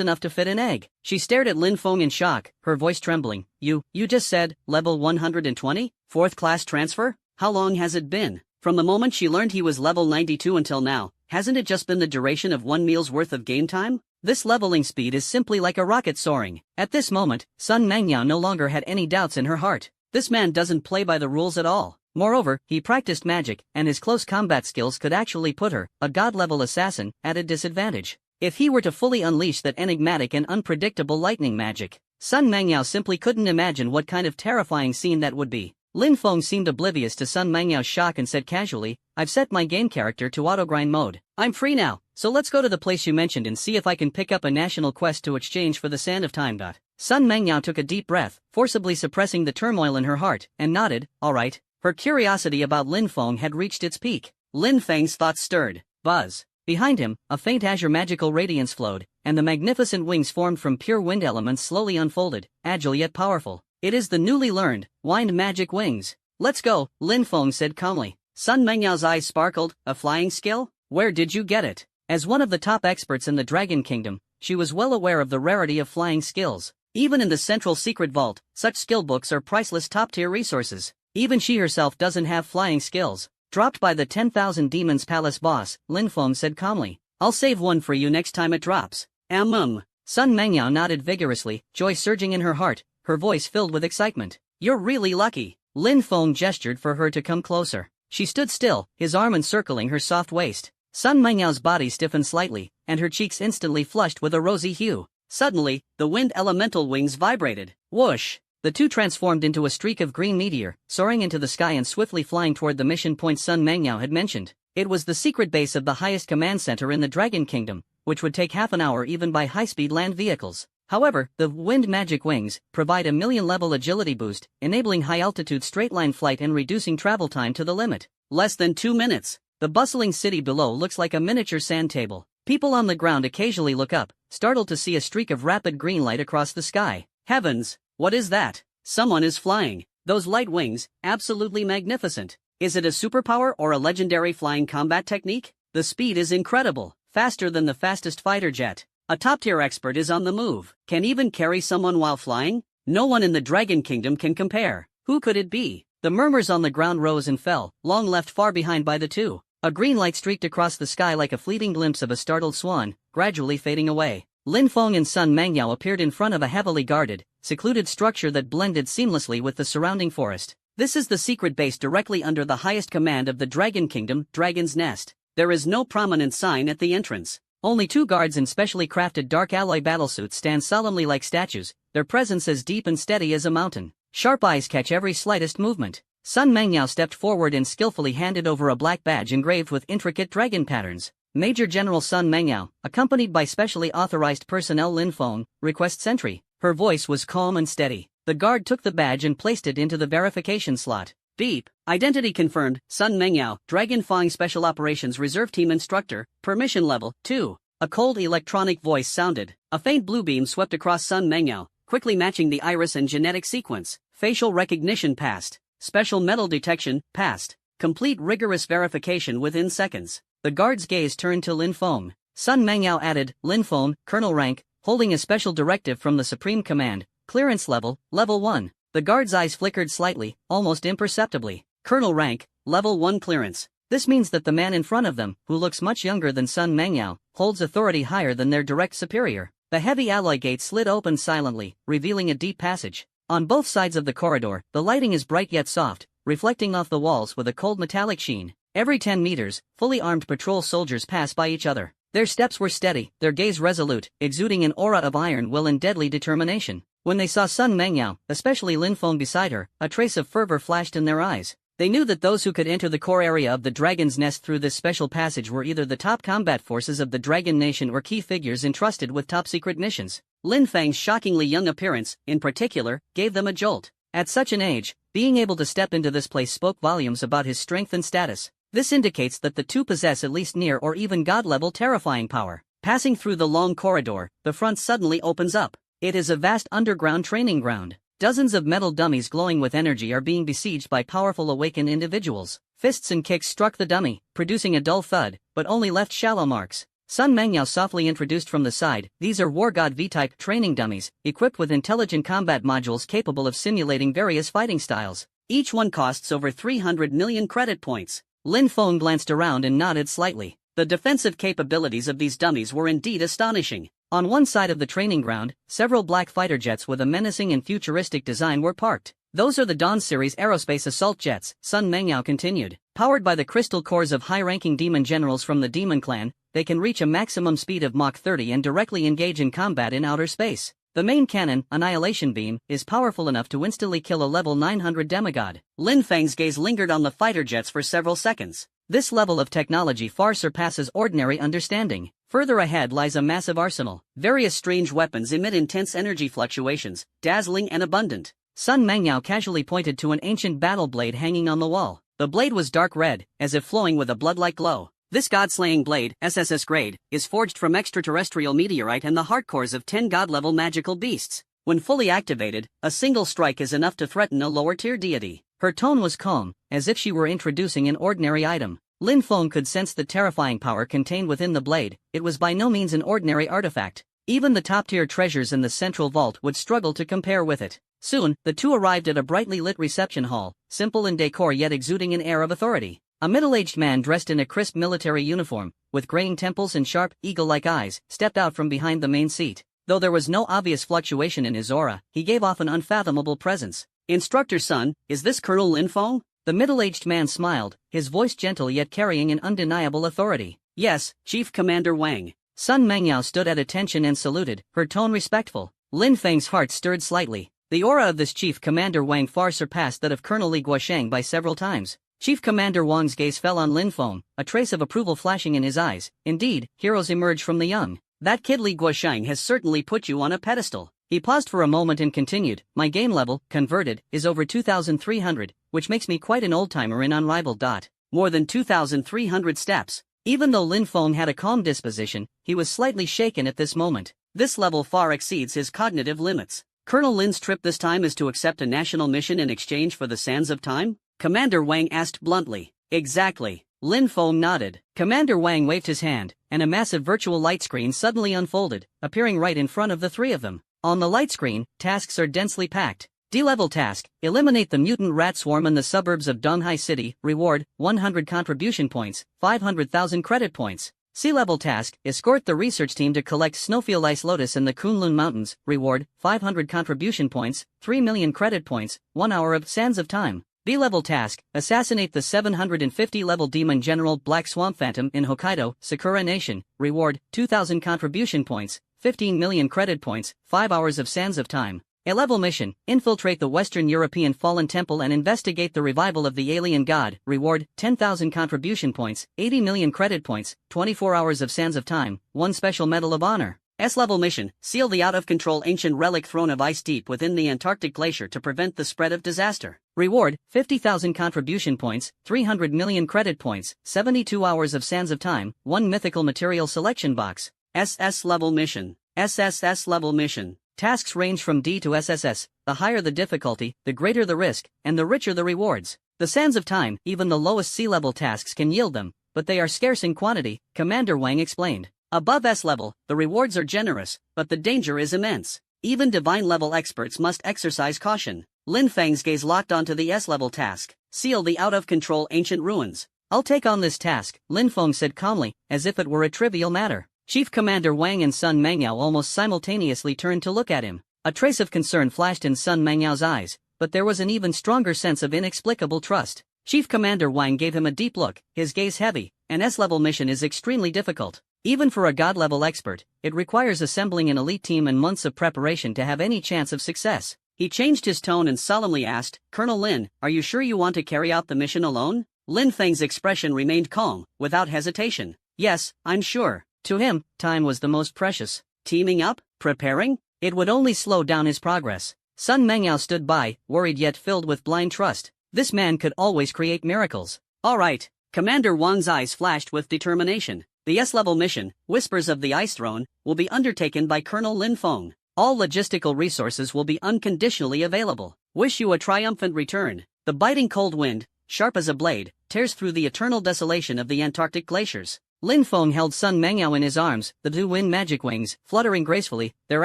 enough to fit an egg. She stared at Lin Feng in shock, her voice trembling. You just said, level 120? 4th class transfer? How long has it been? From the moment she learned he was level 92 until now, hasn't it just been the duration of 1 meal's worth of game time? This leveling speed is simply like a rocket soaring." At this moment, Sun Mengyao no longer had any doubts in her heart. This man doesn't play by the rules at all. Moreover, he practiced magic, and his close combat skills could actually put her, a god-level assassin, at a disadvantage. If he were to fully unleash that enigmatic and unpredictable lightning magic, Sun Mangyao simply couldn't imagine what kind of terrifying scene that would be. Lin Feng seemed oblivious to Sun Mengyao's shock and said casually, "I've set my game character to auto-grind mode. I'm free now, so let's go to the place you mentioned and see if I can pick up a national quest to exchange for the Sand of Time." Sun Mengyao took a deep breath, forcibly suppressing the turmoil in her heart, and nodded, "All right." Her curiosity about Lin Feng had reached its peak. Lin Feng's thoughts stirred. Buzz. Behind him, a faint azure magical radiance flowed, and the magnificent wings formed from pure wind elements slowly unfolded, agile yet powerful. It is the newly learned, wind magic wings. "Let's go," Lin Feng said calmly. Sun Mengyao's eyes sparkled. "A flying skill? Where did you get it?" As one of the top experts in the Dragon Kingdom, she was well aware of the rarity of flying skills. Even in the central secret vault, such skill books are priceless top-tier resources. Even she herself doesn't have flying skills. Dropped by the 10,000 Demons Palace boss, Lin Feng said calmly. "I'll save one for you next time it drops." Sun Mengyao nodded vigorously, joy surging in her heart, her voice filled with excitement. "You're really lucky." Lin Feng gestured for her to come closer. She stood still, his arm encircling her soft waist. Sun Mengyao's body stiffened slightly, and her cheeks instantly flushed with a rosy hue. Suddenly, the wind elemental wings vibrated. Whoosh! The two transformed into a streak of green meteor, soaring into the sky and swiftly flying toward the mission point Sun Mengyao had mentioned. It was the secret base of the highest command center in the Dragon Kingdom, which would take half an hour even by high-speed land vehicles. However, the wind magic wings provide a million-level agility boost, enabling high-altitude straight-line flight and reducing travel time to the limit. Less than 2 minutes. The bustling city below looks like a miniature sand table. People on the ground occasionally look up, startled to see a streak of rapid green light across the sky. Heavens! What is that? Someone is flying. Those light wings, absolutely magnificent. Is it a superpower or a legendary flying combat technique? The speed is incredible, faster than the fastest fighter jet. A top-tier expert is on the move. Can even carry someone while flying? No one in the Dragon Kingdom can compare. Who could it be? The murmurs on the ground rose and fell, long left far behind by the two. A green light streaked across the sky like a fleeting glimpse of a startled swan, gradually fading away. Lin Feng and Sun Mengyao appeared in front of a heavily guarded, secluded structure that blended seamlessly with the surrounding forest. This is the secret base directly under the highest command of the Dragon Kingdom, Dragon's Nest. There is no prominent sign at the entrance. Only two guards in specially crafted dark alloy battlesuits stand solemnly like statues, their presence as deep and steady as a mountain. Sharp eyes catch every slightest movement. Sun Mengyao stepped forward and skillfully handed over a black badge engraved with intricate dragon patterns. Major General Sun Mengyao, accompanied by specially authorized personnel Lin Feng, requests entry. Her voice was calm and steady. The guard took the badge and placed it into the verification slot. Beep. Identity confirmed. Sun Mengyao, Dragon Fang Special Operations Reserve Team Instructor, Permission Level 2. A cold electronic voice sounded. A faint blue beam swept across Sun Mengyao, quickly matching the iris and genetic sequence. Facial recognition passed. Special metal detection passed. Complete rigorous verification within seconds. The guard's gaze turned to Lin Feng. Sun Mengyao added, "Lin Feng, Colonel rank, holding a special directive from the Supreme Command, clearance level 1. The guard's eyes flickered slightly, almost imperceptibly. Colonel rank, level 1 clearance. This means that the man in front of them, who looks much younger than Sun Mengyao, holds authority higher than their direct superior. The heavy alloy gate slid open silently, revealing a deep passage. On both sides of the corridor, the lighting is bright yet soft, reflecting off the walls with a cold metallic sheen. Every 10 meters, fully armed patrol soldiers pass by each other. Their steps were steady, their gaze resolute, exuding an aura of iron will and deadly determination. When they saw Sun Mengyao, especially Lin Feng beside her, a trace of fervor flashed in their eyes. They knew that those who could enter the core area of the Dragon's Nest through this special passage were either the top combat forces of the Dragon Nation or key figures entrusted with top-secret missions. Lin Feng's shockingly young appearance, in particular, gave them a jolt. At such an age, being able to step into this place spoke volumes about his strength and status. This indicates that the two possess at least near or even god-level terrifying power. Passing through the long corridor, the front suddenly opens up. It is a vast underground training ground. Dozens of metal dummies glowing with energy are being besieged by powerful awakened individuals. Fists and kicks struck the dummy, producing a dull thud, but only left shallow marks. Sun Mengyao softly introduced from the side, "These are War God V-type training dummies, equipped with intelligent combat modules capable of simulating various fighting styles. Each one costs over 300 million credit points." Lin Feng glanced around and nodded slightly. The defensive capabilities of these dummies were indeed astonishing. On one side of the training ground, several black fighter jets with a menacing and futuristic design were parked. Those are the Dawn series aerospace assault jets, Sun Mengyao continued. Powered by the crystal cores of high-ranking demon generals from the Demon Clan, they can reach a maximum speed of Mach 30 and directly engage in combat in outer space. The main cannon, Annihilation Beam, is powerful enough to instantly kill a level 900 demigod. Lin Feng's gaze lingered on the fighter jets for several seconds. This level of technology far surpasses ordinary understanding. Further ahead lies a massive arsenal. Various strange weapons emit intense energy fluctuations, dazzling and abundant. Sun Mengyao casually pointed to an ancient battle blade hanging on the wall. The blade was dark red, as if flowing with a blood-like glow. This god-slaying blade, SSS grade, is forged from extraterrestrial meteorite and the heart cores of 10 god-level magical beasts. When fully activated, a single strike is enough to threaten a lower-tier deity. Her tone was calm, as if she were introducing an ordinary item. Lin Feng could sense the terrifying power contained within the blade. It was by no means an ordinary artifact. Even the top-tier treasures in the central vault would struggle to compare with it. Soon, the two arrived at a brightly lit reception hall, simple in decor yet exuding an air of authority. A middle-aged man dressed in a crisp military uniform, with graying temples and sharp, eagle-like eyes, stepped out from behind the main seat. Though there was no obvious fluctuation in his aura, he gave off an unfathomable presence. "Instructor Sun, is this Colonel Lin Feng?" The middle-aged man smiled, his voice gentle yet carrying an undeniable authority. "Yes, Chief Commander Wang." Sun Mengyao stood at attention and saluted, her tone respectful. Lin Feng's heart stirred slightly. The aura of this Chief Commander Wang far surpassed that of Colonel Li Guosheng by several times. Chief Commander Wang's gaze fell on Lin Feng, a trace of approval flashing in his eyes. Indeed, heroes emerge from the young. "That kid Li Guosheng has certainly put you on a pedestal." He paused for a moment and continued, "My game level, converted, is over 2,300, which makes me quite an old-timer in unrivaled. More than 2,300 steps." Even though Lin Feng had a calm disposition, he was slightly shaken at this moment. This level far exceeds his cognitive limits. "Colonel Lin's trip this time is to accept a national mission in exchange for the Sands of Time?" Commander Wang asked bluntly. "Exactly." Lin Feng nodded. Commander Wang waved his hand, and a massive virtual light screen suddenly unfolded, appearing right in front of the three of them. On the light screen, tasks are densely packed. D-level task, eliminate the mutant rat swarm in the suburbs of Donghai City, reward, 100 contribution points, 500,000 credit points. C-level task, escort the research team to collect Snowfield Ice Lotus in the Kunlun Mountains, reward, 500 contribution points, 3 million credit points, 1 hour of Sands of Time. B-level task, assassinate the 750-level demon general Black Swamp Phantom in Hokkaido, Sakura Nation, reward, 2,000 contribution points, 15 million credit points, 5 hours of Sands of Time. A-level mission, infiltrate the Western European Fallen Temple and investigate the revival of the alien god, reward, 10,000 contribution points, 80 million credit points, 24 hours of Sands of Time, 1 special medal of honor. S-level mission, seal the out-of-control ancient relic throne of ice deep within the Antarctic glacier to prevent the spread of disaster. Reward, 50,000 contribution points, 300 million credit points, 72 hours of Sands of Time, 1 mythical material selection box. SS-level mission. SSS-level mission. Tasks range from D to SSS, the higher the difficulty, the greater the risk, and the richer the rewards. The Sands of Time, even the lowest C-level tasks can yield them, but they are scarce in quantity, Commander Wang explained. Above S-level, the rewards are generous, but the danger is immense. Even divine-level experts must exercise caution. Lin Feng's gaze locked onto the S-level task, seal the out-of-control ancient ruins. "I'll take on this task," Lin Feng said calmly, as if it were a trivial matter. Chief Commander Wang and Sun Mengyao almost simultaneously turned to look at him. A trace of concern flashed in Sun Mengyao's eyes, but there was an even stronger sense of inexplicable trust. Chief Commander Wang gave him a deep look, his gaze heavy. An S-level mission is extremely difficult. Even for a god-level expert, it requires assembling an elite team and months of preparation to have any chance of success. He changed his tone and solemnly asked, "Colonel Lin, are you sure you want to carry out the mission alone?" Lin Feng's expression remained calm, without hesitation. "Yes, I'm sure." To him, time was the most precious. Teaming up? Preparing? It would only slow down his progress. Sun Mengyao stood by, worried yet filled with blind trust. This man could always create miracles. "All right." Commander Wang's eyes flashed with determination. "The S-level mission, Whispers of the Ice Throne, will be undertaken by Colonel Lin Feng. All logistical resources will be unconditionally available. Wish you a triumphant return." The biting cold wind, sharp as a blade, tears through the eternal desolation of the Antarctic glaciers. Lin Feng held Sun Mengyao in his arms, the two wind magic wings, fluttering gracefully, their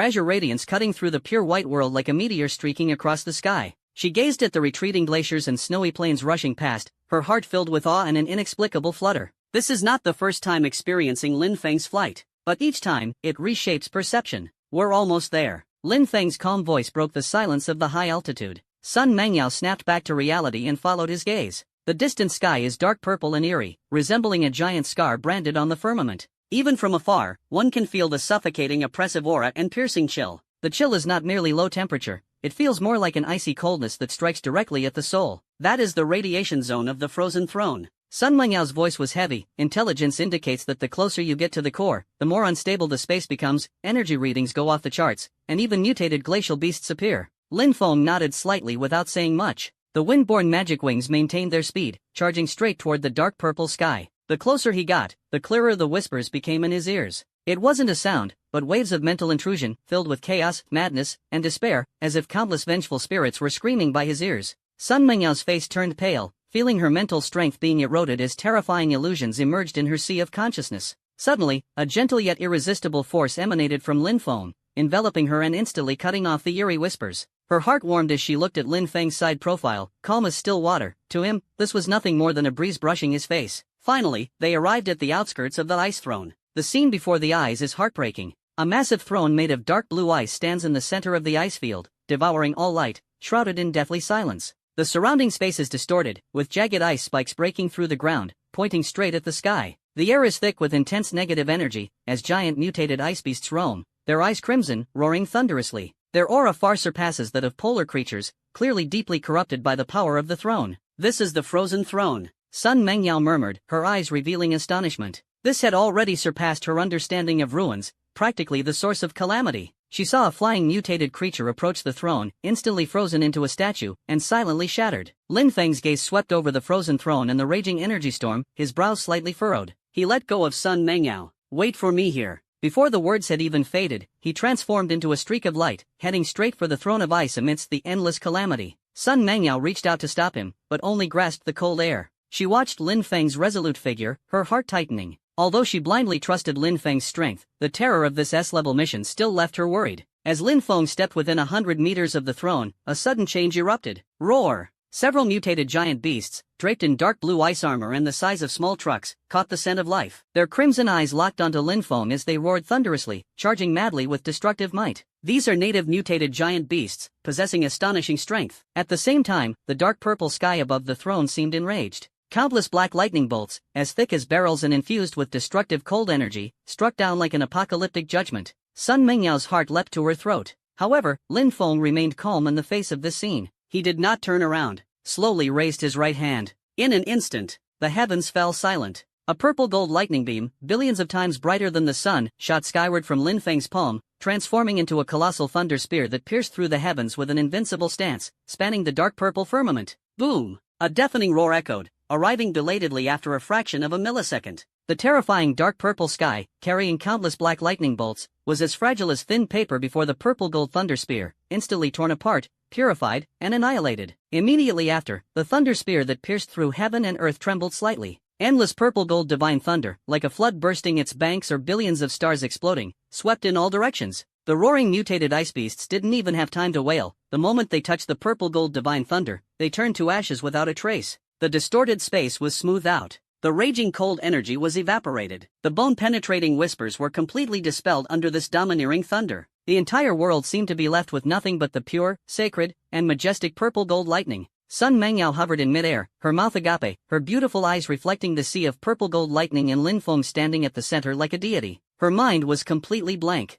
azure radiance cutting through the pure white world like a meteor streaking across the sky. She gazed at the retreating glaciers and snowy plains rushing past, her heart filled with awe and an inexplicable flutter. This is not the first time experiencing Lin Feng's flight, but each time, it reshapes perception. "We're almost there." Lin Feng's calm voice broke the silence of the high altitude. Sun Mengyao snapped back to reality and followed his gaze. The distant sky is dark purple and eerie, resembling a giant scar branded on the firmament. Even from afar, one can feel the suffocating oppressive aura and piercing chill. The chill is not merely low temperature, it feels more like an icy coldness that strikes directly at the soul. That is the radiation zone of the frozen throne. Sun Mengyao's voice was heavy. Intelligence indicates that the closer you get to the core, the more unstable the space becomes, energy readings go off the charts, and even mutated glacial beasts appear. Lin Feng nodded slightly without saying much. The wind-borne magic wings maintained their speed, charging straight toward the dark purple sky. The closer he got, the clearer the whispers became in his ears. It wasn't a sound, but waves of mental intrusion, filled with chaos, madness, and despair, as if countless vengeful spirits were screaming by his ears. Sun Mengyao's face turned pale, feeling her mental strength being eroded as terrifying illusions emerged in her sea of consciousness. Suddenly, a gentle yet irresistible force emanated from Lin Feng, enveloping her and instantly cutting off the eerie whispers. Her heart warmed as she looked at Lin Feng's side profile, calm as still water. To him, this was nothing more than a breeze brushing his face. Finally, they arrived at the outskirts of the ice throne. The scene before the eyes is heartbreaking. A massive throne made of dark blue ice stands in the center of the ice field, devouring all light, shrouded in deathly silence. The surrounding space is distorted, with jagged ice spikes breaking through the ground, pointing straight at the sky. The air is thick with intense negative energy, as giant mutated ice beasts roam, their eyes crimson, roaring thunderously. Their aura far surpasses that of polar creatures, clearly deeply corrupted by the power of the throne. This is the frozen throne, Sun Mengyao murmured, her eyes revealing astonishment. This had already surpassed her understanding of ruins, practically the source of calamity. She saw a flying mutated creature approach the throne, instantly frozen into a statue, and silently shattered. Lin Feng's gaze swept over the frozen throne and the raging energy storm, his brows slightly furrowed. He let go of Sun Mengyao. Wait for me here. Before the words had even faded, he transformed into a streak of light, heading straight for the throne of ice amidst the endless calamity. Sun Mengyao reached out to stop him, but only grasped the cold air. She watched Lin Feng's resolute figure, her heart tightening. Although she blindly trusted Lin Feng's strength, the terror of this S-level mission still left her worried. As Lin Feng stepped within 100 meters of the throne, a sudden change erupted. Roar! Several mutated giant beasts, draped in dark blue ice armor and the size of small trucks, caught the scent of life. Their crimson eyes locked onto Lin Feng as they roared thunderously, charging madly with destructive might. These are native mutated giant beasts, possessing astonishing strength. At the same time, the dark purple sky above the throne seemed enraged. Countless black lightning bolts, as thick as barrels and infused with destructive cold energy, struck down like an apocalyptic judgment. Sun Mengyao's heart leapt to her throat. However, Lin Feng remained calm in the face of this scene. He did not turn around, slowly raised his right hand. In an instant, the heavens fell silent. A purple gold lightning beam, billions of times brighter than the sun, shot skyward from Lin Feng's palm, transforming into a colossal thunder spear that pierced through the heavens with an invincible stance, spanning the dark purple firmament. Boom! A deafening roar echoed, arriving belatedly after a fraction of a millisecond. The terrifying dark purple sky, carrying countless black lightning bolts, was as fragile as thin paper before the purple gold thunder spear, instantly torn apart, purified, and annihilated. Immediately after, the thunder spear that pierced through heaven and earth trembled slightly. Endless purple gold divine thunder, like a flood bursting its banks or billions of stars exploding, swept in all directions. The roaring mutated ice beasts didn't even have time to wail. The moment they touched the purple gold divine thunder, they turned to ashes without a trace. The distorted space was smoothed out. The raging cold energy was evaporated. The bone-penetrating whispers were completely dispelled under this domineering thunder. The entire world seemed to be left with nothing but the pure, sacred, and majestic purple gold lightning. Sun Mengyao hovered in midair, her mouth agape, her beautiful eyes reflecting the sea of purple gold lightning, and Lin Feng standing at the center like a deity. Her mind was completely blank.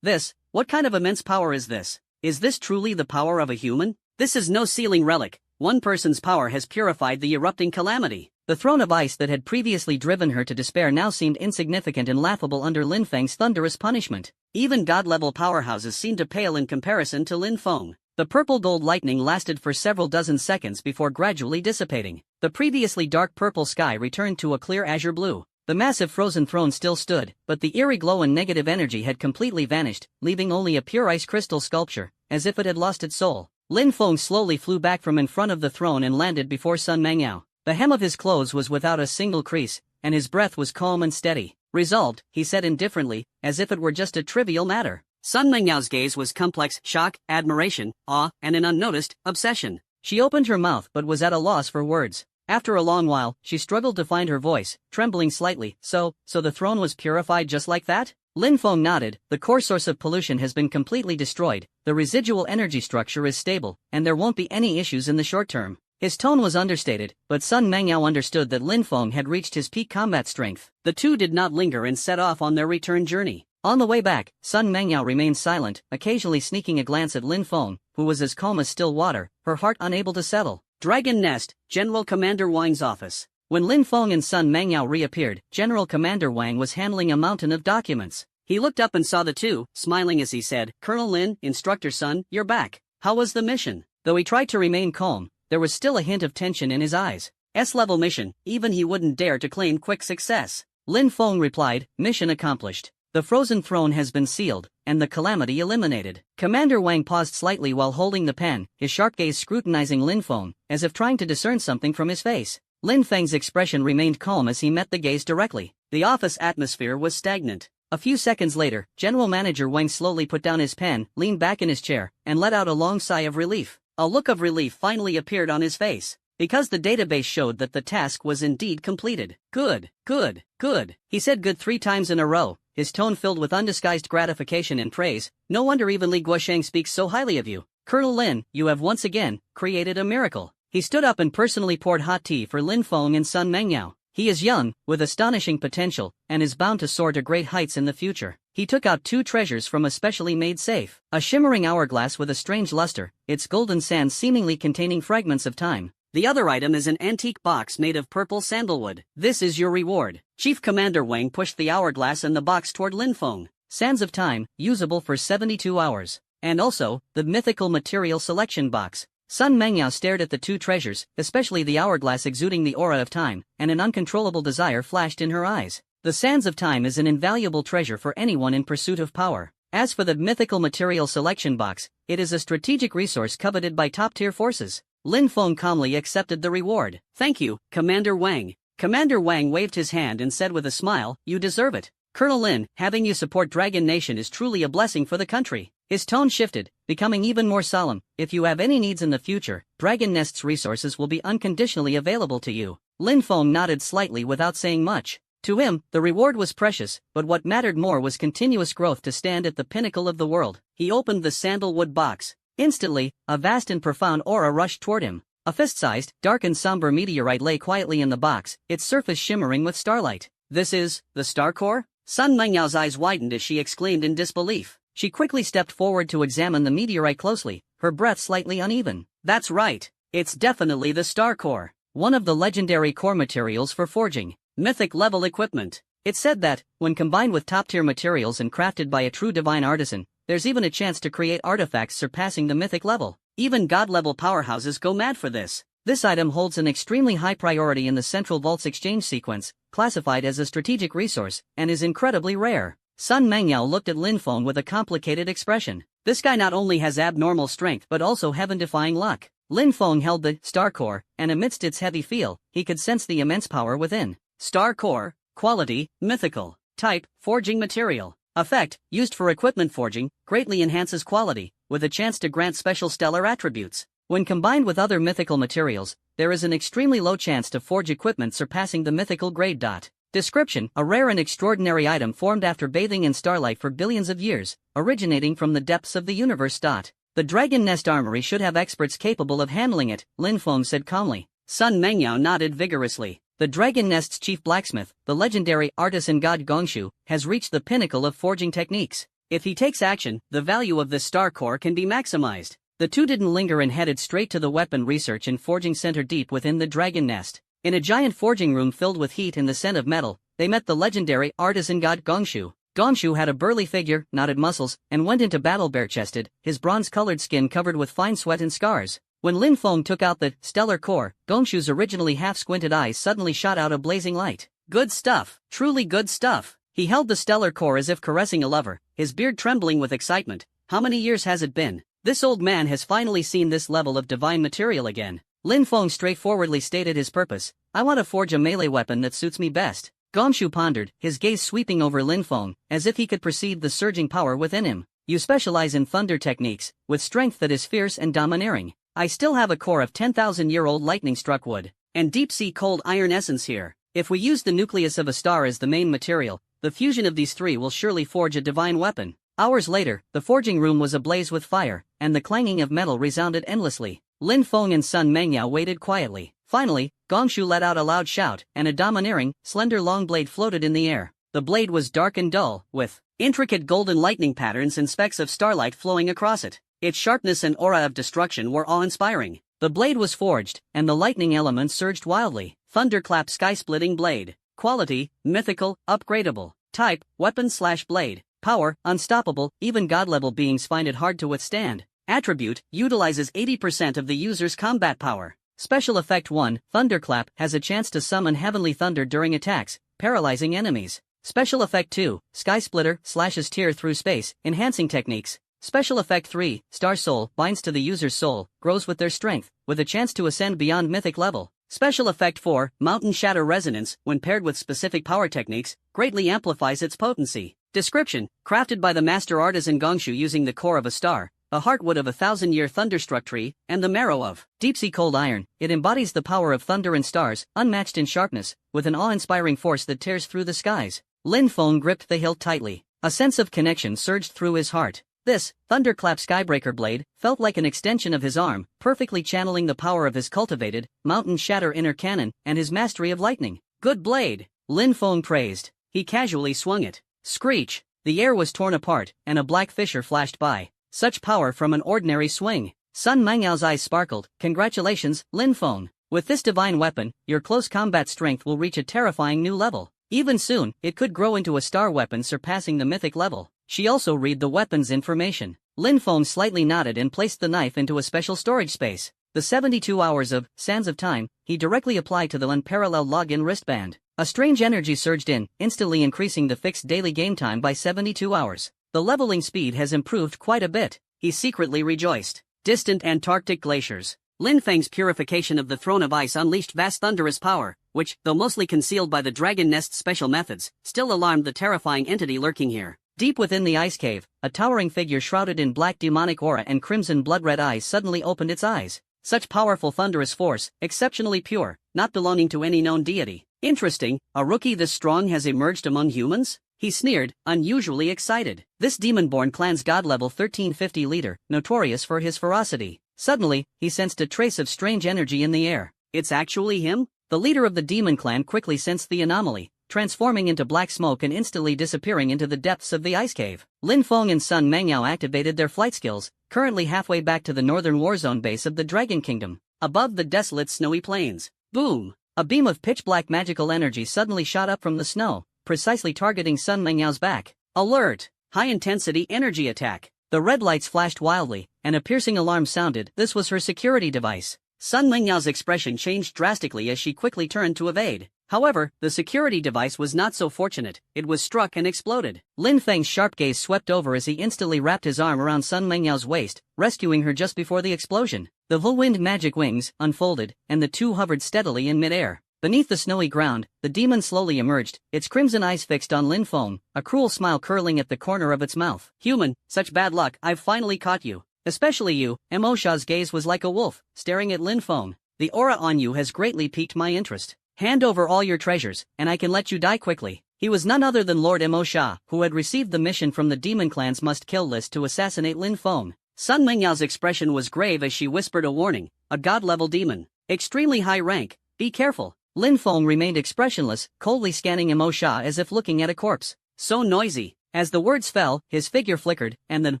What kind of immense power is this? Is this truly the power of a human? This is no ceiling relic. One person's power has purified the erupting calamity. The throne of ice that had previously driven her to despair now seemed insignificant and laughable under Lin Feng's thunderous punishment. Even god-level powerhouses seemed to pale in comparison to Lin Feng. The purple gold lightning lasted for several dozen seconds before gradually dissipating. The previously dark purple sky returned to a clear azure blue. The massive frozen throne still stood, but the eerie glow and negative energy had completely vanished, leaving only a pure ice crystal sculpture, as if it had lost its soul. Lin Feng slowly flew back from in front of the throne and landed before Sun Mengyao. The hem of his clothes was without a single crease, and his breath was calm and steady. Resolved, he said indifferently, as if it were just a trivial matter. Sun Mengyao's gaze was complex: shock, admiration, awe, and an unnoticed obsession. She opened her mouth but was at a loss for words. After a long while, she struggled to find her voice, trembling slightly. So the throne was purified just like that? Lin Feng nodded. The core source of pollution has been completely destroyed, the residual energy structure is stable, and there won't be any issues in the short term. His tone was understated, but Sun Mengyao understood that Lin Feng had reached his peak combat strength. The two did not linger and set off on their return journey. On the way back, Sun Mengyao remained silent, occasionally sneaking a glance at Lin Feng, who was as calm as still water, her heart unable to settle. Dragon Nest, General Commander Wang's office. When Lin Feng and Sun Mengyao reappeared, General Commander Wang was handling a mountain of documents. He looked up and saw the two, smiling as he said, "Colonel Lin, Instructor Sun, you're back. How was the mission?" Though he tried to remain calm, there was still a hint of tension in his eyes. S-level mission, even he wouldn't dare to claim quick success. Lin Feng replied, "Mission accomplished. The frozen throne has been sealed, and the calamity eliminated." Commander Wang paused slightly while holding the pen, his sharp gaze scrutinizing Lin Feng, as if trying to discern something from his face. Lin Feng's expression remained calm as he met the gaze directly. The office atmosphere was stagnant. A few seconds later, General Manager Wang slowly put down his pen, leaned back in his chair, and let out a long sigh of relief. A look of relief finally appeared on his face, because the database showed that the task was indeed completed. Good, good, good. He said good 3 times in a row, his tone filled with undisguised gratification and praise. "No wonder even Li Guosheng speaks so highly of you. Colonel Lin, you have once again created a miracle." He stood up and personally poured hot tea for Lin Feng and Sun Mengyao. He is young, with astonishing potential, and is bound to soar to great heights in the future. He took out 2 treasures from a specially made safe. A shimmering hourglass with a strange luster, its golden sands seemingly containing fragments of time. The other item is an antique box made of purple sandalwood. "This is your reward." Chief Commander Wang pushed the hourglass and the box toward Lin Feng. "Sands of time, usable for 72 hours. And also, the mythical material selection box." Sun Mengyao stared at the 2 treasures, especially the hourglass exuding the aura of time, and an uncontrollable desire flashed in her eyes. The Sands of Time is an invaluable treasure for anyone in pursuit of power. As for the mythical material selection box, it is a strategic resource coveted by top-tier forces. Lin Feng calmly accepted the reward. "Thank you, Commander Wang." Commander Wang waved his hand and said with a smile, "You deserve it. Colonel Lin, having you support Dragon Nation is truly a blessing for the country." His tone shifted, becoming even more solemn. "If you have any needs in the future, Dragon Nest's resources will be unconditionally available to you." Lin Feng nodded slightly without saying much. To him, the reward was precious, but what mattered more was continuous growth to stand at the pinnacle of the world. He opened the sandalwood box. Instantly, a vast and profound aura rushed toward him. A fist-sized, dark and somber meteorite lay quietly in the box, its surface shimmering with starlight. "This is the star core?" Sun Mengyao's eyes widened as she exclaimed in disbelief. She quickly stepped forward to examine the meteorite closely, her breath slightly uneven. "That's right. It's definitely the star core. One of the legendary core materials for forging mythic-level equipment." It said that, when combined with top-tier materials and crafted by a true divine artisan, there's even a chance to create artifacts surpassing the mythic level. Even god-level powerhouses go mad for this. This item holds an extremely high priority in the Central Vault's exchange sequence, classified as a strategic resource, and is incredibly rare. Sun Mengyao looked at Lin Feng with a complicated expression. This guy not only has abnormal strength but also heaven-defying luck. Lin Feng held the star core, and amidst its heavy feel, he could sense the immense power within. Star core, quality, mythical. Type, forging material. Effect, used for equipment forging, greatly enhances quality, with a chance to grant special stellar attributes. When combined with other mythical materials, there is an extremely low chance to forge equipment surpassing the mythical grade. Description: a rare and extraordinary item formed after bathing in starlight for billions of years, originating from the depths of the universe. The Dragon Nest Armory should have experts capable of handling it, Lin Feng said calmly. Sun Mengyao nodded vigorously. The Dragon Nest's chief blacksmith, the legendary artisan god Gongshu, has reached the pinnacle of forging techniques. If he takes action, the value of this star core can be maximized. The two didn't linger and headed straight to the weapon research and forging center deep within the Dragon Nest. In a giant forging room filled with heat and the scent of metal, they met the legendary artisan god Gongshu. Gongshu had a burly figure, knotted muscles, and went into battle bare-chested, his bronze-colored skin covered with fine sweat and scars. When Lin Feng took out the stellar core, Gongshu's originally half-squinted eyes suddenly shot out a blazing light. Good stuff, truly good stuff. He held the stellar core as if caressing a lover, his beard trembling with excitement. How many years has it been? This old man has finally seen this level of divine material again. Lin Feng straightforwardly stated his purpose. I want to forge a melee weapon that suits me best. Gongshu pondered, his gaze sweeping over Lin Feng, as if he could perceive the surging power within him. You specialize in thunder techniques, with strength that is fierce and domineering. I still have a core of 10,000-year-old lightning-struck wood, and deep-sea cold iron essence here. If we use the nucleus of a star as the main material, The fusion of these three will surely forge a divine weapon. Hours later, the forging room was ablaze with fire, and the clanging of metal resounded endlessly. Lin Feng and Sun Mengyao waited quietly. Finally, Gongshu let out a loud shout, and a domineering, slender long blade floated in the air. The blade was dark and dull, with intricate golden lightning patterns and specks of starlight flowing across it. Its sharpness and aura of destruction were awe-inspiring. The blade was forged, and the lightning elements surged wildly. Thunderclap sky-splitting blade. Quality, mythical, upgradable. Type, weapon/blade. Power, unstoppable, even god-level beings find it hard to withstand. Attribute, utilizes 80% of the user's combat power. Special Effect 1, Thunderclap, has a chance to summon heavenly thunder during attacks, paralyzing enemies. Special Effect 2, Sky Splitter, slashes tear through space, enhancing techniques. Special Effect 3, Star Soul, binds to the user's soul, grows with their strength, with a chance to ascend beyond mythic level. Special Effect 4, Mountain Shatter Resonance, when paired with specific power techniques, greatly amplifies its potency. Description, crafted by the master artisan Gongshu using the core of a star, a heartwood of a 1,000-year thunderstruck tree, and the marrow of deep-sea cold iron, it embodies the power of thunder and stars, unmatched in sharpness, with an awe-inspiring force that tears through the skies. Lin Feng gripped the hilt tightly. A sense of connection surged through his heart. This, Thunderclap Skybreaker blade, felt like an extension of his arm, perfectly channeling the power of his cultivated, Mountain Shatter inner cannon, and his mastery of lightning. Good blade, Lin Feng praised. He casually swung it. Screech! The air was torn apart, and a black fissure flashed by. Such power from an ordinary swing. Sun Mengyao's eyes sparkled. Congratulations, Lin Feng. With this divine weapon, your close combat strength will reach a terrifying new level. Even soon, it could grow into a star weapon surpassing the mythic level. She also read the weapon's information. Lin Feng slightly nodded and placed the knife into a special storage space. The 72 hours of Sands of Time, he directly applied to the unparalleled login wristband. A strange energy surged in, instantly increasing the fixed daily game time by 72 hours. The leveling speed has improved quite a bit. He secretly rejoiced. Distant Antarctic glaciers. Lin Feng's purification of the Throne of Ice unleashed vast thunderous power, which, though mostly concealed by the Dragon Nest's special methods, still alarmed the terrifying entity lurking here. Deep within the ice cave, a towering figure shrouded in black demonic aura and crimson blood-red eyes suddenly opened its eyes. Such powerful thunderous force, exceptionally pure, not belonging to any known deity. Interesting, a rookie this strong has emerged among humans? He sneered, unusually excited. This demon-born clan's god-level 1350 leader, notorious for his ferocity. Suddenly, he sensed a trace of strange energy in the air. It's actually him? The leader of the demon clan quickly sensed the anomaly, transforming into black smoke and instantly disappearing into the depths of the ice cave. Lin Feng and Sun Mengyao activated their flight skills, currently halfway back to the northern warzone base of the Dragon Kingdom. Above the desolate snowy plains. Boom! A beam of pitch-black magical energy suddenly shot up from the snow, precisely targeting Sun Mengyao's back. Alert! High-intensity energy attack. The red lights flashed wildly, and a piercing alarm sounded. This was her security device. Sun Mengyao's expression changed drastically as she quickly turned to evade. However, the security device was not so fortunate. It was struck and exploded. Lin Feng's sharp gaze swept over as he instantly wrapped his arm around Sun Mengyao's waist, rescuing her just before the explosion. The whirlwind magic wings unfolded, and the two hovered steadily in midair. Beneath the snowy ground, the demon slowly emerged, its crimson eyes fixed on Lin Feng, a cruel smile curling at the corner of its mouth. Human, such bad luck, I've finally caught you. Especially you. Mo Sha's gaze was like a wolf, staring at Lin Feng. The aura on you has greatly piqued my interest. Hand over all your treasures, and I can let you die quickly. He was none other than Lord Mo Sha, who had received the mission from the demon clan's must-kill list to assassinate Lin Feng. Sun Mengyao's expression was grave as she whispered a warning. A god-level demon. Extremely high rank. Be careful. Lin Feng remained expressionless, coldly scanning Mo Sha as if looking at a corpse. So noisy. As the words fell, his figure flickered, and the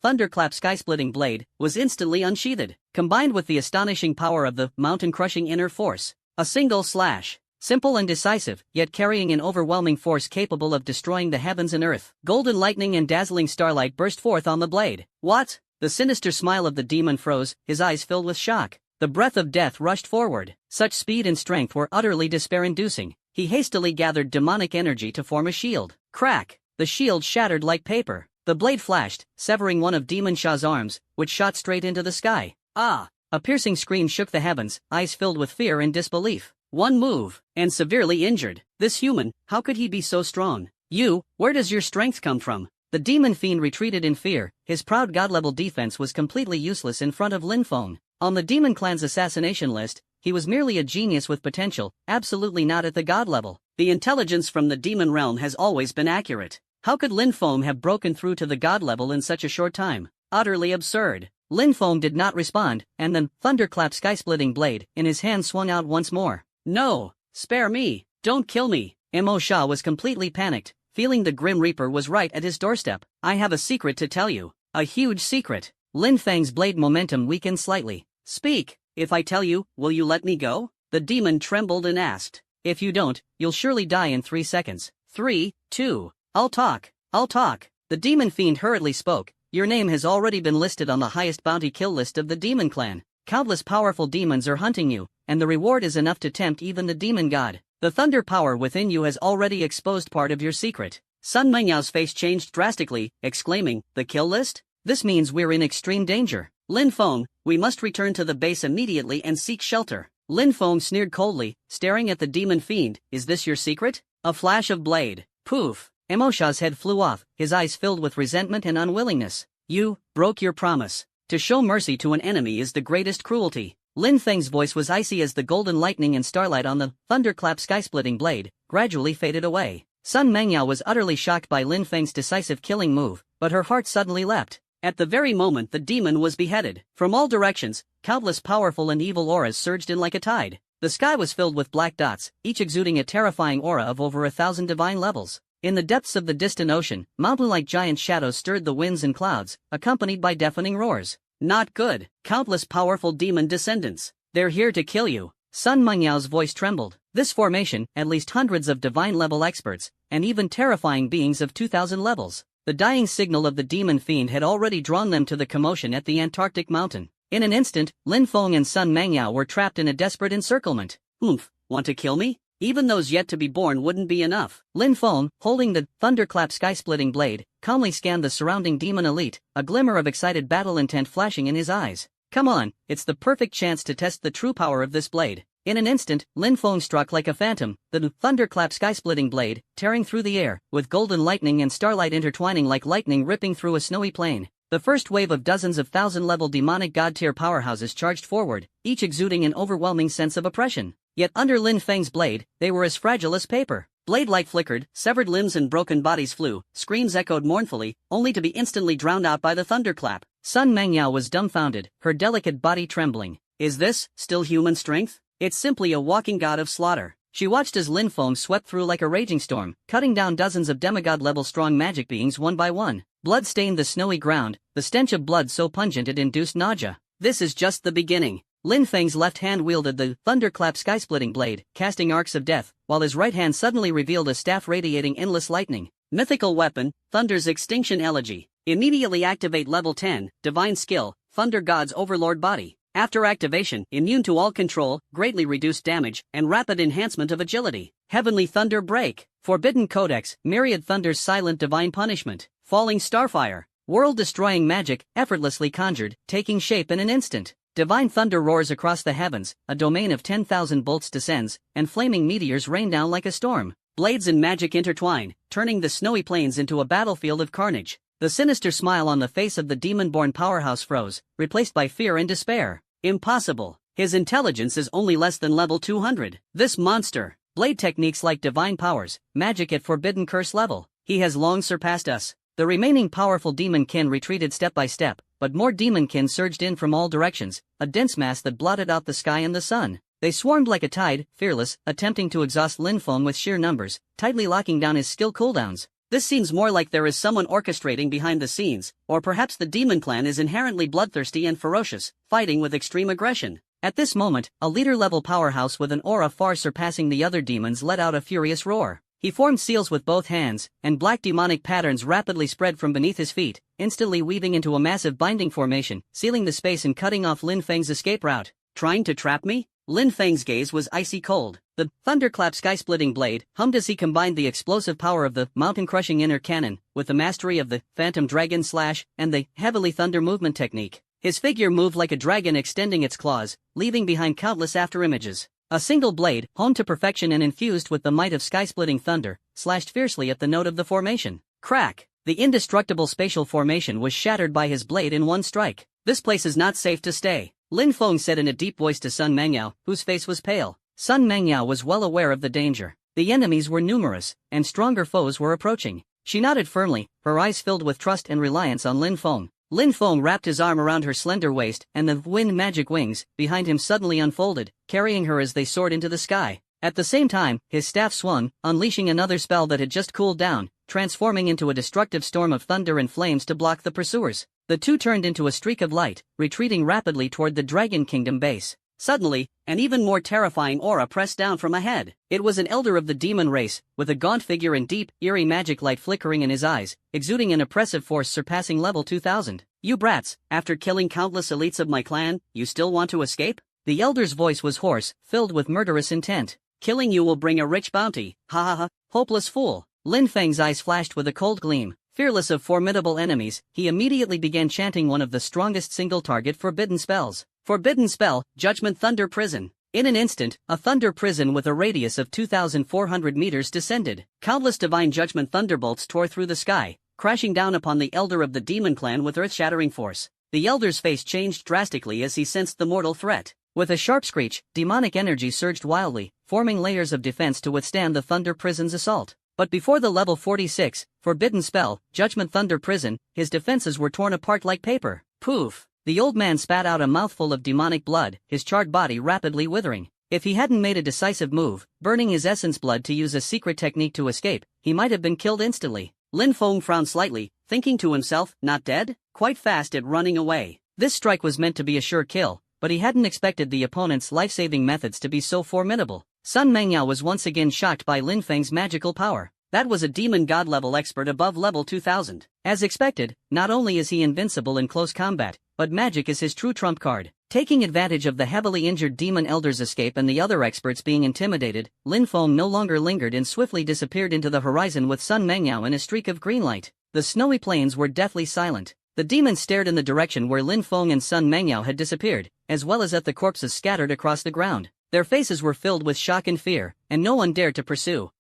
thunderclap sky-splitting blade was instantly unsheathed, combined with the astonishing power of the mountain-crushing inner force. A single slash. Simple and decisive, yet carrying an overwhelming force capable of destroying the heavens and earth. Golden lightning and dazzling starlight burst forth on the blade. What? The sinister smile of the demon froze, his eyes filled with shock. The breath of death rushed forward. Such speed and strength were utterly despair-inducing. He hastily gathered demonic energy to form a shield. Crack! The shield shattered like paper. The blade flashed, severing one of Demon Sha's arms, which shot straight into the sky. Ah! A piercing scream shook the heavens, eyes filled with fear and disbelief. One move, and severely injured. This human, how could he be so strong? You, where does your strength come from? The demon fiend retreated in fear. His proud god-level defense was completely useless in front of Lin Feng. On the demon clan's assassination list, he was merely a genius with potential, absolutely not at the god level. The intelligence from the demon realm has always been accurate. How could Lin Feng have broken through to the god level in such a short time? Utterly absurd. Lin Feng did not respond, and then, thunderclap sky-splitting blade in his hand swung out once more. No! Spare me! Don't kill me! Mo Sha was completely panicked, feeling the Grim Reaper was right at his doorstep. I have a secret to tell you. A huge secret. Lin Feng's blade momentum weakened slightly. Speak! If I tell you, will you let me go? The demon trembled and asked. If you don't, you'll surely die in 3 seconds. 3, 2, I'll talk. The demon fiend hurriedly spoke. Your name has already been listed on the highest bounty kill list of the demon clan. Countless powerful demons are hunting you, and the reward is enough to tempt even the demon god. The thunder power within you has already exposed part of your secret. Sun Menyao's face changed drastically, exclaiming, the kill list? This means we're in extreme danger. Lin Feng, we must return to the base immediately and seek shelter. Lin Feng sneered coldly, staring at the demon fiend. Is this your secret? A flash of blade. Poof! Mo Sha's head flew off, his eyes filled with resentment and unwillingness. You broke your promise. To show mercy to an enemy is the greatest cruelty. Lin Feng's voice was icy as the golden lightning and starlight on the thunderclap sky-splitting blade gradually faded away. Sun Mengyao was utterly shocked by Lin Feng's decisive killing move, but her heart suddenly leapt. At the very moment the demon was beheaded, from all directions, countless powerful and evil auras surged in like a tide. The sky was filled with black dots, each exuding a terrifying aura of over 1,000 divine levels. In the depths of the distant ocean, mountain-like giant shadows stirred the winds and clouds, accompanied by deafening roars. Not good. Countless powerful demon descendants. They're here to kill you. Sun Mengyao's voice trembled. This formation, at least hundreds of divine-level experts, and even terrifying beings of 2,000 levels. The dying signal of the demon fiend had already drawn them to the commotion at the Antarctic mountain. In an instant, Lin Feng and Sun Mengyao were trapped in a desperate encirclement. Oomph, want to kill me? Even those yet to be born wouldn't be enough. Lin Feng, holding the thunderclap sky-splitting blade, calmly scanned the surrounding demon elite, a glimmer of excited battle intent flashing in his eyes. Come on, it's the perfect chance to test the true power of this blade. In an instant, Lin Feng struck like a phantom, the thunderclap sky-splitting blade, tearing through the air, with golden lightning and starlight intertwining like lightning ripping through a snowy plain. The first wave of dozens of thousand-level demonic god-tier powerhouses charged forward, each exuding an overwhelming sense of oppression. Yet under Lin Feng's blade, they were as fragile as paper. Blade light flickered, severed limbs and broken bodies flew, screams echoed mournfully, only to be instantly drowned out by the thunderclap. Sun Mengyao was dumbfounded, her delicate body trembling. Is this still human strength? It's simply a walking god of slaughter. She watched as Lin Feng swept through like a raging storm, cutting down dozens of demigod-level strong magic beings one by one. Blood stained the snowy ground, the stench of blood so pungent it induced nausea. This is just the beginning. Lin Feng's left hand wielded the thunderclap sky-splitting blade, casting arcs of death, while his right hand suddenly revealed a staff radiating endless lightning. Mythical weapon, Thunder's Extinction Elegy. Immediately activate level 10, Divine Skill, Thunder God's Overlord Body. After activation, immune to all control, greatly reduced damage, and rapid enhancement of agility. Heavenly Thunder Break. Forbidden Codex, Myriad Thunder's Silent Divine Punishment. Falling Starfire. World-destroying magic, effortlessly conjured, taking shape in an instant. Divine thunder roars across the heavens, a domain of 10,000 bolts descends, and flaming meteors rain down like a storm. Blades and magic intertwine, turning the snowy plains into a battlefield of carnage. The sinister smile on the face of the demon-born powerhouse froze, replaced by fear and despair. Impossible. His intelligence is only less than level 200. This monster. Blade techniques like divine powers, magic at forbidden curse level. He has long surpassed us. The remaining powerful demonkin retreated step by step, but more demonkin surged in from all directions, a dense mass that blotted out the sky and the sun. They swarmed like a tide, fearless, attempting to exhaust Lin Feng with sheer numbers, tightly locking down his skill cooldowns. This seems more like there is someone orchestrating behind the scenes, or perhaps the demon clan is inherently bloodthirsty and ferocious, fighting with extreme aggression. At this moment, a leader-level powerhouse with an aura far surpassing the other demons let out a furious roar. He formed seals with both hands, and black demonic patterns rapidly spread from beneath his feet, instantly weaving into a massive binding formation, sealing the space and cutting off Lin Feng's escape route. Trying to trap me? Lin Feng's gaze was icy cold. The thunderclap sky-splitting blade hummed as he combined the explosive power of the mountain-crushing inner cannon with the mastery of the phantom dragon slash and the heavily thunder movement technique. His figure moved like a dragon extending its claws, leaving behind countless afterimages. A single blade, honed to perfection and infused with the might of sky-splitting thunder, slashed fiercely at the note of the formation. Crack! The indestructible spatial formation was shattered by his blade in one strike. This place is not safe to stay, Lin Feng said in a deep voice to Sun Mengyao, whose face was pale. Sun Mengyao was well aware of the danger. The enemies were numerous, and stronger foes were approaching. She nodded firmly, her eyes filled with trust and reliance on Lin Feng. Lin Feng wrapped his arm around her slender waist, and the wind magic wings behind him suddenly unfolded, carrying her as they soared into the sky. At the same time, his staff swung, unleashing another spell that had just cooled down, transforming into a destructive storm of thunder and flames to block the pursuers. The two turned into a streak of light, retreating rapidly toward the Dragon Kingdom base. Suddenly, an even more terrifying aura pressed down from ahead. It was an elder of the demon race, with a gaunt figure and deep, eerie magic light flickering in his eyes, exuding an oppressive force surpassing level 2000. You brats, after killing countless elites of my clan, you still want to escape? The elder's voice was hoarse, filled with murderous intent. Killing you will bring a rich bounty, ha ha ha, hopeless fool. Lin Feng's eyes flashed with a cold gleam. Fearless of formidable enemies, he immediately began chanting one of the strongest single-target forbidden spells. Forbidden spell, Judgment Thunder Prison. In an instant, a thunder prison with a radius of 2,400 meters descended. Countless divine judgment thunderbolts tore through the sky, crashing down upon the elder of the demon clan with earth-shattering force. The elder's face changed drastically as he sensed the mortal threat. With a sharp screech, demonic energy surged wildly, forming layers of defense to withstand the thunder prison's assault. But before the level 46, forbidden spell, Judgment Thunder Prison, his defenses were torn apart like paper. Poof! The old man spat out a mouthful of demonic blood, his charred body rapidly withering. If he hadn't made a decisive move, burning his essence blood to use a secret technique to escape, he might have been killed instantly. Lin Feng frowned slightly, thinking to himself, not dead? Quite fast at running away. This strike was meant to be a sure kill, but he hadn't expected the opponent's life-saving methods to be so formidable. Sun Mengyao was once again shocked by Lin Feng's magical power. That was a demon god-level expert above level 2000. As expected, not only is he invincible in close combat, but magic is his true trump card. Taking advantage of the heavily injured demon elder's escape and the other experts being intimidated, Lin Feng no longer lingered and swiftly disappeared into the horizon with Sun Mengyao in a streak of green light. The snowy plains were deathly silent. The demons stared in the direction where Lin Feng and Sun Mengyao had disappeared, as well as at the corpses scattered across the ground. Their faces were filled with shock and fear, and no one dared to pursue.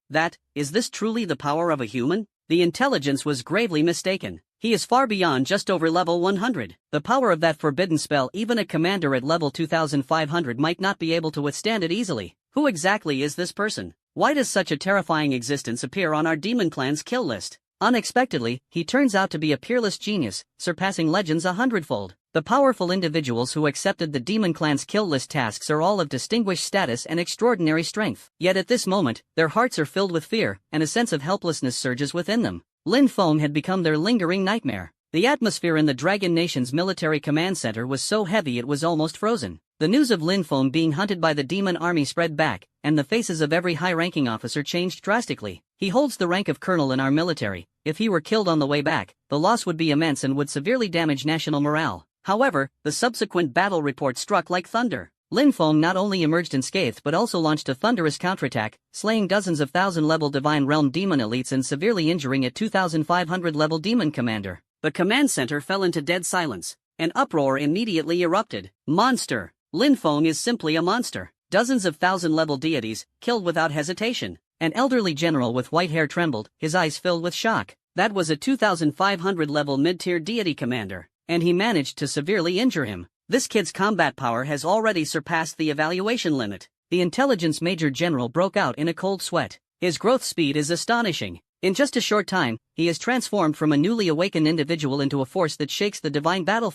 Is this truly the power of a human? The intelligence was gravely mistaken. He is far beyond just over level 100. The power of that forbidden spell, even a commander at level 2500 might not be able to withstand it easily. Who exactly is this person? Why does such a terrifying existence appear on our demon clan's kill list? Unexpectedly, he turns out to be a peerless genius, surpassing legends 100-fold. The powerful individuals who accepted the demon clan's kill list tasks are all of distinguished status and extraordinary strength. Yet at this moment, their hearts are filled with fear, and a sense of helplessness surges within them. Lin Feng had become their lingering nightmare. The atmosphere in the Dragon Nation's military command center was so heavy it was almost frozen. The news of Lin Feng being hunted by the demon army spread back, and the faces of every high-ranking officer changed drastically. He holds the rank of colonel in our military. If he were killed on the way back, the loss would be immense and would severely damage national morale. However, the subsequent battle report struck like thunder. Lin Feng not only emerged unscathed but also launched a thunderous counterattack, slaying dozens of thousand-level Divine Realm demon elites and severely injuring a 2,500-level demon commander. The command center fell into dead silence. An uproar immediately erupted. Monster! Lin Feng is simply a monster. Dozens of thousand-level deities, killed without hesitation. An elderly general with white hair trembled, his eyes filled with shock. That was a 2,500-level mid-tier deity commander, and he managed to severely injure him. This kid's combat power has already surpassed the evaluation limit. The intelligence major general broke out in a cold sweat. His growth speed is astonishing. In just a short time, he has transformed from a newly awakened individual into a force that shakes the divine battlefield.